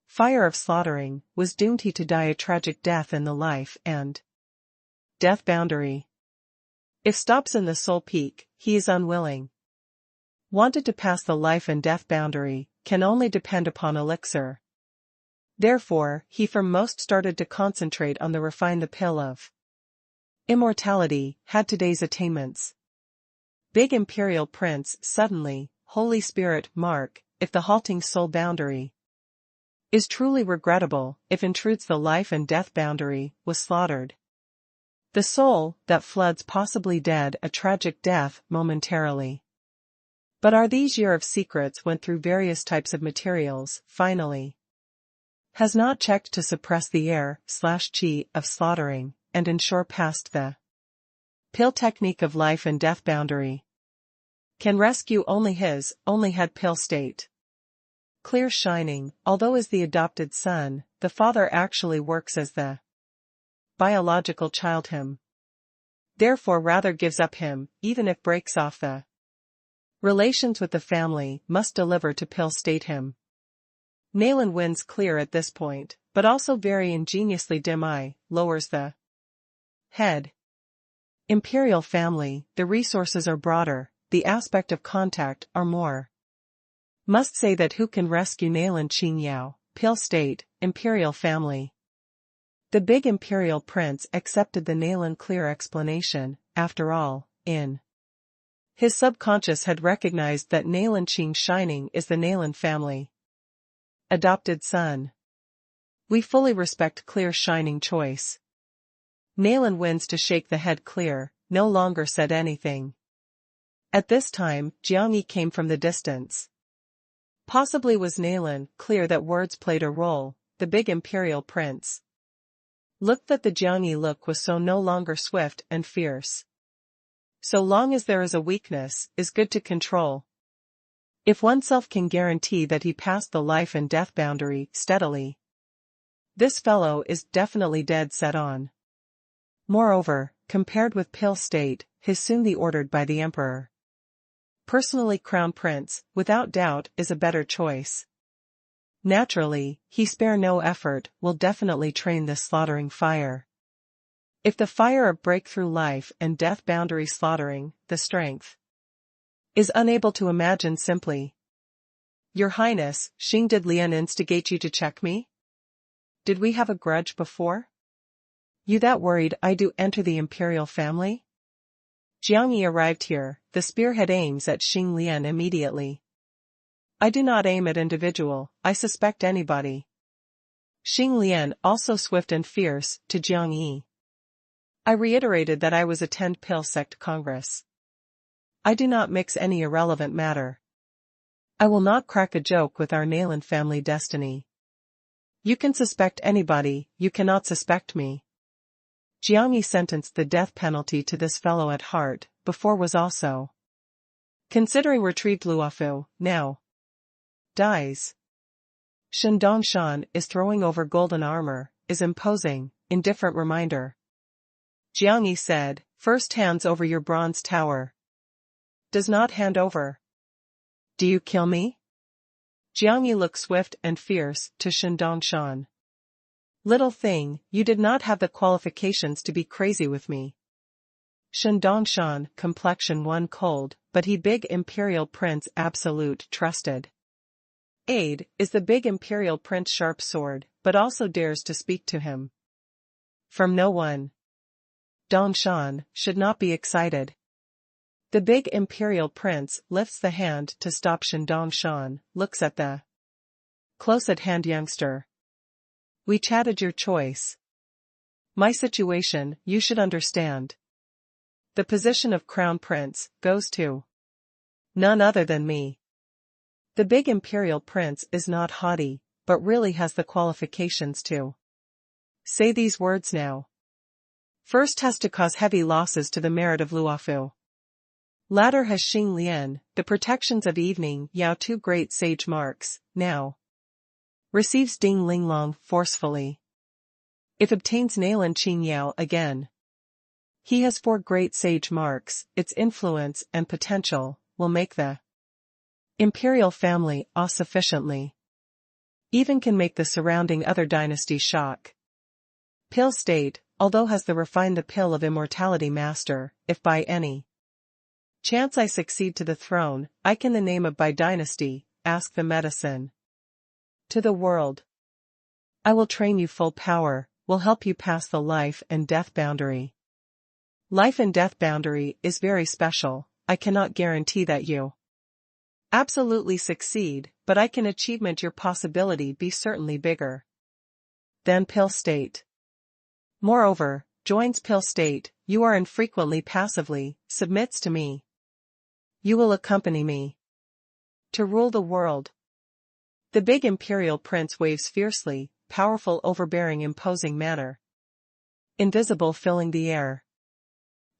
fire of slaughtering, was doomed he to die a tragic death in the life and death boundary. If stops in the soul peak, he is unwilling. Wanted to pass the life and death boundary, can only depend upon elixir. Therefore, he from most started to concentrate on the refine the pill of immortality, had today's attainments. Big Imperial Prince, suddenly, Holy Spirit, Mark, if the halting soul boundary is truly regrettable, if intrudes the life and death boundary, was slaughtered. The soul, that floods possibly dead a tragic death momentarily. But are these year of secrets went through various types of materials, finally. Has not checked to suppress the air/chi of slaughtering, and ensure past the pill technique of life and death boundary. Can rescue only had pill state. Clear shining, although as the adopted son, the father actually works as the biological child him. Therefore rather gives up him, even if breaks off the relations with the family, must deliver to pill state him. Nayland wins clear at this point, but also very ingeniously dim-eye, lowers the head. Imperial family, the resources are broader, the aspect of contact are more. Must say that who can rescue Nayland Qing Yao, pill state, imperial family. The big imperial prince accepted the Nayland clear explanation, after all, in his subconscious had recognized that Nayland Qing Shining is the Nayland family. Adopted son. We fully respect clear shining choice. Nayland wins to shake the head clear, no longer said anything. At this time, Jiang Yi came from the distance. Possibly was Nayland clear that words played a role, the big imperial prince. Looked that the Jiang Yi look was so no longer swift and fierce. So long as there is a weakness, is good to control. If oneself can guarantee that he passed the life and death boundary steadily. This fellow is definitely dead set on. Moreover, compared with pill state, his soon be ordered by the emperor. Personally crown prince, without doubt, is a better choice. Naturally, he spare no effort, will definitely train this slaughtering fire. If the fire of breakthrough life and death boundary slaughtering, the strength is unable to imagine simply. Your Highness, Xing, did Lian instigate you to check me? Did we have a grudge before? You that worried I do enter the imperial family? Jiang Yi arrived here, the spearhead aims at Xing Lian immediately. I do not aim at individual, I suspect anybody. Xing Lian also swift and fierce, to Jiang Yi. I reiterated that I was attend pill sect congress. I do not mix any irrelevant matter. I will not crack a joke with our Nayland family destiny. You can suspect anybody, you cannot suspect me. Jiang Yi sentenced the death penalty to this fellow at heart, before was also considering retrieved Luofu, now dies. Shen Dongshan is throwing over golden armor, is imposing, indifferent reminder. Jiang Yi said, first hands over your bronze tower. Does not hand over. Do you kill me? Jiang Yi looked swift and fierce to Shen Dongshan. Little thing, you did not have the qualifications to be crazy with me. Shen Dongshan, complexion one cold, but he big imperial prince absolute trusted. Aid, is the big imperial prince sharp sword, but also dares to speak to him. From no one. Dongshan, should not be excited. The big imperial prince lifts the hand to stop Shen Dongshan, looks at the close at hand youngster. We chatted your choice. My situation, you should understand. The position of crown prince goes to none other than me. The big imperial prince is not haughty, but really has the qualifications to say these words now. First has to cause heavy losses to the merit of Luofu. Latter has Xing Lian, the protections of evening Yao, two great sage marks, now. Receives Ding Linglong forcefully. If obtains Nalan Qing Yao again. He has four great sage marks, its influence and potential will make the imperial family awe sufficiently. Even can make the surrounding other dynasties shock. Pill State, although has the refined the pill of immortality master, if by any chance I succeed to the throne, I can the name of by dynasty, ask the medicine. To the world. I will train you full power, will help you pass the life and death boundary. Life and death boundary is very special, I cannot guarantee that you absolutely succeed, but I can achievement your possibility be certainly bigger than Pill State. Moreover, joins Pill State, you are infrequently passively, submits to me. You will accompany me to rule the world. The big imperial prince waves fiercely, powerful, overbearing, imposing manner. Invisible, filling the air.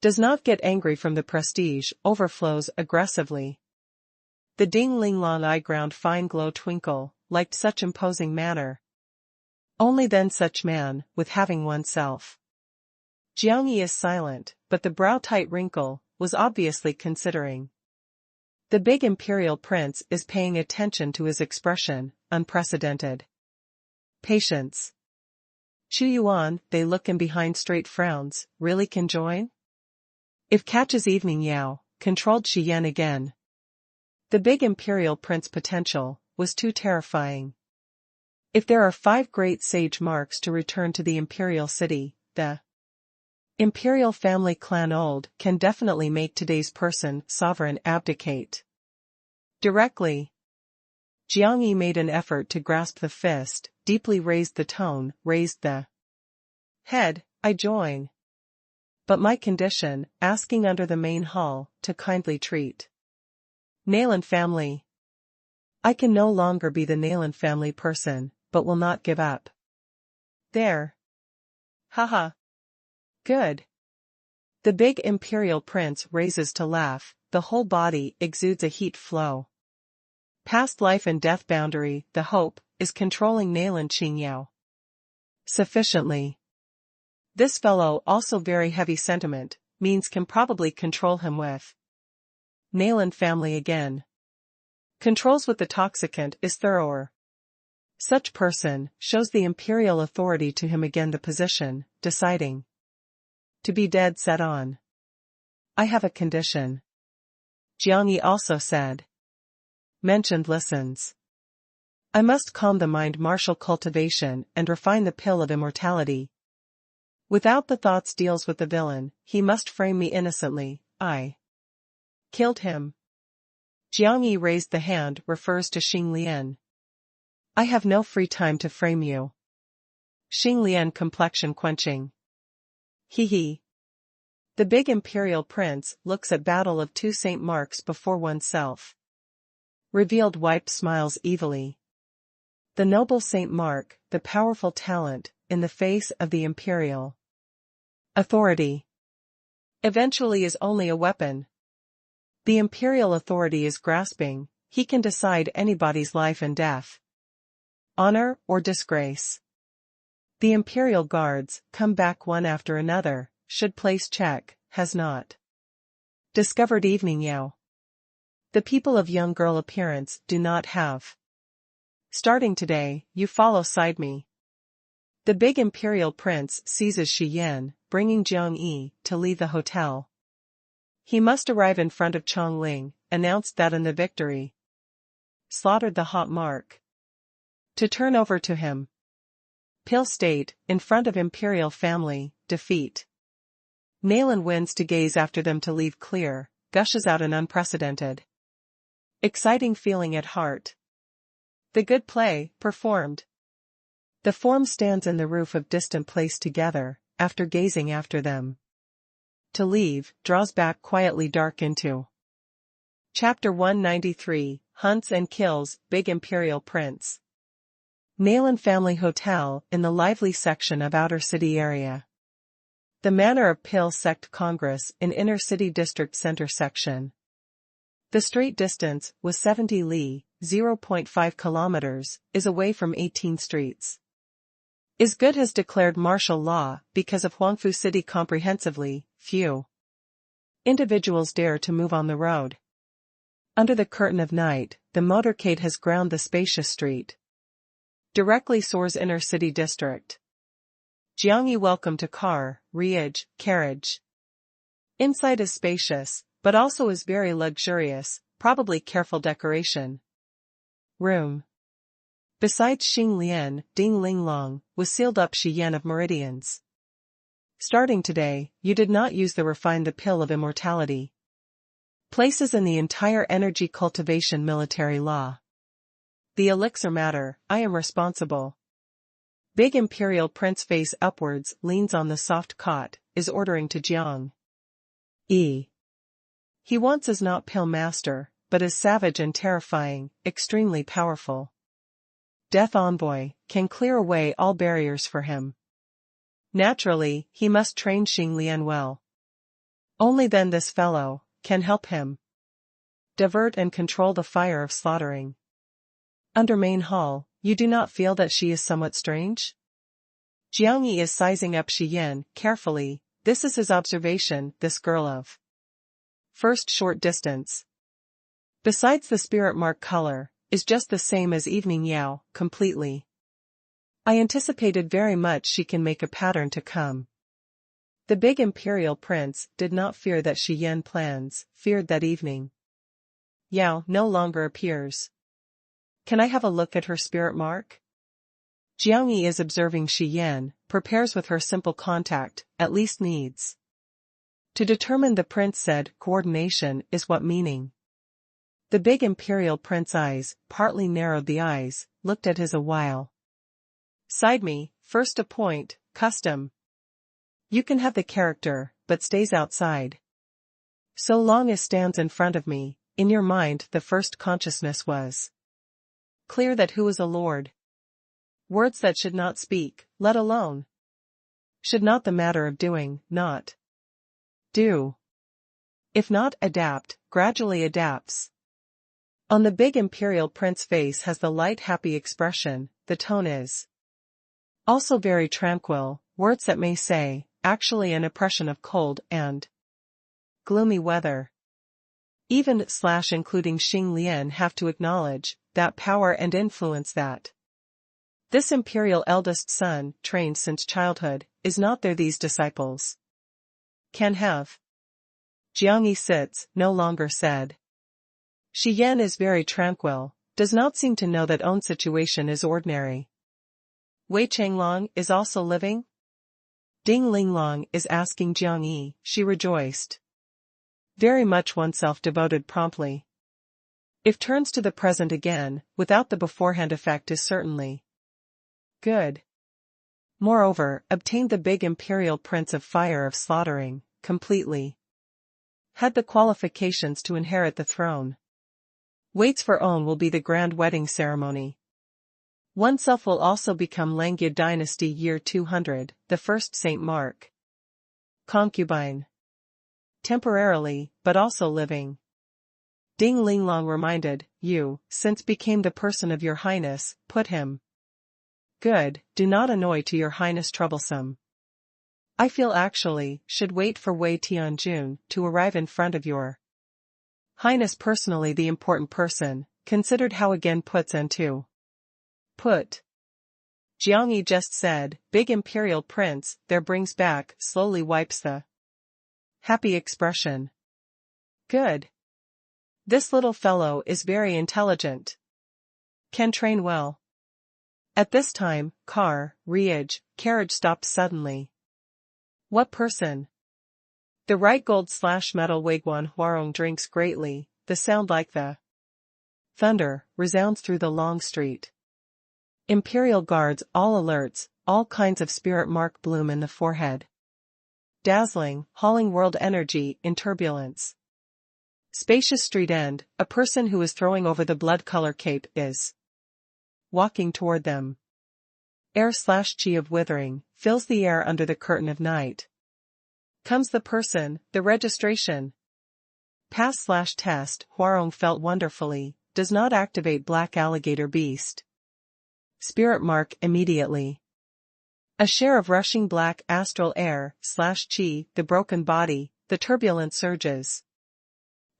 Does not get angry from the prestige, overflows aggressively. The Ding Linglong eye ground fine glow twinkle, liked such imposing manner. Only then such man, with having oneself. Jiang Yi is silent, but the brow tight wrinkle, was obviously considering. The big imperial prince is paying attention to his expression, unprecedented patience. Chu Yuan, they look in behind straight frowns, really can join? If catches evening Yao, controlled Shi Yan again. The big imperial prince potential, was too terrifying. If there are 5 great sage marks to return to the imperial city, the imperial family clan old can definitely make today's person sovereign abdicate. Directly. Jiang Yi made an effort to grasp the fist, deeply raised the tone, raised the head, I join. But my condition, asking under the main hall, to kindly treat Nalan family. I can no longer be the Nalan family person, but will not give up. There. Haha. Good. The big imperial prince raises to laugh, the whole body exudes a heat flow. Past life and death boundary, the hope, is controlling Nalan Qing Yao sufficiently. This fellow also very heavy sentiment, means can probably control him with Nalan family again. Controls with the toxicant is thorougher. Such person, shows the imperial authority to him again the position, deciding to be dead set on. I have a condition. Jiang Yi also said. Mentioned listens. I must calm the mind martial cultivation and refine the pill of immortality. Without the thoughts deals with the villain, he must frame me innocently, I killed him. Jiang Yi raised the hand refers to Xing Lian. I have no free time to frame you. Xing Lian complexion quenching. He. The big imperial prince looks at battle of 2 Saint Marks before oneself. Revealed wipe smiles evilly. The noble Saint Mark, the powerful talent, in the face of the imperial authority. Eventually is only a weapon. The imperial authority is grasping, he can decide anybody's life and death. Honor or disgrace. The imperial guards, come back one after another, should place check, has not discovered evening Yao. The people of young girl appearance do not have. Starting today, you follow side me. The big imperial prince seizes Shi Yan, bringing Jiang Yi to leave the hotel. He must arrive in front of Chongling, announced that in the victory. Slaughtered the hot mark. To turn over to him. Pill State, in front of imperial family, defeat. Nalan wins to gaze after them to leave clear, gushes out an unprecedented exciting feeling at heart. The good play, performed. The form stands in the roof of distant place together, after gazing after them. To leave, draws back quietly dark into. Chapter 193, Hunts and Kills, Big Imperial Prince. Nalan Family Hotel, in the lively section of Outer City area. The manner of Pill Sect Congress in Inner City District Center section. The straight distance was 70 li, 0.5 kilometers, is away from 18 streets. Is good has declared martial law because of Huangfu City comprehensively, few individuals dare to move on the road. Under the curtain of night, the motorcade has ground the spacious street. Directly soars inner city district. Jiangyi welcome to car, riage, carriage. Inside is spacious, but also is very luxurious, probably careful decoration. Room. Besides Xing Lian, Ding Linglong, was sealed up Shi Yan of meridians. Starting today, you did not use the refined the pill of immortality. Places in the entire energy cultivation military law. The elixir matter, I am responsible. Big imperial prince face upwards leans on the soft cot, is ordering to Jiang. He wants is not pill master, but is savage and terrifying, extremely powerful. Death envoy, can clear away all barriers for him. Naturally, he must train Xing Lian well. Only then this fellow can help him divert and control the fire of slaughtering. Under main hall, you do not feel that she is somewhat strange? Jiangyi is sizing up Shi Yan carefully. This is his observation, this girl of first short distance. Besides the spirit mark color, is just the same as evening Yao, completely. I anticipated very much she can make a pattern to come. The big imperial prince did not fear that Shi Yan plans, feared that evening. Yao no longer appears. Can I have a look at her spirit mark? Jiangyi is observing Shi Yan, prepares with her simple contact, at least needs to determine. The prince said, coordination is what meaning. The big imperial prince eyes, partly narrowed the eyes, looked at his a while. Sighed me, first a point, custom. You can have the character, but stays outside. So long as stands in front of me, in your mind the first consciousness was clear that who is a lord. Words that should not speak, let alone. Should not the matter of doing, not do. If not adapt, gradually adapts. On the big imperial prince face has the light happy expression, the tone is also very tranquil, words that may say, actually an impression of cold and gloomy weather. Even / including Xing Lian have to acknowledge that power and influence that this imperial eldest son, trained since childhood, is not there these disciples can have. Jiangyi sits, no longer said. Shi Yan is very tranquil, does not seem to know that own situation is ordinary. Wei Changlong is also living? Ding Linglong is asking Jiangyi, she rejoiced. Very much oneself devoted promptly. If turns to the present again, without the beforehand effect is certainly good. Moreover, obtained the big imperial prince of fire of slaughtering, completely. Had the qualifications to inherit the throne. Waits for own will be the grand wedding ceremony. Oneself will also become Langyud dynasty year 200, the first Saint Mark. Concubine. Temporarily, but also living. Ding Linglong reminded, you, since became the person of your highness, put him. Good, do not annoy to your highness troublesome. I feel actually, should wait for Wei Tianjun to arrive in front of your highness personally the important person, considered how again puts and to put. Jiangyi just said, big imperial prince, there brings back, slowly wipes the happy expression. Good. This little fellow is very intelligent. Can train well. At this time, car, riage, carriage stopped suddenly. What person? The right gold/metal Weiguan Huarong drinks greatly, the sound like the thunder resounds through the long street. Imperial guards all alerts, all kinds of spirit mark bloom in the forehead. Dazzling, hauling world energy in turbulence. Spacious street end, a person who is throwing over the blood color cape is walking toward them. Air/chi of withering, fills the air under the curtain of night. Comes the person, the registration. Pass/test, Hwarong felt wonderfully, does not activate black alligator beast. Spirit mark immediately. A share of rushing black astral air/chi, the broken body, the turbulent surges.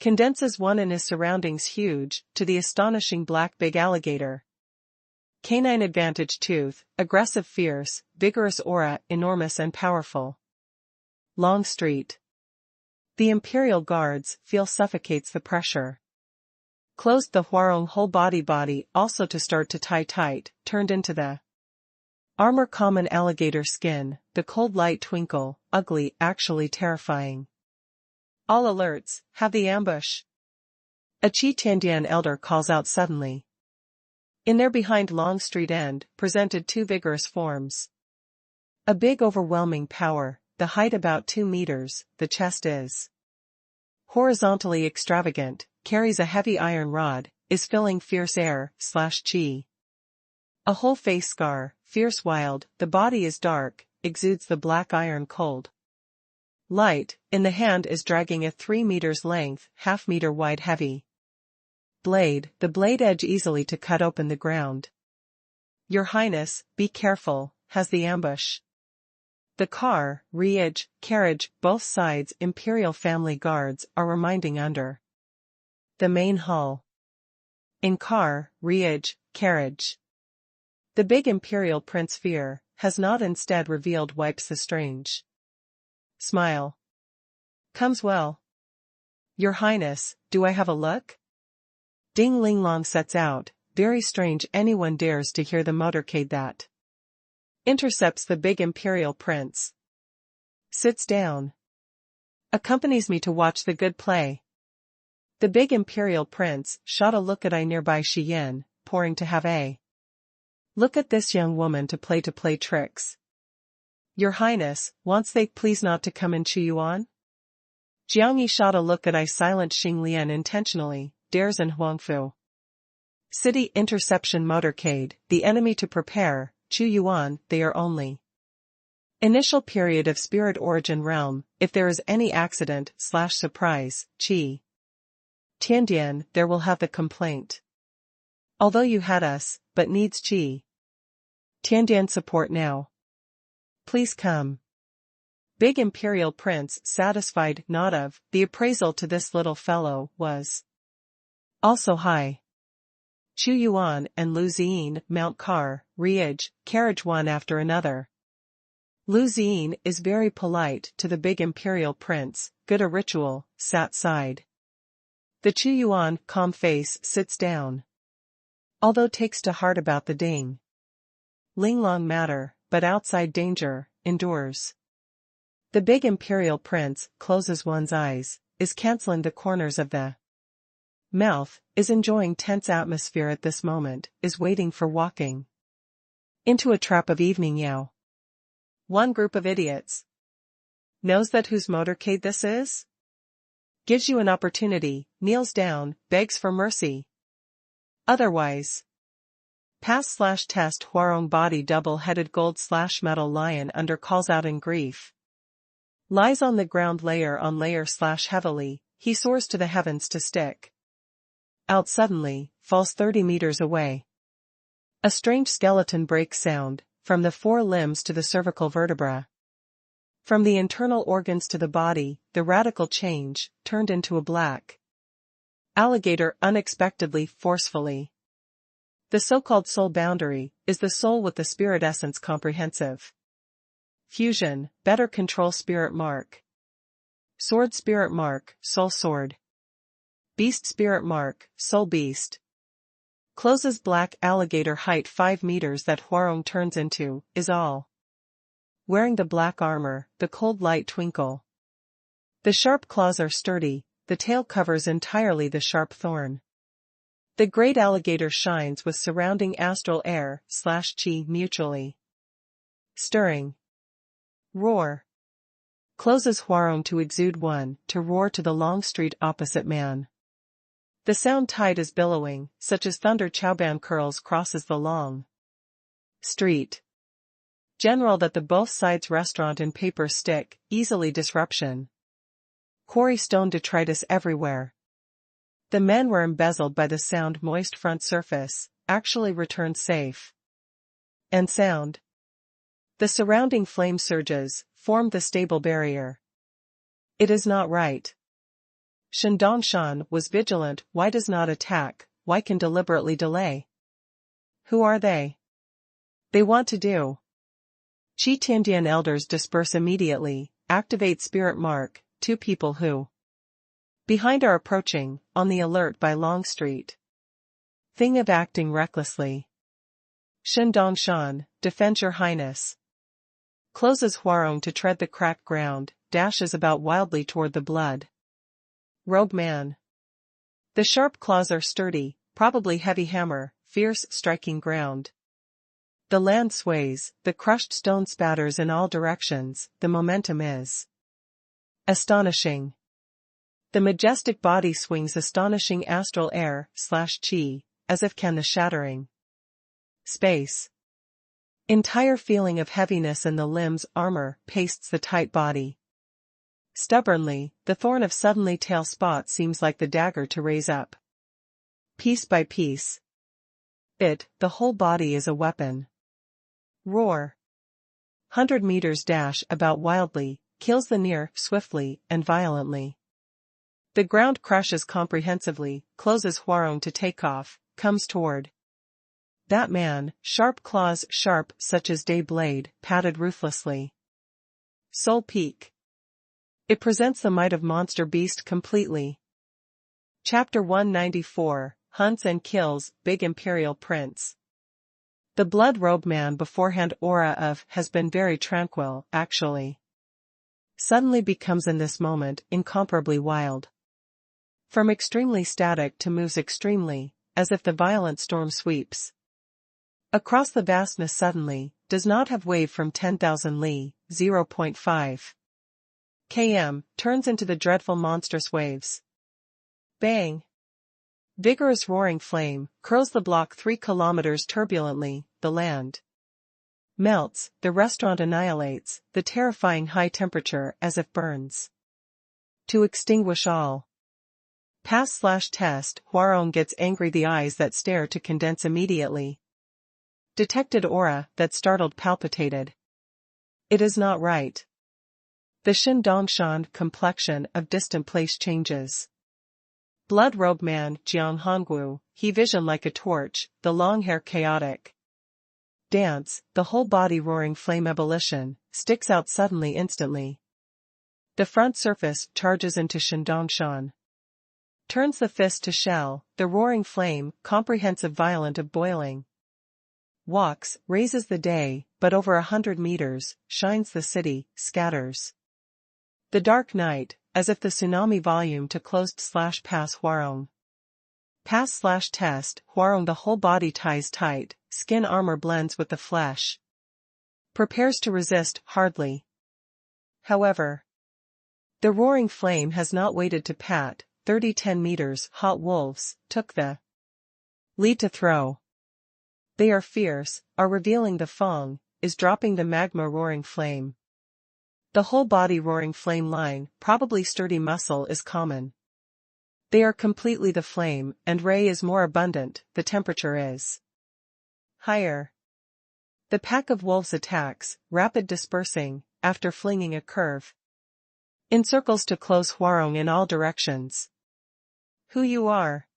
Condenses one in his surroundings huge, to the astonishing black big alligator. Canine advantage tooth, aggressive fierce, vigorous aura, enormous and powerful. Longstreet. The Imperial Guards feel suffocates the pressure. Closed the Hwarong whole body also to start to tie tight, turned into the armor common alligator skin, the cold light twinkle, ugly, actually terrifying. All alerts, have the ambush. A Chi Tiandian elder calls out suddenly. In there behind Longstreet end, presented two vigorous forms. A big overwhelming power, the height about 2 meters, the chest is horizontally extravagant, carries a heavy iron rod, is filling fierce air/chi. A whole face scar, fierce wild, the body is dark, exudes the black iron cold. Light, in the hand is dragging a 3 meters length, half-meter wide heavy blade, the blade edge easily to cut open the ground. Your Highness, be careful, has the ambush. The car, carriage, both sides Imperial family guards are reminding under the main hall. In car, carriage. The big Imperial Prince Fear has not instead revealed wipes the strange smile. Comes well. Your Highness, do I have a look? Ding Linglong sets out, very strange anyone dares to hear the motorcade that intercepts the big Imperial Prince. Sits down. Accompanies me to watch the good play. The big Imperial Prince shot a look at I nearby Shiyin, pouring to have a look at this young woman to play tricks. Your Highness, wants they please not to come and chew you on? Jiangyi shot a look at I silent Xing Lian intentionally, dares in Huangfu. City interception motorcade, the enemy to prepare, Chu Yuan, they are only. Initial period of spirit origin realm, if there is any accident/surprise, Chi Tiandian, there will have the complaint. Although you had us, but needs Chi Tiandian support now. Please come. Big Imperial Prince satisfied not of, the appraisal to this little fellow was also high. Chu Yuan and Lu Ziyin mount car, carriage one after another. Lu Ziyin is very polite to the big Imperial Prince, good a ritual, sat side. The Chu Yuan calm face sits down. Although takes to heart about the ding Linglong matter, but outside danger, endures. The big Imperial Prince closes one's eyes, is cancelling the corners of the mouth, is enjoying tense atmosphere at this moment, is waiting for walking into a trap of evening Yao. One group of idiots knows that whose motorcade this is? Gives you an opportunity, kneels down, begs for mercy. Otherwise. Pass/test Hwarong body double-headed gold/metal lion under calls out in grief. Lies on the ground layer on layer/heavily, he soars to the heavens to stick out suddenly, falls 30 meters away. A strange skeleton break sound, from the 4 limbs to the cervical vertebra. From the internal organs to the body, the radical change, turned into a black alligator unexpectedly, forcefully. The so-called soul boundary, is the soul with the spirit essence comprehensive fusion, better control spirit mark. Sword spirit mark, soul sword. Beast spirit mark, soul beast. Closes black alligator height 5 meters that Hwarong turns into, is all. Wearing the black armor, the cold light twinkle. The sharp claws are sturdy, the tail covers entirely the sharp thorn. The great alligator shines with surrounding astral air/chi mutually stirring. Roar. Closes Hwarong to exude one, to roar to the Longstreet opposite man. The sound tide is billowing, such as thunder Chaoban curls crosses the long street. General that the both sides restaurant and paper stick, easily disruption. Quarry stone detritus everywhere. The men were embezzled by the sound moist front surface, actually returned safe. And sound. The surrounding flame surges, formed the stable barrier. It is not right. Shendongshan was vigilant. Why does not attack? Why can deliberately delay? Who are they? They want to do. Qi Tiandian elders disperse immediately, activate spirit mark, 2 people who behind are approaching, on the alert by Longstreet. Thing of acting recklessly. Shendongshan, defend your highness. Closes Huarong to tread the cracked ground, dashes about wildly toward the blood. Robe man. The sharp claws are sturdy, probably heavy hammer, fierce striking ground. The land sways, the crushed stone spatters in all directions, the momentum is astonishing. The majestic body swings astonishing astral air, /chi, as if can the shattering space. Entire feeling of heaviness in the limbs armor pastes the tight body. Stubbornly, the thorn of suddenly tail spot seems like the dagger to raise up. Piece by piece. The whole body is a weapon. Roar. 100 meters dash about wildly, kills the near, swiftly, and violently. The ground crashes comprehensively, closes Huarong to take off, comes toward. That man, sharp claws sharp such as day blade, padded ruthlessly. Soul peak. It presents the might of monster beast completely. Chapter 194, Hunts and Kills, Big Imperial Prince. The blood-robed man beforehand aura of has been very tranquil, actually. Suddenly becomes in this moment incomparably wild. From extremely static to moves extremely, as if the violent storm sweeps across the vastness suddenly, does not have wave from 10,000 li, 0.5 km, turns into the dreadful monstrous waves. Bang! Vigorous roaring flame, curls the block 3 kilometers turbulently, the land melts, the restaurant annihilates, the terrifying high temperature as if burns. To extinguish all. Pass/test, Huarong gets angry, the eyes that stare to condense immediately. Detected aura that startled palpitated. It is not right. The Shendongshan complexion of distant place changes. Blood-robed man, Jiang Hongwu, he vision like a torch, the long hair chaotic. Dance, the whole body roaring flame ebullition, sticks out suddenly instantly. The front surface charges into Shendongshan. Turns the fist to shell, the roaring flame, comprehensive violent of boiling. Walks, raises the day, but over 100 meters, shines the city, scatters. The dark night, as if the tsunami volume to closed/pass Huarong. Pass/test, Huarong the whole body ties tight, skin armor blends with the flesh. Prepares to resist, hardly. However, the roaring flame has not waited to pat, 10 meters, hot wolves, took the lead to throw. They are fierce, are revealing the fong, is dropping the magma roaring flame. The whole body roaring flame line, probably sturdy muscle is common. They are completely the flame, and ray is more abundant, the temperature is higher. The pack of wolves attacks, rapid dispersing, after flinging a curve. In circles to close Huarong in all directions. Who you are?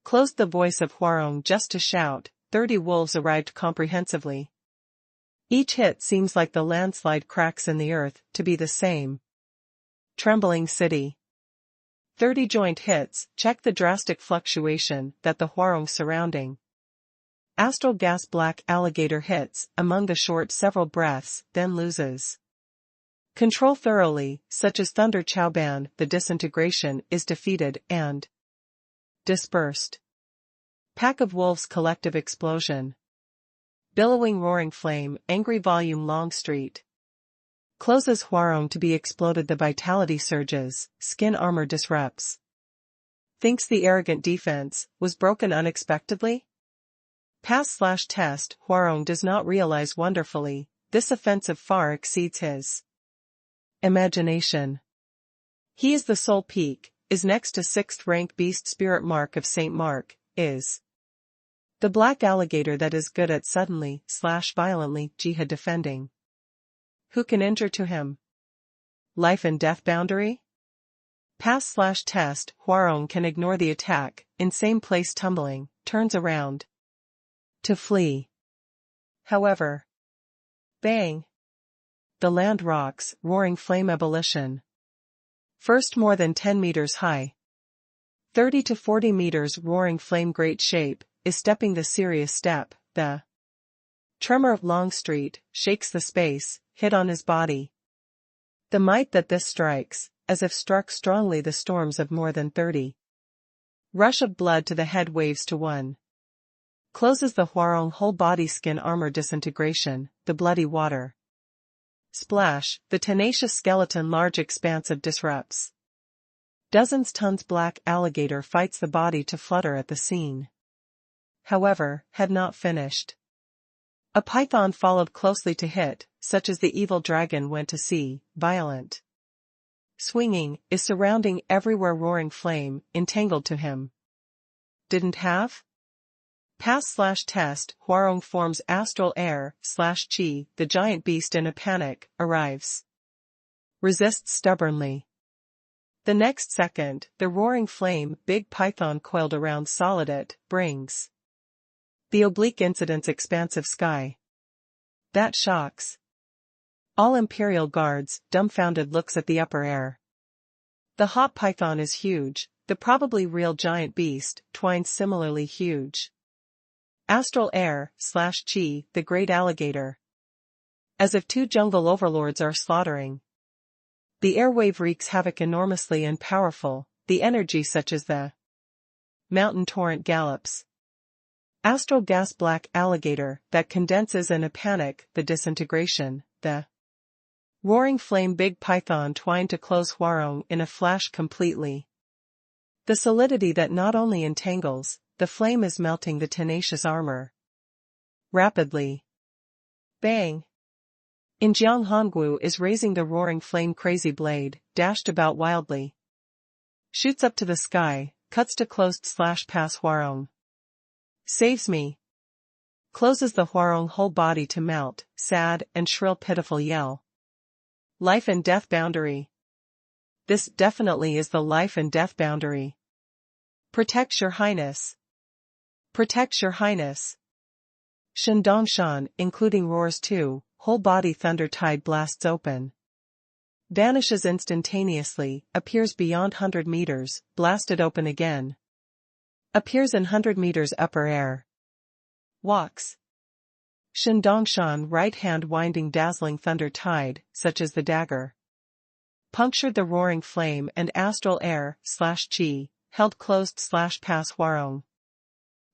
Closed the voice of Huarong just to shout, 30 wolves arrived comprehensively. Each hit seems like the landslide cracks in the earth to be the same. Trembling city. 30 joint hits, check the drastic fluctuation that the Huarong surrounding. Astral gas black alligator hits, among the short several breaths, then loses control thoroughly, such as Thunder Chaoban, the disintegration is defeated and dispersed. Pack of wolves collective explosion. Billowing roaring flame, angry volume Longstreet. Closes Huarong to be exploded, the vitality surges, skin armor disrupts. Thinks the arrogant defense was broken unexpectedly? Pass/test, Huarong does not realize wonderfully, this offensive far exceeds his imagination. He is the sole peak, is next to 6th rank beast spirit mark of St. Mark, is the black alligator that is good at suddenly/violently jihad defending. Who can injure to him? Life and death boundary? Pass/test, Hwarong can ignore the attack, in same place tumbling, turns around to flee. However, bang! The land rocks, roaring flame ebullition. First more than 10 meters high. 30 to 40 meters roaring flame great shape, is stepping the serious step, the tremor of Longstreet, shakes the space, hit on his body. The might that this strikes, as if struck strongly the storms of more than 30. Rush of blood to the head waves to one. Closes the Hwarong whole body skin armor disintegration, the bloody water. Splash, the tenacious skeleton large expanse of disrupts. Dozens tons black alligator fights the body to flutter at the scene. However, had not finished. A python followed closely to hit, such as the evil dragon went to see, violent. Swinging, is surrounding everywhere roaring flame, entangled to him. Didn't have? Pass/test, Hwarong forms astral air/chi, the giant beast in a panic, arrives. Resists stubbornly. The next second, the roaring flame big python coiled around solid it, brings the oblique incident's expansive sky. That shocks. All Imperial guards, dumbfounded looks at the upper air. The hot python is huge, the probably real giant beast, twines similarly huge. Astral air/chi, the great alligator. As if two jungle overlords are slaughtering. The airwave wreaks havoc enormously and powerful, the energy such as the mountain torrent gallops. Astral gas black alligator, that condenses in a panic, the disintegration, the roaring flame big python twined to close Hwarong in a flash completely. The solidity that not only entangles, the flame is melting the tenacious armor. Rapidly. Bang! In Jiang Hongwu is raising the roaring flame crazy blade, dashed about wildly. Shoots up to the sky, cuts to closed/pass Hwarong. Saves me. Closes the Hwarong whole body to melt, sad and shrill pitiful yell. Life and death boundary. This definitely is the life and death boundary. Protects your highness. Protects your highness. Shendongshan, including roars too, whole body thunder tide blasts open. Vanishes instantaneously, appears beyond 100 meters, blasted open again. Appears in 100 meters upper air. Walks. Shendongshan right hand winding dazzling thunder tide, such as the dagger. Punctured the roaring flame and astral air/chi, held closed/pass Hwarong.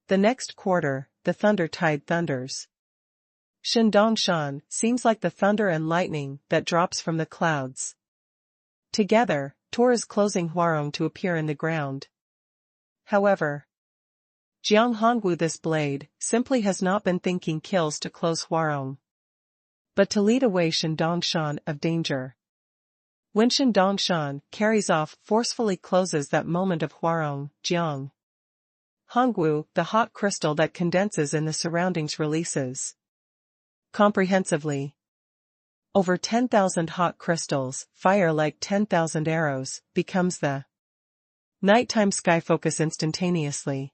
The next quarter, the thunder tide thunders. Shendongshan seems like the thunder and lightning that drops from the clouds. Together, Tor is closing Hwarong to appear in the ground. However, Jiang Hongwu this blade simply has not been thinking kills to close Hwarong, but to lead away Shendongshan of danger. When Shendongshan carries off forcefully closes that moment of Hwarong, Jiang Hongwu, the hot crystal that condenses in the surroundings releases. Comprehensively. Over 10,000 hot crystals, fire like 10,000 arrows, becomes the nighttime sky focus instantaneously.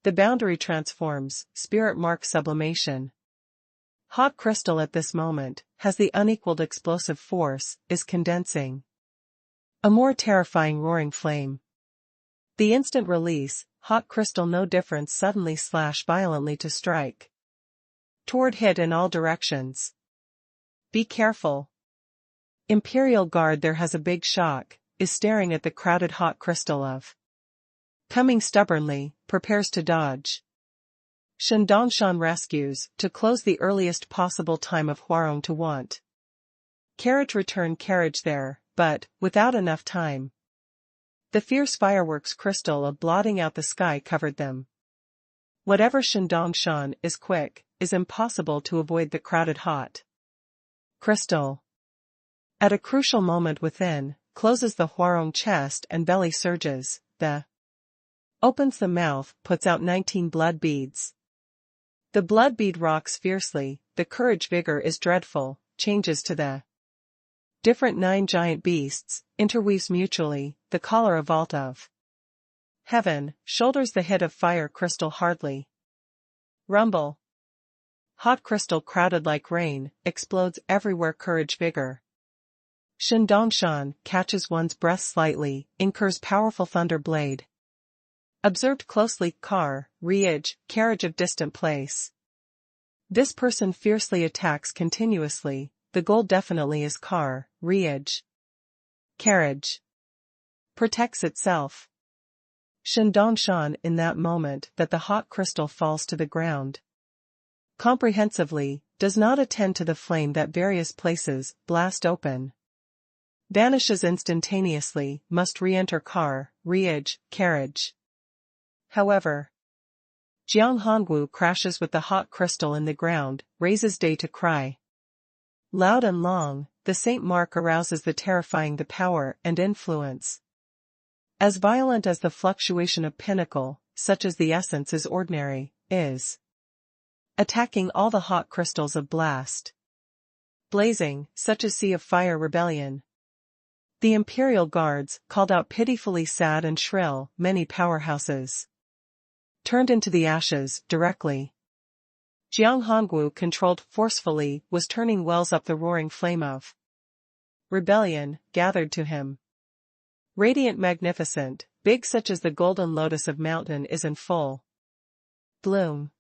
The boundary transforms, spirit mark sublimation. Hot crystal at this moment, has the unequaled explosive force, is condensing. A more terrifying roaring flame. The instant release, hot crystal no difference suddenly/violently to strike. Toward hit in all directions. Be careful. Imperial Guard there has a big shock, is staring at the crowded hot crystal of. Coming stubbornly, prepares to dodge. Shendongshan rescues, to close the earliest possible time of Hwarong to want. Carriage return carriage there, but, without enough time. The fierce fireworks crystal of blotting out the sky covered them. Whatever Shendongshan is quick, is impossible to avoid the crowded hot crystal. At a crucial moment within, closes the Huarong chest and belly surges, opens the mouth, puts out 19 blood beads. The blood bead rocks fiercely, the courage vigor is dreadful, changes to the different 9 giant beasts, interweaves mutually, the cholera vault of heaven, shoulders the hit of fire crystal hardly. Rumble. Hot crystal crowded like rain, explodes everywhere courage vigor. Shen Dongshan catches one's breath slightly, incurs powerful thunder blade. Observed closely, car, riage, carriage of distant place. This person fiercely attacks continuously, the goal definitely is car, riage. Carriage. Protects itself. Shen Dongshan in that moment that the hot crystal falls to the ground. Comprehensively, does not attend to the flame that various places, blast open. Vanishes instantaneously, must re-enter car, riage, carriage. However, Jiang Hongwu crashes with the hot crystal in the ground, raises day to cry. Loud and long, the Saint Mark arouses the terrifying the power and influence. As violent as the fluctuation of pinnacle, such as the essence is ordinary, is. Attacking all the hot crystals of blast. Blazing, such as sea of fire rebellion. The imperial guards, called out pitifully sad and shrill, many powerhouses. Turned into the ashes, directly. Jiang Hongwu controlled forcefully, was turning wells up the roaring flame of rebellion, gathered to him. Radiant magnificent, big such as the golden lotus of mountain is in full bloom.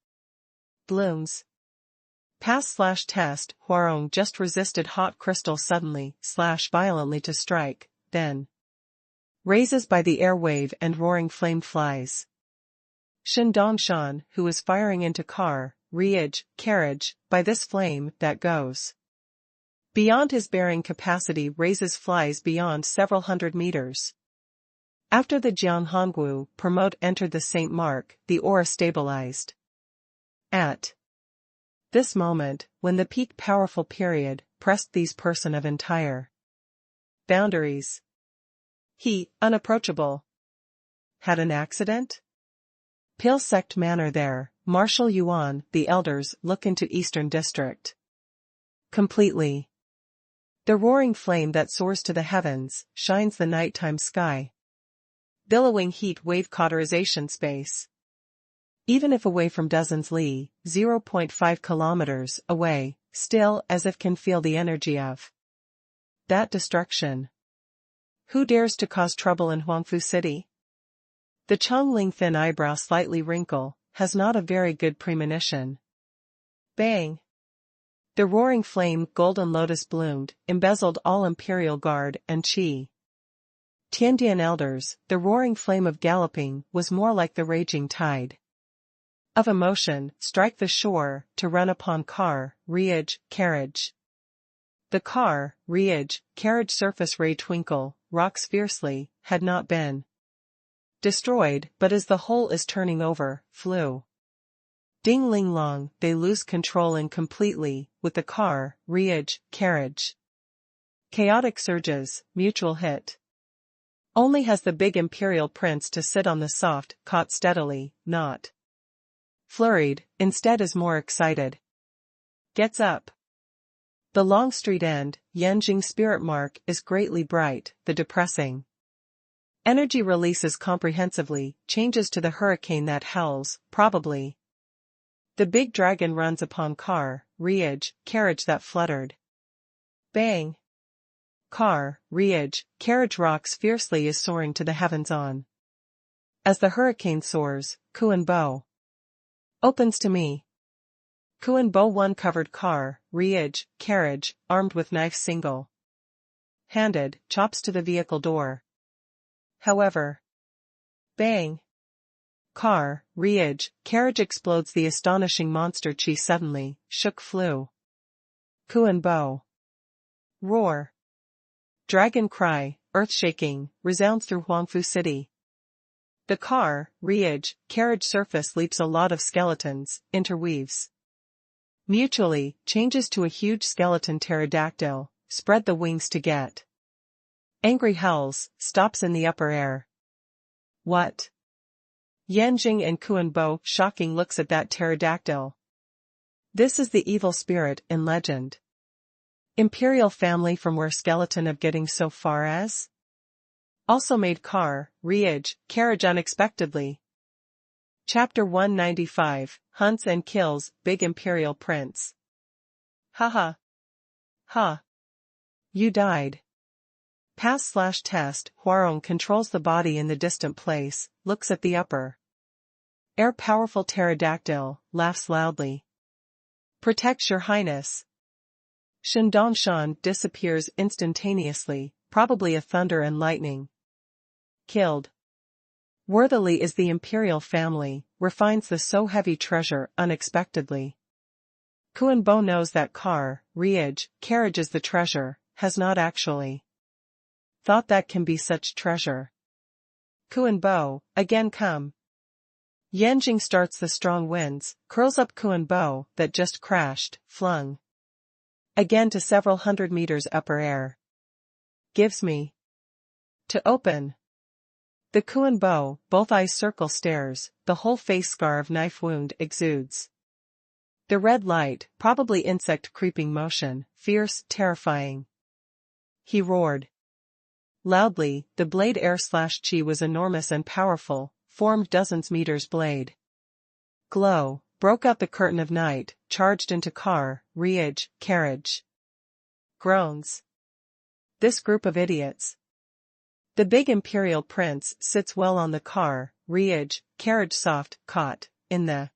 Blooms. Pass/test, Huarong just resisted hot crystal suddenly, /violently to strike, then raises by the air wave and roaring flame flies. Shen Dongshan, who is firing into car, riage, carriage, by this flame that goes beyond his bearing capacity raises flies beyond several hundred meters. After the Jiang Hongwu promote entered the Saint Mark, the aura stabilized. At this moment, when the peak powerful period, pressed these person of entire boundaries. He, unapproachable. Had an accident? Pale sect manor there, Marshal Yuan, the elders, look into Eastern District. Completely. The roaring flame that soars to the heavens, shines the nighttime sky. Billowing heat wave cauterization space. Even if away from dozens li, 0.5 kilometers away, still as if can feel the energy of that destruction. Who dares to cause trouble in Huangfu City? The Chongling thin eyebrow slightly wrinkle, has not a very good premonition. Bang! The roaring flame golden lotus bloomed, embezzled all imperial guard and qi. Tiandian elders, the roaring flame of galloping was more like the raging tide of emotion, strike the shore, to run upon car, riage, carriage. The car, riage, carriage surface ray twinkle, rocks fiercely, had not been destroyed, but as the whole is turning over, flew. Ding ling long, they lose control incompletely, with the car, riage, carriage. Chaotic surges, mutual hit. Only has the big imperial prince to sit on the soft, caught steadily, not flurried, instead is more excited. Gets up. The long street end, Yanjing spirit mark is greatly bright, the depressing energy releases comprehensively, changes to the hurricane that howls, probably. The big dragon runs upon car, riage, carriage that fluttered. Bang! Car, riage, carriage rocks fiercely is soaring to the heavens on. As the hurricane soars, Kuan Bo opens to me. Kuan Bo one covered car, riage, carriage, armed with knife single handed, chops to the vehicle door. However. Bang! Car, riage, carriage explodes the astonishing monster chi suddenly, shook flew. Kuan Bo. Roar. Dragon cry, earth-shaking, resounds through Huangfu City. The car, riage, carriage surface leaps a lot of skeletons, interweaves. Mutually, changes to a huge skeleton pterodactyl, spread the wings to get Angry howls, stops in the upper air. What? Yanjing and Kuan-bo shocking looks at that pterodactyl. This is the evil spirit in legend. Imperial family from where skeleton of getting so far as? Also made car, Riage, carriage unexpectedly. Chapter 195, Hunts and Kills, Big Imperial Prince. Haha. Ha. You died. Pass/test, Huarong controls the body in the distant place, looks at the upper air powerful pterodactyl, laughs loudly. Protects your highness. Shen Dongshan disappears instantaneously, probably a thunder and lightning. Killed. Worthily is the imperial family, refines the so heavy treasure unexpectedly. Kuan-bo knows that car, Riage, carriage is the treasure, has not actually thought that can be such treasure. Kuan-bo, again come. Yanjing starts the strong winds, curls up Kuan-bo, that just crashed, flung again to several hundred meters upper air. Gives me to open. The Kuan-bo, both eyes circle stares, the whole face scar of knife wound exudes. The red light, probably insect creeping motion, fierce, terrifying. He roared loudly, the blade air/chi was enormous and powerful, formed dozens meters blade. Glow, broke out the curtain of night, charged into car, Riage, carriage. Groans. This group of idiots. The big imperial prince sits well on the car, Riage, carriage soft, caught, in the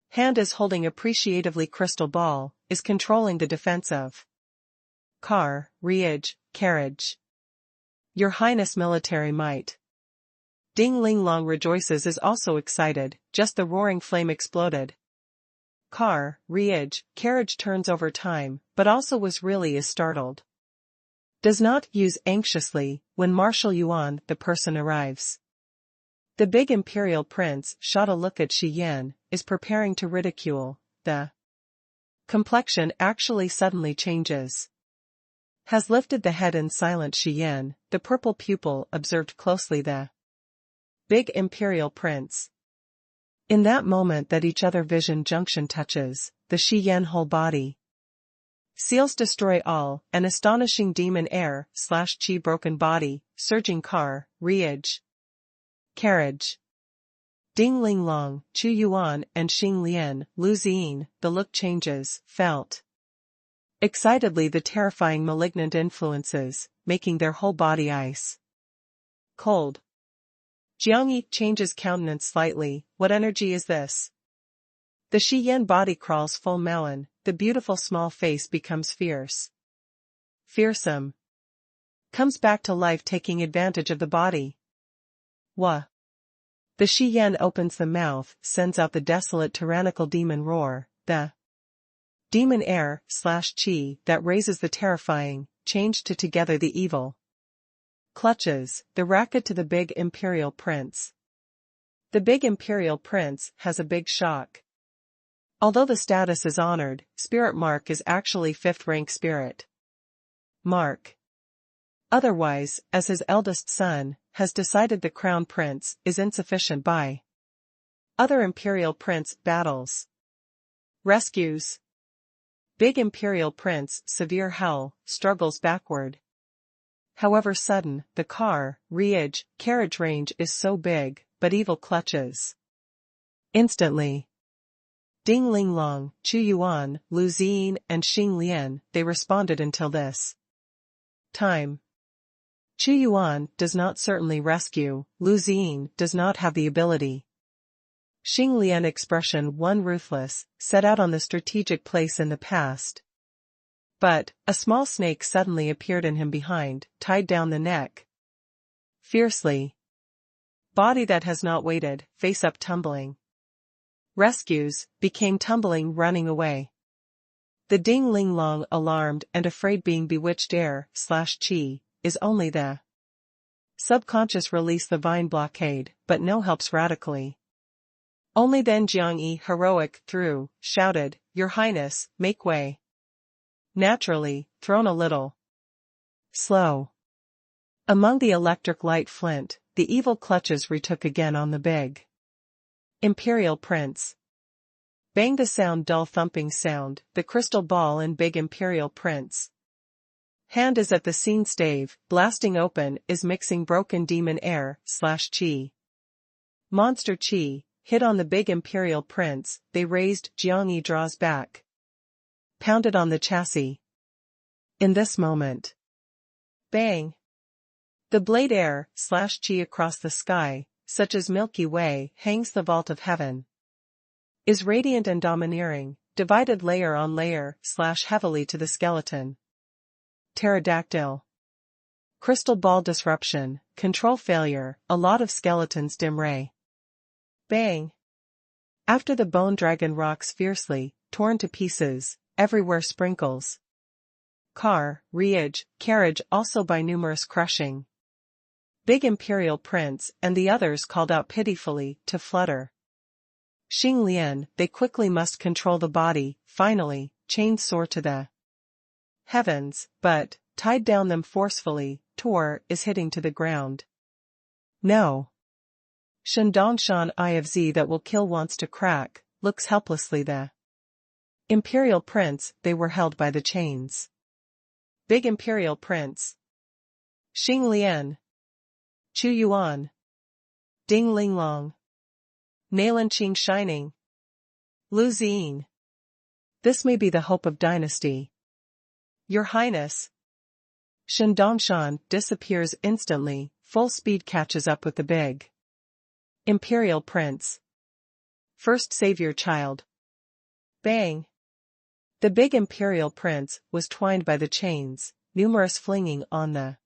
hand is holding appreciatively crystal ball, is controlling the defense of car, Riage, carriage. Your Highness military might. Ding Ling Long rejoices is also excited, just the roaring flame exploded. Car, Riage, carriage turns over time, but also was really is startled. Does not use anxiously, when Marshal Yuan the person arrives. The big imperial prince shot a look at Shi Yan, is preparing to ridicule, the complexion actually suddenly changes. Has lifted the head in silent Shi Yan, the purple pupil observed closely the big imperial prince. In that moment that each other vision junction touches, the Shi Yan whole body seals destroy all, an astonishing demon air/chi broken body, surging car, Riage. Carriage. Ding Ling Long, Chu Yuan and Xing Lian, Lu Ziyin, the look changes, felt excitedly the terrifying malignant influences, making their whole body ice cold. Jiang Yi changes countenance slightly, what energy is this? The Shi Yan body crawls full melon, the beautiful small face becomes fierce. Fearsome. Comes back to life taking advantage of the body. Wah. The Shi Yan opens the mouth, sends out the desolate tyrannical demon roar, the demon air/chi that raises the terrifying, changed to together the evil. Clutches, the racket to the big imperial prince. The big imperial prince has a big shock. Although the status is honored, spirit mark is actually 5th rank spirit mark. Otherwise, as his eldest son, has decided the crown prince is insufficient by other imperial prince battles. Rescues. Big imperial prince, severe howl, struggles backward. However sudden, the car, Riage, carriage range is so big, but evil clutches. Instantly. Ding Ling Long, Chu Yuan, Lu Ziyin and Xing Lian, they responded until this time. Chu Yuan does not certainly rescue, Lu Ziyin does not have the ability. Xing Lian expression one ruthless, set out on the strategic place in the past. But, a small snake suddenly appeared in him behind, tied down the neck. Fiercely. Body that has not waited, face up tumbling. Rescues, became tumbling running away. The Ding Ling Long alarmed and afraid being bewitched air/chi, is only the subconscious release the vine blockade, but no helps radically. Only then Jiang Yi heroic through, shouted, Your Highness, make way. Naturally, thrown a little slow. Among the electric light flint, the evil clutches retook again on the big Imperial Prince. Bang the sound, dull thumping sound, the crystal ball and big Imperial Prince. Hand is at the scene, stave, blasting open, is mixing broken demon air, /chi. Monster chi, hit on the big Imperial Prince, they raised, Jiangyi draws back. Pounded on the chassis. In this moment. Bang. The blade air, /chi across the sky, such as Milky Way, hangs the vault of heaven. Is radiant and domineering, divided layer on layer, /heavily to the skeleton. Pterodactyl. Crystal ball disruption, control failure, a lot of skeletons, dim ray. Bang. After the bone dragon rocks fiercely, torn to pieces, everywhere sprinkles. Car, carriage also by numerous crushing. Big Imperial Prince and the others called out pitifully, to flutter. Xing Lian, they quickly must control the body, finally, chains soar to the heavens, but, tied down them forcefully, Tor is hitting to the ground. No. Shendongshan Eye of Z that will kill wants to crack, looks helplessly the Imperial Prince, they were held by the chains. Big Imperial Prince. Xing Lian. Chu Yuan. Ding Ling Long. Nailan Qing shining. Lu Ziyin. This may be the hope of dynasty. Your Highness. Shendongshan disappears instantly, full speed catches up with the big Imperial Prince. First save your child. Bang. The big Imperial Prince was twined by the chains, numerous flinging on the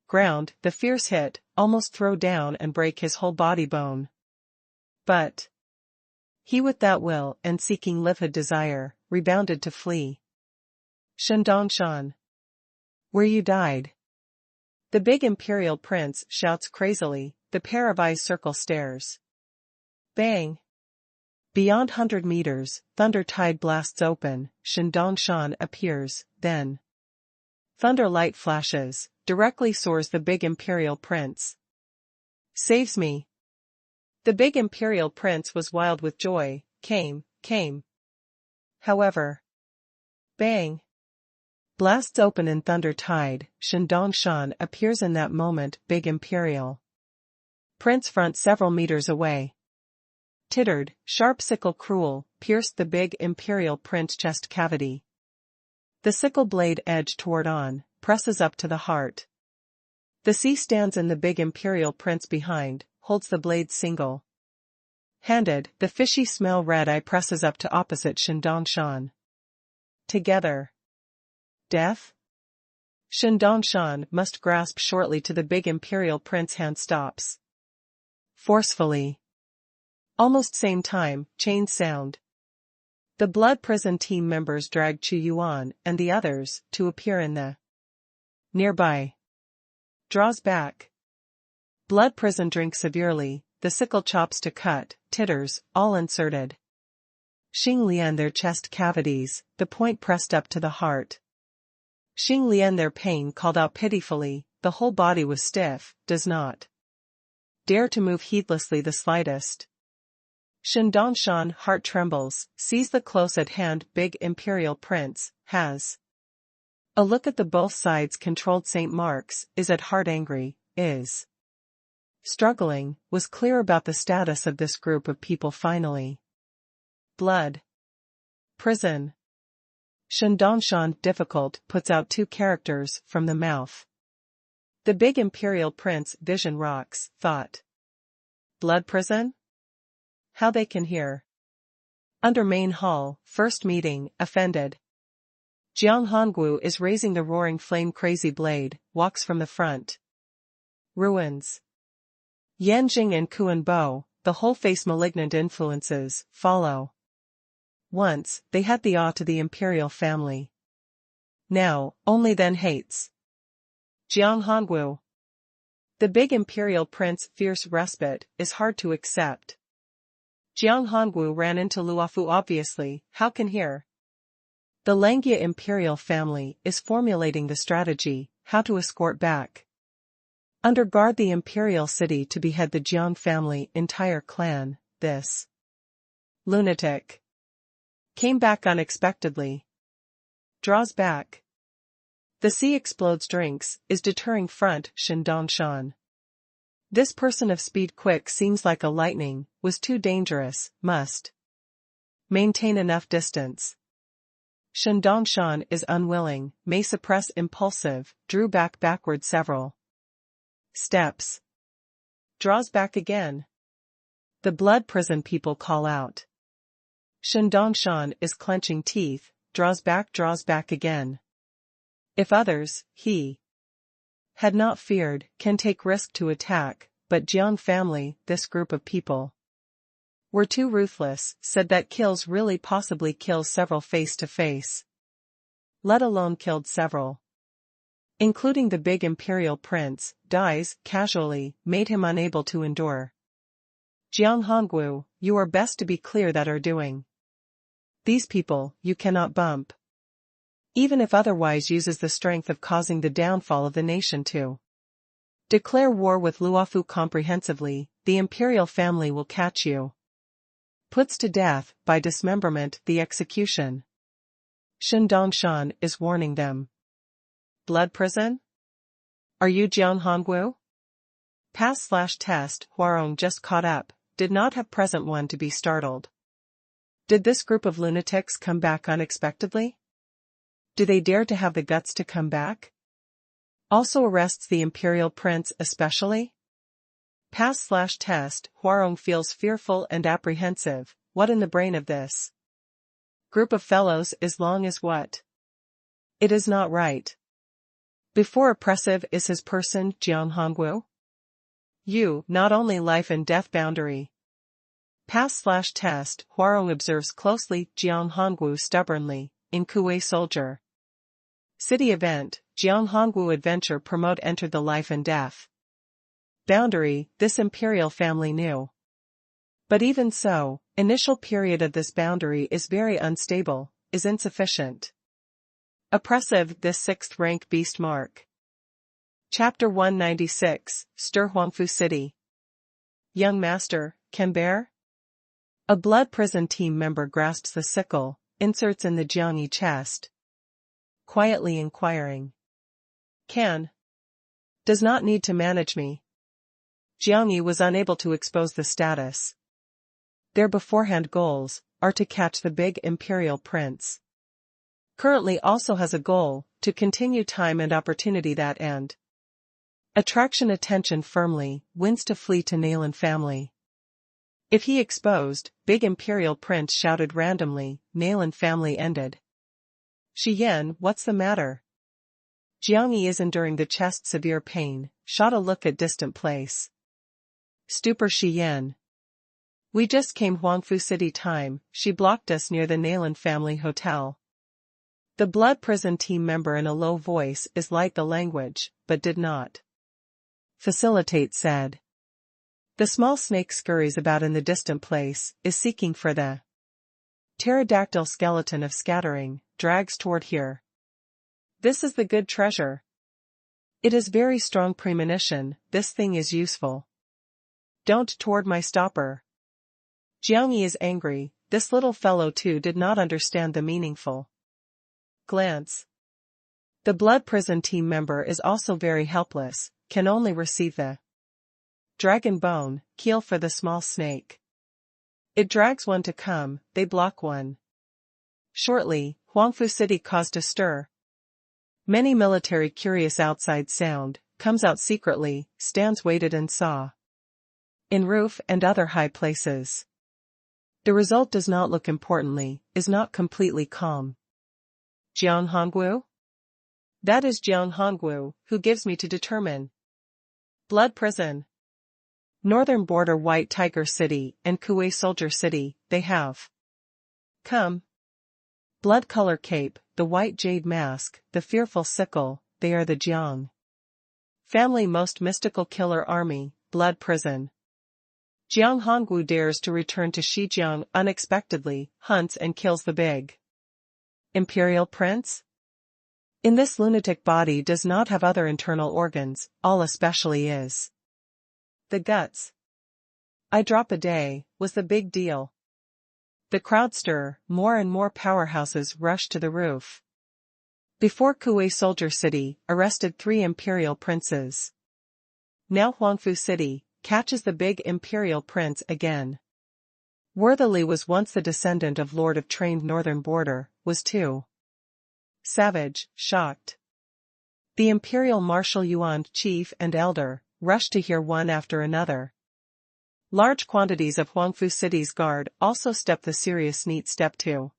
ground, the fierce hit, almost throw down and break his whole body bone. But he with that will and seeking livid desire, rebounded to flee. Shendongshan. Where you died. The big Imperial Prince shouts crazily, the pair of eyes circle stares. Bang. Beyond 100 meters, thunder tide blasts open, Shendongshan appears, then. Thunder light flashes, directly soars the big Imperial Prince. Saves me. The big Imperial Prince was wild with joy, came. However. Bang. Blasts open in thunder tide, Shendongshan appears in that moment, big Imperial Prince front several meters away. Tittered, sharp sickle cruel, pierced the big Imperial Prince chest cavity. The sickle blade edge toward on, presses up to the heart. The sea stands in the big Imperial Prince behind, holds the blade single handed, the fishy smell red eye presses up to opposite Shendongshan. Together. Death? Shendongshan must grasp shortly to the big Imperial Prince, hand stops. Forcefully. Almost same time, chains sound. The Blood Prison team members drag Chu Yuan and the others to appear in the nearby. Draws back. Blood Prison drinks severely, the sickle chops to cut, titters, all inserted. Xing Lian their chest cavities, the point pressed up to the heart. Xing Lian their pain called out pitifully, the whole body was stiff, does not dare to move heedlessly the slightest. Shendongshan heart trembles, sees the close at hand big Imperial Prince, has a look at the both sides controlled St. Mark's, is at heart angry, is struggling, was clear about the status of this group of people finally. Blood. Prison. Shendongshan difficult puts out two characters from the mouth. The big Imperial Prince vision rocks, thought. Blood prison? How they can hear. Under main hall, first meeting, offended. Jiang Hongwu is raising the roaring flame crazy blade, walks from the front. Ruins. Yanjing and Kuan Bo, the whole face malignant influences, follow. Once, they had the awe to the imperial family. Now, only then hates. Jiang Hongwu. The big Imperial Prince fierce respite is hard to accept. Jiang Hongwu ran into Luofu obviously, how can hear? The Langia imperial family is formulating the strategy, how to escort back. under guard the imperial city to behead the Jiang family entire clan. This lunatic came back unexpectedly. Draws back. The sea explodes drinks, is deterring front, Shen Dongshan. This person of speed quick seems like a lightning, was too dangerous, must maintain enough distance. Shen Dongshan is unwilling, may suppress impulsive, drew back backward several steps. Draws back again. The blood prison people call out. Shen Dongshan is clenching teeth, draws back again. If others, he had not feared, can take risk to attack, but Jiang family, this group of people, were too ruthless, said that kills really possibly kills several face to face. Let alone killed several. Including the big imperial prince, dies, casually, made him unable to endure. Jiang Hongwu, you are best to be clear that are doing. These people, you cannot bump. Even if otherwise uses the strength of causing the downfall of the nation to declare war with Luofu comprehensively, the imperial family will catch you. Puts to death, by dismemberment, the execution. Shen Dongshan is warning them. Blood prison? Are you Jiang Hongwu? Pass/test, Huarong just caught up, did not have present one to be startled. Did this group of lunatics come back unexpectedly? Do they dare to have the guts to come back? Also arrests the imperial prince especially? Pass/test, Huarong feels fearful and apprehensive, what in the brain of this group of fellows is long as what? It is not right. Before oppressive is his person, Jiang Hongwu? You, not only life and death boundary. Pass/test, Huarong observes closely, Jiang Hongwu stubbornly, in Kuwei soldier. City event, Jiang Hongwu adventure promote entered the life and death boundary, this imperial family knew. But even so, initial period of this boundary is very unstable, is insufficient. Oppressive, this 6th rank beast mark. Chapter 196, Stir Huangfu City. Young master, can bear? A blood prison team member grasps the sickle, inserts in the Jiangyi chest. Quietly inquiring. Can. Does not need to manage me. Jiangyi was unable to expose the status. Their beforehand goals are to catch the big imperial prince. Currently also has a goal, to continue time and opportunity that end. Attraction attention firmly, wins to flee to Nalan family. If he exposed, big imperial prince shouted randomly, Nalan family ended. Shi Yan, what's the matter? Jiangyi is enduring the chest severe pain, shot a look at distant place. Stupor Shi Yan. We just came Huangfu City time, she blocked us near the Nalan family hotel. The blood prison team member in a low voice is light the language, but did not facilitate said. The small snake scurries about in the distant place, is seeking for the pterodactyl skeleton of scattering, drags toward here. This is the good treasure. It is very strong premonition, this thing is useful. Don't toward my stopper. Jiangyi is angry, this little fellow too did not understand the meaningful glance. The blood prison team member is also very helpless, can only receive the dragon bone, keel for the small snake. It drags one to come, they block one. Shortly, Huangfu City caused a stir. Many military curious outside sound, comes out secretly, stands waited and saw. In roof and other high places. The result does not look importantly, is not completely calm. Jiang Hongwu? That is Jiang Hongwu, who gives me to determine. Blood prison. Northern border White Tiger City and Kuwei Soldier City, they have come. Blood color cape, the white jade mask, the fearful sickle, they are the Jiang family most mystical killer army, blood prison. Jiang Hongwu dares to return to Shijiang unexpectedly, hunts and kills the big imperial prince? In this lunatic body does not have other internal organs, all especially is the guts. I drop a day, was the big deal. The crowd stir, more and more powerhouses rush to the roof. Before Kuwei Soldier City, arrested 3 imperial princes. Now Huangfu City, catches the big imperial prince again. Worthily was once the descendant of Lord of Trained Northern Border, was too savage, shocked. The imperial martial Yuan chief and elder, rushed to hear one after another. Large quantities of Huangfu City's guard also step the serious neat step too.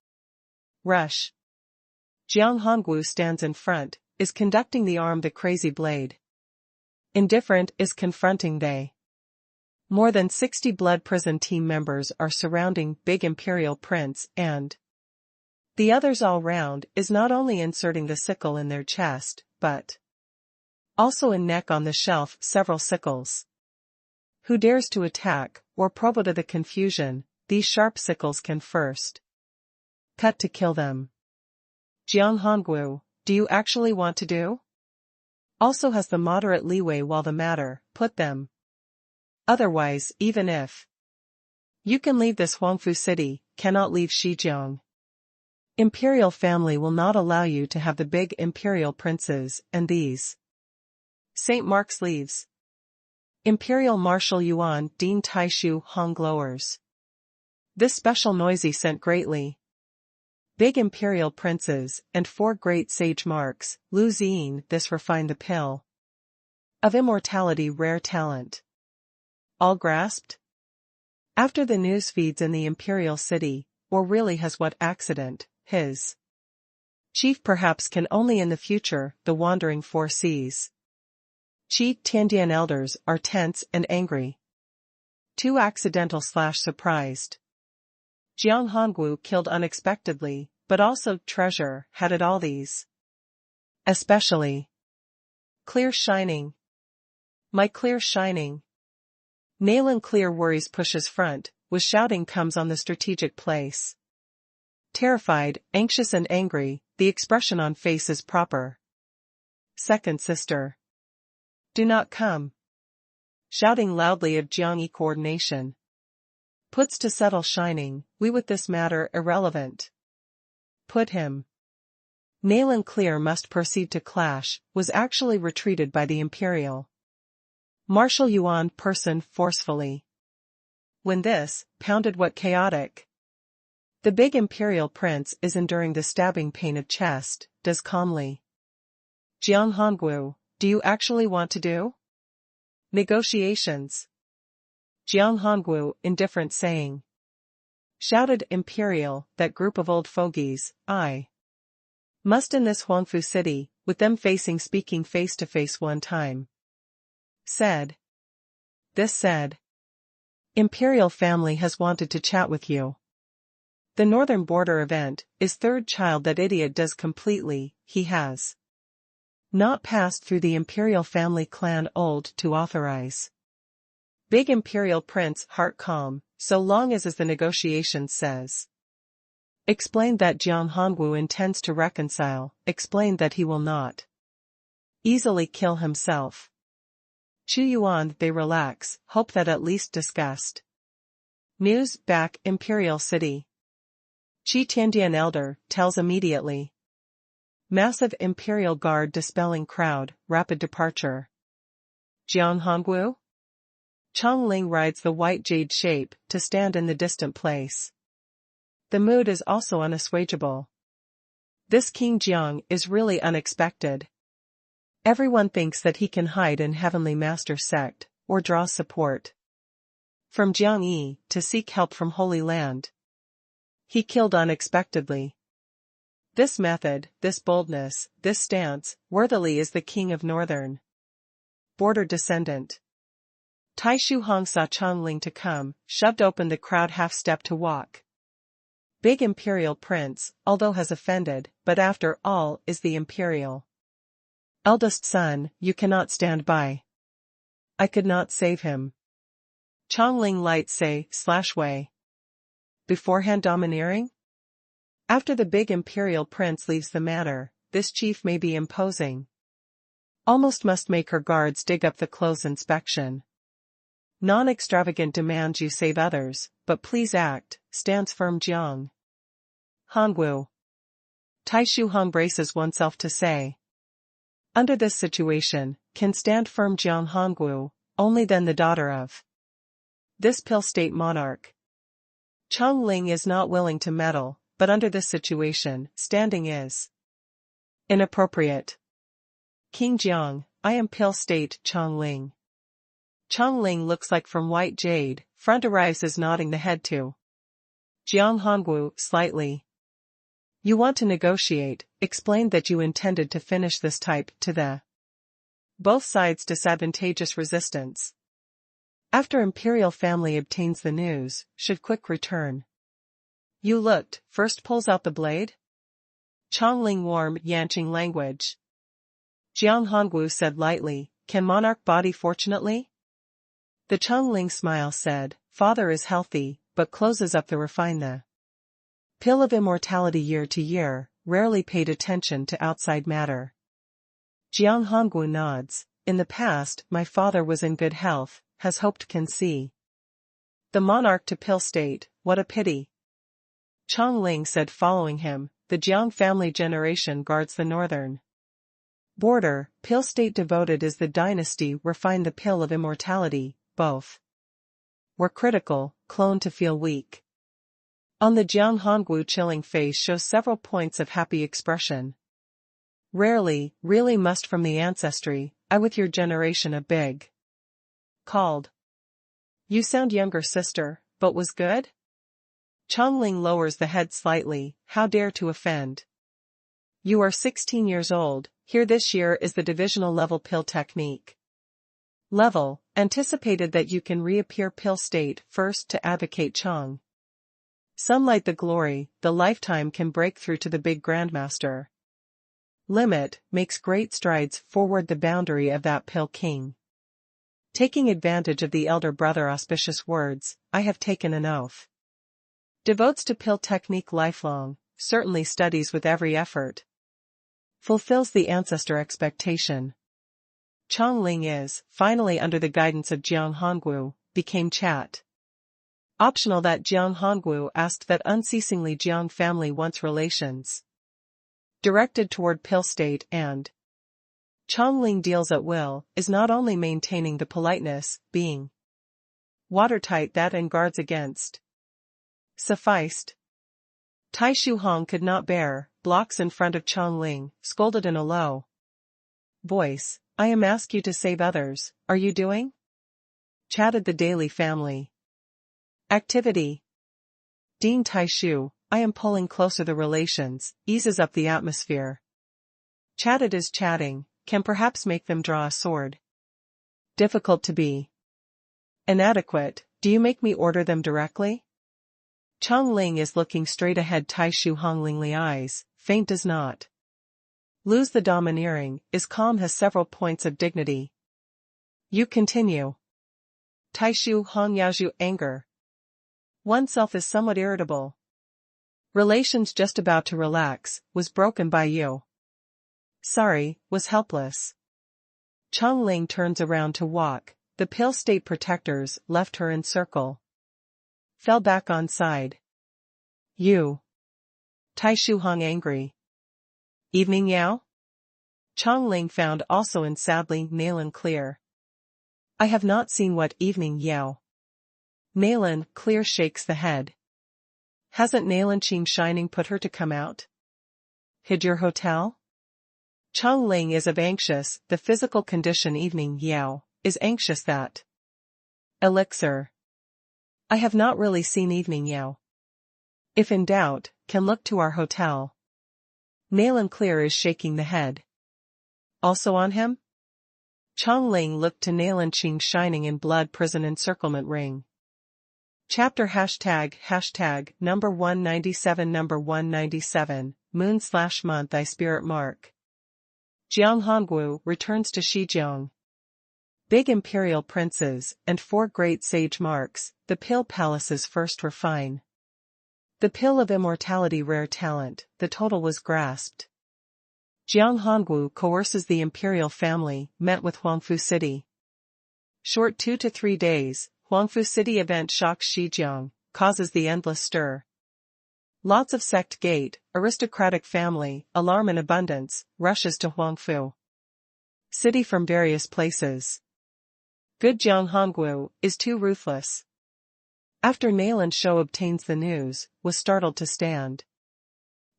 Rush. Jiang Hongwu stands in front, is conducting the arm the crazy blade. Indifferent is confronting they. More than 60 Blood Prison team members are surrounding Big Imperial Prince and the others all round is not only inserting the sickle in their chest, but also in neck on the shelf several sickles. Who dares to attack, or probe to the confusion, these sharp sickles can first cut to kill them. Jiang Hongwu, do you actually want to do? Also has the moderate leeway while the matter, put them. Otherwise, even if you can leave this Huangfu City, cannot leave Shijiang. Imperial family will not allow you to have the big imperial princes, and these St. Mark's leaves. Imperial Marshal Yuan Dean Taishu Hong glowers. This special noisy sent greatly. Big imperial princes, and 4 great sage marks, Lu Ziyin this refined the pill of immortality rare talent. All grasped? After the news feeds in the imperial city, or really has what accident, his chief perhaps can only in the future, the wandering foresees. Qi Tiandian elders are tense and angry. Too accidental/surprised. Jiang Hongwu killed unexpectedly, but also treasure had it all these. Especially clear shining. My clear shining. Nayland clear worries pushes front, with shouting comes on the strategic place. Terrified, anxious and angry, the expression on face is proper. Second sister. Do not come. Shouting loudly of Jiangyi coordination. Puts to settle shining, we with this matter irrelevant. Put him. Nayland clear must proceed to clash, was actually retreated by the imperial Marshal Yuan person forcefully. When this, pounded what chaotic. The big imperial prince is enduring the stabbing pain of chest, does calmly. Jiang Hongwu, do you actually want to do negotiations? Jiang Hongwu indifferent saying. Shouted imperial, that group of old fogies, I must in this Huangfu City, with them facing speaking face to face one time. Said. This said. Imperial family has wanted to chat with you. The Northern Border event, is 3rd child that idiot does completely, he has not passed through the Imperial family clan old to authorize. Big Imperial Prince heart calm, so long as the negotiation says. Explained that Jiang Hongwu intends to reconcile, explained that he will not easily kill himself. Chu Yuan they relax, hope that at least discussed. News back Imperial City. Qi Tiandian elder tells immediately. Massive Imperial Guard dispelling crowd, rapid departure. Jiang Hongwu? Chong Ling rides the white jade shape to stand in the distant place. The mood is also unassuageable. This King Jiang is really unexpected. Everyone thinks that he can hide in Heavenly Master sect, or draw support from Jiang Yi to seek help from Holy Land. He killed unexpectedly. This method, this boldness, this stance, worthily is the King of Northern Border descendant. Taishu Hong saw Chongling to come, shoved open the crowd half-step to walk. Big Imperial Prince, although has offended, but after all is the Imperial eldest son, you cannot stand by. I could not save him. Chongling light say/way. Beforehand domineering? After the big Imperial Prince leaves the matter, this chief may be imposing. Almost must make her guards dig up the clothes inspection. Non-extravagant demands you save others, but please act, stands firm Jiang Hongwu. Taishu Hong braces oneself to say. Under this situation, can stand firm Jiang Hongwu, only then the daughter of this Pil State monarch. Chong Ling is not willing to meddle, but under this situation, standing is inappropriate. King Jiang, I am Pil State Chong Ling. Chong Ling looks like from white jade, front arrives as nodding the head to Jiang Hongwu slightly. You want to negotiate, explained that you intended to finish this type to the both sides disadvantageous resistance. After imperial family obtains the news, should quick return. You looked, first pulls out the blade? Chong Ling warm Yanqing language. Jiang Hongwu said lightly, can monarch body fortunately? The Chong Ling smile said, father is healthy, but closes up the refine the pill of immortality year to year, rarely paid attention to outside matter. Jiang Hongwu nods, in the past my father was in good health, has hoped can see the monarch to Pil State, what a pity. Chong Ling said following him, the Jiang family generation guards the northern border, Pil State devoted is the dynasty refined the pill of immortality, both were critical, clone to feel weak. On the Jiang Hongwu chilling face shows several points of happy expression. Rarely, really must from the ancestry, I with your generation a big called. You sound younger sister, but was good? Chong Ling lowers the head slightly, how dare to offend. You are 16 years old, here this year is the divisional level Pil technique. Level, anticipated that you can reappear Pil State first to advocate Chong. Sunlight the glory, the lifetime can break through to the big grandmaster. Limit, makes great strides forward the boundary of that Pil King. Taking advantage of the elder brother auspicious words, I have taken an oath. Devotes to Pil technique lifelong, certainly studies with every effort. Fulfills the ancestor expectation. Chong Ling is, finally under the guidance of Jiang Hongwu, became chat. Optional that Jiang Hongwu asked that unceasingly Jiang family wants relations directed toward Pil State and Chong Ling deals at will, is not only maintaining the politeness, being watertight that and guards against sufficed. Taishu Hong could not bear, blocks in front of Chong Ling, scolded in a low voice, I am ask you to save others, are you doing? Chatted the daily family. Activity. Dean Taishu, I am pulling closer the relations, eases up the atmosphere. Chatted is chatting, can perhaps make them draw a sword. Difficult to be. Inadequate, do you make me order them directly? Chong Ling is looking straight ahead Taishu Honglingly eyes, faint does not lose the domineering, is calm has several points of dignity. You continue. Taishu Hong Yaozhu anger. Oneself is somewhat irritable. Relations just about to relax, was broken by you. Sorry, was helpless. Chong Ling turns around to walk, the Pil State protectors left her in circle. Fell back on side. You. Taishu Hong angry. Evening Yao? Chong Ling found also in sadly Nalan clear. I have not seen what evening Yao. Nalan clear shakes the head. Hasn't Nalan Qing Shining put her to come out? Hid your hotel? Chong Ling is of anxious, the physical condition evening Yao, is anxious that. Elixir. I have not really seen evening Yao. If in doubt, can look to our hotel. Nalan Clear is shaking the head. Also on him? Chong Ling looked to Nalan Qing Shining in blood prison encirclement ring. Chapter hashtag number 197 moon/month I spirit mark. Jiang Hongwu returns to Shijiang. Big imperial princes and 4 great sage marks, the Pil Palace's first refine. The pill of immortality rare talent, the total was grasped. Jiang Hongwu coerces the imperial family, met with Huangfu City. Short 2 to 3 days, Huangfu City event shocks Shijiang, causes the endless stir. Lots of sect gate, aristocratic family, alarm in abundance, rushes to Huangfu City from various places. Good Jiang Hongwu is too ruthless. After Nailan Shou obtains the news, was startled to stand.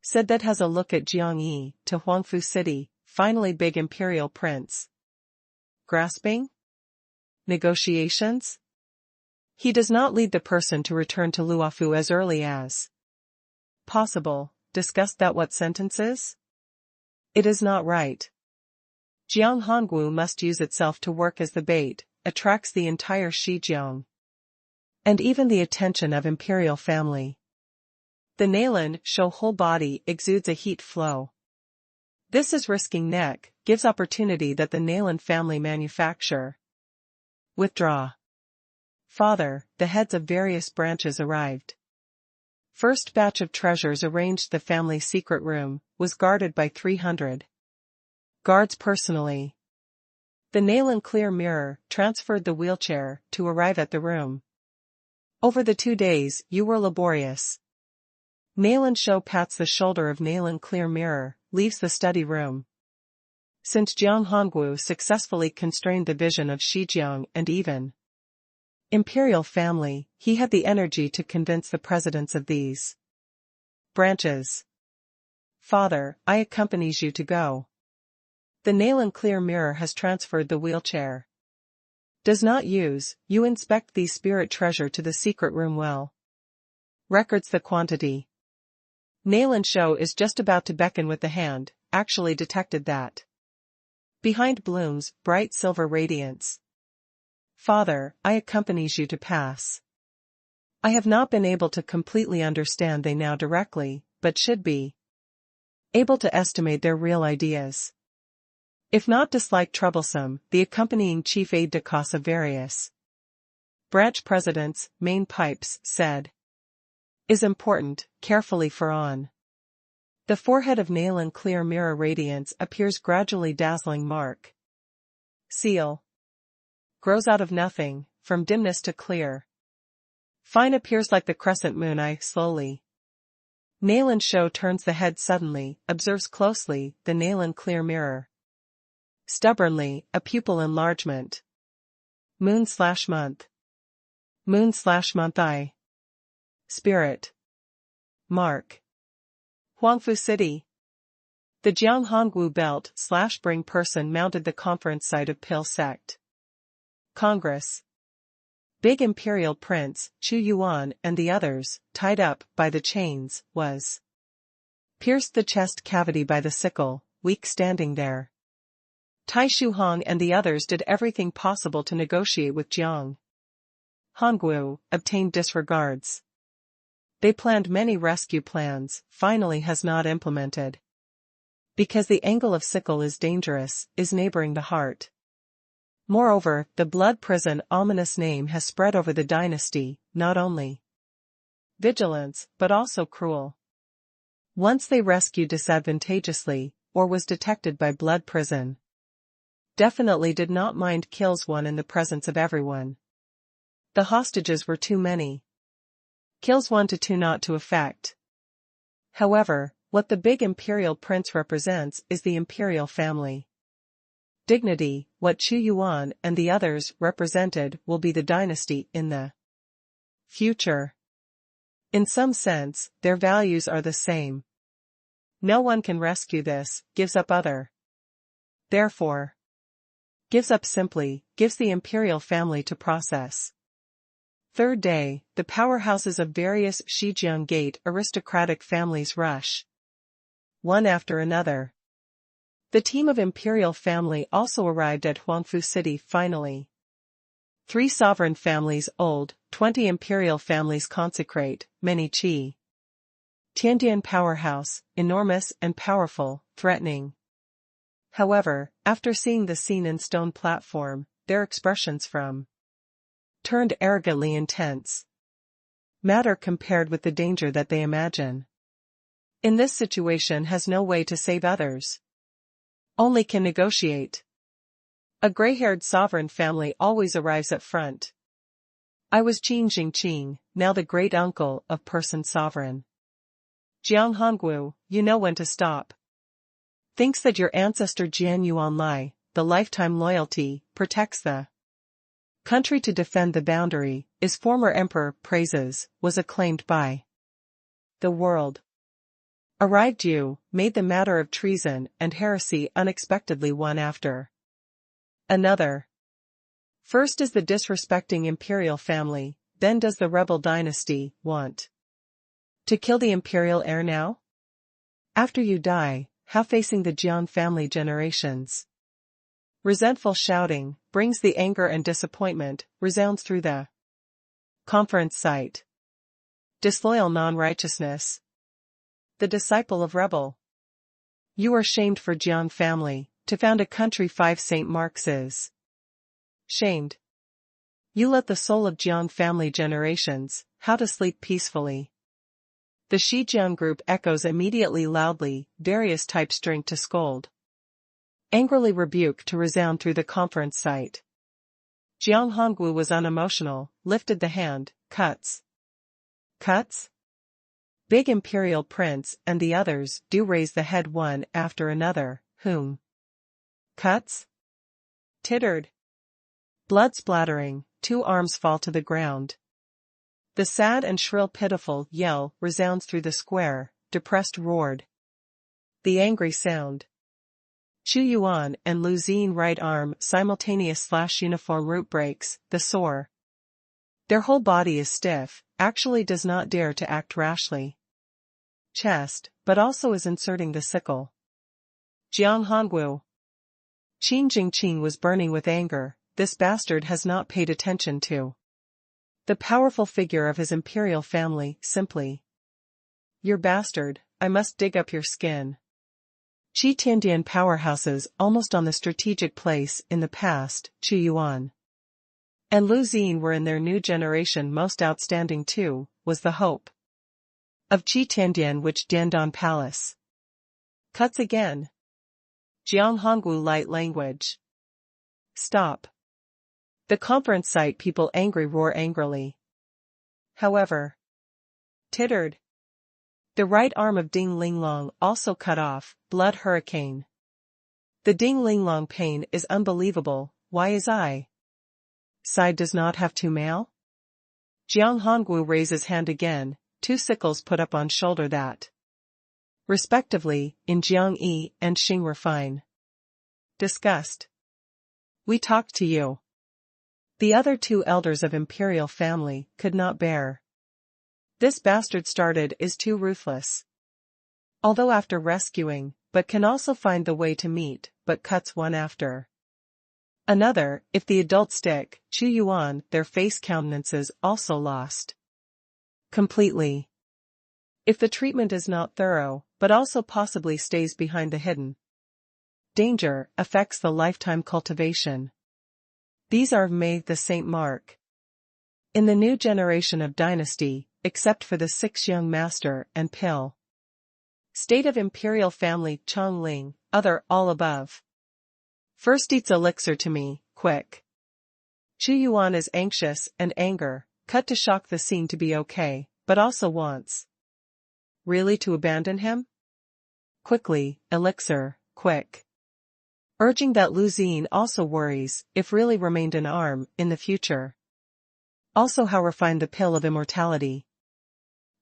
Said that has a look at Jiang Yi, to Huangfu City, finally big imperial prince. Grasping? Negotiations? He does not lead the person to return to Luofu as early as possible. Discussed that what sentences? It is not right. Jiang Hongwu must use itself to work as the bait, attracts the entire Shijiang. And even the attention of imperial family. The Nailan Shou whole body exudes a heat flow. This is risking neck, gives opportunity that the Nailan family manufacture. Withdraw. Father, the heads of various branches arrived. First batch of treasures arranged the family's secret room, was guarded by 300 guards personally. The Nailan clear mirror transferred the wheelchair to arrive at the room. Over the 2 days, you were laborious. Nailan Shou pats the shoulder of Nailan clear mirror, leaves the study room. Since Jiang Hongwu successfully constrained the vision of Shijiang and even imperial family, he had the energy to convince the presidents of these branches. Father, I accompanies you to go. The Nailan clear mirror has transferred the wheelchair. Does not use, you inspect the spirit treasure to the secret room well. Records the quantity. Nailan Shou is just about to beckon with the hand, actually detected that. Behind blooms, bright silver radiance. Father, I accompanies you to pass. I have not been able to completely understand they now directly, but should be able to estimate their real ideas. If not dislike troublesome, the accompanying chief aide-de-camp of various branch presidents, main pipes, said. Is important, carefully for on. The forehead of Nailan clear mirror radiance appears gradually dazzling mark. Seal. Grows out of nothing, from dimness to clear. Fine appears like the crescent moon eye, slowly. Nailan Shou turns the head suddenly, observes closely, the Nailan clear mirror. Stubbornly, a pupil enlargement. Moon/month. Moon/month eye. Spirit. Mark. Huangfu City. The Jiang Hongwu belt/bring person mounted the conference site of Pil sect. Congress. Big imperial prince, Chu Yuan and the others, tied up by the chains, was pierced the chest cavity by the sickle, weak standing there. Tai Shuhong and the others did everything possible to negotiate with Jiang Hongwu, obtained disregards. They planned many rescue plans, finally has not implemented. Because the angle of sickle is dangerous, is neighboring the heart. Moreover, the blood prison ominous name has spread over the dynasty, not only vigilance, but also cruel. Once they rescued disadvantageously, or was detected by blood prison. Definitely did not mind kills one in the presence of everyone. The hostages were too many. Kills 1 to 2 not to effect. However, what the big imperial prince represents is the imperial family. Dignity, what Chu Yuan and the others represented will be the dynasty in the future. In some sense, their values are the same. No one can rescue this, gives up other. Therefore, gives up simply, gives the imperial family to process. Third day, the powerhouses of various Shijiang Gate aristocratic families rush. One after another. The team of imperial family also arrived at Huangfu City finally. 3 sovereign families old, 20 imperial families consecrate, many Qi. Tiandian powerhouse, enormous and powerful, threatening. However, after seeing the scene in stone platform, their expressions from turned arrogantly intense. Matter compared with the danger that they imagine. In this situation has no way to save others. Only can negotiate. A gray-haired sovereign family always arrives at front. I was Qin Jingqing, now the great-uncle of Person Sovereign. Jiang Hongwu, you know when to stop. Thinks that your ancestor Jian Yuanlai, the lifetime loyalty, protects the country to defend the boundary, is former emperor praises, was acclaimed by the world. Arrived you, made the matter of treason and heresy unexpectedly one after another. First is the disrespecting imperial family, then does the rebel dynasty want to kill the imperial heir now? After you die, how facing the Jiang family generations? Resentful shouting, brings the anger and disappointment, resounds through the conference site. Disloyal non-righteousness. The disciple of rebel. You are shamed for Jiang family, to found a country 5 St. Mark's is shamed. You let the soul of Jiang family generations, how to sleep peacefully. The Shijiang group echoes immediately loudly, various types drink to scold. Angrily rebuke to resound through the conference site. Jiang Hongwu was unemotional, lifted the hand, cuts. Cuts? Big imperial prince and the others do raise the head one after another, whom? Cuts? Tittered. Blood splattering, 2 arms fall to the ground. The sad and shrill pitiful yell resounds through the square, depressed roared. The angry sound. Chu Yuan and Lu Xin right arm simultaneous / uniform root breaks, the sore. Their whole body is stiff, actually does not dare to act rashly. Chest, but also is inserting the sickle. Jiang Hongwu. Qin Jingqing was burning with anger, this bastard has not paid attention to the powerful figure of his imperial family, simply. Your bastard, I must dig up your skin. Qi Tiandian powerhouses almost on the strategic place in the past, Chu Yuan and Lu Xin were in their new generation most outstanding too, was the hope of Qi Tiandian which Diandong Palace. Cuts again. Jiang Hongwu light language. Stop. The conference site people angry roar angrily. However. Tittered. The right arm of Ding Linglong also cut off, blood hurricane. The Ding Linglong pain is unbelievable, why is I? Side does not have to mail? Jiang Hongwu raises hand again, 2 sickles put up on shoulder that. Respectively, in Jiang Yi and Xing Refine. Disgust. We talked to you. The other 2 elders of imperial family could not bear. This bastard started is too ruthless. Although after rescuing, but can also find the way to meet, but cuts one after another, if the adult stick, Chu Yuan, their face countenances also lost completely. If the treatment is not thorough, but also possibly stays behind the hidden danger, affects the lifetime cultivation. These are made the St. Mark. In the new generation of dynasty, except for the 6 young master and pill. State of imperial family Chongling, other all above. First eats elixir to me, quick. Chu Yuan is anxious and anger, cut to shock the scene to be okay, but also wants. Really to abandon him? Quickly, elixir, quick. Urging that Lu Xin also worries, if really remained an arm, in the future. Also how refined the pill of immortality.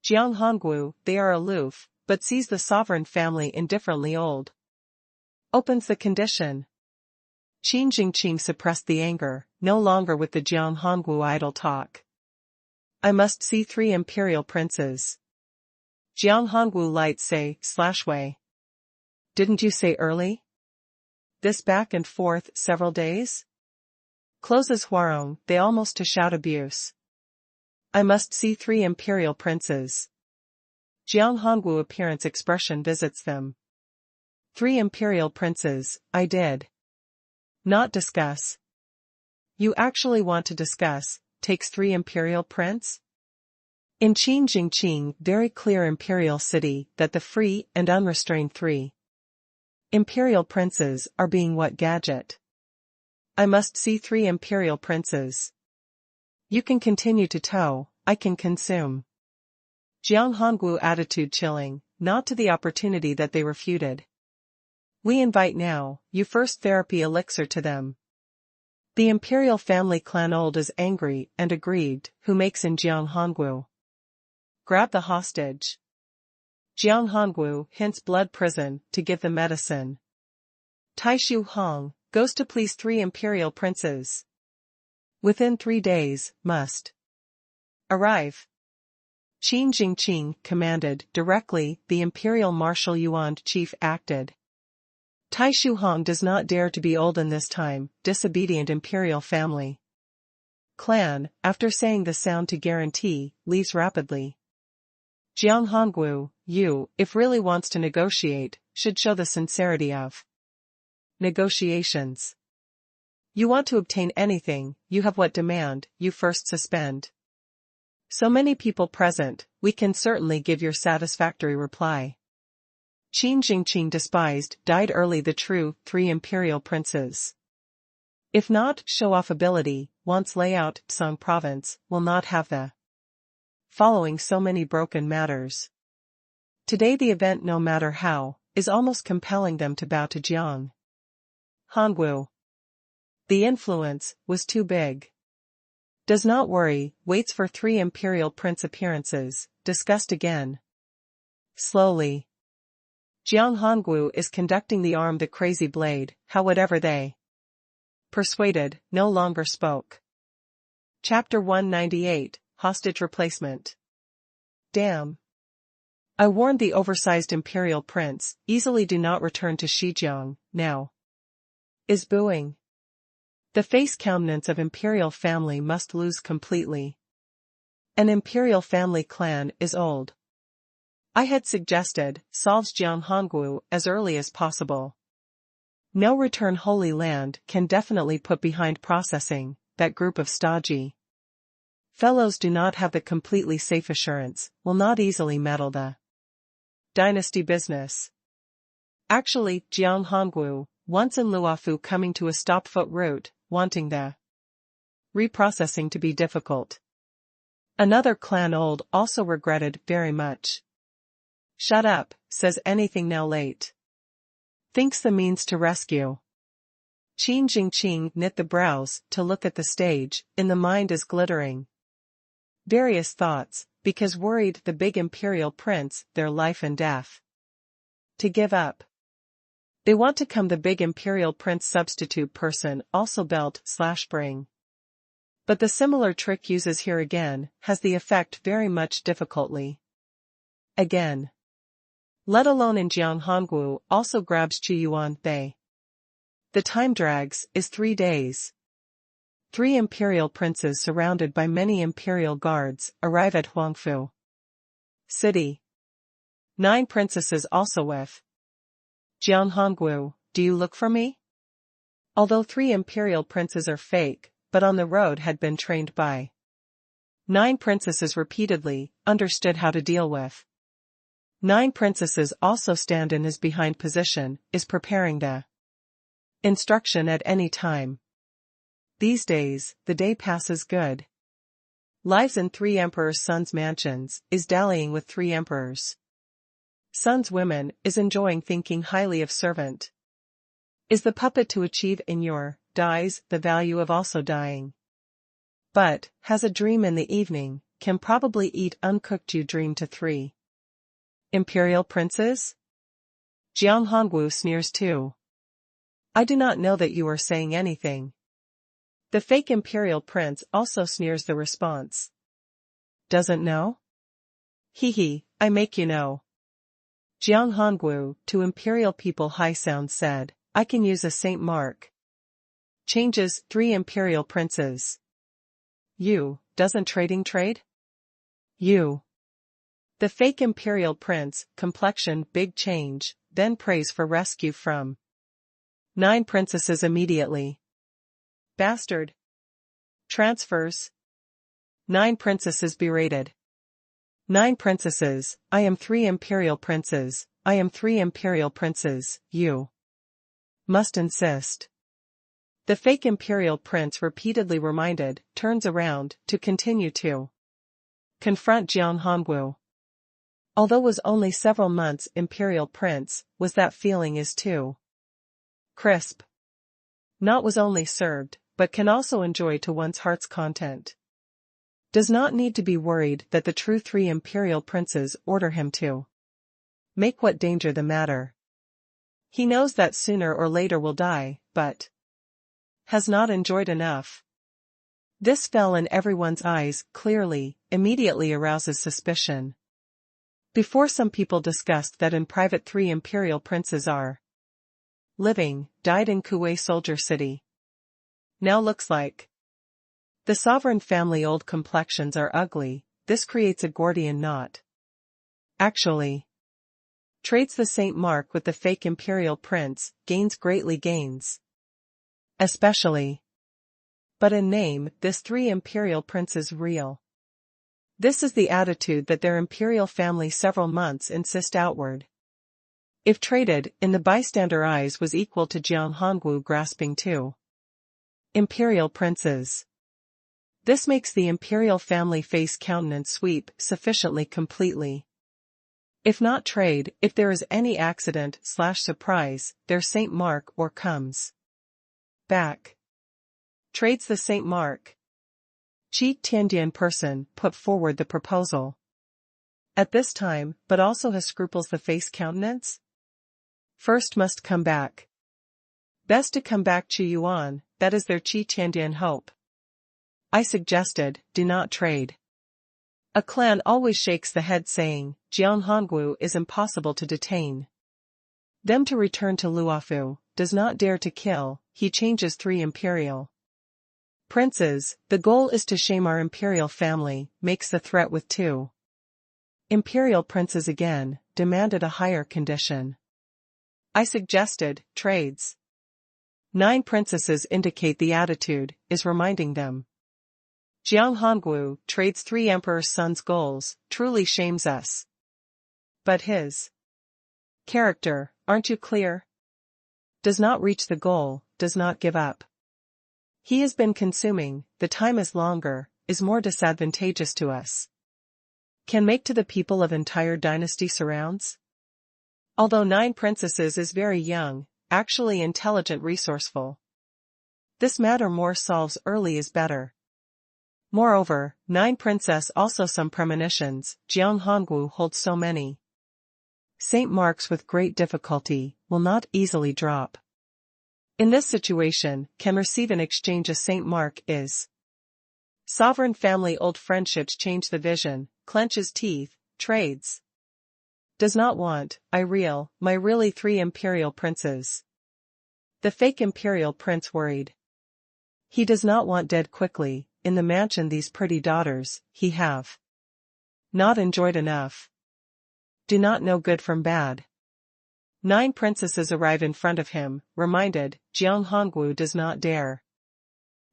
Jiang Hongwu, they are aloof, but sees the sovereign family indifferently old. Opens the condition. Qin Jingqing suppressed the anger, no longer with the Jiang Hongwu idle talk. I must see 3 imperial princes. Jiang Hongwu light say, /way. Didn't you say early? This back and forth several days? Closes Huarong, they almost to shout abuse. I must see 3 imperial princes. Jiang Hongwu appearance expression visits them. 3 imperial princes, I did. Not discuss. You actually want to discuss, takes 3 imperial prince? In Qin Jingqing very clear imperial city that the free and unrestrained 3 Imperial princes are being what gadget? I must see 3 imperial princes. You can continue to tow, I can consume. Jiang Hongwu attitude chilling, not to the opportunity that they refuted. We invite now, you first therapy elixir to them. The imperial family clan old is angry and aggrieved, who makes in Jiang Hongwu. Grab the hostage. Jiang Hongwu hints blood prison to give the medicine. Taishu Hong goes to please 3 imperial princes. Within 3 days, must arrive. Qin Jingqing commanded directly, the imperial martial Yuan chief acted. Taishu Hong does not dare to be olden this time, disobedient imperial family. Clan, after saying the sound to guarantee, leaves rapidly. Jiang Hongwu, you, if really wants to negotiate, should show the sincerity of negotiations. You want to obtain anything, you have what demand, you first suspend. So many people present, we can certainly give your satisfactory reply. Qin Jingqing despised, died early the true 3 imperial princes. If not, show off ability, wants layout, Song province, will not have the following so many broken matters. Today the event no matter how, is almost compelling them to bow to Jiang Hongwu. The influence was too big. Does not worry, waits for 3 imperial prince appearances, discussed again. Slowly. Jiang Hongwu is conducting the arm the crazy blade, how whatever they persuaded, no longer spoke. Chapter 198, Hostage Replacement. Damn. I warned the oversized imperial prince, easily do not return to Shijiang, now. Is booing. The face countenance of imperial family must lose completely. An imperial family clan is old. I had suggested, solves Jiang Hongwu as early as possible. No return Holy Land can definitely put behind processing, that group of stodgy fellows do not have the completely safe assurance, will not easily meddle the dynasty business. Actually, Jiang Hongwu, once in Luofu coming to a stop-foot route, wanting the reprocessing to be difficult. Another clan old also regretted very much. Shut up, says anything now late. Thinks the means to rescue. Qin Jingqing knit the brows to look at the stage, in the mind is glittering. Various thoughts, because worried the big imperial prince, their life and death. To give up. They want to come the big imperial prince substitute person also belt/bring. But the similar trick uses here again, has the effect very much difficultly. Again. Let alone in Jiang Hongwu also grabs Chu Yuan they. The time drags, is 3 days. 3 imperial princes surrounded by many imperial guards, arrive at Huangfu city. 9 princesses also with Jiang Hongwu, do you look for me? Although 3 imperial princes are fake, but on the road had been trained by 9 princesses repeatedly, understood how to deal with. 9 princesses also stand in his behind position, is preparing the instruction at any time. These days, the day passes good. Lives in 3 emperors' sons' mansions, is dallying with 3 emperors' sons' women, is enjoying thinking highly of servant. Is the puppet to achieve in your dies the value of also dying? But, has a dream in the evening, can probably eat uncooked you dream to 3 imperial princes? Jiang Hongwu sneers too. I do not know that you are saying anything. The fake imperial prince also sneers the response. Doesn't know? Hee, I make you know. Jiang Hongwu, to imperial people high sound said, I can use a Saint Mark. Changes 3 imperial princes. You, doesn't trading trade? You. The fake imperial prince, complexion big change, then prays for rescue from 9 princesses immediately. Bastard. Transfers. 9 princesses berated. 9 princesses, I am 3 imperial princes, I am 3 imperial princes, you. Must insist. The fake imperial prince repeatedly reminded, turns around, to continue to confront Jiang Hongwu. Although was only several months imperial prince, was that feeling is too crisp. Not was only served, but can also enjoy to one's heart's content. Does not need to be worried that the true three imperial princes order him to make what danger the matter. He knows that sooner or later will die, but has not enjoyed enough. This fell in everyone's eyes clearly, immediately arouses suspicion. Before some people discussed that in private three imperial princes are living, died in Kuwei Soldier City. Now looks like the sovereign family old complexions are ugly, this creates a Gordian knot. Actually, trades the Saint Mark with the fake imperial prince, gains. Especially. But in name, this three imperial princes real. This is the attitude that their imperial family several months insist outward. If traded, in the bystander eyes was equal to Jiang Hongwu grasping two imperial princes. This makes the imperial family face countenance sweep sufficiently completely. If not trade, if there is any accident/surprise, their Saint Mark or comes back. Trades the Saint Mark. Qi Tiandian person put forward the proposal. At this time, but also has scruples the face countenance? First must come back. Best to come back Qi Yuan, that is their Qi Tiandian hope. I suggested, do not trade. A clan always shakes the head saying, Jiang Hongwu is impossible to detain. Them to return to Luofu, does not dare to kill, he changes three imperial princes, the goal is to shame our imperial family, makes the threat with two imperial princes again, demanded a higher condition. I suggested, trades. 9 princesses indicate the attitude, is reminding them. Jiang Hongwu trades 3 emperor's sons' goals, truly shames us. But his character, aren't you clear? Does not reach the goal, does not give up. He has been consuming, the time is longer, is more disadvantageous to us. Can make to the people of entire dynasty surrounds? Although 9 princesses is very young, actually intelligent resourceful. This matter more solves early is better. Moreover, 9 princess also some premonitions, Jiang Hongwu holds so many Saint Marks with great difficulty, will not easily drop. In this situation, can receive in exchange a Saint Mark is. Sovereign family old friendships change the vision, clenches teeth, trades. Does not want, my really 3 imperial princes. The fake imperial prince worried. He does not want dead quickly, in the mansion these pretty daughters, he have not enjoyed enough. Do not know good from bad. 9 princesses arrive in front of him, reminded, Jiang Hongwu does not dare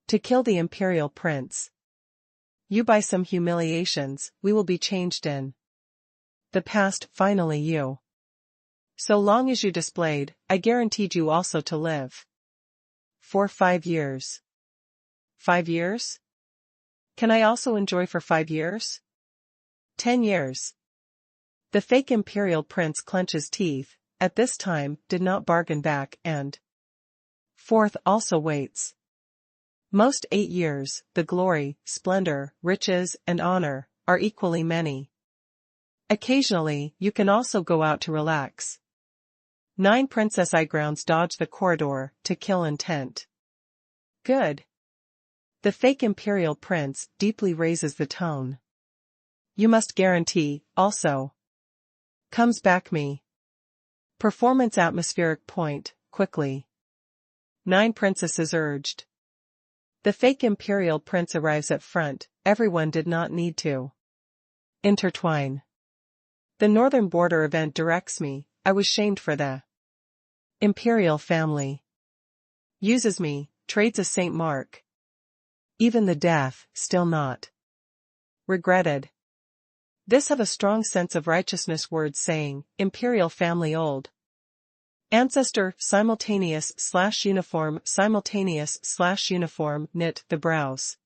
to kill the imperial prince. You by some humiliations, we will be changed in the past, finally you. So long as you displayed, I guaranteed you also to live. For 5 years. 5 years? Can I also enjoy for 5 years? 10 years. The fake imperial prince clenches teeth, at this time, did not bargain back and forth also waits. Most 8 years, the glory, splendor, riches, and honor, are equally many. Occasionally, you can also go out to relax. 9 princess eyegrounds dodge the corridor, to kill intent. Good. The fake imperial prince deeply raises the tone. You must guarantee, also. Comes back me. Performance atmospheric point, quickly. 9 princesses urged. The fake imperial prince arrives at front, everyone did not need to intertwine. The northern border event directs me, I was shamed for the imperial family. Uses me, trades a Saint Mark. Even the death, still not regretted. This have a strong sense of righteousness words saying, imperial family old. Ancestor, simultaneous/uniform, knit the brows.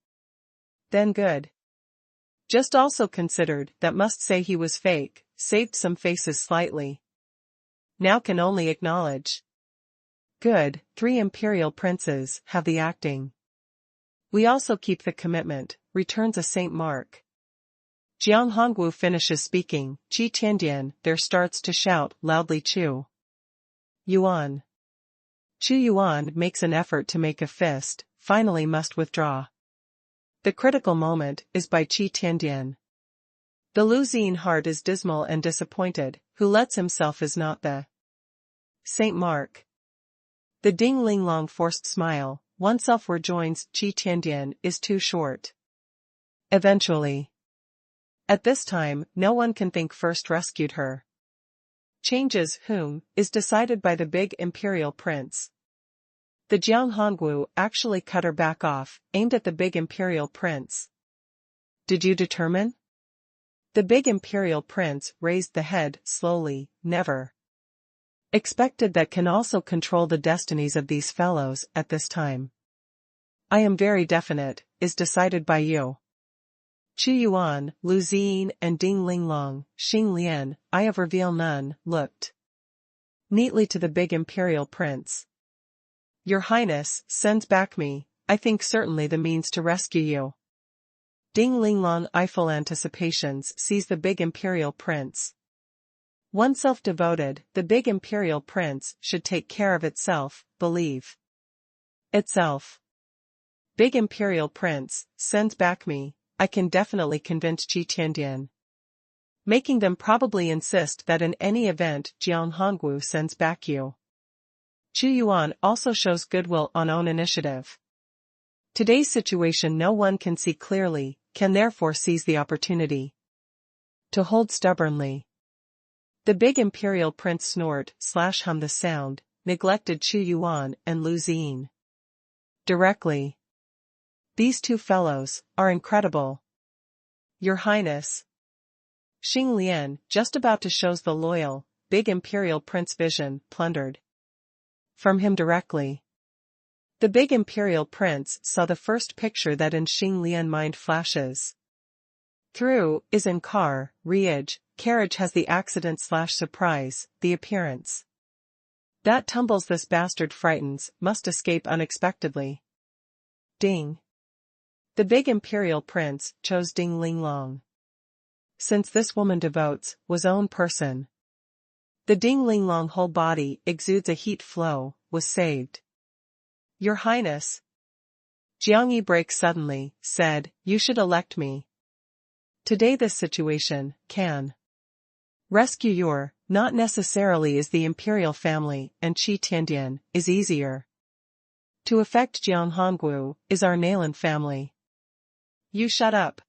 Then good. Just also considered that must say he was fake, saved some faces slightly. Now can only acknowledge. Good, 3 imperial princes have the acting. We also keep the commitment, returns a Saint Mark. Jiang Hongwu finishes speaking, Qi Tiandian there starts to shout loudly Chu Yuan. Chu Yuan makes an effort to make a fist, finally must withdraw. The critical moment is by Qi Tiandian. The Luzine heart is dismal and disappointed, who lets himself is not the Saint Mark. The Ding Linglong forced smile, oneself rejoins Qi Tiandian is too short. Eventually. At this time, no one can think first rescued her. Changes whom is decided by the big imperial prince. The Jiang Hongwu actually cut her back off, aimed at the big imperial prince. Did you determine? The big imperial prince raised the head slowly, never expected that can also control the destinies of these fellows at this time. I am very definite, is decided by you. Chu Yuan, Lu Ziyin and Ding Linglong, Xing Lian, I have revealed none, looked neatly to the big imperial prince. Your Highness sends back me, I think certainly the means to rescue you. Ding Linglong eyeful anticipations sees the big imperial prince. Oneself devoted, the big imperial prince should take care of itself, believe itself. Big imperial prince sends back me, I can definitely convince Qi Tiandian. Making them probably insist that in any event Jiang Hongwu sends back you. Chu Yuan also shows goodwill on own initiative. Today's situation no one can see clearly, can therefore seize the opportunity to hold stubbornly. The big imperial prince snort/hum the sound, neglected Chu Yuan and Lu Ziyin. Directly. These two fellows are incredible. Your Highness. Xing Lian, just about to shows the loyal, big imperial prince vision, plundered from him directly. The big imperial prince saw the first picture that in Xing Lian mind flashes through, is in car, carriage has the accident/surprise, the appearance. That tumbles this bastard frightens, must escape unexpectedly. Ding. The big imperial prince chose Ding Linglong. Since this woman devotes, was own person. The Ding Linglong whole body exudes a heat flow, was saved. Your Highness. Jiang Yi breaks suddenly, said, you should elect me. Today this situation, can rescue your, not necessarily is the imperial family and Qi Tiandian, is easier. To affect Jiang Hongwu, is our Nalan family. You shut up.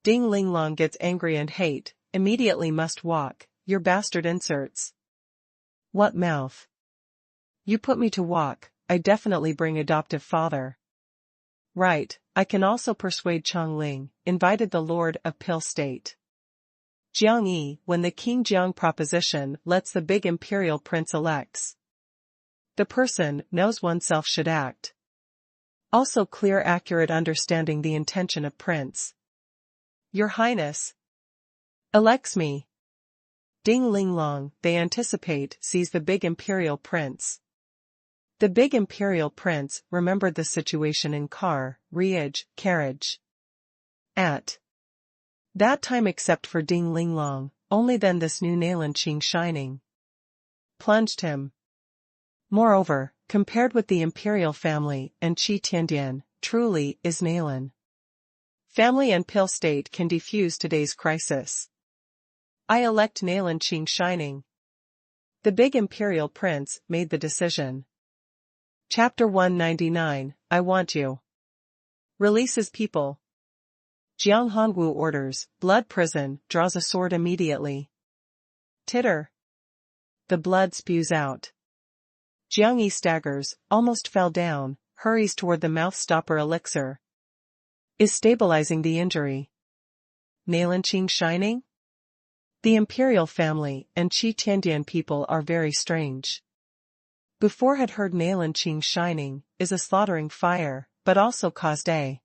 Ding Linglong gets angry and hate, immediately must walk, your bastard inserts. What mouth? You put me to walk, I definitely bring adoptive father. Right, I can also persuade Chong Ling, invited the Lord of Pil State. Jiang Yi, when the King Jiang proposition lets the big imperial prince elects. The person knows oneself should act. Also clear accurate understanding the intention of prince. Your Highness. Elects me. Ding Linglong, they anticipate, sees the big imperial prince. The big imperial prince remembered the situation in car, carriage. At that time except for Ding Linglong, only then this new Nalan Qing shining plunged him. Moreover, compared with the imperial family and Qi Tiandian, truly is Nalan family and Pil State can defuse today's crisis. I elect Nalan Qing shining. The big imperial prince made the decision. Chapter 199, I want you. Releases people. Jiang Hongwu orders, blood prison, draws a sword immediately. Titter. The blood spews out. Jiang Yi staggers, almost fell down, hurries toward the mouth stopper elixir. Is stabilizing the injury. Nalan Qing shining? The imperial family and Qi Tiandian people are very strange. Before had heard Nalan Qing shining, is a slaughtering fire, but also caused a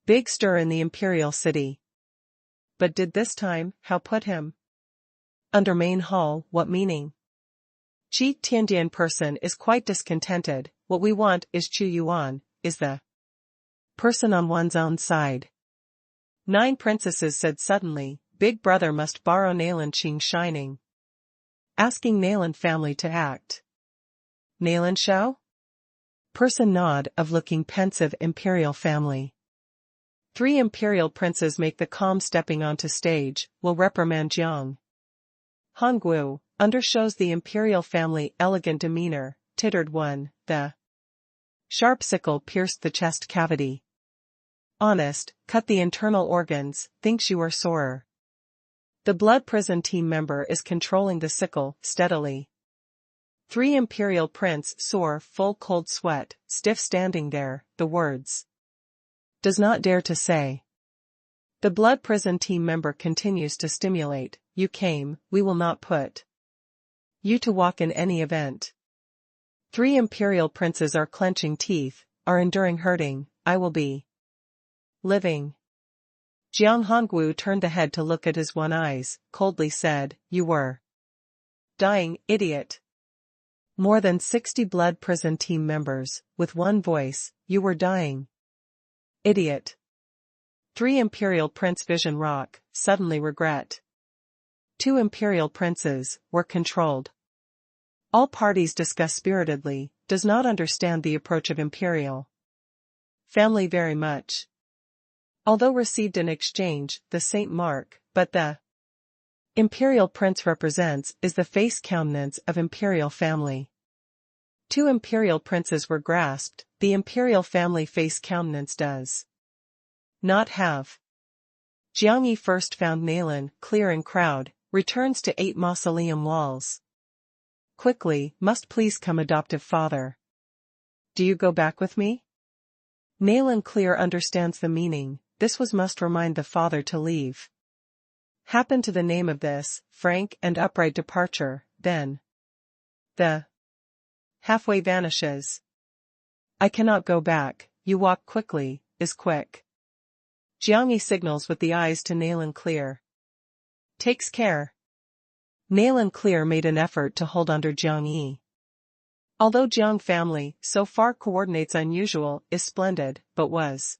big stir in the imperial city. But did this time, how put him? Under main hall, what meaning? Qi Tiandian person is quite discontented, what we want is Chu Yuan, is the person on one's own side. 9 princesses said suddenly, Big Brother must borrow Nalan Qing shining. Asking Nalan family to act. Nalan Shao? Person nod of looking pensive imperial family. 3 imperial princes make the calm stepping onto stage, will reprimand Jiang. Hongwu, undershows the imperial family elegant demeanor, tittered one, the sharp sickle pierced the chest cavity. Honest, cut the internal organs, thinks you are sorer. The blood prison team member is controlling the sickle, steadily. 3 imperial prince sore full cold sweat, stiff standing there, the words. Does not dare to say. The blood prison team member continues to stimulate, you came, we will not put you to walk in any event. 3 imperial princes are clenching teeth, are enduring hurting, I will be living. Jiang Hongwu turned the head to look at his one eyes, coldly said, you were dying, idiot. More than 60 blood prison team members, with one voice, you were dying. Idiot. 3 imperial prince vision rock, suddenly regret. 2 imperial princes, were controlled. All parties discuss spiritedly, does not understand the approach of imperial family very much. Although received in exchange, the Saint Mark, but the imperial prince represents is the face countenance of imperial family. 2 imperial princes were grasped, the imperial family face countenance does not have. Jiang Yi first found Nalan, clear in crowd, returns to 8 mausoleum walls. Quickly, must please come adoptive father. Do you go back with me? Nalan clear understands the meaning, this was must remind the father to leave. Happen to the name of this, frank and upright departure, then. The halfway vanishes. I cannot go back, you walk quickly, is quick. Jiang Yi signals with the eyes to Nalan Clear. Takes care. Nalan Clear made an effort to hold under Jiang Yi. Although Jiang family, so far coordinates unusual, is splendid, but was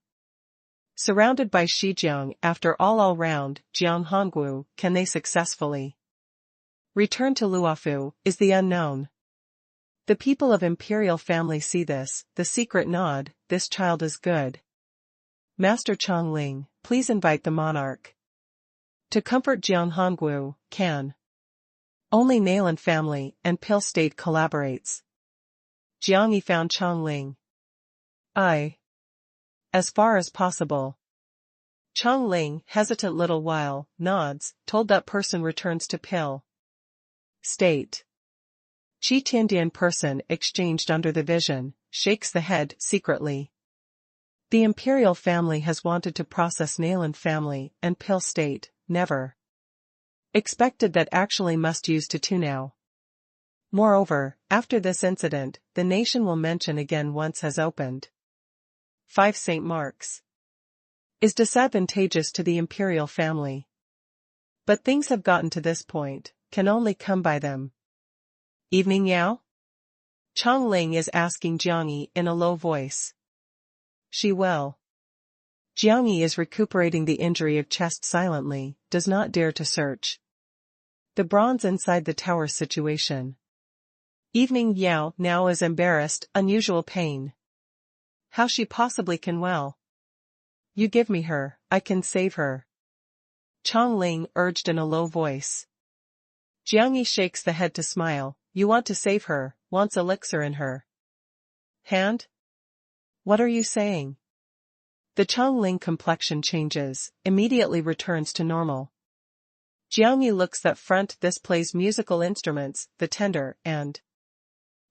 surrounded by Shijiang after all round, Jiang Hongwu, can they successfully return to Luofu, is the unknown. The people of imperial family see this, the secret nod, this child is good. Master Chongling, please invite the monarch to comfort Jiang Hongwu, can. Only Nalan family and Pil State collaborates. Jiang Yi found Chongling. As far as possible. Chongling, hesitant little while, nods, told that person returns to Pil State. Qi Tiandian person exchanged under the vision, shakes the head, secretly. The imperial family has wanted to process Nalan family and Pil State, never expected that actually must use to now. Moreover, after this incident, the nation will mention again once has opened. 5 St. Mark's is disadvantageous to the imperial family. But things have gotten to this point, can only come by them. Evening Yao? Chongling is asking Jiang Yi in a low voice. She well. Jiang Yi is recuperating the injury of chest silently, does not dare to search the bronze inside the tower situation. Evening Yao now is embarrassed, unusual pain. How she possibly can well. You give me her, I can save her. Chongling urged in a low voice. Jiang Yi shakes the head to smile, you want to save her, wants elixir in her hand? What are you saying? The Chongling complexion changes, immediately returns to normal. Jiang Yi looks that front, this plays musical instruments, the tender and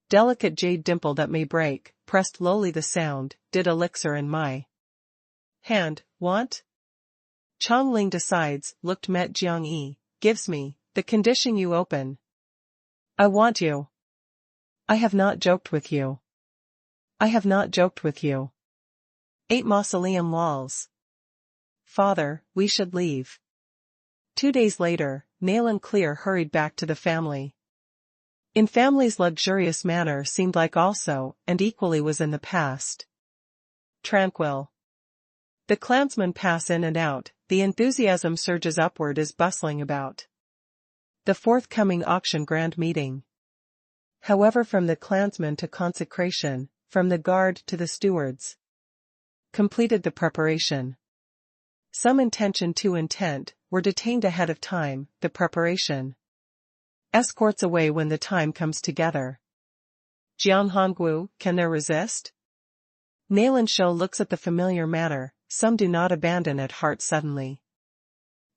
delicate jade dimple that may break, pressed lowly the sound, did elixir in my hand, want? Chongling decides, looked met Jiang Yi, gives me, the condition you open. I want you. I have not joked with you. I have not joked with you. 8 Mausoleum walls. Father, we should leave. 2 days later, Nayland Clear hurried back to the family. In family's luxurious manner seemed like also, and equally was in the past. Tranquil. The clansmen pass in and out, the enthusiasm surges upward as bustling about the forthcoming auction grand meeting. However, from the clansmen to consecration, from the guard to the stewards, completed the preparation. Some intention to intent, were detained ahead of time, the preparation escorts away when the time comes together. Jiang Hongwu, can there resist? Nayland Shou looks at the familiar manor, some do not abandon at heart suddenly.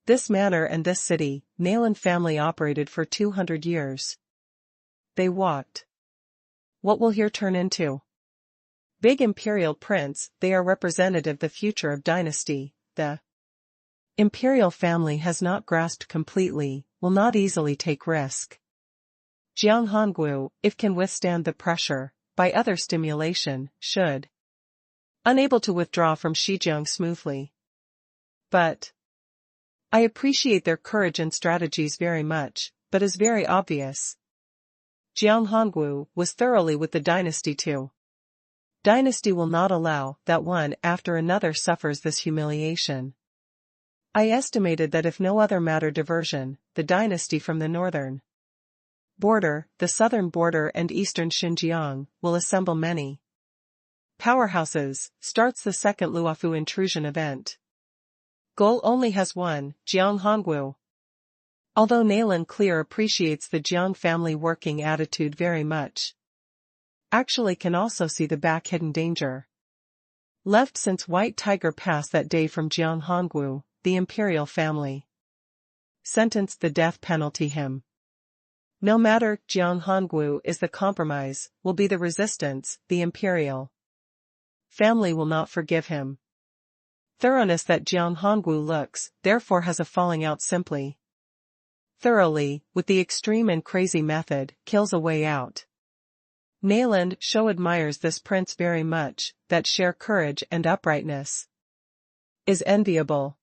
This manor and this city, Nayland family operated for 200 years. They walked. What will here turn into? Big imperial prince, they are representative the future of dynasty, the imperial family has not grasped completely, will not easily take risk. Jiang Hongwu, if can withstand the pressure, by other stimulation, should unable to withdraw from Shijiang smoothly. But I appreciate their courage and strategies very much, but is very obvious. Jiang Hongwu was thoroughly with the dynasty too. Dynasty will not allow that one after another suffers this humiliation. I estimated that if no other matter diversion, the dynasty from the northern border, the southern border and eastern Xinjiang, will assemble many powerhouses, starts the second Luofu intrusion event. Goal only has one, Jiang Hongwu. Although Nayland Clear appreciates the Jiang family working attitude very much, actually can also see the back-hidden danger left since White Tiger passed that day from Jiang Hongwu, the imperial family sentenced the death penalty him. No matter, Jiang Hongwu is the compromise, will be the resistance, the imperial family will not forgive him. Thoroughness that Jiang Hongwu looks, therefore has a falling out simply. Thoroughly, with the extreme and crazy method, kills a way out. Nayland Shou admires this prince very much, that sheer courage and uprightness is enviable.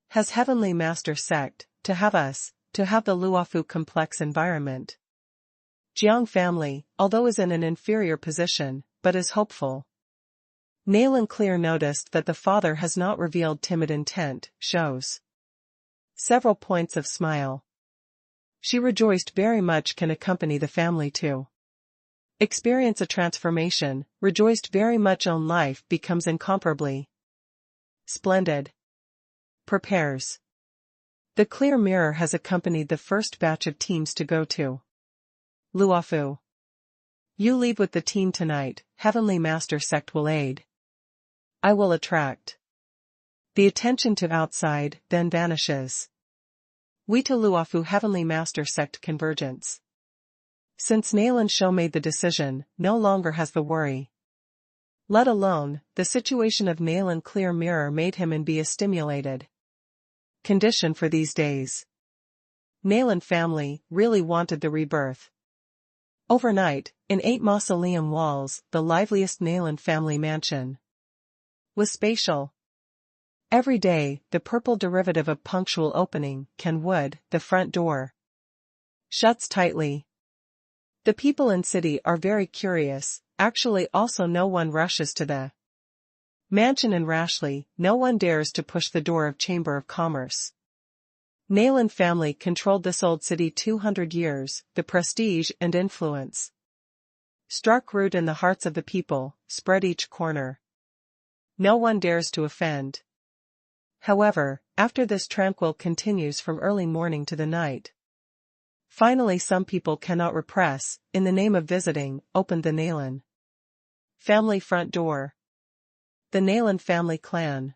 Has heavenly master sect, to have us, to have the Luofu complex environment. Jiang family, although is in an inferior position, but is hopeful. Nayland Clear noticed that the father has not revealed timid intent, shows several points of smile. She rejoiced very much can accompany the family to experience a transformation, rejoiced very much own life becomes incomparably splendid. Prepares. The clear mirror has accompanied the first batch of teams to go to Luofu. You leave with the team tonight, Heavenly Master Sect will aid. I will attract the attention to outside, then vanishes. We to Luofu Heavenly Master Sect convergence. Since Nayland Shou made the decision, no longer has the worry. Let alone, the situation of Nayland Clear mirror made him and be a stimulated condition for these days. Nayland family really wanted the rebirth. Overnight, in 8 Mausoleum walls, the liveliest Nayland family mansion was spatial. Every day, the purple derivative of punctual opening, Ken Wood, the front door shuts tightly. The people in city are very curious, actually also no one rushes to the mansion and rashly, no one dares to push the door of Chamber of Commerce. Nayland family controlled this old city 200 years, the prestige and influence struck root in the hearts of the people, spread each corner. No one dares to offend. However, after this tranquil continues from early morning to the night. Finally some people cannot repress, in the name of visiting, opened the Nayland family front door. The Nayland family clan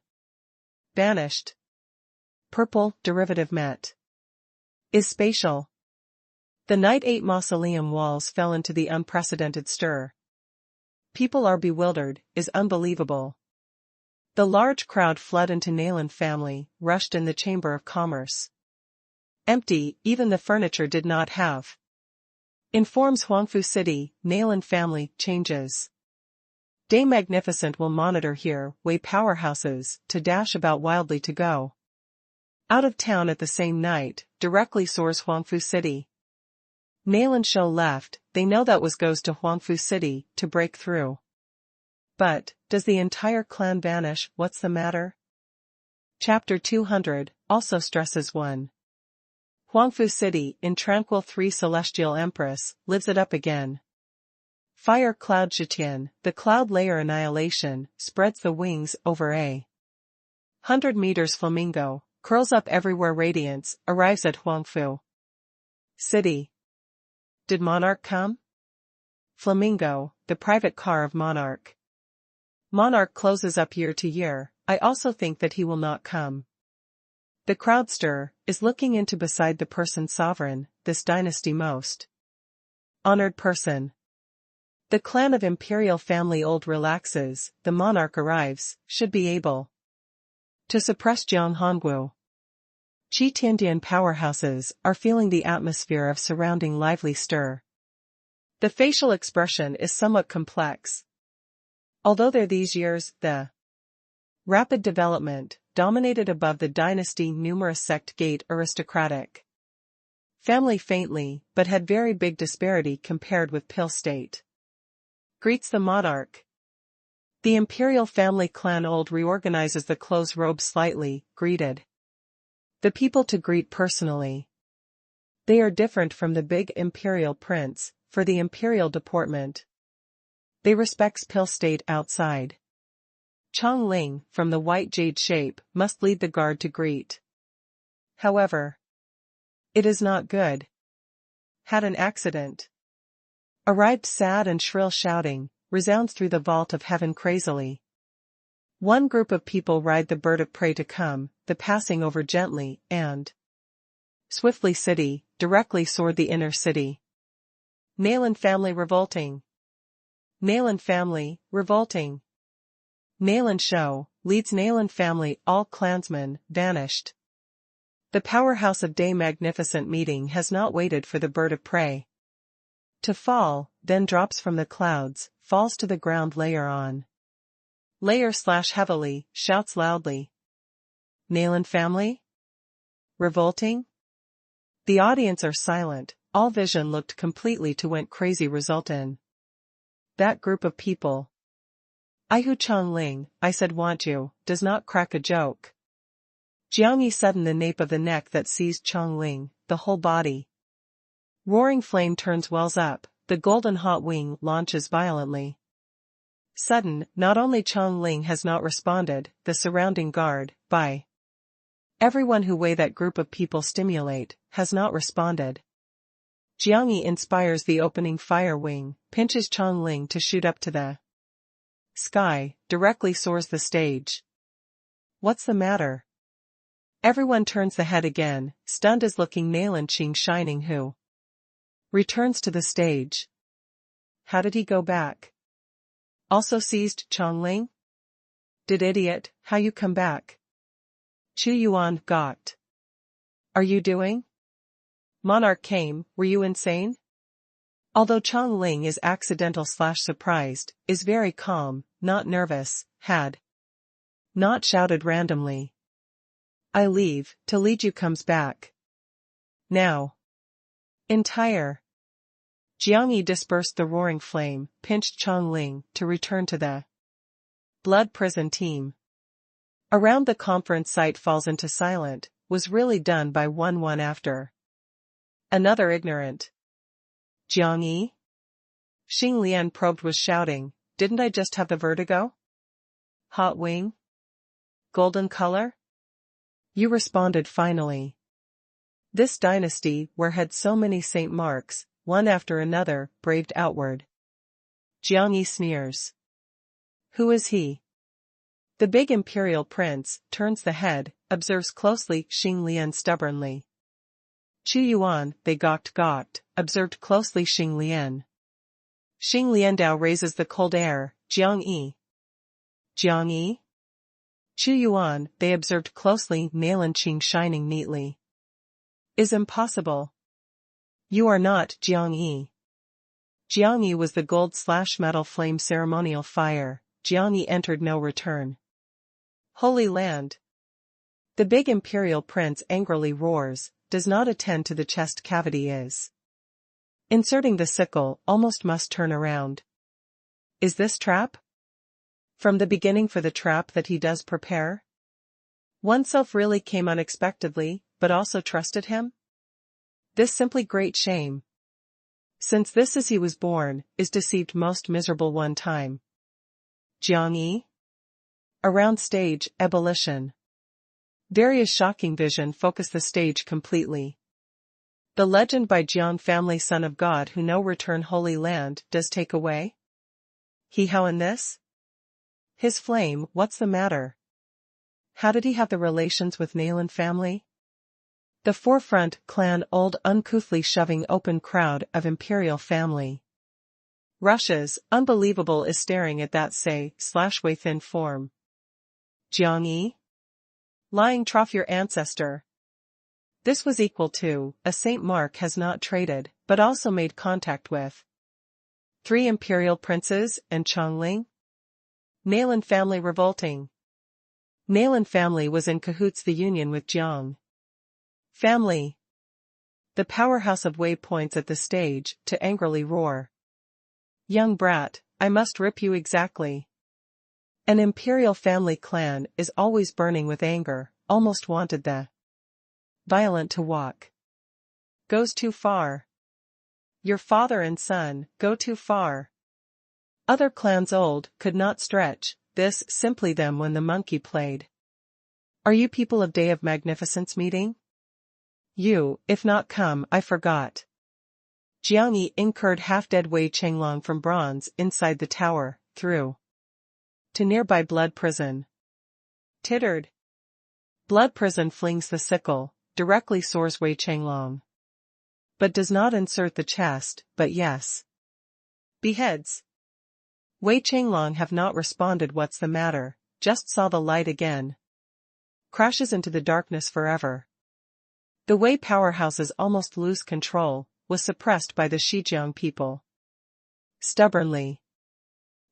banished. Purple derivative met. Is spatial. The night 8 Mausoleum walls fell into the unprecedented stir. People are bewildered, is unbelievable. The large crowd fled into Nayland family, rushed in the Chamber of Commerce. Empty, even the furniture did not have Informs Huangfu City, Nailan family, changes. Day Magnificent will monitor here, Wei powerhouses, to dash about wildly to go. Out of town at the same night, directly soars Huangfu City. Nailan show left, they know that was goes to Huangfu City, to break through. But, does the entire clan vanish, what's the matter? Chapter 200, also stresses 1. Huangfu City, in tranquil 3 Celestial Empress, lives it up again. Fire Cloud Zhitian, the cloud layer annihilation, spreads the wings over a 100 meters flamingo, curls up everywhere radiance, arrives at Huangfu City. Did Monarch come? Flamingo, the private car of Monarch. Monarch closes up year to year, I also think that he will not come. The crowdster is looking into beside the person sovereign, this dynasty most honored person. The clan of imperial family old relaxes, the monarch arrives, should be able to suppress Jiang Hongwu. Qi Tiandian powerhouses are feeling the atmosphere of surrounding lively stir. The facial expression is somewhat complex. Although there these years, the rapid development dominated above the dynasty numerous sect gate aristocratic family faintly, but had very big disparity compared with Pil State. Greets the monarch. The imperial family clan old reorganizes the clothes robe slightly, greeted the people to greet personally. They are different from the big imperial prince, for the imperial deportment. They respects Pil State outside. Chong Ling, from the white jade shape, must lead the guard to greet. However, it is not good. Had an accident. Arrived sad and shrill shouting, resounds through the vault of heaven crazily. One group of people ride the bird of prey to come, the passing over gently, and swiftly city, directly soared the inner city. Nailan family revolting. Nailan family, revolting. Nailan show, leads Nailan family all clansmen, vanished. The powerhouse of Day Magnificent meeting has not waited for the bird of prey to fall, then drops from the clouds, falls to the ground layer on layer / heavily, shouts loudly. Nailan family? Revolting? The audience are silent, all vision looked completely to went crazy result in. That group of people. I who Chong Ling, I said want you, does not crack a joke. Jiang Yi sudden the nape of the neck that seized Chong Ling, the whole body. Roaring flame turns wells up, the golden hot wing launches violently. Sudden, not only Chong Ling has not responded, the surrounding guard, by everyone who way that group of people stimulate, has not responded. Jiang Yi inspires the opening fire wing, pinches Chong Ling to shoot up to the sky, directly soars the stage. What's the matter? Everyone turns the head again, stunned as looking Nailan Qing Shining who returns to the stage. How did he go back? Also seized Chong Ling? Did idiot, how you come back? Chu Yuan got. Are you doing? Monarch came, were you insane? Although Chong Ling is accidental / surprised, is very calm, not nervous, had not shouted randomly. I leave, to lead you comes back. Now. Entire. Jiang Yi dispersed the roaring flame, pinched Chong Ling, to return to the blood prison team. Around the conference site falls into silent, was really done by one after another ignorant. Jiang Yi? Xing Lian probed was shouting, didn't I just have the vertigo? Hot wing? Golden color? You responded finally. This dynasty, where had so many Saint Marks, one after another, braved outward. Jiang Yi sneers. Who is he? The big imperial prince, turns the head, observes closely Xing Lian stubbornly. Chu Yuan, they gawked, observed closely Xing Lian. Xing Liandao raises the cold air, Jiang Yi. Jiang Yi? Chu Yuan, they observed closely Nailan Qing shining neatly. Is impossible. You are not Jiang Yi. Jiangyi was the gold/metal flame ceremonial fire. Jiangyi entered no return. Holy Land. The big imperial prince angrily roars, does not attend to the chest cavity is. Inserting the sickle, almost must turn around. Is this trap? From the beginning for the trap that he does prepare? Oneself really came unexpectedly, but also trusted him? This simply great shame. Since this as he was born, is deceived most miserable one time. Jiangyi? Around stage, ebullition. Various shocking vision focus the stage completely. The legend by Jiang family son of God who no return Holy Land does take away? He how in this? His flame, what's the matter? How did he have the relations with Nalan family? The forefront clan old uncouthly shoving open crowd of imperial family. Rushes, unbelievable is staring at that say/way thin form. Jiangyi? Lying trough your ancestor. This was equal to, a Saint Mark has not traded, but also made contact with. 3 imperial princes and Chongling? Nalan family revolting. Nalan family was in cahoots the union with Jiang family. The powerhouse of Wei points at the stage to angrily roar. Young brat, I must rip you exactly. An imperial family clan is always burning with anger, almost wanted the violent to walk. Goes too far. Your father and son go too far. Other clans old could not stretch this simply them when the monkey played. Are you people of Day of Magnificence meeting? You, if not come, I forgot. Jiangyi incurred half-dead Wei Chenglong from bronze inside the tower, through to nearby blood prison. Tittered. Blood prison flings the sickle, directly soars Wei Chenglong. But does not insert the chest, but yes. Beheads. Wei Chenglong have not responded what's the matter, just saw the light again. Crashes into the darkness forever. The Wei powerhouses almost lose control, was suppressed by the Shijiang people. Stubbornly.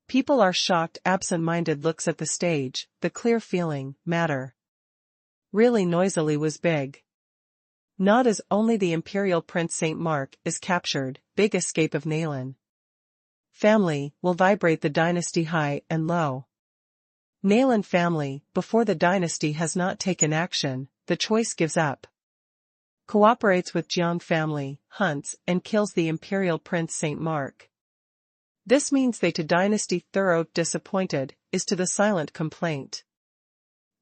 People are shocked absent-minded looks at the stage, the clear feeling, matter. Really noisily was big. Not as only the imperial prince Saint Mark is captured, big escape of Nalan family will vibrate the dynasty high and low. Nalan family, before the dynasty has not taken action, the choice gives up. Cooperates with Jiang family, hunts and kills the imperial prince Saint Mark. This means they to dynasty thorough disappointed, is to the silent complaint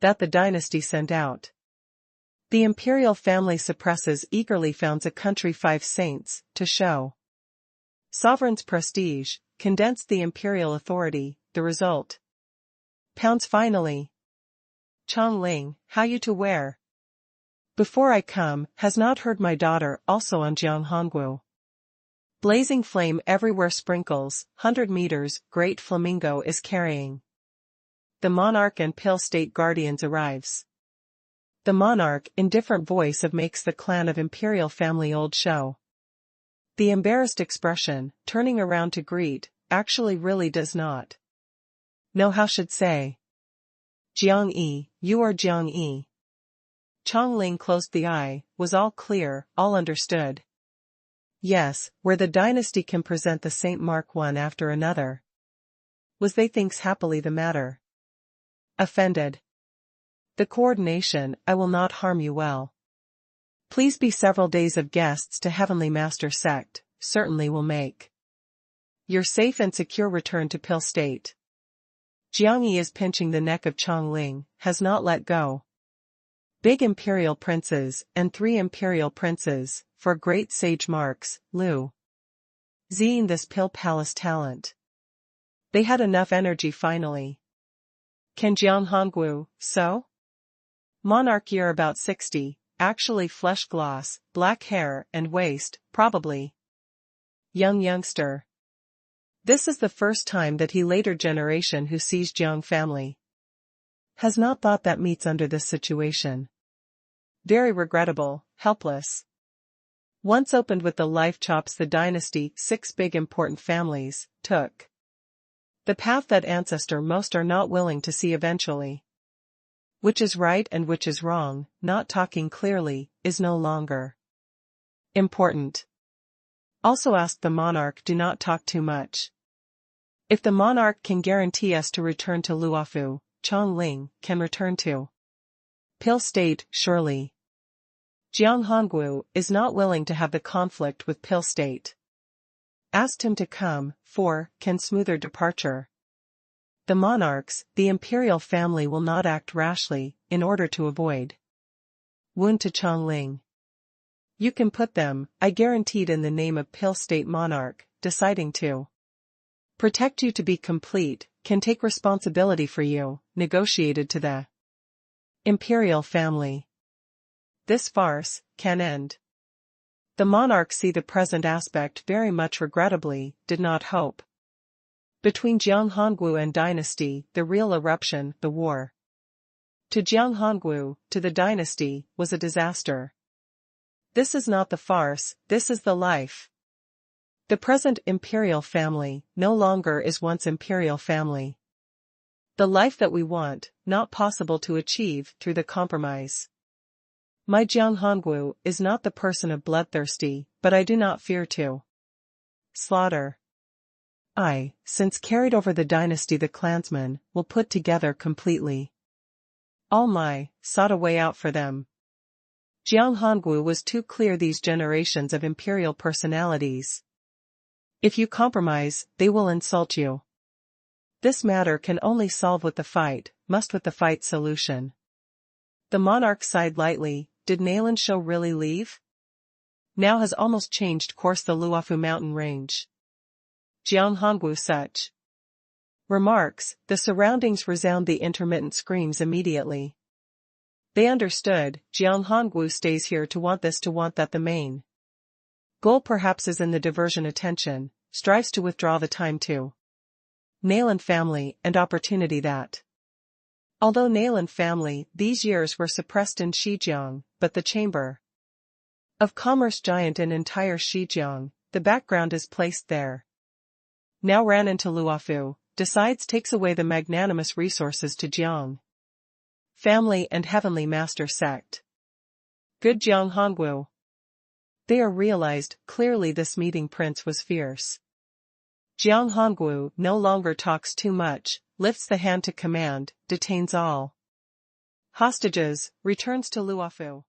that the dynasty sent out. The imperial family suppresses eagerly founds a country 5 saints, to show sovereign's prestige, condensed the imperial authority, the result. Pounds finally. Chongling, how you to wear? Before I come, has not heard my daughter also on Jiang Hongwu. Blazing flame everywhere sprinkles, 100 meters, great flamingo is carrying. The monarch and pale state guardians arrives. The monarch in different voice of makes the clan of imperial family old show. The embarrassed expression, turning around to greet, actually really does not know how should say. Jiangyi, you are Jiangyi. Chongling closed the eye, was all clear, all understood. Yes, where the dynasty can present the Saint Mark one after another. Was they thinks happily the matter. Offended. The coordination, I will not harm you well. Please be several days of guests to Heavenly Master sect, certainly will make your safe and secure return to Pil State. Jiangyi is pinching the neck of Chongling, has not let go. Big imperial princes, and 3 imperial princes, for great sage marks, Lu Zine this Pil Palace talent. They had enough energy finally. Can Jiang Hongwu, so? Monarch year about 60, actually flesh gloss, black hair and waist, probably. Youngster. This is the first time that he later generation who sees Jiang family. Has not thought that meets under this situation. Very regrettable, helpless. Once opened with the life chops the dynasty, 6 big important families, took. The path that ancestor most are not willing to see eventually. Which is right and which is wrong, not talking clearly, is no longer important. Also ask the monarch, do not talk too much. If the monarch can guarantee us to return to Luofu, Chongling can return to Pil State, surely. Jiang Hongwu is not willing to have the conflict with Pil State. Asked him to come, for, can smoother departure. The monarchs, the imperial family will not act rashly, in order to avoid wound to Chongling. You can put them, I guaranteed in the name of Pil State monarch, deciding to protect you to be complete, can take responsibility for you, negotiated to the imperial family. This farce can end. The monarchs see the present aspect very much regrettably, did not hope. Between Jiang Hongwu and dynasty, the real eruption, the war. To Jiang Hongwu, to the dynasty, was a disaster. This is not the farce, this is the life. The present imperial family, no longer is once imperial family. The life that we want, not possible to achieve through the compromise. My Jiang Hongwu is not the person of bloodthirsty, but I do not fear to slaughter. I, since carried over the dynasty the clansmen, will put together completely. All my, sought a way out for them. Jiang Hongwu was too clear these generations of imperial personalities. If you compromise, they will insult you. This matter can only solve with the fight, must with the fight solution. The monarch sighed lightly, did Nalan Shou really leave? Now has almost changed course the Luofu mountain range. Jiang Hongwu such remarks, the surroundings resound the intermittent screams immediately. They understood, Jiang Hongwu stays here to want this to want that the main goal perhaps is in the diversion attention, strives to withdraw the time to Nalan family and opportunity that. Although Nalan family, these years were suppressed in Xizjiang, but the Chamber of Commerce giant in entire Xizjiang, the background is placed there. Now ran into Luofu, decides takes away the magnanimous resources to Jiang family and heavenly master sect. Good Jiang Hongwu. They are realized, clearly this meeting prince was fierce. Jiang Hongwu no longer talks too much, lifts the hand to command, detains all hostages, returns to Luofu.